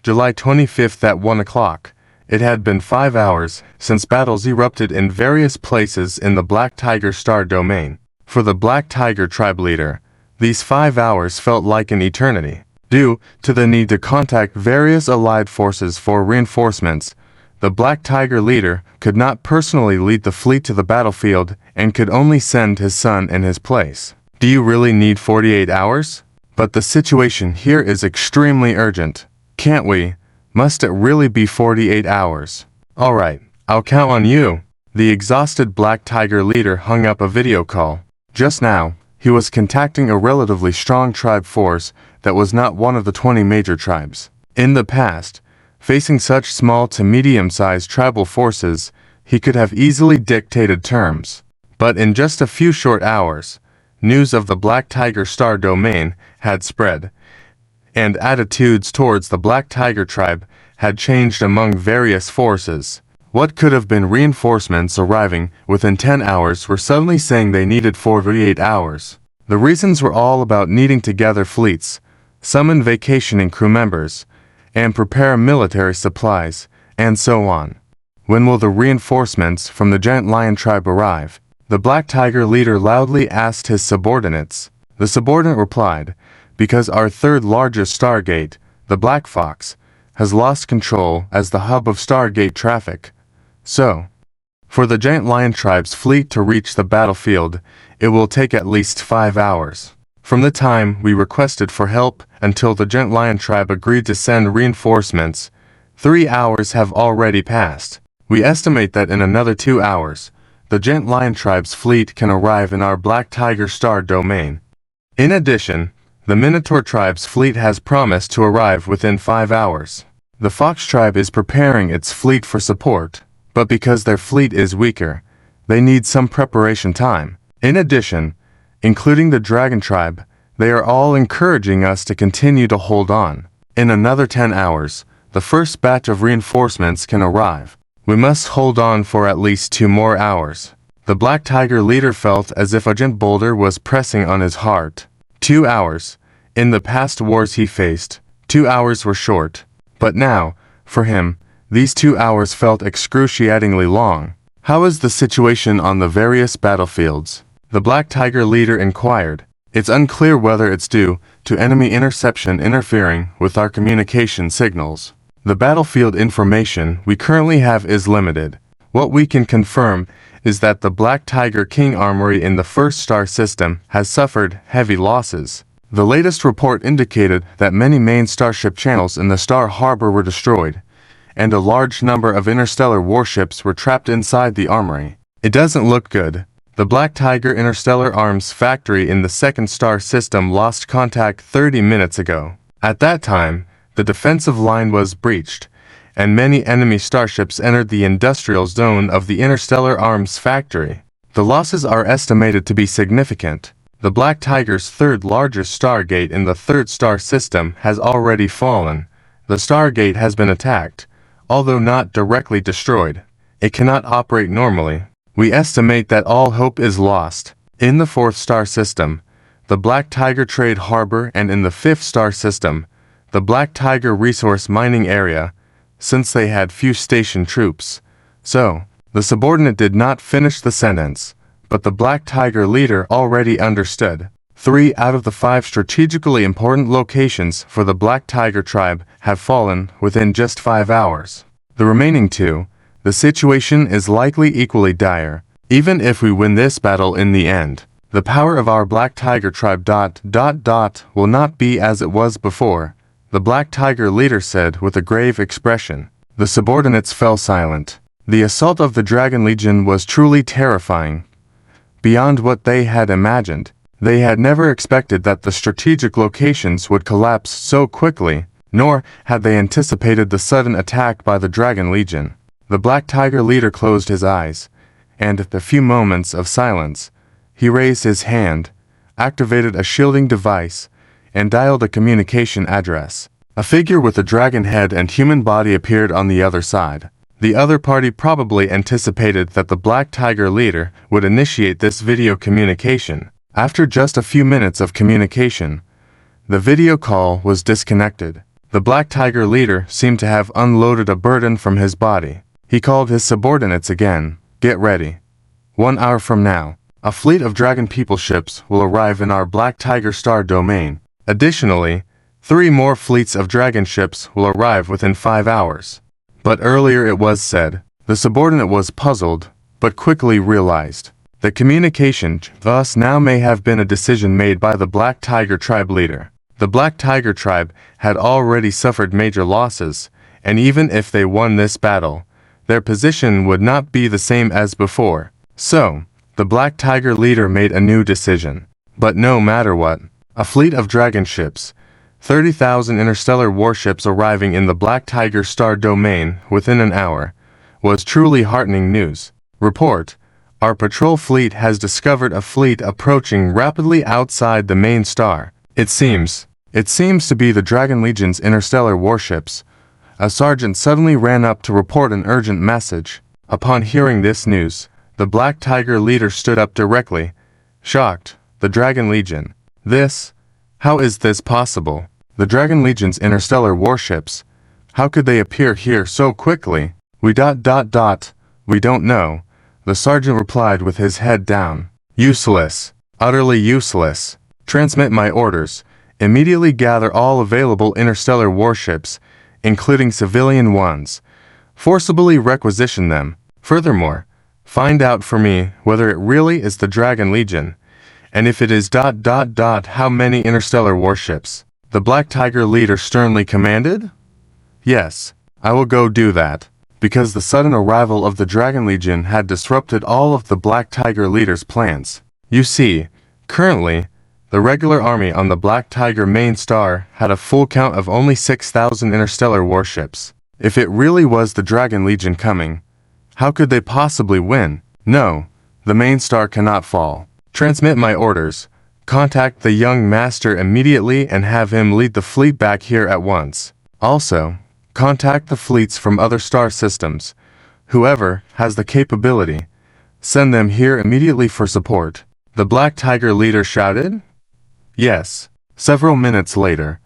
July 25th at 1 o'clock, it had been 5 hours since battles erupted in various places in the Black Tiger Star domain. For the Black Tiger tribe leader, these 5 hours felt like an eternity. Due to the need to contact various allied forces for reinforcements, the Black Tiger leader could not personally lead the fleet to the battlefield and could only send his son in his place. Do you really need 48 hours? But the situation here is extremely urgent. Can't we? Must it really be 48 hours? Alright, I'll count on you. The exhausted Black Tiger leader hung up a video call. Just now, he was contacting a relatively strong tribe force that was not one of the 20 major tribes. In the past, Facing such small to medium-sized tribal forces, he could have easily dictated terms. But in just a few short hours, news of the Black Tiger star domain had spread, and attitudes towards the Black Tiger tribe had changed among various forces. What could have been reinforcements arriving within 10 hours were suddenly saying they needed 48 hours. The reasons were all about needing to gather fleets, summon vacationing crew members, and prepare military supplies, and so on. When will the reinforcements from the giant lion tribe arrive? The Black Tiger leader loudly asked his subordinates. The subordinate replied, because our third largest Stargate, the Black Fox, has lost control as the hub of Stargate traffic. So, for the giant lion tribe's fleet to reach the battlefield, it will take at least 5 hours. From the time we requested for help until the giant lion tribe agreed to send reinforcements, 3 hours have already passed. We estimate that in another 2 hours, the giant lion tribe's fleet can arrive in our Black Tiger star domain. In addition, the Minotaur tribe's fleet has promised to arrive within 5 hours. The Fox tribe is preparing its fleet for support, but because their fleet is weaker, they need some preparation time. In addition, including the Dragon tribe, they are all encouraging us to continue to hold on. In another 10 hours, the first batch of reinforcements can arrive. We must hold on for at least 2 more hours. The Black Tiger leader felt as if a giant boulder was pressing on his heart. 2 hours. In the past wars he faced, 2 hours were short. But now, for him, these 2 hours felt excruciatingly long. How is the situation on the various battlefields? The Black Tiger leader inquired. It's unclear whether it's due to enemy interception interfering with our communication signals. The battlefield information we currently have is limited. What we can confirm is that the Black Tiger King Armory in the first star system has suffered heavy losses. The latest report indicated that many main starship channels in the Star Harbor were destroyed, and a large number of interstellar warships were trapped inside the armory. It doesn't look good. The Black Tiger Interstellar Arms factory in the second star system lost contact 30 minutes ago. At that time, the defensive line was breached, and many enemy starships entered the industrial zone of the Interstellar Arms factory. The losses are estimated to be significant. The Black Tiger's third largest Stargate in the third star system has already fallen. The Stargate has been attacked, although not directly destroyed. It cannot operate normally. We estimate that all hope is lost. In the fourth star system, the Black Tiger Trade Harbor, and in the fifth star system, the Black Tiger Resource Mining Area, since they had few station troops. So, the subordinate did not finish the sentence, but the Black Tiger leader already understood. 3 out of the 5 strategically important locations for the Black Tiger tribe have fallen within just 5 hours. The remaining 2, the situation is likely equally dire. Even if we win this battle in the end, the power of our Black Tiger tribe ... will not be as it was before, the Black Tiger leader said with a grave expression. The subordinates fell silent. The assault of the Dragon Legion was truly terrifying. Beyond what they had imagined, they had never expected that the strategic locations would collapse so quickly, nor had they anticipated the sudden attack by the Dragon Legion. The Black Tiger leader closed his eyes, and after a few moments of silence, he raised his hand, activated a shielding device, and dialed a communication address. A figure with a dragon head and human body appeared on the other side. The other party probably anticipated that the Black Tiger leader would initiate this video communication. After just a few minutes of communication, the video call was disconnected. The Black Tiger leader seemed to have unloaded a burden from his body. He called his subordinates again. Get ready. 1 hour from now, a fleet of Dragon People ships will arrive in our Black Tiger star domain. Additionally, 3 more fleets of dragon ships will arrive within 5 hours. But earlier it was said. The subordinate was puzzled, but quickly realized. The communication thus now may have been a decision made by the Black Tiger tribe leader. The Black Tiger tribe had already suffered major losses, and even if they won this battle, their position would not be the same as before. So, the Black Tiger leader made a new decision. But no matter what, a fleet of dragon ships, 30,000 interstellar warships arriving in the Black Tiger star domain within an hour was truly heartening news. Report: our patrol fleet has discovered a fleet approaching rapidly outside the main star. It seems to be the Dragon Legion's interstellar warships. A sergeant suddenly ran up to report an urgent message. Upon hearing this news, the Black Tiger leader stood up directly, shocked. The Dragon Legion. How is this possible? The Dragon Legion's interstellar warships. How could they appear here so quickly? We don't know. The sergeant replied with his head down. Useless. Utterly useless. Transmit my orders. Immediately gather all available interstellar warships, including civilian ones. Forcibly requisition them. Furthermore, find out for me whether it really is the Dragon Legion, and if it is how many interstellar warships. The Black Tiger leader sternly commanded. Yes, I will go do that, because the sudden arrival of the Dragon Legion had disrupted all of the Black Tiger leader's plans. You see, currently, the regular army on the Black Tiger main star had a full count of only 6,000 interstellar warships. If it really was the Dragon Legion coming, how could they possibly win? No, the main star cannot fall. Transmit my orders. Contact the young master immediately and have him lead the fleet back here at once. Also, contact the fleets from other star systems. Whoever has the capability, send them here immediately for support. The Black Tiger leader shouted. Yes. Several minutes later,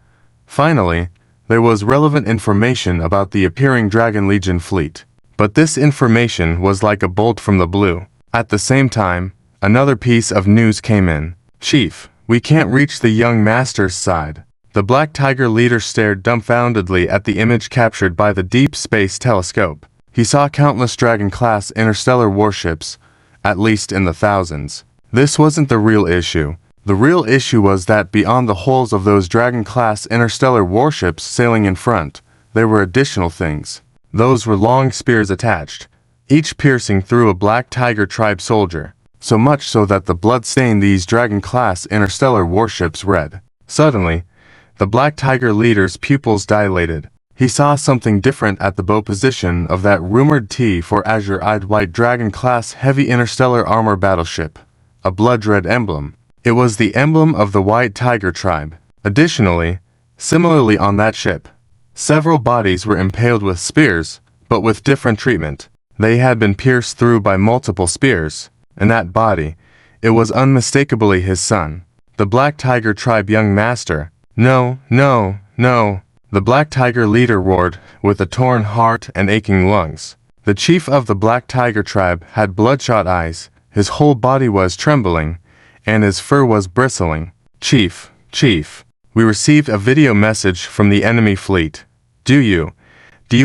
finally, there was relevant information about the appearing Dragon Legion fleet. But this information was like a bolt from the blue. At the same time, another piece of news came in. Chief, we can't reach the young master's side. The Black Tiger leader stared dumbfoundedly at the image captured by the Deep Space Telescope. He saw countless Dragon-class interstellar warships, at least in the thousands. This wasn't the real issue. The real issue was that beyond the hulls of those Dragon-class interstellar warships sailing in front, there were additional things. Those were long spears attached, each piercing through a Black Tiger tribe soldier, so much so that the blood stained these Dragon-class interstellar warships red. Suddenly, the Black Tiger leader's pupils dilated. He saw something different at the bow position of that rumored T4 azure-eyed white Dragon-class heavy interstellar armor battleship, a blood-red emblem. It was the emblem of the White Tiger tribe. Additionally, similarly on that ship, several bodies were impaled with spears, but with different treatment. They had been pierced through by multiple spears, and that body, it was unmistakably his son, the Black Tiger tribe young master. No. The Black Tiger leader roared, with a torn heart and aching lungs. The chief of the Black Tiger tribe had bloodshot eyes, his whole body was trembling, and his fur was bristling. Chief, we received a video message from the enemy fleet. Do you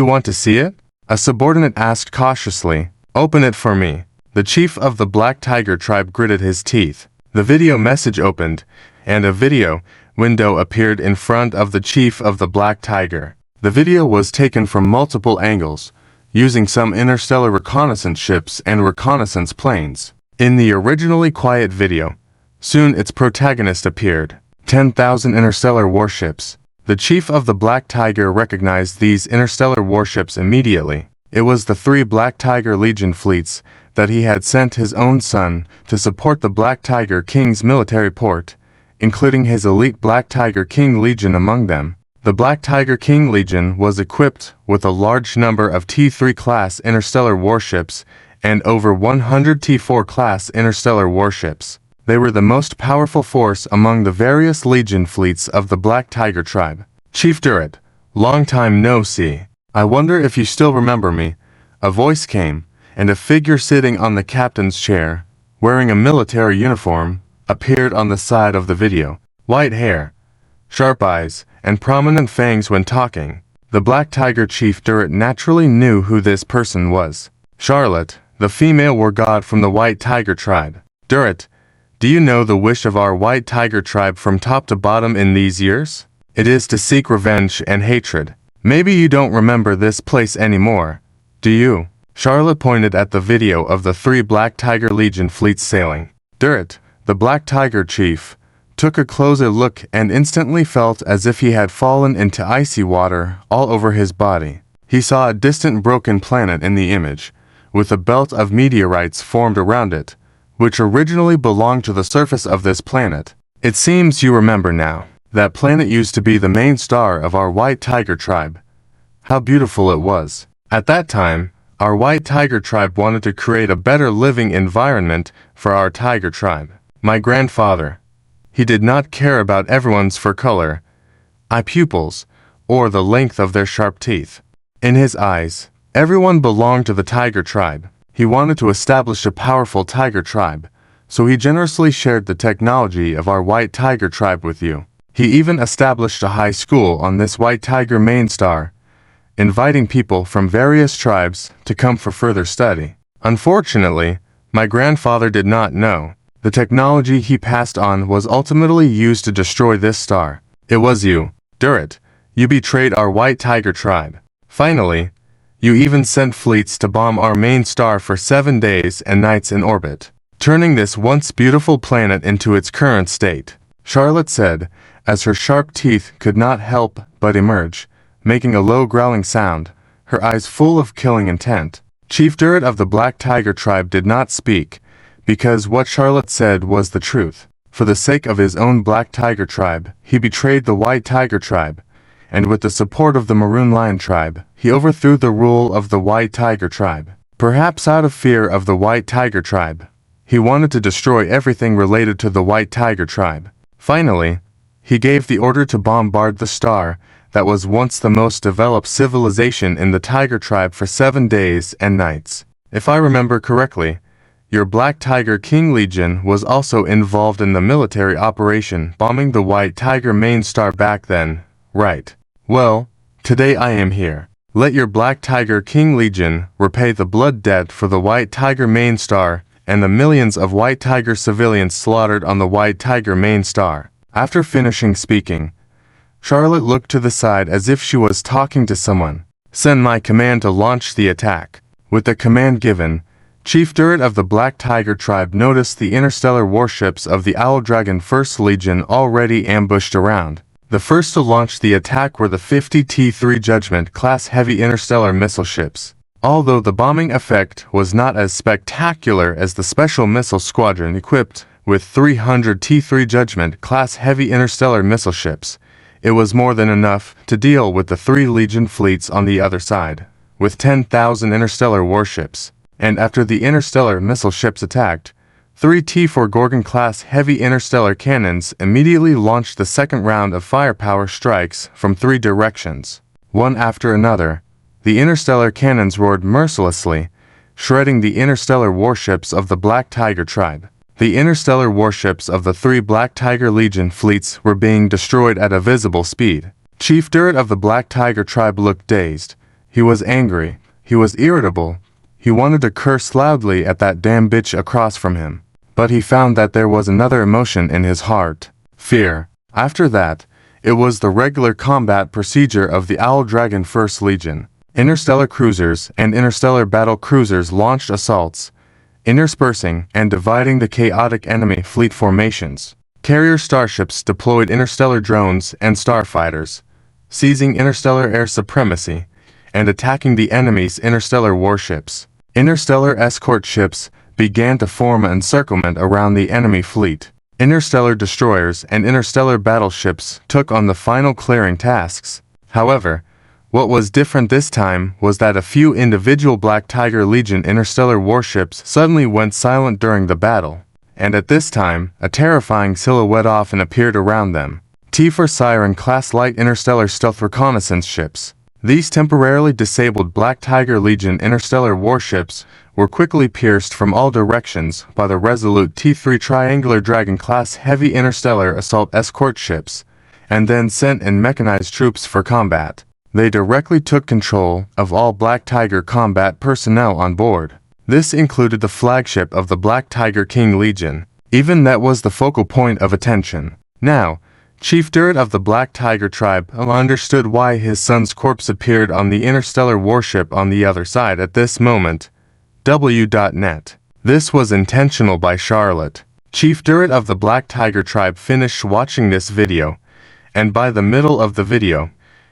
want to see it? A subordinate asked cautiously. Open it for me. The chief of the Black Tiger tribe gritted his teeth. The video message opened, and a video window appeared in front of the chief of the Black Tiger. The video was taken from multiple angles, using some interstellar reconnaissance ships and reconnaissance planes. In the originally quiet video, soon its protagonist appeared. 10,000 interstellar warships. The chief of the Black Tiger recognized these interstellar warships immediately. It was the 3 Black Tiger Legion fleets that he had sent his own son to support the Black Tiger King's military port, including his elite Black Tiger King Legion among them. The Black Tiger King Legion was equipped with a large number of T3-class interstellar warships and over 100 T4-class interstellar warships. They were the most powerful force among the various Legion fleets of the Black Tiger tribe. Chief Durrett, long time no see. I wonder if you still remember me. A voice came, and a figure sitting on the captain's chair, wearing a military uniform, appeared on the side of the video. White hair, sharp eyes, and prominent fangs when talking. The Black Tiger Chief Durrett naturally knew who this person was. Charlotte, the female war god from the White Tiger tribe. Durrett, do you know the wish of our White Tiger tribe from top to bottom in these years? It is to seek revenge and hatred. Maybe you don't remember this place anymore, do you? Charlotte pointed at the video of the 3 Black Tiger Legion fleets sailing. Durrett, the Black Tiger Chief, took a closer look and instantly felt as if he had fallen into icy water all over his body. He saw a distant broken planet in the image, with a belt of meteorites formed around it, which originally belonged to the surface of this planet. It seems you remember now. That planet used to be the main star of our White Tiger tribe. How beautiful it was. At that time, our White Tiger tribe wanted to create a better living environment for our tiger tribe. My grandfather. He did not care about everyone's fur color, eye pupils, or the length of their sharp teeth. In his eyes, everyone belonged to the tiger tribe. He wanted to establish a powerful tiger tribe, so he generously shared the technology of our White Tiger tribe with you. He even established a high school on this White Tiger main star, inviting people from various tribes to come for further study. Unfortunately, my grandfather did not know. The technology he passed on was ultimately used to destroy this star. It was you, DRIZZLE. You betrayed our White Tiger tribe. Finally, you even sent fleets to bomb our main star for 7 days and nights in orbit, turning this once beautiful planet into its current state, Charlotte said, as her sharp teeth could not help but emerge, making a low growling sound, her eyes full of killing intent. Chief DRIZZLE of the Black Tiger tribe did not speak, because what Charlotte said was the truth. For the sake of his own Black Tiger tribe, he betrayed the White Tiger tribe, and with the support of the Maroon Lion tribe, he overthrew the rule of the White Tiger tribe. Perhaps out of fear of the White Tiger tribe, he wanted to destroy everything related to the White Tiger tribe. Finally, he gave the order to bombard the star that was once the most developed civilization in the Tiger tribe for 7 days and nights. If I remember correctly, your Black Tiger King Legion was also involved in the military operation bombing the White Tiger main star back then, right? Well, today I am here. Let your Black Tiger King Legion repay the blood debt for the White Tiger main star and the millions of White Tiger civilians slaughtered on the White Tiger main star. After finishing speaking, Charlotte looked to the side as if she was talking to someone. Send my command to launch the attack. With the command given, Chief DRIZZLE of the Black Tiger tribe noticed the interstellar warships of the Owl Dragon First Legion already ambushed around. The first to launch the attack were the 50 T-3 Judgment-class heavy interstellar missile ships. Although the bombing effect was not as spectacular as the Special Missile Squadron equipped with 300 T-3 Judgment-class heavy interstellar missile ships, it was more than enough to deal with the 3 Legion fleets on the other side, with 10,000 interstellar warships. And after the interstellar missile ships attacked, 3 T-4 Gorgon-class heavy interstellar cannons immediately launched the second round of firepower strikes from 3 directions. One after another, the interstellar cannons roared mercilessly, shredding the interstellar warships of the Black Tiger tribe. The interstellar warships of the 3 Black Tiger Legion fleets were being destroyed at a visible speed. Chief DRIZZLE of the Black Tiger tribe looked dazed. He was angry. He was irritable. He wanted to curse loudly at that damn bitch across from him. But he found that there was another emotion in his heart. Fear. After that, it was the regular combat procedure of the Owl Dragon First Legion. Interstellar cruisers and interstellar battle cruisers launched assaults, interspersing and dividing the chaotic enemy fleet formations. Carrier starships deployed interstellar drones and starfighters, seizing interstellar air supremacy and attacking the enemy's interstellar warships. Interstellar escort ships began to form an encirclement around the enemy fleet. Interstellar destroyers and interstellar battleships took on the final clearing tasks. However, what was different this time was that a few individual Black Tiger Legion interstellar warships suddenly went silent during the battle, and at this time, a terrifying silhouette often appeared around them. T-4 Siren-class light interstellar stealth reconnaissance ships. These temporarily disabled Black Tiger Legion interstellar warships were quickly pierced from all directions by the resolute T-3 Triangular Dragon-class heavy interstellar assault escort ships, and then sent in mechanized troops for combat. They directly took control of all Black Tiger combat personnel on board. This included the flagship of the Black Tiger King Legion. Even that was the focal point of attention. Now, Chief DRIZZLE of the Black Tiger tribe understood why his son's corpse appeared on the interstellar warship on the other side at this moment. W.net. This was intentional by Charlotte. Chief Durrett of the Black Tiger tribe finished watching this video, and by the middle of the video,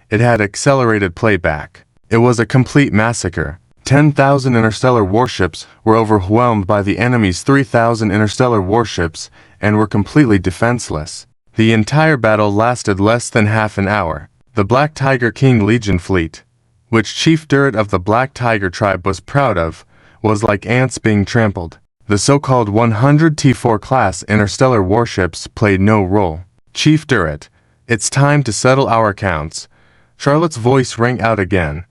it had accelerated playback. It was a complete massacre. 10,000 interstellar warships were overwhelmed by the enemy's 3,000 interstellar warships and were completely defenseless. The entire battle lasted less than half an hour. The Black Tiger King Legion fleet, which Chief Durrett of the Black Tiger tribe was proud of, was like ants being trampled. The so-called 100 T4 class interstellar warships played no role. Chief Durrett, it's time to settle our accounts. Charlotte's voice rang out again.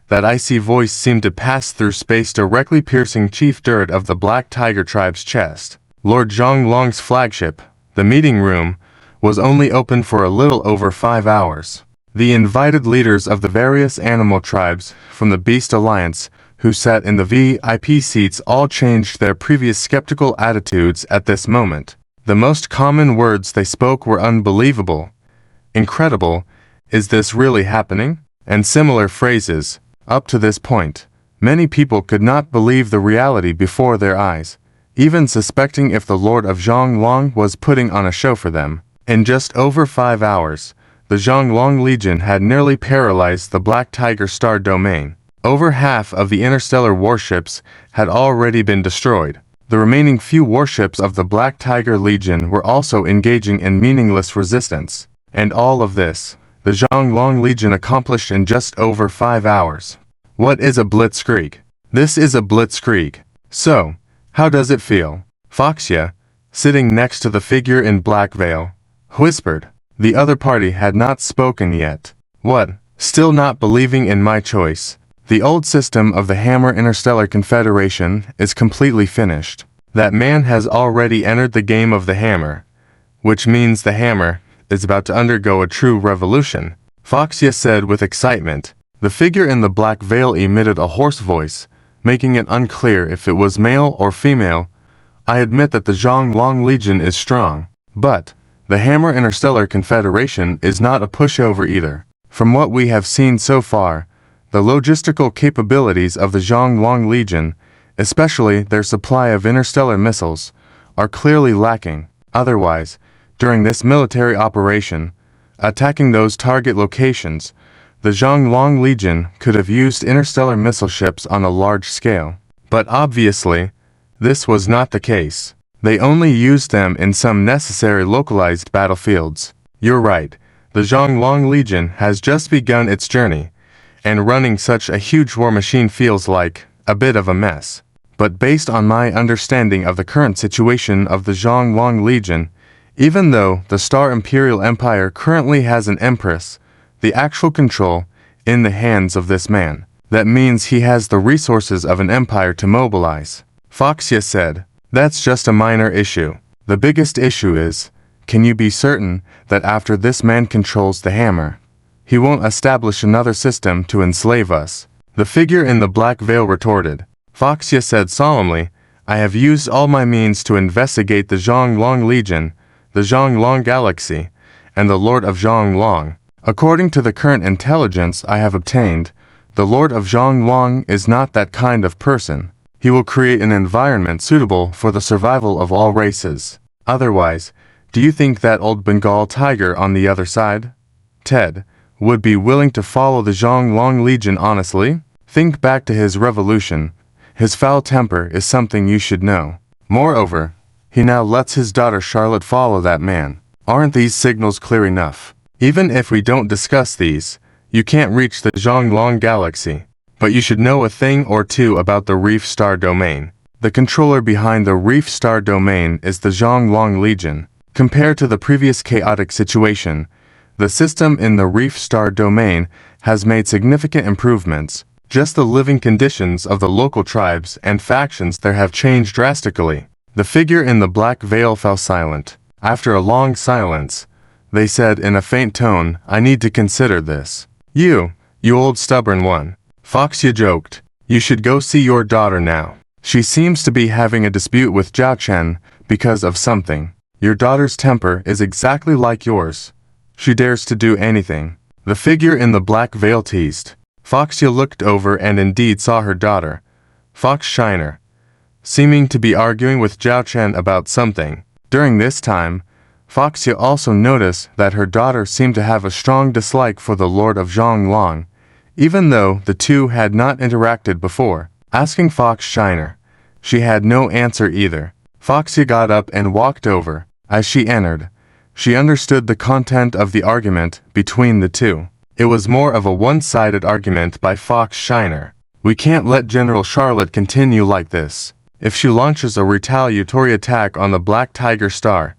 That icy voice seemed to pass through space, directly piercing Chief Durrett of the Black Tiger tribe's chest. Lord Zhang Long's flagship, the meeting room, was only open for a little over 5 hours. The invited leaders of the various animal tribes from the Beast Alliance, who sat in the VIP seats, all changed their previous skeptical attitudes at this moment. The most common words they spoke were unbelievable, incredible, is this really happening? And similar phrases. Up to this point, many people could not believe the reality before their eyes, even suspecting if the Lord of Zhonglong was putting on a show for them. In just over 5 hours, the Zhonglong Legion had nearly paralyzed the Black Tiger star domain. Over half of the interstellar warships had already been destroyed. The remaining few warships of the Black Tiger Legion were also engaging in meaningless resistance. And all of this, the Zhonglong Legion accomplished in just over 5 hours. What is a blitzkrieg? This is a blitzkrieg. So, how does it feel? Foxia, sitting next to the figure in black veil, whispered. The other party had not spoken yet. What? Still not believing in my choice? The old system of the Hammer Interstellar Confederation is completely finished. That man has already entered the game of the Hammer, which means the Hammer is about to undergo a true revolution, Foxia said with excitement. The figure in the black veil emitted a hoarse voice, making it unclear if it was male or female. I admit that the Zhonglong Legion is strong, but the Hammer Interstellar Confederation is not a pushover either. From what we have seen so far, the logistical capabilities of the Zhonglong Legion, especially their supply of interstellar missiles, are clearly lacking. Otherwise, during this military operation, attacking those target locations, the Zhonglong Legion could have used interstellar missile ships on a large scale. But obviously, this was not the case. They only used them in some necessary localized battlefields. You're right, the Zhonglong Legion has just begun its journey, and running such a huge war machine feels like a bit of a mess. But based on my understanding of the current situation of the Zhonglong Legion, even though the Star Imperial Empire currently has an empress, the actual control in the hands of this man. That means he has the resources of an empire to mobilize. Foxia said, that's just a minor issue. The biggest issue is, can you be certain that after this man controls the Hammer, he won't establish another system to enslave us? The figure in the black veil retorted. Foxia said solemnly, I have used all my means to investigate the Zhonglong Legion, the Zhonglong Galaxy, and the Lord of Zhonglong. According to the current intelligence I have obtained, the Lord of Zhonglong is not that kind of person. He will create an environment suitable for the survival of all races. Otherwise, do you think that old Bengal tiger on the other side, Ted, would be willing to follow the Zhonglong Legion honestly? Think back to his revolution. His foul temper is something you should know. Moreover, he now lets his daughter Charlotte follow that man. Aren't these signals clear enough? Even if we don't discuss these, you can't reach the Zhonglong Galaxy. But you should know a thing or two about the Reef Star Domain. The controller behind the Reef Star Domain is the Zhonglong Legion. Compared to the previous chaotic situation, the system in the Reef Star Domain has made significant improvements. Just the living conditions of the local tribes and factions there have changed drastically. The figure in the black veil fell silent. After a long silence, they said in a faint tone, I need to consider this. You old stubborn one. Foxia joked. You should go see your daughter now. She seems to be having a dispute with Zhao Chen because of something. Your daughter's temper is exactly like yours. She dares to do anything. The figure in the black veil teased. Foxia looked over and indeed saw her daughter, Fox Shiner, seeming to be arguing with Zhao Chen about something. During this time, Foxia also noticed that her daughter seemed to have a strong dislike for the Lord of Zhonglong, even though the two had not interacted before. Asking Fox Shiner, she had no answer either. Foxia got up and walked over. As she entered, she understood the content of the argument between the two. It was more of a one-sided argument by Fox Shiner. We can't let General Charlotte continue like this. If she launches a retaliatory attack on the Black Tiger Star,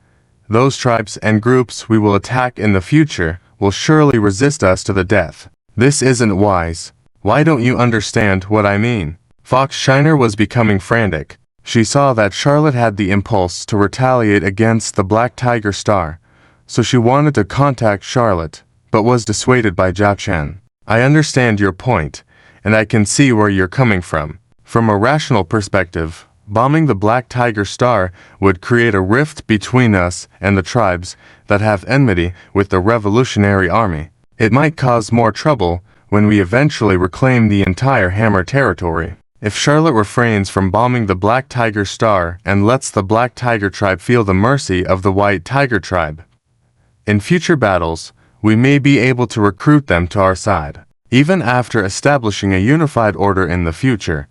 those tribes and groups we will attack in the future will surely resist us to the death. This isn't wise. Why don't you understand what I mean? Fox Shiner was becoming frantic. She saw that Charlotte had the impulse to retaliate against the Black Tiger Star, so she wanted to contact Charlotte, but was dissuaded by Zhao Chen. I understand your point, and I can see where you're coming from. From a rational perspective, bombing the Black Tiger Star would create a rift between us and the tribes that have enmity with the Revolutionary Army. It might cause more trouble when we eventually reclaim the entire Hammer territory. If Charlotte refrains from bombing the Black Tiger Star and lets the Black Tiger Tribe feel the mercy of the White Tiger Tribe, in future battles, we may be able to recruit them to our side. Even after establishing a unified order in the future,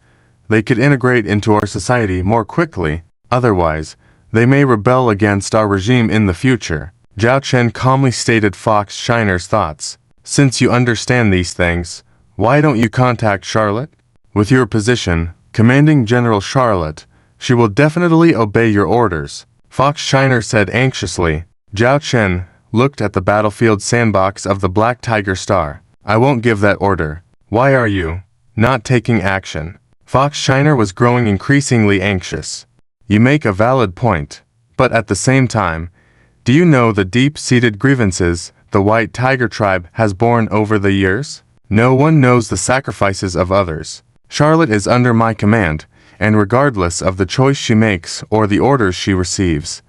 they could integrate into our society more quickly. Otherwise, they may rebel against our regime in the future. Zhao Chen calmly stated Fox Shiner's thoughts. Since you understand these things, why don't you contact Charlotte? With your position, commanding General Charlotte, she will definitely obey your orders, Fox Shiner said anxiously. Zhao Chen looked at the battlefield sandbox of the Black Tiger Star. I won't give that order. Why are you not taking action? Fox Shiner was growing increasingly anxious. You make a valid point, but at the same time, do you know the deep-seated grievances the White Tiger Tribe has borne over the years? No one knows the sacrifices of others. Charlotte is under my command, and regardless of the choice she makes or the orders she receives,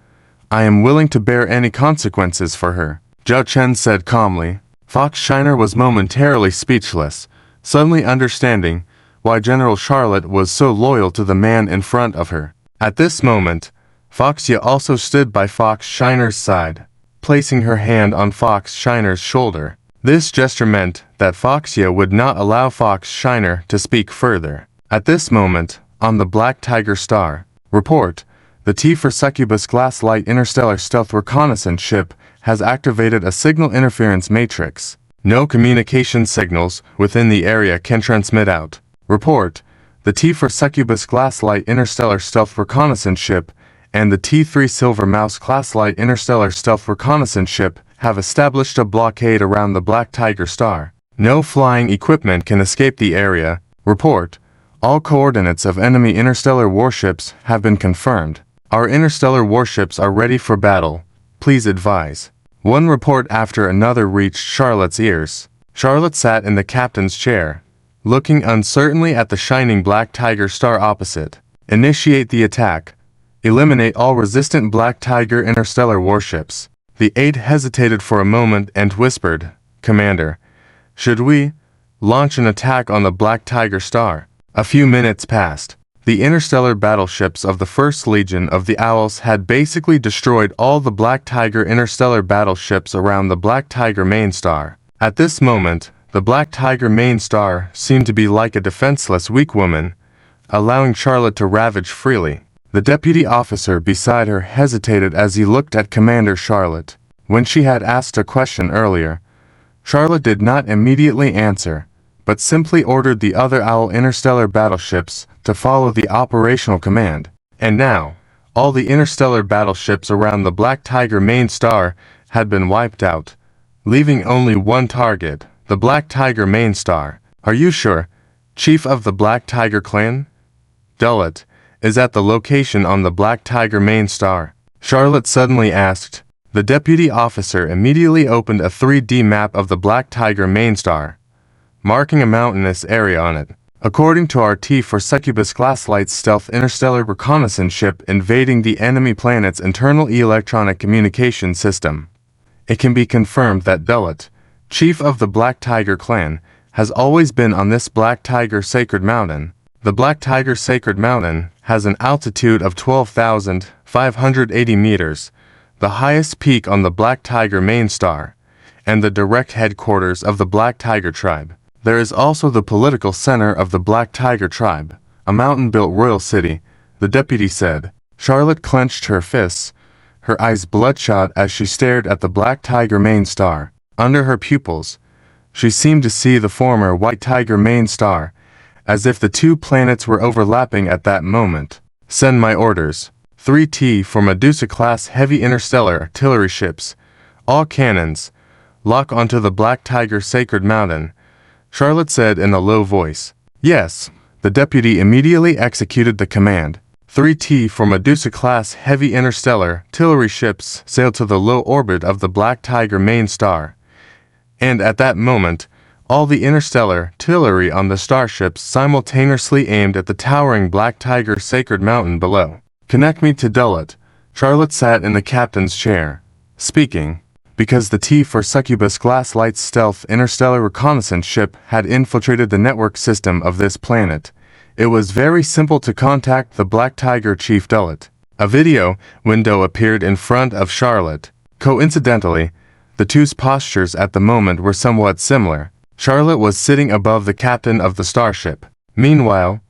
I am willing to bear any consequences for her, Zhao Chen said calmly. Fox Shiner was momentarily speechless, suddenly understanding why General Charlotte was so loyal to the man in front of her. At this moment, Foxia also stood by Fox Shiner's side, placing her hand on Fox Shiner's shoulder. This gesture meant that Foxia would not allow Fox Shiner to speak further. At this moment, on the Black Tiger Star, report, the T for Succubus Glass Light Interstellar Stealth Reconnaissance Ship has activated a signal interference matrix. No communication signals within the area can transmit out. Report, the T for Succubus Glass Light Interstellar Stealth Reconnaissance Ship and the T3 Silver Mouse Class Light Interstellar Stealth Reconnaissance Ship have established a blockade around the Black Tiger Star. No flying equipment can escape the area. Report, all coordinates of enemy interstellar warships have been confirmed. Our interstellar warships are ready for battle. Please advise. One report after another reached Charlotte's ears. Charlotte sat in the captain's chair, looking uncertainly at the shining Black Tiger Star opposite. Initiate the attack. Eliminate all resistant Black Tiger interstellar warships. The aide hesitated for a moment and whispered, Commander, should we launch an attack on the Black Tiger Star? A few minutes passed. The interstellar battleships of the First Legion of the Owls had basically destroyed all the Black Tiger interstellar battleships around the Black Tiger main star. At this moment, the Black Tiger main star seemed to be like a defenseless weak woman, allowing Charlotte to ravage freely. The deputy officer beside her hesitated as he looked at Commander Charlotte. When she had asked a question earlier, Charlotte did not immediately answer, but simply ordered the other Owl interstellar battleships to follow the operational command. And now, all the interstellar battleships around the Black Tiger main star had been wiped out, leaving only one target, the Black Tiger main star. Are you sure, Chief of the Black Tiger clan? Dullet is at the location on the Black Tiger main star, Charlotte suddenly asked. The deputy officer immediately opened a 3D map of the Black Tiger main star, marking a mountainous area on it. According to our T for Succubus Glasslight's stealth interstellar reconnaissance ship invading the enemy planet's internal electronic communication system, it can be confirmed that Dullet, chief of the Black Tiger clan, has always been on this Black Tiger Sacred Mountain. The Black Tiger Sacred Mountain has an altitude of 12,000 580 meters, the highest peak on the Black Tiger main star, and the direct headquarters of the Black Tiger tribe. There is also the political center of the Black Tiger tribe, a mountain-built royal city, the deputy said. Charlotte clenched her fists, her eyes bloodshot as she stared at the Black Tiger main star. Under her pupils, she seemed to see the former White Tiger main star, as if the two planets were overlapping at that moment. Send my orders. 3T for Medusa-class heavy interstellar artillery ships. All cannons. Lock onto the Black Tiger Sacred Mountain, Charlotte said in a low voice. Yes, the deputy immediately executed the command. 3T for Medusa-class heavy interstellar artillery ships sailed to the low orbit of the Black Tiger main star. And at that moment, all the interstellar artillery on the starships simultaneously aimed at the towering Black Tiger Sacred Mountain below. Connect me to Dullet. Charlotte sat in the captain's chair, speaking. Because the T for Succubus Glasslight's stealth interstellar reconnaissance ship had infiltrated the network system of this planet, it was very simple to contact the Black Tiger Chief Dullet. A video window appeared in front of Charlotte. Coincidentally, the two's postures at the moment were somewhat similar. Charlotte was sitting above the captain of the starship. Meanwhile,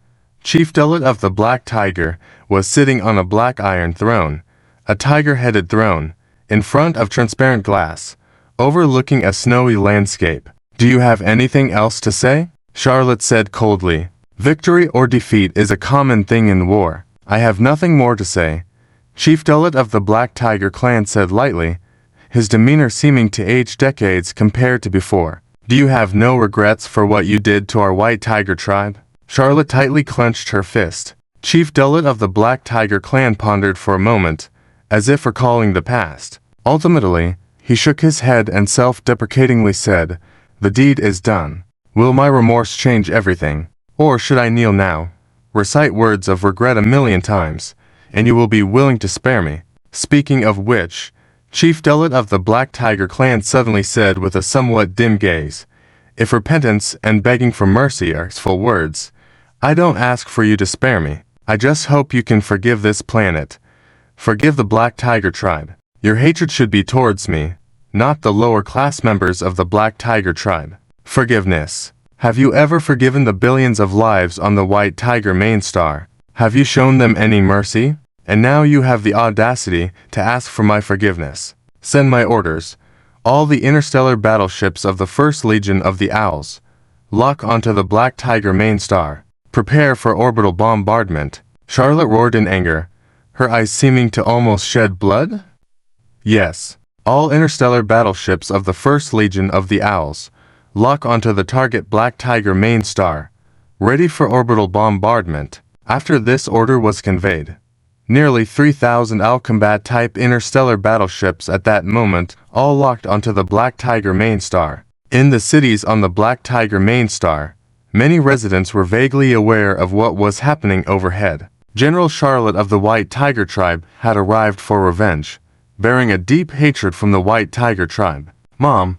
Chief Dullet of the Black Tiger was sitting on a black iron throne, a tiger-headed throne, in front of transparent glass, overlooking a snowy landscape. Do you have anything else to say? Charlotte said coldly. Victory or defeat is a common thing in war. I have nothing more to say. Chief Dullet of the Black Tiger clan said lightly, his demeanor seeming to age decades compared to before. Do you have no regrets for what you did to our White Tiger tribe? Charlotte tightly clenched her fist. Chief Dullet of the Black Tiger clan pondered for a moment, as if recalling the past. Ultimately, he shook his head and self-deprecatingly said, the deed is done. Will my remorse change everything? Or should I kneel now, recite words of regret a million times, and you will be willing to spare me? Speaking of which, Chief Dullet of the Black Tiger clan suddenly said with a somewhat dim gaze, if repentance and begging for mercy are full words, I don't ask for you to spare me. I just hope you can forgive this planet. Forgive the Black Tiger tribe. Your hatred should be towards me, not the lower class members of the Black Tiger tribe. Forgiveness. Have you ever forgiven the billions of lives on the White Tiger main star? Have you shown them any mercy? And now you have the audacity to ask for my forgiveness. Send my orders. All the interstellar battleships of the First Legion of the Owls. Lock onto the Black Tiger main star. Prepare for orbital bombardment. Charlotte roared in anger, her eyes seeming to almost shed blood. Yes, all interstellar battleships of the First Legion of the Owls. Lock onto the target Black Tiger main star. Ready for orbital bombardment. After this order was conveyed, nearly 3,000 Owl combat-type interstellar battleships at that moment all locked onto the Black Tiger main star. In the cities on the Black Tiger main star, many residents were vaguely aware of what was happening overhead. General Charlotte of the White Tiger tribe had arrived for revenge, bearing a deep hatred from the White Tiger tribe. Mom,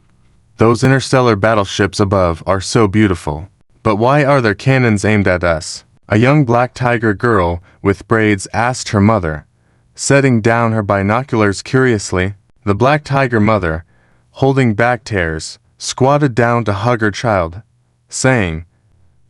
those interstellar battleships above are so beautiful. But why are their cannons aimed at us? A young Black Tiger girl with braids asked her mother, setting down her binoculars curiously. The Black Tiger mother, holding back tears, squatted down to hug her child, saying,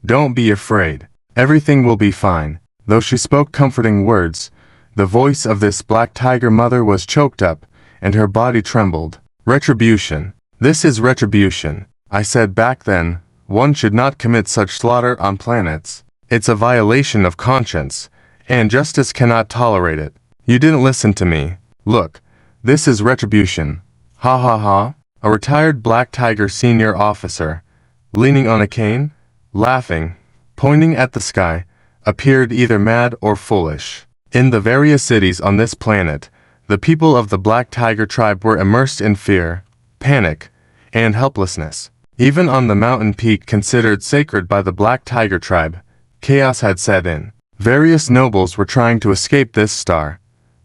don't be afraid. Everything will be fine. Though she spoke comforting words, the voice of this Black Tiger mother was choked up, and her body trembled. Retribution. This is retribution. I said back then, one should not commit such slaughter on planets. It's a violation of conscience, and justice cannot tolerate it. You didn't listen to me. Look, this is retribution. Ha ha ha. A retired Black Tiger senior officer, leaning on a cane, laughing, pointing at the sky, appeared either mad or foolish. In the various cities on this planet, the people of the Black Tiger tribe were immersed in fear, panic, and helplessness. Even on the mountain peak considered sacred by the Black Tiger tribe, chaos had set in. Various nobles were trying to escape this star,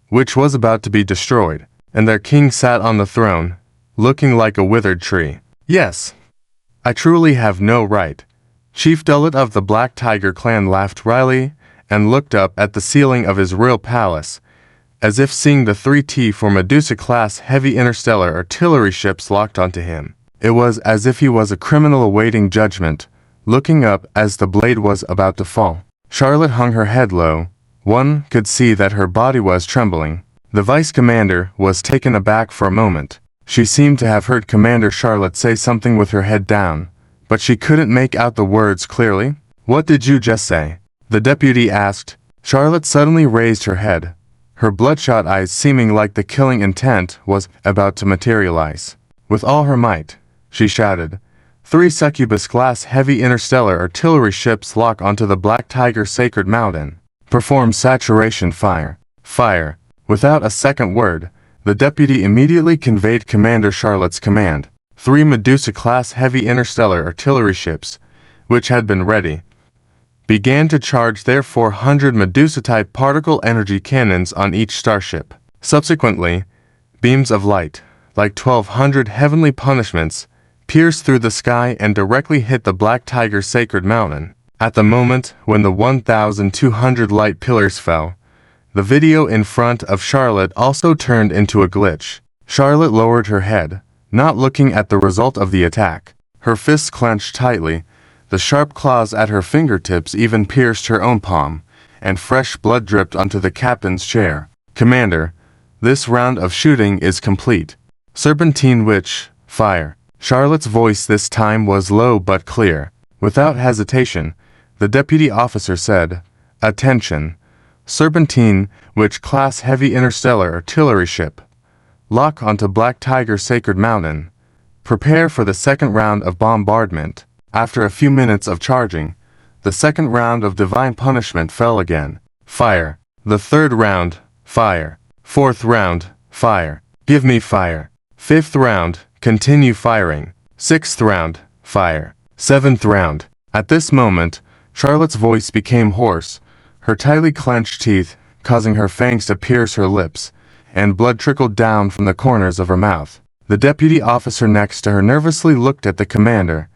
which was about to be destroyed, and their king sat on the throne, looking like a withered tree. Yes, I truly have no right. Chief Dullet of the Black Tiger clan laughed wryly and looked up at the ceiling of his royal palace, as if seeing the 3T-4 Medusa-class heavy interstellar artillery ships locked onto him. It was as if he was a criminal awaiting judgment, looking up as the blade was about to fall. Charlotte hung her head low. One could see that her body was trembling. The vice commander was taken aback for a moment. She seemed to have heard Commander Charlotte say something with her head down, but she couldn't make out the words clearly. "What did you just say?" the deputy asked. Charlotte suddenly raised her head, her bloodshot eyes seeming like the killing intent was about to materialize. With all her might, she shouted, "3 Succubus-class heavy interstellar artillery ships lock onto the Black Tiger Sacred Mountain. Perform saturation fire." Fire. Without a second word, the deputy immediately conveyed Commander Charlotte's command. 3 Medusa-class heavy interstellar artillery ships, which had been ready, began to charge their 400 Medusa-type particle energy cannons on each starship. Subsequently, beams of light, like 1,200 heavenly punishments, pierced through the sky and directly hit the Black Tiger Sacred Mountain. At the moment when the 1,200 light pillars fell, the video in front of Charlotte also turned into a glitch. Charlotte lowered her head, not looking at the result of the attack. Her fists clenched tightly, the sharp claws at her fingertips even pierced her own palm, and fresh blood dripped onto the captain's chair. "Commander, this round of shooting is complete. Serpentine Witch, fire." Charlotte's voice this time was low but clear. Without hesitation, the deputy officer said, "Attention. Serpentine Witch class heavy interstellar artillery ship. Lock onto Black Tiger Sacred Mountain. Prepare for the second round of bombardment." After a few minutes of charging, the second round of divine punishment fell again. Fire. The third round, fire. Fourth round, fire. Give me fire. Fifth round, continue firing. Sixth round, fire. Seventh round. At this moment, Charlotte's voice became hoarse, her tightly clenched teeth causing her fangs to pierce her lips, and blood trickled down from the corners of her mouth. The deputy officer next to her nervously looked at the commander,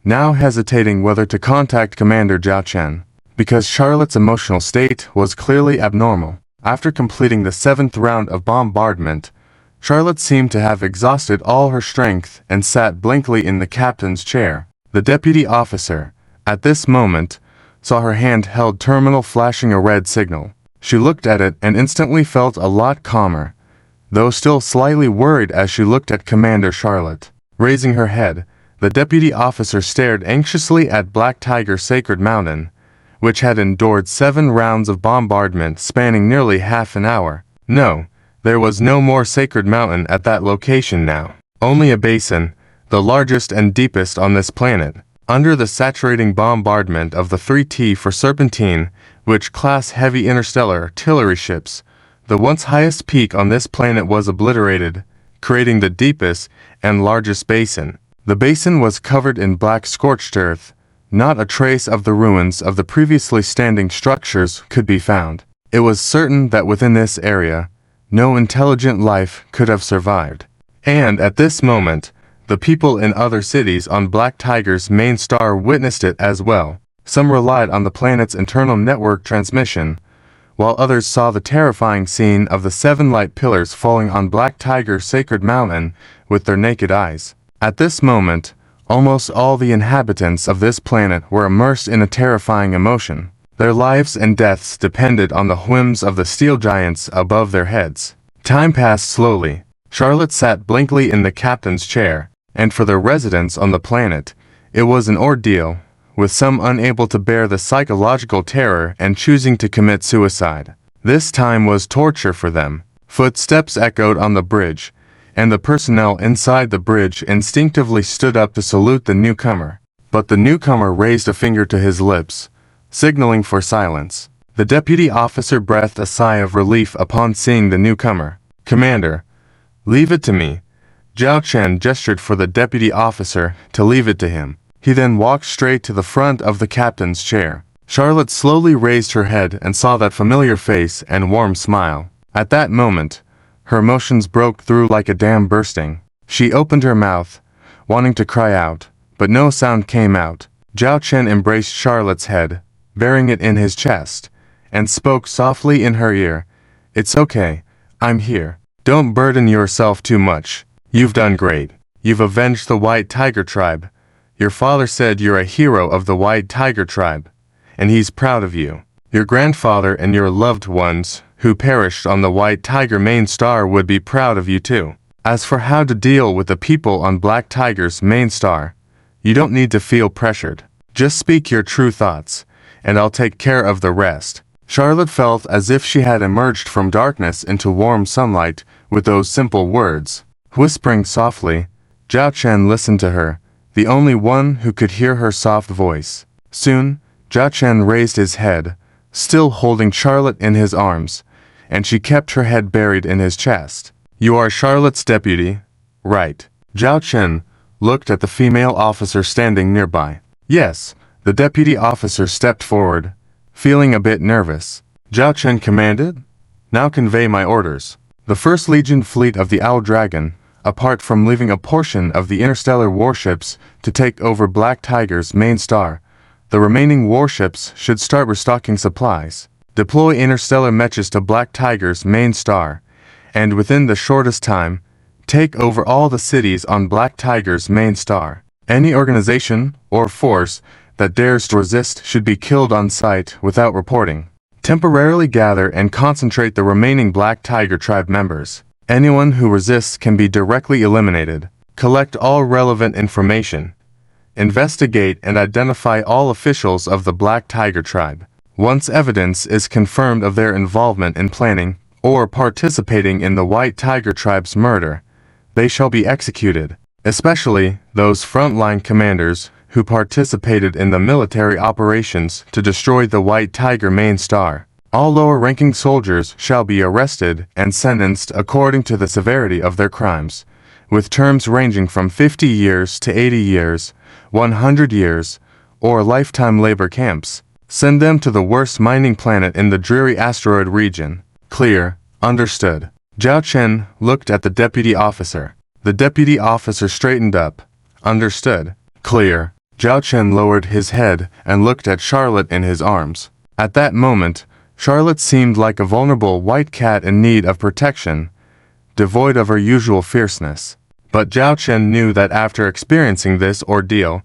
now hesitating whether to contact Commander Zhao Chen, because Charlotte's emotional state was clearly abnormal. After completing the 7th round of bombardment, Charlotte seemed to have exhausted all her strength and sat blankly in the captain's chair. The deputy officer, at this moment, saw her hand held terminal flashing a red signal. She looked at it and instantly felt a lot calmer, though still slightly worried as she looked at Commander Charlotte. Raising her head, the deputy officer stared anxiously at Black Tiger Sacred Mountain, which had endured 7 rounds of bombardment spanning nearly half an hour. No, there was no more Sacred Mountain at that location now. Only a basin, the largest and deepest on this planet, under the saturating bombardment of the 3T for Serpentine, which class heavy interstellar artillery ships. The once highest peak on this planet was obliterated, creating the deepest and largest basin. The basin was covered in black scorched earth. Not a trace of the ruins of the previously standing structures could be found. It was certain that within this area, no intelligent life could have survived. And at this moment, the people in other cities on Black Tiger's main star witnessed it as well. Some relied on the planet's internal network transmission, while others saw the terrifying scene of the 7 light pillars falling on Black Tiger's Sacred Mountain with their naked eyes. At this moment, almost all the inhabitants of this planet were immersed in a terrifying emotion. Their lives and deaths depended on the whims of the steel giants above their heads. Time passed slowly. Charlotte sat blankly in the captain's chair, and for the residents on the planet, it was an ordeal, with some unable to bear the psychological terror and choosing to commit suicide. This time was torture for them. Footsteps echoed on the bridge, and the personnel inside the bridge instinctively stood up to salute the newcomer. But the newcomer raised a finger to his lips, signaling for silence. The deputy officer breathed a sigh of relief upon seeing the newcomer. "Commander, leave it to me." Zhao Chen gestured for the deputy officer to leave it to him. He then walked straight to the front of the captain's chair. Charlotte slowly raised her head and saw that familiar face and warm smile. At that moment, her emotions broke through like a dam bursting. She opened her mouth, wanting to cry out, but no sound came out. Zhao Chen embraced Charlotte's head, burying it in his chest, and spoke softly in her ear. "It's okay, I'm here. Don't burden yourself too much. You've done great. You've avenged the White Tiger Tribe. Your father said you're a hero of the White Tiger Tribe, and he's proud of you. Your grandfather and your loved ones who perished on the White Tiger main star would be proud of you too. As for how to deal with the people on Black Tiger's main star, you don't need to feel pressured. Just speak your true thoughts, and I'll take care of the rest. Charlotte felt as if she had emerged from darkness into warm sunlight with those simple words. Whispering softly, Zhao Chen listened to her, the only one who could hear her soft voice. Soon, Zhao Chen raised his head, still holding Charlotte in his arms, and she kept her head buried in his chest. You are Charlotte's deputy, right? Zhao Chen looked at the female officer standing nearby. Yes, the deputy officer stepped forward, feeling a bit nervous. Zhao Chen commanded, now convey my orders. The First Legion fleet of the Owl Dragon, apart from leaving a portion of the interstellar warships to take over Black Tiger's main star, the remaining warships should start restocking supplies. Deploy interstellar mechas to Black Tiger's main star, and within the shortest time, take over all the cities on Black Tiger's main star. Any organization or force that dares to resist should be killed on sight without reporting. Temporarily gather and concentrate the remaining Black Tiger Tribe members. Anyone who resists can be directly eliminated. Collect all relevant information. Investigate and identify all officials of the Black Tiger Tribe. Once evidence is confirmed of their involvement in planning or participating in the White Tiger Tribe's murder, they shall be executed, especially those frontline commanders who participated in the military operations to destroy the White Tiger main star. All lower-ranking soldiers shall be arrested and sentenced according to the severity of their crimes, with terms ranging from 50 years to 80 years, 100 years, or lifetime labor camps. Send them to the worst mining planet in the dreary asteroid region. Clear, understood. Zhao Chen looked at the deputy officer. The deputy officer straightened up. Understood. Clear. Zhao Chen lowered his head and looked at Charlotte in his arms. At that moment, Charlotte seemed like a vulnerable white cat in need of protection, devoid of her usual fierceness. But Zhao Chen knew that after experiencing this ordeal,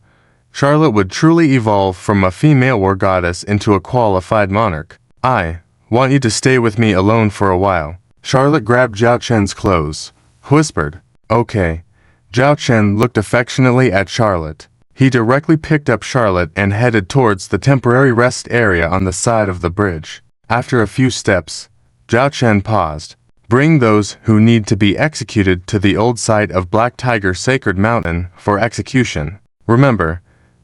Charlotte would truly evolve from a female war goddess into a qualified monarch. I want you to stay with me alone for a while. Charlotte grabbed Zhao Chen's clothes, whispered, Okay. Zhao Chen looked affectionately at Charlotte. He directly picked up Charlotte and headed towards the temporary rest area on the side of the bridge. After a few steps, Zhao Chen paused. Bring those who need to be executed to the old site of Black Tiger Sacred Mountain for execution. Remember,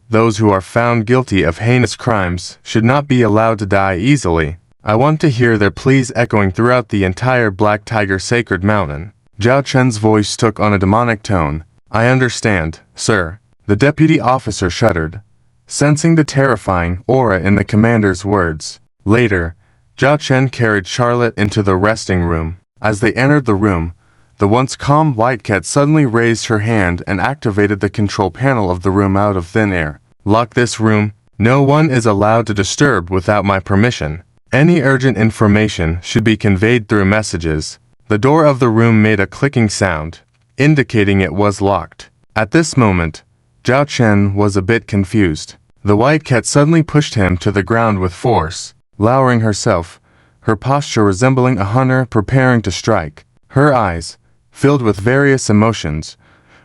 those who are found guilty of heinous crimes should not be allowed to die easily. I want to hear their pleas echoing throughout the entire Black Tiger Sacred Mountain. Zhao Chen's voice took on a demonic tone. I understand, sir. The deputy officer shuddered, sensing the terrifying aura in the commander's words. Later, Zhao Chen carried Charlotte into the resting room. As they entered the room, the once calm white cat suddenly raised her hand and activated the control panel of the room out of thin air. Lock this room. No one is allowed to disturb without my permission. Any urgent information should be conveyed through messages. The door of the room made a clicking sound, indicating it was locked. At this moment, Zhao Chen was a bit confused. The white cat suddenly pushed him to the ground with force, lowering herself, her posture resembling a hunter preparing to strike. Her eyes, filled with various emotions,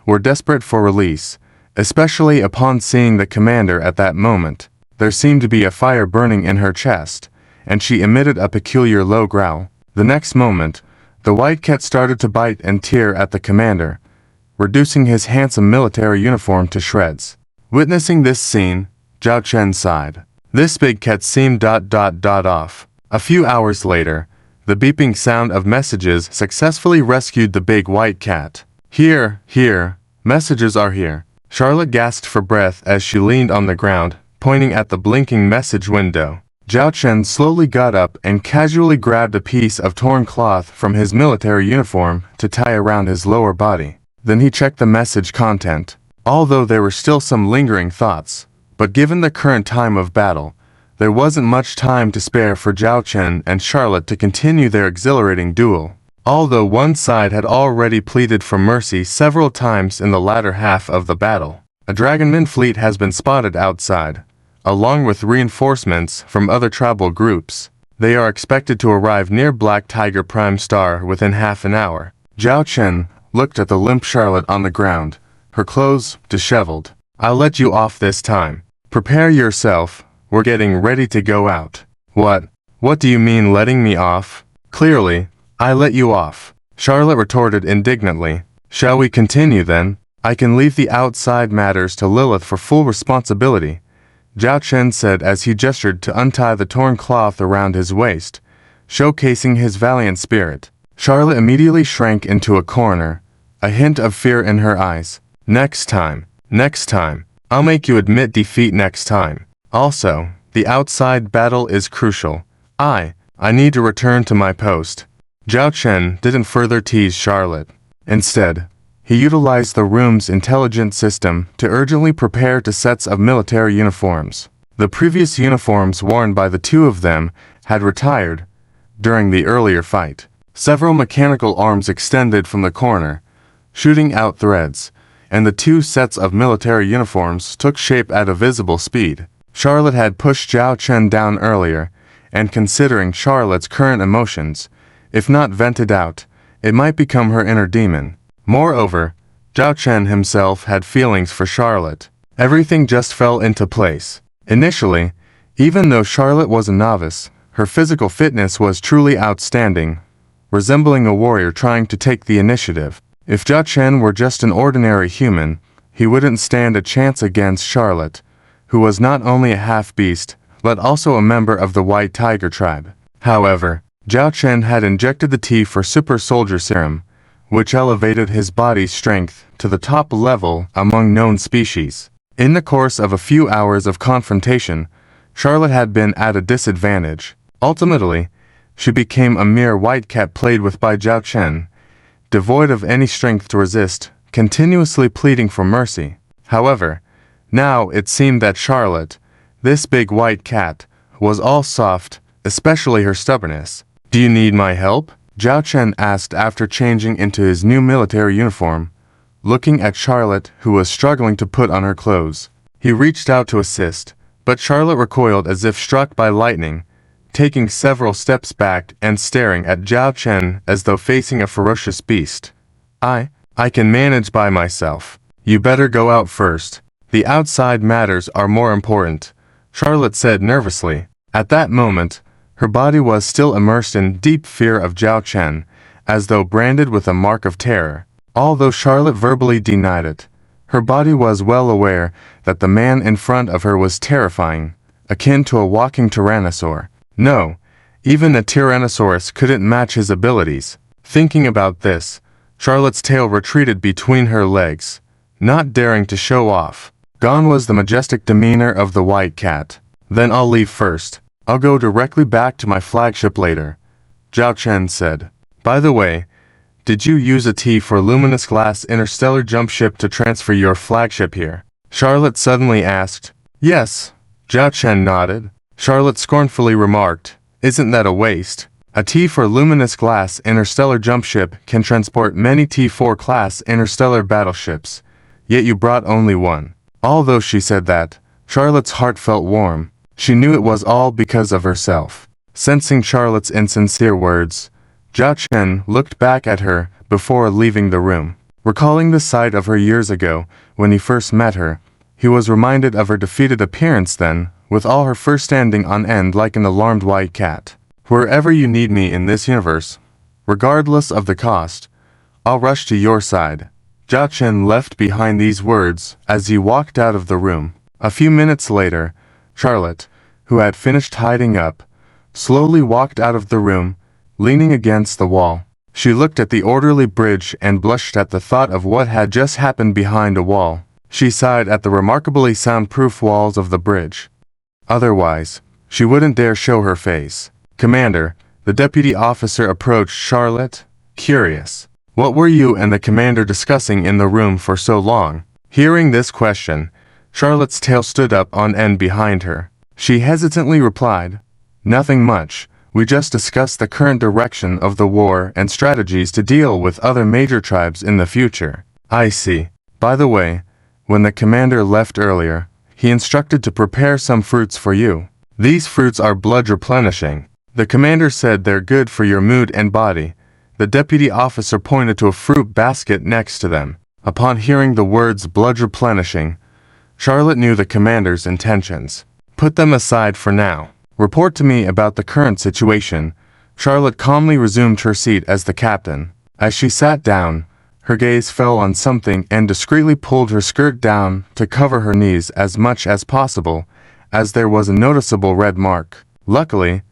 were desperate for release, especially upon seeing the commander at that moment. There seemed to be a fire burning in her chest, and she emitted a peculiar low growl. The next moment, the white cat started to bite and tear at the commander, reducing his handsome military uniform to shreds. Witnessing this scene, Zhao Chen sighed. This big cat seemed off. A few hours later, the beeping sound of messages successfully rescued the big white cat. Here, messages are here. Charlotte gasped for breath as she leaned on the ground, pointing at the blinking message window. Zhao Chen slowly got up and casually grabbed a piece of torn cloth from his military uniform to tie around his lower body. Then he checked the message content. Although there were still some lingering thoughts, but given the current time of battle, there wasn't much time to spare for Zhao Chen and Charlotte to continue their exhilarating duel. although one side had already pleaded for mercy several times in the latter half of the battle. A Dragonman fleet has been spotted outside, along with reinforcements from other tribal groups. They are expected to arrive near Black Tiger Prime Star within half an hour. Zhao Chen looked at the limp Charlotte on the ground, her clothes disheveled. I'll let you off this time. Prepare yourself, we're getting ready to go out. What do you mean letting me off? Clearly, I let you off. Charlotte retorted indignantly. Shall we continue then? I can leave the outside matters to Lilith for full responsibility, Zhao Chen said as he gestured to untie the torn cloth around his waist, showcasing his valiant spirit. Charlotte immediately shrank into a corner, a hint of fear in her eyes. Next time. I'll make you admit defeat next time. Also, the outside battle is crucial. I need to return to my post. Zhao Chen didn't further tease Charlotte. Instead, he utilized the room's intelligence system to urgently prepare two sets of military uniforms. The previous uniforms worn by the two of them had retired during the earlier fight. Several mechanical arms extended from the corner, shooting out threads, and the two sets of military uniforms took shape at a visible speed. Charlotte had pushed Zhao Chen down earlier, and considering Charlotte's current emotions, if not vented out, it might become her inner demon. Moreover, Zhao Chen himself had feelings for Charlotte. Everything just fell into place. Initially, even though Charlotte was a novice, her physical fitness was truly outstanding, resembling a warrior trying to take the initiative. If Zhao Chen were just an ordinary human, he wouldn't stand a chance against Charlotte, who was not only a half-beast, but also a member of the White Tiger tribe. However, Zhao Chen had injected the T for Super Soldier Serum, which elevated his body's strength to the top level among known species. In the course of a few hours of confrontation, Charlotte had been at a disadvantage. Ultimately, she became a mere white cat played with by Zhao Chen, devoid of any strength to resist, continuously pleading for mercy. However, now it seemed that Charlotte, this big white cat, was all soft, especially her stubbornness. Do you need my help? Zhao Chen asked after changing into his new military uniform, looking at Charlotte who was struggling to put on her clothes. He reached out to assist, but Charlotte recoiled as if struck by lightning, taking several steps back and staring at Zhao Chen as though facing a ferocious beast. I can manage by myself. You better go out first. The outside matters are more important, Charlotte said nervously. At that moment, her body was still immersed in deep fear of Zhao Chen, as though branded with a mark of terror. Although Charlotte verbally denied it, her body was well aware that the man in front of her was terrifying, akin to a walking tyrannosaur. No, even a tyrannosaurus couldn't match his abilities. Thinking about this, Charlotte's tail retreated between her legs, not daring to show off. Gone was the majestic demeanor of the white cat. Then I'll leave first. I'll go directly back to my flagship later, Zhao Chen said. By the way, did you use a T for luminous glass interstellar jump ship to transfer your flagship here? Charlotte suddenly asked. Yes, Zhao Chen nodded. Charlotte scornfully remarked, isn't that a waste? A T for luminous glass interstellar jump ship can transport many T4 class interstellar battleships, yet you brought only one. Although she said that, Charlotte's heart felt warm. She knew it was all because of herself. Sensing Charlotte's insincere words, Zhao Chen looked back at her before leaving the room. Recalling the sight of her years ago when he first met her, he was reminded of her defeated appearance then, with all her fur standing on end like an alarmed white cat. Wherever you need me in this universe, regardless of the cost, I'll rush to your side. Zhao Chen left behind these words as he walked out of the room. A few minutes later, Charlotte, who had finished hiding up, slowly walked out of the room, leaning against the wall. She looked at the orderly bridge and blushed at the thought of what had just happened behind a wall. She sighed at the remarkably soundproof walls of the bridge. Otherwise, she wouldn't dare show her face. Commander, the deputy officer approached Charlotte, curious. What were you and the commander discussing in the room for so long? Hearing this question, Charlotte's tail stood up on end behind her. She hesitantly replied, nothing much, We just discussed the current direction of the war and strategies to deal with other major tribes in the future. I see. By the way, when the commander left earlier, he instructed to prepare some fruits for you. These fruits are blood replenishing. The commander said they're good for your mood and body. The deputy officer pointed to a fruit basket next to them. Upon hearing the words blood replenishing, Charlotte knew the commander's intentions. Put them aside for now. Report to me about the current situation. Charlotte calmly resumed her seat as the captain. As she sat down, her gaze fell on something and discreetly pulled her skirt down to cover her knees as much as possible, as there was a noticeable red mark. Luckily,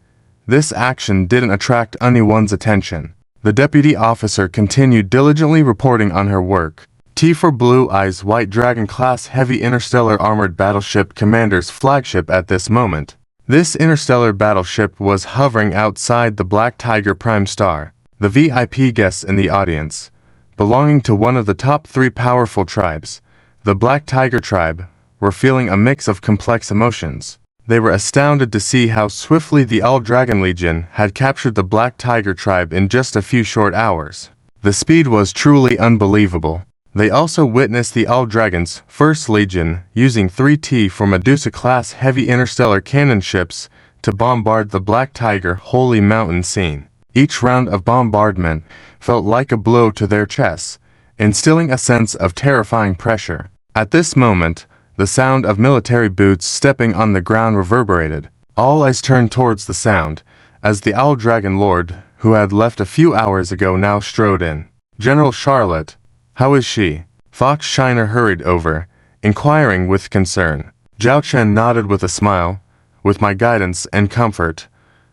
this action didn't attract anyone's attention. The deputy officer continued diligently reporting on her work. T for Blue Eyes White Dragon class heavy interstellar armored battleship commander's flagship at this moment. This interstellar battleship was hovering outside the Black Tiger Prime Star. The VIP guests in the audience, belonging to one of the top 3 powerful tribes, the Black Tiger tribe, were feeling a mix of complex emotions. They were astounded to see how swiftly the All-Dragon Legion had captured the Black Tiger tribe in just a few short hours. The speed was truly unbelievable. They also witnessed the All-Dragon's First Legion using 3T for Medusa-class heavy interstellar cannon ships to bombard the Black Tiger Holy Mountain scene. Each round of bombardment felt like a blow to their chests, instilling a sense of terrifying pressure. At this moment, the sound of military boots stepping on the ground reverberated. All eyes turned towards the sound, as the All-Dragon Lord, who had left a few hours ago, now strode in. General Charlotte, how is she? Fox Shiner hurried over, inquiring with concern. Zhao Chen nodded with a smile. With my guidance and comfort,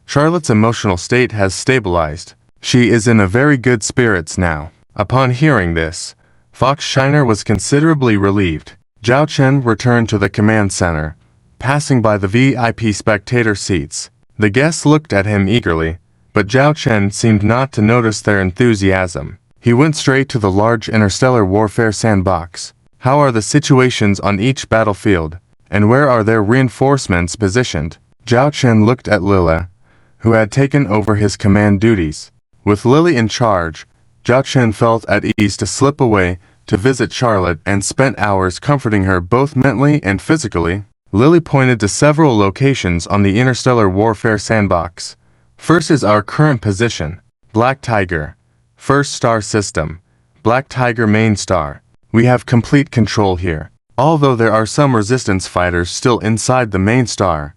Charlotte's emotional state has stabilized. She is in a very good spirits now. Upon hearing this, Fox Shiner was considerably relieved. Zhao Chen returned to the command center, passing by the VIP spectator seats. The guests looked at him eagerly, but Zhao Chen seemed not to notice their enthusiasm. He went straight to the large interstellar warfare sandbox. How are the situations on each battlefield, and where are their reinforcements positioned? Zhao Chen looked at Lila, who had taken over his command duties. With Lily in charge, Zhao Chen felt at ease to slip away to visit Charlotte and spent hours comforting her both mentally and physically. Lily pointed to several locations on the interstellar warfare sandbox. First is our current position, Black Tiger, First Star System, Black Tiger Main Star. We have complete control here. Although there are some resistance fighters still inside the main star,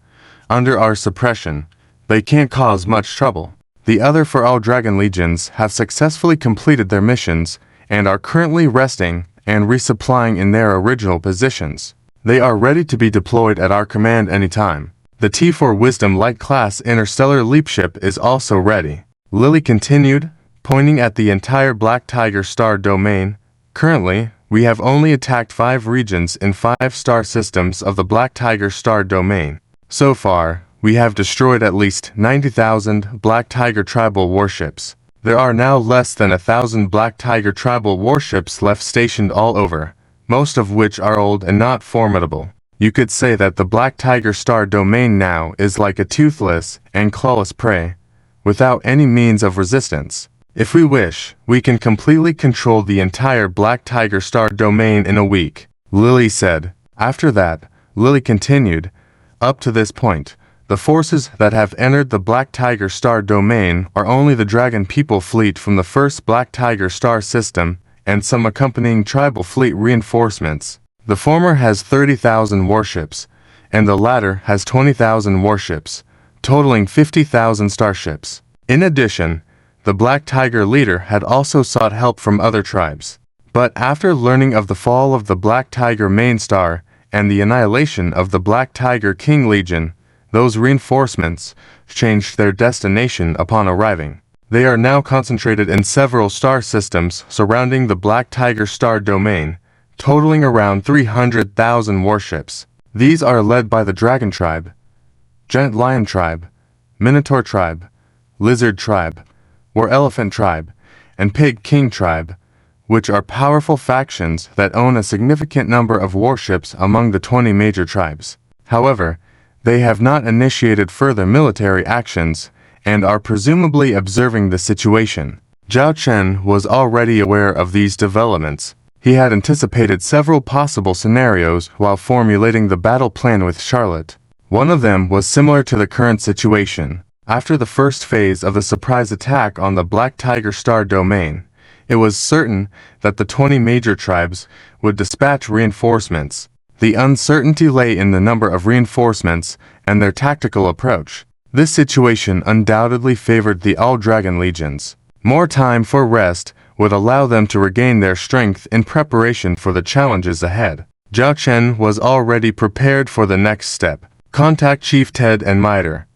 under our suppression, they can't cause much trouble. The other 4 All-Dragon Legions have successfully completed their missions and are currently resting and resupplying in their original positions. They are ready to be deployed at our command anytime. The T4 Wisdom Light class interstellar leap ship is also ready. Lily continued, pointing at the entire Black Tiger star domain. Currently, we have only attacked 5 regions in 5 star systems of the Black Tiger star domain. So far, we have destroyed at least 90,000 Black Tiger tribal warships. There are now less than 1,000 Black Tiger tribal warships left stationed all over, most of which are old and not formidable. You could say that the Black Tiger star domain now is like a toothless and clawless prey, without any means of resistance. If we wish, we can completely control the entire Black Tiger star domain in a week, Lily said. After that, Lily continued, up to this point, the forces that have entered the Black Tiger star domain are only the Dragon People fleet from the first Black Tiger star system and some accompanying tribal fleet reinforcements. The former has 30,000 warships, and the latter has 20,000 warships, totaling 50,000 starships. In addition, the Black Tiger leader had also sought help from other tribes. But after learning of the fall of the Black Tiger main star and the annihilation of the Black Tiger King Legion, those reinforcements changed their destination upon arriving. They are now concentrated in several star systems surrounding the Black Tiger star domain, totaling around 300,000 warships. These are led by the Dragon Tribe, Giant Lion Tribe, Minotaur Tribe, Lizard Tribe, War Elephant Tribe, and Pig King Tribe, which are powerful factions that own a significant number of warships among the 20 major tribes. However, they have not initiated further military actions and are presumably observing the situation. Zhao Chen was already aware of these developments. He had anticipated several possible scenarios while formulating the battle plan with Charlotte. One of them was similar to the current situation. After the first phase of the surprise attack on the Black Tiger Star domain, it was certain that the 20 major tribes would dispatch reinforcements. The uncertainty lay in the number of reinforcements and their tactical approach. This situation undoubtedly favored the All-Dragon legions. More time for rest would allow them to regain their strength in preparation for the challenges ahead. Zhao Chen was already prepared for the next step. Contact Chief Ted and Miter,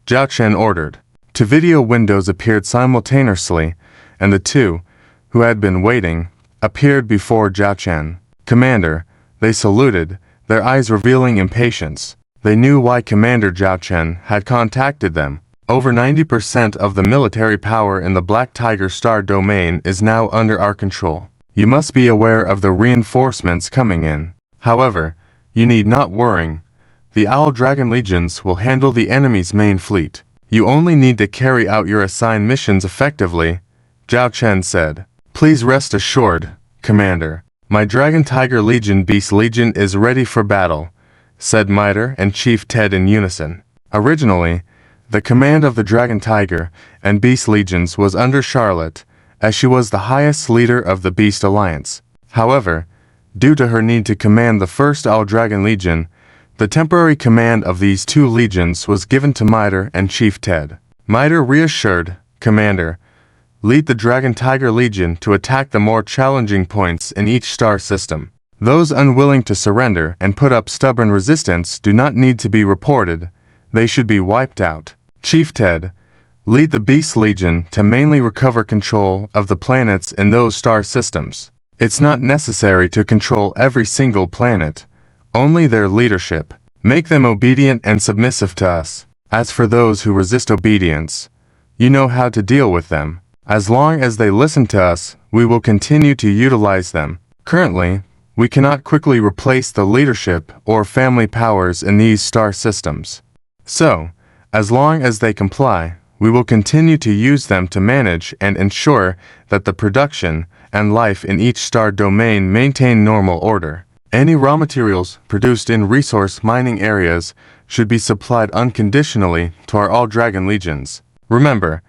Zhao Chen ordered. Two video windows appeared simultaneously, and the two, who had been waiting, appeared before Zhao Chen. Commander, they saluted, their eyes revealing impatience. They knew why Commander Zhao Chen had contacted them. Over 90% of the military power in the Black Tiger Star domain is now under our control. You must be aware of the reinforcements coming in. However, you need not worry. The Owl Dragon legions will handle the enemy's main fleet. You only need to carry out your assigned missions effectively, Zhao Chen said. Please rest assured, Commander. My Dragon Tiger Legion Beast Legion is ready for battle, said Miter and Chief Ted in unison. Originally, the command of the Dragon Tiger and Beast Legions was under Charlotte, as she was the highest leader of the Beast Alliance. However, due to her need to command the first All-Dragon Legion, the temporary command of these two legions was given to Miter and Chief Ted. Miter reassured, Commander, lead the Dragon Tiger Legion to attack the more challenging points in each star system. Those unwilling to surrender and put up stubborn resistance do not need to be reported. They should be wiped out. Chief Ted, lead the Beast Legion to mainly recover control of the planets in those star systems. It's not necessary to control every single planet, only their leadership. Make them obedient and submissive to us. As for those who resist obedience, you know how to deal with them. As long as they listen to us, we will continue to utilize them. Currently, we cannot quickly replace the leadership or family powers in these star systems. So, as long as they comply, we will continue to use them to manage and ensure that the production and life in each star domain maintain normal order. Any raw materials produced in resource mining areas should be supplied unconditionally to our All-Dragon legions. Remember,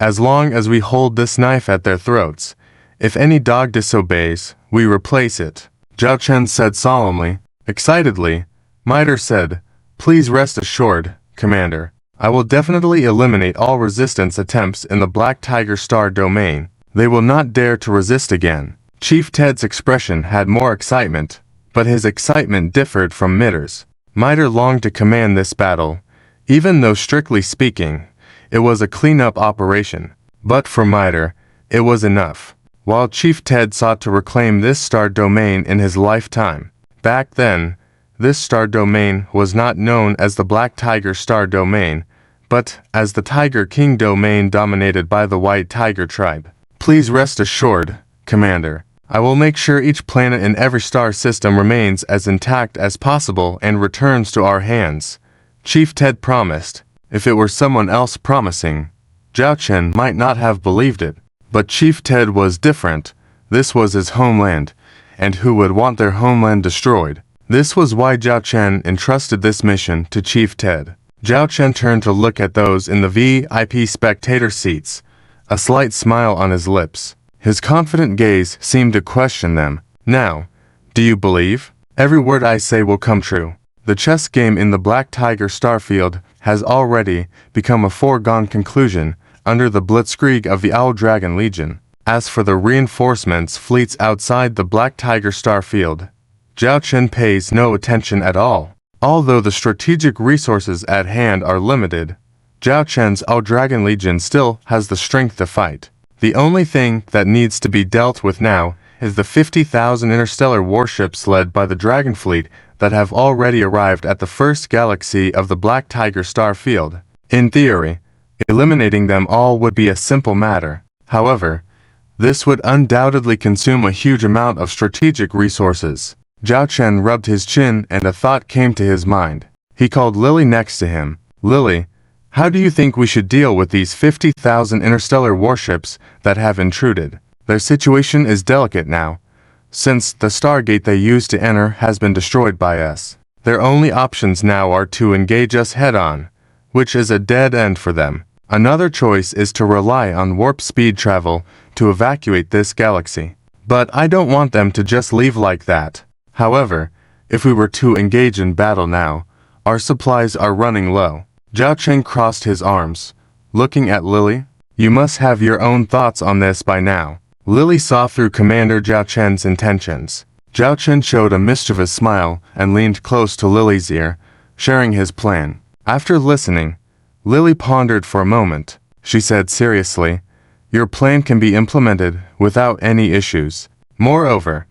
as long as we hold this knife at their throats, if any dog disobeys, we replace it, Zhao Chen said solemnly. Excitedly, Miter said, Please rest assured, Commander. I will definitely eliminate all resistance attempts in the Black Tiger Star domain. They will not dare to resist again. Chief Ted's expression had more excitement, but his excitement differed from Miter's. Miter longed to command this battle, even though strictly speaking, it was a cleanup operation. But for Miter, it was enough. While Chief Ted sought to reclaim this star domain in his lifetime, back then, this star domain was not known as the Black Tiger Star domain, but as the Tiger King domain dominated by the White Tiger tribe. Please rest assured, Commander. I will make sure each planet in every star system remains as intact as possible and returns to our hands, Chief Ted promised. If it were someone else promising, Zhao Chen might not have believed it. But Chief Ted was different. This was his homeland, and who would want their homeland destroyed? This was why Zhao Chen entrusted this mission to Chief Ted. Zhao Chen turned to look at those in the VIP spectator seats, a slight smile on his lips. His confident gaze seemed to question them. Now, do you believe? Every word I say will come true. The chess game in the Black Tiger Starfield has already become a foregone conclusion under the blitzkrieg of the Owl Dragon Legion. As for the reinforcements fleets outside the Black Tiger Starfield, Zhao Chen pays no attention at all. Although the strategic resources at hand are limited, Zhao Chen's Owl Dragon Legion still has the strength to fight. The only thing that needs to be dealt with now is the 50,000 interstellar warships led by the Dragon Fleet that have already arrived at the first galaxy of the Black Tiger Starfield. In theory, eliminating them all would be a simple matter. However, this would undoubtedly consume a huge amount of strategic resources. Zhao Chen rubbed his chin and a thought came to his mind. He called Lily next to him. Lily, How do you think we should deal with these 50,000 interstellar warships that have intruded? Their situation is delicate now, since the Stargate they used to enter has been destroyed by us. Their only options now are to engage us head-on, which is a dead end for them. Another choice is to rely on warp speed travel to evacuate this galaxy. But I don't want them to just leave like that. However, if we were to engage in battle now, our supplies are running low. Zhao Chen crossed his arms, looking at Lily. You must have your own thoughts on this by now. Lily saw through Commander Zhao Chen's intentions. Zhao Chen showed a mischievous smile and leaned close to Lily's ear, sharing his plan. After listening, Lily pondered for a moment. She said seriously, "Your plan can be implemented without any issues. Moreover,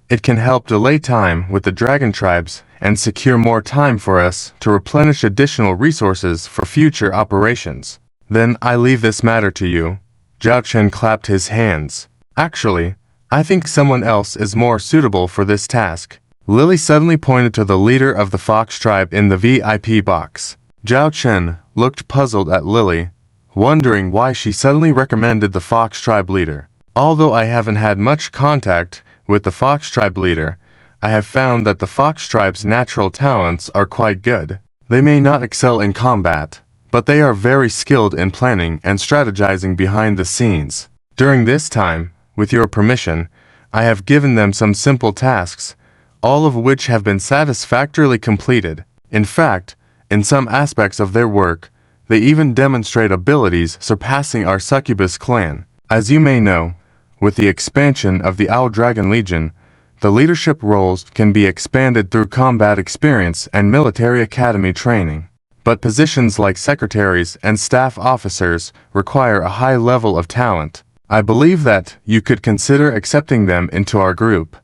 it can help delay time with the dragon tribes and secure more time for us to replenish additional resources for future operations. Then I leave this matter to you." Zhao Chen clapped his hands. "Actually, I think someone else is more suitable for this task." Lily suddenly pointed to the leader of the Fox tribe in the VIP box. Zhao Chen looked puzzled at Lily, wondering why she suddenly recommended the Fox tribe leader. Although I haven't had much contact with the Fox tribe leader, I have found that the Fox tribe's natural talents are quite good. They may not excel in combat, but they are very skilled in planning and strategizing behind the scenes. During this time, with your permission, I have given them some simple tasks, all of which have been satisfactorily completed. In fact, in some aspects of their work, they even demonstrate abilities surpassing our succubus clan. As you may know, with the expansion of the Owl Dragon Legion, the leadership roles can be expanded through combat experience and military academy training. But positions like secretaries and staff officers require a high level of talent. I believe that you could consider accepting them into our group,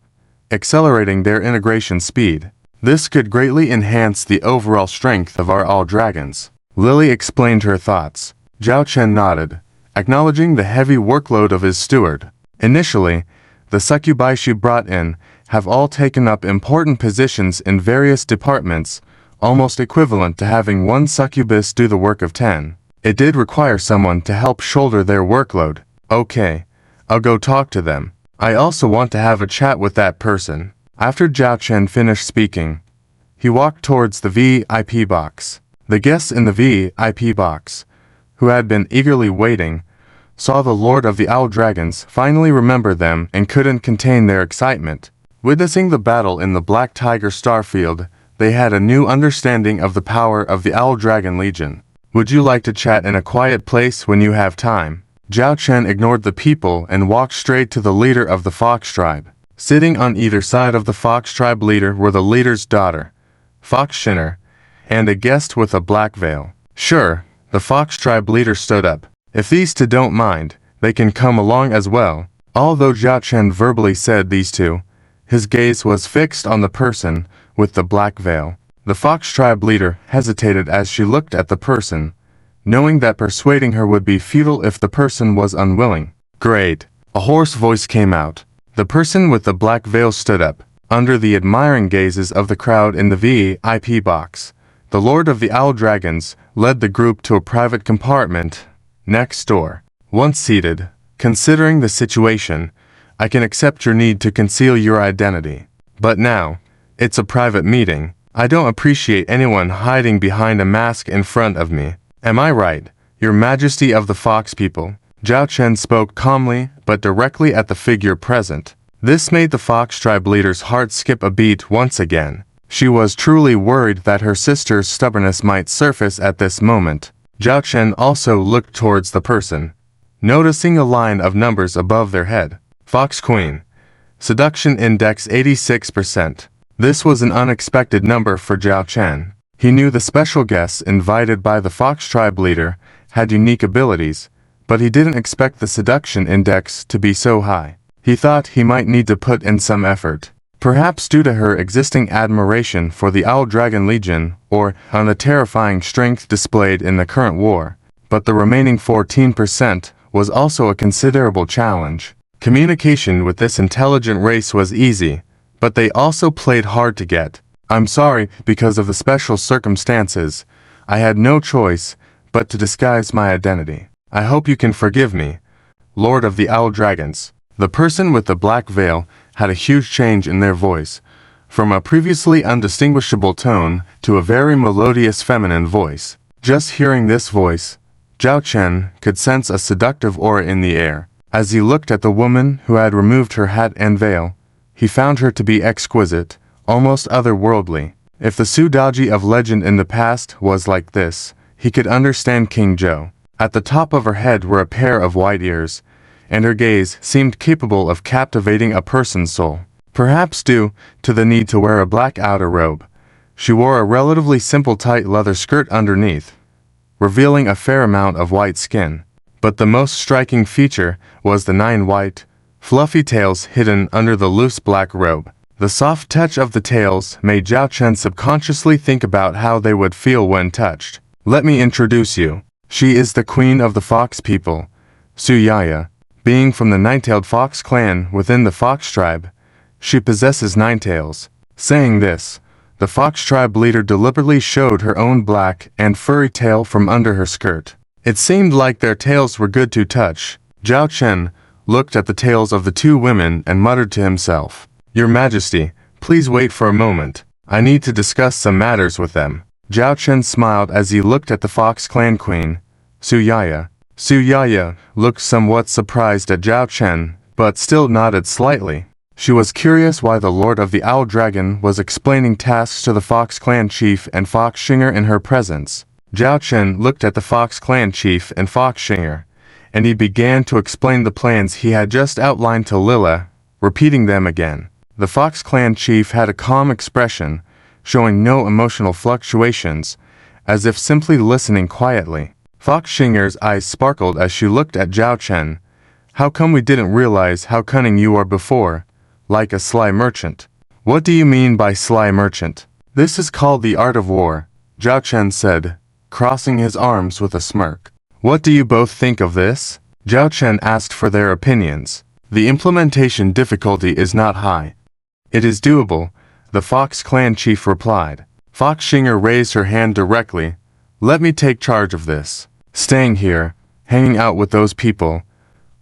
accelerating their integration speed. This could greatly enhance the overall strength of our All Dragons. Lily explained her thoughts. Zhao Chen nodded, acknowledging the heavy workload of his steward. Initially, the succubi she brought in have all taken up important positions in various departments, almost equivalent to having one succubus do the work of 10. It did require someone to help shoulder their workload. Okay, I'll go talk to them. I also want to have a chat with that person. After Zhao Chen finished speaking, he walked towards the VIP box. The guests in the VIP box, who had been eagerly waiting, saw the Lord of the Owl Dragons finally remember them and couldn't contain their excitement. Witnessing the battle in the Black Tiger starfield, they had a new understanding of the power of the Owl Dragon Legion. Would you like to chat in a quiet place when you have time? Zhao Chen ignored the people and walked straight to the leader of the Fox tribe. Sitting on either side of the Fox tribe leader were the leader's daughter, Fox Shinner, and a guest with a black veil. Sure, the Fox tribe leader stood up. If these two don't mind, they can come along as well. Although Zhao Chen verbally said these two, his gaze was fixed on the person with the black veil. The Fox tribe leader hesitated as she looked at the person, knowing that persuading her would be futile if the person was unwilling. Great. A hoarse voice came out. The person with the black veil stood up. Under the admiring gazes of the crowd in the VIP box, the Lord of the Owl Dragons led the group to a private compartment next door. Once seated, considering the situation, I can accept your need to conceal your identity. But now, it's a private meeting. I don't appreciate anyone hiding behind a mask in front of me. Am I right, Your Majesty of the Fox people? Zhao Chen spoke calmly but directly at the figure present. This made the Fox tribe leader's heart skip a beat once again. She was truly worried that her sister's stubbornness might surface at this moment. Zhao Chen also looked towards the person, noticing a line of numbers above their head. Fox Queen. Seduction Index 86%. This was an unexpected number for Zhao Chen. He knew the special guests invited by the Fox tribe leader had unique abilities, but he didn't expect the seduction index to be so high. He thought he might need to put in some effort, perhaps due to her existing admiration for the Owl Dragon Legion or on the terrifying strength displayed in the current war. But the remaining 14% was also a considerable challenge. Communication with this intelligent race was easy, but they also played hard to get. I'm sorry, because of the special circumstances, I had no choice but to disguise my identity. I hope you can forgive me, Lord of the Owl Dragons." The person with the black veil had a huge change in their voice, from a previously undistinguishable tone to a very melodious feminine voice. Just hearing this voice, Zhao Chen could sense a seductive aura in the air. As he looked at the woman who had removed her hat and veil, he found her to be exquisite, almost otherworldly. If the Su Daoji of legend in the past was like this, he could understand King Zhou. At the top of her head were a pair of white ears, and her gaze seemed capable of captivating a person's soul. Perhaps due to the need to wear a black outer robe, she wore a relatively simple tight leather skirt underneath, revealing a fair amount of white skin. But the most striking feature was the 9 white, fluffy tails hidden under the loose black robe. The soft touch of the tails made Zhao Chen subconsciously think about how they would feel when touched. "Let me introduce you. She is the queen of the fox people, Su Yaya. Being from the nine-tailed fox clan within the fox tribe, she possesses 9 tails." Saying this, the fox tribe leader deliberately showed her own black and furry tail from under her skirt. It seemed like their tails were good to touch. Zhao Chen looked at the tails of the 2 women and muttered to himself, "Your Majesty, please wait for a moment. I need to discuss some matters with them." Zhao Chen smiled as he looked at the Fox Clan Queen, Su Yaya. Su Yaya looked somewhat surprised at Zhao Chen, but still nodded slightly. She was curious why the Lord of the Owl Dragon was explaining tasks to the Fox Clan Chief and Fox Shinger in her presence. Zhao Chen looked at the Fox Clan Chief and Fox Shinger, and he began to explain the plans he had just outlined to Lila, repeating them again. The Fox Clan Chief had a calm expression, showing no emotional fluctuations, as if simply listening quietly. Fox Shinger's eyes sparkled as she looked at Zhao Chen. "How come we didn't realize how cunning you are before? Like a sly merchant." "What do you mean by sly merchant?" "This is called the art of war," Zhao Chen said, crossing his arms with a smirk. "What do you both think of this?" Zhao Chen asked for their opinions. "The implementation difficulty is not high. It is doable," the Fox Clan Chief replied. Fox Shinger raised her hand directly. "Let me take charge of this. Staying here, hanging out with those people,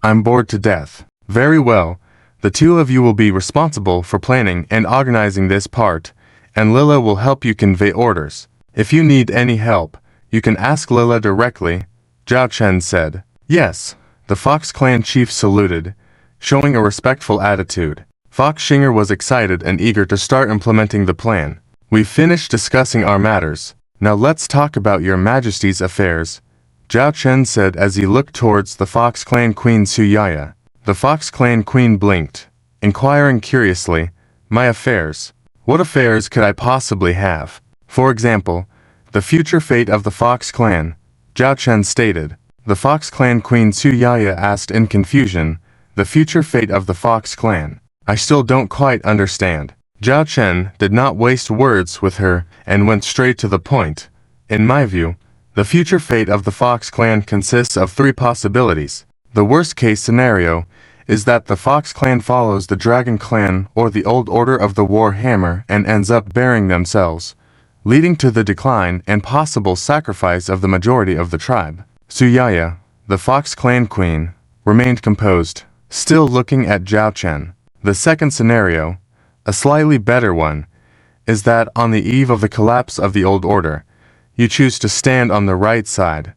I'm bored to death." "Very well. The 2 of you will be responsible for planning and organizing this part, and Lila will help you convey orders. If you need any help, you can ask Lila directly," Zhao Chen said. "Yes," the Fox Clan Chief saluted, showing a respectful attitude. Fox Shinger was excited and eager to start implementing the plan. "We've finished discussing our matters. Now let's talk about your Majesty's affairs," Zhao Chen said as he looked towards the Fox Clan Queen Su Yaya. The Fox Clan Queen blinked, inquiring curiously, "My affairs? What affairs could I possibly have?" "For example, the future fate of the Fox Clan," Zhao Chen stated. The Fox Clan Queen Su Yaya asked in confusion, "The future fate of the Fox Clan? I still don't quite understand." Zhao Chen did not waste words with her and went straight to the point. "In my view, the future fate of the Fox Clan consists of 3 possibilities. The worst-case scenario is that the Fox Clan follows the Dragon Clan or the old order of the War Hammer and ends up burying themselves, leading to the decline and possible sacrifice of the majority of the tribe." Su Yaya, the Fox Clan Queen, remained composed, still looking at Zhao Chen. The second scenario, a slightly better one, is that on the eve of the collapse of the old order, you choose to stand on the right side,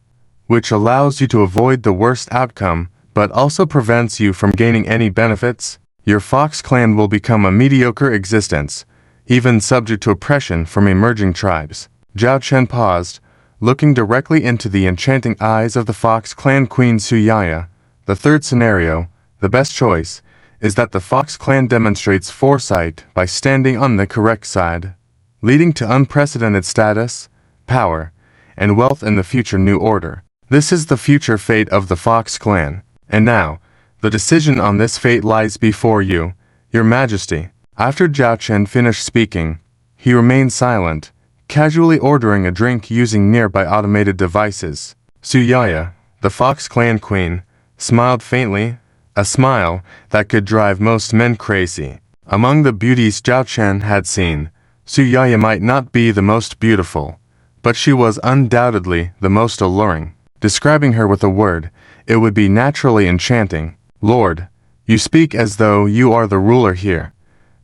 which allows you to avoid the worst outcome but also prevents you from gaining any benefits. Your Fox Clan will become a mediocre existence, even subject to oppression from emerging tribes. Zhao Chen paused, looking directly into the enchanting eyes of the Fox Clan Queen Su Yaya. The third scenario, the best choice, is that the Fox Clan demonstrates foresight by standing on the correct side, leading to unprecedented status, power, and wealth in the future new order. This is the future fate of the Fox Clan. And now, the decision on this fate lies before you, Your Majesty. After Zhao Chen finished speaking, he remained silent, casually ordering a drink using nearby automated devices. Su Yaya, the Fox Clan Queen, smiled faintly, a smile that could drive most men crazy. Among the beauties Zhao Chen had seen, Su Yaya might not be the most beautiful, but she was undoubtedly the most alluring. Describing her with a word, it would be naturally enchanting. Lord, you speak as though you are the ruler here,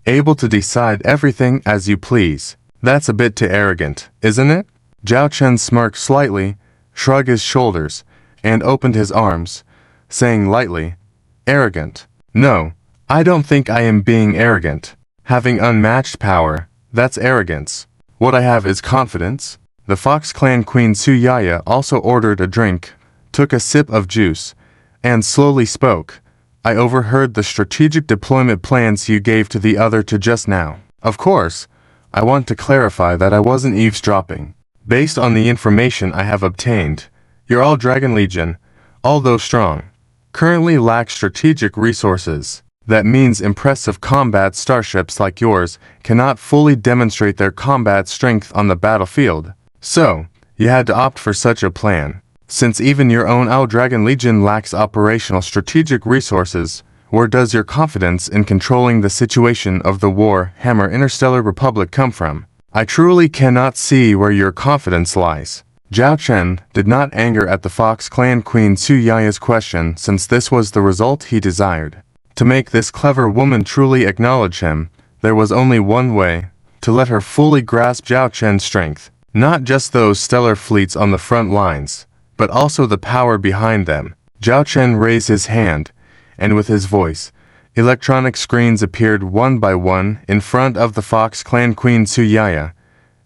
able to decide everything as you please. That's a bit too arrogant, isn't it? Zhao Chen smirked slightly, shrugged his shoulders, and opened his arms, saying lightly, "Arrogant? No, I don't think I am being arrogant. Having unmatched power, that's arrogance. What I have is confidence." The Fox Clan Queen Su Yaya also ordered a drink, took a sip of juice, and slowly spoke. "I overheard the strategic deployment plans you gave to the other two just now. Of course, I want to clarify that I wasn't eavesdropping. Based on the information I have obtained, your All-Dragon Legion, although strong, currently lacks strategic resources. That means impressive combat starships like yours cannot fully demonstrate their combat strength on the battlefield. So, you had to opt for such a plan. Since even your own All-Dragon Legion lacks operational strategic resources, where does your confidence in controlling the situation of the War Hammer Interstellar Republic come from? I truly cannot see where your confidence lies." Zhao Chen did not anger at the Fox Clan Queen Su Yaya's question, since this was the result he desired. To make this clever woman truly acknowledge him, there was only one way: to let her fully grasp Zhao Chen's strength. Not just those stellar fleets on the front lines, but also the power behind them. Zhao Chen raised his hand, and with his voice, electronic screens appeared one by one in front of the Fox Clan Queen Su Yaya,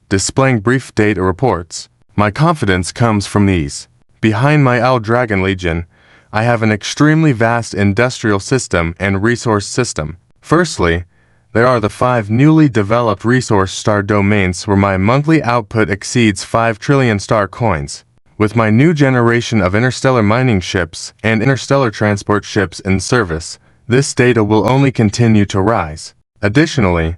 displaying brief data reports. "My confidence comes from these. Behind my All-Dragon Legion, I have an extremely vast industrial system and resource system. Firstly, there are the 5 newly developed resource star domains where my monthly output exceeds 5 trillion star coins. With my new generation of interstellar mining ships and interstellar transport ships in service, this data will only continue to rise. Additionally,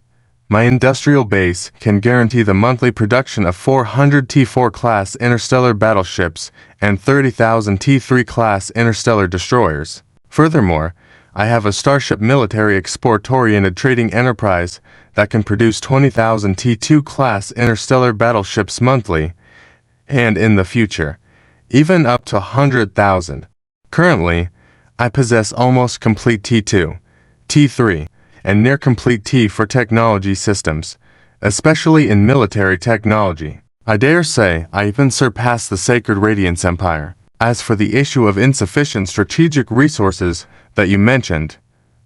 my industrial base can guarantee the monthly production of 400 T4-class interstellar battleships and 30,000 T3-class interstellar destroyers. Furthermore, I have a starship military export-oriented trading enterprise that can produce 20,000 T2-class interstellar battleships monthly, and in the future, even up to 100,000. Currently, I possess almost complete T2, T3, and near-complete T4 technology systems, especially in military technology. I dare say I even surpass the Sacred Radiance Empire. As for the issue of insufficient strategic resources that you mentioned,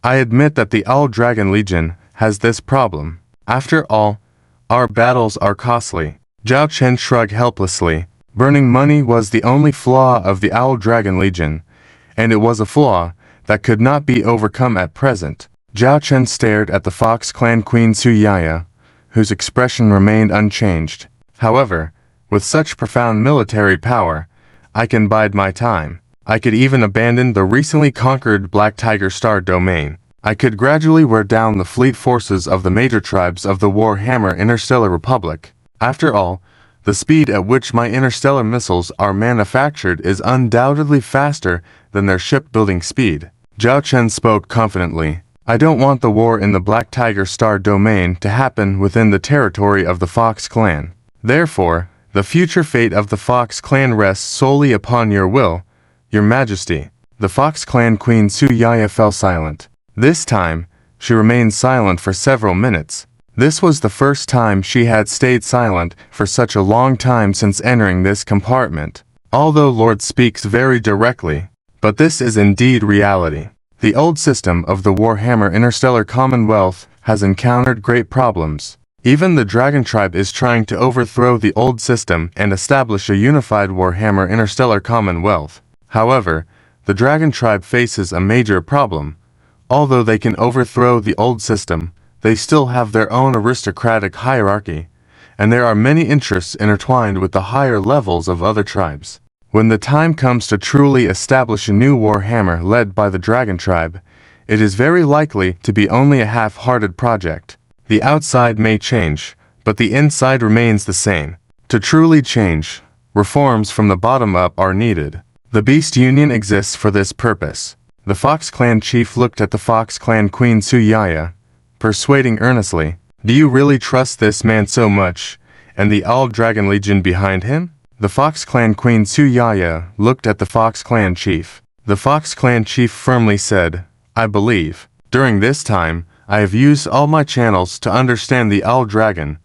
I admit that the All-Dragon Legion has this problem. After all, our battles are costly." Zhao Chen shrugged helplessly. Burning money was the only flaw of the All-Dragon Legion, and it was a flaw that could not be overcome at present. Zhao Chen stared at the Fox Clan Queen Su Yaya, whose expression remained unchanged. "However, with such profound military power, I can bide my time. I could even abandon the recently conquered Black Tiger Star domain. I could gradually wear down the fleet forces of the major tribes of the Warhammer Interstellar Republic. After all, the speed at which my interstellar missiles are manufactured is undoubtedly faster than their shipbuilding speed." Zhao Chen spoke confidently. "I don't want the war in the Black Tiger Star domain to happen within the territory of the Fox Clan. Therefore, the future fate of the Fox Clan rests solely upon your will, Your Majesty." The Fox Clan Queen Su Yaya fell silent. This time, she remained silent for several minutes. This was the first time she had stayed silent for such a long time since entering this compartment. Although Lord speaks very directly, but this is indeed reality. The old system of the Warhammer Interstellar Commonwealth has encountered great problems. Even the Dragon Tribe is trying to overthrow the old system and establish a unified Warhammer Interstellar Commonwealth. However, the Dragon Tribe faces a major problem. Although they can overthrow the old system, they still have their own aristocratic hierarchy, and there are many interests intertwined with the higher levels of other tribes. When the time comes to truly establish a new Warhammer led by the Dragon Tribe, it is very likely to be only a half-hearted project. The outside may change, but the inside remains the same. To truly change, reforms from the bottom up are needed. The Beast Union exists for this purpose. The Fox Clan chief looked at the Fox Clan Queen Su Yaya, persuading earnestly. "Do you really trust this man so much, and the All Dragon Legion behind him? The Fox Clan Queen Suyaya looked at the Fox Clan chief. The Fox Clan chief firmly said, "I believe. During this time, I have used all my channels to understand the All Dragon,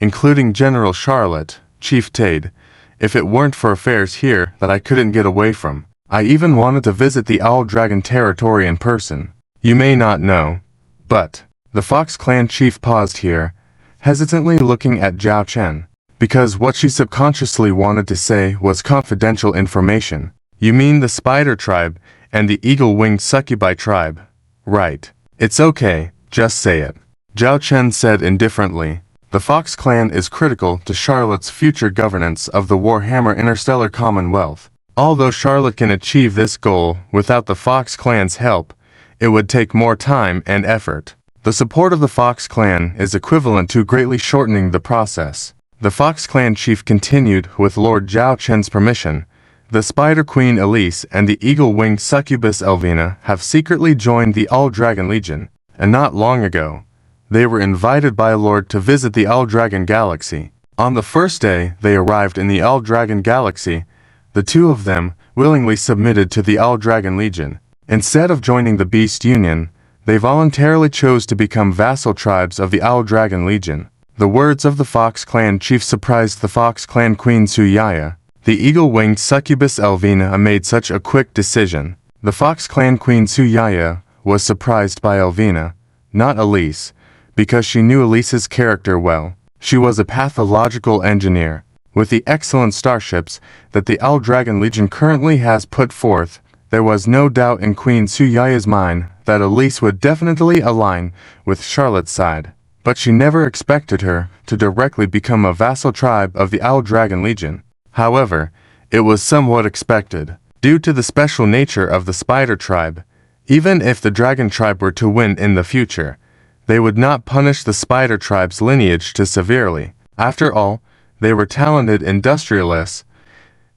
including General Charlotte, Chief Tade, if it weren't for affairs here that I couldn't get away from. I even wanted to visit the All Dragon territory in person. You may not know, but..." The Fox Clan chief paused here, hesitantly looking at Zhao Chen, because what she subconsciously wanted to say was confidential information. "You mean the Spider Tribe and the Eagle-Winged Succubi Tribe? Right. It's okay, just say it," Zhao Chen said indifferently. The Fox Clan is critical to Charlotte's future governance of the Warhammer Interstellar Commonwealth. Although Charlotte can achieve this goal without the Fox Clan's help, it would take more time and effort. The support of the Fox Clan is equivalent to greatly shortening the process. The Fox Clan chief continued with Lord Zhao Chen's permission. The Spider Queen Elise and the Eagle-Winged Succubus Elvina have secretly joined the All Dragon Legion, and not long ago, they were invited by Lord to visit the All Dragon Galaxy. On the first day they arrived in the All Dragon Galaxy, the two of them willingly submitted to the All Dragon Legion. Instead of joining the Beast Union, they voluntarily chose to become vassal tribes of the All Dragon Legion. The words of the Fox Clan chief surprised the Fox Clan Queen Suyaya. The Eagle-Winged Succubus Elvina made such a quick decision. The Fox Clan Queen Suyaya was surprised by Elvina, not Elise, because she knew Elise's character well. She was a pathological engineer. With the excellent starships that the All Dragon Legion currently has put forth, there was no doubt in Queen Suyaya's mind that Elise would definitely align with Charlotte's side. But she never expected her to directly become a vassal tribe of the All Dragon Legion. However, it was somewhat expected. Due to the special nature of the Spider Tribe, even if the Dragon Tribe were to win in the future, they would not punish the Spider Tribe's lineage too severely. After all, they were talented industrialists,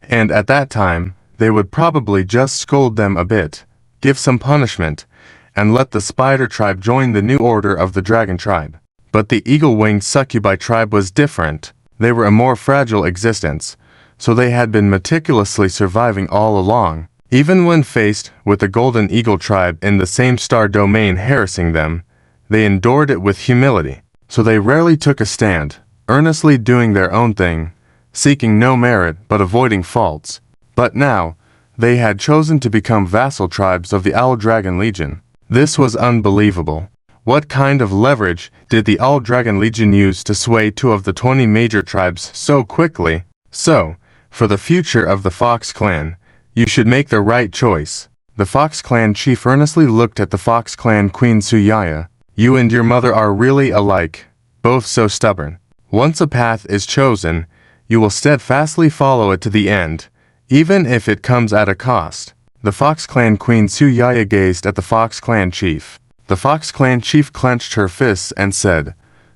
and at that time, they would probably just scold them a bit, give some punishment, and let the Spider Tribe join the new order of the Dragon Tribe. But the Eagle-Winged Succubi Tribe was different. They were a more fragile existence, so they had been meticulously surviving all along. Even when faced with the Golden Eagle Tribe in the same star domain harassing them, they endured it with humility. So they rarely took a stand, earnestly doing their own thing, seeking no merit but avoiding faults. But now, they had chosen to become vassal tribes of the All Dragon Legion. This was unbelievable. What kind of leverage did the All Dragon Legion use to sway 2 of the 20 major tribes so quickly? So, for the future of the Fox Clan, you should make the right choice. The Fox Clan chief earnestly looked at the Fox Clan Queen Suyaya. You and your mother are really alike, both so stubborn. Once a path is chosen, you will steadfastly follow it to the end, even if it comes at a cost. The Fox Clan Queen Suyaya gazed at the Fox Clan chief. The Fox Clan chief clenched her fists and said,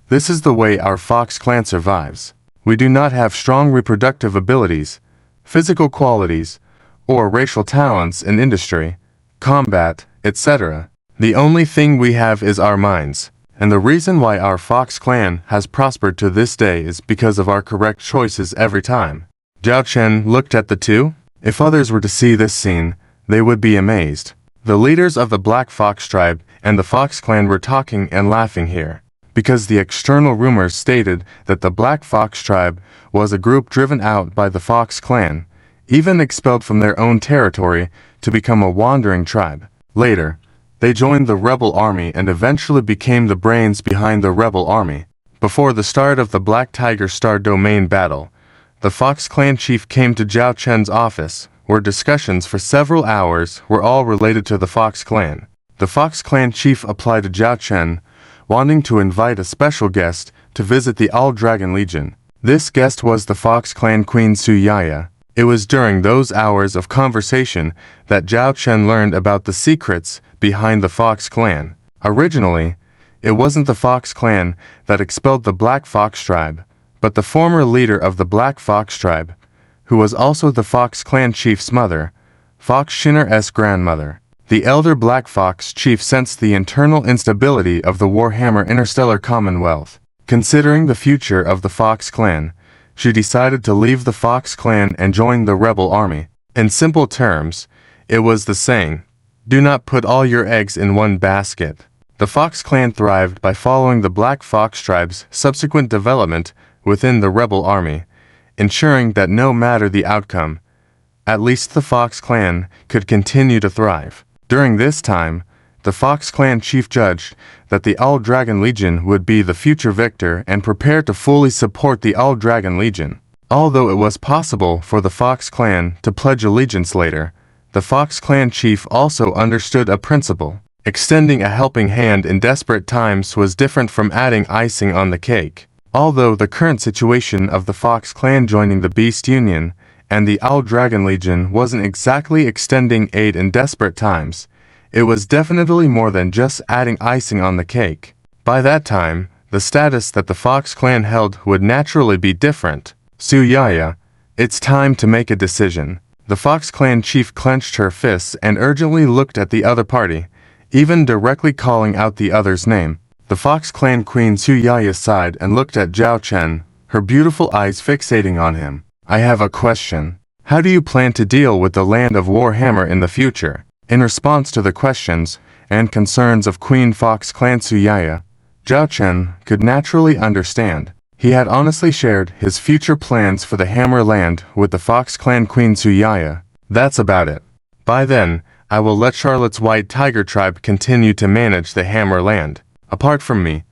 "This is the way our Fox Clan survives. We do not have strong reproductive abilities, physical qualities, or racial talents in industry, combat, etc. The only thing we have is our minds, and the reason why our Fox Clan has prospered to this day is because of our correct choices every time." Zhao Chen looked at the two. If others were to see this scene, they would be amazed. The leaders of the Black Fox Tribe and the Fox Clan were talking and laughing here, because the external rumors stated that the Black Fox Tribe was a group driven out by the Fox Clan, even expelled from their own territory to become a wandering tribe. Later, they joined the rebel army and eventually became the brains behind the rebel army. Before the start of the Black Tiger Star Domain battle, the Fox Clan chief came to Zhao Chen's office, where discussions for several hours were all related to the Fox Clan. The Fox Clan chief applied to Zhao Chen, wanting to invite a special guest to visit the All Dragon Legion. This guest was the Fox Clan Queen Suyaya. It was during those hours of conversation that Zhao Chen learned about the secrets behind the Fox Clan. Originally, it wasn't the Fox Clan that expelled the Black Fox Tribe, but the former leader of the Black Fox Tribe, who was also the Fox Clan chief's mother, Fox Shinner's grandmother. The elder Black Fox chief sensed the internal instability of the Warhammer Interstellar Commonwealth. Considering the future of the Fox clan, she decided to leave the Fox clan and join the rebel army. In simple terms, it was the saying, "Do not put all your eggs in one basket." The Fox clan thrived by following the Black Fox tribe's subsequent development within the rebel army, ensuring that no matter the outcome, at least the Fox clan could continue to thrive. During this time, the Fox clan chief judged that the All-Dragon Legion would be the future victor and prepared to fully support the All-Dragon Legion. Although it was possible for the Fox clan to pledge allegiance later, the Fox clan chief also understood a principle. Extending a helping hand in desperate times was different from adding icing on the cake. Although the current situation of the Fox clan joining the Beast Union and the All-Dragon Legion wasn't exactly extending aid in desperate times, it was definitely more than just adding icing on the cake. By that time, the status that the Fox clan held would naturally be different. Suyaya, it's time to make a decision. The Fox clan chief clenched her fists and urgently looked at the other party, even directly calling out the other's name. The Fox clan queen Suyaya sighed and looked at Zhao Chen, her beautiful eyes fixating on him. I have a question. How do you plan to deal with the land of Warhammer in the future? In response to the questions and concerns of Queen Fox clan Suyaya, Zhao Chen could naturally understand. He had honestly shared his future plans for the Hammer Land with the Fox clan Queen Suyaya. That's about it. By then, I will let Charlotte's White Tiger tribe continue to manage the Hammer Land. Apart from me,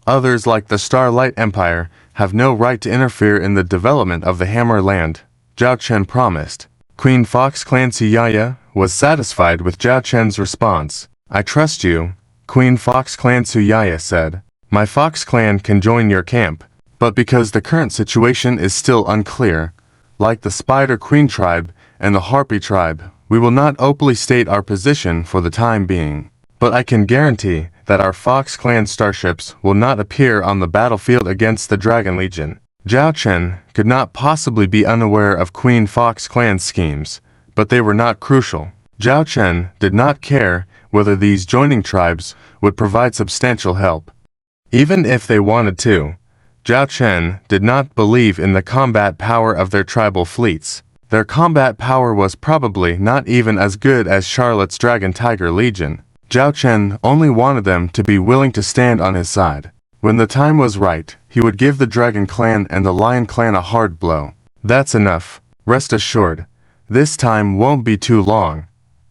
others like the Starlight Empire have no right to interfere in the development of the Hammer Land, Zhao Chen promised. Queen Fox clan Suyaya was satisfied with Zhao Chen's response. I trust you, Queen Fox clan Suyaya said. My Fox clan can join your camp, but because the current situation is still unclear, like the Spider Queen tribe and the Harpy tribe, we will not openly state our position for the time being. But I can guarantee that our Fox clan starships will not appear on the battlefield against the Dragon Legion. Zhao Chen could not possibly be unaware of Queen Fox clan's schemes, but they were not crucial. Zhao Chen did not care whether these joining tribes would provide substantial help. Even if they wanted to, Zhao Chen did not believe in the combat power of their tribal fleets. Their combat power was probably not even as good as Charlotte's Dragon Tiger Legion. Zhao Chen only wanted them to be willing to stand on his side. When the time was right, he would give the Dragon Clan and the Lion Clan a hard blow. That's enough. Rest assured, this time won't be too long,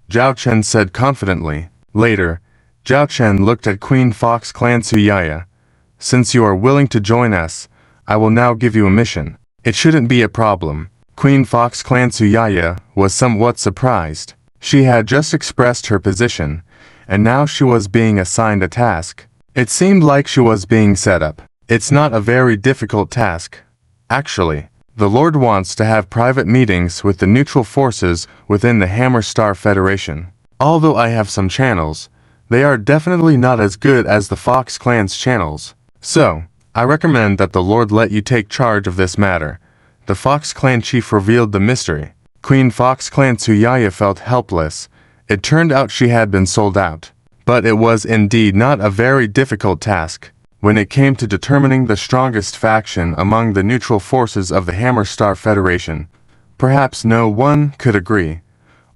Zhao Chen said confidently. Later, Zhao Chen looked at Queen Fox clan Suyaya. Since you are willing to join us, I will now give you a mission. It shouldn't be a problem. Queen Fox clan Suyaya was somewhat surprised. She had just expressed her position, and now she was being assigned a task. It seemed like she was being set up. It's not a very difficult task. Actually, the Lord wants to have private meetings with the neutral forces within the Hammer Star Federation. Although I have some channels, they are definitely not as good as the Fox clan's channels. So, I recommend that the Lord let you take charge of this matter. The Fox clan chief revealed the mystery. Queen Fox clan Suyaya felt helpless. It turned out she had been sold out. But it was indeed not a very difficult task. When it came to determining the strongest faction among the neutral forces of the Hammer Star Federation, perhaps no one could agree,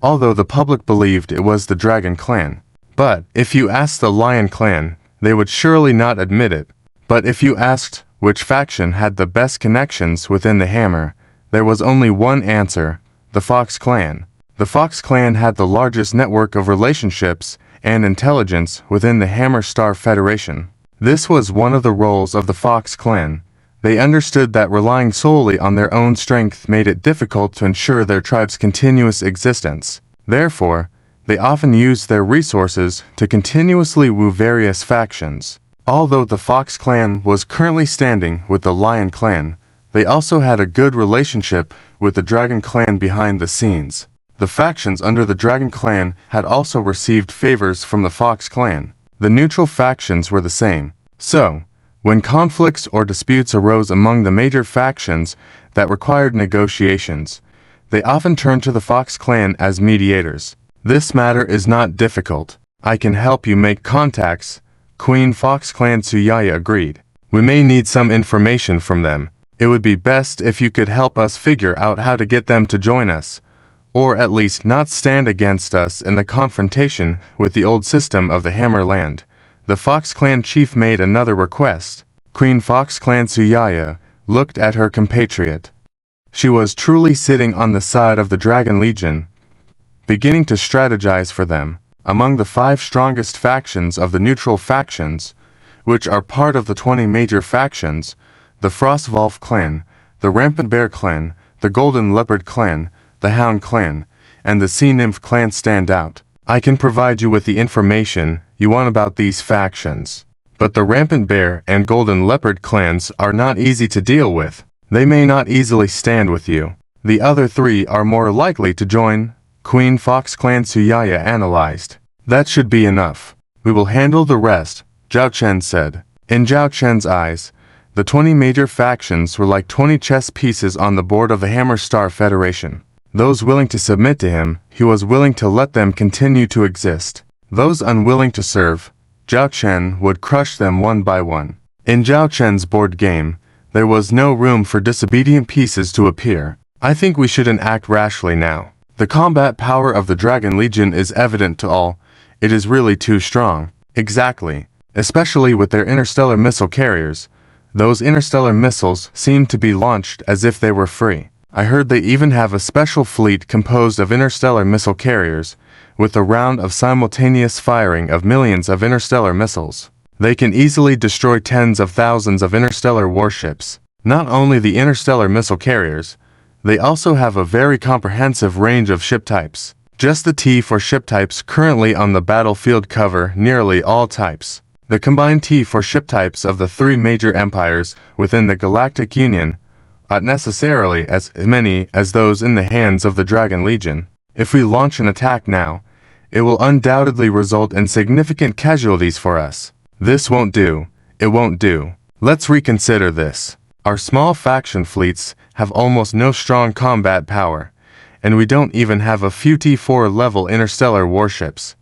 although the public believed it was the Dragon Clan. But if you asked the Lion Clan, they would surely not admit it. But if you asked which faction had the best connections within the Hammer, there was only one answer: the Fox Clan. The Fox Clan had the largest network of relationships and intelligence within the Hammer Star Federation. This was one of the roles of the Fox Clan. They understood that relying solely on their own strength made it difficult to ensure their tribe's continuous existence. Therefore, they often used their resources to continuously woo various factions. Although the Fox Clan was currently standing with the Lion Clan, they also had a good relationship with the Dragon Clan behind the scenes. The factions under the Dragon Clan had also received favors from the Fox Clan. The neutral factions were the same. So, when conflicts or disputes arose among the major factions that required negotiations, they often turned to the Fox Clan as mediators. This matter is not difficult. I can help you make contacts, Queen Fox clan Suyaya agreed. We may need some information from them. It would be best if you could help us figure out how to get them to join us, or at least not stand against us in the confrontation with the old system of the Hammerland. The Fox Clan chief made another request. Queen Fox Clan Suyaya looked at her compatriot. She was truly sitting on the side of the Dragon Legion, beginning to strategize for them. Among the 5 strongest factions of the neutral factions, which are part of the 20 major factions, the Frostwolf Clan, the Rampant Bear Clan, the Golden Leopard Clan, the Hound Clan, and the Sea Nymph Clan stand out. I can provide you with the information you want about these factions. But the Rampant Bear and Golden Leopard clans are not easy to deal with. They may not easily stand with you. The other 3 are more likely to join, Queen Fox Clan Suyaya analyzed. That should be enough. We will handle the rest, Zhao Chen said. In Zhao Chen's eyes, the 20 major factions were like 20 chess pieces on the board of the Hammer Star Federation. Those willing to submit to him, he was willing to let them continue to exist. Those unwilling to serve, Zhao Chen would crush them one by one. In Zhao Chen's board game, there was no room for disobedient pieces to appear. I think we shouldn't act rashly now. The combat power of the Dragon Legion is evident to all. It is really too strong. Exactly. Especially with their interstellar missile carriers. Those interstellar missiles seem to be launched as if they were free. I heard they even have a special fleet composed of interstellar missile carriers, with a round of simultaneous firing of millions of interstellar missiles. They can easily destroy tens of thousands of interstellar warships. Not only the interstellar missile carriers, they also have a very comprehensive range of ship types. Just the T4 ship types currently on the battlefield cover nearly all types. The combined T4 ship types of the 3 major empires within the Galactic Union aren't necessarily as many as those in the hands of the Dragon Legion. If we launch an attack now, it will undoubtedly result in significant casualties for us. This won't do. It won't do. Let's reconsider this. Our small faction fleets have almost no strong combat power, and we don't even have a few T4 level interstellar warships.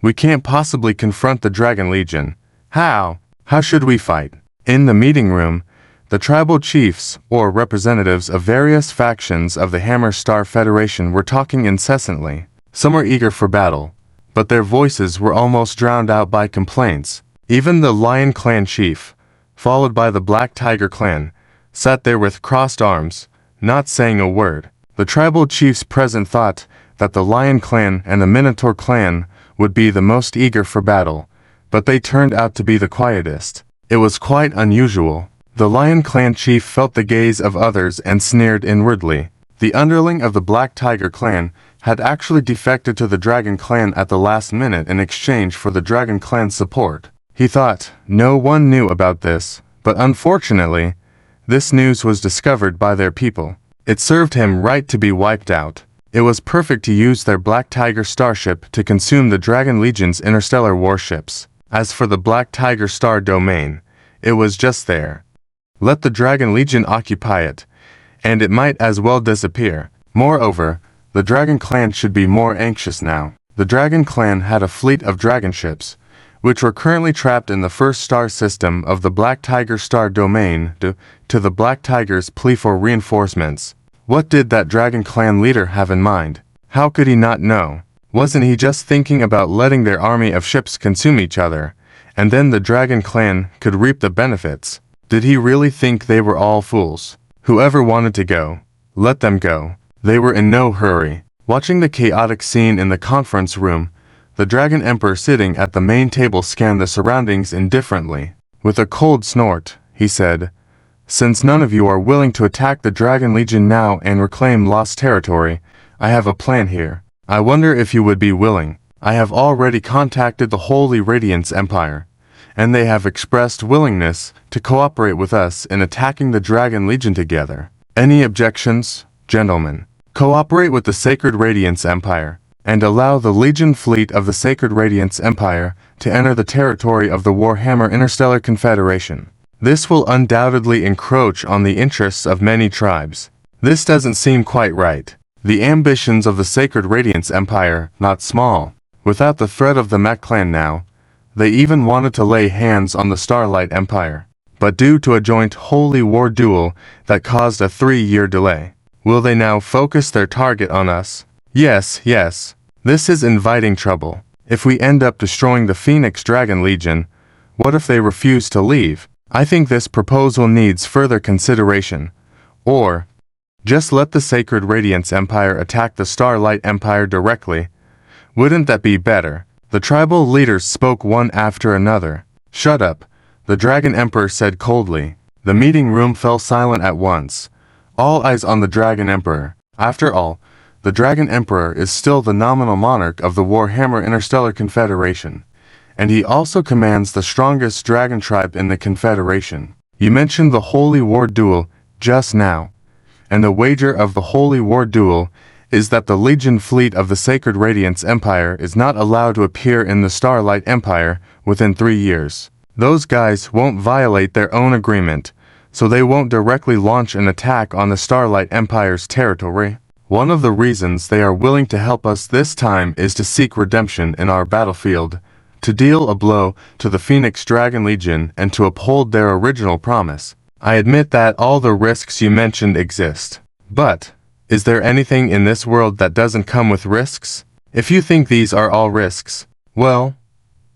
We can't possibly confront the Dragon Legion. How? How should we fight? In the meeting room, the tribal chiefs, or representatives of various factions of the Hammer Star Federation, were talking incessantly. Some were eager for battle, but their voices were almost drowned out by complaints. Even the Lion Clan chief, followed by the Black Tiger Clan, sat there with crossed arms, not saying a word. The tribal chiefs present thought that the Lion Clan and the Minotaur Clan would be the most eager for battle, but they turned out to be the quietest. It was quite unusual. The Lion Clan chief felt the gaze of others and sneered inwardly. The underling of the Black Tiger Clan had actually defected to the Dragon Clan at the last minute in exchange for the Dragon Clan's support. He thought no one knew about this, but unfortunately, this news was discovered by their people. It served him right to be wiped out. It was perfect to use their Black Tiger starship to consume the Dragon Legion's interstellar warships. As for the Black Tiger star domain, it was just there. Let the Dragon Legion occupy it, and it might as well disappear. Moreover, the Dragon Clan should be more anxious now. The Dragon Clan had a fleet of dragon ships, which were currently trapped in the first star system of the Black Tiger star domain due to the Black Tiger's plea for reinforcements. What did that Dragon Clan leader have in mind? How could he not know? Wasn't he just thinking about letting their army of ships consume each other, and then the Dragon Clan could reap the benefits? Did he really think they were all fools? Whoever wanted to go, let them go. They were in no hurry. Watching the chaotic scene in the conference room, the Dragon Emperor sitting at the main table scanned the surroundings indifferently. With a cold snort, he said, "Since none of you are willing to attack the Dragon Legion now and reclaim lost territory, I have a plan here. I wonder if you would be willing. I have already contacted the Holy Radiance Empire, and they have expressed willingness to cooperate with us in attacking the Dragon Legion together. Any objections, gentlemen? Cooperate with the Sacred Radiance Empire, and allow the Legion fleet of the Sacred Radiance Empire to enter the territory of the Warhammer Interstellar Confederation. This will undoubtedly encroach on the interests of many tribes. This doesn't seem quite right. The ambitions of the Sacred Radiance Empire, not small. Without the threat of the Mech Clan now, they even wanted to lay hands on the Starlight Empire. but due to a joint holy war duel that caused a 3-year delay. Will they now focus their target on us? Yes, yes. This is inviting trouble. If we end up destroying the Phoenix Dragon Legion, what if they refuse to leave? I think this proposal needs further consideration. Or, just let the Sacred Radiance Empire attack the Starlight Empire directly. Wouldn't that be better? The tribal leaders spoke one after another. Shut up, the Dragon Emperor said coldly. The meeting room fell silent at once. All eyes on the Dragon Emperor. After all, the Dragon Emperor is still the nominal monarch of the Warhammer Interstellar Confederation, and he also commands the strongest dragon tribe in the Confederation. You mentioned the Holy War Duel just now, and the wager of the Holy War Duel is that the Legion fleet of the Sacred Radiance Empire is not allowed to appear in the Starlight Empire within 3 years. Those guys won't violate their own agreement, so they won't directly launch an attack on the Starlight Empire's territory. One of the reasons they are willing to help us this time is to seek redemption in our battlefield, to deal a blow to the Phoenix Dragon Legion and to uphold their original promise. I admit that all the risks you mentioned exist. But, is there anything in this world that doesn't come with risks? If you think these are all risks, well,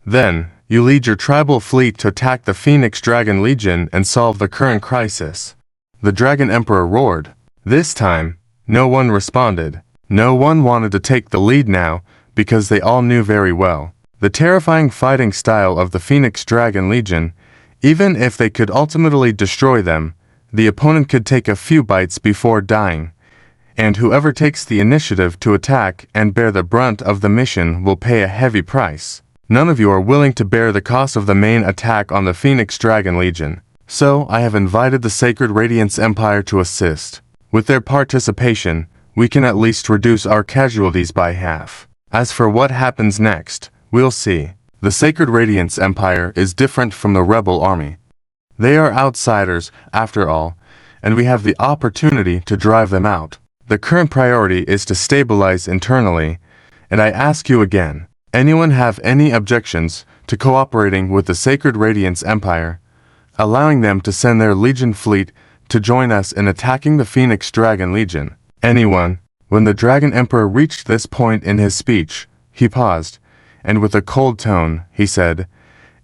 then, you lead your tribal fleet to attack the Phoenix Dragon Legion and solve the current crisis. The Dragon Emperor roared. This time, no one responded. No one wanted to take the lead now, because they all knew very well the terrifying fighting style of the Phoenix Dragon Legion. Even if they could ultimately destroy them, the opponent could take a few bites before dying, and whoever takes the initiative to attack and bear the brunt of the mission will pay a heavy price. None of you are willing to bear the cost of the main attack on the Phoenix Dragon Legion, so I have invited the Sacred Radiance Empire to assist. With their participation, we can at least reduce our casualties by half. As for what happens next, we'll see. The Sacred Radiance Empire is different from the rebel army. They are outsiders, after all, and we have the opportunity to drive them out. The current priority is to stabilize internally, and I ask you again, anyone have any objections to cooperating with the Sacred Radiance Empire, allowing them to send their Legion fleet to join us in attacking the Phoenix Dragon Legion? Anyone? When the Dragon Emperor reached this point in his speech, he paused, and with a cold tone, he said,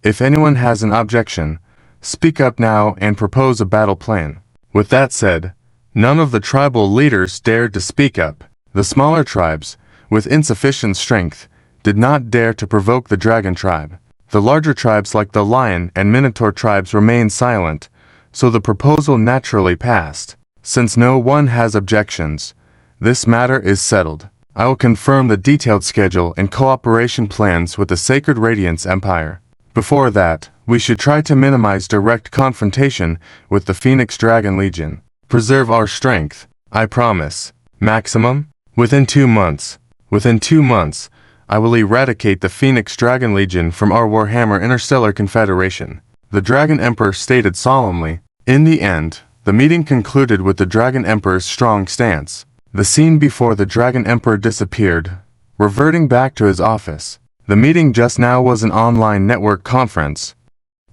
"If anyone has an objection, speak up now and propose a battle plan." With that said, none of the tribal leaders dared to speak up. The smaller tribes, with insufficient strength, did not dare to provoke the Dragon tribe. The larger tribes like the Lion and Minotaur tribes remained silent, so the proposal naturally passed. Since no one has objections, this matter is settled. I will confirm the detailed schedule and cooperation plans with the Sacred Radiance Empire. Before that, we should try to minimize direct confrontation with the Phoenix Dragon Legion. Preserve our strength, I promise. Maximum? Within 2 months. Within 2 months, I will eradicate the Phoenix Dragon Legion from our Warhammer Interstellar Confederation, the Dragon Emperor stated solemnly. In the end, the meeting concluded with the Dragon Emperor's strong stance. The scene before the Dragon Emperor disappeared, reverting back to his office. The meeting just now was an online network conference.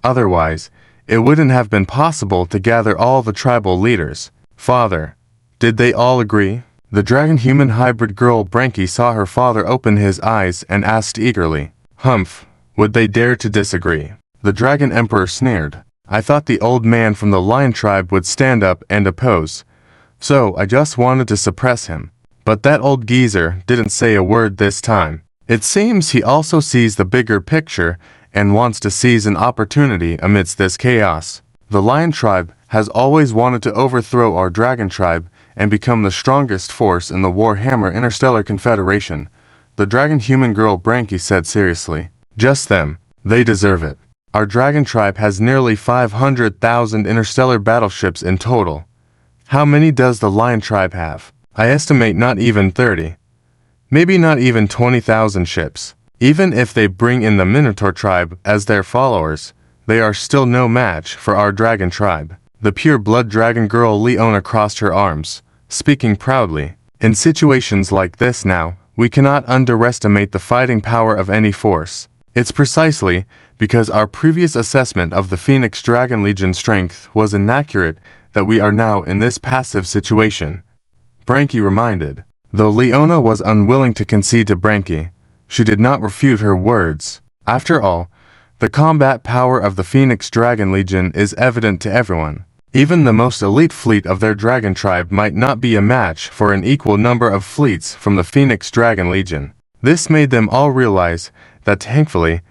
Otherwise, it wouldn't have been possible to gather all the tribal leaders. Father, did they all agree? The dragon-human hybrid girl Branky saw her father open his eyes and asked eagerly. Humph, would they dare to disagree? The Dragon Emperor sneered. I thought the old man from the Lion tribe would stand up and oppose, so I just wanted to suppress him. But that old geezer didn't say a word this time. It seems he also sees the bigger picture and wants to seize an opportunity amidst this chaos. The Lion tribe has always wanted to overthrow our Dragon tribe and become the strongest force in the Warhammer Interstellar Confederation, the dragon-human girl Branky said seriously. Just them. They deserve it. Our Dragon tribe has nearly 500,000 interstellar battleships in total. How many does the Lion tribe have? I estimate not even 30. Maybe not even 20,000 ships. Even if they bring in the Minotaur tribe as their followers, they are still no match for our Dragon tribe. The pure-blood dragon girl Leona crossed her arms, speaking proudly. In situations like this now, we cannot underestimate the fighting power of any force. It's precisely because our previous assessment of the Phoenix Dragon Legion strength was inaccurate that we are now in this passive situation, Branky reminded. Though Leona was unwilling to concede to Branky, she did not refute her words. After all, the combat power of the Phoenix Dragon Legion is evident to everyone. Even the most elite fleet of their dragon tribe might not be a match for an equal number of fleets from the Phoenix Dragon Legion. This made them all realize that, thankfully,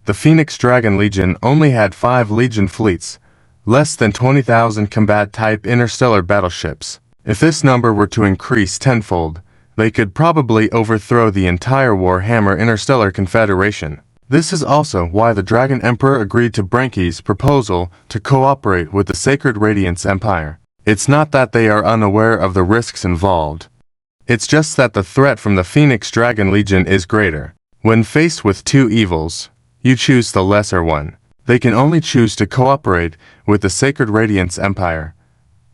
the Phoenix Dragon Legion only had 5 Legion fleets, less than 20,000 combat-type interstellar battleships. If this number were to increase tenfold, they could probably overthrow the entire Warhammer Interstellar Confederation. This is also why the Dragon Emperor agreed to Branky's proposal to cooperate with the Sacred Radiance Empire. It's not that they are unaware of the risks involved. It's just that the threat from the Phoenix Dragon Legion is greater. When faced with 2 evils, you choose the lesser one. They can only choose to cooperate with the Sacred Radiance Empire.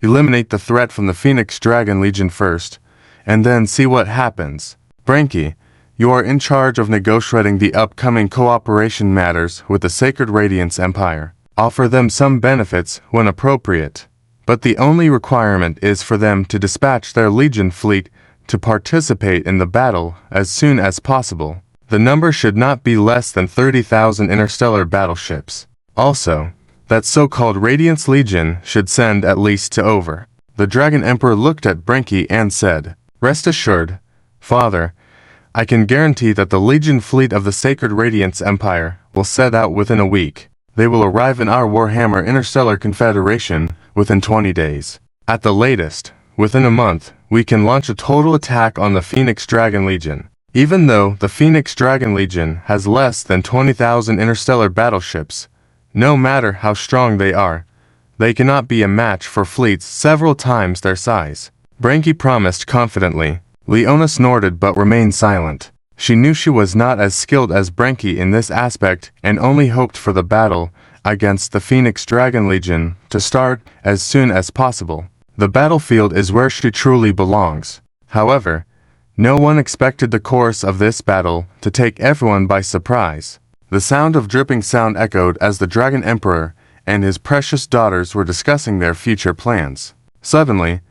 Eliminate the threat from the Phoenix Dragon Legion first, and then see what happens. Branky, you are in charge of negotiating the upcoming cooperation matters with the Sacred Radiance Empire. Offer them some benefits when appropriate, but the only requirement is for them to dispatch their Legion fleet to participate in the battle as soon as possible. The number should not be less than 30,000 interstellar battleships. Also, that so-called Radiance Legion should send at least to over. The Dragon Emperor looked at Branky and said, "Rest assured, Father, I can guarantee that the Legion fleet of the Sacred Radiance Empire will set out within a week. They will arrive in our Warhammer Interstellar Confederation within 20 days. At the latest, within a month, we can launch a total attack on the Phoenix Dragon Legion. Even though the Phoenix Dragon Legion has less than 20,000 interstellar battleships, no matter how strong they are, they cannot be a match for fleets several times their size." Branky promised confidently. Leona snorted but remained silent. She knew she was not as skilled as Branky in this aspect and only hoped for the battle against the Phoenix Dragon Legion to start as soon as possible. The battlefield is where she truly belongs. However, no one expected the course of this battle to take everyone by surprise. The sound of dripping sound echoed as the Dragon Emperor and his precious daughters were discussing their future plans. Suddenly,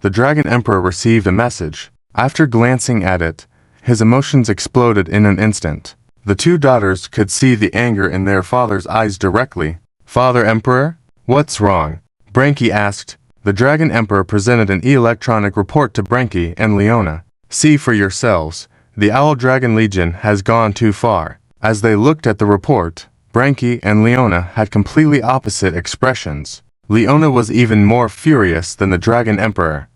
the Dragon Emperor received a message. After glancing at it, his emotions exploded in an instant. The 2 daughters could see the anger in their father's eyes directly. "Father Emperor, what's wrong?" Branky asked. The Dragon Emperor presented an electronic report to Branky and Leona. "See for yourselves, the Owl Dragon Legion has gone too far." As they looked at the report, Branky and Leona had completely opposite expressions. Leona was even more furious than the Dragon Emperor,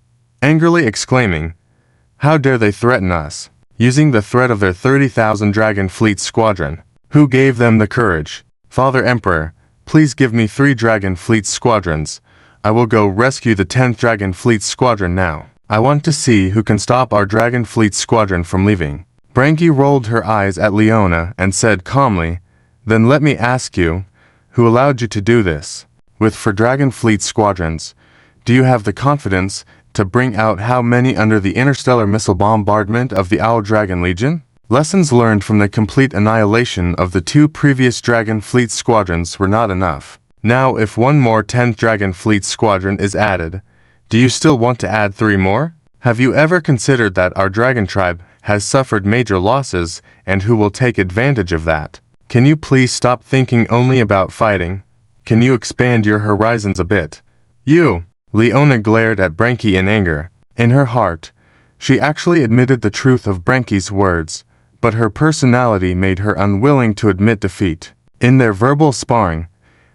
angrily exclaiming, "How dare they threaten us, using the threat of their 30,000 Dragon Fleet Squadron? Who gave them the courage? Father Emperor, please give me 3 Dragon Fleet Squadrons. I will go rescue the 10th Dragon Fleet Squadron now. I want to see who can stop our Dragon Fleet Squadron from leaving." Branky rolled her eyes at Leona and said calmly, "Then let me ask you, who allowed you to do this? With 4 Dragon Fleet Squadrons, do you have the confidence to bring out how many under the interstellar missile bombardment of the Owl Dragon Legion?" Lessons learned from the complete annihilation of the 2 previous Dragon Fleet Squadrons were not enough. Now if one more 10th Dragon Fleet Squadron is added, do you still want to add 3 more? Have you ever considered that our Dragon Tribe has suffered major losses and who will take advantage of that? Can you please stop thinking only about fighting? Can you expand your horizons a bit? You! Leona glared at Branky in anger. In her heart, she actually admitted the truth of Branky's words, but her personality made her unwilling to admit defeat. In their verbal sparring,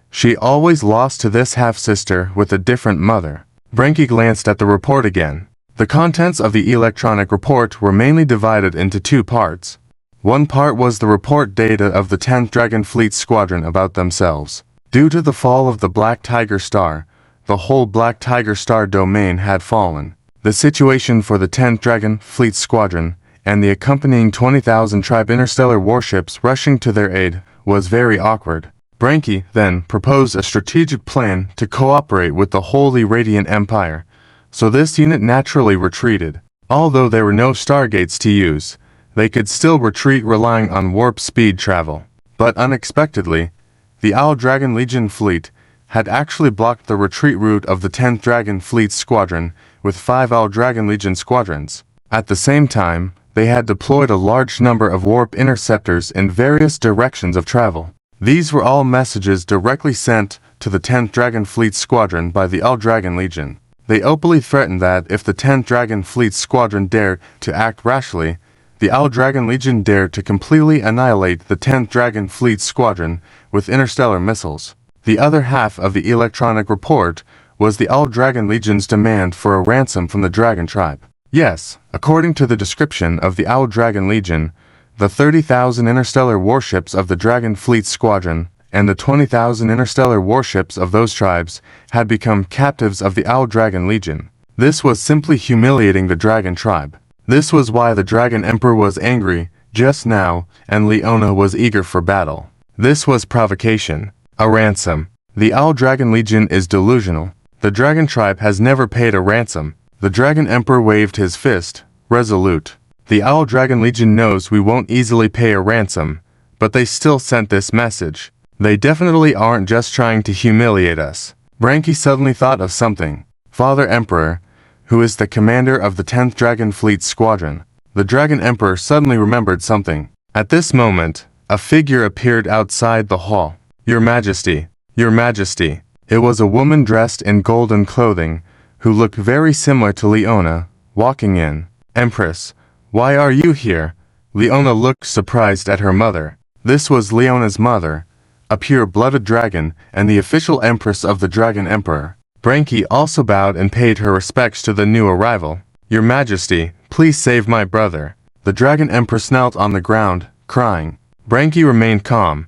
she always lost to this half-sister with a different mother. Branky glanced at the report again. The contents of the electronic report were mainly divided into 2 parts. One part was the report data of the 10th Dragon Fleet Squadron about themselves. Due to the fall of the Black Tiger Star, the whole Black Tiger Star domain had fallen. The situation for the 10th Dragon Fleet Squadron and the accompanying 20,000 Tribe interstellar warships rushing to their aid was very awkward. Branky then proposed a strategic plan to cooperate with the Holy Radiant Empire, so this unit naturally retreated. Although there were no stargates to use, they could still retreat relying on warp speed travel. But unexpectedly, the Owl Dragon Legion fleet had actually blocked the retreat route of the 10th Dragon Fleet Squadron with 5 Owl Dragon Legion squadrons. At the same time, they had deployed a large number of warp interceptors in various directions of travel. These were all messages directly sent to the 10th Dragon Fleet Squadron by the Owl Dragon Legion. They openly threatened that if the 10th Dragon Fleet Squadron dared to act rashly, the Owl Dragon Legion dared to completely annihilate the 10th Dragon Fleet Squadron with interstellar missiles. The other half of the electronic report was the Owl Dragon Legion's demand for a ransom from the Dragon Tribe. Yes, according to the description of the Owl Dragon Legion, the 30,000 interstellar warships of the Dragon Fleet Squadron and the 20,000 interstellar warships of those tribes had become captives of the Owl Dragon Legion. This was simply humiliating the Dragon Tribe. This was why the Dragon Emperor was angry just now and Leona was eager for battle. This was provocation. A ransom. The Owl Dragon Legion is delusional. The Dragon Tribe has never paid a ransom. The Dragon Emperor waved his fist, resolute. The Owl Dragon Legion knows we won't easily pay a ransom, but they still sent this message. They definitely aren't just trying to humiliate us. Branky suddenly thought of something. Father Emperor, who is the commander of the 10th Dragon Fleet Squadron. The Dragon Emperor suddenly remembered something. At this moment, a figure appeared outside the hall. Your Majesty, Your Majesty. It was a woman dressed in golden clothing, who looked very similar to Leona, walking in. Empress, why are you here? Leona looked surprised at her mother. This was Leona's mother, a pure-blooded dragon and the official Empress of the Dragon Emperor. Branky also bowed and paid her respects to the new arrival. Your Majesty, please save my brother. The Dragon Empress knelt on the ground, crying. Branky remained calm,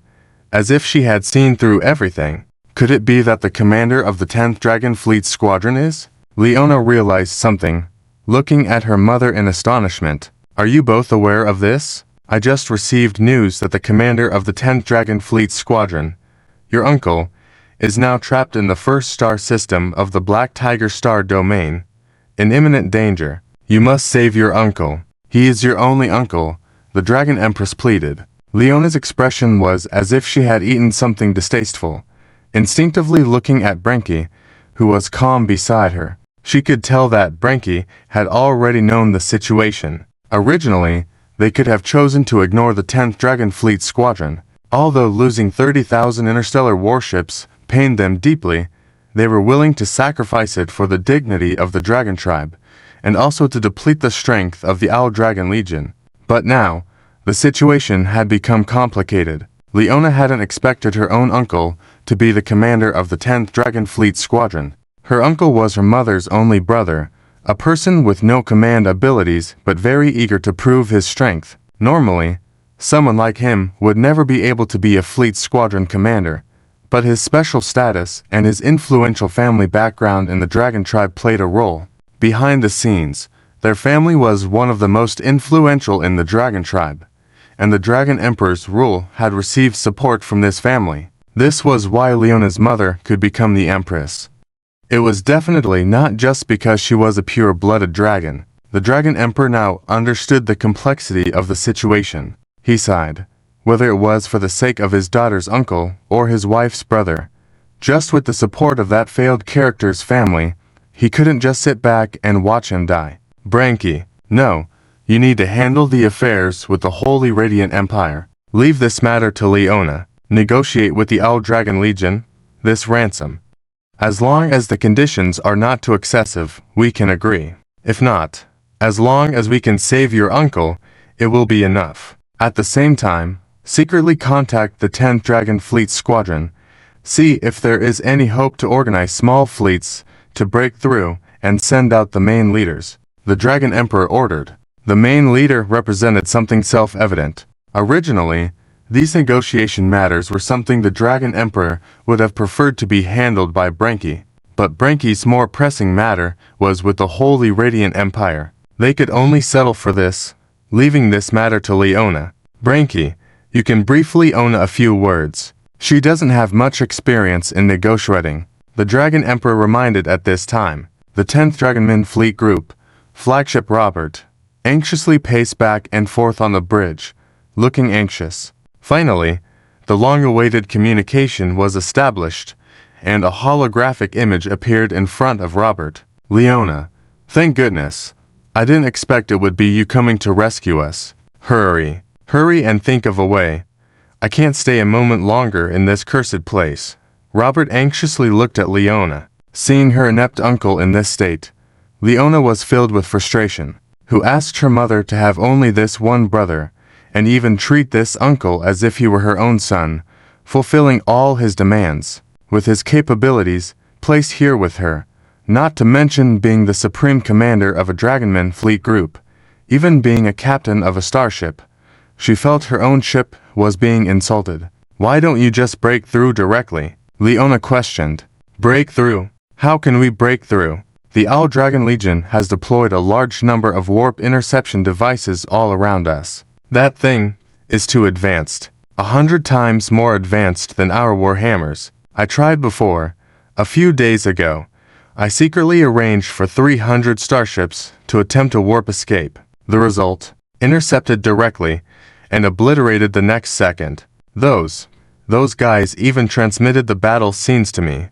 as if she had seen through everything. Could it be that the commander of the 10th Dragon Fleet Squadron is? Leona realized something, looking at her mother in astonishment. Are you both aware of this? I just received news that the commander of the 10th Dragon Fleet Squadron, your uncle, is now trapped in the first star system of the Black Tiger Star domain, in imminent danger. You must save your uncle. He is your only uncle, the Dragon Empress pleaded. Leona's expression was as if she had eaten something distasteful, instinctively looking at Branky, who was calm beside her. She could tell that Branky had already known the situation. Originally, they could have chosen to ignore the 10th Dragon Fleet Squadron. Although losing 30,000 interstellar warships pained them deeply, they were willing to sacrifice it for the dignity of the Dragon Tribe, and also to deplete the strength of the Owl Dragon Legion. But now, the situation had become complicated. Leona hadn't expected her own uncle to be the commander of the 10th Dragon Fleet Squadron. Her uncle was her mother's only brother, a person with no command abilities but very eager to prove his strength. Normally, someone like him would never be able to be a fleet squadron commander, but his special status and his influential family background in the Dragon Tribe played a role. Behind the scenes, their family was one of the most influential in the Dragon Tribe, and the Dragon Emperor's rule had received support from this family. This was why Leona's mother could become the Empress. It was definitely not just because she was a pure-blooded dragon. The Dragon Emperor now understood the complexity of the situation. He sighed, whether it was for the sake of his daughter's uncle or his wife's brother. Just with the support of that failed character's family, he couldn't just sit back and watch him die. Branky, no, you need to handle the affairs with the Holy Radiant Empire. Leave this matter to Leona. Negotiate with the Owl Dragon Legion this ransom. As long as the conditions are not too excessive, we can agree. If not, as long as we can save your uncle, it will be enough. At the same time, secretly contact the 10th Dragon Fleet Squadron. See if there is any hope to organize small fleets to break through and send out the main leaders. The Dragon Emperor ordered. The main leader represented something self-evident. Originally, these negotiation matters were something the Dragon Emperor would have preferred to be handled by Branky. But Branky's more pressing matter was with the Holy Radiant Empire. They could only settle for this, leaving this matter to Leona. Branky, you can briefly own a few words. She doesn't have much experience in negotiating. The Dragon Emperor reminded at this time. The 10th Dragonman Fleet Group, Flagship Robert, anxiously paced back and forth on the bridge, looking anxious. Finally, the long-awaited communication was established, and a holographic image appeared in front of Robert. Leona, thank goodness. I didn't expect it would be you coming to rescue us. Hurry, hurry and think of a way. I can't stay a moment longer in this cursed place. Robert anxiously looked at Leona. Seeing her inept uncle in this state, Leona was filled with frustration, who asked her mother to have only this one brother, and even treat this uncle as if he were her own son, fulfilling all his demands, with his capabilities placed here with her, not to mention being the supreme commander of a Dragonman fleet group, even being a captain of a starship. She felt her own ship was being insulted. Why don't you just break through directly? Leona questioned. Break through? How can we break through? The Owl Dragon Legion has deployed a large number of warp interception devices all around us. That thing is too advanced. 100 times more advanced than our warhammers. I tried before. A few days ago, I secretly arranged for 300 starships to attempt a warp escape. The result? Intercepted directly and obliterated the next second. Those guys even transmitted the battle scenes to me.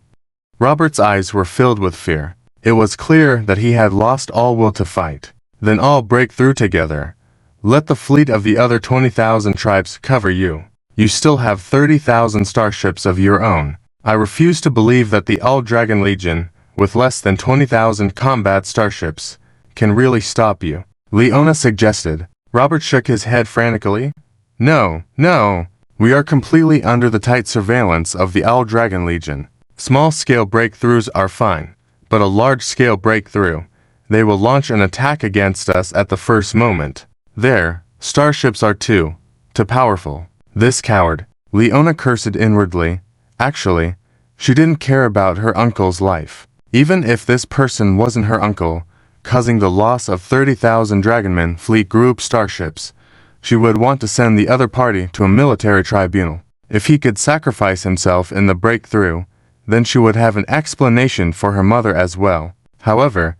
Robert's eyes were filled with fear. It was clear that he had lost all will to fight. Then all break through together. Let the fleet of the other 20,000 tribes cover you. You still have 30,000 starships of your own. I refuse to believe that the Owl Dragon Legion, with less than 20,000 combat starships, can really stop you. Leona suggested. Robert shook his head frantically. No, no. We are completely under the tight surveillance of the Owl Dragon Legion. Small-scale breakthroughs are fine, but a large-scale breakthrough, they will launch an attack against us at the first moment. Their starships are too powerful. This coward. Leona cursed inwardly. Actually, she didn't care about her uncle's life. Even if this person wasn't her uncle, causing the loss of 30,000 Dragonman fleet group starships, she would want to send the other party to a military tribunal. If he could sacrifice himself in the breakthrough, then she would have an explanation for her mother as well. However,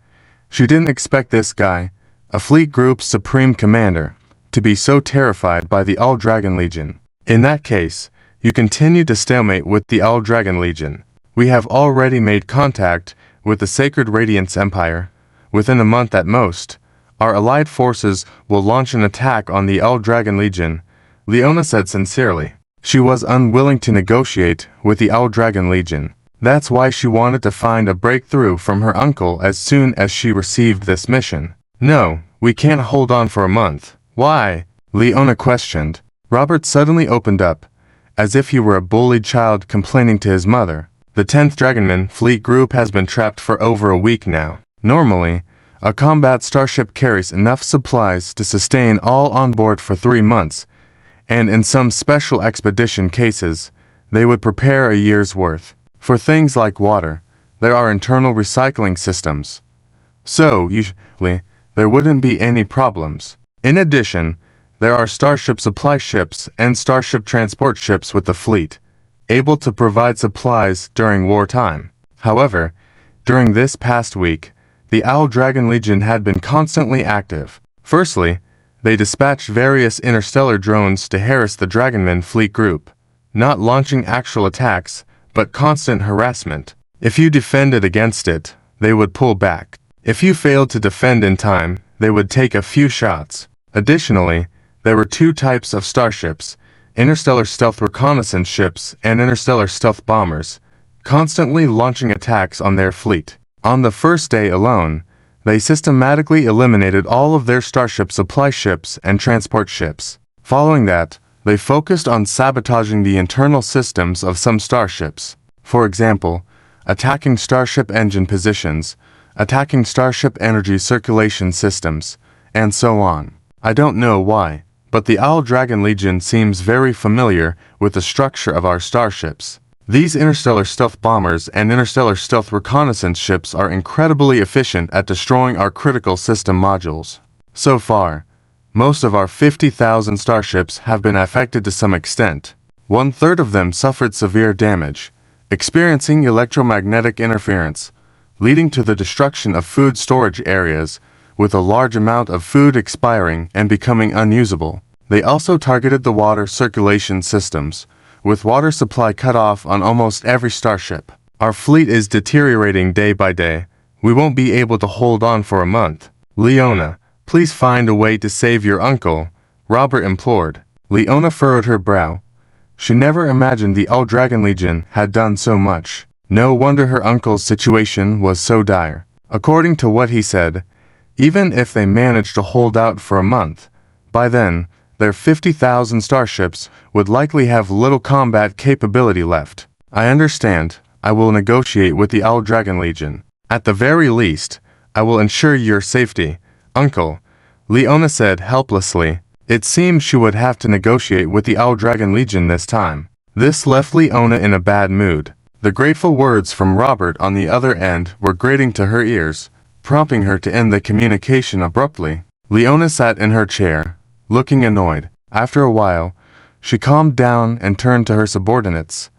she didn't expect this guy, a fleet group's supreme commander, to be so terrified by the Owl Dragon Legion. In that case, you continue to stalemate with the Owl Dragon Legion. We have already made contact with the Sacred Radiance Empire. Within a month at most, our allied forces will launch an attack on the Owl Dragon Legion, Leona said sincerely. She was unwilling to negotiate with the Owl Dragon Legion. That's why she wanted to find a breakthrough from her uncle as soon as she received this mission. No, we can't hold on for a month. Why? Leona questioned. Robert suddenly opened up, as if he were a bullied child complaining to his mother. The 10th Dragonman fleet group has been trapped for over a week now. Normally, a combat starship carries enough supplies to sustain all on board for 3 months, and in some special expedition cases, they would prepare a year's worth. For things like water, there are internal recycling systems. So, usually, there wouldn't be any problems. In addition, there are starship supply ships and starship transport ships with the fleet, able to provide supplies during wartime. However, during this past week, the Owl Dragon Legion had been constantly active. Firstly, they dispatched various interstellar drones to harass the Dragonman fleet group, not launching actual attacks, but constant harassment. If you defended against it, they would pull back. If you failed to defend in time, they would take a few shots. Additionally, there were 2 types of starships, interstellar stealth reconnaissance ships and interstellar stealth bombers, constantly launching attacks on their fleet. On the first day alone, they systematically eliminated all of their starship supply ships and transport ships. Following that, they focused on sabotaging the internal systems of some starships. For example, attacking starship engine positions, attacking starship energy circulation systems, and so on. I don't know why, but the Owl Dragon Legion seems very familiar with the structure of our starships. These interstellar stealth bombers and interstellar stealth reconnaissance ships are incredibly efficient at destroying our critical system modules. So far, most of our 50,000 starships have been affected to some extent. 1/3 of them suffered severe damage, experiencing electromagnetic interference, leading to the destruction of food storage areas, with a large amount of food expiring and becoming unusable. They also targeted the water circulation systems, with water supply cut off on almost every starship. Our fleet is deteriorating day by day. We won't be able to hold on for a month. Leona, please find a way to save your uncle, Robert implored. Leona furrowed her brow. She never imagined the Dragon Legion had done so much. No wonder her uncle's situation was so dire. According to what he said, even if they managed to hold out for a month, by then, their 50,000 starships would likely have little combat capability left. I understand. I will negotiate with the Dragon Legion. At the very least, I will ensure your safety, Uncle, Leona said helplessly. It seemed she would have to negotiate with the Dragon Legion this time. This left Leona in a bad mood. The grateful words from Robert on the other end were grating to her ears, prompting her to end the communication abruptly. Leona sat in her chair, looking annoyed. After a while, she calmed down and turned to her subordinates,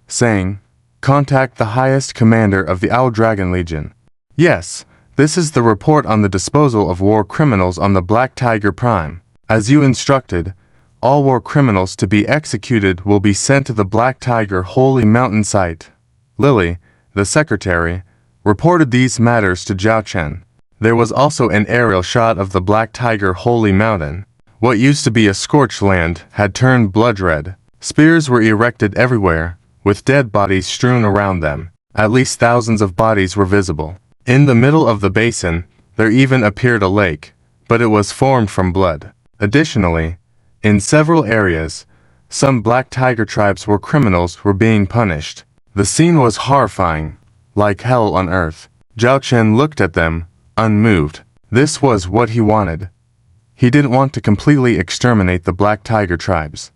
saying, "Contact the highest commander of the Dragon Legion." "Yes, this is the report on the disposal of war criminals on the Black Tiger Prime. As you instructed, all war criminals to be executed will be sent to the Black Tiger Holy Mountain site." Lily, the secretary, reported these matters to Zhao Chen. There was also an aerial shot of the Black Tiger Holy Mountain. What used to be a scorched land had turned blood red. Spears were erected everywhere, with dead bodies strewn around them. At least thousands of bodies were visible. In the middle of the basin, there even appeared a lake, but it was formed from blood. Additionally, in several areas, some Black Tiger tribes where criminals were being punished. The scene was horrifying, like hell on earth. Zhao Chen looked at them, unmoved. This was what he wanted. He didn't want to completely exterminate the Black Tiger tribes.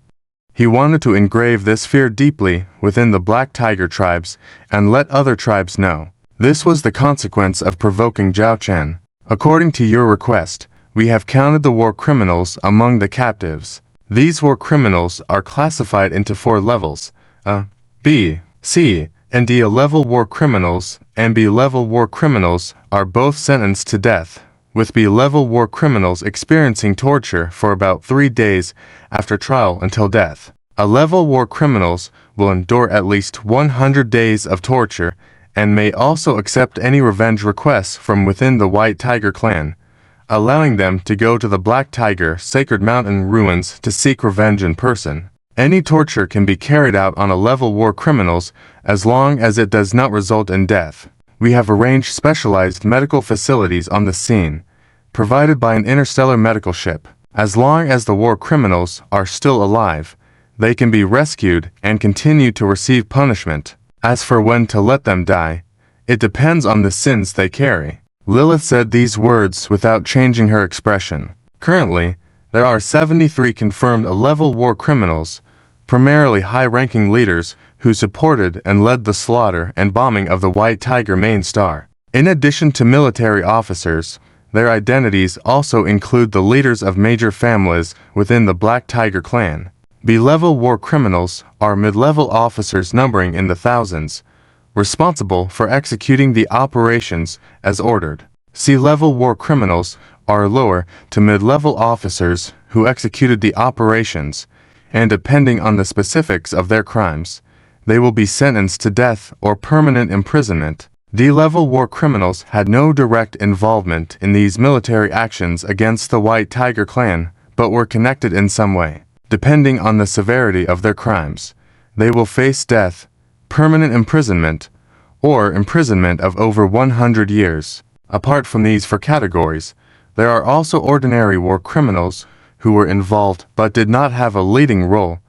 He wanted to engrave this fear deeply within the Black Tiger tribes and let other tribes know. This was the consequence of provoking Zhao Chen. According to your request, we have counted the war criminals among the captives. These war criminals are classified into 4 levels, A, B, C, and D. A-level war criminals and B-level war criminals are both sentenced to death, with B-level war criminals experiencing torture for about 3 days after trial until death. A-level war criminals will endure at least 100 days of torture and may also accept any revenge requests from within the White Tiger clan, allowing them to go to the Black Tiger Sacred Mountain ruins to seek revenge in person. Any torture can be carried out on A-level war criminals as long as it does not result in death. We have arranged specialized medical facilities on the scene, provided by an interstellar medical ship. As long as the war criminals are still alive, they can be rescued and continue to receive punishment. As for when to let them die, it depends on the sins they carry. Lilith said these words without changing her expression. Currently, there are 73 confirmed A-level war criminals, primarily high-ranking leaders who supported and led the slaughter and bombing of the White Tiger main star. In addition to military officers, their identities also include the leaders of major families within the Black Tiger clan. B-level war criminals are mid-level officers numbering in the thousands, responsible for executing the operations as ordered. C-level war criminals are lower to mid-level officers who executed the operations, and depending on the specifics of their crimes, they will be sentenced to death or permanent imprisonment. D-level war criminals had no direct involvement in these military actions against the White Tiger clan, but were connected in some way. Depending on the severity of their crimes, they will face death, permanent imprisonment, or imprisonment of over 100 years. Apart from these 4 categories, there are also ordinary war criminals who were involved but did not have a leading role,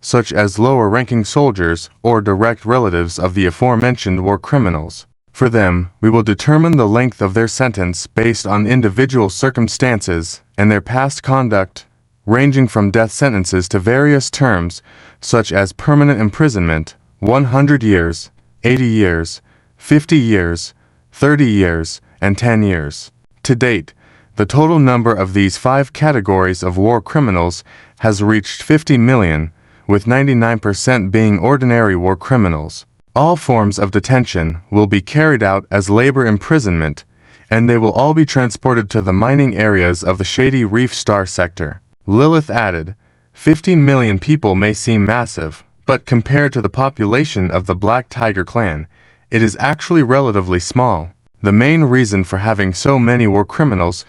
such as lower-ranking soldiers or direct relatives of the aforementioned war criminals. For them, we will determine the length of their sentence based on individual circumstances and their past conduct, ranging from death sentences to various terms, such as permanent imprisonment, 100 years, 80 years, 50 years, 30 years, and 10 years. To date, the total number of these 5 categories of war criminals has reached 50 million, with 99% being ordinary war criminals. All forms of detention will be carried out as labor imprisonment, and they will all be transported to the mining areas of the Shady Reef Star sector. Lilith added, 15 million people may seem massive, But compared to the population of the Black Tiger clan, it is actually relatively small. The main reason for having so many war criminals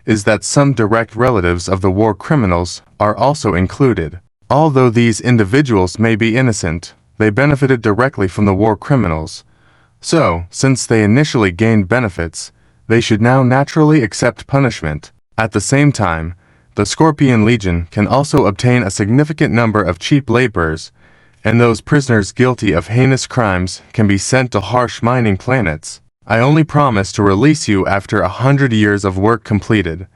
is that some direct relatives of the war criminals are also included. Although these individuals may be innocent, they benefited directly from the war criminals. So, since they initially gained benefits, they should now naturally accept punishment. At the same time, the Scorpion Legion can also obtain a significant number of cheap laborers, and those prisoners guilty of heinous crimes can be sent to harsh mining planets. I only promise to release you after 100 years of work completed.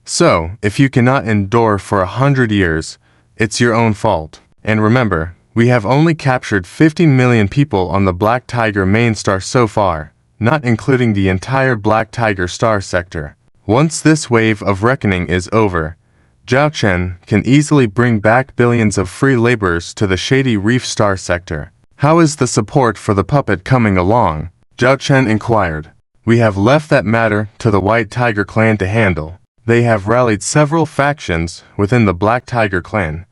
So, if you cannot endure for 100 years, it's your own fault. And remember, we have only captured 15 million people on the Black Tiger main star so far, not including the entire Black Tiger star sector. Once this wave of reckoning is over, Zhao Chen can easily bring back billions of free laborers to the Shady Reef star sector. How is the support for the puppet coming along? Zhao Chen inquired. We have left that matter to the White Tiger clan to handle. They have rallied several factions within the Black Tiger clan,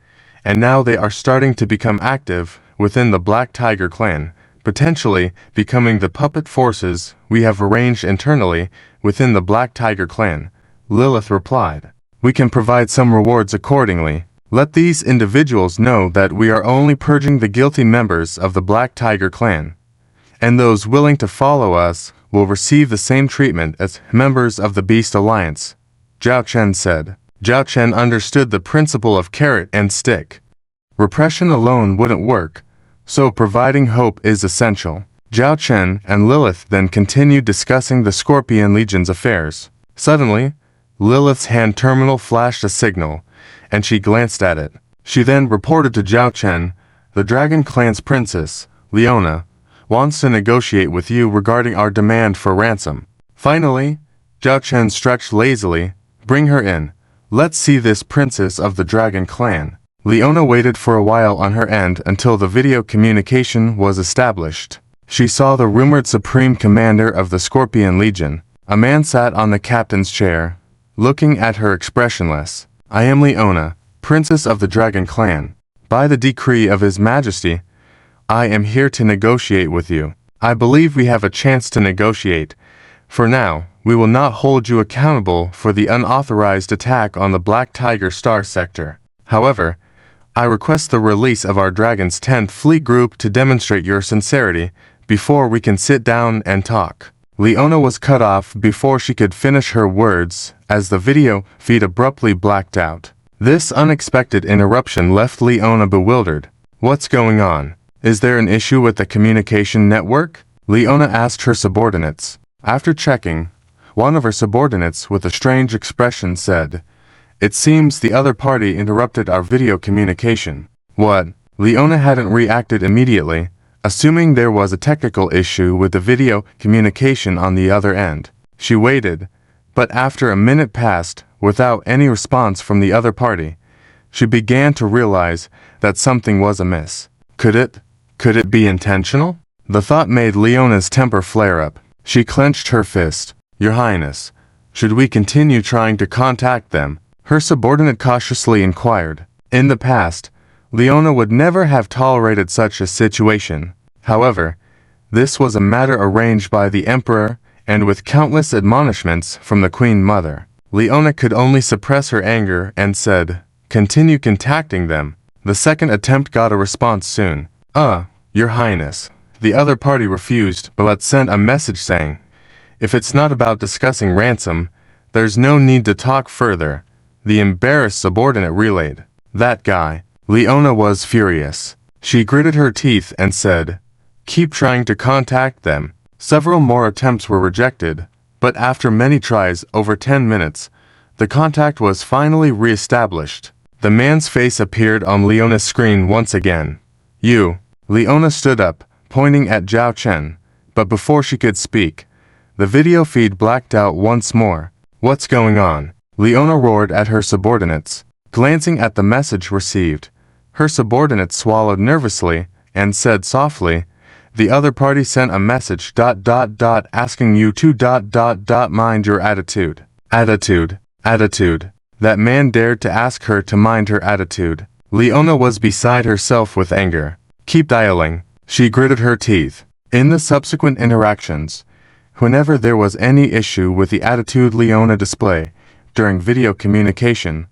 and now they are starting to become active within the Black Tiger clan, potentially becoming the puppet forces we have arranged internally within the Black Tiger clan, Lilith replied. We can provide some rewards accordingly. Let these individuals know that we are only purging the guilty members of the Black Tiger clan, and those willing to follow us will receive the same treatment as members of the Beast Alliance, Zhao Chen said. Zhao Chen understood the principle of carrot and stick. Repression alone wouldn't work, so providing hope is essential. Zhao Chen and Lilith then continued discussing the Scorpion Legion's affairs. Suddenly, Lilith's hand terminal flashed a signal, and she glanced at it. She then reported to Zhao Chen, the Dragon Clan's princess, Leona, wants to negotiate with you regarding our demand for ransom. Finally, Zhao Chen stretched lazily. Bring her in. Let's see this princess of the Dragon Clan. Leona waited for a while on her end until the video communication was established. She saw the rumored supreme commander of the Scorpion Legion. A man sat on the captain's chair, looking at her expressionless. I am Leona, princess of the Dragon Clan. By the decree of His Majesty, I am here to negotiate with you. I believe we have a chance to negotiate. For now, we will not hold you accountable for the unauthorized attack on the Black Tiger star sector. However, I request the release of our Dragon's 10th Fleet Group to demonstrate your sincerity before we can sit down and talk. Leona was cut off before she could finish her words as the video feed abruptly blacked out. This unexpected interruption left Leona bewildered. What's going on? Is there an issue with the communication network? Leona asked her subordinates. After checking, one of her subordinates with a strange expression said, It seems the other party interrupted our video communication. What? Leona hadn't reacted immediately, assuming there was a technical issue with the video communication on the other end. She waited, but after a minute passed, without any response from the other party, she began to realize that something was amiss. Could it be intentional? The thought made Leona's temper flare up. She clenched her fist. Your Highness, should we continue trying to contact them? Her subordinate cautiously inquired. In the past, Leona would never have tolerated such a situation. However, this was a matter arranged by the Emperor, and with countless admonishments from the Queen Mother. Leona could only suppress her anger and said, Continue contacting them. The second attempt got a response soon. Your Highness. The other party refused, but sent a message saying, If it's not about discussing ransom, there's no need to talk further. The embarrassed subordinate relayed. That guy. Leona was furious. She gritted her teeth and said, Keep trying to contact them. Several more attempts were rejected, but after many tries over 10 minutes, the contact was finally re-established. The man's face appeared on Leona's screen once again. You. Leona stood up, pointing at Zhao Chen, but before she could speak, the video feed blacked out once more. What's going on? Leona roared at her subordinates. Glancing at the message received, her subordinate swallowed nervously and said softly, The other party sent a message ... asking you to ... mind your attitude. Attitude. That man dared to ask her to mind her attitude. Leona was beside herself with anger. Keep dialing. She gritted her teeth. In the subsequent interactions, whenever there was any issue with the attitude Leona displayed during video communication,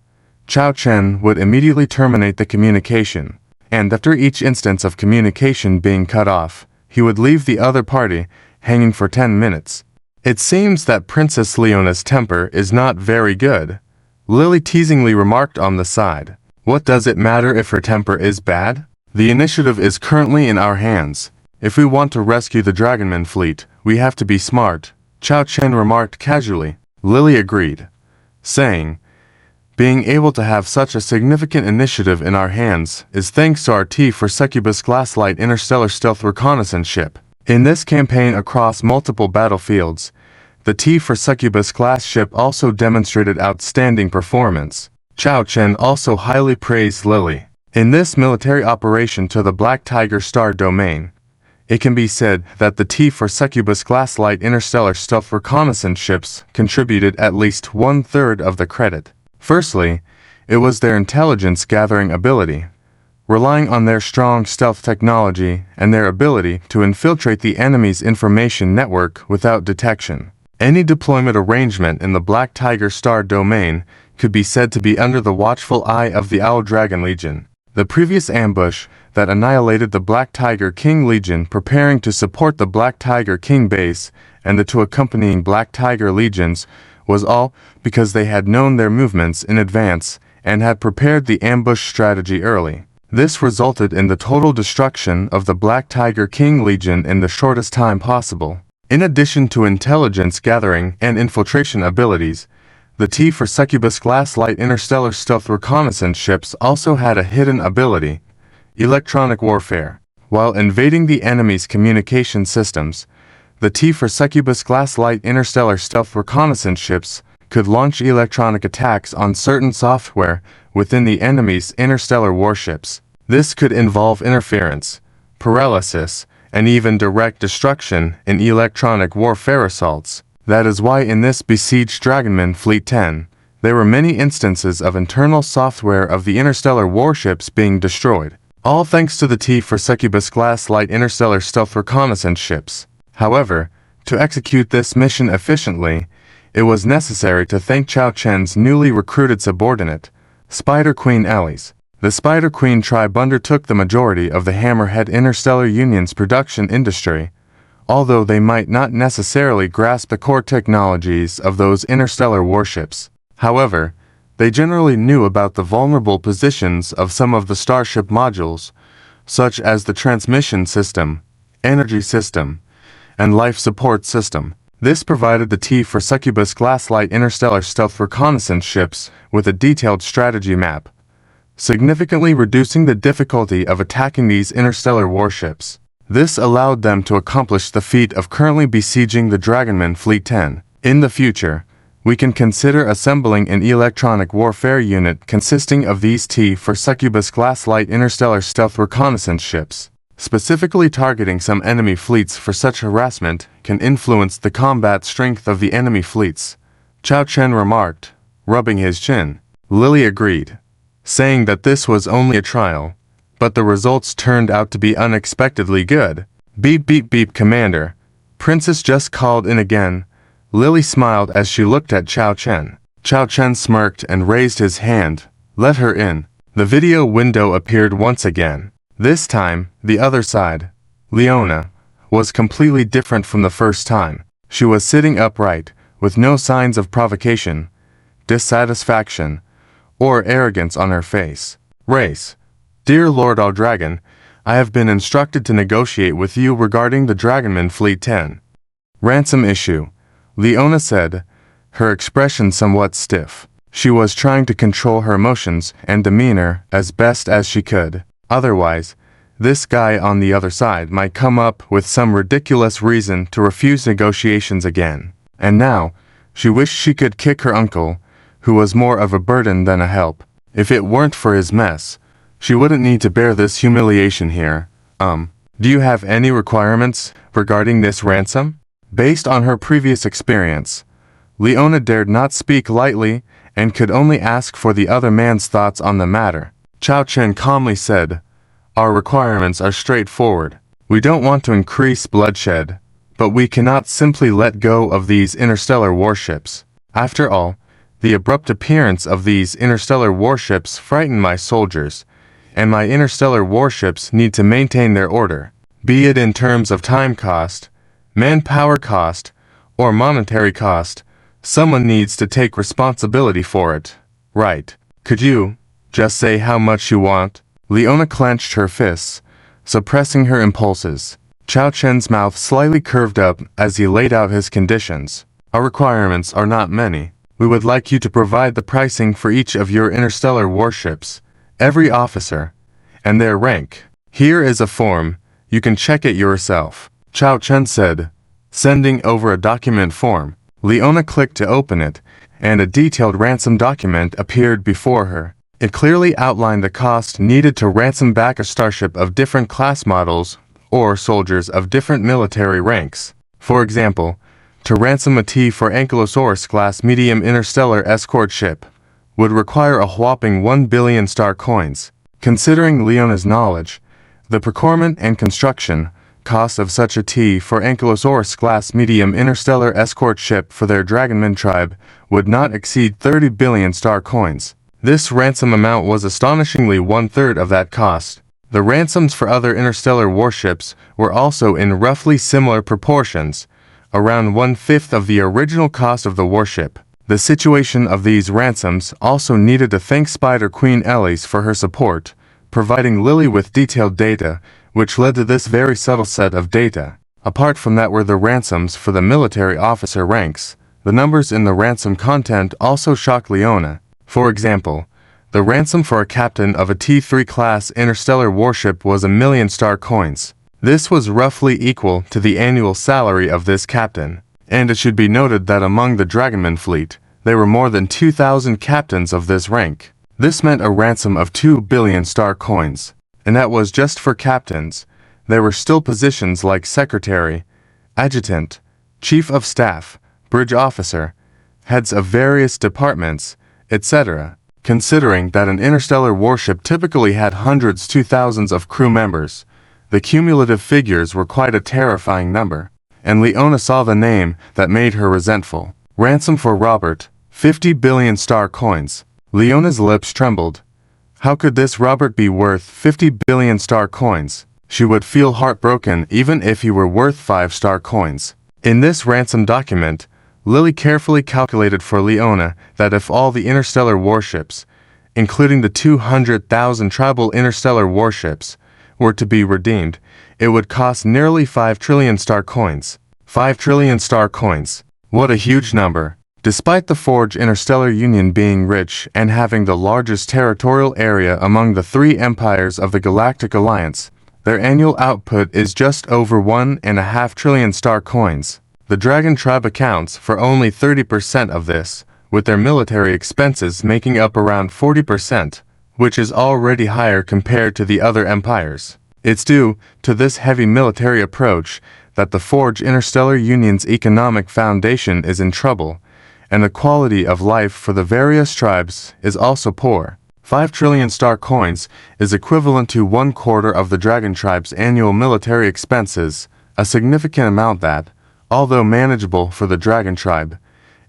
Chao Chen would immediately terminate the communication, and after each instance of communication being cut off, he would leave the other party hanging for 10 minutes. It seems that Princess Leona's temper is not very good, Lily teasingly remarked on the side. What does it matter if her temper is bad? The initiative is currently in our hands. If we want to rescue the Dragonman fleet, we have to be smart, Chao Chen remarked casually. Lily agreed, saying, being able to have such a significant initiative in our hands is thanks to our T for Succubus Glasslight interstellar stealth reconnaissance ship. In this campaign across multiple battlefields, the T for Succubus class ship also demonstrated outstanding performance. Chao Chen also highly praised Lily. In this military operation to the Black Tiger star domain, it can be said that the T for Succubus Glasslight interstellar stealth reconnaissance ships contributed at least 1/3 of the credit. Firstly, it was their intelligence-gathering ability, relying on their strong stealth technology and their ability to infiltrate the enemy's information network without detection. Any deployment arrangement in the Black Tiger star domain could be said to be under the watchful eye of the Owl Dragon Legion. The previous ambush that annihilated the Black Tiger King Legion preparing to support the Black Tiger King base and the two accompanying Black Tiger Legions was all because they had known their movements in advance and had prepared the ambush strategy early. This resulted in the total destruction of the Black Tiger King Legion in the shortest time possible. In addition to intelligence gathering and infiltration abilities, the T for Succubus Glasslight interstellar stealth reconnaissance ships also had a hidden ability, electronic warfare. While invading the enemy's communication systems, the T for Succubus Glasslight interstellar stealth reconnaissance ships could launch electronic attacks on certain software within the enemy's interstellar warships. This could involve interference, paralysis, and even direct destruction in electronic warfare assaults. That is why in this besieged Dragonman Fleet 10, there were many instances of internal software of the interstellar warships being destroyed, all thanks to the T for Succubus Glasslight interstellar stealth reconnaissance ships. However, to execute this mission efficiently, it was necessary to thank Chao Chen's newly recruited subordinate, Spider Queen Alice. The Spider Queen tribe undertook the majority of the Hammerhead Interstellar Union's production industry, although they might not necessarily grasp the core technologies of those interstellar warships. However, they generally knew about the vulnerable positions of some of the Starship modules, such as the transmission system, energy system, and life support system. This provided the T for Succubus Glasslight interstellar stealth reconnaissance ships with a detailed strategy map, significantly reducing the difficulty of attacking these interstellar warships. This allowed them to accomplish the feat of currently besieging the Dragonman Fleet 10. In the future, we can consider assembling an electronic warfare unit consisting of these T for Succubus Glasslight interstellar stealth reconnaissance ships. Specifically targeting some enemy fleets for such harassment can influence the combat strength of the enemy fleets, Chao Chen remarked, rubbing his chin. Lily agreed, saying that this was only a trial, but the results turned out to be unexpectedly good. Beep beep beep Commander, Princess just called in again. Lily smiled as she looked at Chao Chen. Chao Chen smirked and raised his hand. Let her in. The video window appeared once again. This time, the other side, Leona, was completely different from the first time. She was sitting upright, with no signs of provocation, dissatisfaction, or arrogance on her face. Race. Dear Lord Aldragon, I have been instructed to negotiate with you regarding the Dragonman Fleet 10. Ransom issue, Leona said, her expression somewhat stiff. She was trying to control her emotions and demeanor as best as she could. Otherwise, this guy on the other side might come up with some ridiculous reason to refuse negotiations again. And now, she wished she could kick her uncle, who was more of a burden than a help. If it weren't for his mess, she wouldn't need to bear this humiliation here. Do you have any requirements regarding this ransom? Based on her previous experience, Leona dared not speak lightly and could only ask for the other man's thoughts on the matter. Chao Chen calmly said, "Our requirements are straightforward. We don't want to increase bloodshed, but we cannot simply let go of these interstellar warships. After all, the abrupt appearance of these interstellar warships frighten my soldiers, and my interstellar warships need to maintain their order, be it in terms of time cost, manpower cost, or monetary cost. Someone needs to take responsibility for it, right? Could you just say how much you want?" Leona clenched her fists, suppressing her impulses. Chao Chen's mouth slightly curved up as he laid out his conditions. "Our requirements are not many. We would like you to provide the pricing for each of your interstellar warships, every officer, and their rank. Here is a form, you can check it yourself," Chao Chen said, sending over a document form. Leona clicked to open it, and a detailed ransom document appeared before her. It clearly outlined the cost needed to ransom back a starship of different class models or soldiers of different military ranks. For example, to ransom a T-4 Ankylosaurus-class medium interstellar escort ship would require a whopping 1 billion star coins. Considering Leona's knowledge, the procurement and construction cost of such a T-4 Ankylosaurus-class medium interstellar escort ship for their Dragonman tribe would not exceed 30 billion star coins. This ransom amount was astonishingly one-third of that cost. The ransoms for other interstellar warships were also in roughly similar proportions, around one-fifth of the original cost of the warship. The situation of these ransoms also needed to thank Spider Queen Elise for her support, providing Lily with detailed data, which led to this very subtle set of data. Apart from that were the ransoms for the military officer ranks. The numbers in the ransom content also shocked Leona. For example, the ransom for a captain of a T-3 class interstellar warship was 1 million star coins. This was roughly equal to the annual salary of this captain. And it should be noted that among the Dragonman fleet, there were more than 2,000 captains of this rank. This meant a ransom of 2 billion star coins. And that was just for captains. There were still positions like secretary, adjutant, chief of staff, bridge officer, heads of various departments, etc. Considering that an interstellar warship typically had hundreds to thousands of crew members, the cumulative figures were quite a terrifying number. And Leona saw the name that made her resentful. Ransom for Robert, 50 billion star coins. Leona's lips trembled. How could this Robert be worth 50 billion star coins? She would feel heartbroken even if he were worth 5 star coins. In this ransom document, Lily carefully calculated for Leona that if all the interstellar warships, including the 200,000 tribal interstellar warships, were to be redeemed, it would cost nearly 5 trillion star coins. 5 trillion star coins. What a huge number. Despite the Forge Interstellar Union being rich and having the largest territorial area among the 3 empires of the Galactic Alliance, their annual output is just over 1.5 trillion star coins. The Dragon Tribe accounts for only 30% of this, with their military expenses making up around 40%, which is already higher compared to the other empires. It's due to this heavy military approach that the Forge Interstellar Union's economic foundation is in trouble, and the quality of life for the various tribes is also poor. 5 trillion star coins is equivalent to 1/4 of the Dragon Tribe's annual military expenses, a significant amount that, although manageable for the Dragon Tribe,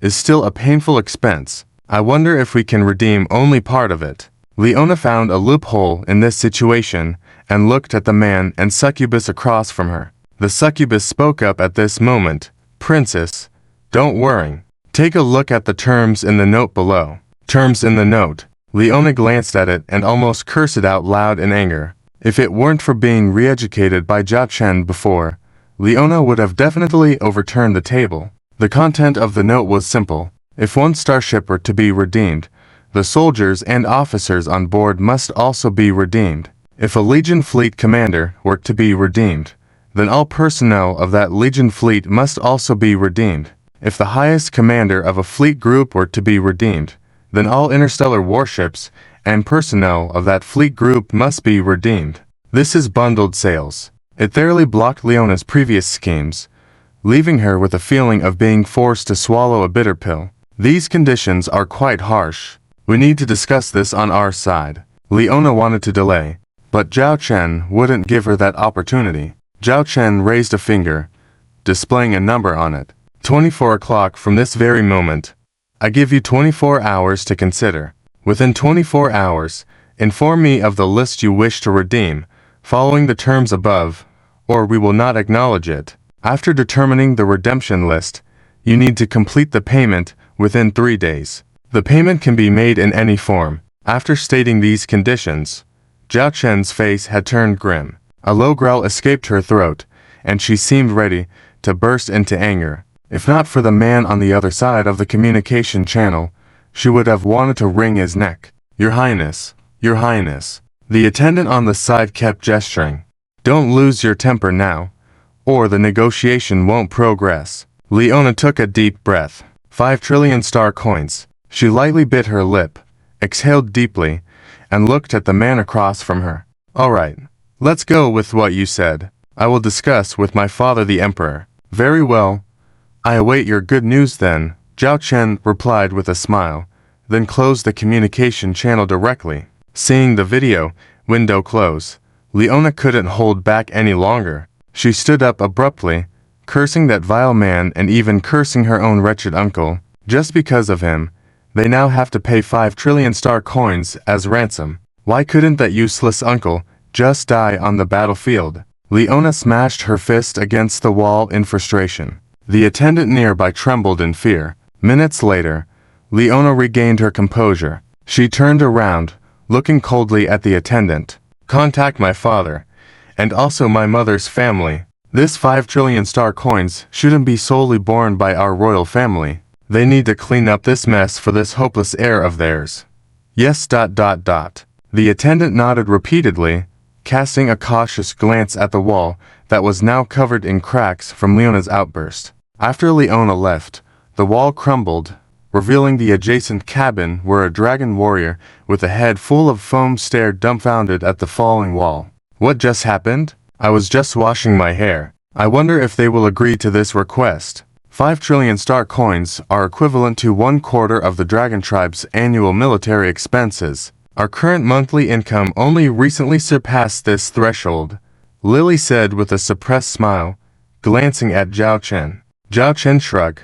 is still a painful expense. I wonder if we can redeem only part of it. Leona found a loophole in this situation and looked at the man and succubus across from her. The succubus spoke up at this moment. "Princess, don't worry. Take a look at the terms in the note below." Terms in the note. Leona glanced at it and almost cursed it out loud in anger. If it weren't for being re-educated by Chao Chen before, Leona would have definitely overturned the table. The content of the note was simple. If one starship were to be redeemed, the soldiers and officers on board must also be redeemed. If a Legion fleet commander were to be redeemed, then all personnel of that Legion fleet must also be redeemed. If the highest commander of a fleet group were to be redeemed, then all interstellar warships and personnel of that fleet group must be redeemed. This is bundled sales. It thoroughly blocked Leona's previous schemes, leaving her with a feeling of being forced to swallow a bitter pill. These conditions are quite harsh. We need to discuss this on our side. Leona wanted to delay, but Zhao Chen wouldn't give her that opportunity. Zhao Chen raised a finger, displaying a number on it. 24 o'clock from this very moment. I give you 24 hours to consider. Within 24 hours, inform me of the list you wish to redeem, following the terms above, or we will not acknowledge it. After determining the redemption list, you need to complete the payment within 3 days. The payment can be made in any form. After stating these conditions, Zhao Chen's face had turned grim. A low growl escaped her throat, and she seemed ready to burst into anger. If not for the man on the other side of the communication channel, she would have wanted to wring his neck. Your Highness, Your Highness. The attendant on the side kept gesturing. Don't lose your temper now, or the negotiation won't progress. Leona took a deep breath. 5 trillion star coins. She lightly bit her lip, exhaled deeply, and looked at the man across from her. All right, let's go with what you said. I will discuss with my father the Emperor. Very well. I await your good news then, Zhao Chen replied with a smile, then closed the communication channel directly. Seeing the video window close, Leona couldn't hold back any longer. She stood up abruptly, cursing that vile man and even cursing her own wretched uncle. Just because of him, they now have to pay 5 trillion star coins as ransom. Why couldn't that useless uncle just die on the battlefield? Leona smashed her fist against the wall in frustration. The attendant nearby trembled in fear. Minutes later, Leona regained her composure. She turned around, looking coldly at the attendant. Contact my father, and also my mother's family. This 5 trillion star coins shouldn't be solely borne by our royal family. They need to clean up this mess for this hopeless heir of theirs. Yes. The attendant nodded repeatedly, casting a cautious glance at the wall that was now covered in cracks from Leona's outburst. After Leona left, the wall crumbled, revealing the adjacent cabin where a dragon warrior with a head full of foam stared dumbfounded at the falling wall. What just happened? I was just washing my hair. I wonder if they will agree to this request. 5 trillion star coins are equivalent to 1/4 of the Dragon Tribe's annual military expenses. Our current monthly income only recently surpassed this threshold, Lily said with a suppressed smile, glancing at Zhao Chen. Zhao Chen shrugged,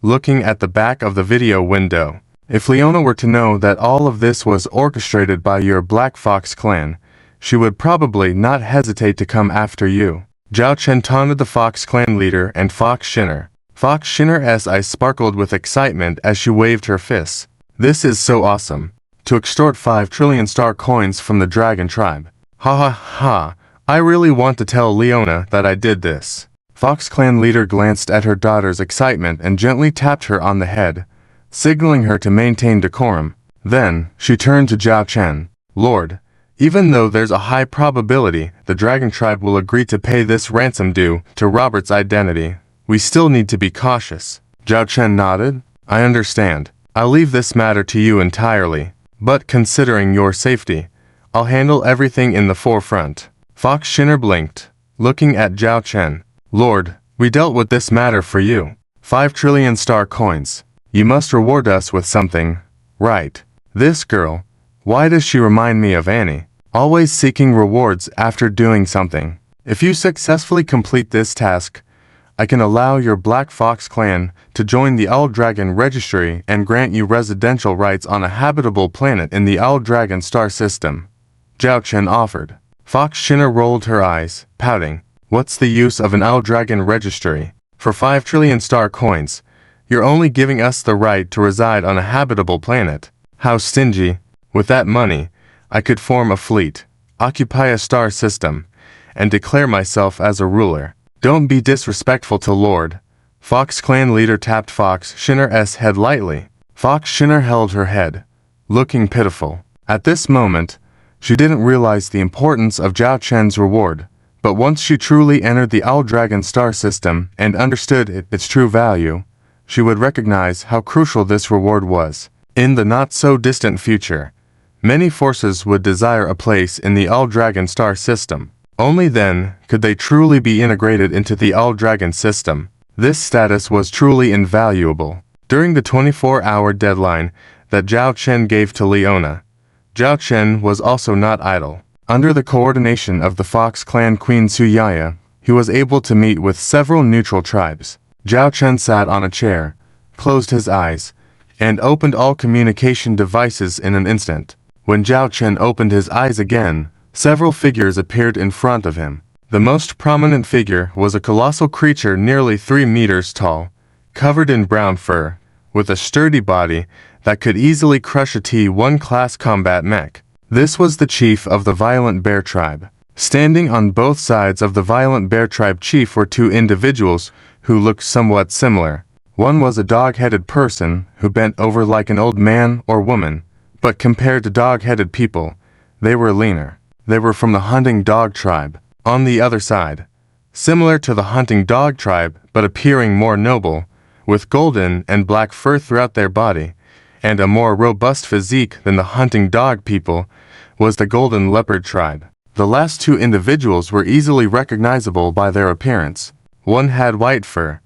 looking at the back of the video window. If Leona were to know that all of this was orchestrated by your Black Fox clan, she would probably not hesitate to come after you. Zhao Chen taunted the Fox clan leader and Fox Shinner. Fox Shinner's eyes sparkled with excitement as she waved her fists. This is so awesome. To extort 5 trillion star coins from the Dragon Tribe. Ha ha ha, I really want to tell Leona that I did this. Fox clan leader glanced at her daughter's excitement and gently tapped her on the head, signaling her to maintain decorum. Then, she turned to Zhao Chen. Lord, even though there's a high probability the Dragon Tribe will agree to pay this ransom due to Robert's identity, we still need to be cautious. Zhao Chen nodded. I understand. I'll leave this matter to you entirely, but considering your safety, I'll handle everything in the forefront. Fox Shinner blinked, looking at Zhao Chen. Lord, we dealt with this matter for you. 5 trillion star coins. You must reward us with something, right? This girl, why does she remind me of Annie? Always seeking rewards after doing something. If you successfully complete this task, I can allow your Black Fox clan to join the Owl Dragon Registry and grant you residential rights on a habitable planet in the Owl Dragon star system. Zhao Chen offered. Fox Shinner rolled her eyes, pouting. What's the use of an Owl Dragon Registry? For 5 trillion star coins, you're only giving us the right to reside on a habitable planet. How stingy. With that money, I could form a fleet, occupy a star system, and declare myself as a ruler. Don't be disrespectful to Lord. Fox clan leader tapped Fox Shinner's head lightly. Fox Shinner held her head, looking pitiful. At this moment, she didn't realize the importance of Zhao Chen's reward, but once she truly entered the Owl Dragon star system and understood its true value, she would recognize how crucial this reward was. In the not-so-distant future, many forces would desire a place in the Owl Dragon star system. Only then could they truly be integrated into the Owl Dragon system. This status was truly invaluable. During the 24-hour deadline that Zhao Chen gave to Leona, Zhao Chen was also not idle. Under the coordination of the Fox clan Queen Suyaya, he was able to meet with several neutral tribes. Zhao Chen sat on a chair, closed his eyes, and opened all communication devices in an instant. When Zhao Chen opened his eyes again, several figures appeared in front of him. The most prominent figure was a colossal creature nearly 3 meters tall, covered in brown fur, with a sturdy body that could easily crush a T-1 class combat mech. This was the chief of the Violent Bear tribe. Standing on both sides of the Violent Bear tribe chief were two individuals who looked somewhat similar. One was a dog-headed person who bent over like an old man or woman, but compared to dog-headed people, they were leaner. They were from the hunting dog tribe. On the other side, similar to the hunting dog tribe but appearing more noble, with golden and black fur throughout their body, and a more robust physique than the hunting dog people, was the golden leopard tribe. The last two individuals were easily recognizable by their appearance. One had white fur,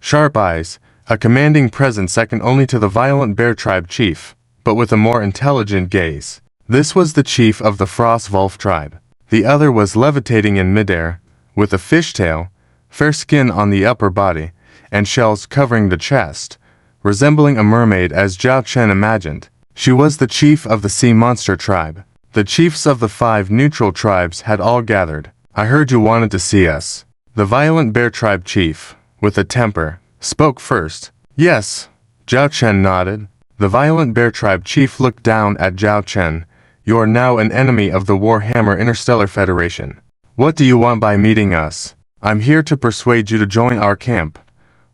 sharp eyes, a commanding presence second only to the Violent Bear tribe chief, but with a more intelligent gaze. This was the chief of the Frost Wolf tribe. The other was levitating in midair, with a fishtail, fair skin on the upper body, and shells covering the chest, resembling a mermaid as Zhao Chen imagined. She was the chief of the Sea Monster tribe. The chiefs of the 5 neutral tribes had all gathered. "I heard you wanted to see us." The Violent Bear tribe chief, with a temper, spoke first. "Yes," Zhao Chen nodded. The Violent Bear tribe chief looked down at Zhao Chen. "You are now an enemy of the Warhammer Interstellar Federation. What do you want by meeting us?" "I'm here to persuade you to join our camp.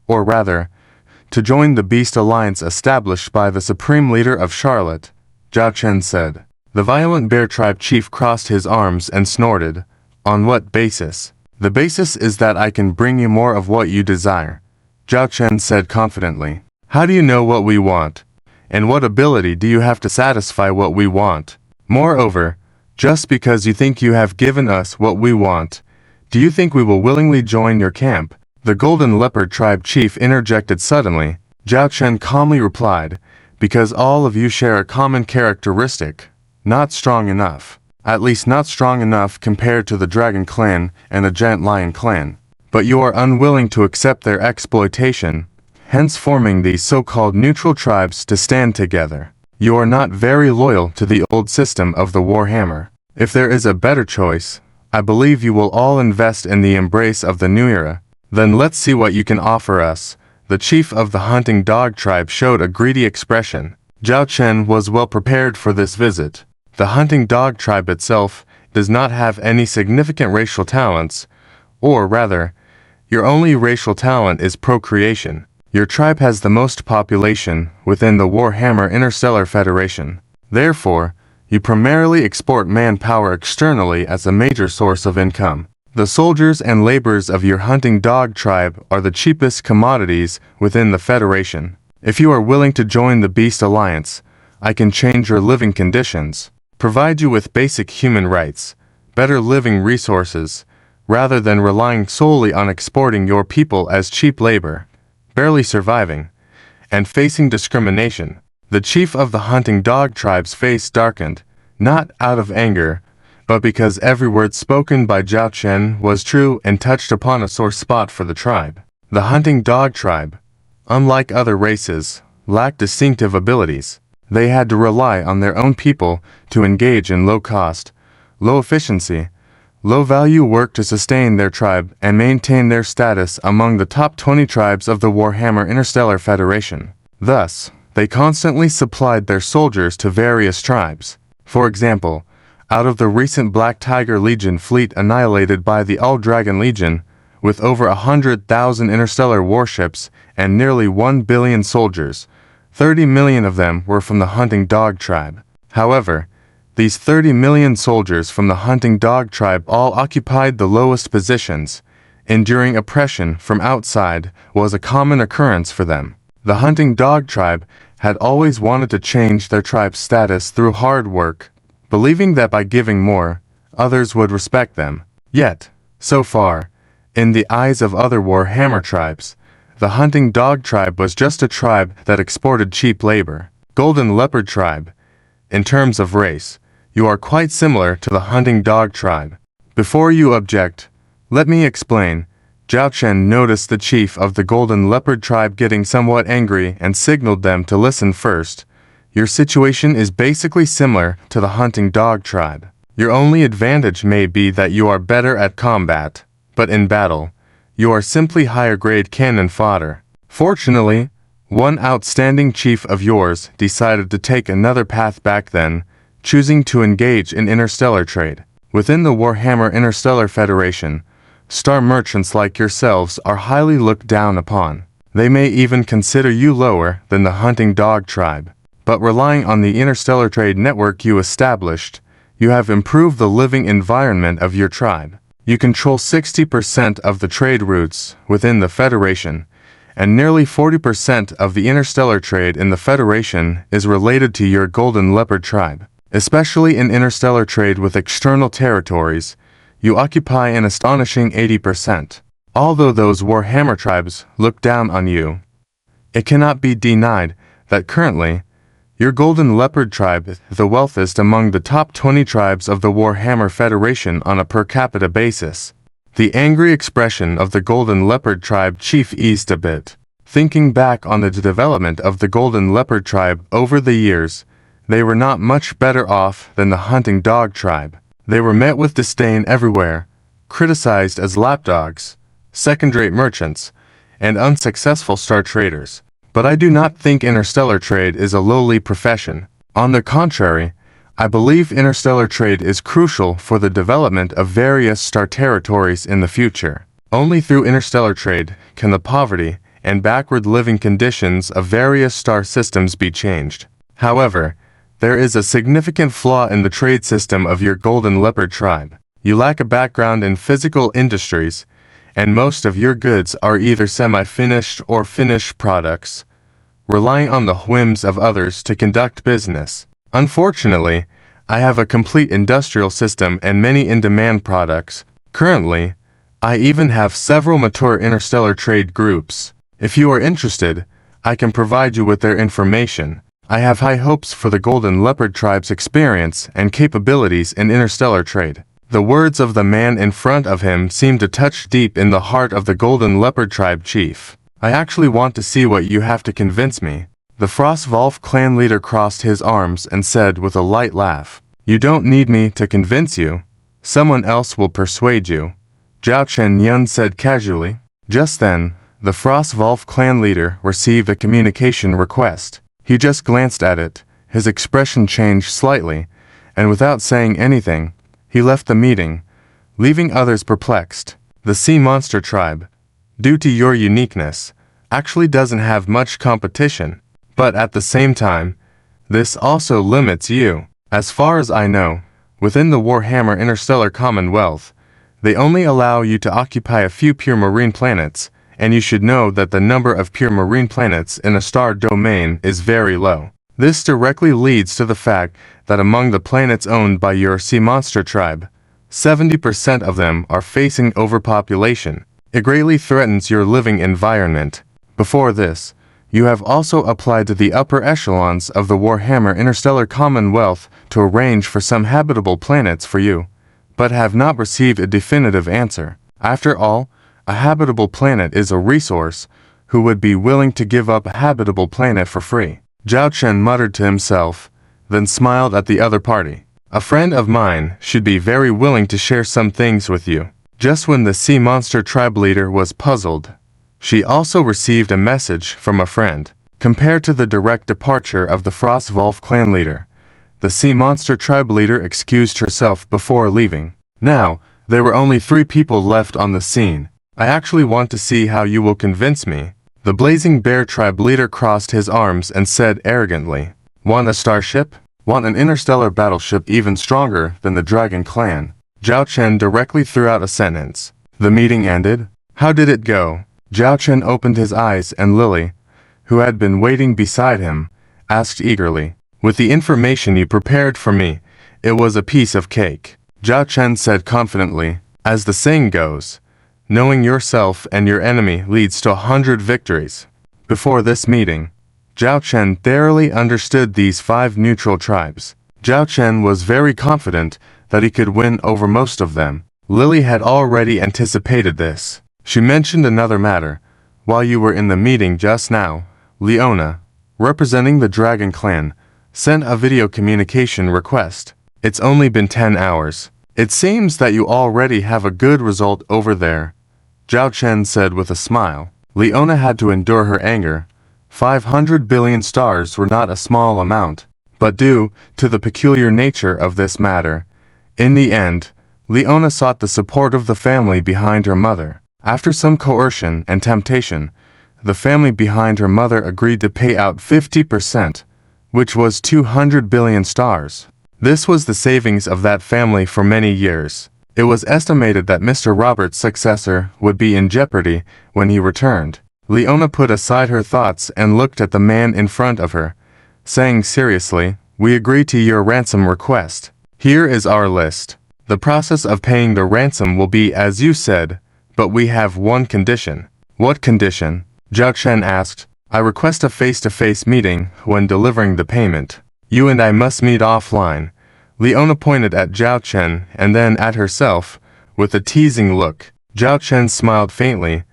Or rather, to join the Beast Alliance established by the Supreme Leader of Charlotte," Zhao Chen said. The Violent Bear tribe chief crossed his arms and snorted. "On what basis?" "The basis is that I can bring you more of what you desire," Zhao Chen said confidently. "How do you know what we want? And what ability do you have to satisfy what we want? Moreover, just because you think you have given us what we want, do you think we will willingly join your camp?" The Golden Leopard tribe chief interjected suddenly. Zhao Chen calmly replied, "Because all of you share a common characteristic. Not strong enough. At least not strong enough compared to the Dragon Clan and the Giant Lion Clan. But you are unwilling to accept their exploitation, hence forming these so-called neutral tribes to stand together. You are not very loyal to the old system of the Warhammer. If there is a better choice, I believe you will all invest in the embrace of the new era. Then let's see what you can offer us." The chief of the hunting dog tribe showed a greedy expression. Zhao Chen was well prepared for this visit. The hunting dog tribe itself does not have any significant racial talents, or rather, your only racial talent is procreation. Your tribe has the most population within the Warhammer Interstellar Federation. Therefore, you primarily export manpower externally as a major source of income. The soldiers and laborers of your hunting dog tribe are the cheapest commodities within the Federation. If you are willing to join the Beast Alliance, I can change your living conditions, provide you with basic human rights, better living resources, rather than relying solely on exporting your people as cheap labor, barely surviving, and facing discrimination." The chief of the hunting dog tribe's face darkened, not out of anger, but because every word spoken by Zhao Chen was true and touched upon a sore spot for the tribe. The hunting dog tribe, unlike other races, lacked distinctive abilities. They had to rely on their own people to engage in low-cost, low-efficiency, low-value work to sustain their tribe and maintain their status among the top 20 tribes of the Warhammer Interstellar Federation. Thus, they constantly supplied their soldiers to various tribes. For example, out of the recent Black Tiger Legion fleet annihilated by the All-Dragon Legion, with over 100,000 interstellar warships and nearly 1 billion soldiers, 30 million of them were from the hunting dog tribe. However, these 30 million soldiers from the hunting dog tribe all occupied the lowest positions. Enduring oppression from outside was a common occurrence for them. The hunting dog tribe had always wanted to change their tribe's status through hard work, believing that by giving more, others would respect them. Yet, so far, in the eyes of other Warhammer tribes, the hunting dog tribe was just a tribe that exported cheap labor. Golden Leopard tribe, in terms of race, you are quite similar to the hunting dog tribe. Before you object, let me explain. Zhao Chen noticed the chief of the Golden Leopard tribe getting somewhat angry and signaled them to listen first. Your situation is basically similar to the hunting dog tribe. Your only advantage may be that you are better at combat, but in battle, you are simply higher grade cannon fodder. Fortunately, one outstanding chief of yours decided to take another path back then, choosing to engage in interstellar trade. Within the Warhammer Interstellar Federation, star merchants like yourselves are highly looked down upon. They may even consider you lower than the hunting dog tribe. But relying on the interstellar trade network you established, you have improved the living environment of your tribe. You control 60% of the trade routes within the Federation, and nearly 40% of the interstellar trade in the Federation is related to your Golden Leopard tribe. Especially in interstellar trade with external territories, you occupy an astonishing 80%. Although those Warhammer tribes look down on you, it cannot be denied that currently, your Golden Leopard tribe is the wealthiest among the top 20 tribes of the Warhammer Federation on a per capita basis. The angry expression of the Golden Leopard tribe chief eased a bit. Thinking back on the development of the Golden Leopard tribe over the years, they were not much better off than the hunting dog tribe. They were met with disdain everywhere, criticized as lapdogs, second-rate merchants, and unsuccessful star traders. But I do not think interstellar trade is a lowly profession. On the contrary, I believe interstellar trade is crucial for the development of various star territories in the future. Only through interstellar trade can the poverty and backward living conditions of various star systems be changed. However, there is a significant flaw in the trade system of your Golden Leopard tribe. You lack a background in physical industries, and most of your goods are either semi-finished or finished products, relying on the whims of others to conduct business. Unfortunately, I have a complete industrial system and many in-demand products. Currently, I even have several mature interstellar trade groups. If you are interested, I can provide you with their information. I have high hopes for the Golden Leopard tribe's experience and capabilities in interstellar trade. The words of the man in front of him seemed to touch deep in the heart of the Golden Leopard tribe chief. I actually want to see what you have to convince me. The Frostwolf clan leader crossed his arms and said with a light laugh, "You don't need me to convince you. Someone else will persuade you," Zhao Chen Yun said casually. Just then, the Frostwolf clan leader received a communication request. He just glanced at it, his expression changed slightly, and without saying anything, he left the meeting, leaving others perplexed. The Sea Monster tribe, due to your uniqueness, actually doesn't have much competition, but at the same time, this also limits you. As far as I know, within the Warhammer Interstellar Commonwealth, they only allow you to occupy a few pure marine planets, and you should know that the number of pure marine planets in a star domain is very low. This directly leads to the fact that among the planets owned by your Sea Monster tribe, 70% of them are facing overpopulation. It greatly threatens your living environment. Before this, you have also applied to the upper echelons of the Warhammer Interstellar Commonwealth to arrange for some habitable planets for you, but have not received a definitive answer. After all, a habitable planet is a resource. Who would be willing to give up a habitable planet for free? Zhao Chen muttered to himself, then smiled at the other party. A friend of mine should be very willing to share some things with you. Just when the Sea Monster tribe leader was puzzled, she also received a message from a friend. Compared to the direct departure of the Frostwolf clan leader, the Sea Monster tribe leader excused herself before leaving. Now, there were only 3 people left on the scene. I actually want to see how you will convince me. The Blazing Bear tribe leader crossed his arms and said arrogantly, "Want a starship? Want an interstellar battleship even stronger than the Dragon Clan?" Zhao Chen directly threw out a sentence. The meeting ended. How did it go? Zhao Chen opened his eyes and Lily, who had been waiting beside him, asked eagerly, "With the information you prepared for me, it was a piece of cake." Zhao Chen said confidently, "As the saying goes, knowing yourself and your enemy leads to 100 victories." Before this meeting, Zhao Chen thoroughly understood these 5 neutral tribes. Zhao Chen was very confident that he could win over most of them. Lily had already anticipated this. She mentioned another matter. While you were in the meeting just now, Leona, representing the Dragon Clan, sent a video communication request. It's only been 10 hours. It seems that you already have a good result over there, Zhao Chen said with a smile. Leona had to endure her anger. 500 billion stars were not a small amount, but due to the peculiar nature of this matter, in the end, Leona sought the support of the family behind her mother. After some coercion and temptation, the family behind her mother agreed to pay out 50%, which was 200 billion stars. This was the savings of that family for many years. It was estimated that Mr. Robert's successor would be in jeopardy when he returned. Leona put aside her thoughts and looked at the man in front of her, saying seriously, "We agree to your ransom request. Here is our list. The process of paying the ransom will be as you said, but we have one condition." "What condition?" Zhao Chen asked. "I request a face-to-face meeting when delivering the payment. You and I must meet offline." Leona pointed at Zhao Chen and then at herself, with a teasing look. Zhao Chen smiled faintly.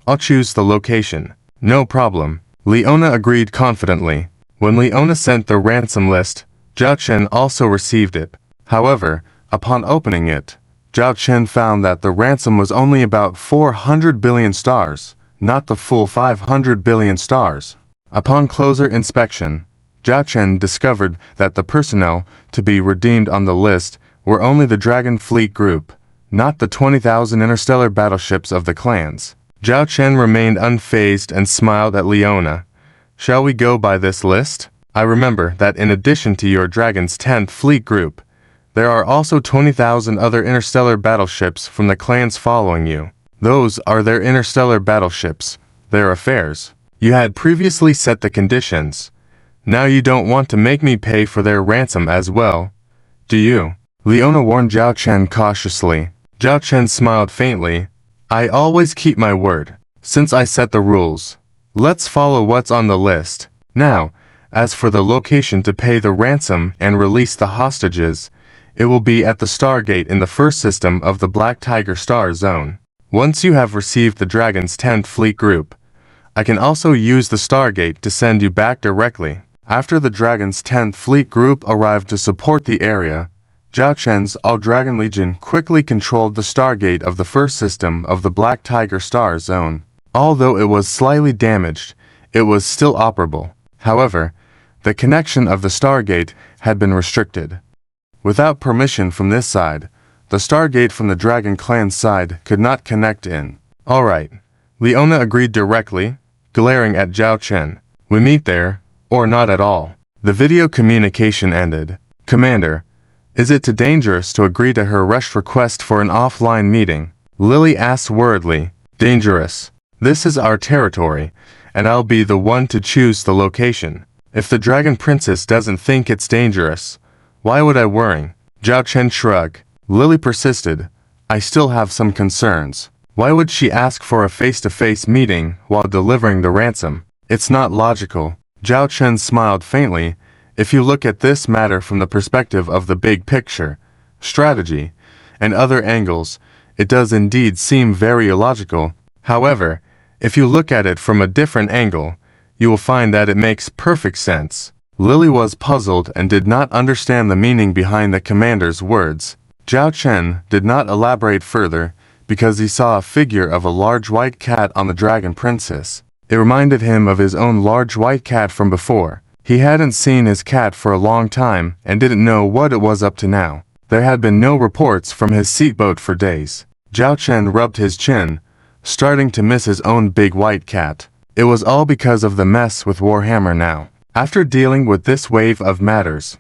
"I'll choose the location." "No problem." Leona agreed confidently. When Leona sent the ransom list, Zhao Chen also received it. However, upon opening it, Zhao Chen found that the ransom was only about 400 billion stars, not the full 500 billion stars. Upon closer inspection, Zhao Chen discovered that the personnel to be redeemed on the list were only the Dragon Fleet group, not the 20,000 interstellar battleships of the clans. Zhao Chen remained unfazed and smiled at Leona. "Shall we go by this list? I remember that in addition to your Dragon's 10th Fleet group, there are also 20,000 other interstellar battleships from the clans following you. Those are their interstellar battleships, their affairs. You had previously set the conditions. Now you don't want to make me pay for their ransom as well, do you?" Leona warned Zhao Chen cautiously. Zhao Chen smiled faintly. "I always keep my word, since I set the rules. Let's follow what's on the list. Now, as for the location to pay the ransom and release the hostages, it will be at the Stargate in the first system of the Black Tiger Star Zone. Once you have received the Dragon's 10th Fleet Group, I can also use the Stargate to send you back directly." After the Dragon's 10th Fleet Group arrived to support the area, Zhao Chen's All-Dragon Legion quickly controlled the Stargate of the first system of the Black Tiger Star Zone. Although it was slightly damaged, it was still operable. However, the connection of the Stargate had been restricted. Without permission from this side, the Stargate from the Dragon Clan's side could not connect in. "All right," Leona agreed directly, glaring at Zhao Chen. "We meet there, or not at all." The video communication ended. "Commander, is it too dangerous to agree to her rushed request for an offline meeting?" Lily asked worriedly. "Dangerous? This is our territory, and I'll be the one to choose the location. If the Dragon Princess doesn't think it's dangerous, why would I worry?" Zhao Chen shrugged. Lily persisted. "I still have some concerns. Why would she ask for a face-to-face meeting while delivering the ransom? It's not logical." Zhao Chen smiled faintly. "If you look at this matter from the perspective of the big picture, strategy, and other angles, it does indeed seem very illogical. However, if you look at it from a different angle, you will find that it makes perfect sense." Lily was puzzled and did not understand the meaning behind the commander's words. Zhao Chen did not elaborate further because he saw a figure of a large white cat on the Dragon Princess. It reminded him of his own large white cat from before. He hadn't seen his cat for a long time and didn't know what it was up to now. There had been no reports from his seatboat for days. Zhao Chen rubbed his chin, starting to miss his own big white cat. It was all because of the mess with Warhammer now. After dealing with this wave of matters,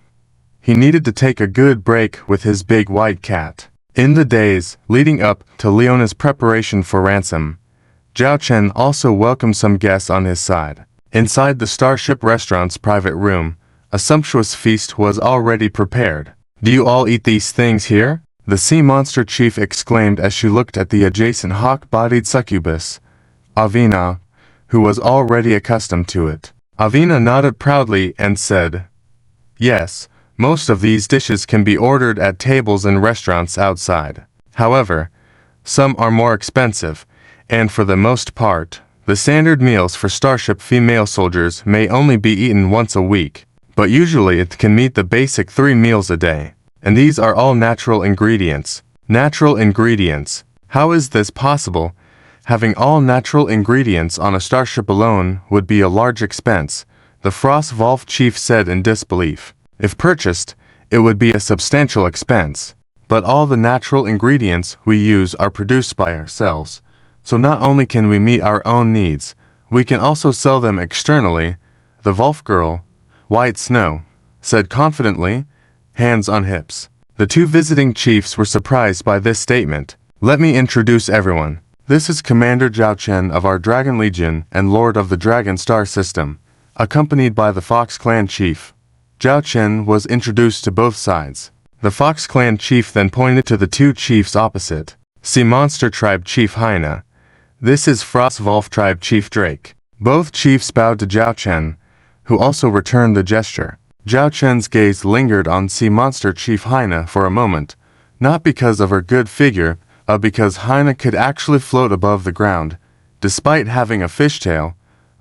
he needed to take a good break with his big white cat. In the days leading up to Leona's preparation for ransom, Zhao Chen also welcomed some guests on his side. Inside the Starship Restaurant's private room, a sumptuous feast was already prepared. "Do you all eat these things here?" the sea monster chief exclaimed as she looked at the adjacent hawk-bodied succubus, Avina, who was already accustomed to it. Avina nodded proudly and said, "Yes, Most of these dishes can be ordered at tables in restaurants outside. However, some are more expensive, and for the most part, the standard meals for Starship female soldiers may only be eaten once a week, but usually it can meet the basic 3 meals a day. And these are all natural ingredients. Natural ingredients. How is this possible? Having all natural ingredients on a starship alone would be a large expense, the Frost-Volf chief said in disbelief. If purchased, it would be a substantial expense. But all the natural ingredients we use are produced by ourselves. So not only can we meet our own needs, we can also sell them externally, the Volf girl, White Snow, said confidently, hands on hips. The 2 visiting chiefs were surprised by this statement. Let me introduce everyone. This is Commander Zhao Chen of our Dragon Legion and Lord of the Dragon Star System, accompanied by the Fox Clan chief. Zhao Chen was introduced to both sides. The Fox Clan chief then pointed to the 2 chiefs opposite. Sea Monster Tribe Chief Hyena. This is Frost-Volf Tribe Chief Drake. Both chiefs bowed to Zhao Chen, who also returned the gesture. Zhao Chen's gaze lingered on Sea Monster Chief Hyena for a moment, not because of her good figure, but because Hyena could actually float above the ground, despite having a fishtail,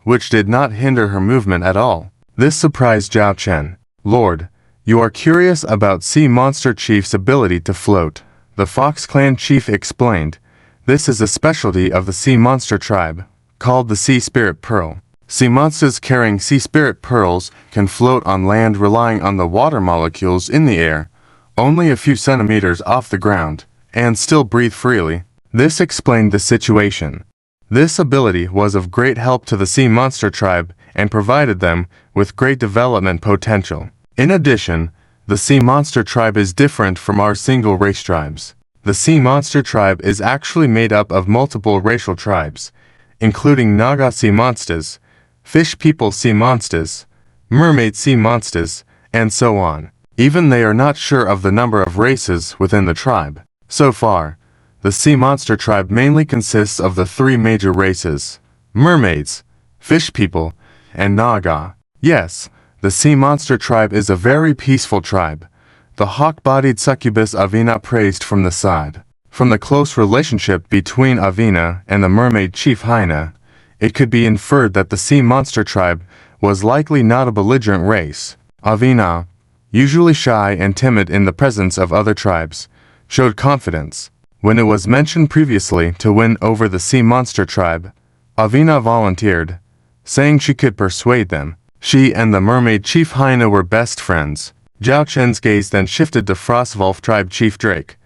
which did not hinder her movement at all. This surprised Zhao Chen. Lord, you are curious about Sea Monster Chief's ability to float, the Fox Clan chief explained. This is a specialty of the Sea Monster tribe, called the Sea Spirit Pearl. Sea monsters carrying Sea Spirit Pearls can float on land relying on the water molecules in the air, only a few centimeters off the ground, and still breathe freely. This explained the situation. This ability was of great help to the Sea Monster tribe and provided them with great development potential. In addition, the Sea Monster tribe is different from our single race tribes. The Sea Monster tribe is actually made up of multiple racial tribes, including Naga Sea Monsters, Fish People Sea Monsters, Mermaid Sea Monsters, and so on. Even they are not sure of the number of races within the tribe. So far, the Sea Monster tribe mainly consists of the 3 major races: mermaids, fish people, and Naga. Yes, the Sea Monster tribe is a very peaceful tribe. The hawk-bodied succubus Avina praised from the side. From the close relationship between Avina and the mermaid chief Hyena, it could be inferred that the Sea Monster tribe was likely not a belligerent race. Avina, usually shy and timid in the presence of other tribes, showed confidence. When it was mentioned previously to win over the Sea Monster tribe, Avina volunteered, saying she could persuade them. She and the mermaid chief Hyena were best friends. Zhao Chen's gaze then shifted to Frost-Volf tribe Chief Drake.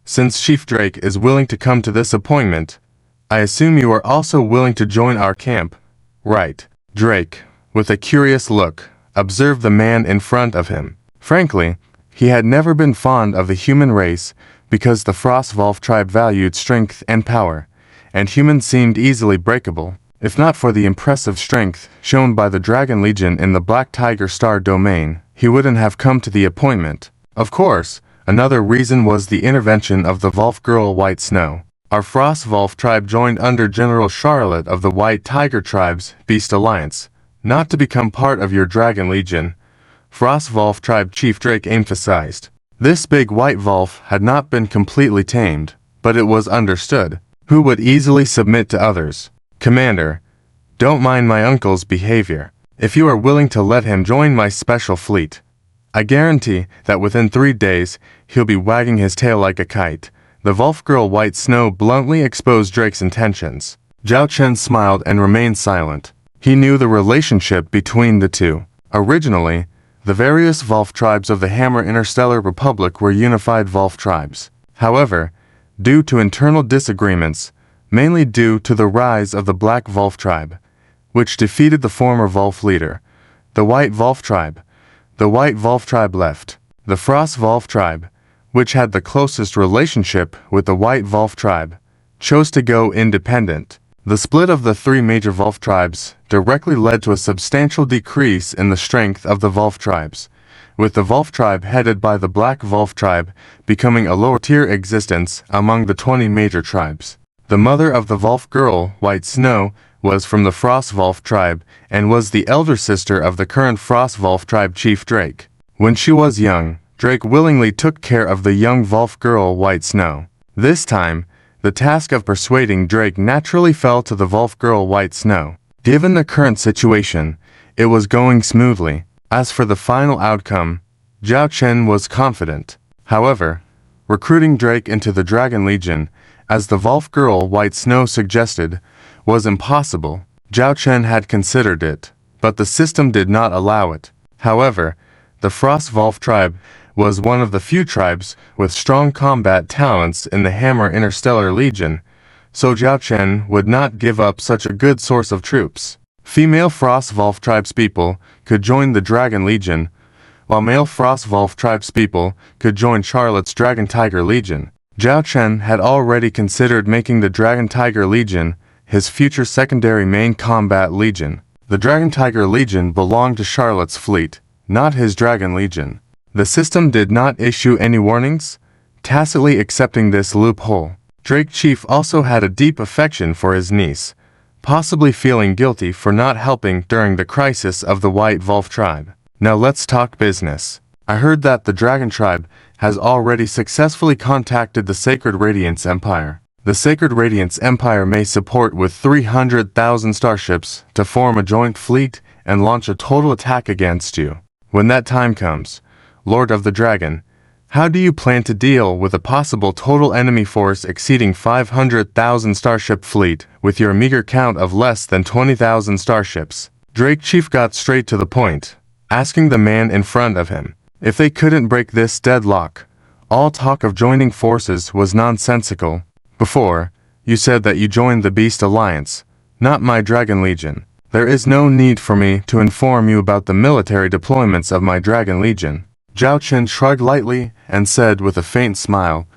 Since Chief Drake is willing to come to this appointment, I assume you are also willing to join our camp, right? Drake, with a curious look, observed the man in front of him. Frankly, he had never been fond of the human race because the Frost-Volf tribe valued strength and power, and humans seemed easily breakable. If not for the impressive strength shown by the Dragon Legion in the Black Tiger Star domain, he wouldn't have come to the appointment. Of course, another reason was the intervention of the Volf girl White Snow. Our Frost-Volf tribe joined under General Charlotte of the White Tiger Tribe's Beast Alliance, not to become part of your Dragon Legion, Frost-Volf tribe Chief Drake emphasized. This big white Volf had not been completely tamed, but it was understood, who would easily submit to others. Commander, don't mind my uncle's behavior. If you are willing to let him join my special fleet, I guarantee that within 3 days, he'll be wagging his tail like a kite. The Volf girl White Snow bluntly exposed Drake's intentions. Zhao Chen smiled and remained silent. He knew the relationship between the two. Originally, the various Volf tribes of the Hammer Interstellar Republic were unified Volf tribes. However, due to internal disagreements, mainly due to the rise of the Black Volf tribe, which defeated the former Volf leader, the White Volf tribe left. The Frost Volf tribe, which had the closest relationship with the White Volf tribe, chose to go independent. The split of the 3 major Volf tribes directly led to a substantial decrease in the strength of the Volf tribes, with the Volf tribe headed by the Black Volf tribe becoming a lower-tier existence among the 20 major tribes. The mother of the Volf girl, White Snow, was from the Frost Volf tribe and was the elder sister of the current Frost Volf tribe Chief Drake. When she was young, Drake willingly took care of the young Volf girl White Snow. This time, the task of persuading Drake naturally fell to the Volf girl White Snow. Given the current situation, it was going smoothly. As for the final outcome, Zhao Chen was confident. However, recruiting Drake into the Dragon Legion, as the Volf girl White Snow suggested, was impossible. Zhao Chen had considered it, but the system did not allow it. However, the Frost Volf tribe was one of the few tribes with strong combat talents in the Hammer Interstellar Legion, so Zhao Chen would not give up such a good source of troops. Female Frost Volf tribespeople could join the Dragon Legion, while male Frost Volf tribespeople could join Charlotte's Dragon Tiger Legion. Zhao Chen had already considered making the Dragon Tiger Legion his future secondary main combat legion. The Dragon Tiger Legion belonged to Charlotte's fleet, not his Dragon Legion. The system did not issue any warnings, tacitly accepting this loophole. Drake Chief also had a deep affection for his niece, possibly feeling guilty for not helping during the crisis of the White Volf tribe. Now let's talk business. I heard that the Dragon tribe has already successfully contacted the Sacred Radiance Empire. The Sacred Radiance Empire may support with 300,000 starships to form a joint fleet and launch a total attack against you. When that time comes, Lord of the Dragon, how do you plan to deal with a possible total enemy force exceeding 500,000 starship fleet with your meager count of less than 20,000 starships? Drake Chief got straight to the point, asking the man in front of him if they couldn't break this deadlock. All talk of joining forces was nonsensical. Before, you said that you joined the Beast Alliance, not my Dragon Legion. There is no need for me to inform you about the military deployments of my Dragon Legion. Zhao Chen shrugged lightly and said with a faint smile,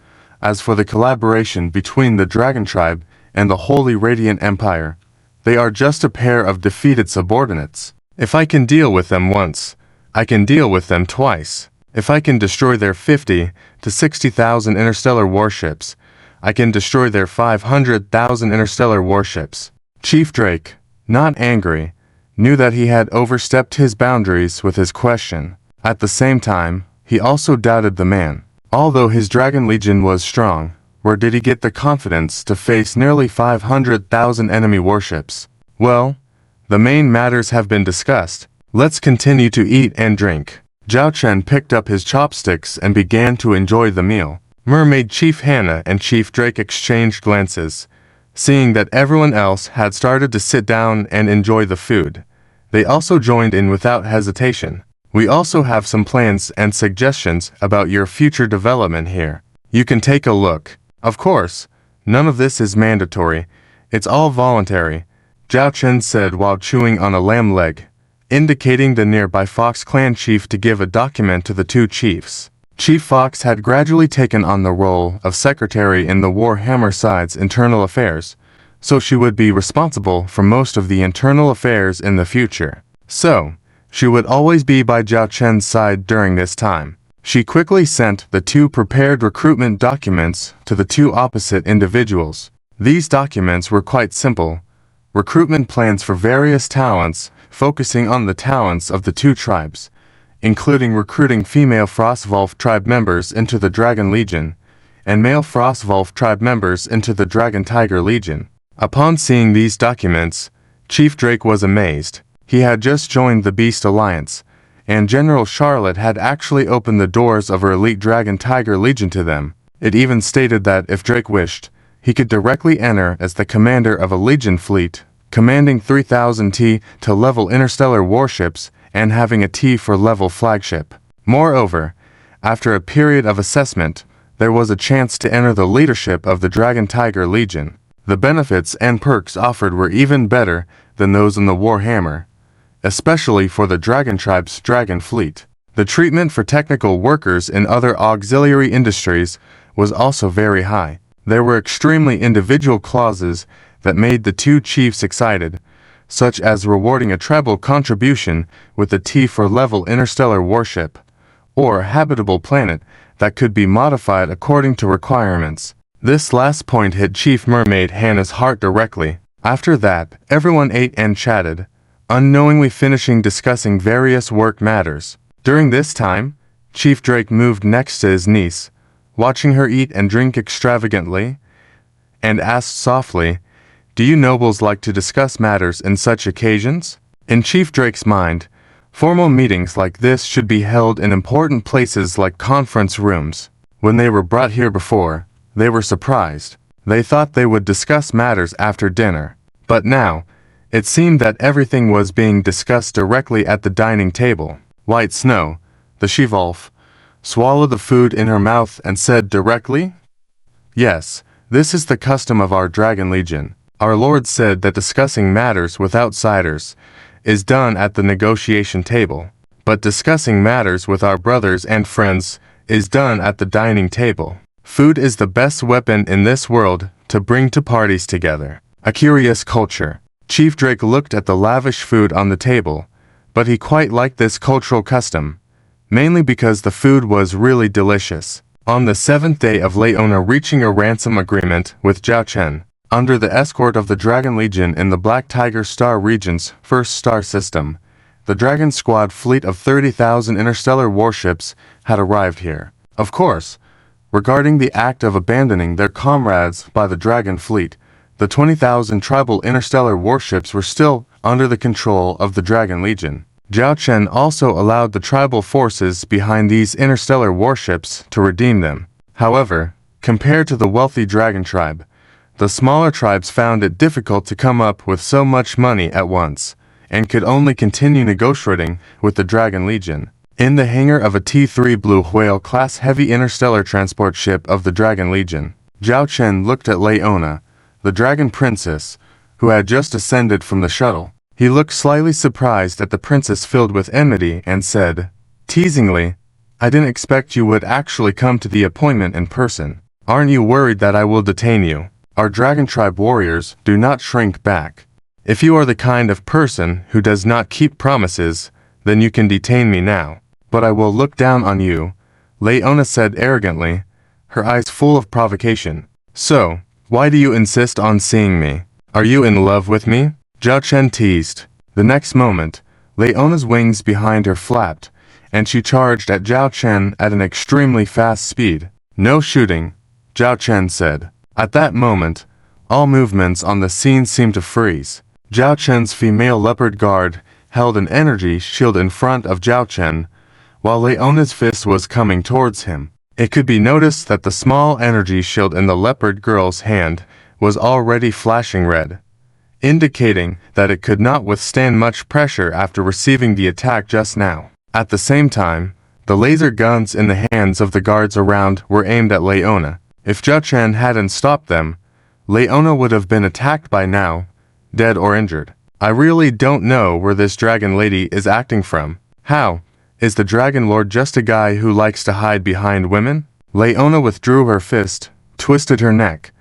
as for the collaboration between the Dragon Tribe and the Holy Radiant Empire, they are just a pair of defeated subordinates. If I can deal with them once, I can deal with them twice. If I can destroy their 50 to 60,000 interstellar warships, I can destroy their 500,000 interstellar warships. Chief Drake, not angry, knew that he had overstepped his boundaries with his question. At the same time, he also doubted the man. Although his Dragon Legion was strong, where did he get the confidence to face nearly 500,000 enemy warships? Well, the main matters have been discussed. Let's continue to eat and drink. Zhao Chen picked up his chopsticks and began to enjoy the meal. Mermaid Chief Hannah and Chief Drake exchanged glances, seeing that everyone else had started to sit down and enjoy the food. They also joined in without hesitation. We also have some plans and suggestions about your future development here. You can take a look. Of course, none of this is mandatory. It's all voluntary, Zhao Chen said while chewing on a lamb leg, indicating the nearby Fox clan chief to give a document to the two chiefs. Chief Fox had gradually taken on the role of secretary in the Warhammer side's internal affairs, so she would be responsible for most of the internal affairs in the future. So, she would always be by Zhao Chen's side during this time. She quickly sent the two prepared recruitment documents to the two opposite individuals. These documents were quite simple. Recruitment plans for various talents, focusing on the talents of the two tribes, including recruiting female Frostwolf tribe members into the Dragon Legion, and male Frostwolf tribe members into the Dragon Tiger Legion. Upon seeing these documents, Chief Drake was amazed. He had just joined the Beast Alliance, and General Charlotte had actually opened the doors of her elite Dragon Tiger Legion to them. It even stated that if Drake wished, he could directly enter as the commander of a Legion fleet, commanding 3,000 T to level interstellar warships and having a T for level flagship. Moreover, after a period of assessment, there was a chance to enter the leadership of the Dragon Tiger Legion. The benefits and perks offered were even better than those in the Warhammer, especially for the Dragon Tribe's Dragon Fleet. The treatment for technical workers in other auxiliary industries was also very high. There were extremely individual clauses that made the two chiefs excited, such as rewarding a treble contribution with a T for level interstellar warship, or a habitable planet that could be modified according to requirements. This last point hit Chief Mermaid Hannah's heart directly. After that, everyone ate and chatted, unknowingly finishing discussing various work matters. During this time, Chief Drake moved next to his niece, watching her eat and drink extravagantly, and asked softly, "Do you nobles like to discuss matters in such occasions?" In Chief Drake's mind, formal meetings like this should be held in important places like conference rooms. When they were brought here before, they were surprised. They thought they would discuss matters after dinner. But now, it seemed that everything was being discussed directly at the dining table. White Snow, the she-wolf, swallowed the food in her mouth and said directly, "Yes, this is the custom of our Dragon Legion. Our Lord said that discussing matters with outsiders is done at the negotiation table, but discussing matters with our brothers and friends is done at the dining table. Food is the best weapon in this world to bring to parties together." A curious culture. Chief Drake looked at the lavish food on the table, but he quite liked this cultural custom, mainly because the food was really delicious. On the 7th day of Leona reaching a ransom agreement with Zhao Chen, under the escort of the Dragon Legion in the Black Tiger Star region's first star system, the Dragon Squad fleet of 30,000 interstellar warships had arrived here. Of course, regarding the act of abandoning their comrades by the Dragon Fleet, the 20,000 tribal interstellar warships were still under the control of the Dragon Legion. Zhao Chen also allowed the tribal forces behind these interstellar warships to redeem them. However, compared to the wealthy Dragon tribe, the smaller tribes found it difficult to come up with so much money at once, and could only continue negotiating with the Dragon Legion. In the hangar of a T-3 Blue Whale-class heavy interstellar transport ship of the Dragon Legion, Zhao Chen looked at Leona, the Dragon Princess, who had just ascended from the shuttle. He looked slightly surprised at the princess filled with enmity and said, teasingly, "I didn't expect you would actually come to the appointment in person. Aren't you worried that I will detain you? Our Dragon Tribe warriors do not shrink back. If you are the kind of person who does not keep promises, then you can detain me now. But I will look down on you," Leona said arrogantly, her eyes full of provocation. "So, why do you insist on seeing me? Are you in love with me?" Zhao Chen teased. The next moment, Leona's wings behind her flapped, and she charged at Zhao Chen at an extremely fast speed. "No shooting," Zhao Chen said. At that moment, all movements on the scene seemed to freeze. Zhao Chen's female leopard guard held an energy shield in front of Zhao Chen, while Leona's fist was coming towards him. It could be noticed that the small energy shield in the leopard girl's hand was already flashing red, indicating that it could not withstand much pressure after receiving the attack just now. At the same time, the laser guns in the hands of the guards around were aimed at Leona. If Zhao Chen hadn't stopped them, Leona would have been attacked by now, dead or injured. I really don't know where this dragon lady is acting from. How? Is the Dragon Lord just a guy who likes to hide behind women? Leona withdrew her fist, twisted her neck,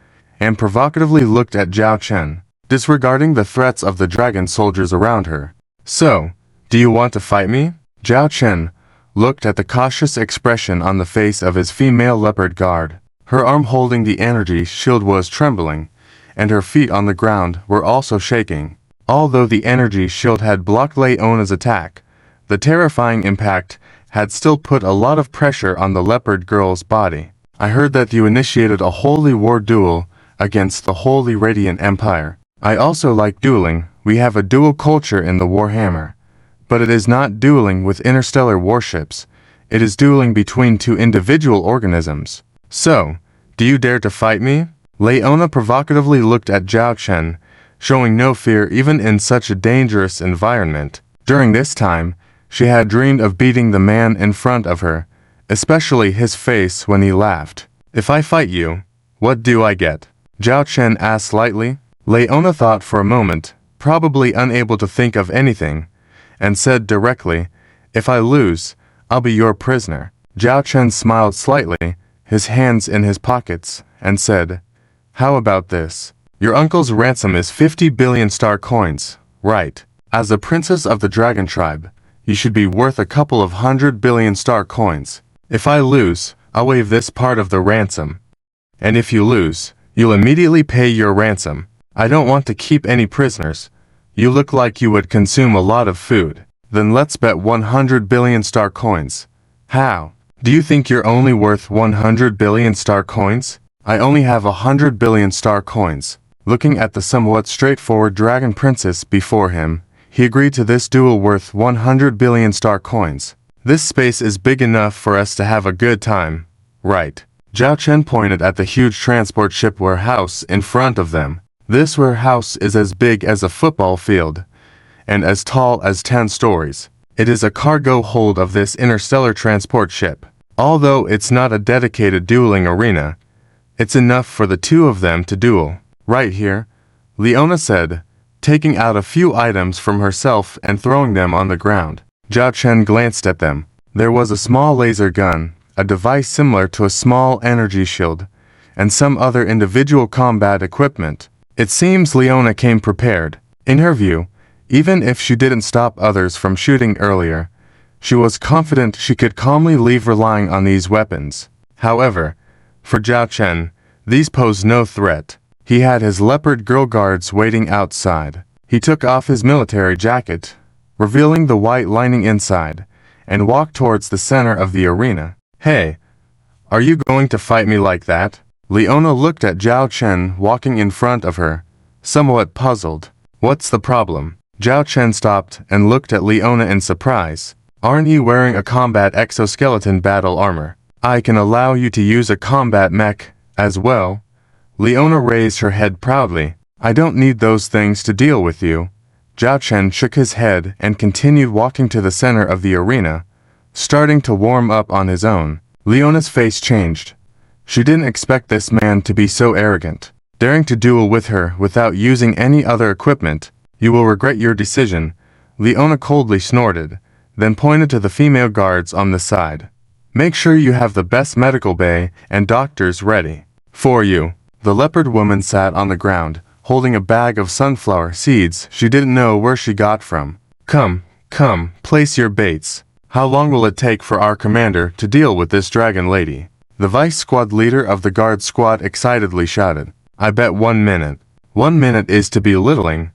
and provocatively looked at Zhao Chen, disregarding the threats of the dragon soldiers around her. "So, do you want to fight me?" Zhao Chen looked at the cautious expression on the face of his female leopard guard. Her arm holding the energy shield was trembling, and her feet on the ground were also shaking. Although the energy shield had blocked Leona's attack, the terrifying impact had still put a lot of pressure on the leopard girl's body. "I heard that you initiated a holy war duel against the Holy Radiant Empire. I also like dueling. We have a dual culture in the Warhammer. But it is not dueling with interstellar warships. It is dueling between two individual organisms. So, do you dare to fight me?" Leona provocatively looked at Zhao Chen, showing no fear even in such a dangerous environment. During this time, she had dreamed of beating the man in front of her, especially his face when he laughed. "If I fight you, what do I get?" Zhao Chen asked lightly. Leona thought for a moment, probably unable to think of anything, and said directly, "If I lose, I'll be your prisoner." Zhao Chen smiled slightly, his hands in his pockets, and said, "How about this? Your uncle's ransom is 50 billion star coins, right? As the princess of the Dragon Tribe, you should be worth a couple of 100 billion star coins. If I lose, I'll waive this part of the ransom. And if you lose, you'll immediately pay your ransom. I don't want to keep any prisoners. You look like you would consume a lot of food." Then let's bet 100 billion star coins. How? Do you think you're only worth 100 billion star coins? I only have 100 billion star coins. Looking at the somewhat straightforward dragon princess before him, he agreed to this duel worth 100 billion star coins. This space is big enough for us to have a good time, right? Zhao Chen pointed at the huge transport ship warehouse in front of them. This warehouse is as big as a football field, and as tall as 10 stories. It is a cargo hold of this interstellar transport ship. Although it's not a dedicated dueling arena, it's enough for the two of them to duel. Right here, Leona said, taking out a few items from herself and throwing them on the ground. Zhao Chen glanced at them. There was a small laser gun, a device similar to a small energy shield, and some other individual combat equipment. It seems Leona came prepared. In her view, even if she didn't stop others from shooting earlier, she was confident she could calmly leave relying on these weapons. However, for Zhao Chen, these posed no threat. He had his leopard girl guards waiting outside. He took off his military jacket, revealing the white lining inside, and walked towards the center of the arena. Hey, are you going to fight me like that? Leona looked at Zhao Chen walking in front of her, somewhat puzzled. What's the problem? Zhao Chen stopped and looked at Leona in surprise. Aren't you wearing a combat exoskeleton battle armor? I can allow you to use a combat mech as well. Leona raised her head proudly. I don't need those things to deal with you. Zhao Chen shook his head and continued walking to the center of the arena, starting to warm up on his own. Leona's face changed. She didn't expect this man to be so arrogant, daring to duel with her without using any other equipment. You will regret your decision. Leona coldly snorted, then pointed to the female guards on the side. Make sure you have the best medical bay and doctors ready for you. The leopard woman sat on the ground, holding a bag of sunflower seeds she didn't know where she got from. Come, place your baits. How long will it take for our commander to deal with this dragon lady? The vice squad leader of the guard squad excitedly shouted. I bet 1 minute. 1 minute is to belittling.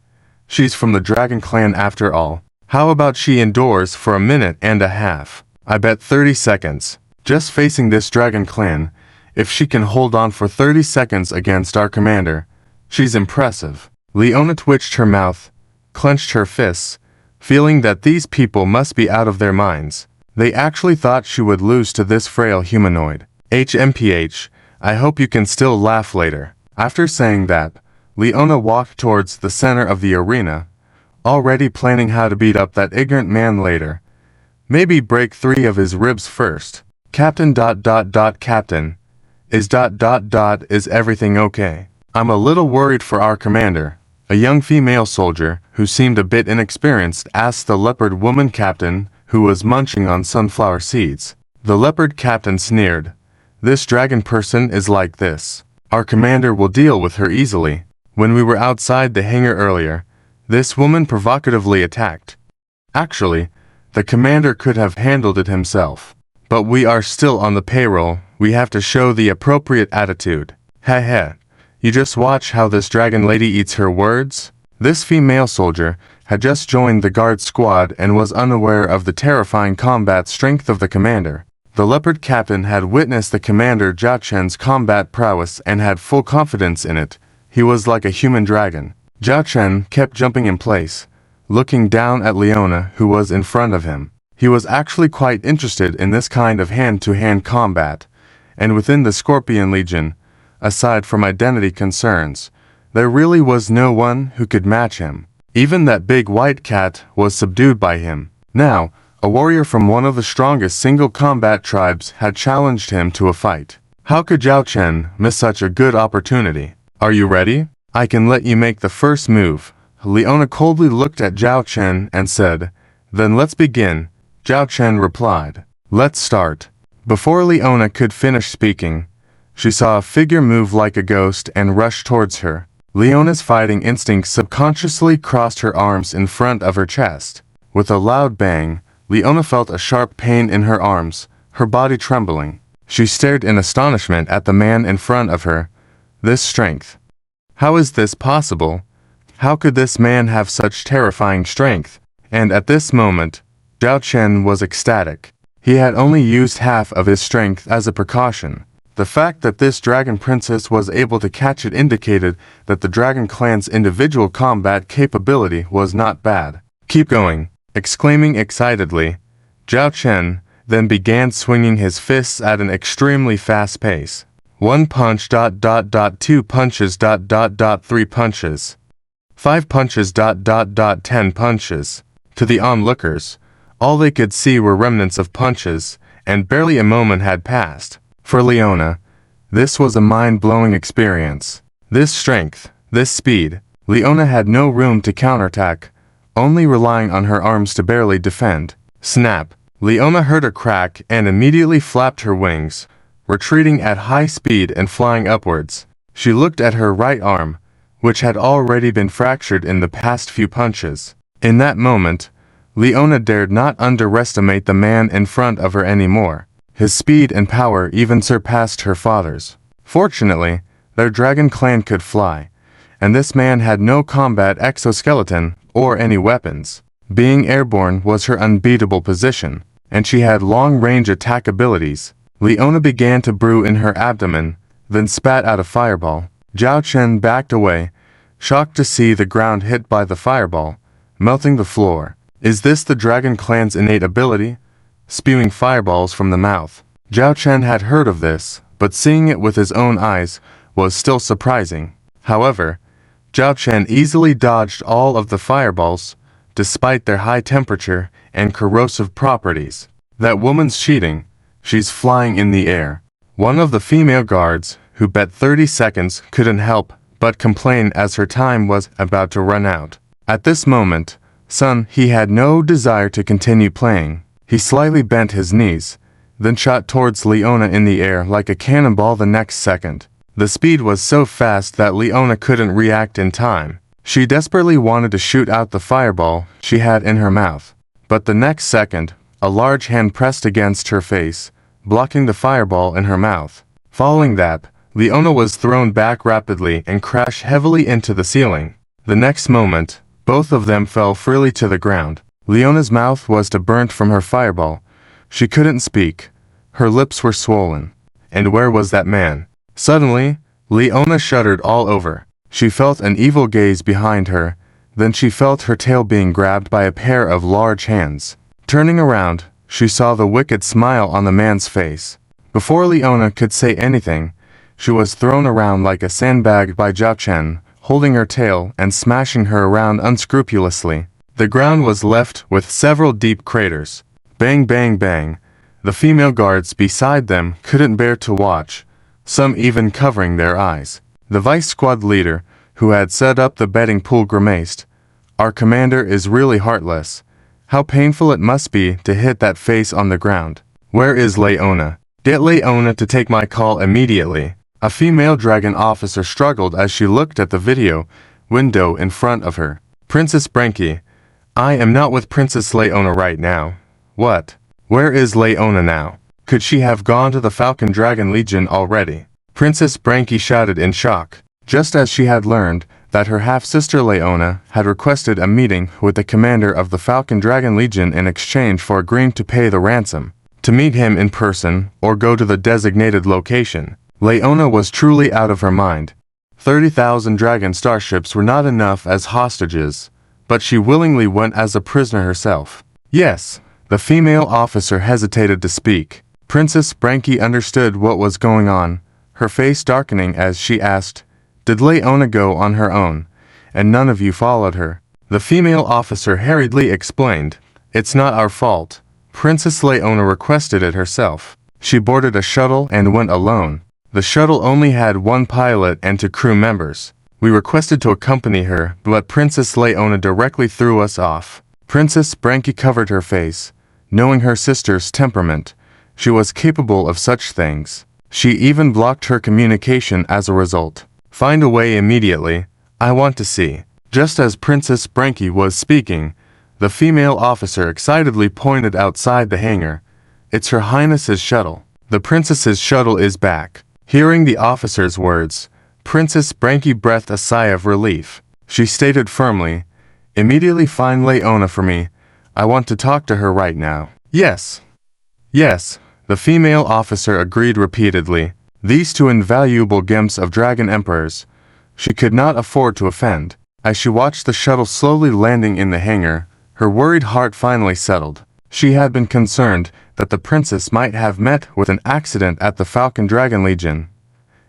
She's from the dragon clan after all. How about she endures for 1.5 minutes? I bet 30 seconds. Just facing this dragon clan, if she can hold on for 30 seconds against our commander, she's impressive. Leona twitched her mouth, clenched her fists, feeling that these people must be out of their minds. They actually thought she would lose to this frail humanoid. HMPH, I hope you can still laugh later. After saying that, Leona walked towards the center of the arena, already planning how to beat up that ignorant man later. Maybe break 3 of his ribs first. Captain ... Captain. Is everything okay? I'm a little worried for our commander. A young female soldier, who seemed a bit inexperienced, asked the leopard woman captain, who was munching on sunflower seeds. The leopard captain sneered. This dragon person is like this. Our commander will deal with her easily. When we were outside the hangar earlier, this woman provocatively attacked. Actually, the commander could have handled it himself. But we are still on the payroll, we have to show the appropriate attitude. Heh. You just watch how this dragon lady eats her words? This female soldier had just joined the guard squad and was unaware of the terrifying combat strength of the commander. The leopard captain had witnessed the commander Zhao Chen's combat prowess and had full confidence in it. He was like a human dragon. Zhao Chen kept jumping in place, looking down at Leona, who was in front of him. He was actually quite interested in this kind of hand-to-hand combat, and within the Scorpion Legion, aside from identity concerns, there really was no one who could match him. Even that big white cat was subdued by him. Now, a warrior from one of the strongest single combat tribes had challenged him to a fight. How could Zhao Chen miss such a good opportunity? Are you ready? I can let you make the first move. Leona coldly looked at Zhao Chen and said, Then let's begin. Zhao Chen replied, Let's start. Before Leona could finish speaking, she saw a figure move like a ghost and rush towards her. Leona's fighting instinct subconsciously crossed her arms in front of her chest. With a loud bang, Leona felt a sharp pain in her arms, her body trembling. She stared in astonishment at the man in front of her. This strength. How is this possible? How could this man have such terrifying strength? And at this moment, Zhao Chen was ecstatic. He had only used half of his strength as a precaution. The fact that this dragon princess was able to catch it indicated that the dragon clan's individual combat capability was not bad. "Keep going," exclaiming excitedly, Zhao Chen then began swinging his fists at an extremely fast pace. 1 punch ... 2 punches ... 3 punches. 5 punches ... 10 punches. To the onlookers, all they could see were remnants of punches, and barely a moment had passed. For Leona, this was a mind-blowing experience. This strength, this speed, Leona had no room to counterattack, only relying on her arms to barely defend. Snap! Leona heard a crack and immediately flapped her wings, retreating at high speed and flying upwards. She looked at her right arm, which had already been fractured in the past few punches. In that moment, Leona dared not underestimate the man in front of her anymore. His speed and power even surpassed her father's. Fortunately, their dragon clan could fly, and this man had no combat exoskeleton or any weapons. Being airborne was her unbeatable position, and she had long-range attack abilities. Leona began to brew in her abdomen, then spat out a fireball. Zhao Chen backed away, shocked to see the ground hit by the fireball, melting the floor. Is this the dragon clan's innate ability? Spewing fireballs from the mouth. Zhao Chen had heard of this, but seeing it with his own eyes was still surprising. However, Zhao Chen easily dodged all of the fireballs, despite their high temperature and corrosive properties. That woman's cheating. She's flying in the air. One of the female guards, who bet 30 seconds, couldn't help but complain as her time was about to run out. At this moment, he had no desire to continue playing. He slightly bent his knees, then shot towards Leona in the air like a cannonball the next second. The speed was so fast that Leona couldn't react in time. She desperately wanted to shoot out the fireball she had in her mouth, but the next second, a large hand pressed against her face, blocking the fireball in her mouth. Following that, Leona was thrown back rapidly and crashed heavily into the ceiling. The next moment, both of them fell freely to the ground. Leona's mouth was burnt from her fireball. She couldn't speak. Her lips were swollen. And where was that man? Suddenly, Leona shuddered all over. She felt an evil gaze behind her, then she felt her tail being grabbed by a pair of large hands. Turning around, she saw the wicked smile on the man's face. Before Leona could say anything, she was thrown around like a sandbag by Zhao Chen, holding her tail and smashing her around unscrupulously. The ground was left with several deep craters. Bang, bang, bang. The female guards beside them couldn't bear to watch, some even covering their eyes. The vice squad leader, who had set up the betting pool, grimaced. "Our commander is really heartless. How painful it must be to hit that face on the ground. Where is Leona? Get Leona to take my call immediately." A female dragon officer struggled as she looked at the video window in front of her. "Princess Branky, I am not with Princess Leona right now." "What? Where is Leona now? Could she have gone to the Falcon Dragon Legion already?" Princess Branky shouted in shock, just as she had learned that her half-sister Leona had requested a meeting with the commander of the Falcon Dragon Legion in exchange for agreeing to pay the ransom, to meet him in person or go to the designated location. Leona was truly out of her mind. 30,000 dragon starships were not enough as hostages, but she willingly went as a prisoner herself. Yes, the female officer hesitated to speak. Princess Branky understood what was going on, her face darkening as she asked, "Did Leona go on her own, and none of you followed her?" The female officer hurriedly explained, "It's not our fault. Princess Leona requested it herself. She boarded a shuttle and went alone. The shuttle only had one pilot and 2 crew members. We requested to accompany her, but Princess Leona directly threw us off." Princess Branky covered her face. Knowing her sister's temperament, she was capable of such things. She even blocked her communication as a result. "Find a way immediately. I want to see." Just as Princess Branky was speaking, the female officer excitedly pointed outside the hangar. "It's Her Highness's shuttle. The princess's shuttle is back." Hearing the officer's words, Princess Branky breathed a sigh of relief. She stated firmly, "Immediately find Leona for me. I want to talk to her right now. Yes. Yes, the female officer agreed repeatedly. These two invaluable gimps of Dragon Emperors. She could not afford to offend. As she watched the shuttle slowly landing in the hangar, her worried heart finally settled. She had been concerned that the princess might have met with an accident at the Falcon Dragon Legion,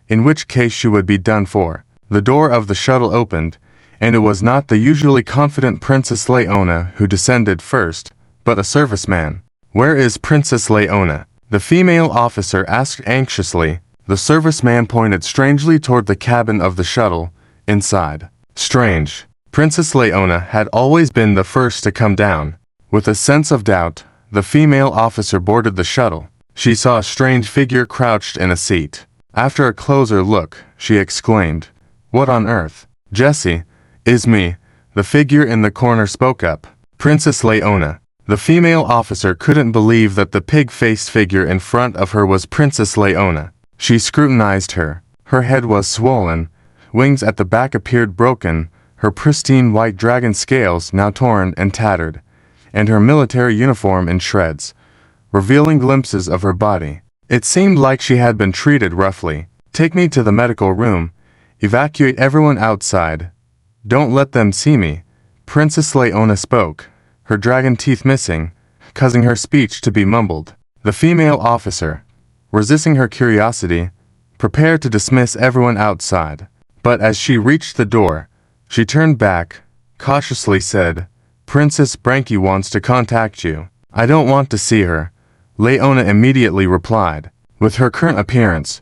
in which case she would be done for. The door of the shuttle opened, and it was not the usually confident Princess Leona who descended first, but a serviceman. "Where is Princess Leona?" the female officer asked anxiously. The serviceman pointed strangely toward the cabin of the shuttle. Inside. Strange. Princess Leona had always been the first to come down. With a sense of doubt, the female officer boarded the shuttle. She saw a strange figure crouched in a seat. After a closer look, she exclaimed, "What on earth?" "Jessie, is me," the figure in the corner spoke up. "Princess Leona." The female officer couldn't believe that the pig-faced figure in front of her was Princess Leona. She scrutinized her. Her head was swollen, wings at the back appeared broken, her pristine white dragon scales now torn and tattered, and her military uniform in shreds, revealing glimpses of her body. It seemed like she had been treated roughly. "Take me to the medical room. Evacuate everyone outside. Don't let them see me." Princess Leona spoke, her dragon teeth missing, causing her speech to be mumbled. The female officer, resisting her curiosity, prepared to dismiss everyone outside. But as she reached the door, she turned back, cautiously said, "Princess Branky wants to contact you." "I don't want to see her," Leona immediately replied. With her current appearance,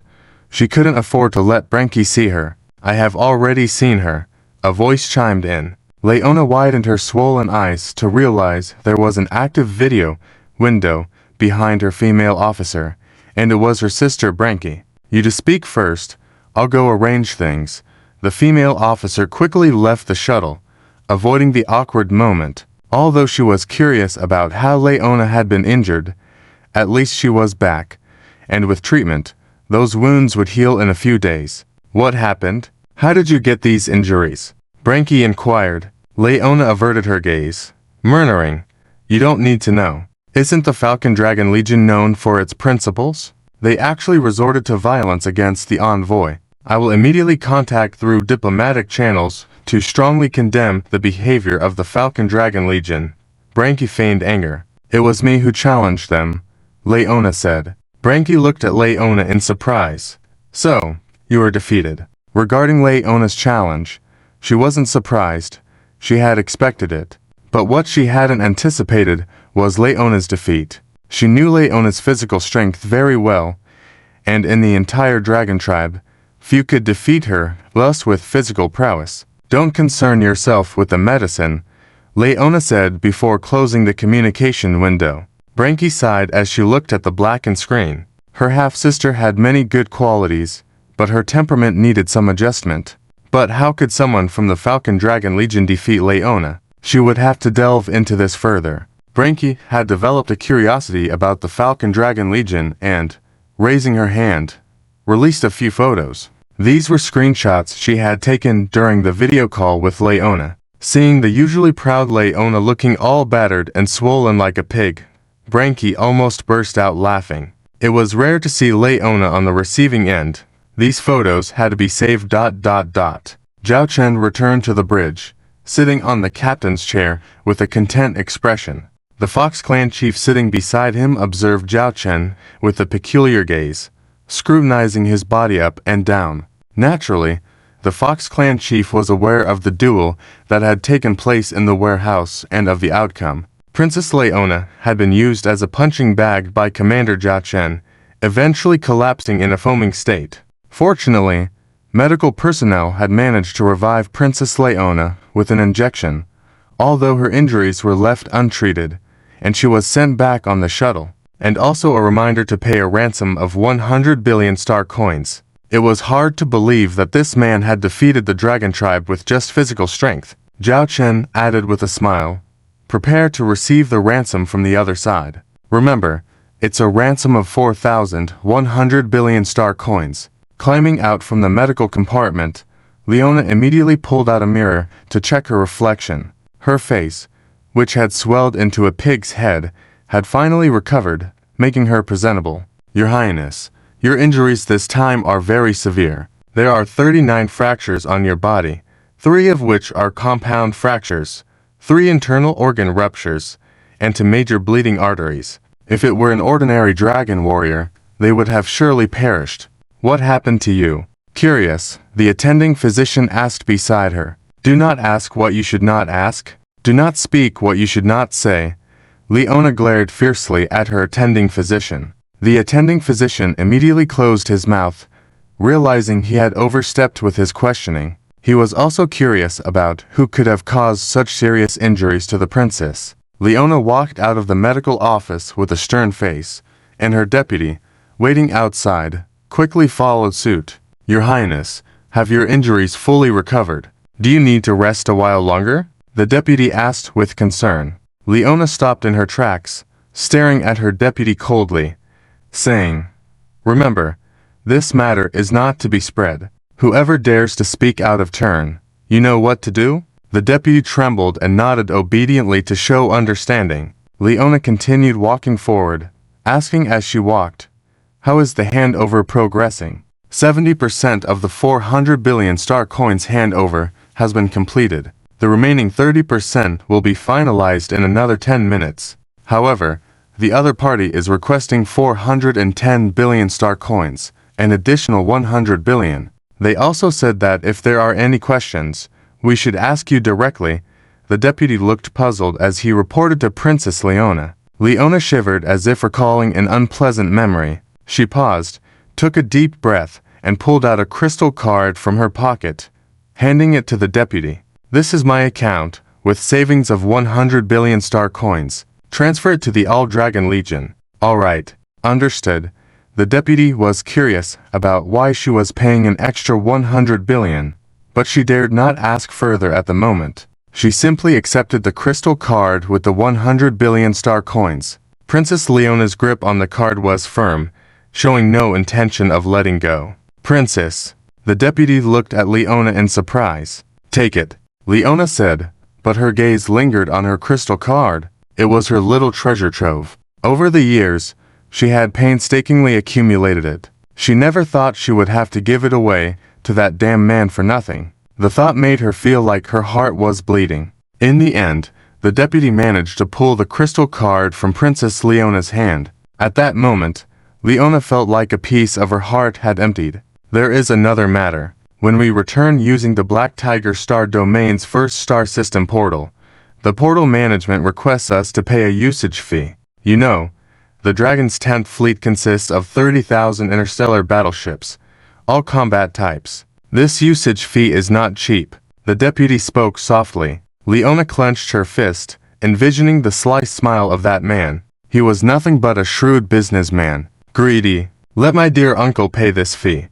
she couldn't afford to let Branky see her. "I have already seen her," a voice chimed in. Leona widened her swollen eyes to realize there was an active video window behind her female officer, and it was her sister Branky. "You to speak first, I'll go arrange things." The female officer quickly left the shuttle, avoiding the awkward moment. Although she was curious about how Leona had been injured, at least she was back, and with treatment, those wounds would heal in a few days. "What happened? How did you get these injuries?" Branky inquired. Leona averted her gaze, murmuring, "You don't need to know. Isn't the Falcon Dragon Legion known for its principles? They actually resorted to violence against the envoy. I will immediately contact through diplomatic channels to strongly condemn the behavior of the Falcon Dragon Legion." Branky feigned anger. "It was me who challenged them," Leona said. Branky looked at Leona in surprise. "So, you were defeated." Regarding Leona's challenge, she wasn't surprised. She had expected it. But what she hadn't anticipated was Leona's defeat. She knew Leona's physical strength very well, and in the entire dragon tribe, few could defeat her, thus with physical prowess. "Don't concern yourself with the medicine," Leona said before closing the communication window. Branky sighed as she looked at the blackened screen. Her half-sister had many good qualities, but her temperament needed some adjustment. But how could someone from the Falcon Dragon Legion defeat Leona? She would have to delve into this further. Branky had developed a curiosity about the Falcon Dragon Legion and, raising her hand, released a few photos. These were screenshots she had taken during the video call with Leona. Seeing the usually proud Leona looking all battered and swollen like a pig, Branky almost burst out laughing. It was rare to see Leona on the receiving end. These photos had to be saved. Zhao Chen returned to the bridge, sitting on the captain's chair with a content expression. The Fox Clan chief sitting beside him observed Zhao Chen with a peculiar gaze, scrutinizing his body up and down. Naturally, the Fox Clan chief was aware of the duel that had taken place in the warehouse and of the outcome. Princess Leona had been used as a punching bag by Commander Zhao Chen, eventually collapsing in a foaming state. Fortunately, medical personnel had managed to revive Princess Leona with an injection, although her injuries were left untreated, and she was sent back on the shuttle, and also a reminder to pay a ransom of 100 billion star coins. It was hard to believe that this man had defeated the dragon tribe with just physical strength. Zhao Chen added with a smile, "Prepare to receive the ransom from the other side. Remember, it's a ransom of 4,100 billion star coins." Climbing out from the medical compartment, Leona immediately pulled out a mirror to check her reflection. Her face, which had swelled into a pig's head, had finally recovered, making her presentable. Your Highness, your injuries this time are very severe. There are 39 fractures on your body, 3 of which are compound fractures, 3 internal organ ruptures, and 2 major bleeding arteries. If it were an ordinary dragon warrior, they would have surely perished. What happened to you? Curious, the attending physician asked beside her. Do not ask what you should not ask. Do not speak what you should not say. Leona glared fiercely at her attending physician. The attending physician immediately closed his mouth, realizing he had overstepped with his questioning. He was also curious about who could have caused such serious injuries to the princess. Leona walked out of the medical office with a stern face, and her deputy, waiting outside, quickly followed suit. Your Highness, have your injuries fully recovered? Do you need to rest a while longer? The deputy asked with concern. Leona stopped in her tracks, staring at her deputy coldly, saying, Remember, this matter is not to be spread. Whoever dares to speak out of turn, you know what to do? The deputy trembled and nodded obediently to show understanding. Leona continued walking forward, asking as she walked, How is the handover progressing? 70% of the 400 billion star coins handover has been completed. The remaining 30% will be finalized in another 10 minutes. However, the other party is requesting 410 billion star coins, an additional 100 billion. They also said that if there are any questions, we should ask you directly. The deputy looked puzzled as he reported to Princess Leona. Leona shivered as if recalling an unpleasant memory. She paused, took a deep breath, and pulled out a crystal card from her pocket, handing it to the deputy. This is my account, with savings of 100 billion star coins. Transfer it to the All-Dragon Legion. All right, understood. The deputy was curious about why she was paying an extra 100 billion, but she dared not ask further at the moment. She simply accepted the crystal card with the 100 billion star coins. Princess Leona's grip on the card was firm, showing no intention of letting go. Princess, the deputy looked at Leona in surprise. Take it, Leona said, but her gaze lingered on her crystal card. It was her little treasure trove. Over the years, she had painstakingly accumulated it. She never thought she would have to give it away to that damn man for nothing. The thought made her feel like her heart was bleeding. In the end, the deputy managed to pull the crystal card from Princess Leona's hand. At that moment, Leona felt like a piece of her heart had emptied. There is another matter. When we return using the Black Tiger Star Domain's first star system portal, the portal management requests us to pay a usage fee. You know, the Dragon's 10th fleet consists of 30,000 interstellar battleships, all combat types. This usage fee is not cheap. The deputy spoke softly. Leona clenched her fist, envisioning the sly smile of that man. He was nothing but a shrewd businessman. Greedy. Let my dear uncle pay this fee.